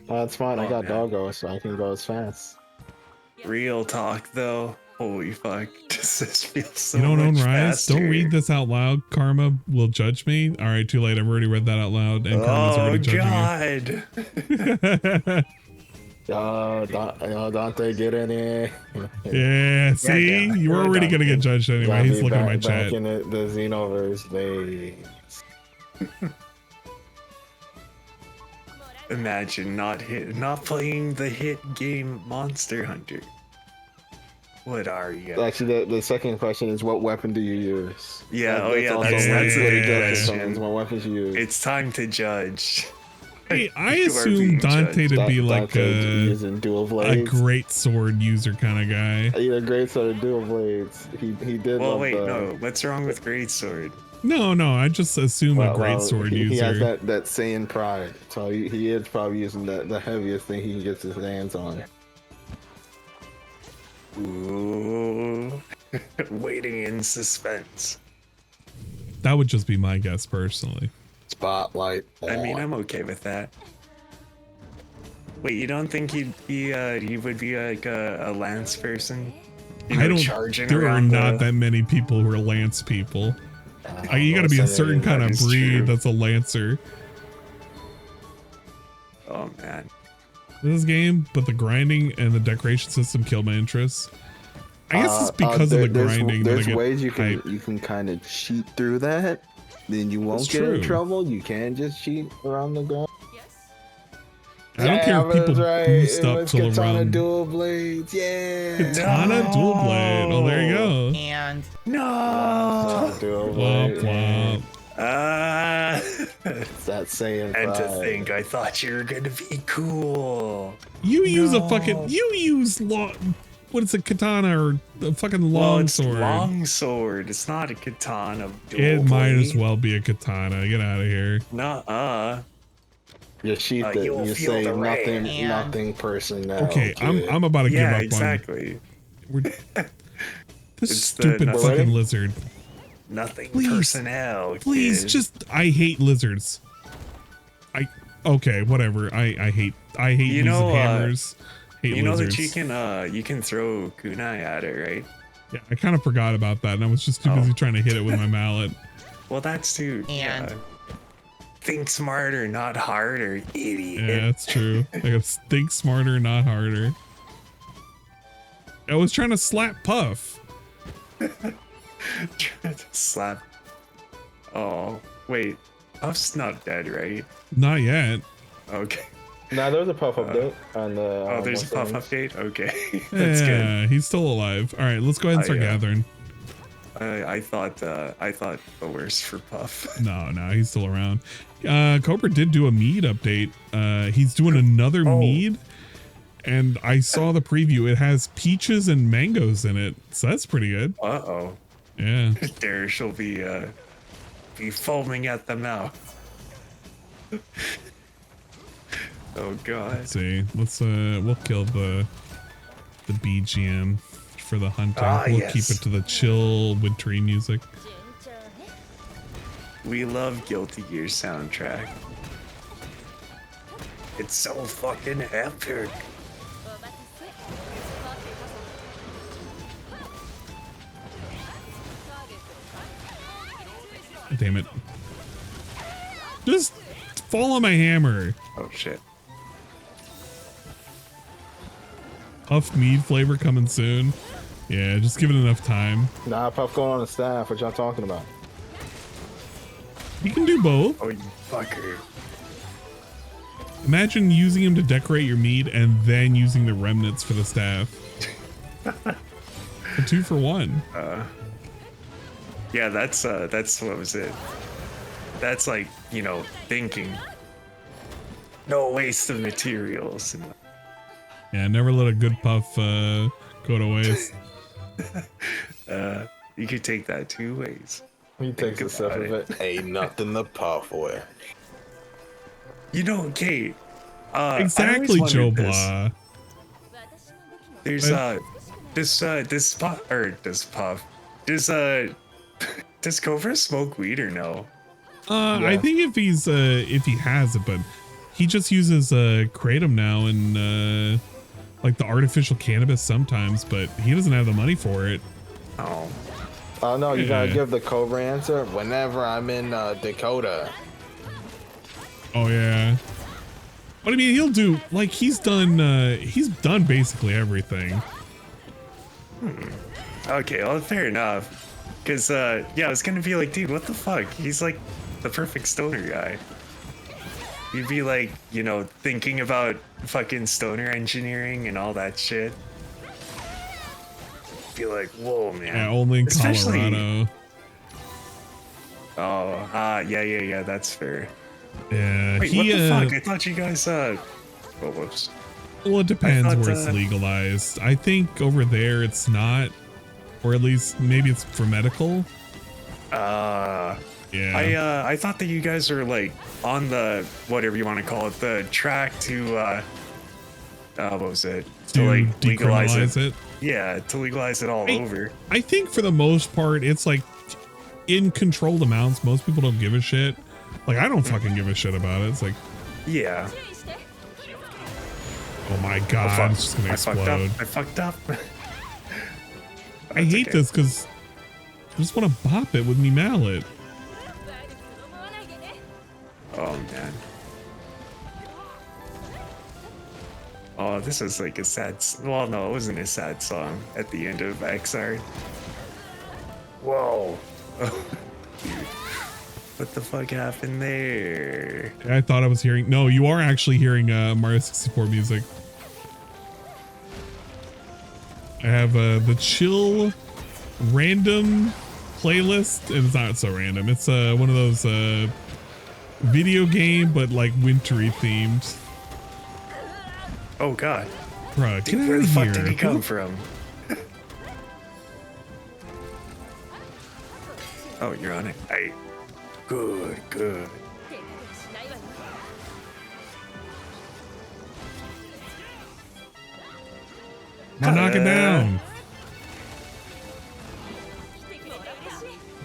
That's fine. I got doggo, so I can go as fast. Real talk, though. Holy fuck. This feels so You don't own much Rise? faster. Don't read this out loud. Karma will judge me. All right, too late. I've already read that out loud, and Karma's already judging God. Dante, get in here. Yeah, see? You were already going to get judged anyway. He's looking at my chat. Back in the Xenoverse days. Imagine not playing the hit game Monster Hunter. What are you? Actually, the second question is, what weapon do you use? Yeah, that's a big question. What weapons you use? It's time to judge. Hey, I assume Dante to be like a great sword user kind of guy. Either great sword or dual blades. He did. Well, wait, no. What's wrong with great sword? No, I just assume a great sword user. He has that Saiyan pride, so he is probably using the heaviest thing he can get his hands on. Ooh. Waiting in suspense. That would just be my guess personally. Spotlight. I mean, I'm okay with that. Wait, you don't think he would be like a lance person? I don't. There are not that many people who are lance people. You got to be a certain kind of breed that's a lancer. Oh man. This game, but the grinding and the decoration system kill my interest. I guess it's because of the grinding. There's ways you can kind of cheat through that. Then you won't get in trouble. You can just cheat around the gun. I don't care if people boost up to the Katana run. dual blades, yeah. Katana dual blade. Oh, there you go. And no. Womp womp. That's saying. And to think, I thought you were gonna be cool. You use a fucking. You use What is a katana or a fucking long sword? Long sword. It's not a katana. It might as well be a katana. Get out of here. Nuh-uh. You sheath it. You say nothing personnel. Okay, I'm about to give up exactly. on this stupid fucking lizard. Nothing personnel. Please, just I hate lizards. Okay, whatever. I hate using hammers. Hate you know lizards. that you can throw kunai at it, right? Yeah, I kind of forgot about that, and I was just too busy trying to hit it with my mallet. Well, that's too. Think smarter, not harder, idiot. Yeah, that's true. I gotta think smarter, not harder. I was trying to slap Puff. Trying to slap. Oh, wait. Puff's not dead, right? Not yet. Okay. Nah, there's a Puff update on the. There's a Puff update? Okay. That's good. He's still alive. All right, let's go ahead and start gathering. I thought the worst for Puff. No, he's still around. Cobra did do a mead update. He's doing another mead, and I saw the preview. It has peaches and mangoes in it, so that's pretty good. Uh-oh. Yeah. There she'll be foaming at the mouth. Oh god. Let's see. We'll kill the BGM for the hunting. We'll keep it to the chill, wintry music. We love Guilty Gear soundtrack. It's so fucking epic. Damn it. Just fall on my hammer. Oh shit. Puff mead flavor coming soon. Yeah, just give it enough time. Nah, Puff going on the staff. What y'all talking about? You can do both. Oh, you fucker. Imagine using him to decorate your mead and then using the remnants for the staff. A 2 for 1. Yeah, that's what was it? That's like, thinking. No waste of materials. Yeah, never let a good puff go to waste. You could take that 2 ways. He takes a sip of it. Ain't nothing to puff with. Kate. Exactly, Joe Blah. There's does Cobra smoke weed or no? I think if he has it, but he just uses kratom now and like the artificial cannabis sometimes, but he doesn't have the money for it. Oh no, you gotta give the Cobra answer. Whenever I'm in Dakota. Oh yeah. But I mean, he'll do like he's done basically everything. Okay, well, fair enough. Cause yeah, I was gonna be like, dude, what the fuck? He's like the perfect stoner guy. You'd be like, thinking about fucking stoner engineering and all that shit. Be like, whoa, man. Yeah, only in Colorado. Yeah, that's fair. Yeah, wait, what the fuck? I thought you guys whoops. Well, it depends where it's legalized. I think over there it's not, or at least maybe it's for medical. Yeah. I thought that you guys are like on the whatever you want to call it, the track to what was it? To like legalize it. Yeah, to legalize it all over. I think for the most part, it's like in controlled amounts. Most people don't give a shit. Like I don't fucking give a shit about it. It's like, yeah. Oh my god, it's just gonna explode. I fucked up. I hate this because I just want to bop it with me mallet. Oh man. Oh, this is like a sad. Well, no, it wasn't a sad song at the end of XR. Whoa. Dude. What the fuck happened there? I thought I was hearing. No, you are actually hearing Mario 64 music. I have the chill random playlist, and it's not so random. It's one of those video game, but like wintry themed. Oh god. Bro, dude, where the fuck did he come from? Oh, you're on it. Hey. Good, good. Now knock it down.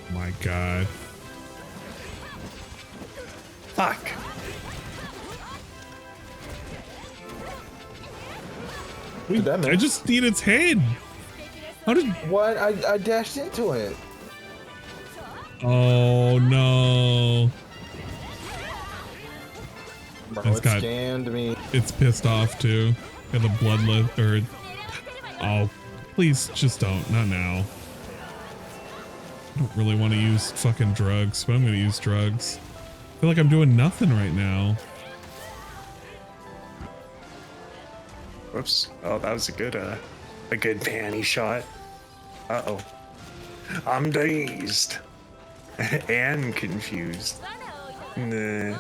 Oh my god. Fuck. Wait, I just need its head. How did? What? I dashed into it. Oh no. Bro, It's it got- scammed me. It's pissed off too. Got the bloodlet or. Oh, please just don't. Not now. I don't really want to use fucking drugs, but I'm gonna use drugs. I feel like I'm doing nothing right now. Whoops. Oh, that was a good panty shot. Uh-oh. I'm dazed. And confused. Nah.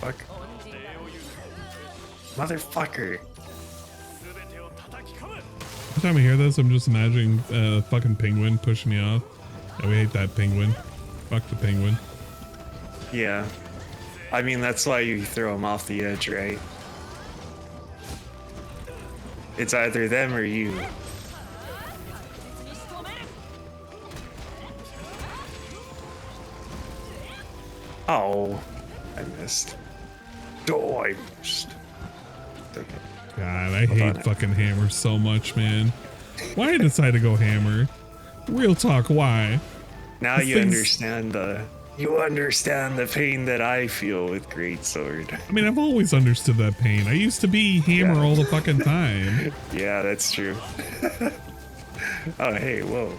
Fuck. Motherfucker. Every time I hear this, I'm just imagining a fucking penguin pushing me off. Yeah, we hate that penguin. Fuck the penguin. Yeah. I mean, that's why you throw them off the edge, right? It's either them or you. Oh, I missed. Oh, I missed. Okay. God, I hate fucking hammer so much, man. Why I decide to go hammer? Real talk, why? Now This you thing's- understand the pain that I feel with greatsword. I mean, I've always understood that pain. I used to be hammer all the fucking time. Yeah, that's true. Oh, hey, whoa.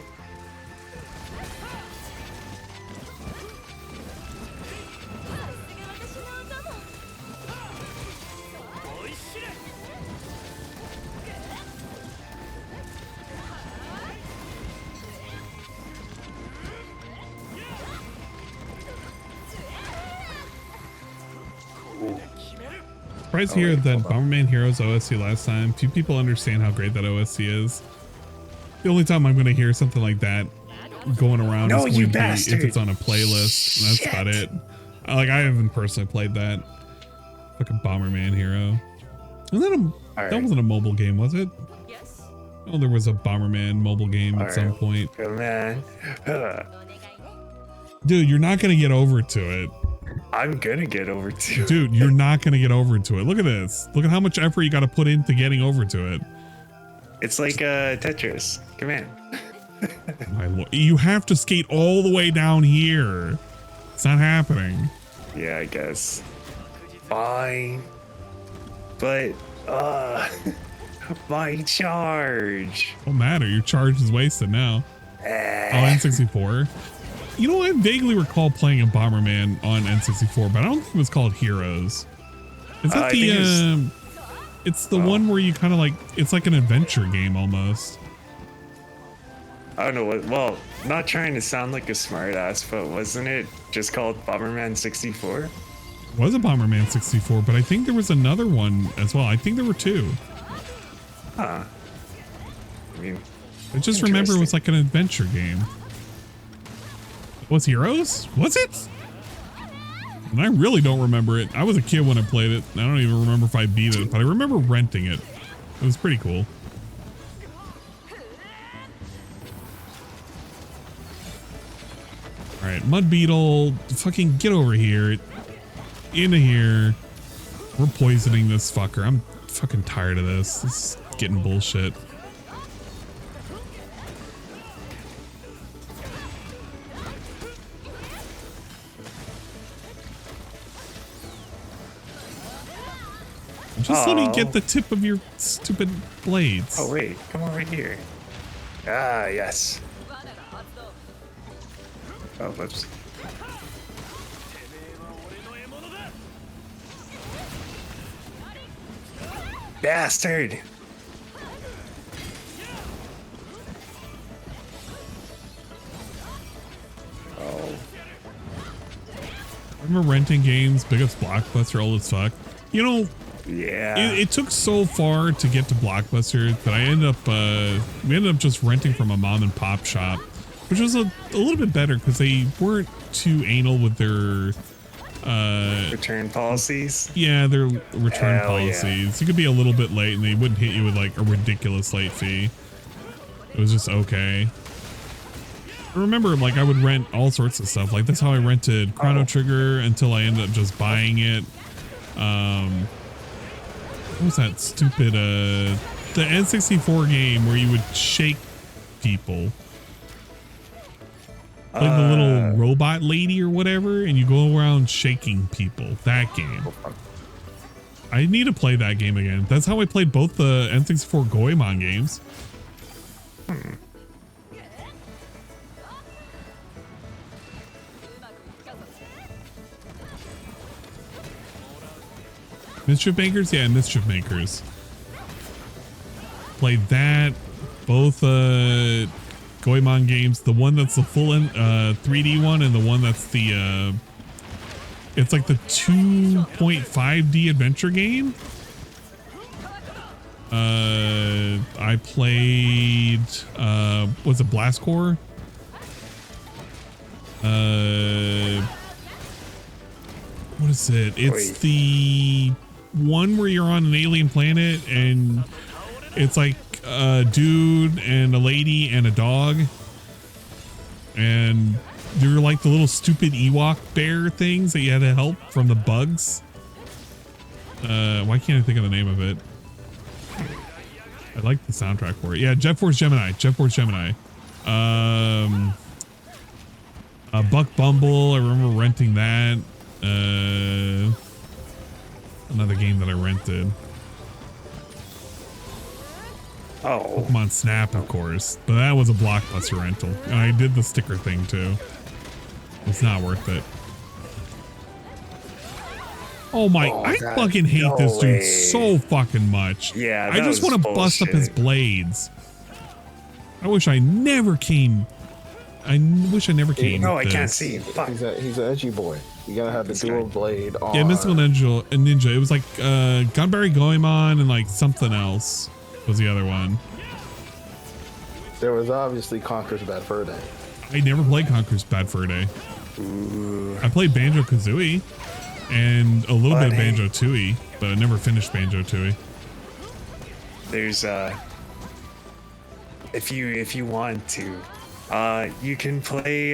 Surprised to hear that Bomberman Heroes OSC last time. Few people understand how great that OSC is. The only time I'm going to hear something like that going around is going to be if it's on a playlist. And that's about it. Like, I haven't personally played that. Fucking Bomberman Hero. And then that wasn't a mobile game, was it? Yes. Oh, there was a Bomberman mobile game at some point. Man. Dude, you're not going to get over to it. I'm gonna get over to it. Dude, you're not gonna get over to it. Look at this. Look at how much effort you gotta put into getting over to it. It's like Tetris. Come in. My lord. You have to skate all the way down here. It's not happening. Yeah, I guess. Fine. But, my charge. Don't matter. Your charge is wasted now. Oh, N64. You know, I vaguely recall playing a Bomberman on N64, but I don't think it was called Heroes. Is that it's the one where you kind of like, it's like an adventure game almost. I don't know what, well, not trying to sound like a smartass, but wasn't it just called Bomberman 64? It was a Bomberman 64, but I think there was another one as well. I think there were two. Huh. I mean, I just remember it was like an adventure game. Was Heroes? Was it? And I really don't remember it. I was a kid when I played it. I don't even remember if I beat it, but I remember renting it. It was pretty cool. All right, Mud Beetle, fucking get over here. Into here. We're poisoning this fucker. I'm fucking tired of this. This is getting bullshit. Just let me get the tip of your stupid blades. Oh, wait. Come over here. Ah, yes. Oh, whoops. Bastard! I remember renting games, biggest Blockbuster, old as fuck. You know, yeah, it took so far to get to Blockbuster that I ended up, we ended up just renting from a mom and pop shop, which was a little bit better because they weren't too anal with their return policies. Yeah, their return Hell policies. yeah. You could be a little bit late and they wouldn't hit you with like a ridiculous late fee. It was just okay. I remember like I would rent all sorts of stuff. Like that's how I rented Chrono Trigger until I ended up just buying it. What was that stupid the N64 game where you would shake people? Like the little robot lady or whatever, and you go around shaking people. That game. I need to play that game again. That's how I played both the N64 Goemon games. Mischief Makers? Yeah, Mischief Makers. Played that. Both Goemon games. The one that's the full 3D one and the one that's the it's like the 2.5D adventure game. I played was it Blast Core? What is it? It's the one where you're on an alien planet and it's like a dude and a lady and a dog, and they're like the little stupid Ewok bear things that you had to help from the bugs. Why can't I think of the name of it? I like the soundtrack for it. Yeah, Jet Force Gemini. Buck Bumble. I remember renting that. Another game that I rented. Oh, Pokemon Snap, of course, but that was a Blockbuster rental, and I did the sticker thing too. It's not worth it. Oh my! I fucking hate this dude so fucking much. Yeah, I just want to bust up his blades. I wish I never came. I wish I never came. No, I can't see. Fuck. He's an edgy boy. You gotta have the dual blade on. Yeah, Mystical Ninja. It was like Gunberry Goemon and like something else was the other one. There was obviously Conker's Bad Fur Day. I never played Conker's Bad Fur Day. I played Banjo Kazooie and a little bit of Banjo Tooie, but I never finished Banjo Tooie. There's if you want to, you can play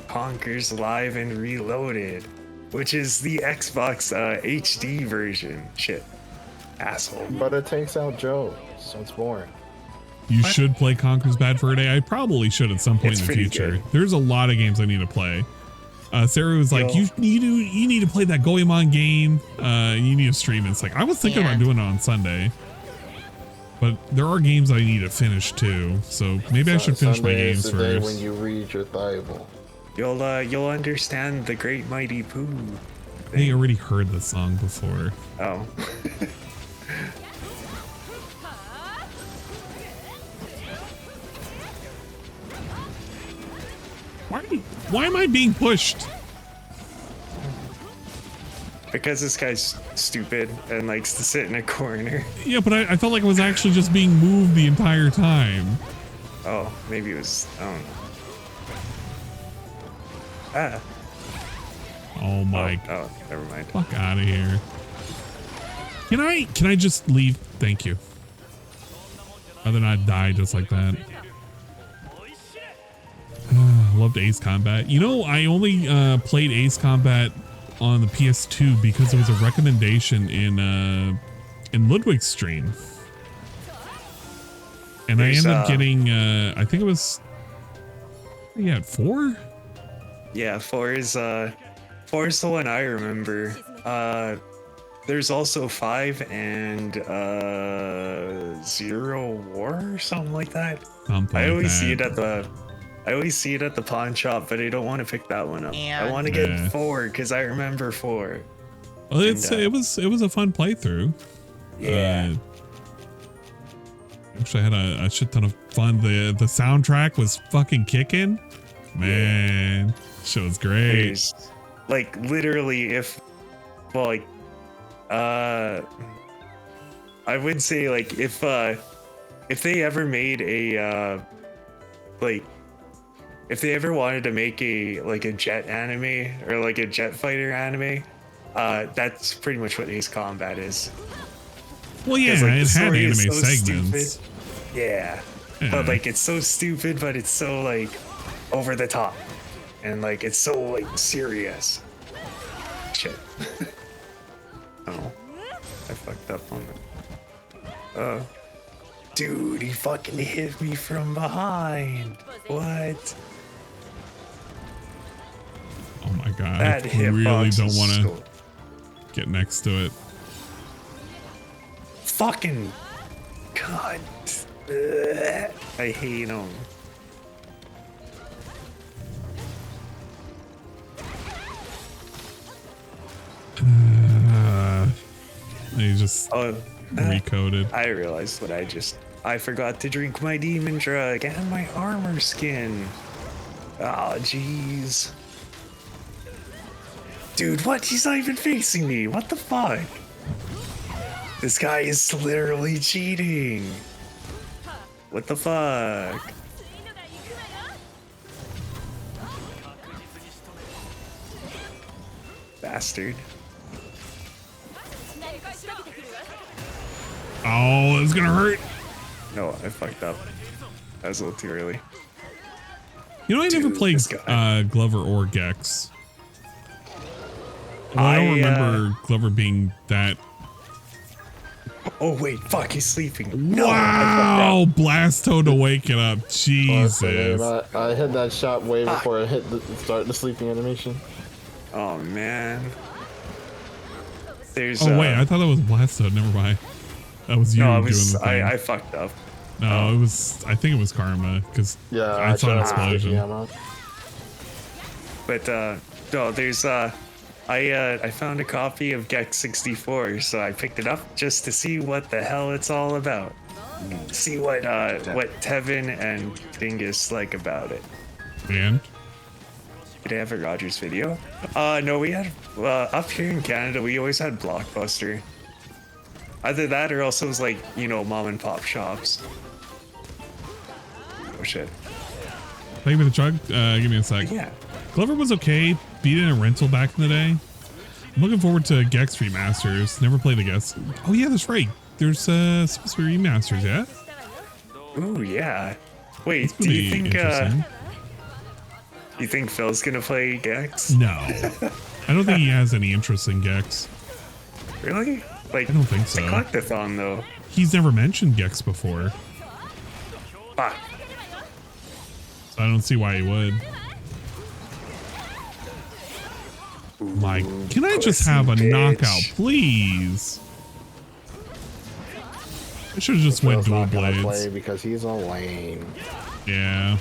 Conker's Live and Reloaded, which is the Xbox HD version. Shit, asshole. But it takes out Joe, so it's boring. You should play Conker's Bad Fur Day. I probably should at some point in the future. Good. There's a lot of games I need to play. Sarah was like, you need to play that Goemon game. You need to stream it. It's like, I was thinking about doing it on Sunday, but there are games I need to finish too. So maybe I should finish my games is the day first. when you read your Bible. You'll understand the Great Mighty Pooh. I think I already heard the song before. Oh. Why am I being pushed? Because this guy's stupid and likes to sit in a corner. Yeah, but I felt like I was actually just being moved the entire time. Oh, maybe it was, I don't know. Ah. Oh my. Oh, never mind. Fuck out of here. Can I just leave? Thank you. Rather not die just like that. Loved Ace Combat. You know, I only played Ace Combat on the PS2 because it was a recommendation in Ludwig's stream. And I ended up getting I think it was 4? Yeah, 4 is the one I remember. There's also 5 and Zero War or something like that. I always see it at the pawn shop, but I don't want to pick that one up. I want to get 4 because I remember 4. Well, it was a fun playthrough. Yeah. Actually, I had a shit ton of fun. The soundtrack was fucking kicking. Man, shit was great. like literally if, well, like, I would say like if they ever made a, like, if they ever wanted to make a jet anime or like a jet fighter anime, that's pretty much what Ace Combat is. Well, yeah, like, it had anime so segments. Stupid. Yeah, but like it's so stupid, but it's so like over the top, and like it's so like serious. Shit. Oh, I fucked up on it. Dude, he fucking hit me from behind. What? Oh my god, That I really hitbox don't is want to so- get next to it. Fucking God. Ugh. I hate him. He just recoded. I realized what I forgot to drink my demon drug and my armor skin. Oh, jeez. Dude, what? He's not even facing me. What the fuck? This guy is literally cheating. What the fuck? Bastard. Oh, it's gonna hurt. No, I fucked up. That was a little too early. You know, I never played Glover or Gex. Well, I don't remember Glover being that. Oh wait, fuck, he's sleeping. No, Wow, Blasto to wake it up. Jesus. I hit that shot way before I hit start the sleeping animation. Oh man. There's. Oh wait, I thought that was Blasto. Never mind. That was you No, doing the thing. I fucked up. No, it was. I think it was Karma because I saw an explosion. But no, there's I found a copy of Gex 64, so I picked it up just to see what the hell it's all about. See what Tevin and Dingus like about it. And did I have a Rogers video? No, we had up here in Canada we always had Blockbuster. Either that or else it was like, you know, mom and pop shops. Oh shit. Thank you for the truck. Give me a sec. Yeah. Glover was okay. Beat in a rental back in the day. I'm looking forward to Gex remasters. Never played the Gex. Oh yeah, that's right. There's supposed to be remasters, yeah? Ooh yeah. Wait, do you think Phil's gonna play Gex? No. I don't think he has any interest in Gex. Really? Like, I don't think so. It's a collectathon though. He's never mentioned Gex before. Fuck. So I don't see why he would. My, can I just have a knockout, please? I should have just went dual blades. Play because he's a lame. Yeah.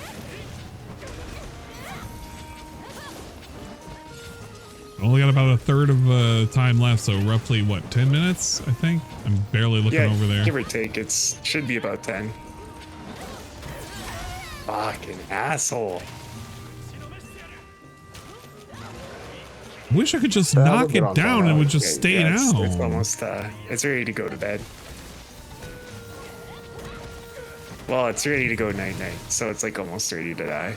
Only got about a third of time left, so roughly what, 10 minutes? I think I'm barely looking over there. Give or take, should be about 10. Fucking asshole. Wish I could just knock it down and it would just stay down. It's almost, it's ready to go to bed. Well, it's ready to go night-night, so it's like almost ready to die.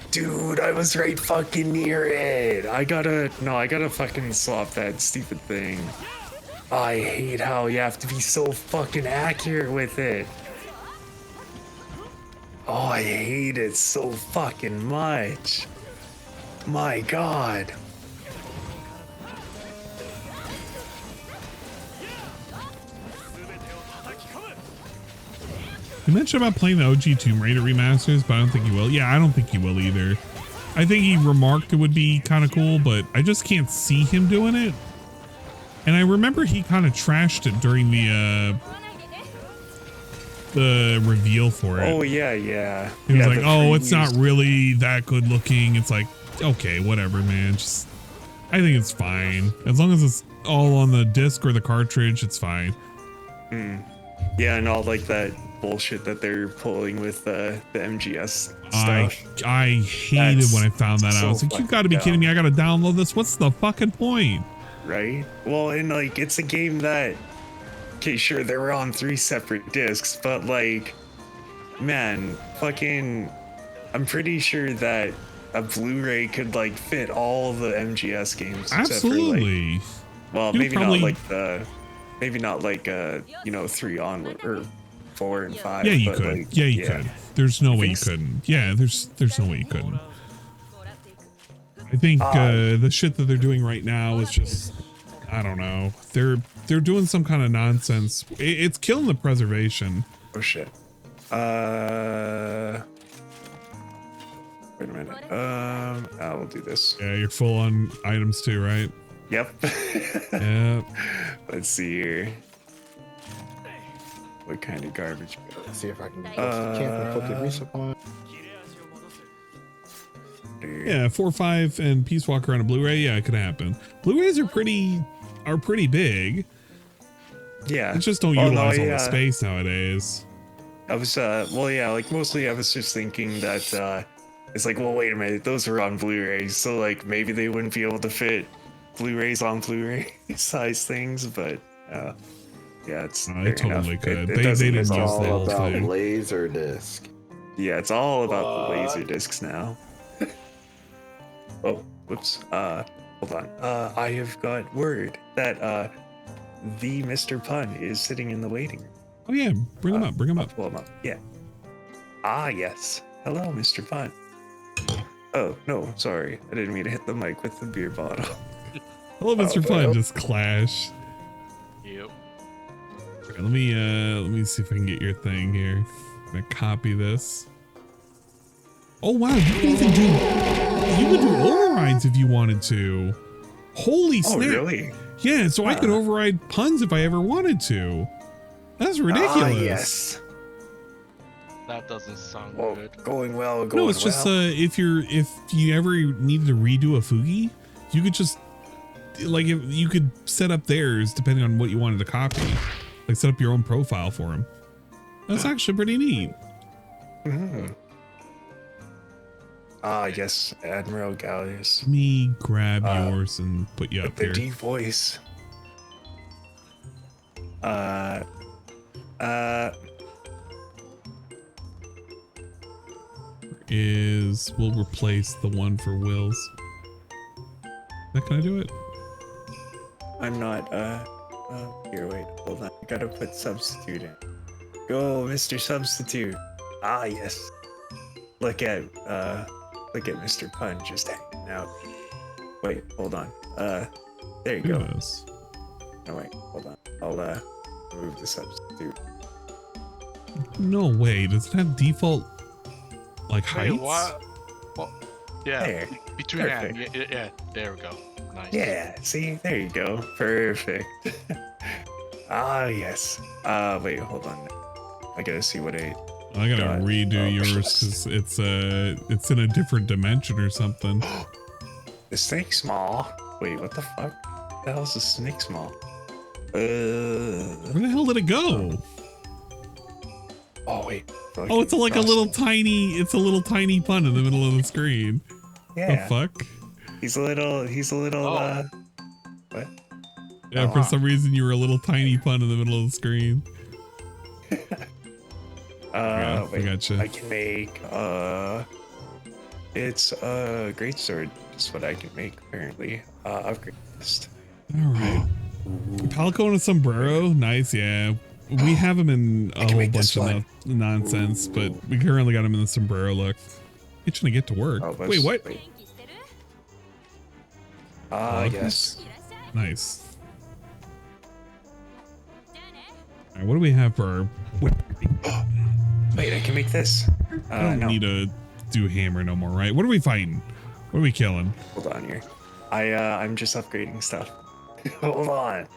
Dude, I was right fucking near it. I gotta fucking swap that stupid thing. I hate how you have to be so fucking accurate with it. Oh, I hate it so fucking much. My God. You mentioned about playing the OG Tomb Raider remasters, but I don't think he will. Yeah, I don't think he will either. I think he remarked it would be kind of cool, but I just can't see him doing it. And I remember he kind of trashed it during the reveal for it. Oh yeah, yeah. He was like, "Oh, it's not really that good looking." It's like, okay, whatever, man. Just, I think it's fine as long as it's all on the disc or the cartridge. It's fine. Yeah, and all like that bullshit that they're pulling with the MGS stuff. I hated when I found that out. I was like, you gotta be kidding me. I gotta download this. What's the fucking point? Right? Well, and like, it's a game that, okay, sure, they were on 3 separate discs, but like, man, fucking, I'm pretty sure that a Blu-ray could like fit all the MGS games. Absolutely. Except for, like, well, maybe not like you know, 3 onward or 4 and 5. Yeah, you but could. Like, yeah, you could. There's no way you couldn't. Yeah, there's no way you couldn't. I think the shit that they're doing right now is just, I don't know. They're doing some kind of nonsense. It's killing the preservation. Oh shit. Wait a minute. I will do this. Yeah, you're full on items too, right? Yep. Yep. Let's see here. What kind of garbage? Let's see if I can get and put the resupply. Yeah, 4, 5, and Peace Walker on a Blu-ray. Yeah, it could happen. Blu-rays are pretty big. Yeah. They just don't utilize all the space nowadays. I was well, yeah, like mostly I was just thinking that it's like, well, wait a minute, those are on Blu-rays, so like maybe they wouldn't be able to fit Blu-rays on Blu-ray size things, but yeah, it's they totally could. They didn't use the all whole about thing. laser disc. Yeah, it's all about the laser discs now. Oh, whoops. Hold on. I have got word that the Mr. Pun is sitting in the waiting room. Oh yeah, bring him up. Bring him up. Pull him up. Yeah. Ah, yes. Hello, Mr. Pun. Oh no, sorry. I didn't mean to hit the mic with the beer bottle. Hello, Mr. Pun. Just clash. Yep. Okay, let me see if I can get your thing here. I'm gonna copy this. Oh wow, you can even do overrides if you wanted to. Holy snap! Oh really? Yeah, so I could override puns if I ever wanted to. That's ridiculous. Ah, yes. That doesn't sound good. Going well. No, it's just if you ever needed to redo a Fugi, you could just like if you could set up theirs depending on what you wanted to copy, like set up your own profile for them. That's actually pretty neat. Mm-hmm. Ah, yes, Admiral Gallius. Let me grab yours and put you up the here. deep voice. We'll replace the one for Will's. Can I do it? I'm not, here, wait, hold on. I gotta put substitute in. Go, Mr. Substitute. Ah, yes. Look at Mr. Pun just hanging out. Wait, hold on. There you go. No, wait, hold on. I'll, remove the substitute. No way. Does it have default, like, heights? Wait, what? Well, yeah, there. Between Perfect. yeah, there we go. Nice. Yeah, see, there you go. Perfect. Ah, yes. Wait, hold on. I gotta see what I gotta redo yours because it's in a different dimension or something. The snake small. Wait, what the fuck? The hell's the snake small? Where the hell did it go? Oh wait. Oh, it's like a little tiny pun in the middle of the screen. Yeah. The fuck? He's a little what? Yeah, for some reason you were a little tiny pun in the middle of the screen. Yeah, wait, I gotcha. I can make it's a great sword. That's what I can make apparently. Upgrade list. Alright. Palico and a sombrero, nice, yeah. We have him in a whole bunch of nonsense, but we currently got him in the sombrero look. Itching to get to work. Wait, what? Yes. Nice. Alright, what do we have for our... Wait, I can make this. I don't need to do hammer no more, right? What are we fighting? What are we killing? Hold on here. I'm just upgrading stuff. Hold on.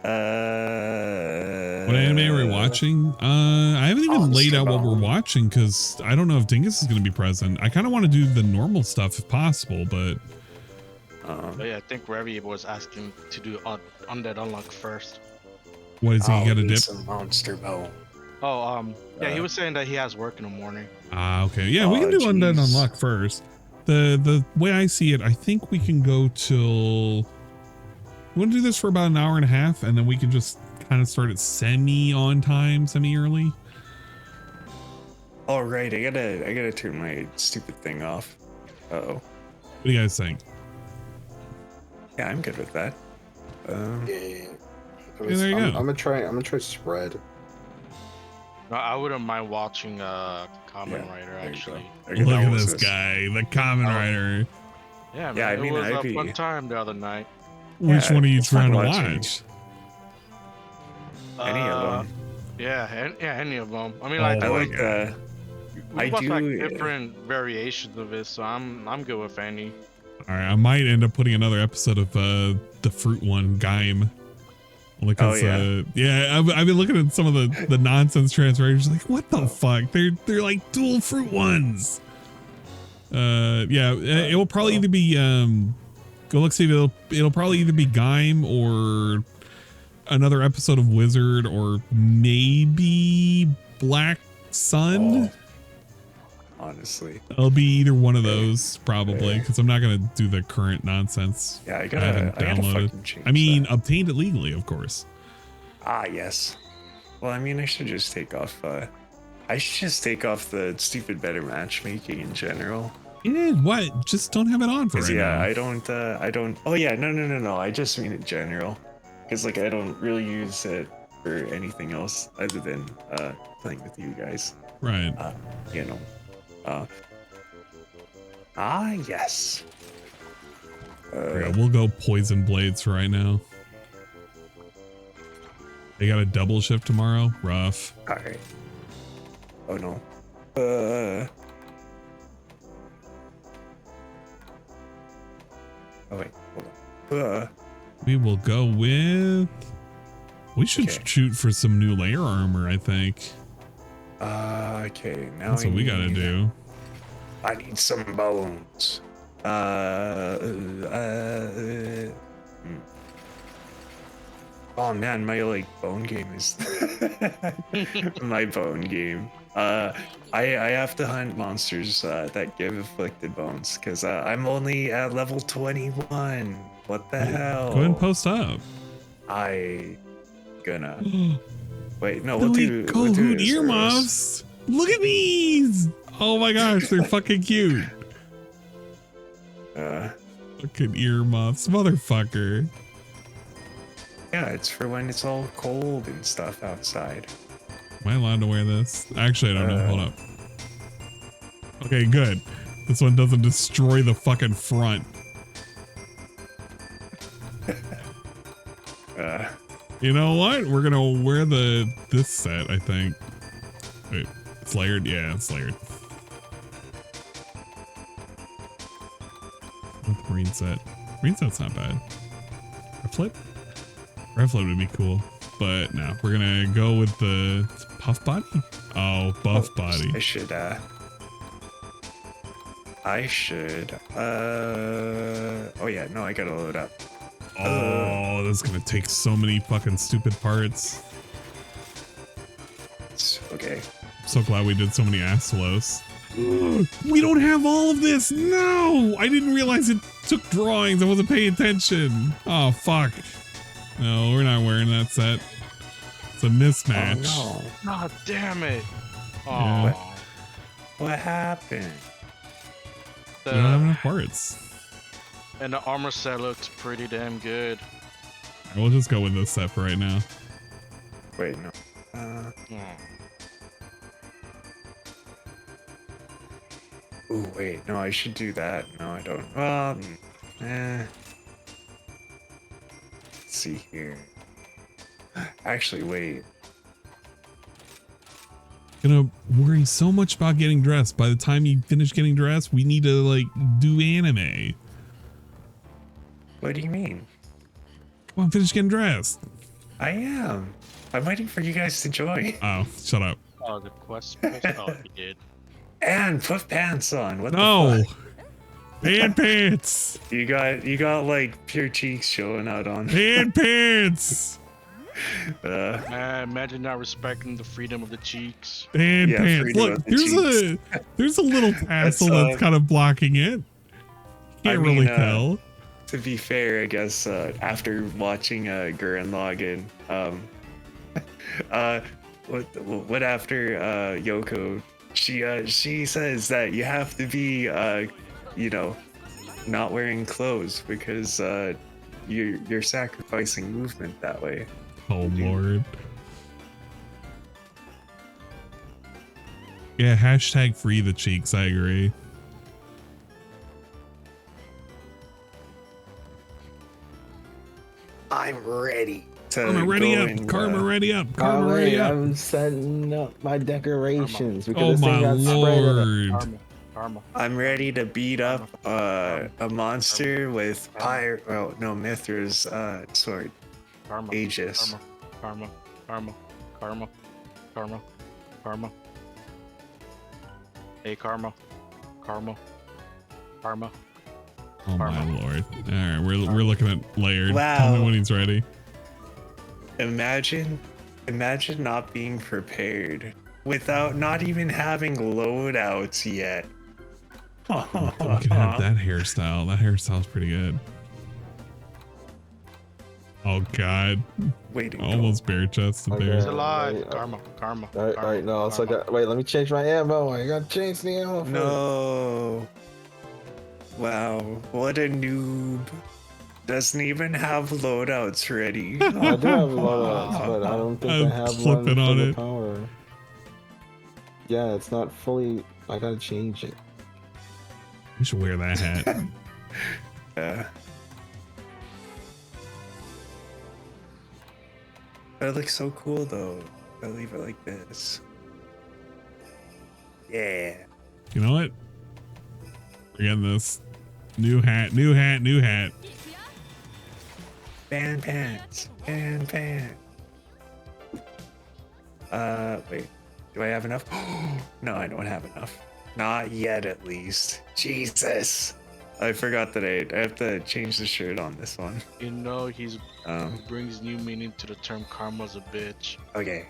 What anime are we watching? I haven't even laid out what we're watching because I don't know if Dingus is going to be present. I kind of want to do the normal stuff if possible, but... But yeah, I think Ravi was asking to do Undead Unlock first. What is he got to dip? Some monster bone. Yeah, he was saying that he has work in the morning. Okay. Yeah, we can do Undead Unlock first. The way I see it, I think we can go till... We want to do this for about an hour and a half, and then we can just kind of start at semi-on time, semi-early. All right, I gotta turn my stupid thing off. Uh-oh. What do you guys think? Yeah, I'm good with that. There you go. I'm gonna try spread. No, I wouldn't mind watching Kamen Rider actually. Look at this guy, the Kamen Rider. Yeah, man, Yeah, I mean, it was I'd a be- fun time the other night. Which one are you it's fun trying to watching. watch? Any of them. Yeah, any of them. I mean, Oh like, I like we I watched like do. different variations of it, so I'm good with any. All right, I might end up putting another episode of the fruit one, Gaim. Because, I've been looking at some of the nonsense translations, like, what the fuck? They're like dual fruit ones. It will probably either be go look, see, it'll probably either be Gaim or another episode of Wizard or maybe Black Sun. Honestly, it'll be either one of those probably, because I'm not gonna do the current nonsense. Yeah, I haven't gotta downloaded. fucking change I mean, obtained it legally, of course. Ah, yes. Well, I mean, I should just take off. I should just take off the stupid better matchmaking in general. Yeah, what? Just don't have it on for right now. I don't. Oh yeah, no. I just mean in general, because like I don't really use it for anything else other than playing with you guys. Right. You know. Yes. Yeah, we'll go Poison Blades for right now. They got a double shift tomorrow. Rough. All right. Oh no. Oh wait. Hold on. We will go with. We should shoot for some new layer armor, I think. Okay. Now That's what we gotta do. I need some bones. Oh man, my like bone game is my bone game. I have to hunt monsters that give afflicted bones because I'm only at level 21. What the hell? Go ahead and post up. I gonna wait. No, The we'll Elite do Kohoot this earmuffs. Look at these. Oh my gosh, they're fucking cute. Fucking earmuffs, motherfucker. Yeah, it's for when it's all cold and stuff outside. Am I allowed to wear this? Actually, I don't know. Hold up. Okay, good. This one doesn't destroy the fucking front. You know what? We're gonna wear this set, I think. Wait, it's layered? Yeah, it's layered. With the Marine set. Marine set's not bad. Red flip? Red flip would be cool. But no, we're gonna go with the puff body? Oh, buff body. I should oh yeah, no, I gotta load up. Oh, this is gonna take so many fucking stupid parts. Okay. I'm so glad we did so many Astolos. We don't have all of this. No, I didn't realize it took drawings. I wasn't paying attention. Oh, fuck. No, we're not wearing that set. It's a mismatch. Oh, no. God damn it. Oh. Yeah. What happened? We don't have enough parts. And the armor set looks pretty damn good. We'll just go with this set for right now. Wait, no. Ooh, wait, no, I should do that. No, I don't. Well, let's see here. Actually, wait. You know, worrying so much about getting dressed. By the time you finish getting dressed, we need to like do anime. What do you mean? Come on, finish getting dressed. I am. I'm waiting for you guys to join. Oh, shut up. Oh, the quest. Oh, he did. And put pants on. What No. the fuck? Pants. You got like pure cheeks showing out on. Pants. Imagine not respecting the freedom of the cheeks. And pants. Look, there's a little tassel that's kind of blocking it. Can't really tell. To be fair, I guess after watching Gurren Lagann, what after Yoko, she says that you have to be not wearing clothes because you're sacrificing movement that way. Oh Lord. Yeah, hashtag free the cheeks, I agree. I'm ready. Karma ready up. Karma ready up. Karma ready up. I'm setting up my decorations because oh this thing my got Lord. Karma. I'm ready to beat up a monster with Mithra's sword. Aegis. Karma. Hey, Karma. Oh my Lord. All right, we're looking at Layered. Wow. Tell me when he's ready. Imagine not being prepared without not even having loadouts yet. We can have that hairstyle. That hairstyle's pretty good. Oh God. Almost bare chested there. He's alive. Karma. All right, no. So wait, let me change my ammo. I gotta change the ammo. No. Wow, what a noob. Doesn't even have loadouts ready. I do have loadouts, but I don't think I have one for the power. Yeah, it's not fully. I gotta change it. You should wear that hat. Yeah. That looks so cool though. I leave it like this. Yeah. You know what? We're getting this. New hat. Band pants. Wait. Do I have enough? No, I don't have enough. Not yet, at least. Jesus. I forgot that I have to change the shirt on this one. You know, he brings new meaning to the term karma's a bitch. Okay.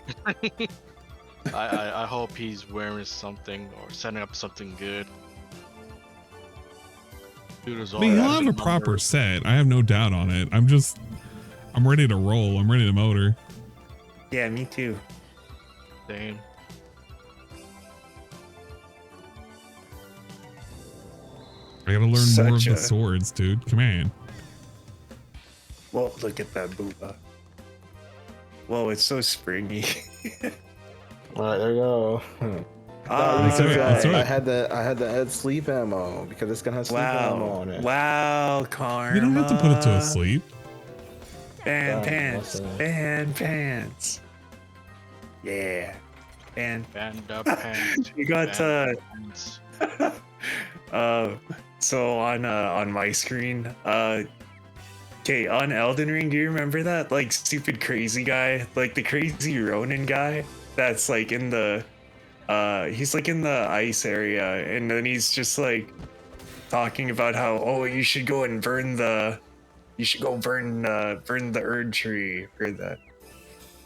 I hope he's wearing something or setting up something good. Dude is I mean, he'll have a proper set. I have no doubt on it. I'm ready to roll. I'm ready to motor. Yeah, me too. Same. I gotta learn more of the swords, dude. Come on. Whoa, look at that booba. Whoa, it's so springy. All right, there you go. I had the Ed sleep ammo because it's gonna have sleep ammo on it. Wow, Karma. You don't have to put it to a sleep. Band pants. Yeah. Band up pants. You got so on my screen, okay, on Elden Ring, do you remember that like stupid crazy guy, like the crazy Ronin guy that's like in the he's like in the ice area, and then he's just like talking about how you should go and burn the Erd tree or that.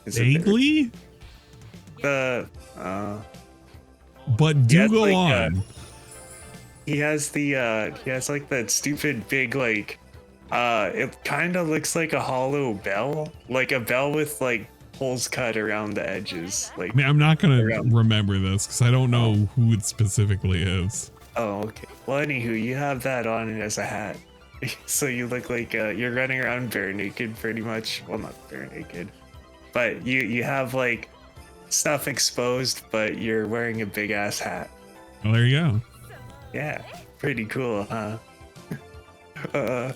Vaguely? But do go on. He has like that stupid big like it kind of looks like a hollow bell, like a bell with like holes cut around the edges. Like, I mean, I'm not gonna remember this because I don't know who it specifically is. Oh, okay. Well, anywho, you have that on as a hat, so you look like you're running around bare naked, pretty much. Well, not bare naked, but you have like stuff exposed, but you're wearing a big ass hat. Well, there you go. Yeah, pretty cool, huh? I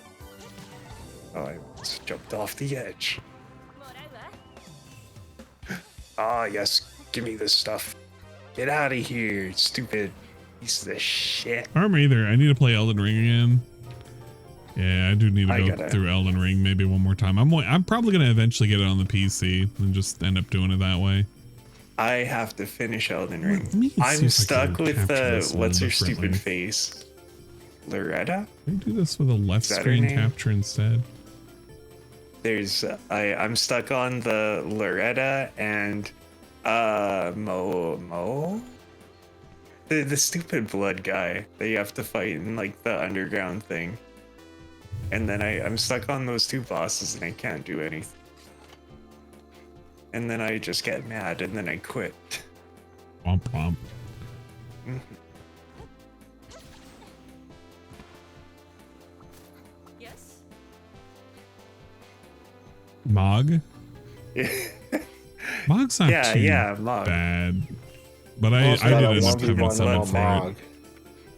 almost jumped off the edge. Ah, yes, give me this stuff. Get out of here, stupid piece of shit. I'm either. I need to play Elden Ring again. Yeah, I do need to go through Elden Ring maybe one more time. I'm probably gonna eventually get it on the PC and just end up doing it that way. I have to finish Elden Ring. I'm stuck with what's her stupid face? Loretta? Can I do this with a left screen capture instead? there's I'm stuck on the Loretta and Mo. The stupid blood guy that you have to fight in like the underground thing. And then I'm stuck on those two bosses and I can't do anything. And then I just get mad and then I quit. Womp womp. Yes. Mog? Mog's not too Mog. bad. But I did end up having someone for it.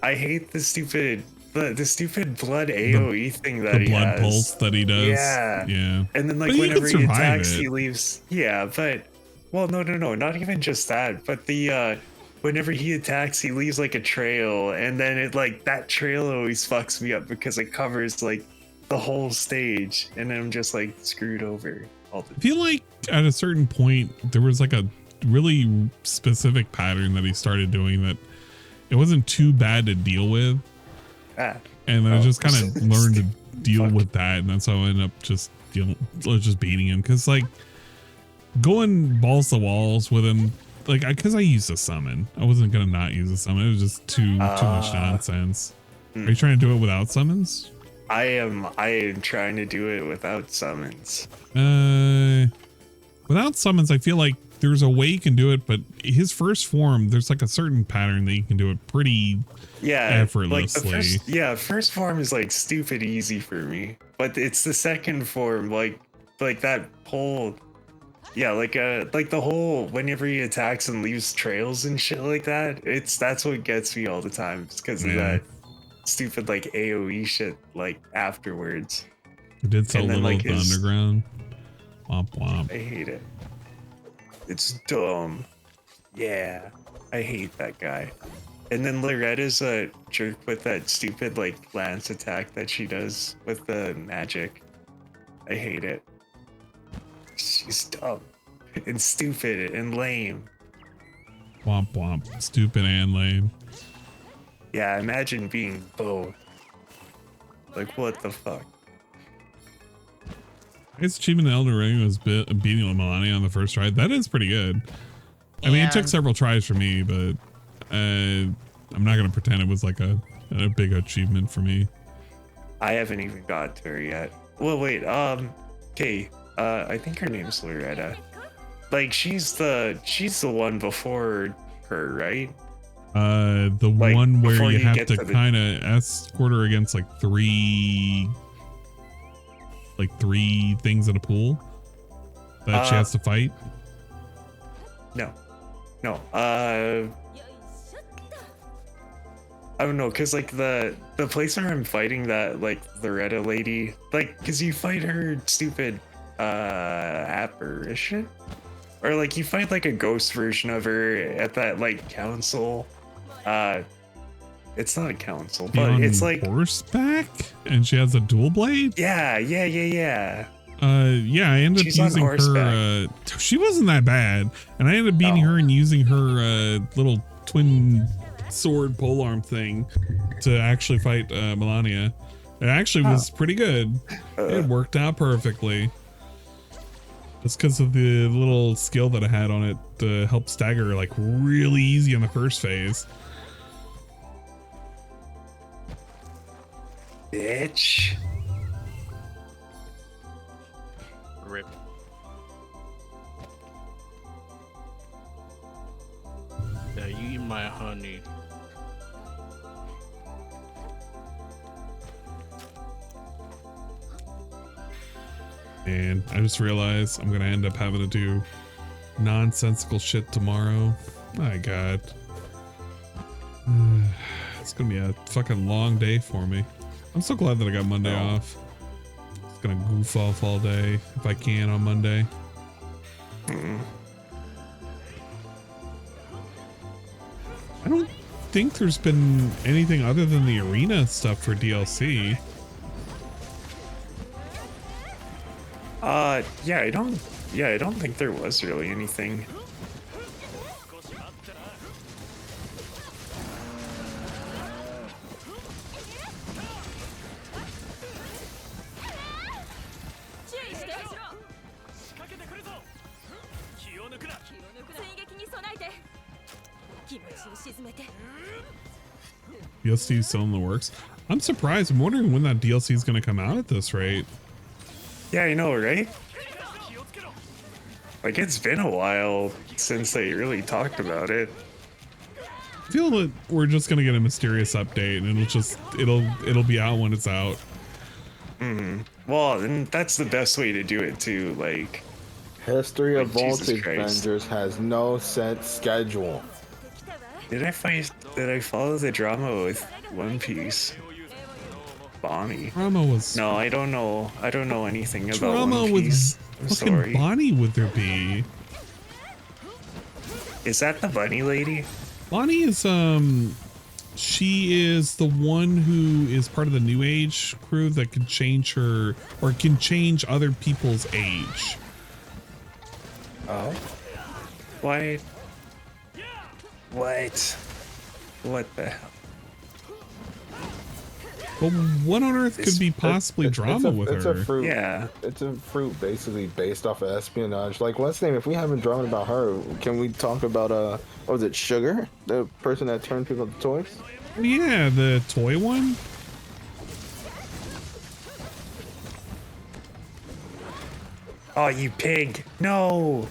I hate the stupid blood AoE thing that he blood has. pulse that he does. Yeah. And then like But whenever can he survive attacks, it. he leaves. Yeah, but well, no, not even just that. But the whenever he attacks, he leaves like a trail, and then it like that trail always fucks me up because it covers like the whole stage, and then I'm just like screwed over all the I feel like at a certain point there was like a really specific pattern that he started doing that it wasn't too bad to deal with. And I just kind of learned to deal with that, and that's how I ended up just beating him. Because like going balls to walls with him, like because I used a summon, I wasn't gonna not use a summon. It was just too much nonsense. Are you trying to do it without summons? I am trying to do it without summons. Without summons, I feel like there's a way you can do it, but his first form, there's like a certain pattern that you can do it pretty effortlessly. Like first form is like stupid easy for me, but it's the second form, like that whole, like the whole whenever he attacks and leaves trails and shit like that. That's what gets me all the time. It's because of that stupid like AoE shit like afterwards. It did so little like at the underground. Womp womp. I hate it. It's dumb. Yeah, I hate that guy. And then Loretta's a jerk with that stupid like lance attack that she does with the magic. I hate it. She's dumb and stupid and lame. Womp womp. Stupid and lame. Yeah, imagine being both. Like what the fuck? I guess achievement in Elden Ring was beating Melania on the first try. That is pretty good. I mean, it took several tries for me, but I'm not gonna pretend it was like a big achievement for me. I haven't even got to her yet. Well, wait. Okay. I think her name's Loretta. Like she's the one before her, right? The like, one where you have to the... kind of escort her against like three things in a pool that she has to fight. No. I don't know, cause like the place where I'm fighting that like Loretta lady, like, cause you fight her stupid apparition, or like you fight like a ghost version of her at that like council. It's not a council, but it's like horseback, and she has a dual blade. Yeah. I ended up using her. She wasn't that bad, and I ended up beating her and using her little twin sword polearm thing to actually fight Melania. It actually was pretty good. It worked out perfectly. Just because of the little skill that I had on it to help stagger like really easy on the first phase. Bitch. Rip. Yeah, you eat my honey. And I just realized I'm gonna end up having to do nonsensical shit tomorrow. My God. It's gonna be a fucking long day for me. I'm so glad that I got Monday off. Just gonna goof off all day if I can on Monday. I don't think there's been anything other than the arena stuff for DLC. I don't think there was really anything. DLC is still in the works. I'm surprised. I'm wondering when that DLC is going to come out at this rate. Yeah, I know, right? Like, it's been a while since they really talked about it. I feel that we're just going to get a mysterious update and it'll be out when it's out. Well, and that's the best way to do it too. Like, History of Jesus Voltage Christ. Vendors has no set schedule. Did I follow the drama with One Piece? Bonnie. Drama was. No, I don't know. I don't know anything about Drama One Piece. I'm with sorry. fucking Bonnie would there be? Is that the bunny lady? Bonnie is she is the one who is part of the New Age crew that can change her or can change other people's age. Oh. What? What the hell? But what on earth could be possibly drama with her? It's a fruit. Yeah. It's a fruit basically based off of espionage. Like, what's the name? If we haven't drama about her, can we talk about what was it, Sugar? The person that turned people into toys? Yeah, the toy one. Oh, you pig! No.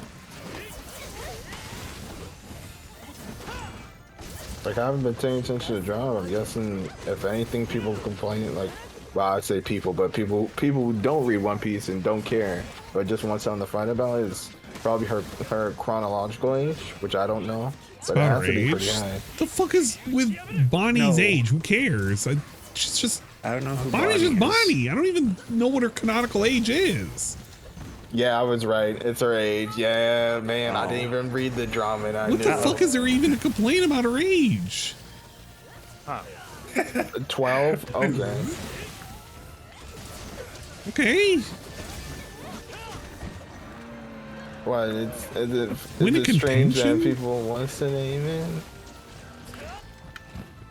Like, I haven't been paying attention to drama. I'm guessing, if anything, people complaining, like, well, I'd say people, but people who don't read One Piece and don't care, but just want something to fight about is probably her chronological age, which I don't know. It's But it about has her to be pretty age. high. The fuck is with Bonnie's age? Who cares? She's just. I don't know who Bonnie's just Bonnie is. Bonnie. I don't even know what her canonical age is. Yeah, I was right. It's her age. Yeah, man, I didn't even read the drama, and I What knew. the fuck is there even to complain about her age? 12? Okay. Okay. What? Is Win a it strange that contention? people want to name it?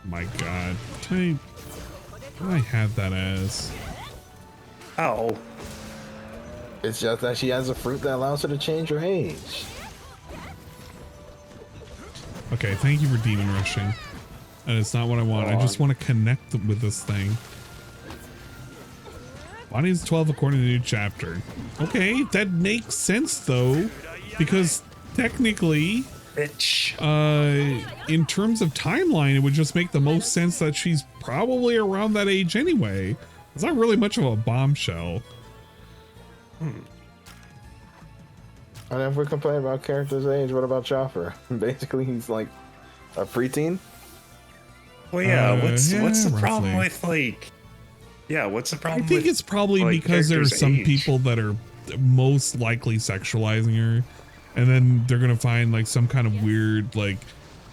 My God. I had that as. Oh. It's just that she has a fruit that allows her to change her age. Okay, thank you for demon rushing. And it's not what I want. I just want to connect with this thing. Bonnie's 12 according to the new chapter. Okay, that makes sense though, because technically, in terms of timeline, it would just make the most sense that she's probably around that age anyway. It's not really much of a bombshell. And if we complain about character's age, what about Chopper? Basically, he's like a preteen. Well, yeah. What's the roughly. problem with like? Yeah, what's the I problem? think with, it's probably like, because there are character's some age? people that are most likely sexualizing her, and then they're gonna find like some kind of weird like,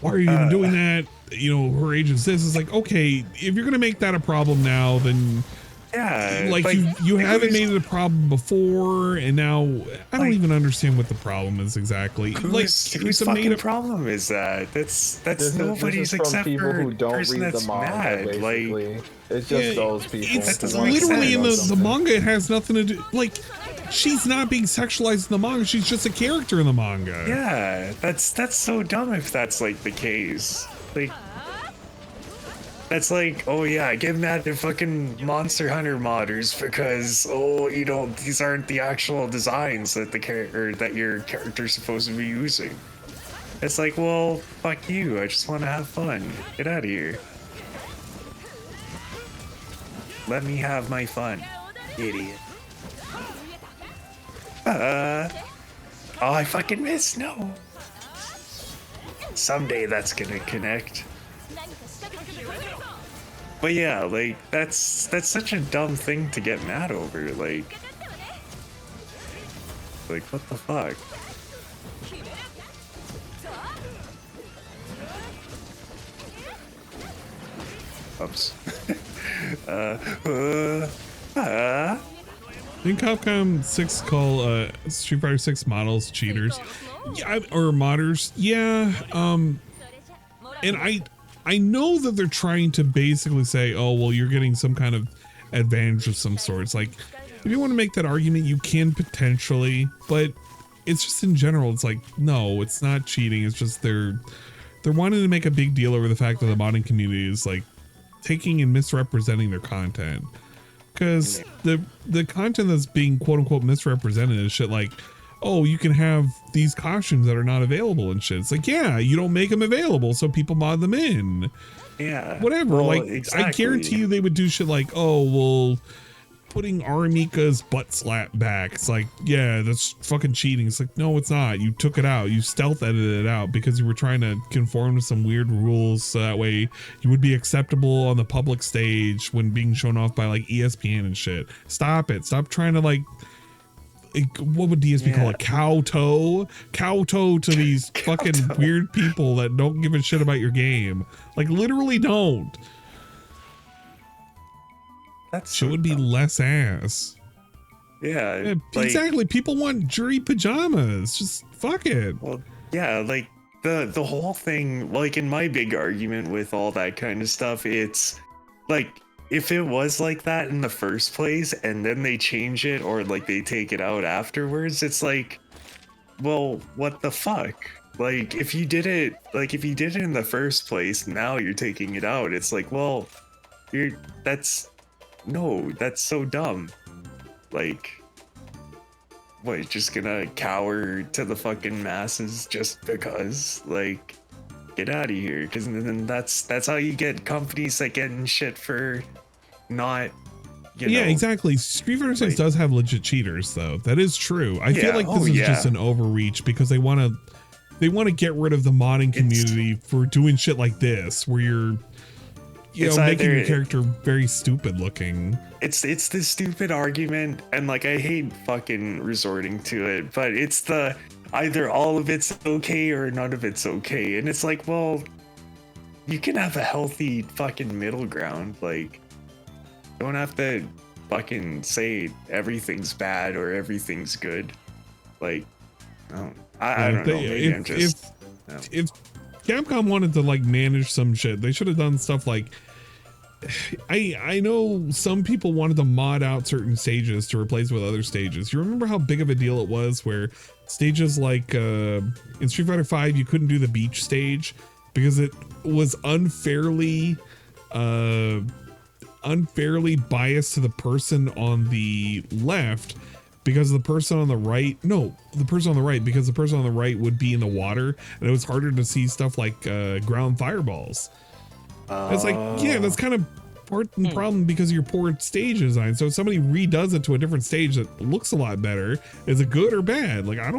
why are you even doing that? You know, her age is this. It's like, okay, if you're gonna make that a problem now, then yeah, like you haven't made it a problem before, and now I don't even understand what the problem is exactly. Whose it's a fucking made-up problem is that? That's This nobody's is from except people for who don't person read the that's manga, mad. basically. Like, it's just those people. It's who want to literally in know the something. manga. It has nothing to do. Like, she's not being sexualized in the manga. She's just a character in the manga. yeah, that's so dumb if that's like the case. Like, that's like, oh yeah, get mad at fucking Monster Hunter modders because these aren't the actual designs that that your character's supposed to be using. It's like, well, fuck you. I just want to have fun. Get out of here. Let me have my fun, idiot. Oh, I fucking missed. No. Someday that's gonna connect. But yeah, like that's such a dumb thing to get mad over. Like what the fuck? Oops. Didn't Capcom 6 call Street Fighter 6 models cheaters? Yeah, or modders? Yeah. And I know that they're trying to basically say, oh, well, you're getting some kind of advantage of some sort. It's like, if you want to make that argument, you can potentially, but it's just in general, it's like, no, it's not cheating. It's just they're they're wanting to make a big deal over the fact that the modding community is like taking and misrepresenting their content. Because the content that's being quote unquote misrepresented is shit like, oh, you can have these costumes that are not available and shit. It's like, yeah, you don't make them available, so people mod them in. Yeah. Whatever. Well, like, exactly. I guarantee you they would do shit like, oh, well, putting Armika's butt slap back. It's like, yeah, that's fucking cheating. It's like, no, it's not. You took it out. You stealth edited it out because you were trying to conform to some weird rules so that way you would be acceptable on the public stage when being shown off by like ESPN and shit. Stop it. Stop trying to like, what would DSP call it? Kowtoe to these fucking weird people that don't give a shit about your game. Like, literally don't. That's shit would be less ass. Yeah, exactly. People want jury pajamas. Just fuck it. Well, yeah, like the whole thing, like in my big argument with all that kind of stuff, it's like, if it was like that in the first place and then they change it or like they take it out afterwards, it's like, well, what the fuck? Like, if you did it in the first place, now you're taking it out. It's like, well, that's so dumb. Like, what, just gonna cower to the fucking masses just because? Like, get out of here, because then that's how you get companies that get in shit for not, yeah, exactly. Street Fighter 6 does have legit cheaters, though. That is true. I feel like this is just an overreach because they want to get rid of the modding community for doing shit like this, where you're making your character very stupid looking. It's the stupid argument, and like, I hate fucking resorting to it, but it's the either all of it's okay or none of it's okay, and it's like, well, you can have a healthy fucking middle ground. Like, you don't have to fucking say everything's bad or everything's good. Like, I don't know. Maybe I'm just. If Capcom wanted to like manage some shit, they should have done stuff like, I know some people wanted to mod out certain stages to replace with other stages. You remember how big of a deal it was where stages like in Street Fighter 5 you couldn't do the beach stage because it was unfairly biased to the person on the left because the person on the right because the person on the right would be in the water and it was harder to see stuff like ground fireballs. It's like, yeah, that's kind of part of the problem because of your poor stage design. So if somebody redoes it to a different stage that looks a lot better, is it good or bad? Like, I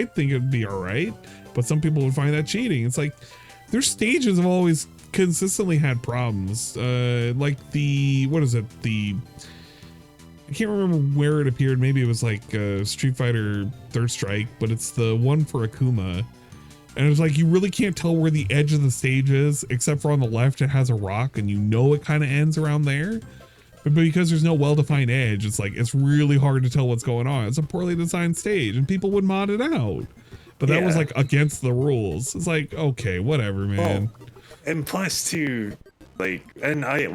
think it'd be all right, but some people would find that cheating. It's like, their stages have always consistently had problems. Like I can't remember where it appeared. Maybe it was like Street Fighter Third Strike, but it's the one for Akuma. And it was like, you really can't tell where the edge of the stage is, except for on the left, it has a rock and you know it kind of ends around there. But because there's no well-defined edge, it's like, it's really hard to tell what's going on. It's a poorly designed stage and people would mod it out. But that was like against the rules. It's like, okay, whatever, man. Well, and plus too, like, and I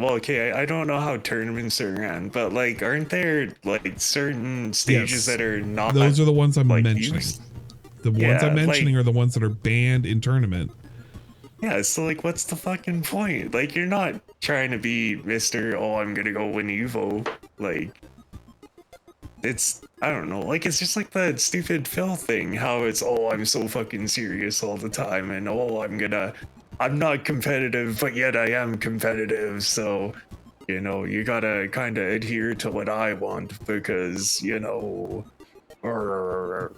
don't know how tournaments are ran, but like, aren't there like certain stages that are not? Those are the ones I'm mentioning. Used? The ones I'm mentioning are the ones that are banned in tournament. Yeah, so like, what's the fucking point? Like, you're not trying to be Mr. Oh, I'm gonna go win Evo. Like, it's, I don't know, like, it's just like that stupid Phil thing, how it's, oh, I'm so fucking serious all the time, and oh, I'm not competitive, but yet I am competitive, so, you know, you gotta kind of adhere to what I want because, you know...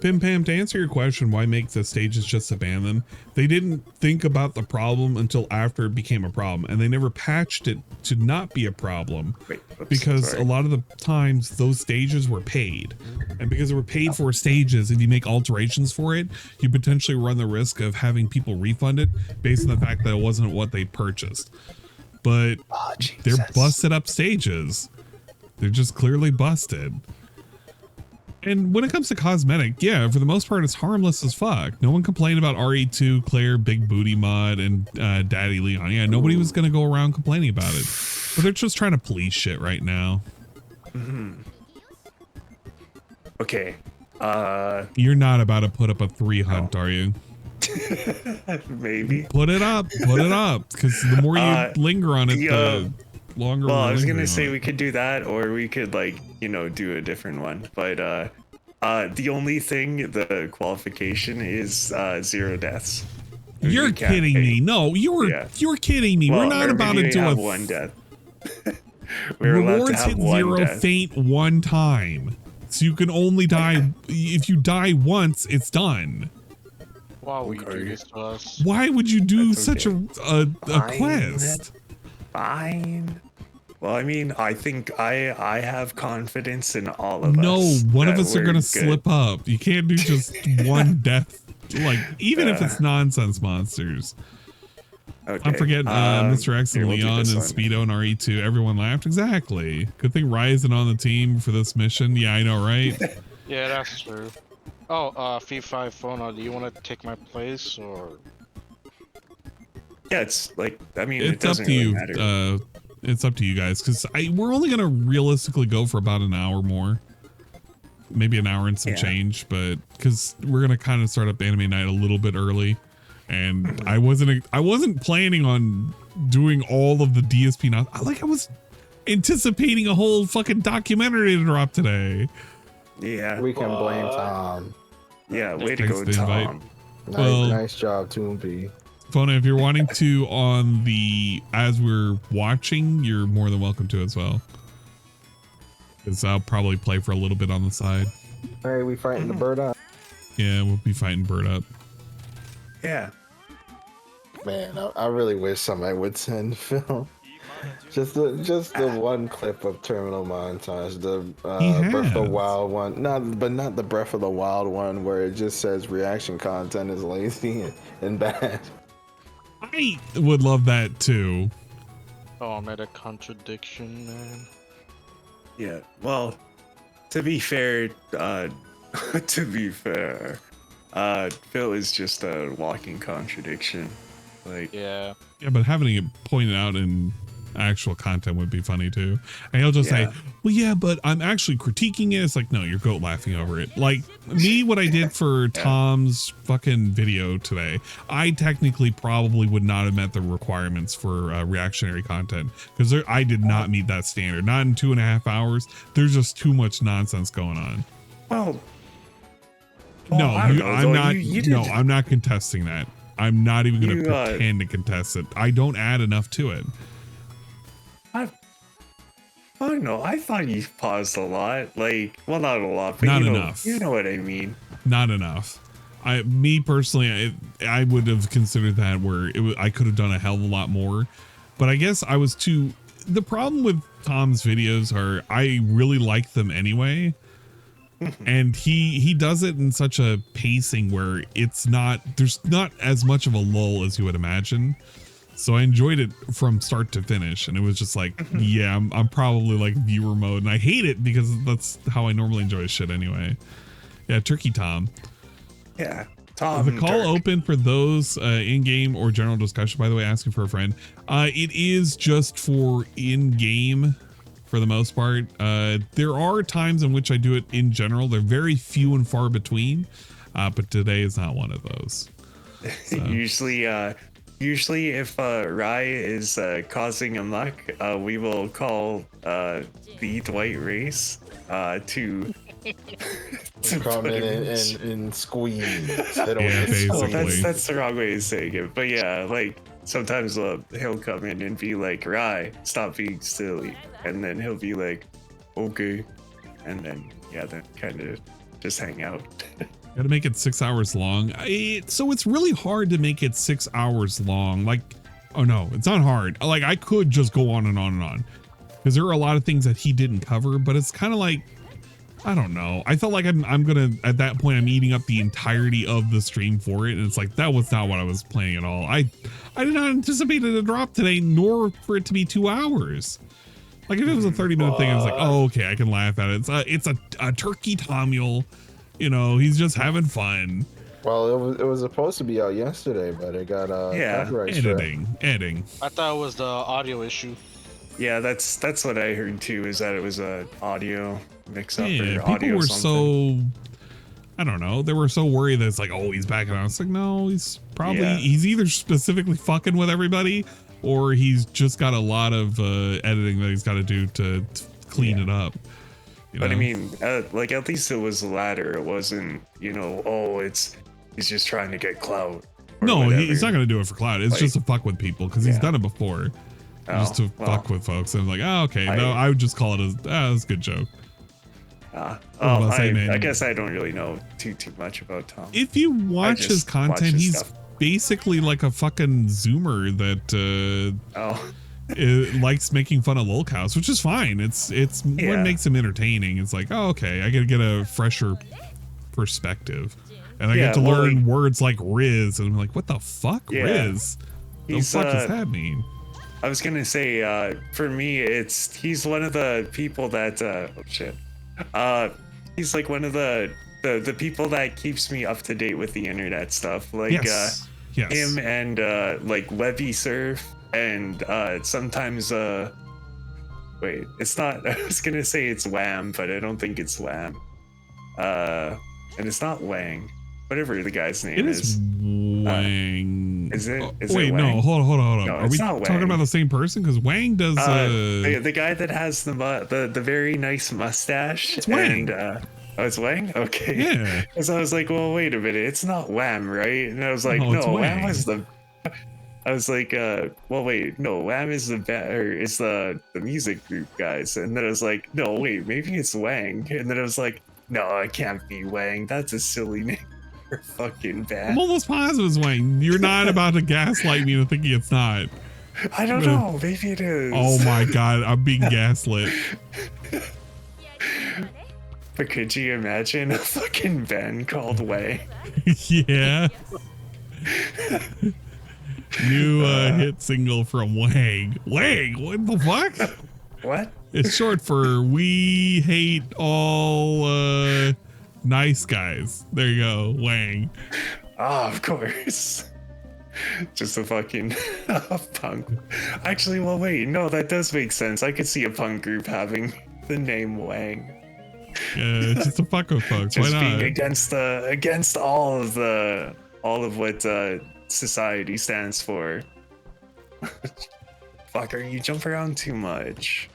Pim Pam, to answer your question, why make the stages just to ban them? They didn't think about the problem until after it became a problem, and they never patched it to not be a problem. Because a lot of the times those stages were paid, and because they were paid for stages, if you make alterations for it, you potentially run the risk of having people refund it based on the fact that it wasn't what they purchased. But they're busted up stages. They're just clearly busted. And when it comes to cosmetic, yeah, for the most part, it's harmless as fuck. No one complained about RE2, Claire, Big Booty Mod, and Daddy Leon. Yeah, nobody was going to go around complaining about it. But they're just trying to police shit right now. Okay. You're not about to put up a 3 hunt, are you? Maybe. Put it up, because the more you linger on it, the longer. Well, I was gonna say we could do that, or we could do a different one. But the only thing, the qualification is 0 deaths. You're kidding me. No, you're kidding me. Well, We're not about to do have a 1 death. We're rewards allowed to hit have 1 0 death. faint 1 time. So you can only die if you die once, it's done. Wow, we do this to us. Why would you do such a quest? Fine. Well, I mean, I think I have confidence in all of us. No, one of that us are we're gonna good. slip up. You can't do just 1 death. Like, even if it's nonsense monsters. Okay. I'm forgetting Mr. X and here, we'll do Leon and this one. Speedo and RE2. Everyone laughed. Exactly. Good thing Ryzen on the team for this mission. Yeah, I know, right? Yeah, that's true. Oh, Fee5 Phone, do you want to take my place or? Yeah, it's like, I mean, It's it doesn't up to really you. matter. It's up to you guys, because we're only gonna realistically go for about an hour more, maybe an hour and some change, but because we're gonna kind of start up anime night a little bit early, and I wasn't planning on doing all of the DSP now. I was anticipating a whole fucking documentary to drop today. Yeah, We can blame Tom. Yeah, way to Thanks go, for the invite. Tom. Nice job, Toonpy. Fona, if you're wanting to on the as we're watching, you're more than welcome to as well. Because I'll probably play for a little bit on the side. All right, we fighting the bird up. Yeah, we'll be fighting Bird Up. Yeah. Man, I really wish somebody would send Phil just the one clip of Terminal Montage, the Breath of the Wild one. Not the Breath of the Wild one where it just says reaction content is lazy and bad. I would love that too. Oh, I'm at a contradiction, man. Yeah, well, to be fair, Phil is just a walking contradiction. Like, yeah, but having it pointed out in actual content would be funny too. And he'll just say, well, yeah, but I'm actually critiquing it. It's like, no, you're goat laughing over it. Like me, what I did for Tom's fucking video today, I technically probably would not have met the requirements for reactionary content, because I did not meet that standard. Not in 2.5 hours. There's just too much nonsense going on. Well, no, I don't know, I'm though. not. You did- No, I'm not contesting that. I'm not even going You, to pretend to contest it. I don't add enough to it. I don't know. I thought you paused a lot. Like, well, not a lot, but Not you know, enough. You know what I mean. Not enough. Me personally, I would have considered that where I could have done a hell of a lot more, but I guess I was too. The problem with Tom's videos are I really like them anyway, and he does it in such a pacing where there's not as much of a lull as you would imagine. So I enjoyed it from start to finish, and it was just like, yeah, I'm probably like viewer mode, and I hate it because that's how I normally enjoy shit anyway. Yeah, Turkey Tom. Yeah, Tom. The call open for those in-game or general discussion, by the way, asking for a friend. It is just for in-game for the most part. There are times in which I do it in general. They're very few and far between, but today is not one of those. So. Usually if Rai is causing a muck, we will call the Dwight race to come in and squeeze. Basically. That's the wrong way of saying it. But yeah, like sometimes he'll come in and be like, Rai, stop being silly. And then he'll be like, okay. And then, then kind of just hang out. Gotta make it 6 hours long. So it's really hard to make it 6 hours long. Like, oh no, it's not hard. Like I could just go on and on and on, because there are a lot of things that he didn't cover, but it's kind of like, I don't know. I felt like I'm gonna, at that point, I'm eating up the entirety of the stream for it. And it's like, that was not what I was planning at all. I did not anticipate it to drop today, nor for it to be 2 hours. Like if it was a 30-minute thing, I was like, oh, okay, I can laugh at it. It's a turkey Tomule. You know, he's just having fun. Well, it was supposed to be out yesterday, but it got copyright strike. editing. I thought it was the audio issue. Yeah, that's what I heard too. Is that it was a audio mix-up or People audio were something. I don't know. They were so worried that it's like, oh, he's backing out. It's like, no, he's probably, Yeah. he's either specifically fucking with everybody or he's just got a lot of editing that he's got to do to clean it up. You But I know? mean, like at least it was the latter. It wasn't, you know, oh, he's just trying to get clout. or No, whatever. he's not going to do it for clout. It's Like- just to fuck with people because he's done it before. Just to fuck with folks. And I'm like, oh, okay. No, I would just call it as, that's a good joke. I guess I don't really know too much about Tom. If you watch his just watch content, his he's stuff. basically like a fucking Zoomer that likes making fun of lolcows, which is fine. It's what makes him entertaining. It's like, oh, okay, I get to get a fresher perspective, and I get to learn words like Riz, and I'm like, what the fuck, Riz? The fuck does that mean? I was gonna say, for me, he's one of the people that he's like one of the people that keeps me up to date with the internet stuff, like Yes. him and like Webby Surf and sometimes wait, it's not. I was gonna say it's Wham, but I don't think it's Wham. And it's not Wang, whatever the guy's name It is Wang. Is it? Wait, no, hold on. No, Are it's we not talking Wang. about the same person? Because Wang does. The guy that has the very nice mustache. It's Wang. And, oh, it's Wang? Okay. Yeah. Because I was like, well, wait a minute. It's not Wham, right? And I was like, No, it's no, Wham Wang. was the... I was like, well, wait, no, Wham is the music group guys. And then I was like, no, wait, maybe it's Wang. And then I was like, no, it can't be Wang. That's a silly name for a fucking band. I'm almost positive it's Wang. You're not about to gaslight me into thinking it's not. I don't know. Maybe it is. Oh my god, I'm being gaslit. But could you imagine a fucking band called Wang? Yeah. New hit single from Wang. Wang, what the fuck? What? It's short for We Hate All Nice Guys. There you go, Wang. Oh, of course. Just a fucking punk. Actually, well, wait, no, that does make sense. I could see a punk group having the name Wang. Yeah, just to fuck with folks. Just Why not? being against all of what society stands for. Fucker, you jump around too much.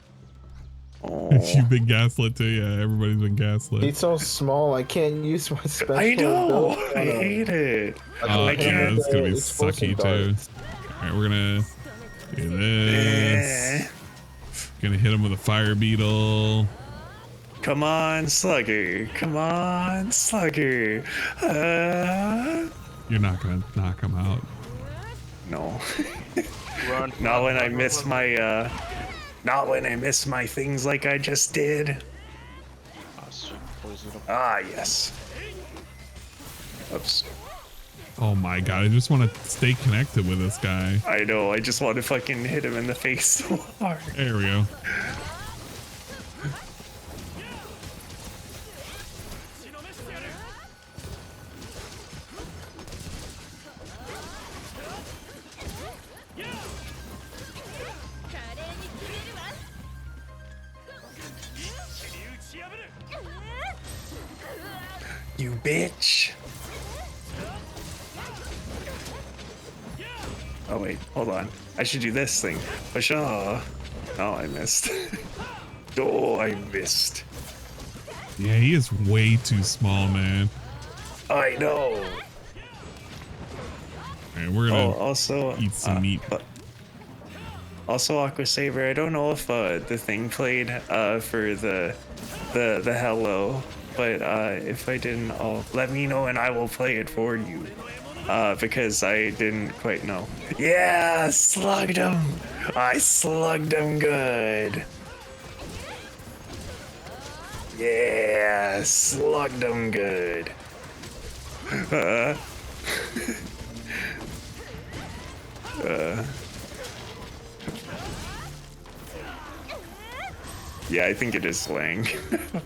Oh. You've been gaslit too. Yeah, everybody's been gaslit. He's so small, I can't use my special. I know. ability. I hate it. Oh, I yeah, can't. it's gonna be sucky too. All right, we're gonna do this. Gonna hit him with a fire beetle. Come on, Slugger. Come on, Slugger. You're not gonna knock him out. No. Run. Not when I miss my not when I miss my things like I just did. Ah, yes. Oops. Oh my god, I just want to stay connected with this guy. I know, I just want to fucking hit him in the face so hard. There we go. You bitch. Oh wait, hold on. I should do this thing. Oh, I missed. Oh, I missed. Yeah, he is way too small, man. I know. Alright, we're gonna also eat some meat. Also, Aqua Saber, I don't know if the thing played for the hello, but if I didn't, let me know and I will play it for you. Because I didn't quite know. Yeah, slugged him. I slugged him good. Yeah, slugged him good. Yeah, I think it is Lang.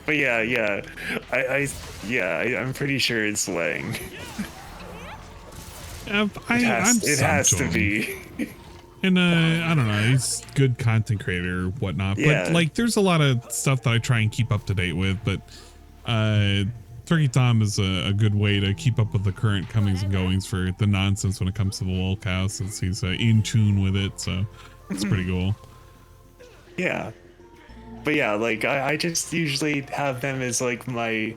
But yeah, I'm pretty sure it's Lang. It has to be. And I don't know, he's a good content creator or whatnot. Yeah. But like there's a lot of stuff that I try and keep up to date with, but Turkey Tom is a good way to keep up with the current comings and goings for the nonsense when it comes to the lolcow, since he's in tune with it, so it's pretty cool. Yeah. But yeah, like I just usually have them as like my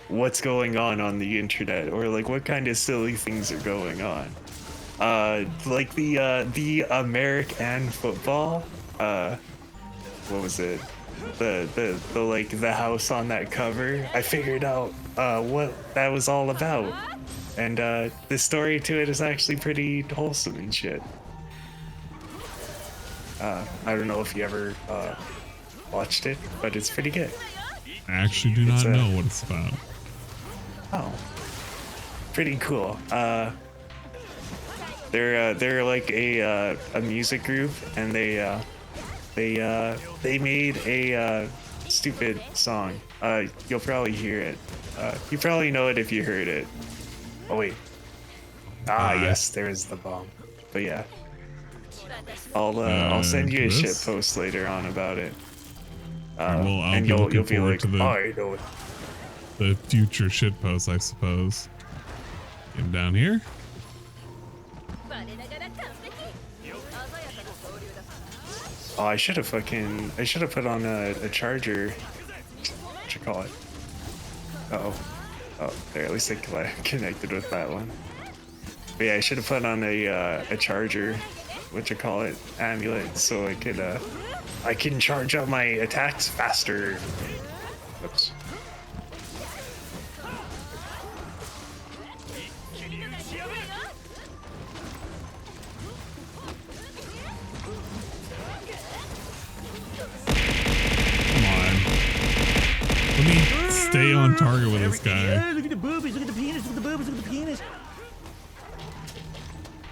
what's going on the internet, or like what kind of silly things are going on. Like the American football, what was it? The like the house on that cover. I figured out what that was all about, and the story to it is actually pretty wholesome and shit. I don't know if you ever watched it, but it's pretty good. I actually do not know what it's about. Oh, pretty cool. They're like a music group, and they made a stupid song. You'll probably hear it. You probably know it if you heard it. Oh wait. Yes, there's the bomb. But yeah, I'll send you a shit post later on about it. And you'll be like, to I know it. The future shit post, I suppose. Get him down here. Oh, I should have put on a charger. What you call it? Oh, there, at least I connected with that one. But yeah, I should have put on a charger, what you call it, amulet, so I can charge up my attacks faster. Oops. Let me stay on target with this guy. Look at the boobies, look at the penis, look at the boobies, look at the penis.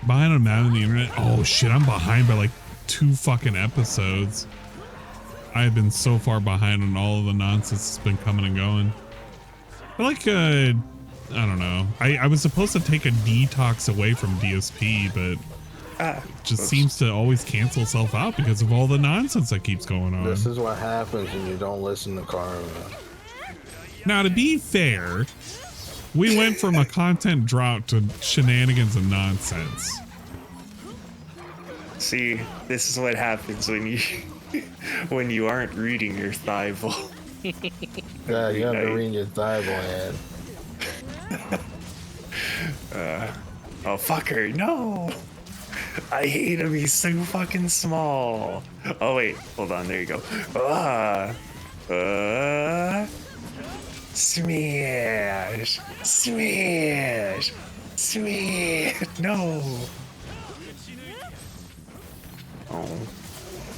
Behind on Mad on the internet. Oh shit, I'm behind by like 2 fucking episodes. I've been so far behind on all of the nonsense that's been coming and going. But like, I don't know. I was supposed to take a detox away from DSP, but it just seems to always cancel itself out because of all the nonsense that keeps going on. This is what happens when you don't listen to Karma. Now, to be fair, we went from a content drought to shenanigans and nonsense. See, this is what happens when you aren't reading your Bible. Yeah, you have to read your Bible, man. Oh fucker, no! I hate him, he's so fucking small. Oh wait, hold on, there you go. Smash! Smash! Smash! No! Oh,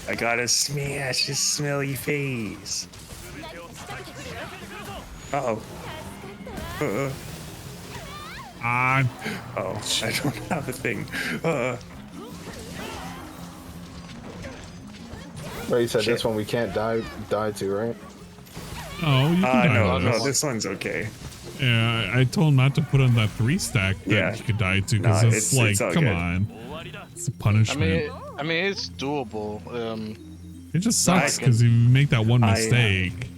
I gotta smash his smelly face. Uh-oh. Oh, I don't have a thing. Well, you said this one we can't die to, right? Oh, you can die to no, this. this one's okay. Yeah, I told him not to put on that 3 stack that you could die to, because it's like, come on. It's a punishment. I mean, it's doable. It just sucks because you make that one mistake.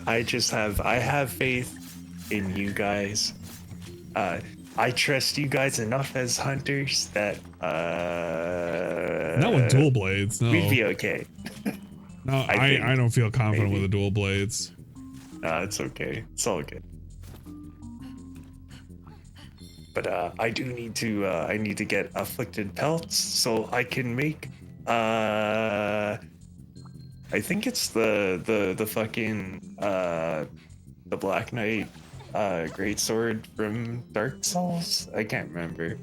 I have faith in you guys. I trust you guys enough as hunters that not with dual blades, no. We'd be okay. No, I don't feel confident with the dual blades. No, it's okay. It's all good. But I do need to I need to get afflicted pelts so I can make I think it's the fucking the Black Knight greatsword from Dark Souls. I can't remember.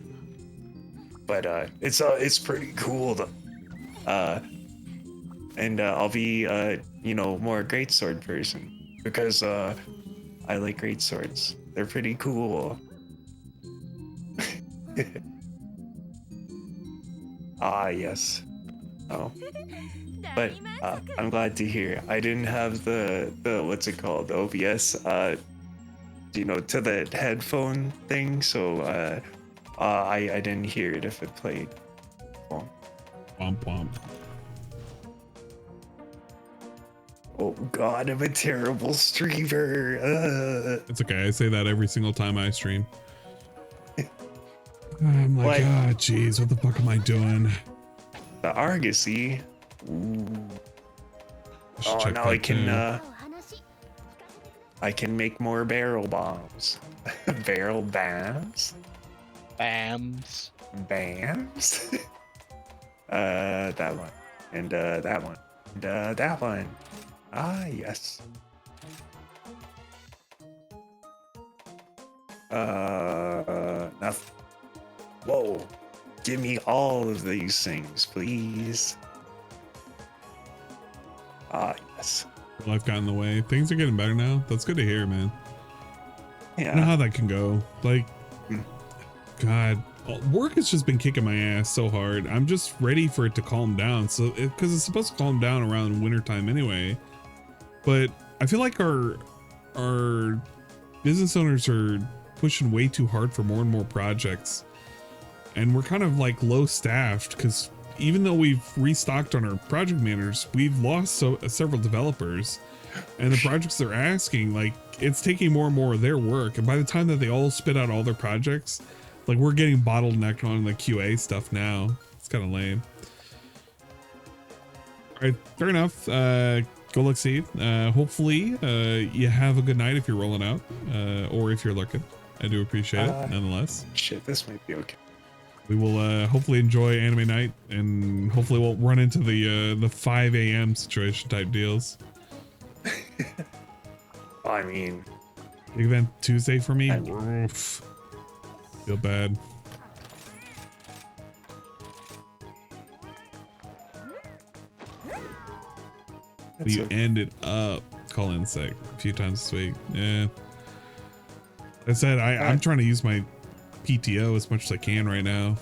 But it's pretty cool though. And I'll be more greatsword person because I like greatswords. They're pretty cool. Yes. Oh. But I'm glad to hear. I didn't have the what's it called? The OBS to the headphone thing, so I didn't hear it if it played. Oh. Womp womp. Oh God, I'm a terrible streamer. It's okay. I say that every single time I stream. I'm like, ah, jeez, what the fuck am I doing? The Argosy. Ooh. Oh, now I can make more barrel bombs. Barrel bombs? Bams. Bams? That one. And that one. And that one. Ah, yes. Nothing. Whoa. Give me all of these things, please. Ah, yes. Life got in the way. Things are getting better now. That's good to hear, man. Yeah. I know how that can go. Like, God, work has just been kicking my ass so hard. I'm just ready for it to calm down. So, because it's supposed to calm down around wintertime anyway. But I feel like our business owners are pushing way too hard for more and more projects. And we're kind of like low staffed because even though we've restocked on our project managers, we've lost several developers, and the projects they're asking, like, it's taking more and more of their work. And by the time that they all spit out all their projects, like, we're getting bottlenecked on the QA stuff now. It's kind of lame. All right, fair enough. Go look, see. Hopefully you have a good night if you're rolling out, or if you're looking. I do appreciate it nonetheless. Shit, this might be okay. We will hopefully enjoy anime night, and hopefully we'll run into the 5 a.m. situation type deals. I mean, big event Tuesday for me. Oof. Feel bad. We ended up calling sick a few times this week. Yeah. I said I'm trying to use my PTO as much as I can right now.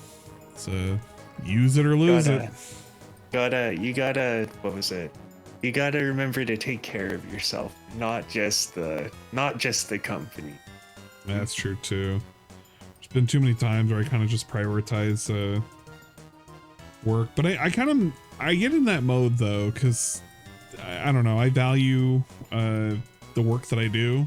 So use it or lose it. You gotta, what was it? You gotta remember to take care of yourself, not just the company. That's true too. There's been too many times where I kind of just prioritize work, but I get in that mode though, because I don't know, I value the work that I do.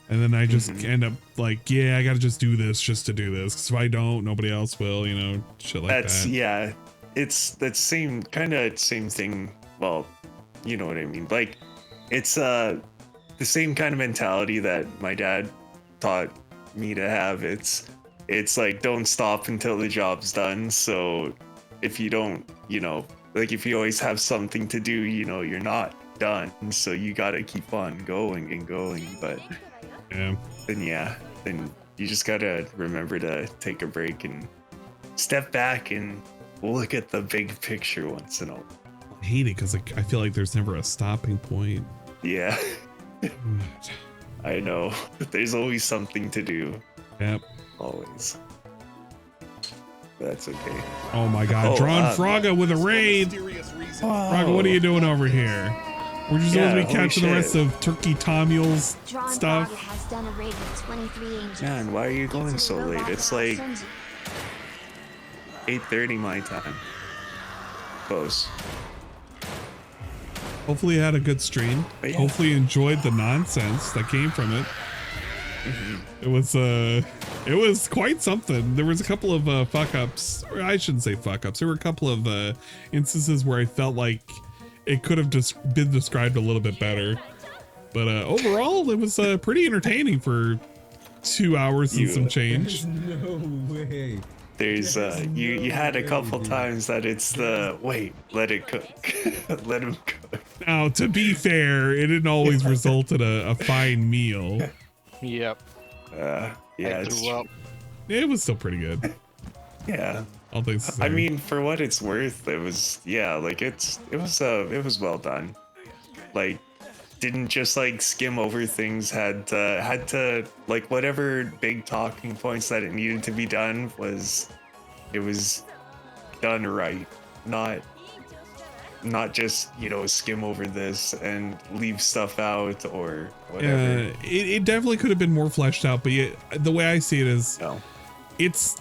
And then I just end up like, yeah, I gotta just do this just to do this. Because if I don't, nobody else will, you know, shit like that. Yeah, it's that same thing. Well, you know what I mean. Like, it's the same kind of mentality that my dad taught me to have. It's like, don't stop until the job's done. So if you don't, you know, like if you always have something to do, you know, you're not done. So you gotta keep on going and going. But then you just gotta remember to take a break and step back and look at the big picture once in a while. I hate it because I feel like there's never a stopping point. Yeah. I know. There's always something to do. Yep. Always. But that's okay. Oh my god, Drawn Fraga with a raid. Fraga, what are you doing over here? We're just supposed to be catching the rest of Turkey Tomule's stuff. Man, why are you going so late? It's like 8:30 my time. Close. Hopefully you had a good stream. Yeah. Hopefully you enjoyed the nonsense that came from it. It was quite something. There was a couple of fuck ups, or I shouldn't say fuck ups. There were a couple of instances where I felt like it could have just been described a little bit better, but overall it was pretty entertaining for 2 hours and some change. No way. There's you had a couple times that it's the wait, let it cook. Let him cook. Now, to be fair, it didn't always result in a fine meal. Yep. Yeah, it was still pretty good. Yeah. All things I mean, for what it's worth, it was like it was well done. Like, didn't just like skim over things, had to like whatever big talking points that it needed to be done was done right, not just, you know, skim over this and leave stuff out or whatever. It definitely could have been more fleshed out, but the way I see it is it's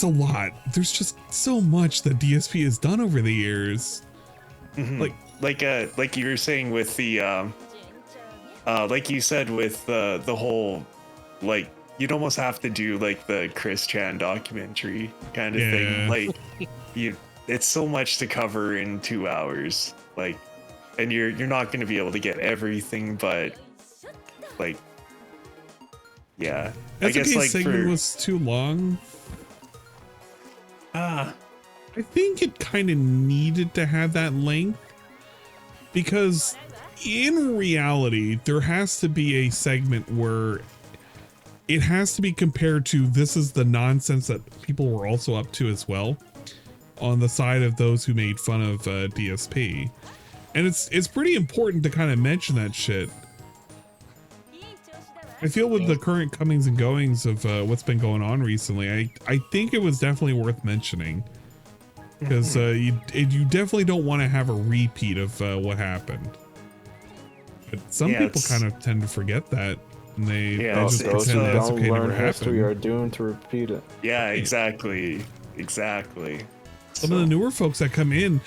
a lot. There's just so much that DSP has done over the years. Like like you were saying with the like you said with the whole, like, you'd almost have to do like the Chris Chan documentary kind of thing. Like it's so much to cover in 2 hours. Like, and you're not going to be able to get everything, but like, yeah. I guess like segment was too long. I think it kind of needed to have that length, because in reality, there has to be a segment where it has to be compared to, this is the nonsense that people were also up to as well, on the side of those who made fun of DSP. And it's pretty important to kind of mention that shit. I feel with the current comings and goings of what's been going on recently, I think it was definitely worth mentioning, because you definitely don't want to have a repeat of what happened. But some people kind of tend to forget that, and they just those who pretend that's don't okay, never learn history happened. are doomed to repeat it. Yeah, exactly. Some of the newer folks that come in,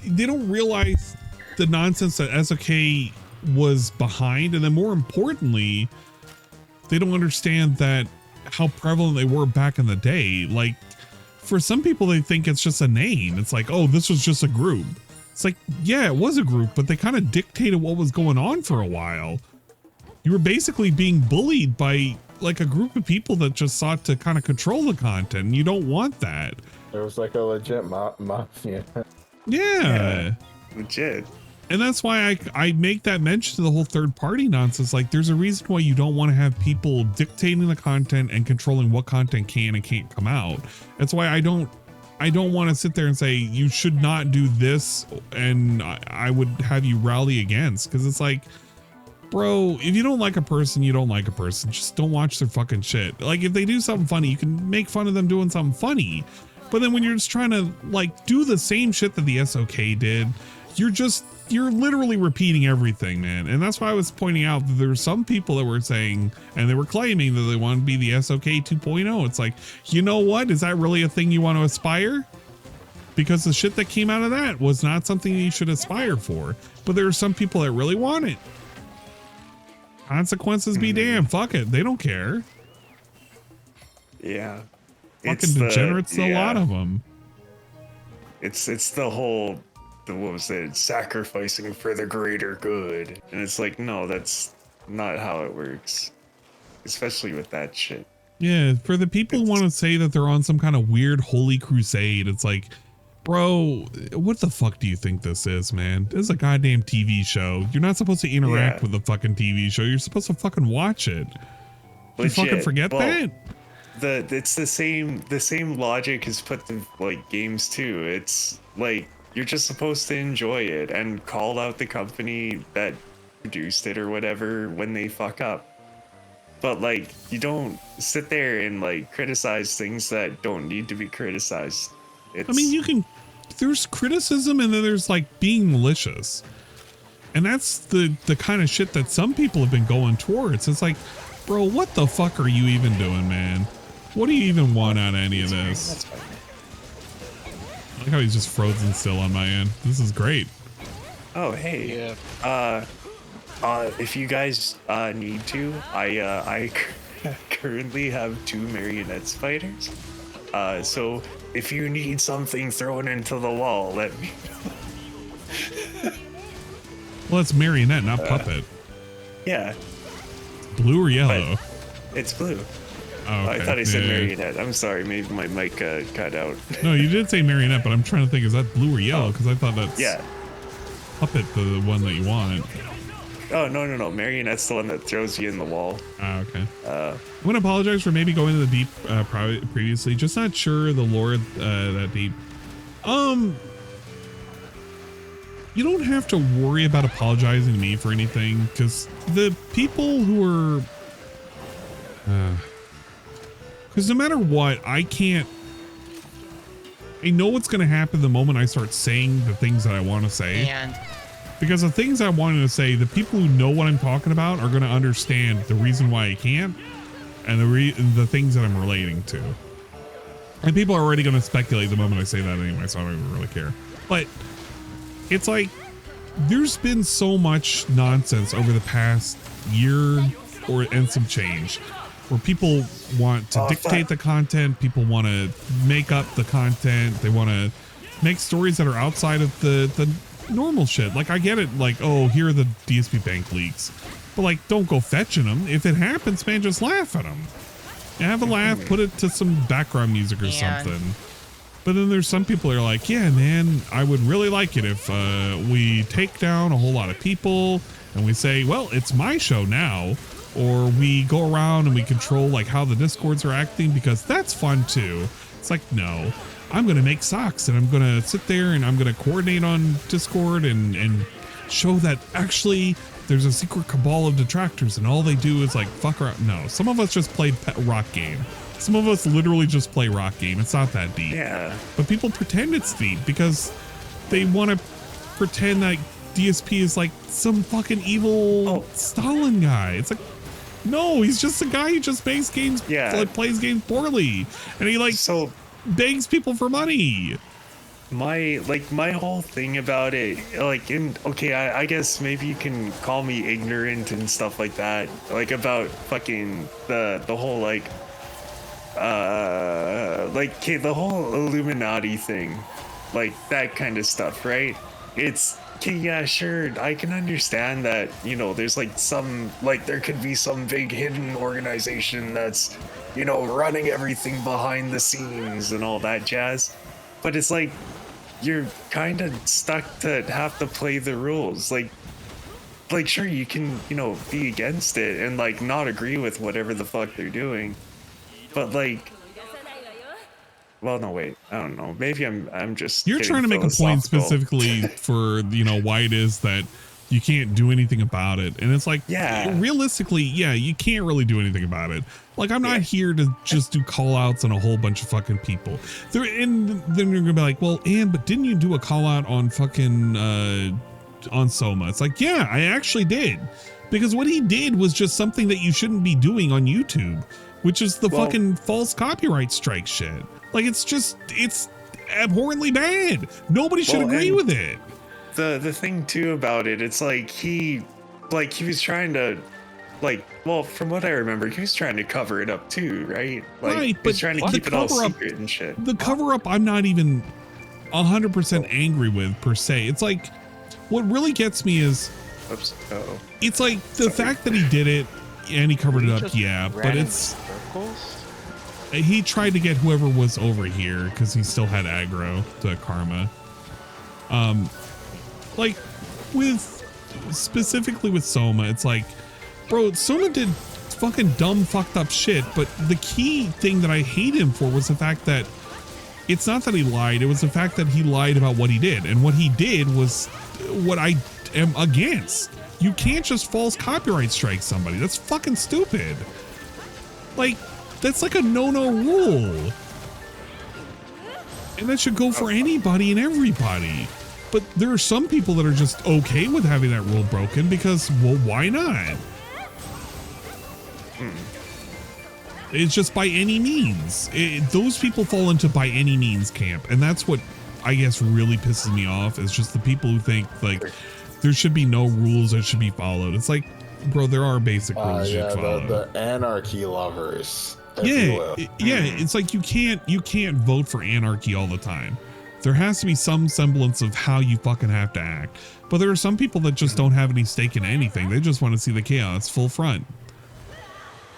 they don't realize the nonsense that SOK was behind, and then more importantly, they don't understand that how prevalent they were back in the day. Like, for some people, they think it's just a name. It's like, oh, this was just a group. It's like, yeah, it was a group, but they kind of dictated what was going on for a while. You were basically being bullied by like a group of people that just sought to kind of control the content. And you don't want that. It was like a legit mafia. Yeah. Legit. And that's why I make that mention to the whole third party nonsense. Like, there's a reason why you don't want to have people dictating the content and controlling what content can and can't come out. That's why I don't want to sit there and say you should not do this, and I would have you rally against, because it's like, bro, if you don't like a person, you don't like a person. Just don't watch their fucking shit. Like, if they do something funny, you can make fun of them doing something funny. But then when you're just trying to like do the same shit that the SOK did, you're literally repeating everything, man. And that's why I was pointing out that there were some people that were saying, and they were claiming that they want to be the SOK 2.0. It's like, you know what? Is that really a thing you want to aspire? Because the shit that came out of that was not something you should aspire for. But there are some people that really want it. Consequences be damned. Fuck it. They don't care. Yeah. Fucking degenerates, a lot of them. It's the whole, what was it, sacrificing for the greater good. And it's like, no, that's not how it works. Especially with that shit. Yeah, for the people who want to say that they're on some kind of weird holy crusade, it's like, bro, what the fuck do you think this is, man? This is a goddamn TV show. You're not supposed to interact with the fucking TV show. You're supposed to fucking watch it. You fucking forget that? It's the same logic is put to like games too. It's like, you're just supposed to enjoy it and call out the company that produced it or whatever when they fuck up. But like, you don't sit there and like criticize things that don't need to be criticized. I mean, there's criticism, and then there's like being malicious. And that's the kind of shit that some people have been going towards. It's like, bro, what the fuck are you even doing, man? What do you even want out of any of this? I like how he's just frozen still on my end. This is great. Oh, hey. Yeah. If you guys need to, I currently have 2 marionette spiders. So if you need something thrown into the wall, let me know. Well, it's marionette, not puppet. Yeah. Blue or yellow? But it's blue. Oh, okay. I thought he said marionette. I'm sorry, maybe my mic cut out. No, you did say marionette, but I'm trying to think, is that blue or yellow? Because I thought that's puppet, the one that you want. Oh, no. Marionette's the one that throws you in the wall. Ah, okay. I'm going to apologize for maybe going to the deep previously. Just not sure the lore that deep. You don't have to worry about apologizing to me for anything, because the people who are... Because no matter what, I know what's going to happen the moment I start saying the things that I want to say. Because the things I wanted to say, the people who know what I'm talking about are going to understand the reason why I can't, and the things that I'm relating to. And people are already going to speculate the moment I say that anyway, so I don't even really care. But it's like, there's been so much nonsense over the past year and some change where people want to dictate the content. People want to make up the content. They want to make stories that are outside of the normal shit. Like, I get it. Like, oh, here are the DSP bank leaks. But like, don't go fetching them. If it happens, man, just laugh at them. Have a laugh, put it to some background music or something. But then there's some people that are like, yeah, man, I would really like it if we take down a whole lot of people and we say, well, it's my show now. Or we go around and we control like how the Discords are acting, because that's fun too. It's like, no, I'm going to make socks and I'm going to sit there and I'm going to coordinate on Discord and show that actually there's a secret cabal of detractors and all they do is like fuck around. No, some of us just play rock game. Some of us literally just play rock game. It's not that deep. Yeah. But people pretend it's deep because they want to pretend that DSP is like some fucking evil Stalin guy. It's like, no, he's just a guy who just makes games, like plays games poorly, and he like begs people for money. My whole thing about it, like, I guess maybe you can call me ignorant and stuff like that, like about fucking the whole the whole Illuminati thing, like that kind of stuff, right? It's okay, yeah, sure, I can understand that, you know, there's like some, like there could be some big hidden organization that's, you know, running everything behind the scenes and all that jazz. But it's like, you're kind of stuck to have to play the rules. Like sure, you can, you know, be against it and like not agree with whatever the fuck they're doing. But like, well, no, wait, I don't know. Maybe I'm just. You're trying to make a point specifically for, you know, why it is that you can't do anything about it. And it's like, realistically, yeah, you can't really do anything about it. Like, I'm not here to just do call outs on a whole bunch of fucking people. And then you're gonna be like, well, but didn't you do a call out on fucking on Soma? It's like, yeah, I actually did. Because what he did was just something that you shouldn't be doing on YouTube, which is the fucking false copyright strike shit. Like, it's abhorrently bad. Nobody should agree with it. The thing too about it, it's like he was trying to, like, well, from what I remember, he was trying to cover it up too, right? Like, right, but he's trying to keep it all secret and shit. The cover up, I'm not even 100% angry with per se. It's like, what really gets me is, it's like the fact that he did it and he covered it up, yeah, but it's. He tried to get whoever was over here because he still had aggro to Karma. Like specifically with Soma, it's like, bro, Soma did fucking dumb, fucked up shit. But the key thing that I hate him for was the fact that it's not that he lied. It was the fact that he lied about what he did. And what he did was what I am against. You can't just false copyright strike somebody. That's fucking stupid. Like, that's like a no-no rule. And that should go for anybody and everybody. But there are some people that are just okay with having that rule broken because, well, why not? It's just by any means. Those people fall into by any means camp. And that's what I guess really pisses me off, is just the people who think like there should be no rules that should be followed. It's like, bro, there are basic rules you should follow. The anarchy lovers. It's like you can't vote for anarchy all the time. There has to be some semblance of how you fucking have to act. But there are some people that just don't have any stake in anything. They just want to see the chaos full front.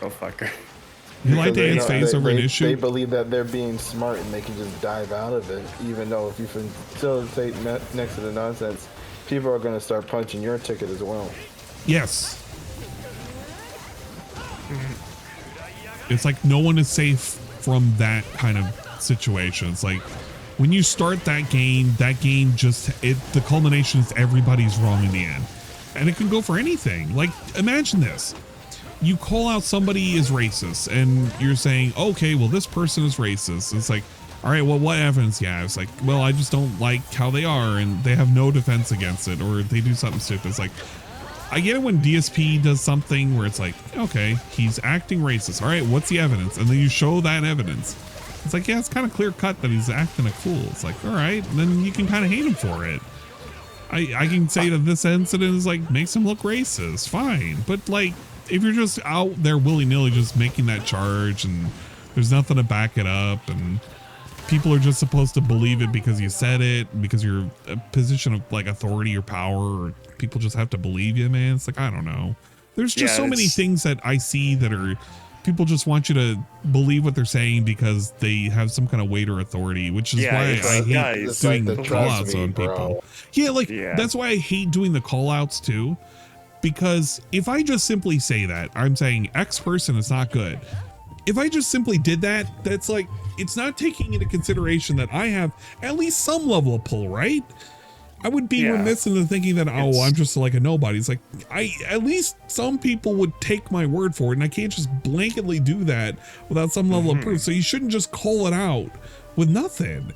Oh, fucker. You like Dan's face over an issue? They believe that they're being smart and they can just dive out of it, even though if you facilitate next to the nonsense, people are going to start punching your ticket as well. Yes. It's like no one is safe from that kind of situation. It's like when you start that game just, the culmination is everybody's wrong in the end. And it can go for anything. Like, imagine this. You call out somebody is racist and you're saying, okay, well, this person is racist. It's like, all right, well, what evidence do you have? It's like, well, I just don't like how they are and they have no defense against it, or they do something stupid. It's like, I get it when DSP does something where it's like, okay, he's acting racist. All right, what's the evidence? And then you show that evidence. It's like, yeah, it's kind of clear cut that he's acting a fool. It's like, all right, then you can kind of hate him for it. I can say that this incident is like makes him look racist, fine. But like, if you're just out there willy-nilly just making that charge and there's nothing to back it up and people are just supposed to believe it because you said it, because you're a position of like authority or power, or people just have to believe you, man. It's like, I don't know. There's just so many things that I see that are people just want you to believe what they're saying because they have some kind of weight or authority, which is why I hate doing the call outs on people. Yeah, like that's why I hate doing the call outs too. Because if I just simply say that, I'm saying X person is not good. If I just simply did that, that's like, it's not taking into consideration that I have at least some level of pull, right? I would be remiss into thinking that, oh, I'm just like a nobody. It's like, at least some people would take my word for it, and I can't just blanketly do that without some level of proof. So you shouldn't just call it out with nothing.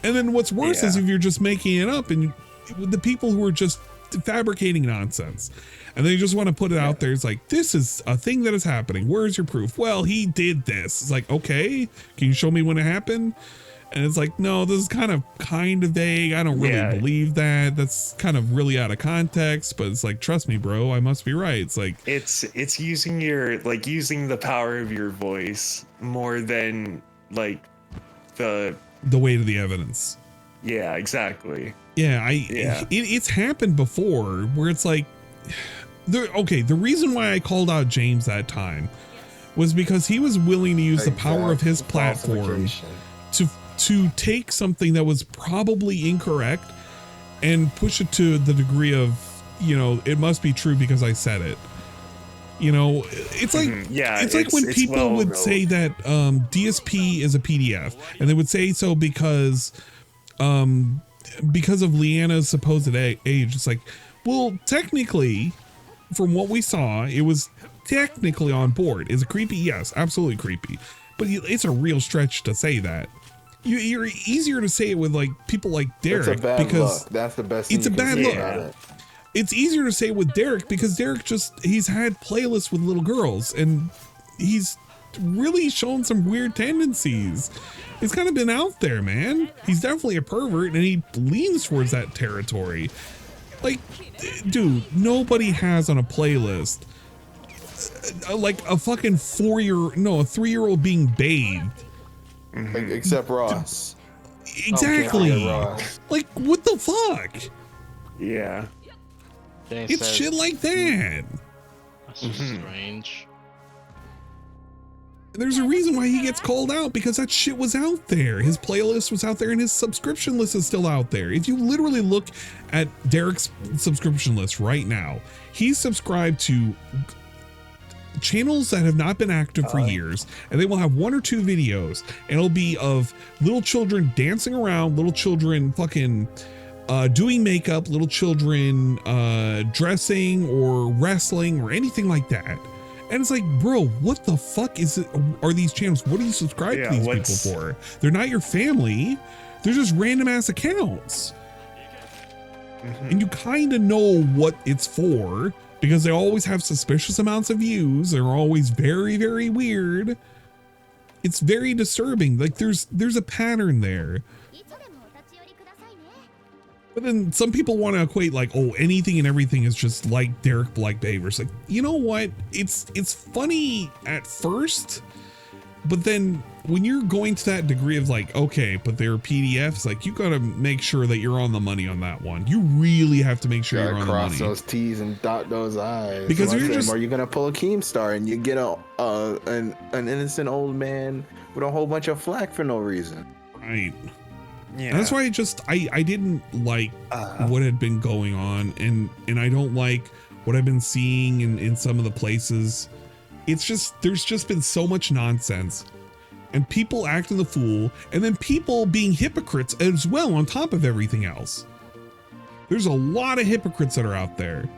And then what's worse is if you're just making it up and the people who are just fabricating nonsense. And they just want to put it out there. It's like, this is a thing that is happening. Where's your proof? Well, he did this. It's like, okay, can you show me when it happened? And it's like, no, this is kind of vague. I don't really believe that. That's kind of really out of context. But it's like, trust me, bro, I must be right. It's like, it's using using the power of your voice more than like the weight of the evidence. Yeah, exactly. Yeah, it's happened before where it's like, the reason why I called out James that time was because he was willing to use the power of his platform to take something that was probably incorrect and push it to the degree of, it must be true because I said it. It's like it's like when people would say that DSP is a PDF, and they would say so because of Leanna's supposed age. It's like, well, technically, from what we saw, it was technically on board. Is it creepy? Yes, absolutely creepy. But it's a real stretch to say that. You're easier to say it with like people like Derek, it's a bad because look. That's the best thing it's a bad look. It's easier to say it with Derek because Derek he's had playlists with little girls and he's really shown some weird tendencies. It's kind of been out there, man. He's definitely a pervert and he leans towards that territory. Like, dude, nobody has on a playlist like a fucking 3-year-old being bathed. Except Ross. Exactly. Like, what the fuck? Yeah. It's shit like that. That's just strange. There's a reason why he gets called out, because that shit was out there. His playlist was out there and his subscription list is still out there. If you literally look at Derek's subscription list right now, he's subscribed to channels that have not been active for years, and they will have 1 or 2 videos, and it'll be of little children dancing around, little children fucking doing makeup, little children dressing or wrestling or anything like that. And it's like, bro, what the fuck are these channels? What do you subscribe to these people for? They're not your family. They're just random ass accounts. And you kind of know what it's for because they always have suspicious amounts of views. They're always very, very weird. It's very disturbing. Like there's a pattern there. But then some people want to equate like, oh, anything and everything is just like Derek Black Beavers. Like, you know what? It's funny at first, but then when you're going to that degree of like, okay, but they're PDFs, like you got to make sure that you're on the money on that one. You really have to make sure you're on the money. Cross those T's and dot those I's. Because you're just, or you're gonna pull a Keemstar and you get an innocent old man with a whole bunch of flack for no reason. Right. Yeah. And that's why I didn't like what had been going on, and I don't like what I've been seeing in some of the places. It's just, there's just been so much nonsense and people acting the fool, and then people being hypocrites as well on top of everything else. There's a lot of hypocrites that are out there.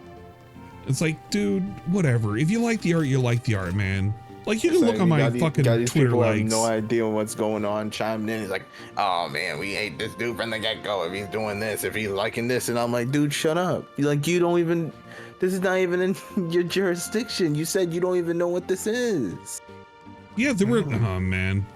It's like, dude, whatever. If you like the art, you like the art, man. Like, you can look on my fucking Twitter likes. Have no idea what's going on, chiming in. He's like, oh man, we hate this dude from the get-go if he's doing this, if he's liking this. And I'm like, dude, shut up. You're like, you don't even, this is not even in your jurisdiction. You said you don't even know what this is. Yeah, there were, oh man.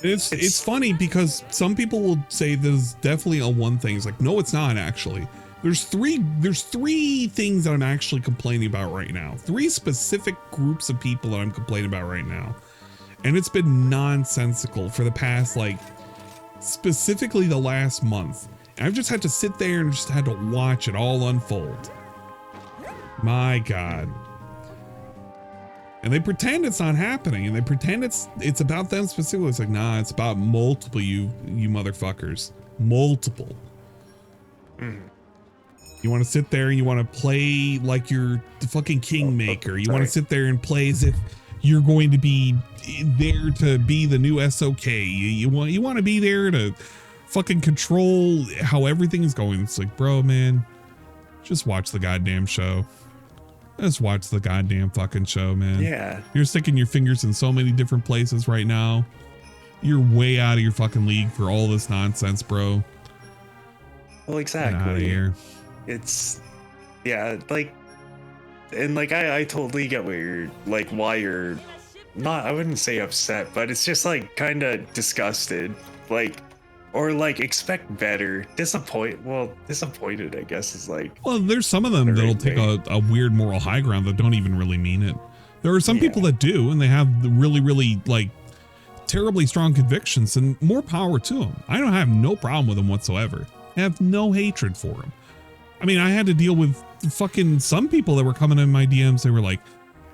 It's funny because some people will say there's definitely a one thing. It's like, no, it's not actually. There's three things that I'm actually complaining about right now. 3 specific groups of people that I'm complaining about right now. And it's been nonsensical for the past, like, specifically the last month. And I've just had to sit there and just had to watch it all unfold. My God. And they pretend it's not happening, and they pretend it's about them specifically. It's like, nah, it's about multiple you motherfuckers. Multiple. You want to sit there and you want to play like you're the fucking kingmaker. You want to sit there and play as if you're going to be there to be the new SOK. You want to be there to fucking control how everything is going. It's like, bro, man, just watch the goddamn show. Just watch the goddamn fucking show, man. Yeah. You're sticking your fingers in so many different places right now. You're way out of your fucking league for all this nonsense, bro. Well, exactly. Get out of here. It's, yeah, like, and like I totally get why you're not, I wouldn't say upset, but it's just like kind of disgusted, like, or like expect better. Disappointed, I guess, is like. Well, there's some of them that'll take a weird moral high ground that don't even really mean it. There are some people that do, and they have the really, really like terribly strong convictions, and more power to them. I don't have no problem with them whatsoever. I have no hatred for them. I mean, I had to deal with fucking some people that were coming in my DMs. They were like,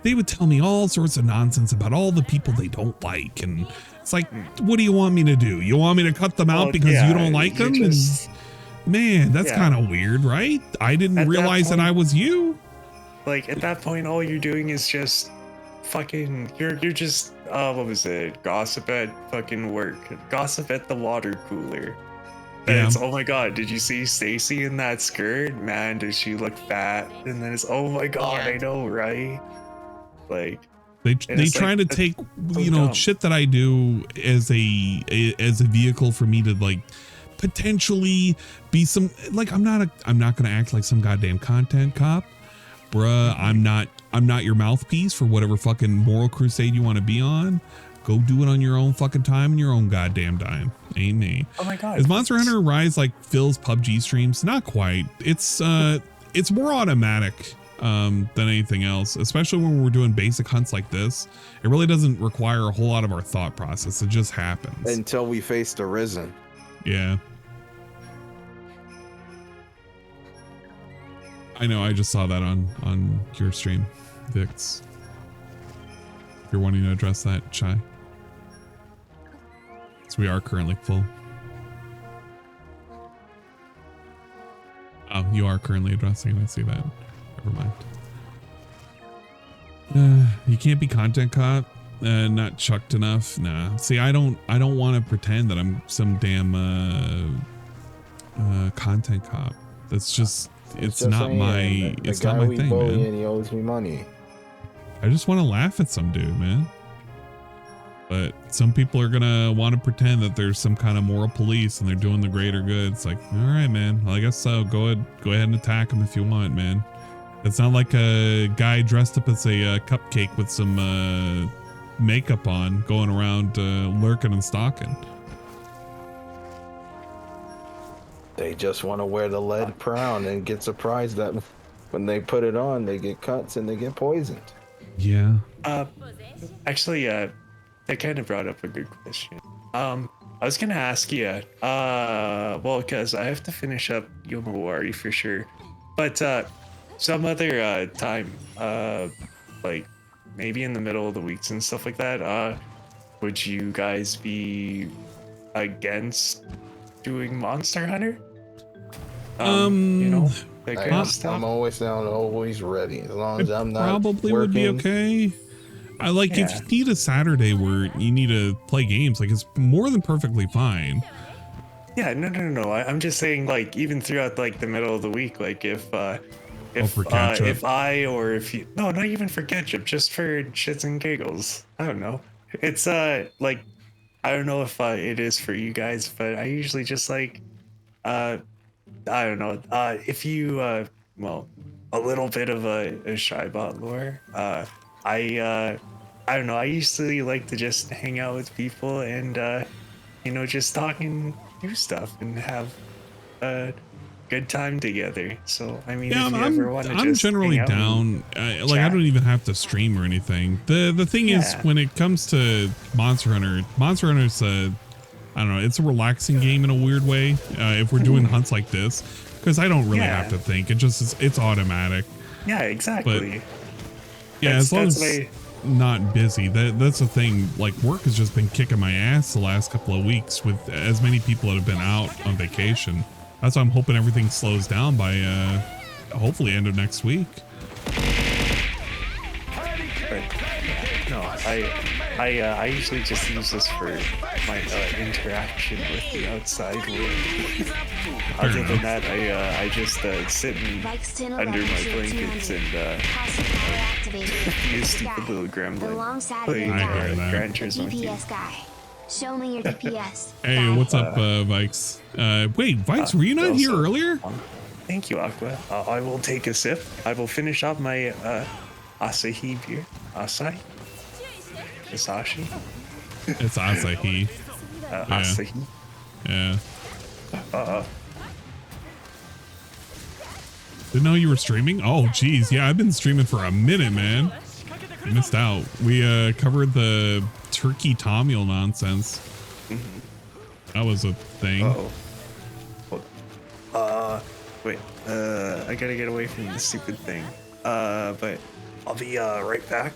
they would tell me all sorts of nonsense about all the people they don't like. And it's like, what do you want me to do? You want me to cut them out because you don't like them? Just, and man, that's kind of weird, right? I didn't realize that I was you. Like at that point, all you're doing is just fucking, you're just, what was it? Gossip at fucking work. Gossip at the water cooler. And it's, oh my god, did you see Stacy in that skirt? Man, does she look fat? And then it's, oh my god, I know, right? Like they try to take shit that I do as a vehicle for me to like potentially be some, like, I'm not gonna act like some goddamn content cop, bruh. I'm not your mouthpiece for whatever fucking moral crusade you want to be on. Go do it on your own fucking time and your own goddamn dime. Ain't me. Oh my god. Is Monster Hunter Rise like Phil's PUBG streams? Not quite. It's more automatic than anything else, especially when we're doing basic hunts like this. It really doesn't require a whole lot of our thought process. It just happens. Until we face the Risen. Yeah. I know, I just saw that on your stream, Vix. If you're wanting to address that, Chai. So we are currently full. Oh, you are currently addressing it. I see that. Never mind. You can't be content cop. Not chucked enough. Nah. See, I don't want to pretend that I'm some damn content cop. That's just it's not my thing, man. And he owes me money. I just want to laugh at some dude, man. But some people are gonna want to pretend that there's some kind of moral police and they're doing the greater good. It's like, all right, man. Well, I guess so. Go ahead and attack him if you want, man. It's not like a guy dressed up as a cupcake with some makeup on, going around lurking and stalking. They just want to wear the lead crown and get surprised that when they put it on, they get cuts and they get poisoned. Yeah. Actually, that kind of brought up a good question. I was gonna ask you, well, because I have to finish up Yomawari for sure, but some other time, like maybe in the middle of the weeks and stuff like that, would you guys be against doing Monster Hunter? You know, that kind of stuff. I'm always down, always ready. As long as I'm not probably working. Would be okay. I like if you need a Saturday where you need to play games, like it's more than perfectly fine. Yeah, no. I'm just saying, like, even throughout like the middle of the week, like if I or if you, no, not even for ketchup, just for shits and giggles. I don't know. It's like, I don't know if it is for you guys, but I usually just like, I don't know. If you, well, a little bit of a shy bot lore. I don't know. I usually like to just hang out with people and, just talk and do stuff and have a good time together. So, I mean, Yeah, if you ever want to just I'm generally hang out down. I don't even have to stream or anything. The thing is, when it comes to Monster Hunter's I don't know, it's a relaxing game in a weird way. If we're doing hunts like this, because I don't really have to think. It's automatic. Yeah, exactly. But, yeah, as long as not busy. That's the thing. Like, work has just been kicking my ass the last couple of weeks with as many people that have been out on vacation. That's why I'm hoping everything slows down by hopefully end of next week. No, I usually just use this for my interaction with the outside world. Other than that, I just sit under my blankets and use stupid little gremlin. Play Gran Turismo. DPS guy. Show me your DPS. Hey, what's up, Vikes? Wait, Vikes, were you not here earlier? Thank you, Aqua. I will take a sip. I will finish off my Asahi beer. Asahi? Asahi? It's Asahi. Asahi? Yeah. Didn't know you were streaming? Oh, geez. Yeah, I've been streaming for a minute, man. I missed out. We covered the turkey Tom Mule nonsense. That was a thing. Wait. I gotta get away from the stupid thing. But I'll be right back.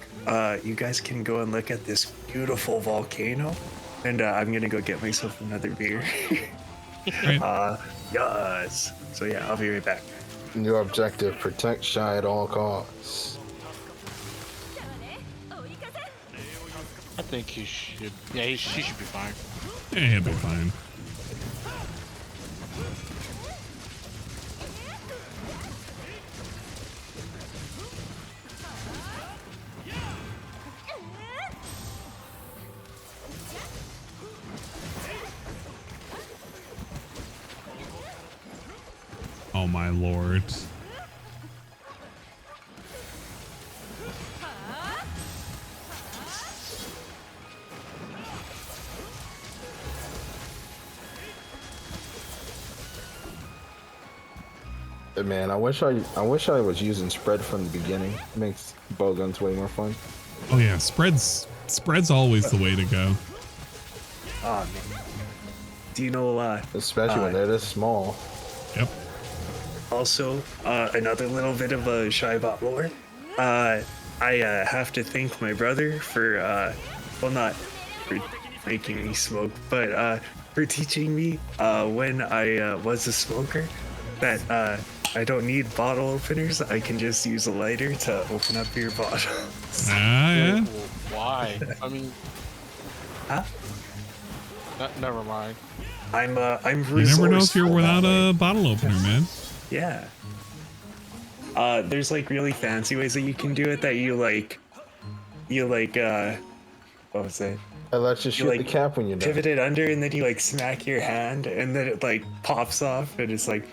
You guys can go and look at this beautiful volcano, and I'm gonna go get myself another beer. Yes. So yeah, I'll be right back. New objective: protect Shy at all costs. I think he should. Yeah, he should be fine. Yeah, he'll be fine. Oh my lord. Man, I wish I was using spread from the beginning. It makes bow guns way more fun. Oh yeah, spread's always the way to go. Oh man. Do you know especially when they're this small. Yep. Also, another little bit of a Shybot lore. I have to thank my brother for well, not for making me smoke, but for teaching me when I was a smoker that I don't need bottle openers. I can just use a lighter to open up your bottles. Yeah. Why? I mean, huh? Never mind. I'm You never know if you're without a bottle opener, man. Yeah. There's like really fancy ways that you can do it that you like what was it? It lets you shoot the cap when you're done. Pivot it under and then you like smack your hand and then it like pops off and it's like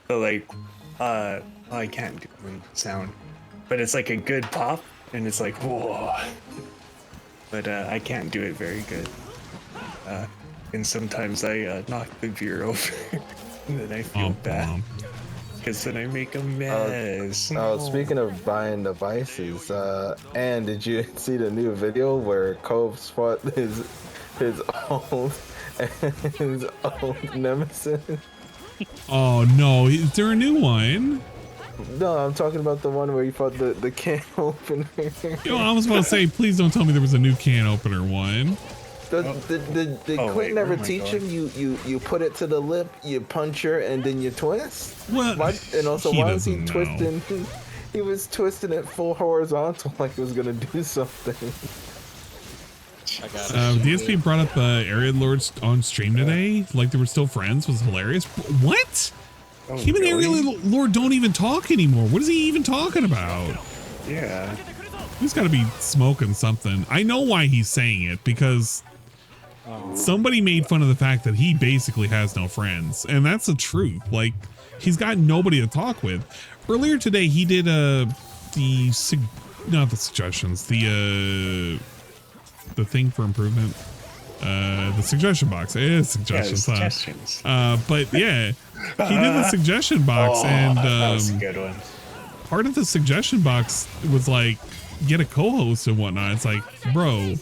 the like I can't do the sound, but it's like a good pop and it's like whoa. But I can't do it very good. And sometimes I knock the beer over and then I feel bad because then I make a mess. Speaking of buying devices, and did you see the new video where Cove's fought his old nemesis? Oh no, is there a new one? No, I'm talking about the one where you fought the can opener. Yo, I was about to say, please don't tell me there was a new can opener one. Did Quinn never teach him? You put it to the lip, you punch her, and then you twist. What? And also, why was he doesn't twisting? He was twisting it full horizontal like he was gonna do something. DSP brought up Area Lords on stream today, like they were still friends. Was hilarious. What? Him and Area Lord don't even talk anymore. What is he even talking about? Yeah. He's got to be smoking something. I know why he's saying it, because somebody made fun of the fact that he basically has no friends, and that's the truth. Like, he's got nobody to talk with. Earlier today, he did not the suggestions, the the thing for improvement. The suggestion box. It is suggestions. Yeah, suggestions. But yeah, he did the suggestion box, and that was a good one. part of the suggestion box was like get a co-host and whatnot. It's like, bro,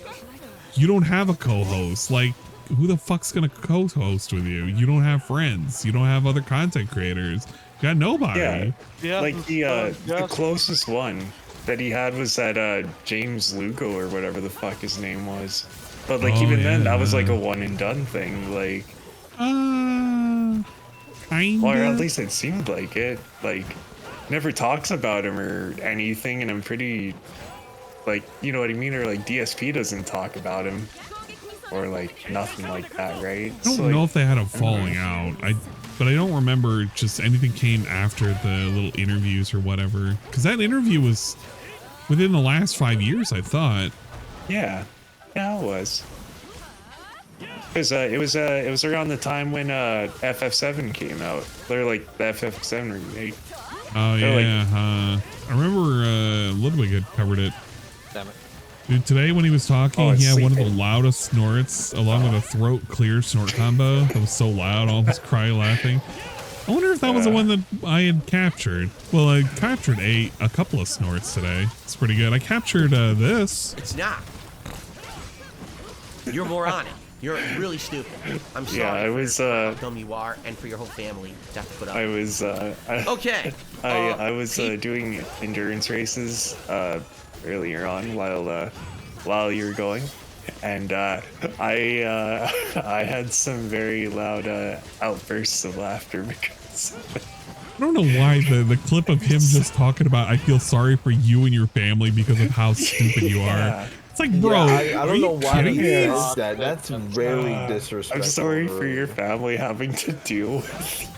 you don't have a co-host. Like, who the fuck's gonna co-host with you? You don't have friends. You don't have other content creators. You got nobody. Yeah, like the closest one that he had was that James Lugo or whatever the fuck his name was. But like even then, that was like a one and done thing. Like, kinda. or at least it seemed like it. Like, never talks about him or anything, and I'm pretty, like, you know what I mean? Or like DSP doesn't talk about him, or like nothing like that, right? I don't know if they had a falling out. But I don't remember just anything came after the little interviews or whatever. Because that interview was within the last 5 years, I thought. Yeah, it was. Because it was around the time when FF7 came out. They're like the FF7 remake. Oh yeah, I remember Ludwig had covered it. Damn it. Dude, today when he was talking, he had one of the loudest snorts along with a throat clear snort combo that was so loud, I almost cry laughing. I wonder if that was the one that I had captured. Well, I captured a couple of snorts today. It's pretty good. I captured this. It's not. You're moronic. You're really stupid. I'm sorry. Yeah, I was how dumb you are, and for your whole family to have to put up. I was okay. I was doing endurance races earlier on while you were going, and I had some very loud outbursts of laughter because I don't know why the clip of him just talking about I feel sorry for you and your family because of how stupid you are. It's like, bro, I don't know why he says that. That's very disrespectful. I'm sorry for your family having to deal with.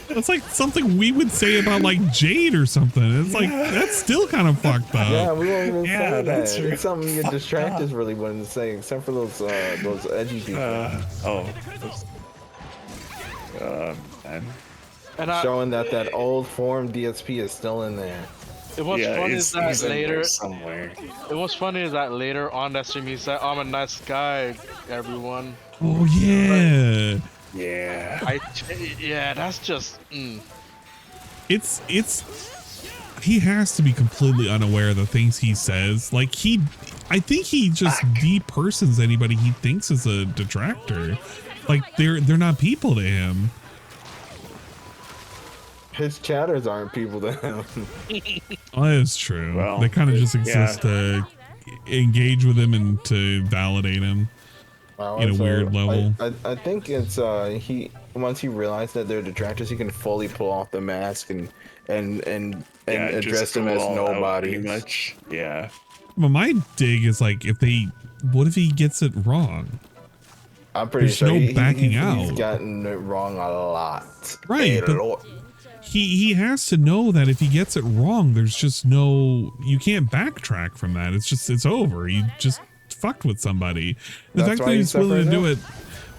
That's like something we would say about like Jade or something. It's like that's still kind of fucked up. Yeah, we won't even say that. That's It's something your distractors really wouldn't say, except for those edgy people. Man. And showing that old form DSP is still in there. It was funny is that later somewhere. It was funny is that later on that stream he said, "I'm a nice guy, everyone." Oh yeah. Yeah, that's just. It's he has to be completely unaware of the things he says. Like I think he just depersons anybody he thinks is a detractor. Like they're not people to him. His chatters aren't people to him. Oh, that's true. Well, they kind of just exist to engage with him and to validate him in a weird level. I think it's once he realized that they're detractors, he can fully pull off the mask and address them as nobody. Pretty much. Yeah. But my dig is like what if he gets it wrong? I'm pretty There's sure no backing out. He's gotten it wrong a lot. Right. But he has to know that if he gets it wrong, there's just you can't backtrack from that. It's over. You just fucked with somebody. The fact that he's willing to do it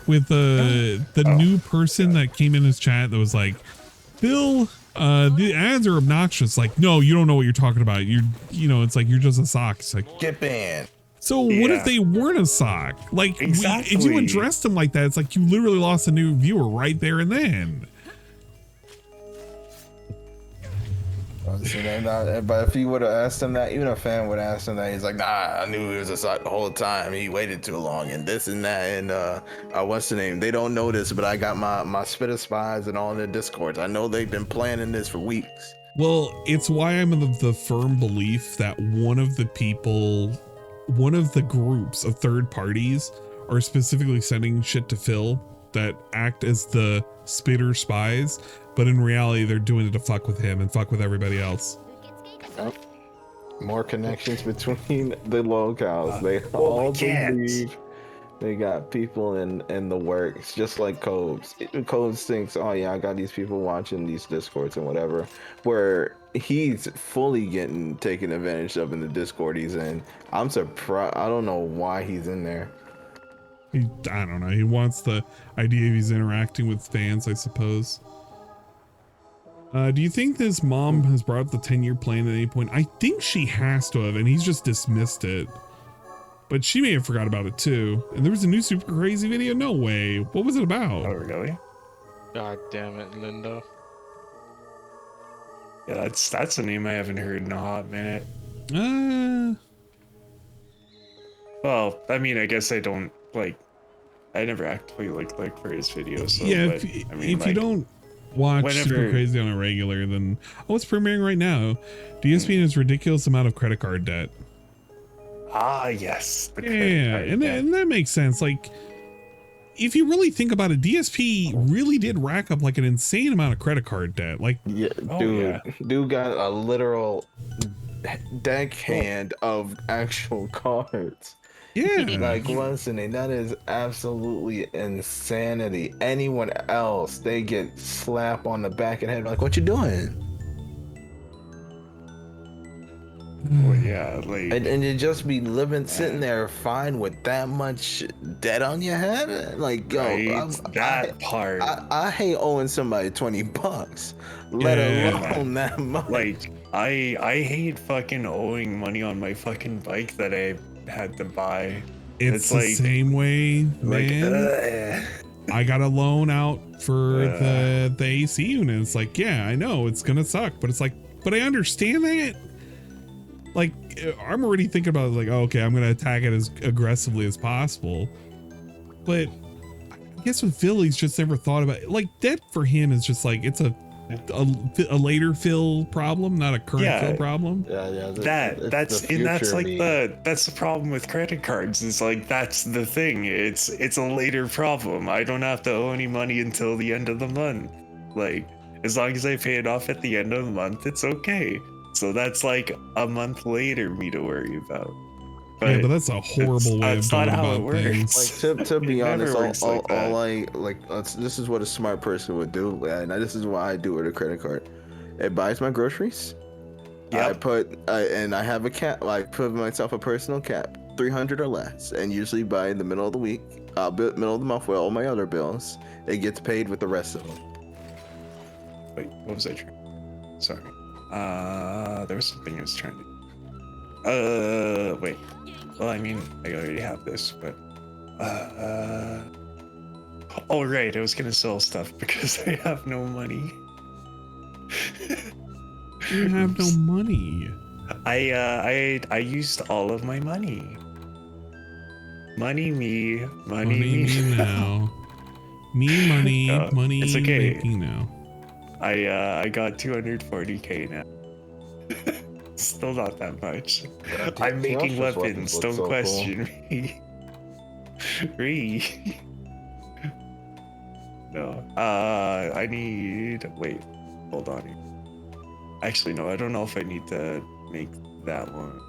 with the new person that came in his chat that was like, Bill, the ads are obnoxious. Like, no, you don't know what you're talking about. It's like you're just a sock. It's like, get banned. So what if they weren't a sock? Like, if you addressed them like that, it's like you literally lost a new viewer right there and then. But if he would have asked him that, even a fan would ask him that, he's like, nah, I knew he was a sock the whole time. He waited too long and this and that. And what's the name? They don't know this, but I got my spitter spies and all in their discords. I know they've been planning this for weeks. Well, it's why I'm in the firm belief that one of the groups of third parties are specifically sending shit to Phil that act as the spitter spies, but in reality they're doing it to fuck with him and fuck with everybody else. More connections between the locals. They all believe they got people in the works, just like Cobes. Cobes thinks, oh yeah, I got these people watching these discords and whatever, where he's fully getting taken advantage of in the Discord he's in. I'm surprised. I don't know why he's in there. I don't know. He wants the idea of he's interacting with fans, I suppose. Do you think his mom has brought up the 10-year plan at any point? I think she has to have, and he's just dismissed it. but she may have forgot about it too. And there was a new super crazy video. No way. What was it about? Oh, really? God damn it, Linda. Yeah, that's a name I haven't heard in a hot minute. Well, I mean, I guess I don't like. I never actually look for his videos. So, yeah, but, if you don't watch Super Crazy on a regular, then it's premiering right now. DSP has ridiculous amount of credit card debt. Ah, yes. And that makes sense. Like, if you really think about it, DSP really did rack up like an insane amount of credit card debt. Like, dude got a literal deckhand of actual cards. Yeah. Like, listening, that is absolutely insanity. Anyone else, they get slapped on the back of the head like, what you doing? Well, yeah, like, and you just be sitting there fine with that much debt on your head. Like, yo, I hate owing somebody $20, let alone that much. Like, I hate fucking owing money on my fucking bike that I had to buy. It's the same way, man. I got a loan out for the AC unit. It's like, yeah, I know it's gonna suck, but it's like, but I understand that. Like, I'm already thinking about like, oh, okay, I'm gonna attack it as aggressively as possible. But I guess with Phil, he's just never thought about it. Like, debt for him is just like, it's a later Phil problem, not a current Phil problem. That's the problem with credit cards. It's like, that's the thing. It's a later problem. I don't have to owe any money until the end of the month. Like, as long as I pay it off at the end of the month, it's okay. So that's like a month later me to worry about. But that's a horrible way of going about things. Like, to be honest, this is what a smart person would do, and this is why I do it with a credit card. It buys my groceries. I put and I have a cap. Like, put myself a personal cap, 300 or less, and usually by the middle of the week, middle of the month, with all my other bills, it gets paid with the rest of them. Wait, what was I trying? Sorry. There was something I was trying to. Wait. Well, I mean, I already have this, but oh right, I was gonna sell stuff because I have no money. You have no money. I used all of my money. Money me now. Money it's okay. Making now. I got 240k now. Still not that much. I'm making weapons. Don't question me. No. I need. Wait. Hold on. Actually, no. I don't know if I need to make that one.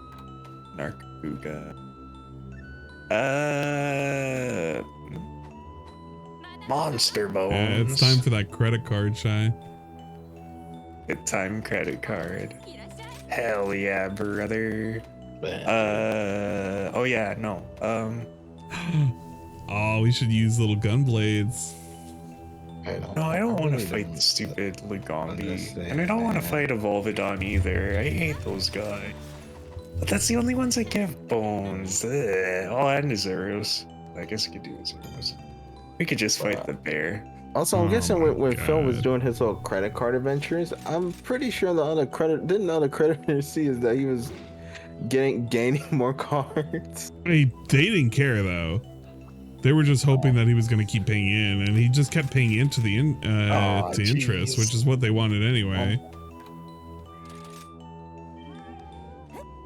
Narkuga. Monster bones. Yeah, it's time for that credit card, Shy. Good time credit card. Hell yeah, brother. Oh yeah, no. Oh, we should use little gun blades. No, I don't want to fight the stupid Lagombi. And I don't want to fight Evolvidon either. I hate those guys. But that's the only ones that give bones. Ugh. Oh, and Azuros. I guess I could do Azuros. We could just fight the bear. Also, I'm guessing when Phil was doing his little credit card adventures, I'm pretty sure the other creditors see is that he was gaining more cards. They didn't care though. They were just hoping that he was going to keep paying in, and he just kept paying into the interest, which is what they wanted anyway.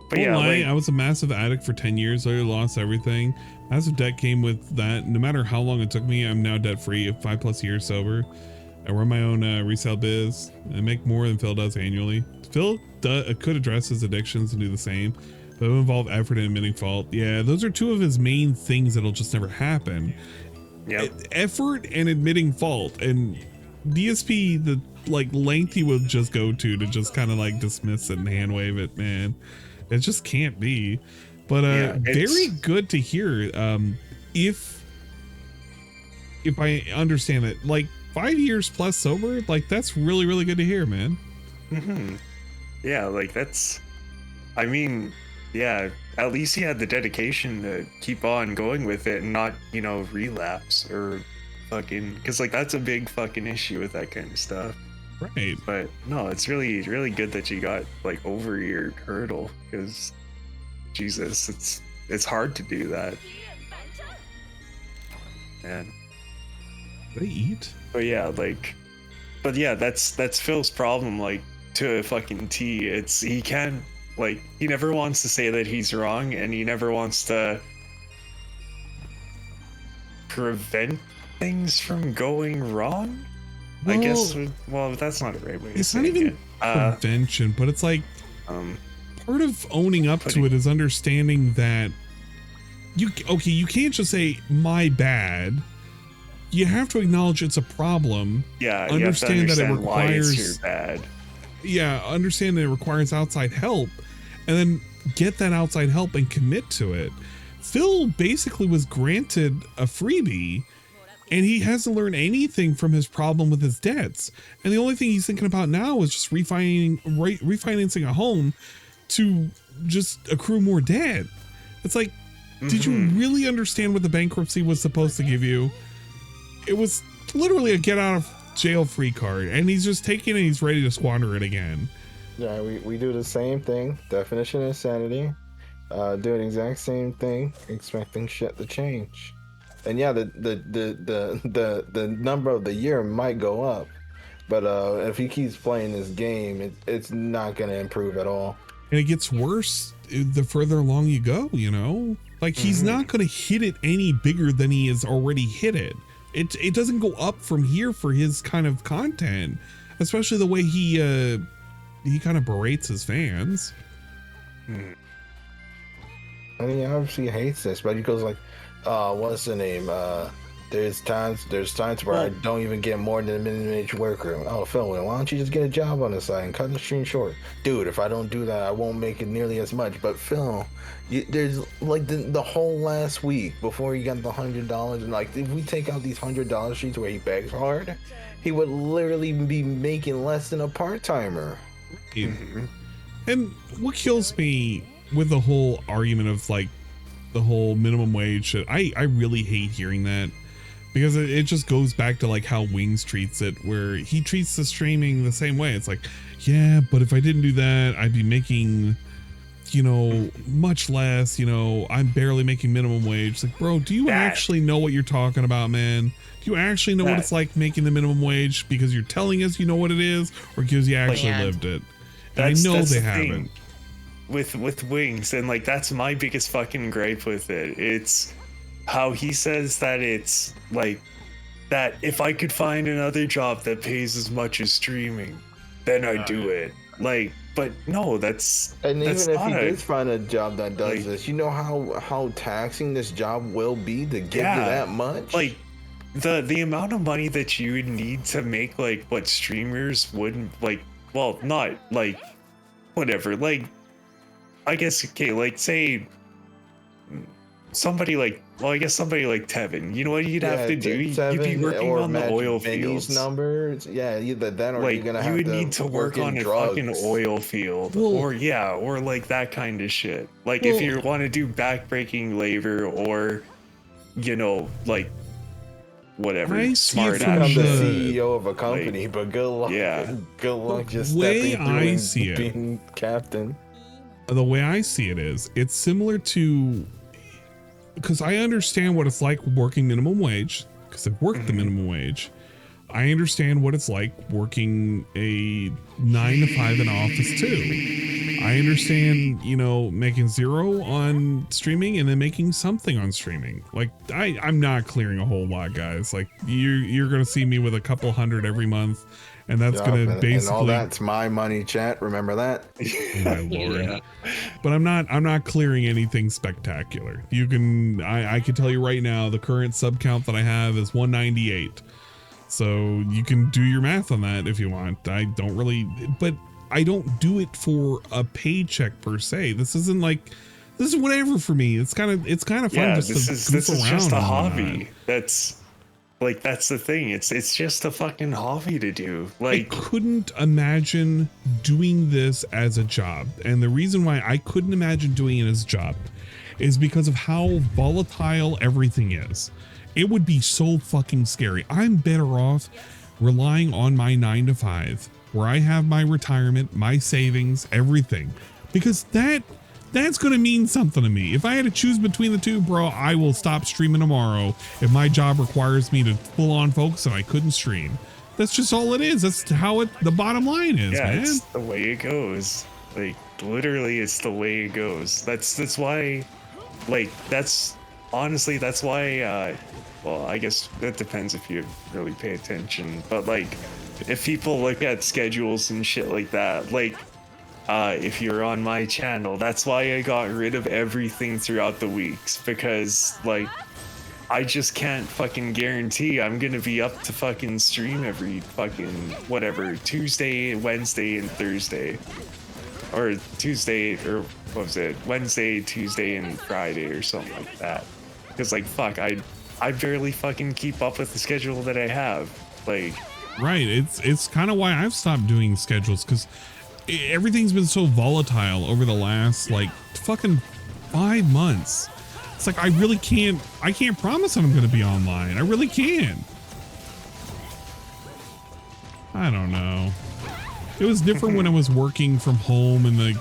But yeah, I was a massive addict for 10 years. I lost everything. Massive debt came with that. No matter how long it took me, I'm now debt free. 5+ years sober. I run my own resale biz. I make more than Phil does annually. Phil could address his addictions and do the same, but it would involve effort and admitting fault. Yeah, those are two of his main things that'll just never happen. Yep. Effort and admitting fault. And DSP, the length he would just go to just kind of dismiss it and hand wave it, man. It just can't be. But very good to hear. If I understand it, 5 years plus sober, that's really, really good to hear, man. Mm-hmm. Yeah, that's, I mean, yeah, at least he had the dedication to keep on going with it and not, you know, relapse or fucking, because like that's a big fucking issue with that kind of stuff. Right. But no, it's really, really good that you got like over your hurdle, because Jesus, it's hard to do that. Man. They eat. But yeah, like, but yeah, that's Phil's problem, like, to a fucking T. It's, he can't, like, he never wants to say that he's wrong, and he never wants to prevent things from going wrong. Well, I guess, well, that's not a right way to it's say not even it. prevention, but it's like part of owning up to it is understanding that you can't just say my bad. You have to acknowledge it's a problem. Yeah, understand that it requires why it's your bad. Yeah, understand that it requires outside help, and then get that outside help and commit to it. Phil basically was granted a freebie, and he hasn't learned anything from his problem with his debts. And the only thing he's thinking about now is just refinancing a home to just accrue more debt. It's like, did you really understand what the bankruptcy was supposed to give you? It was literally a get out of jail free card, and he's just taking it and he's ready to squander it again. Yeah, we do the same thing. Definition of insanity. Do the exact same thing, expecting shit to change. And yeah, the number of the year might go up, but if he keeps playing this game, it's not gonna improve at all. And it gets worse the further along you go, you know? Like, he's not gonna hit it any bigger than he has already hit it. It doesn't go up from here for his kind of content, especially the way he kind of berates his fans. I mean, he obviously hates this, but he goes like, what's the name? There's times where I don't even get more than a minimum wage worker. Oh, Phil, why don't you just get a job on the side and cut the stream short? Dude, if I don't do that, I won't make it nearly as much. But Phil, there's like the whole last week before he got the $100, and like if we take out these $100 sheets where he begs hard, he would literally be making less than a part-timer. And what kills me with the whole argument of like the whole minimum wage shit, I really hate hearing that, because it just goes back to like how Wings treats it, where he treats the streaming the same way. It's like, yeah, but if I didn't do that, I'd be making, you know, much less, you know, I'm barely making minimum wage. It's like, bro, do you actually know what you're talking about, man? Do you actually know what it's like making the minimum wage because you're telling us you know what it is, or because you actually lived it? And I know they haven't. With Wings, and like that's my biggest fucking gripe with it. It's how he says that it's like that if I could find another job that pays as much as streaming, then I'd do it. Like, but no, that's and that's even if he did find a job that does this, you know how taxing this job will be to give you that much. Like the amount of money that you would need to make like what streamers wouldn't like. Well, not like whatever. Like, I guess okay. Like say somebody like, well, I guess somebody like Tevin. You know what you'd have to do? You'd be working on the oil fields. Numbers, yeah, either then or like, you're gonna you have would to need to work on a fucking oil field, or like that kind of shit. Like if you want to do backbreaking labor, or you know, like whatever, smart ass I'm the shit. CEO of a company, but good luck. Yeah, good luck just way stepping through I and see it, being captain. The way I see it is, it's similar to, because I understand what it's like working minimum wage, because I've worked the minimum wage. I understand what it's like working a 9 to 5 in office too. I understand, you know, making zero on streaming and then making something on streaming. Like I'm not clearing a whole lot, guys. Like you're gonna see me with a couple hundred every month, and that's gonna basically, and all that's my money, chat. Remember that? Oh my lord. Yeah. But I'm not clearing anything spectacular. You can I can tell you right now, the current sub count that I have is 198. So you can do your math on that if you want. I don't really, but I don't do it for a paycheck per se. This isn't like, this is whatever for me. It's kind of fun. Yeah, just this is just a hobby. That's like that's the thing. It's just a fucking hobby to do. Like, I couldn't imagine doing this as a job. And the reason why I couldn't imagine doing it as a job is because of how volatile everything is. It would be so fucking scary. I'm better off relying on my 9-to-5, where I have my retirement, my savings, everything, because that's going to mean something to me. If I had to choose between the two, bro, I will stop streaming tomorrow if my job requires me to full on focus and I couldn't stream. That's just all it is. That's how the bottom line is, yeah, man. it's the way it goes. Like, literally, it's the way it goes. That's why, like, that's honestly, that's why, well, I guess that depends if you really pay attention, but like, if people look at schedules and shit like that, like, if you're on my channel, that's why I got rid of everything throughout the weeks, because like, I just can't fucking guarantee I'm gonna be up to fucking stream every fucking whatever, Tuesday, Wednesday, and Thursday, or Tuesday, or what was it, Wednesday, Tuesday, and Friday, or something like that. Because like, fuck, I barely fucking keep up with the schedule that I have. Like, right, it's kind of why I've stopped doing schedules, because everything's been so volatile over the last like fucking 5 months. It's like I can't promise I'm gonna be online. I really can't. I don't know. It was different when I was working from home and like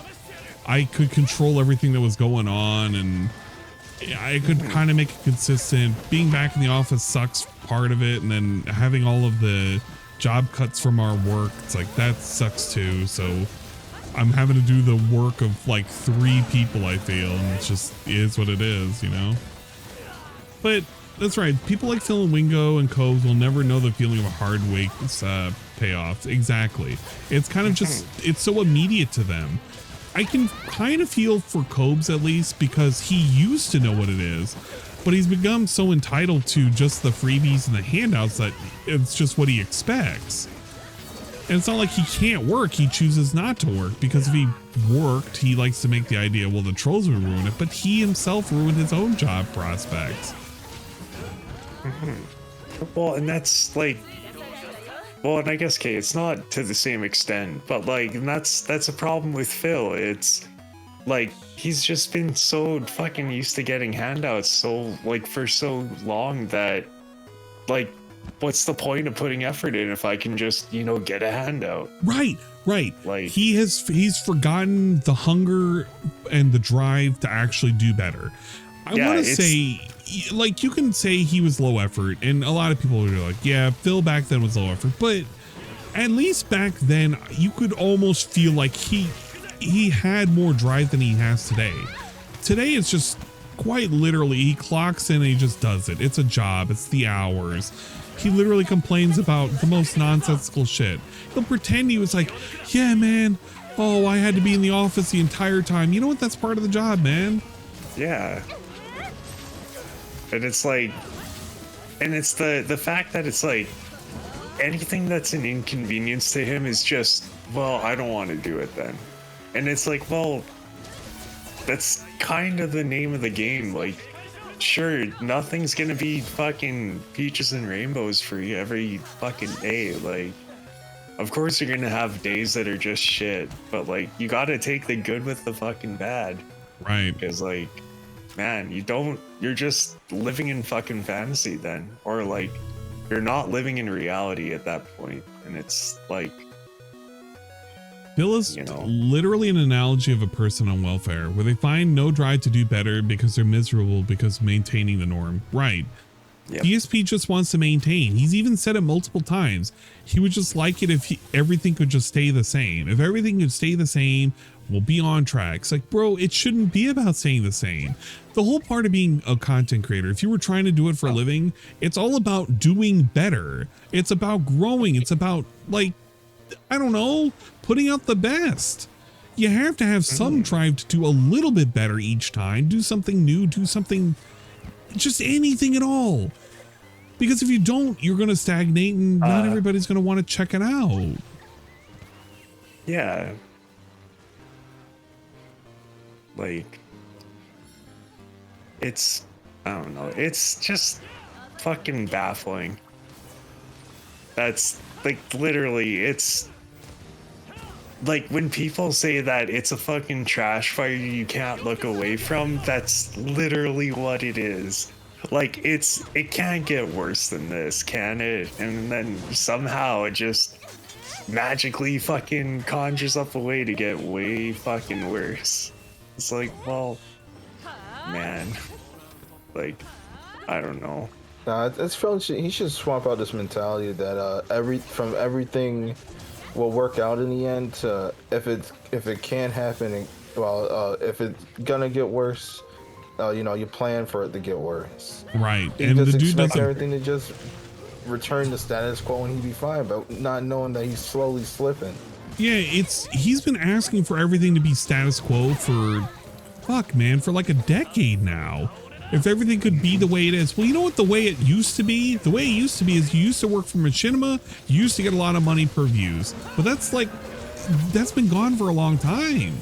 I could control everything that was going on and I could kind of make it consistent. Being back in the office sucks part of it, and then having all of the job cuts from our work, it's like that sucks too. So I'm having to do the work of like 3 people, I feel, and it just is what it is, you know. But that's right, people like Phil and Wingo and Coves will never know the feeling of a hard week's payoff. Exactly. It's kind of just, it's so immediate to them. I can kind of feel for Cobes at least, because he used to know what it is, but he's become so entitled to just the freebies and the handouts that it's just what he expects. And it's not like he can't work, he chooses not to work, because if he worked, he likes to make the idea, well, the trolls would ruin it, but he himself ruined his own job prospects. Well, and that's like, well, and I guess, okay, it's not to the same extent, but like, and that's a problem with Phil. It's like, he's just been so fucking used to getting handouts so like for so long that like, what's the point of putting effort in if I can just, you know, get a handout? Right. Like, he's forgotten the hunger and the drive to actually do better. I want to say, like, you can say he was low effort, and a lot of people are like, yeah, Phil back then was low effort, but at least back then you could almost feel like he had more drive than he has today. Today it's just quite literally, he clocks in and he just does it. It's a job, it's the hours. He literally complains about the most nonsensical shit. He'll pretend he was like, yeah, man, oh, I had to be in the office the entire time. You know what? That's part of the job, man. Yeah. And it's like, and it's the fact that it's like, anything that's an inconvenience to him is just, well, I don't want to do it then. And it's like, well, that's kind of the name of the game. Like, sure, nothing's gonna be fucking peaches and rainbows for you every fucking day. Like, of course you're gonna have days that are just shit, but like, you gotta take the good with the fucking bad. Right. Because like, man, you're just living in fucking fantasy then. Or like, you're not living in reality at that point. And it's like, Bill is, you know, literally an analogy of a person on welfare, where they find no drive to do better because they're miserable because of maintaining the norm. Right. Yep. DSP just wants to maintain. He's even said it multiple times. He would just like it if everything could just stay the same. If everything could stay the same, we'll be on track. It's like, bro, it shouldn't be about staying the same. The whole part of being a content creator, if you were trying to do it for a living, it's all about doing better. It's about growing. It's about, like, I don't know, putting out the best. You have to have some drive to do a little bit better each time, do something new, do something, just anything at all. Because if you don't, you're going to stagnate and not everybody's going to want to check it out. Yeah. Like, it's, I don't know, it's just fucking baffling. That's like literally, it's like when people say that it's a fucking trash fire you can't look away from, that's literally what it is. Like it can't get worse than this, can it? And then somehow it just magically fucking conjures up a way to get way fucking worse. It's like, well, man, like, I don't know. It's fun. He should swap out this mentality that everything will work out in the end. If it can happen, if it's gonna get worse, you plan for it to get worse. Right. He And just the dude expect doesn't everything to just return to status quo and he'd be fine, but not knowing that he's slowly slipping. Yeah, he's been asking for everything to be status quo for like a decade now. If everything could be the way it is. Well, you know what the way it used to be? The way it used to be is you used to work for Machinima, you used to get a lot of money per views. But that's been gone for a long time.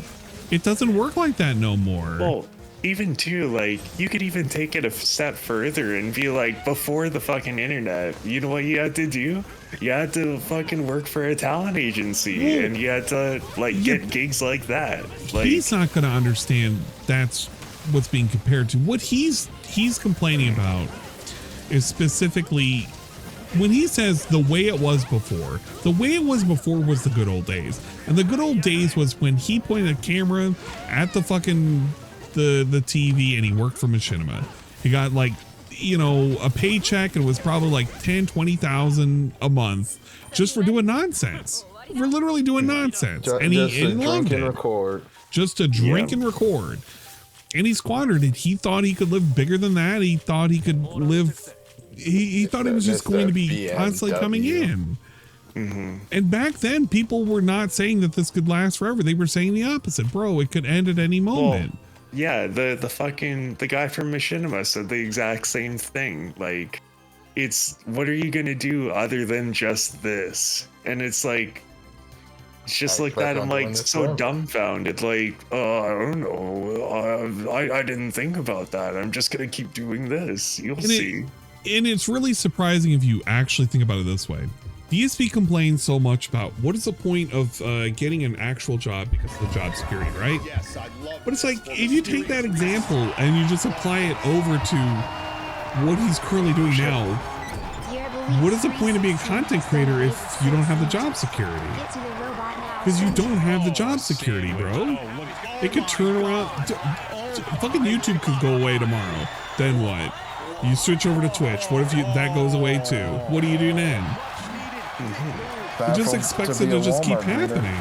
It doesn't work like that no more. Well, even too, like, you could even take it a step further and be like, before the fucking internet, you know what you had to do? You had to fucking work for a talent agency, and you had to get gigs like that. Like, he's not going to understand that's what's being compared to. What he's complaining about is specifically when he says the way it was before. The way it was before was the good old days, and the good old days was when he pointed a camera at the fucking the TV and he worked for Machinima. He got a paycheck, and it was probably like 10-20,000 a month just for doing nonsense. For literally doing nonsense. And he loved it. Record. Just to drink and record. And he squandered it. He thought he could live bigger than that. He thought he could live. He thought it was just going to be constantly coming in. Mm-hmm. And back then, people were not saying that this could last forever. They were saying the opposite. Bro, it could end at any moment. Well, yeah, the guy from Machinima said the exact same thing. Like, what are you gonna do other than just this? And it's like, it's just like that. I'm like so dumbfounded. Like, I don't know. I didn't think about that. I'm just gonna keep doing this. You'll see. And it's really surprising if you actually think about it this way. DSP complains so much about what is the point of getting an actual job because of the job security, right? Yes, I'd love. But it's like, if you take that example and you just apply it over to what he's currently doing now, what is the point of being a content creator if you don't have the job security? Because you don't have the job security, bro. It could turn around. Fucking YouTube could go away tomorrow. Then what? You switch over to Twitch. What if that goes away too? What do you do then? He just expects it to just keep happening.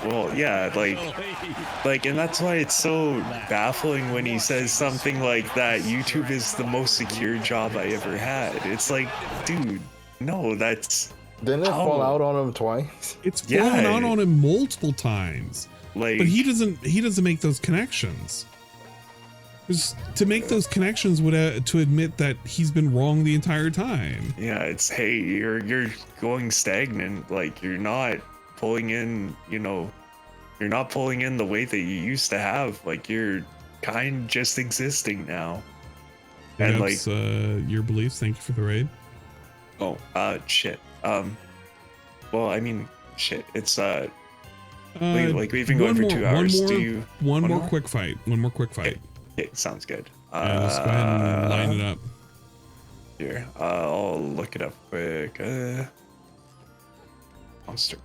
Well, yeah, like, and that's why it's so baffling when he says something like that. YouTube is the most secure job I ever had. It's like, dude, no, that's. Didn't it fall out on him twice? It's fallen out on him multiple times. But he doesn't make those connections. To make those connections would to admit that he's been wrong the entire time. Yeah, it's, hey, you're going stagnant. Like, you're not pulling in, you're not pulling in the weight that you used to have. Like, you're kind of just existing now. And that's your beliefs. Thank you for the raid. Oh, shit. Well, I mean, shit. It's like we've been going for 2 hours. One more quick fight. Okay, sounds good. Yeah, let's go ahead and line it up. Here, I'll look it up quick. Monster.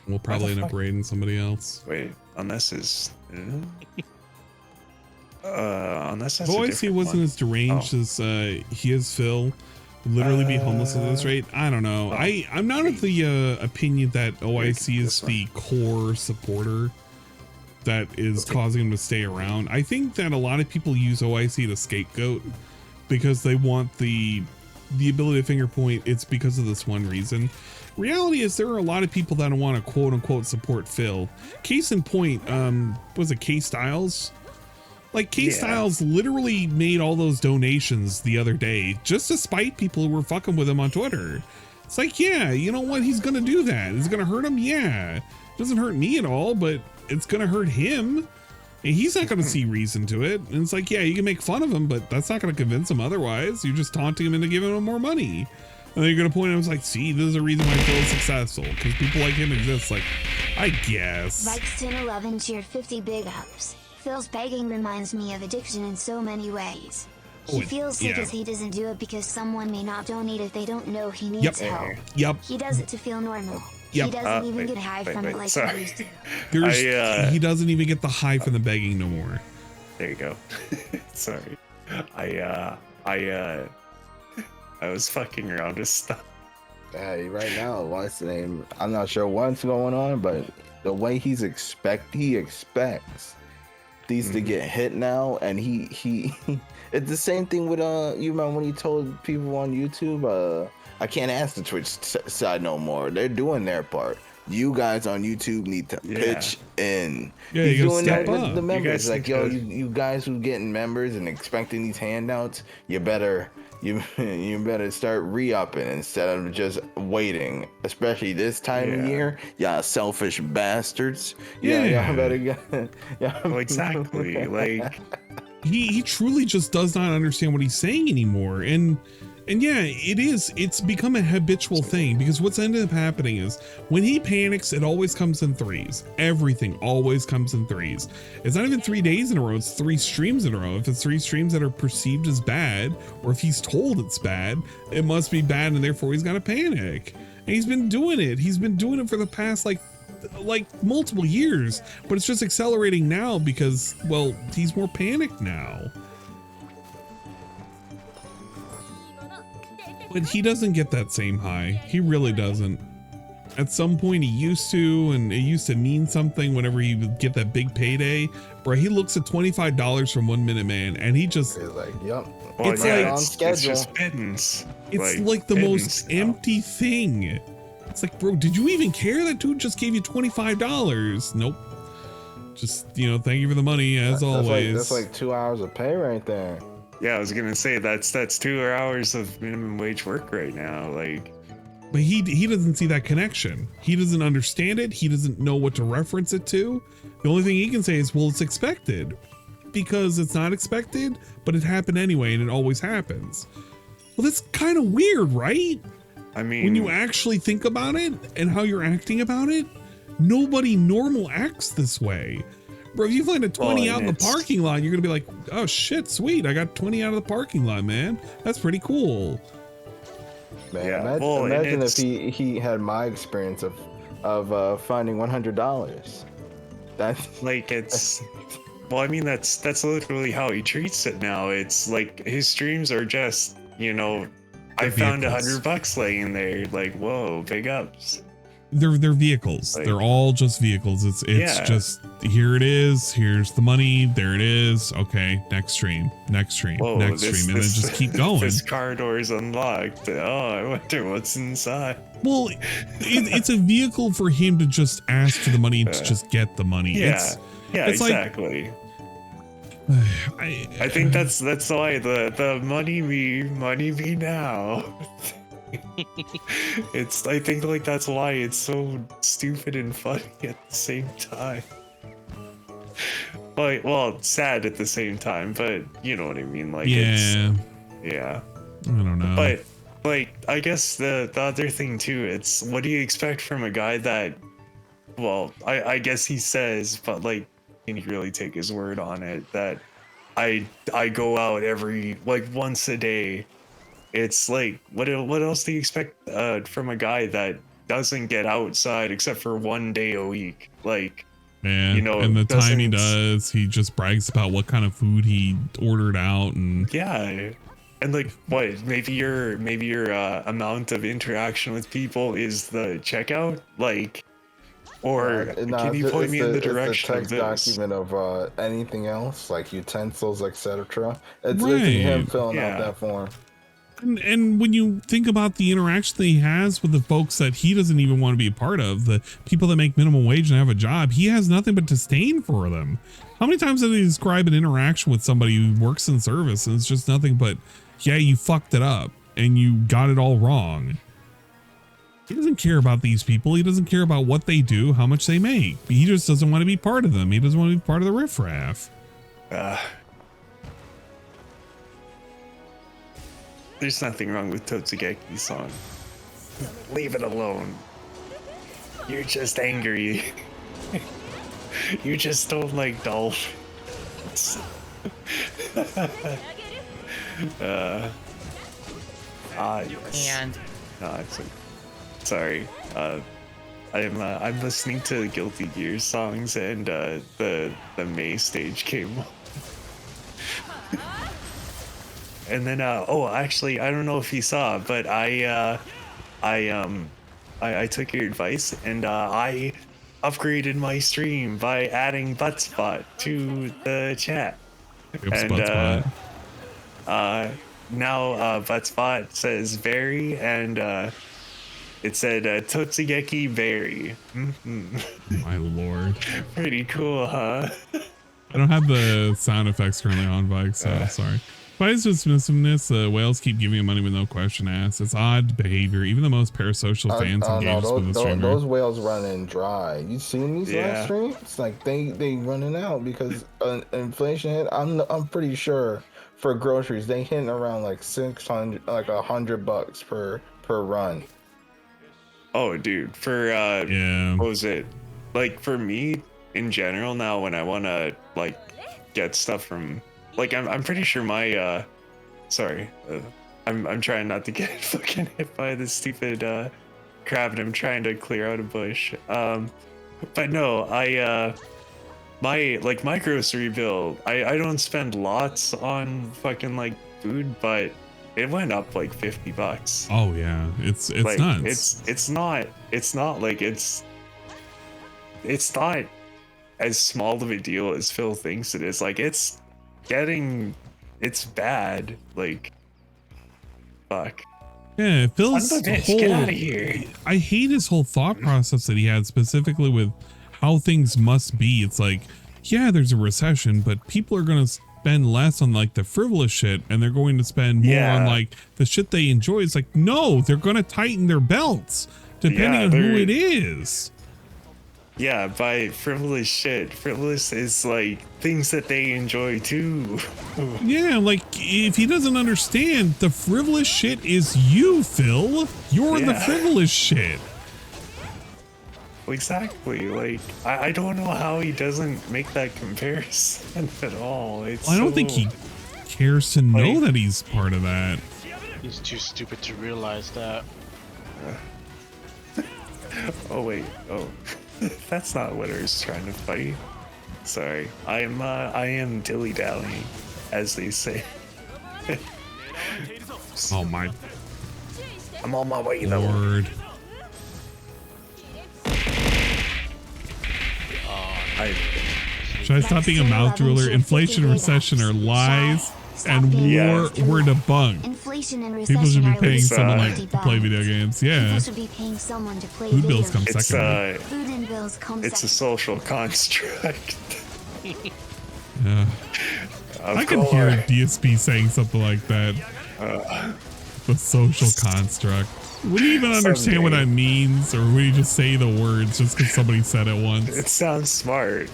We'll probably end up raiding somebody else. Wait, unless is. Unless that's OIC wasn't as deranged as he is, Phil. Literally be homeless at this rate. I don't know. I'm not of the opinion that OIC is the core supporter that is causing him to stay around. I think that a lot of people use OIC to scapegoat because they want the ability to finger point. It's because of this one reason. Reality is there are a lot of people that want to quote unquote support Phil. Case in point, was it K Styles? Like K Styles literally made all those donations the other day just to spite people who were fucking with him on Twitter. It's like, yeah, you know what? He's gonna do that. Is it gonna hurt him? Yeah. It doesn't hurt me at all, but it's gonna hurt him, and he's not gonna see reason to it. And it's like, yeah, you can make fun of him, but that's not gonna convince him otherwise. You're just taunting him into giving him more money. And then you're gonna point out, I was like, see, this is the reason why Phil is successful, because people like him exist. Like, I guess. Vikes 1011 cheered 50 big ups. Phil's begging reminds me of addiction in so many ways. He feels sick as he doesn't do it because someone may not donate if they don't know he needs help. He does it to feel normal. He doesn't even get high from it like he used to. He doesn't even get the high from the begging no more. There you go. Sorry. I was fucking around with stuff. Hey, right now, what's the name? I'm not sure what's going on, but the way he expects these to get hit now, and he it's the same thing with you remember when he told people on YouTube, I can't ask the Twitch side no more. They're doing their part. You guys on YouTube need to pitch in. Yeah, he's you doing step that with up. the members. You like, yo, you guys who getting members and expecting these handouts, you better start re-upping instead of just waiting. Especially this time of year, y'all selfish bastards. Y'all better get. Well, exactly. Like he truly just does not understand what he's saying anymore. And yeah, it's become a habitual thing, because what's ended up happening is when he panics, it always comes in threes. Everything always comes in threes. It's not even 3 days in a row, it's 3 streams in a row. If it's 3 streams that are perceived as bad, or if he's told it's bad, it must be bad, and therefore he's got to panic. And he's been doing it. He's been doing it for the past like multiple years, but it's just accelerating now because, well, he's more panicked now. But he doesn't get that same high. He really doesn't. At some point he used to, and it used to mean something whenever he would get that big payday. Bro, he looks at $25 from 1 Minute Man, and he just... He's like, yep. Well, it's yeah, like on schedule. It's just pittance. It's like the most empty thing. It's like, bro, did you even care? That dude just gave you $25. Nope. Just, thank you for the money, as always. That's like 2 hours of pay right there. Yeah, I was gonna say that's 2 hours of minimum wage work right now. Like, but he doesn't see that connection. He doesn't understand it. He doesn't know what to reference it to. The only thing he can say is, well, it's expected, because it's not expected, but it happened anyway, and it always happens. Well, that's kind of weird, right? I mean, when you actually think about it and how you're acting about it, nobody normal acts this way. Bro, if you find a 20 out in the parking lot, you're gonna be like, oh shit, sweet, I got 20 out of the parking lot, man. That's pretty cool. Man, imagine if he had my experience of finding $100. That's like, it's well, I mean, that's literally how he treats it now. It's like his streams are just, I found $100 laying there. Like, whoa, big ups. They're vehicles. Like, they're all just vehicles. It's just, here it is. Here's the money. There it is. Okay, next stream, next stream, whoa, next stream, and then just keep going. This car door's unlocked. Oh, I wonder what's inside. Well, it's a vehicle for him to just ask for the money and to just get the money. Yeah, it's exactly. I think that's why the money me now. I think like that's why it's so stupid and funny at the same time. But well, sad at the same time, but you know what I mean. Like, yeah. I don't know. But like, I guess the other thing too, it's what do you expect from a guy that, well, I guess he says, but like, can you really take his word on it that I go out once a day? It's like, what else do you expect from a guy that doesn't get outside except for 1 day a week? Like, man, and the time he does, he just brags about what kind of food he ordered out, and yeah, and like, what? Maybe your amount of interaction with people is the checkout, like, or can you point me in the direction of this? Text document of anything else, like utensils, etc. It's right. him filling out that form. And when you think about the interaction that he has with the folks that he doesn't even want to be a part of, the people that make minimum wage and have a job, he has nothing but disdain for them. How many times did he describe an interaction with somebody who works in service and it's just nothing but, yeah, you fucked it up and you got it all wrong. He doesn't care about these people. He doesn't care about what they do, how much they make. He just doesn't want to be part of them. He doesn't want to be part of the riffraff. There's nothing wrong with Totsugeki's song. Leave it alone. You're just angry. You just don't like dolphins. Yes. And sorry. I'm listening to Guilty Gear songs, and the May stage came on. And then actually, I don't know if you saw, but I took your advice, and I upgraded my stream by adding Buttspot to the chat. And now Buttspot says very, and it said Totsugeki berry. My lord. Pretty cool, huh? I don't have the sound effects currently on, Vike, so sorry. Why is dismissiveness? Whales keep giving him money with no question asked. It's odd behavior. Even the most parasocial fans engage with the streamer. Those whales running dry. You seen these last streams? It's like they running out because inflation hit. I'm pretty sure for groceries they hitting around like $600, like $100 per run. Oh, dude, for what was it? Like for me in general now, when I want to like get stuff from. Like I'm pretty sure my I'm trying not to get fucking hit by this stupid crab, and I'm trying to clear out a bush. But no, my grocery bill, I don't spend lots on fucking like food, but it went up like $50. Oh yeah, it's like, nuts. It's not as small of a deal as Phil thinks it is. Like it's bad. Like fuck. Yeah, Phil's get out of here. I hate his whole thought process that he had, specifically with how things must be. It's like, yeah, there's a recession, but people are gonna spend less on like the frivolous shit, and they're going to spend more on like the shit they enjoy. It's like, no, they're gonna tighten their belts depending on who it is. Yeah, by frivolous shit. Frivolous is like things that they enjoy too. Yeah, like if he doesn't understand, the frivolous shit is you, Phil. You're the frivolous shit. Exactly. Like I don't know how he doesn't make that comparison at all. I don't think he cares to know that he's part of that. He's too stupid to realize that. Oh wait. Oh. That's not what I was trying to fight. Sorry. I am dilly-dallying, as they say. Oh my. I'm on my way Lord. Should I stop being a mouth drooler? Inflation and recession are lies and were debunked. Inflation and People should be paying someone like to play video games. Yeah. People should be paying someone to play Food video bills come games. second. Food and bills come It's a second. social construct. Yeah. I can hear DSP saying something like that. The social construct. Would you even understand what that means, or would you just say the words just because somebody said it once? It sounds smart.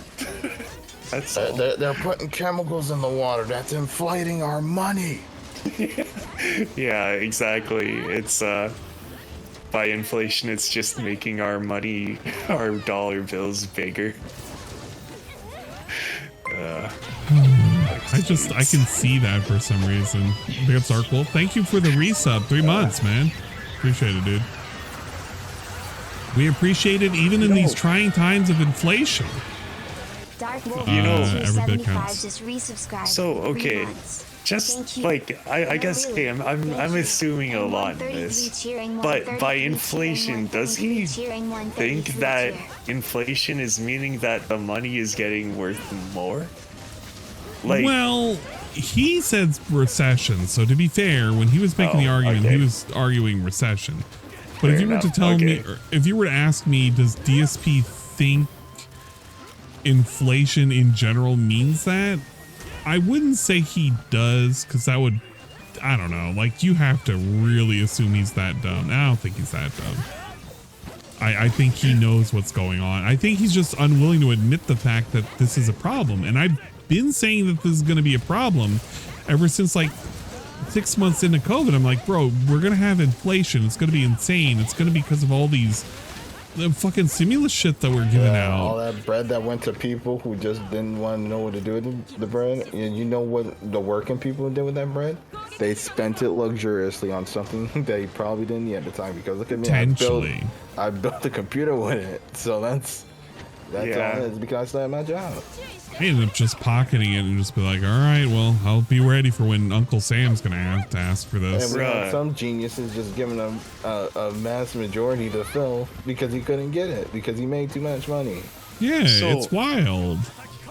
That's they're putting chemicals in the water. That's inflating our money. Yeah, exactly. It's by inflation, it's just making our money, our dollar bills bigger. I can see that for some reason. Big up Sarkle. Thank you for the resub. 3 months, man. Appreciate it, dude. We appreciate it even in these trying times of inflation. Dark Wolf You know, every bit counts. just resubscribed. So okay, just like I guess okay, I'm assuming a lot in this, but by inflation, does he think that inflation is meaning that the money is getting worth more? Like, well, he said recession. So to be fair, when he was making the argument, he was arguing recession. But if you were to tell me, or if you were to ask me, does DSP think inflation in general means that? I wouldn't say he does, because that would, I don't know, like you have to really assume he's that dumb. I don't think he's that dumb. I think he knows what's going on. I think he's just unwilling to admit the fact that this is a problem. And I've been saying that this is going to be a problem ever since like 6 months into COVID, I'm like, bro, we're gonna have inflation. It's gonna be insane. It's gonna be because of all the fucking stimulus shit that we're giving out. All that bread that went to people who just didn't want to know what to do with the bread. And you know what the working people did with that bread? They spent it luxuriously on something they probably didn't need at the time. Because look at me, I built a computer with it. So that's all it is, because I still have my job. I ended up just pocketing it and just be like, all right, well, I'll be ready for when Uncle Sam's gonna have to ask for this. And we had some geniuses just giving them a mass majority to Phil because he couldn't get it because he made too much money. Yeah, So- it's wild.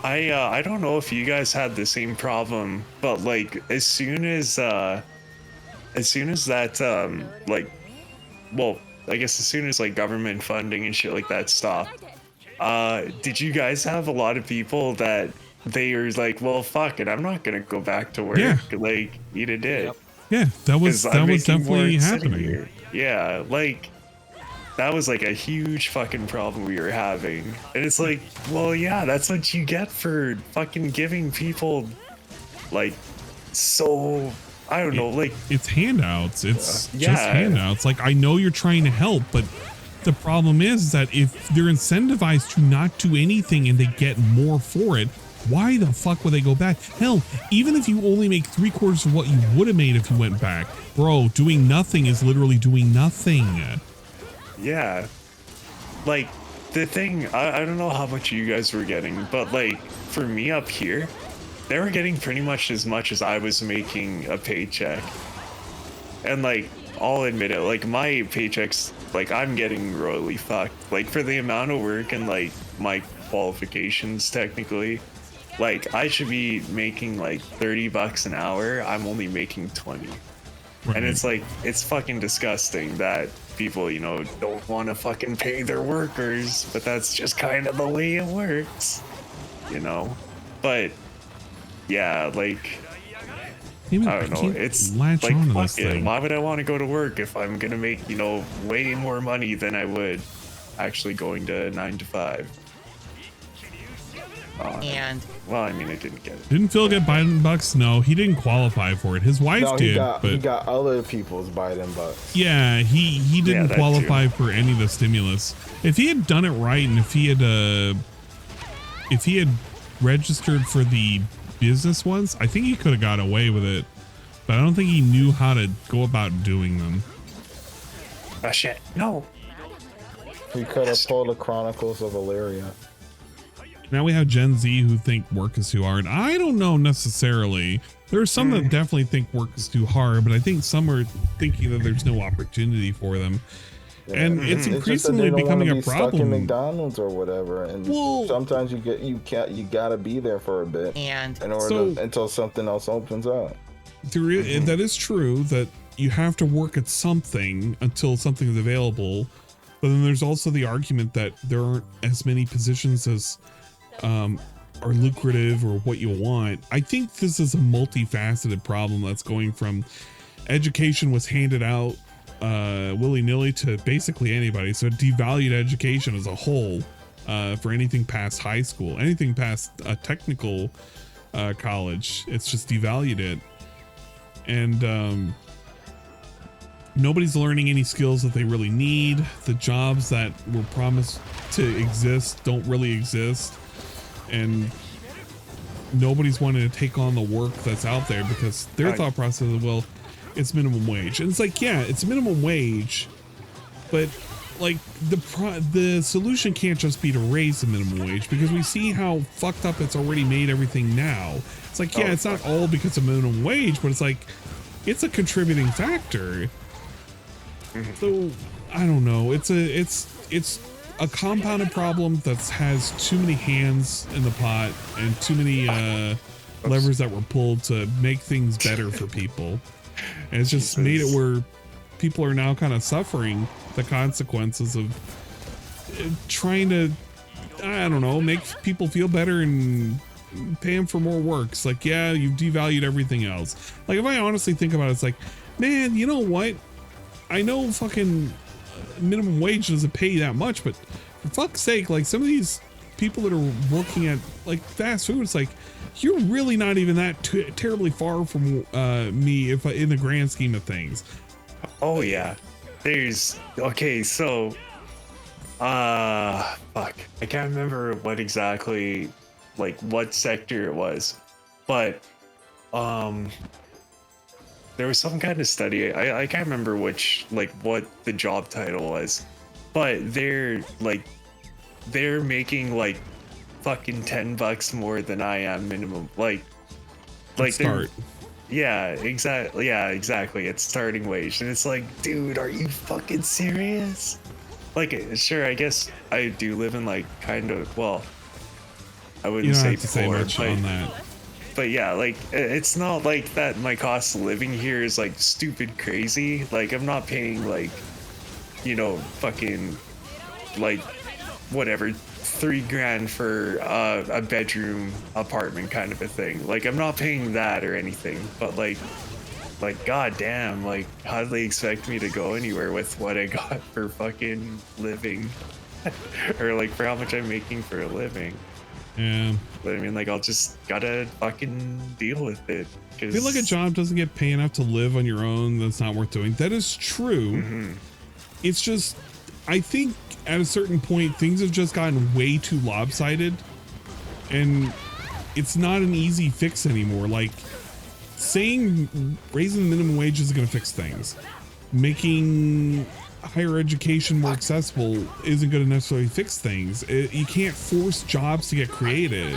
I don't know if you guys had the same problem, but like as soon as that I guess as soon as like government funding and shit like that stopped, did you guys have a lot of people that they were like, well, fuck it, I'm not gonna go back to work, like eat a dick? Yeah, that was 'Cause I'm making definitely more sitting happening. here. Yeah, like that was like a huge fucking problem we were having. And it's like, well, yeah, that's what you get for fucking giving people like so, I don't know, like it's handouts. It's Yeah. just handouts. Like, I know you're trying to help, but the problem is that if they're incentivized to not do anything and they get more for it, why the fuck would they go back? Hell, even if you only make 3/4 of what you would have made if you went back, bro, doing nothing is literally doing nothing. Yeah. Like, the thing, I don't know how much you guys were getting, but like, for me up here, they were getting pretty much as I was making a paycheck. And like, I'll admit it, like, my paychecks, like, I'm getting royally fucked. Like, for the amount of work and like, my qualifications, technically, like, I should be making like $30 an hour, I'm only making 20. Right. And it's like, it's fucking disgusting that people, you know, don't want to fucking pay their workers, but that's just kind of the way it works, you know? But yeah, like, I don't know, it's like, fuck it, why would I want to go to work if I'm gonna make, you know, way more money than I would actually going to 9 to 5? Well, I mean, I didn't get it. Didn't Phil get Biden bucks? No, he didn't qualify for it. His wife No, did, he but got other people's Biden bucks. yeah, he didn't that qualify for any of the stimulus. If he had done it right, and if he had registered for the business ones, I think he could have got away with it. But I don't think he knew how to go about doing them. Oh shit! No. He could have pulled the Chronicles of Illyria. Now we have Gen Z who think work is too hard. I don't know necessarily. There are some that definitely think work is too hard, but I think some are thinking that there's no opportunity for them. Yeah. And it's increasingly becoming a problem. Stuck in McDonald's or whatever, and sometimes you gotta be there for a bit, until something else opens up. That is true, that you have to work at something until something is available. But then there's also the argument that there aren't as many positions as are lucrative or what you want. I think this is a multifaceted problem that's going from education was handed out willy-nilly to basically anybody. So it devalued education as a whole for anything past high school, anything past a technical college. It's just devalued it. And nobody's learning any skills that they really need. The jobs that were promised to exist don't really exist. And nobody's wanting to take on the work that's out there because their thought process is, well, it's minimum wage. And it's like, yeah, it's minimum wage, but like the solution can't just be to raise the minimum wage, because we see how fucked up it's already made everything now. It's like, yeah, it's not all because of minimum wage, but it's like, it's a contributing factor. So I don't know. It's a compounded problem that has too many hands in the pot and too many levers that were pulled to make things better for people. And it's just made it where people are now kind of suffering the consequences of trying to, I don't know, make people feel better and pay them for more work. It's like, yeah, you've devalued everything else. Like, if I honestly think about it, it's like, man, you know what? I know fucking minimum wage doesn't pay you that much, but for fuck's sake, like, some of these people that are working at like fast food, it's like, you're really not even that terribly far from me if in the grand scheme of things. Oh yeah, okay, so fuck, I can't remember what exactly, like what sector it was, but there was some kind of study, I can't remember which, like what the job title was, but they're making like fucking $10 more than I am minimum, like start. Yeah, exactly. It's starting wage, and it's like, dude, are you fucking serious? Like, sure, I guess I do live in like kind of, well, I wouldn't say poor, much on that. But yeah, like it's not like that. My cost of living here is like stupid crazy. Like I'm not paying like, you know, fucking like whatever, $3,000 for a bedroom apartment kind of a thing. Like I'm not paying that or anything, but like goddamn, like how do they expect me to go anywhere with what I got for fucking living or like for how much I'm making for a living? Yeah, but I mean, like I'll just gotta fucking deal with it. I feel like a job doesn't get paid enough to live on your own. That's not worth doing. That is true. It's just, I think at a certain point things have just gotten way too lopsided, and it's not an easy fix anymore. Like saying raising the minimum wage isn't going to fix things. Making higher education more accessible isn't going to necessarily fix things. You can't force jobs to get created.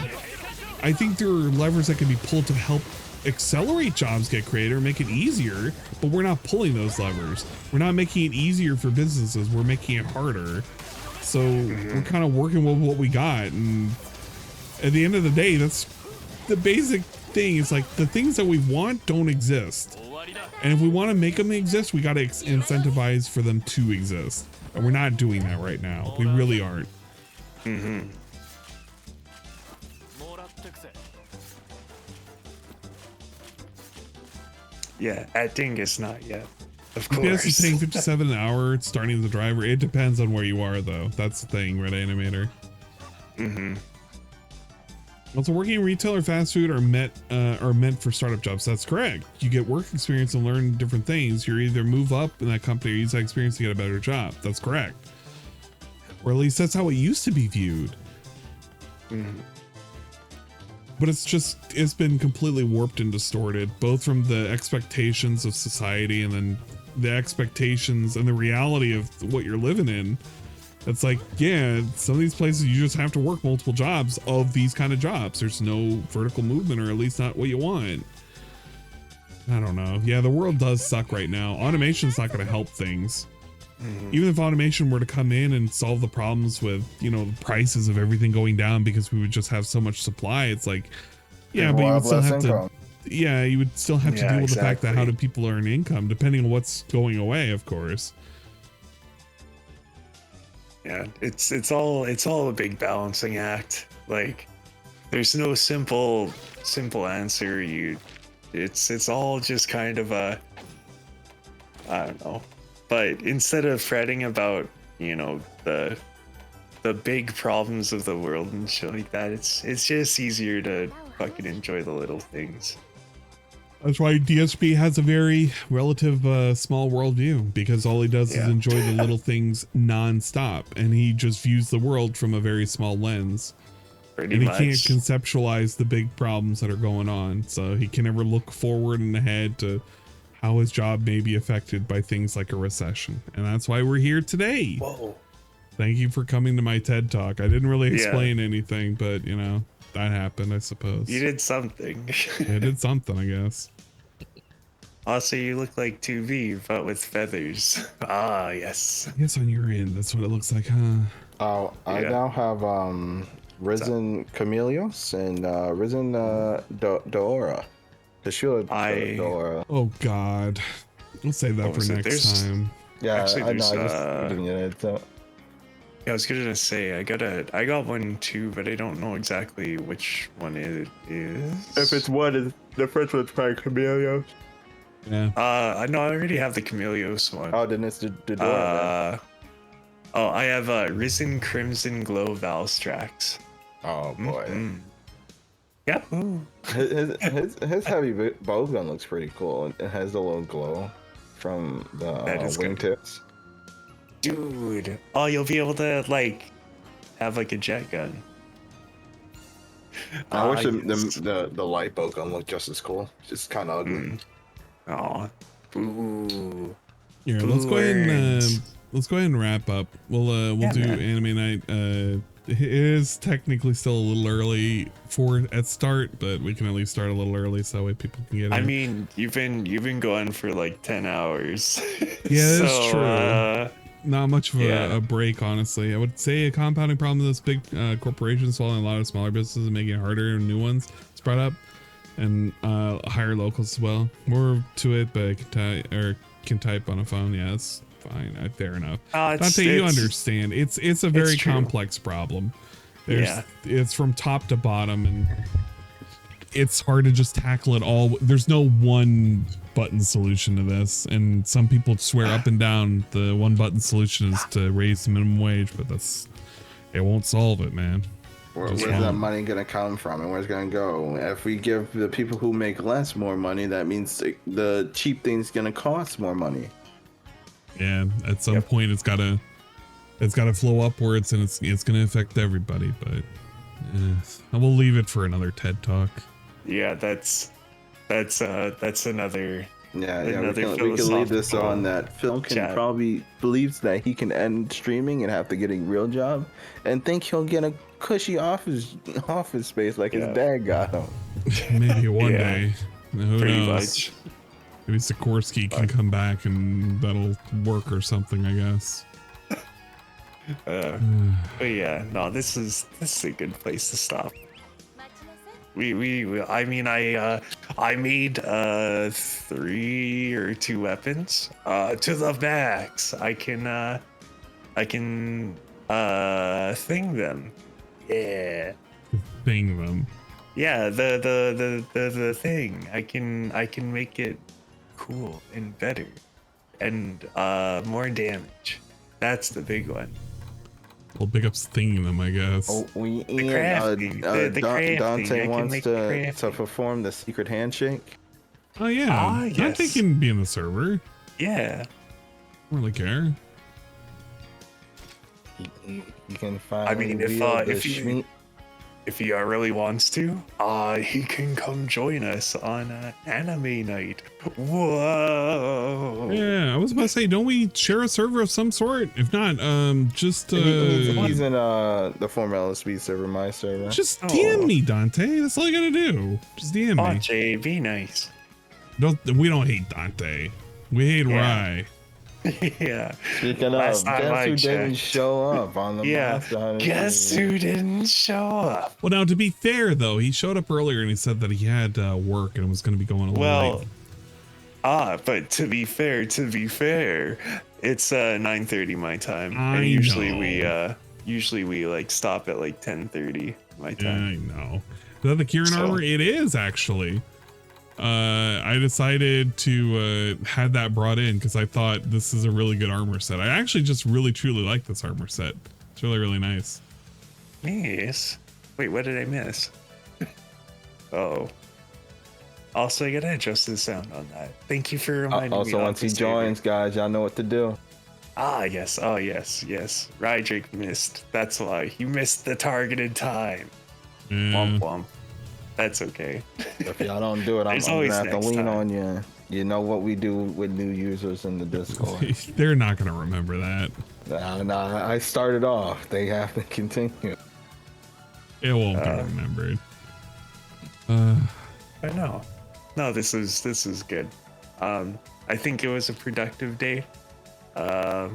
I think there are levers that can be pulled to help accelerate jobs get created or make it easier, but we're not pulling those levers. We're not making it easier for businesses, we're making it harder. So we're kind of working with what we got, and at the end of the day, that's the basic thing. It's like the things that we want don't exist, and if we want to make them exist, we got to incentivize for them to exist, and we're not doing that right now. We really aren't. Yeah, at Dingus, not yet. Of course. Yes, he's paying 57 an hour. It's starting as a driver. It depends on where you are, though. That's the thing, Red Animator. Also, working in retail or fast food are meant for startup jobs. That's correct. You get work experience and learn different things. You're either move up in that company or use that experience to get a better job. That's correct. Or at least that's how it used to be viewed. But it's been completely warped and distorted, both from the expectations of society and then the expectations and the reality of what you're living in. It's like, yeah, some of these places you just have to work multiple jobs of these kind of jobs. There's no vertical movement, or at least not what you want. I don't know. Yeah, the world does suck right now. Automation's not going to help things. Even if automation were to come in and solve the problems with, you know, the prices of everything going down because we would just have so much supply, it's like, yeah, but you would still have to, you would still have to deal with the fact that how do people earn income, depending on what's going away, of course. Yeah, it's all a big balancing act. Like, there's no simple answer. It's all just kind of a, I don't know. But instead of fretting about, you know, the big problems of the world and shit like that, it's just easier to fucking enjoy the little things. That's why DSP has a very relative small worldview, because all he does is enjoy the little things nonstop, and he just views the world from a very small lens. Pretty and he much. Can't conceptualize the big problems that are going on, so he can never look forward and ahead to how his job may be affected by things like a recession. And that's why we're here today. Whoa. Thank you for coming to my TED Talk. I didn't really explain anything, but you know, that happened, I suppose. You did something. I did something, I guess. Also, you look like 2V, but with feathers. Ah, yes. I guess on your end, that's what it looks like, huh? Oh, I now have Risen Chameleos and Risen Dora. The shield Dora. Oh God, we'll save that for next time. Yeah, actually, I know. there's, I just didn't get it. So. Yeah, I was gonna say I got one too, but I don't know exactly which one it is. If it's one, the first one's probably Chameleos. Yeah. I know I already have the Chameleos one. Oh, then it's the Dora. Oh, I have Risen Crimson Glow Valstrax. Oh boy. Yeah. His heavy bow gun looks pretty cool. It has a little glow from the wingtips. Dude, oh, you'll be able to like have like a jet gun. I wish the light bow gun looked just as cool. Just kind of ugly. Oh, ooh. Here, let's go ahead and wrap up. We'll do anime night. It is technically still a little early at start, but we can at least start a little early so that way people can get in. I mean, you've been going for like 10 hours. Yeah, that's true. Not much of a break, honestly. I would say a compounding problem of this big corporations swallowing a lot of smaller businesses and making it harder and new ones spread up, and higher locals as well. More to it, but I can type on a phone. Yeah, that's fine. Fair enough. Dante, you understand. It's a very complex problem. It's from top to bottom, and it's hard to just tackle it all. There's no one button solution to this, and some people swear up and down the one button solution is to raise the minimum wage, but it won't solve it, man. Where's that money gonna come from, and where's it gonna go? If we give the people who make less more money, that means the cheap thing's gonna cost more money. Yeah, at some point it's gotta flow upwards, and it's gonna affect everybody. But I will leave it for another TED Talk. Yeah, that's another. Yeah, we can leave this on that. Phil probably believes that he can end streaming and have to get a real job, and think he'll get a cushy office space like his dad got him. Maybe one day. Who knows? Maybe Sikorsky can come back and that'll work or something, I guess. But yeah, no, this is a good place to stop. I made 3 or 2 weapons to the max. I can thing them. Yeah. Thing them. Yeah, the thing. I can make it cool and better and more damage. That's the big one. Well, big ups thinging them, I guess. Oh, Dante wants to perform the secret handshake. Oh yeah, Dante can be in the server. Yeah, I don't really care. You can find. I mean, if he really wants to, he can come join us on anime night. Whoa! Yeah, I was about to say, don't we share a server of some sort? If not, just he's in the former LSB server, my server. Just DM me, Dante. That's all you gotta do. Just DM me. Jay, be nice. We don't hate Dante. We hate Rye. Yeah. Speaking of, guess who didn't show up on the Monster? Guess who didn't show up? Well, now to be fair though, he showed up earlier and he said that he had work and was going to be going a little late. But to be fair, it's 9:30 my time, and usually we like stop at like 10:30 my time. I know. Is that the Kieran armor? It is actually. I decided to have that brought in because I thought this is a really good armor set. I actually just really truly like this armor set. It's really, really nice. Yes. Wait, what did I miss? Oh. Also, I gotta adjust the sound on that. Thank you for reminding me. Also, once he joins, guys, y'all know what to do. Yes. Oh, yes. Rydrick missed. That's why. You missed the targeted time. Womp womp. That's okay. If y'all don't do it, I'm gonna have to lean on you. You know what we do with new users in the Discord. They're not gonna remember that. Nah, I started off. They have to continue. It won't be remembered. I know. No, this is good. I think it was a productive day. I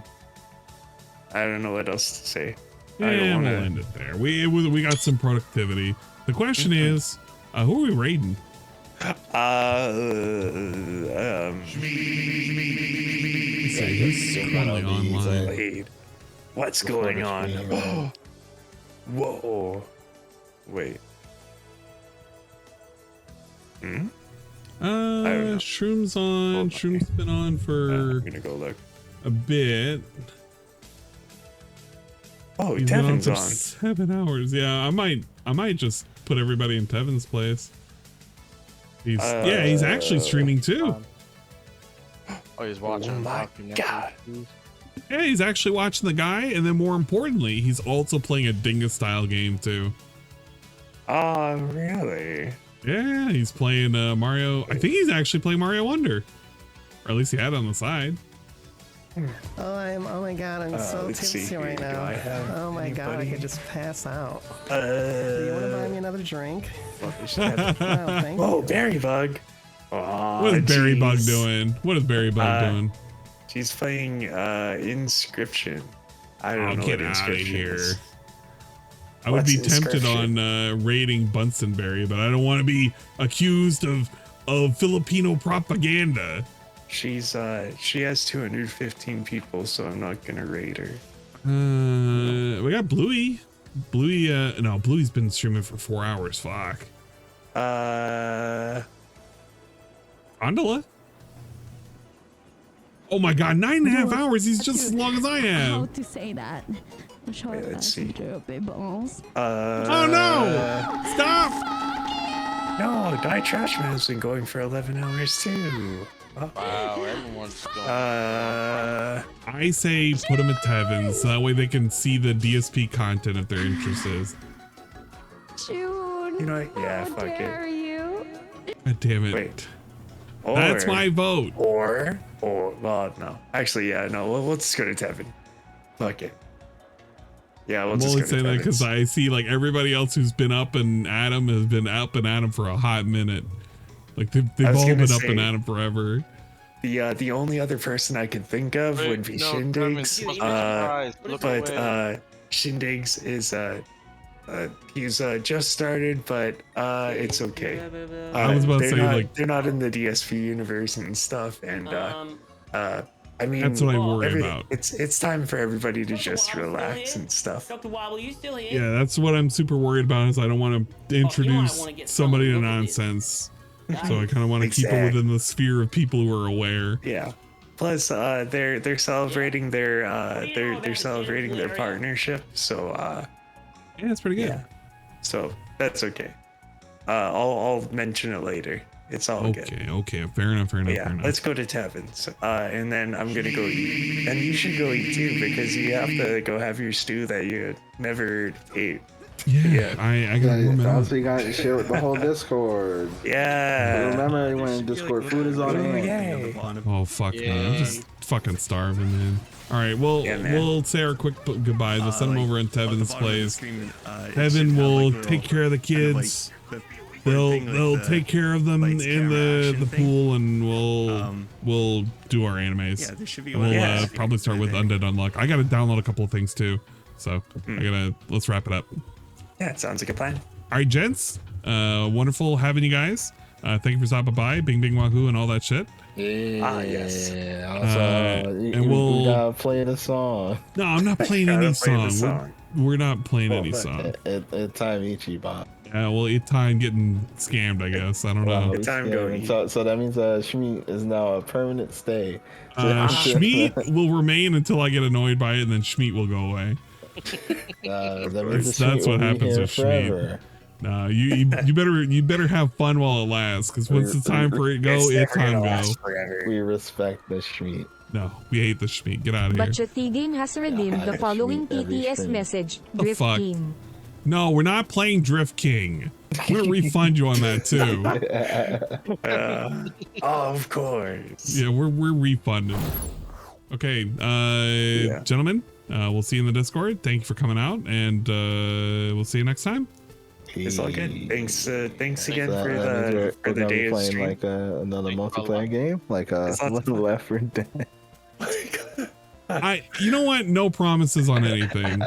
don't know what else to say. We'll end it there. We got some productivity. The question is, who are we raiding? He's currently online. What's going on? Whoa. Wait. Shroom's on. Shroom's been on for I'm gonna go look. A bit. Oh, He's Tevin's been on. 7 hours. Yeah, I might I might just put everybody in Tevin's place. He's actually streaming too. Oh, he's watching. Oh my God. Yeah, he's actually watching the guy, and then more importantly, he's also playing a Dingus style game too. Oh, really? Yeah, he's playing Mario. I think he's actually playing Mario Wonder, or at least he had it on the side. Oh my god, I'm so tipsy right now. Oh my god, I could just pass out. Do you want to buy me another drink? Thank you. Oh, Berry Bug. Oh, What is Berry Bug doing? What is Berry Bug doing? She's playing Inscription. I don't know get what out of Inscription here. is. I would What's be tempted Inscription? on raiding Bunsenberry, but I don't want to be accused of Filipino propaganda. She has 215 people, so I'm not gonna raid her. We got Bluey. Bluey's been streaming for 4 hours. Fuck. Gondola? Oh my god, 9.5 hours. He's just as long as I How am. to say that? Let's see. Oh no! Stop! No, Die Trashman has been going for 11 hours too. Oh. Wow, everyone's going. I say put them at Tevin's, so that way they can see the DSP content if their interest is. June. You know what? Yeah, fuck dare it. you? God damn it. Wait. That's my vote. Or well, no. Actually, yeah, no. We'll just go to Tevin. Fuck it. Yeah, we'll I'm just only go to saying that because Tevin's. I see like everybody else who's been up and Adam has been up and Adam for a hot minute. Like they've I was all gonna been up say- and Adam forever. The only other person I could think of Wait, would be no, Shindigs. Tevin, surprise. Look But away. Shindigs is he's just started, but it's okay. I was about to they're say, not, like- they're not in the DSP universe and stuff, and I mean That's what I worry about. It's time for everybody to just relax and stuff. Dr. Wobble, you still here? Yeah, that's what I'm super worried about is I don't want to introduce somebody to nonsense. So I kind of want to keep it within the sphere of people who are aware. Yeah. Plus, they're celebrating their partnership. So yeah, that's pretty good. Yeah. So that's okay. I'll mention it later. It's all good. Okay, fair enough. Yeah, let's go to Tevin's, and then I'm gonna go eat, and you should go eat too because you have to go have your stew that you never ate. Yeah, I got warm up. Also, you got to share with the whole Discord. Yeah. Remember when Discord food is on hand? Oh fuck me, I'm just fucking starving, man. All right, well, we'll say our quick goodbyes. We'll send them over in Tevin's place. Tevin will take care of the kids. They'll take care of them in the pool, and we'll do our animes. Yeah, there should be and one. we'll probably start with Undead Unluck. I gotta download a couple of things too, so let's wrap it up. Yeah, it sounds like a plan. All right, gents. Wonderful having you guys. Thank you for stopping by. Bing, bing, wahoo, and all that shit. Yes. And we'll gotta play the song. No, I'm not playing any song. We're not playing any song. It's time Ichi Bob. Yeah, well, it's time getting scammed, I guess. I don't know. So that means Shmeet is now a permanent stay. Shmeet will remain until I get annoyed by it, and then Shmeet will go away. That's what happens with Shmeet. No, you better have fun while it lasts, because once it's time for it to go, it's time to go. We respect the Shmeet. No, we hate the Shmeet. Get out of here. Game has redeemed the following TTS message. The Drift fuck? King. No, we're not playing Drift King. We'll refund you on that too. Of course. Yeah, we're refunded. Okay, gentlemen, we'll see you in the Discord. Thank you for coming out, and we'll see you next time. It's all good. Thanks again for the day of playing stream. like another multiplayer game, like Left 4 Dead. You know what? No promises on anything.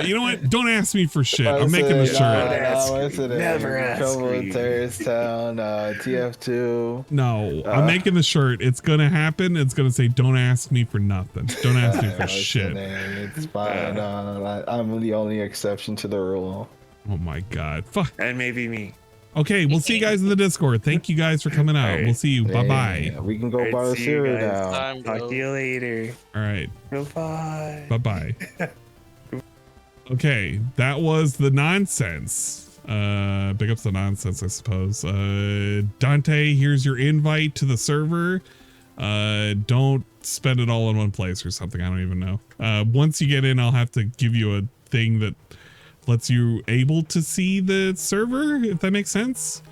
You know what? Don't ask me for shit. I'm making the shirt. Never ask me. Terrace Town, TF2. No, I'm making the shirt. It's gonna happen. It's gonna say, "Don't ask me for nothing. Don't ask me for shit." It's fine. I'm the only exception to the rule. Oh my god. Fuck. And maybe me. Okay, we'll see you guys in the Discord. Thank you guys for coming out. We'll see you. Bye bye. We can go buy a cereal now. Talk to you later. All right. Goodbye. Bye bye. Okay, that was the nonsense. Big ups the nonsense, I suppose. Dante, here's your invite to the server. Don't spend it all in one place or something. I don't even know. Once you get in, I'll have to give you a thing that lets you able to see the server, if that makes sense.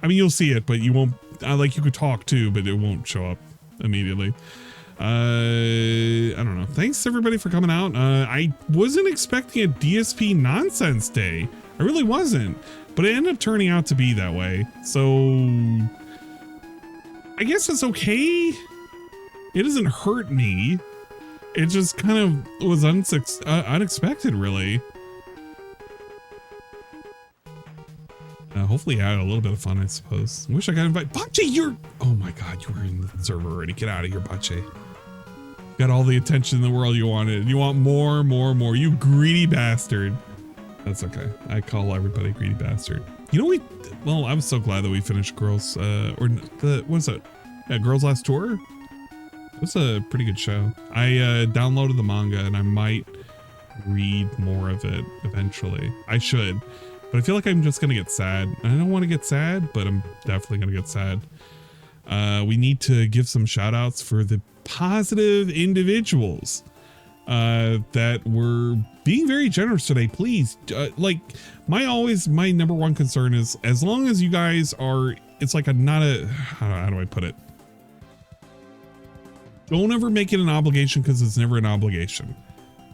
I mean, you'll see it, but you won't, like you could talk too, but it won't show up immediately. I don't know. Thanks everybody for coming out. I wasn't expecting a DSP nonsense day. I really wasn't, but it ended up turning out to be that way. So I guess it's okay. It doesn't hurt me. It just kind of was unexpected, really. Hopefully I had a little bit of fun, I suppose. Wish I got invited. Bache, you're... Oh my god, you were in the server already. Get out of here, Bache. Got all the attention in the world you wanted. You want more, you greedy bastard. That's okay. I call everybody greedy bastard. You know, well, I was so glad that we finished Girls, what's it? Yeah, Girls Last Tour? It was a pretty good show. I downloaded the manga and I might read more of it eventually. I should, but I feel like I'm just gonna get sad. I don't want to get sad, but I'm definitely gonna get sad. We need to give some shout outs for the positive individuals that were being very generous today. Please, like my number one concern is, as long as you guys are, it's like how do I put it? Don't ever make it an obligation, because it's never an obligation,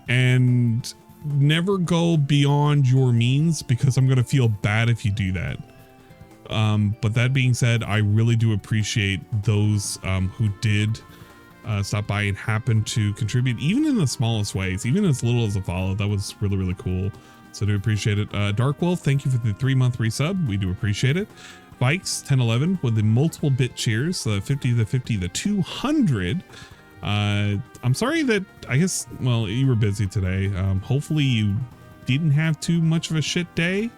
and never go beyond your means, because I'm going to feel bad if you do that. But that being said, I really do appreciate those who did stop by and happen to contribute, even in the smallest ways, even as little as a follow. That was really, really cool. So I do appreciate it. Dark Wolf, thank you for the 3-month resub. We do appreciate it. Bikes 1011 with the multiple bit cheers, the 50, the 50, the 200. I'm sorry that, I guess, well, you were busy today. Hopefully you didn't have too much of a shit day.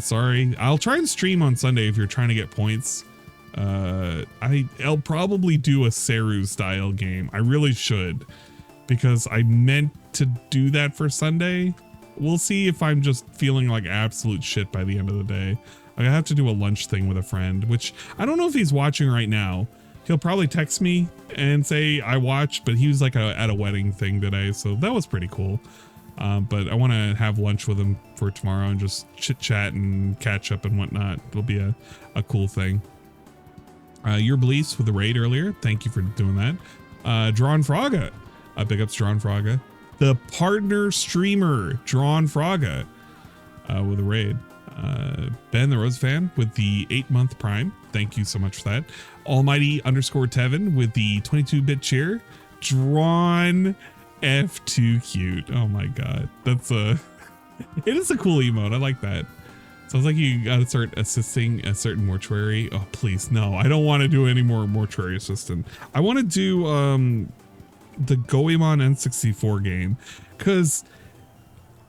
Sorry. I'll try and stream on Sunday if you're trying to get points. I'll probably do a Seru style game. I really should, because I meant to do that for Sunday. We'll see if I'm just feeling like absolute shit by the end of the day. I have to do a lunch thing with a friend, which I don't know if he's watching right now. He'll probably text me and say I watched, but he was like at a wedding thing today, so that was pretty cool. But I want to have lunch with him for tomorrow and just chit chat and catch up and whatnot. It'll be a cool thing. Your beliefs with the raid earlier, thank you for doing that. Drawn Fraga, big ups Drawn Fraga, the partner streamer Drawn Fraga with a raid. Ben the Rose fan with the 8-month prime, thank you so much for that. Almighty _ Tevin with the 22-bit cheer. Drawn F2 cute. Oh my god, that's it is a cool emote. I like that. Sounds like you gotta start assisting a certain mortuary. Oh please, no, I don't want to do any more mortuary assistant. I want to do the Goemon N64 game, because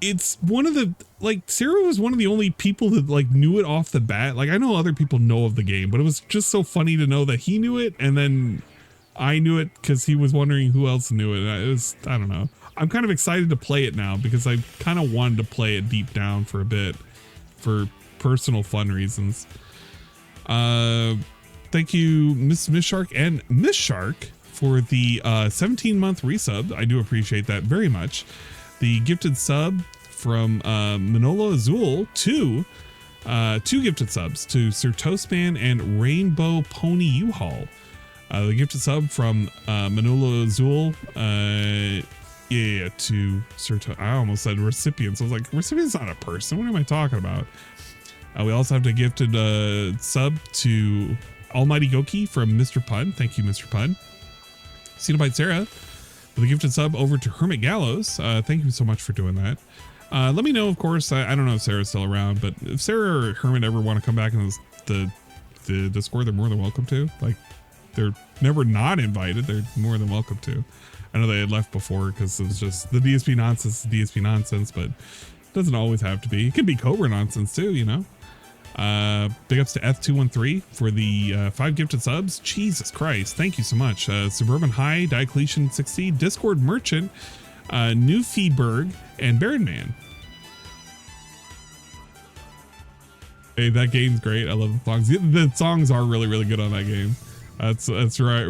it's one of the, like, Sarah was one of the only people that like knew it off the bat. Like, I know other people know of the game, but it was just so funny to know that he knew it, and then I knew it because he was wondering who else knew it. It was, I don't know. I'm kind of excited to play it now, because I kind of wanted to play it deep down for a bit for personal fun reasons. Thank you, Miss Shark and Miss Shark, for the 17-month resub. I do appreciate that very much. The gifted sub from Manolo Azul to 2 gifted subs to Sir Toastman and Rainbow Pony U-Haul. The gifted sub from Manolo Azul, to Sir I almost said recipients. I was like, recipient's not a person. What am I talking about? We also have the gifted sub to Almighty Goki from Mr. Pun. Thank you, Mr. Pun. Cenobite Sarah with a gifted sub over to Hermit Gallows. Thank you so much for doing that. Let me know, of course. I don't know if Sarah's still around, but if Sarah or Hermit ever want to come back in the Discord, they're more than welcome to. Like, they're never not invited. They're more than welcome to. I know they had left before because it was just the DSP nonsense, but it doesn't always have to be. It can be Cobra nonsense too, you know. Big ups to F213 for the 5 gifted subs. Jesus Christ, thank you so much. Suburban High, Diocletian 60, Discord Merchant, Newfieberg, and Baron Man. Hey, that game's great. I love the songs. The songs are really, really good on that game. That's right.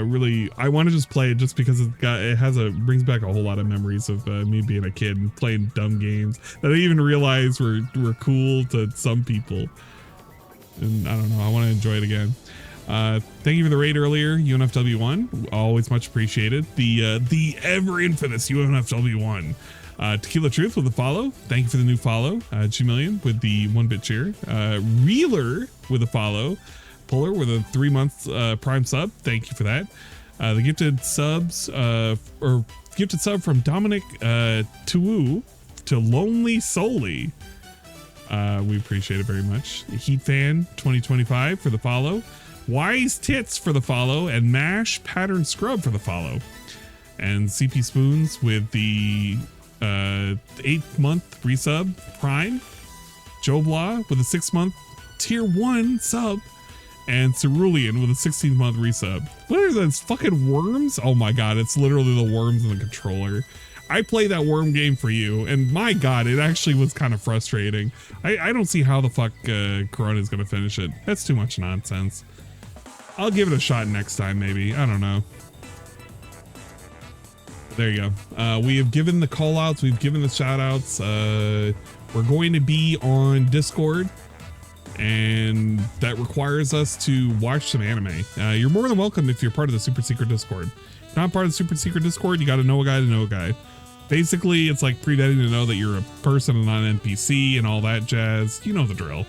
Really, I want to just play it just because it brings back a whole lot of memories of me being a kid and playing dumb games that I even realized were cool to some people. And I don't know, I want to enjoy it again. Thank you for the raid earlier, UNFW1. Always much appreciated. The ever infamous UNFW1. Tequila Truth with the follow. Thank you for the new follow. G-Million with the 1-bit cheer. Reeler with a follow. Puller with a 3-month Prime sub. Thank you for that. The gifted subs, or gifted sub from Dominic Tuwu to Lonely Solely. We appreciate it very much. Heat Fan 2025 for the follow. Wise Tits for the follow, and Mash Pattern Scrub for the follow. And CP Spoons with the 8-month resub Prime. Joe Blah with a 6-month Tier 1 sub. And Cerulean with a 16-month resub. What are those fucking worms? Oh my god, it's literally the worms in the controller. I played that worm game for you, and my god, it actually was kind of frustrating. I don't see how the fuck Corona is gonna finish it. That's too much nonsense. I'll give it a shot next time, maybe. I don't know. There you go. We have given the call outs, we've given the shout outs. We're going to be on Discord, and that requires us to watch some anime. You're more than welcome if you're part of the super secret Discord. If not part of the super secret Discord, you got to know a guy to know a guy. Basically, it's like pre-vetting to know that you're a person and not an NPC and all that jazz. You know the drill.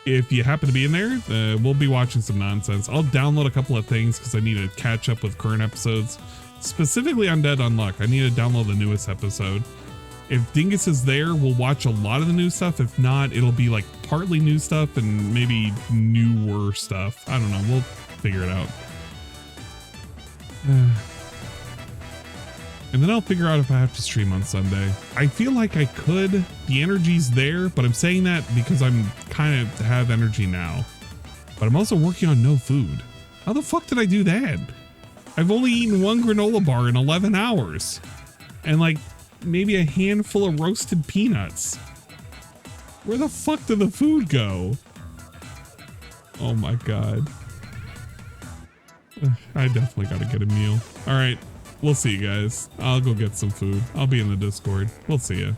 If you happen to be in there, we'll be watching some nonsense. I'll download a couple of things because I need to catch up with current episodes. Specifically Undead Unluck. I need to download the newest episode. If Dingus is there, we'll watch a lot of the new stuff. If not, it'll be like partly new stuff and maybe newer stuff. I don't know. We'll figure it out. And then I'll figure out if I have to stream on Sunday. I feel like I could. The energy's there, but I'm saying that because I'm kind of have energy now. But I'm also working on no food. How the fuck did I do that? I've only eaten 1 granola bar in 11 hours. And like maybe a handful of roasted peanuts. Where the fuck did the food go? Oh my god. I definitely gotta get a meal. All right. We'll see you guys. I'll go get some food. I'll be in the Discord. We'll see you.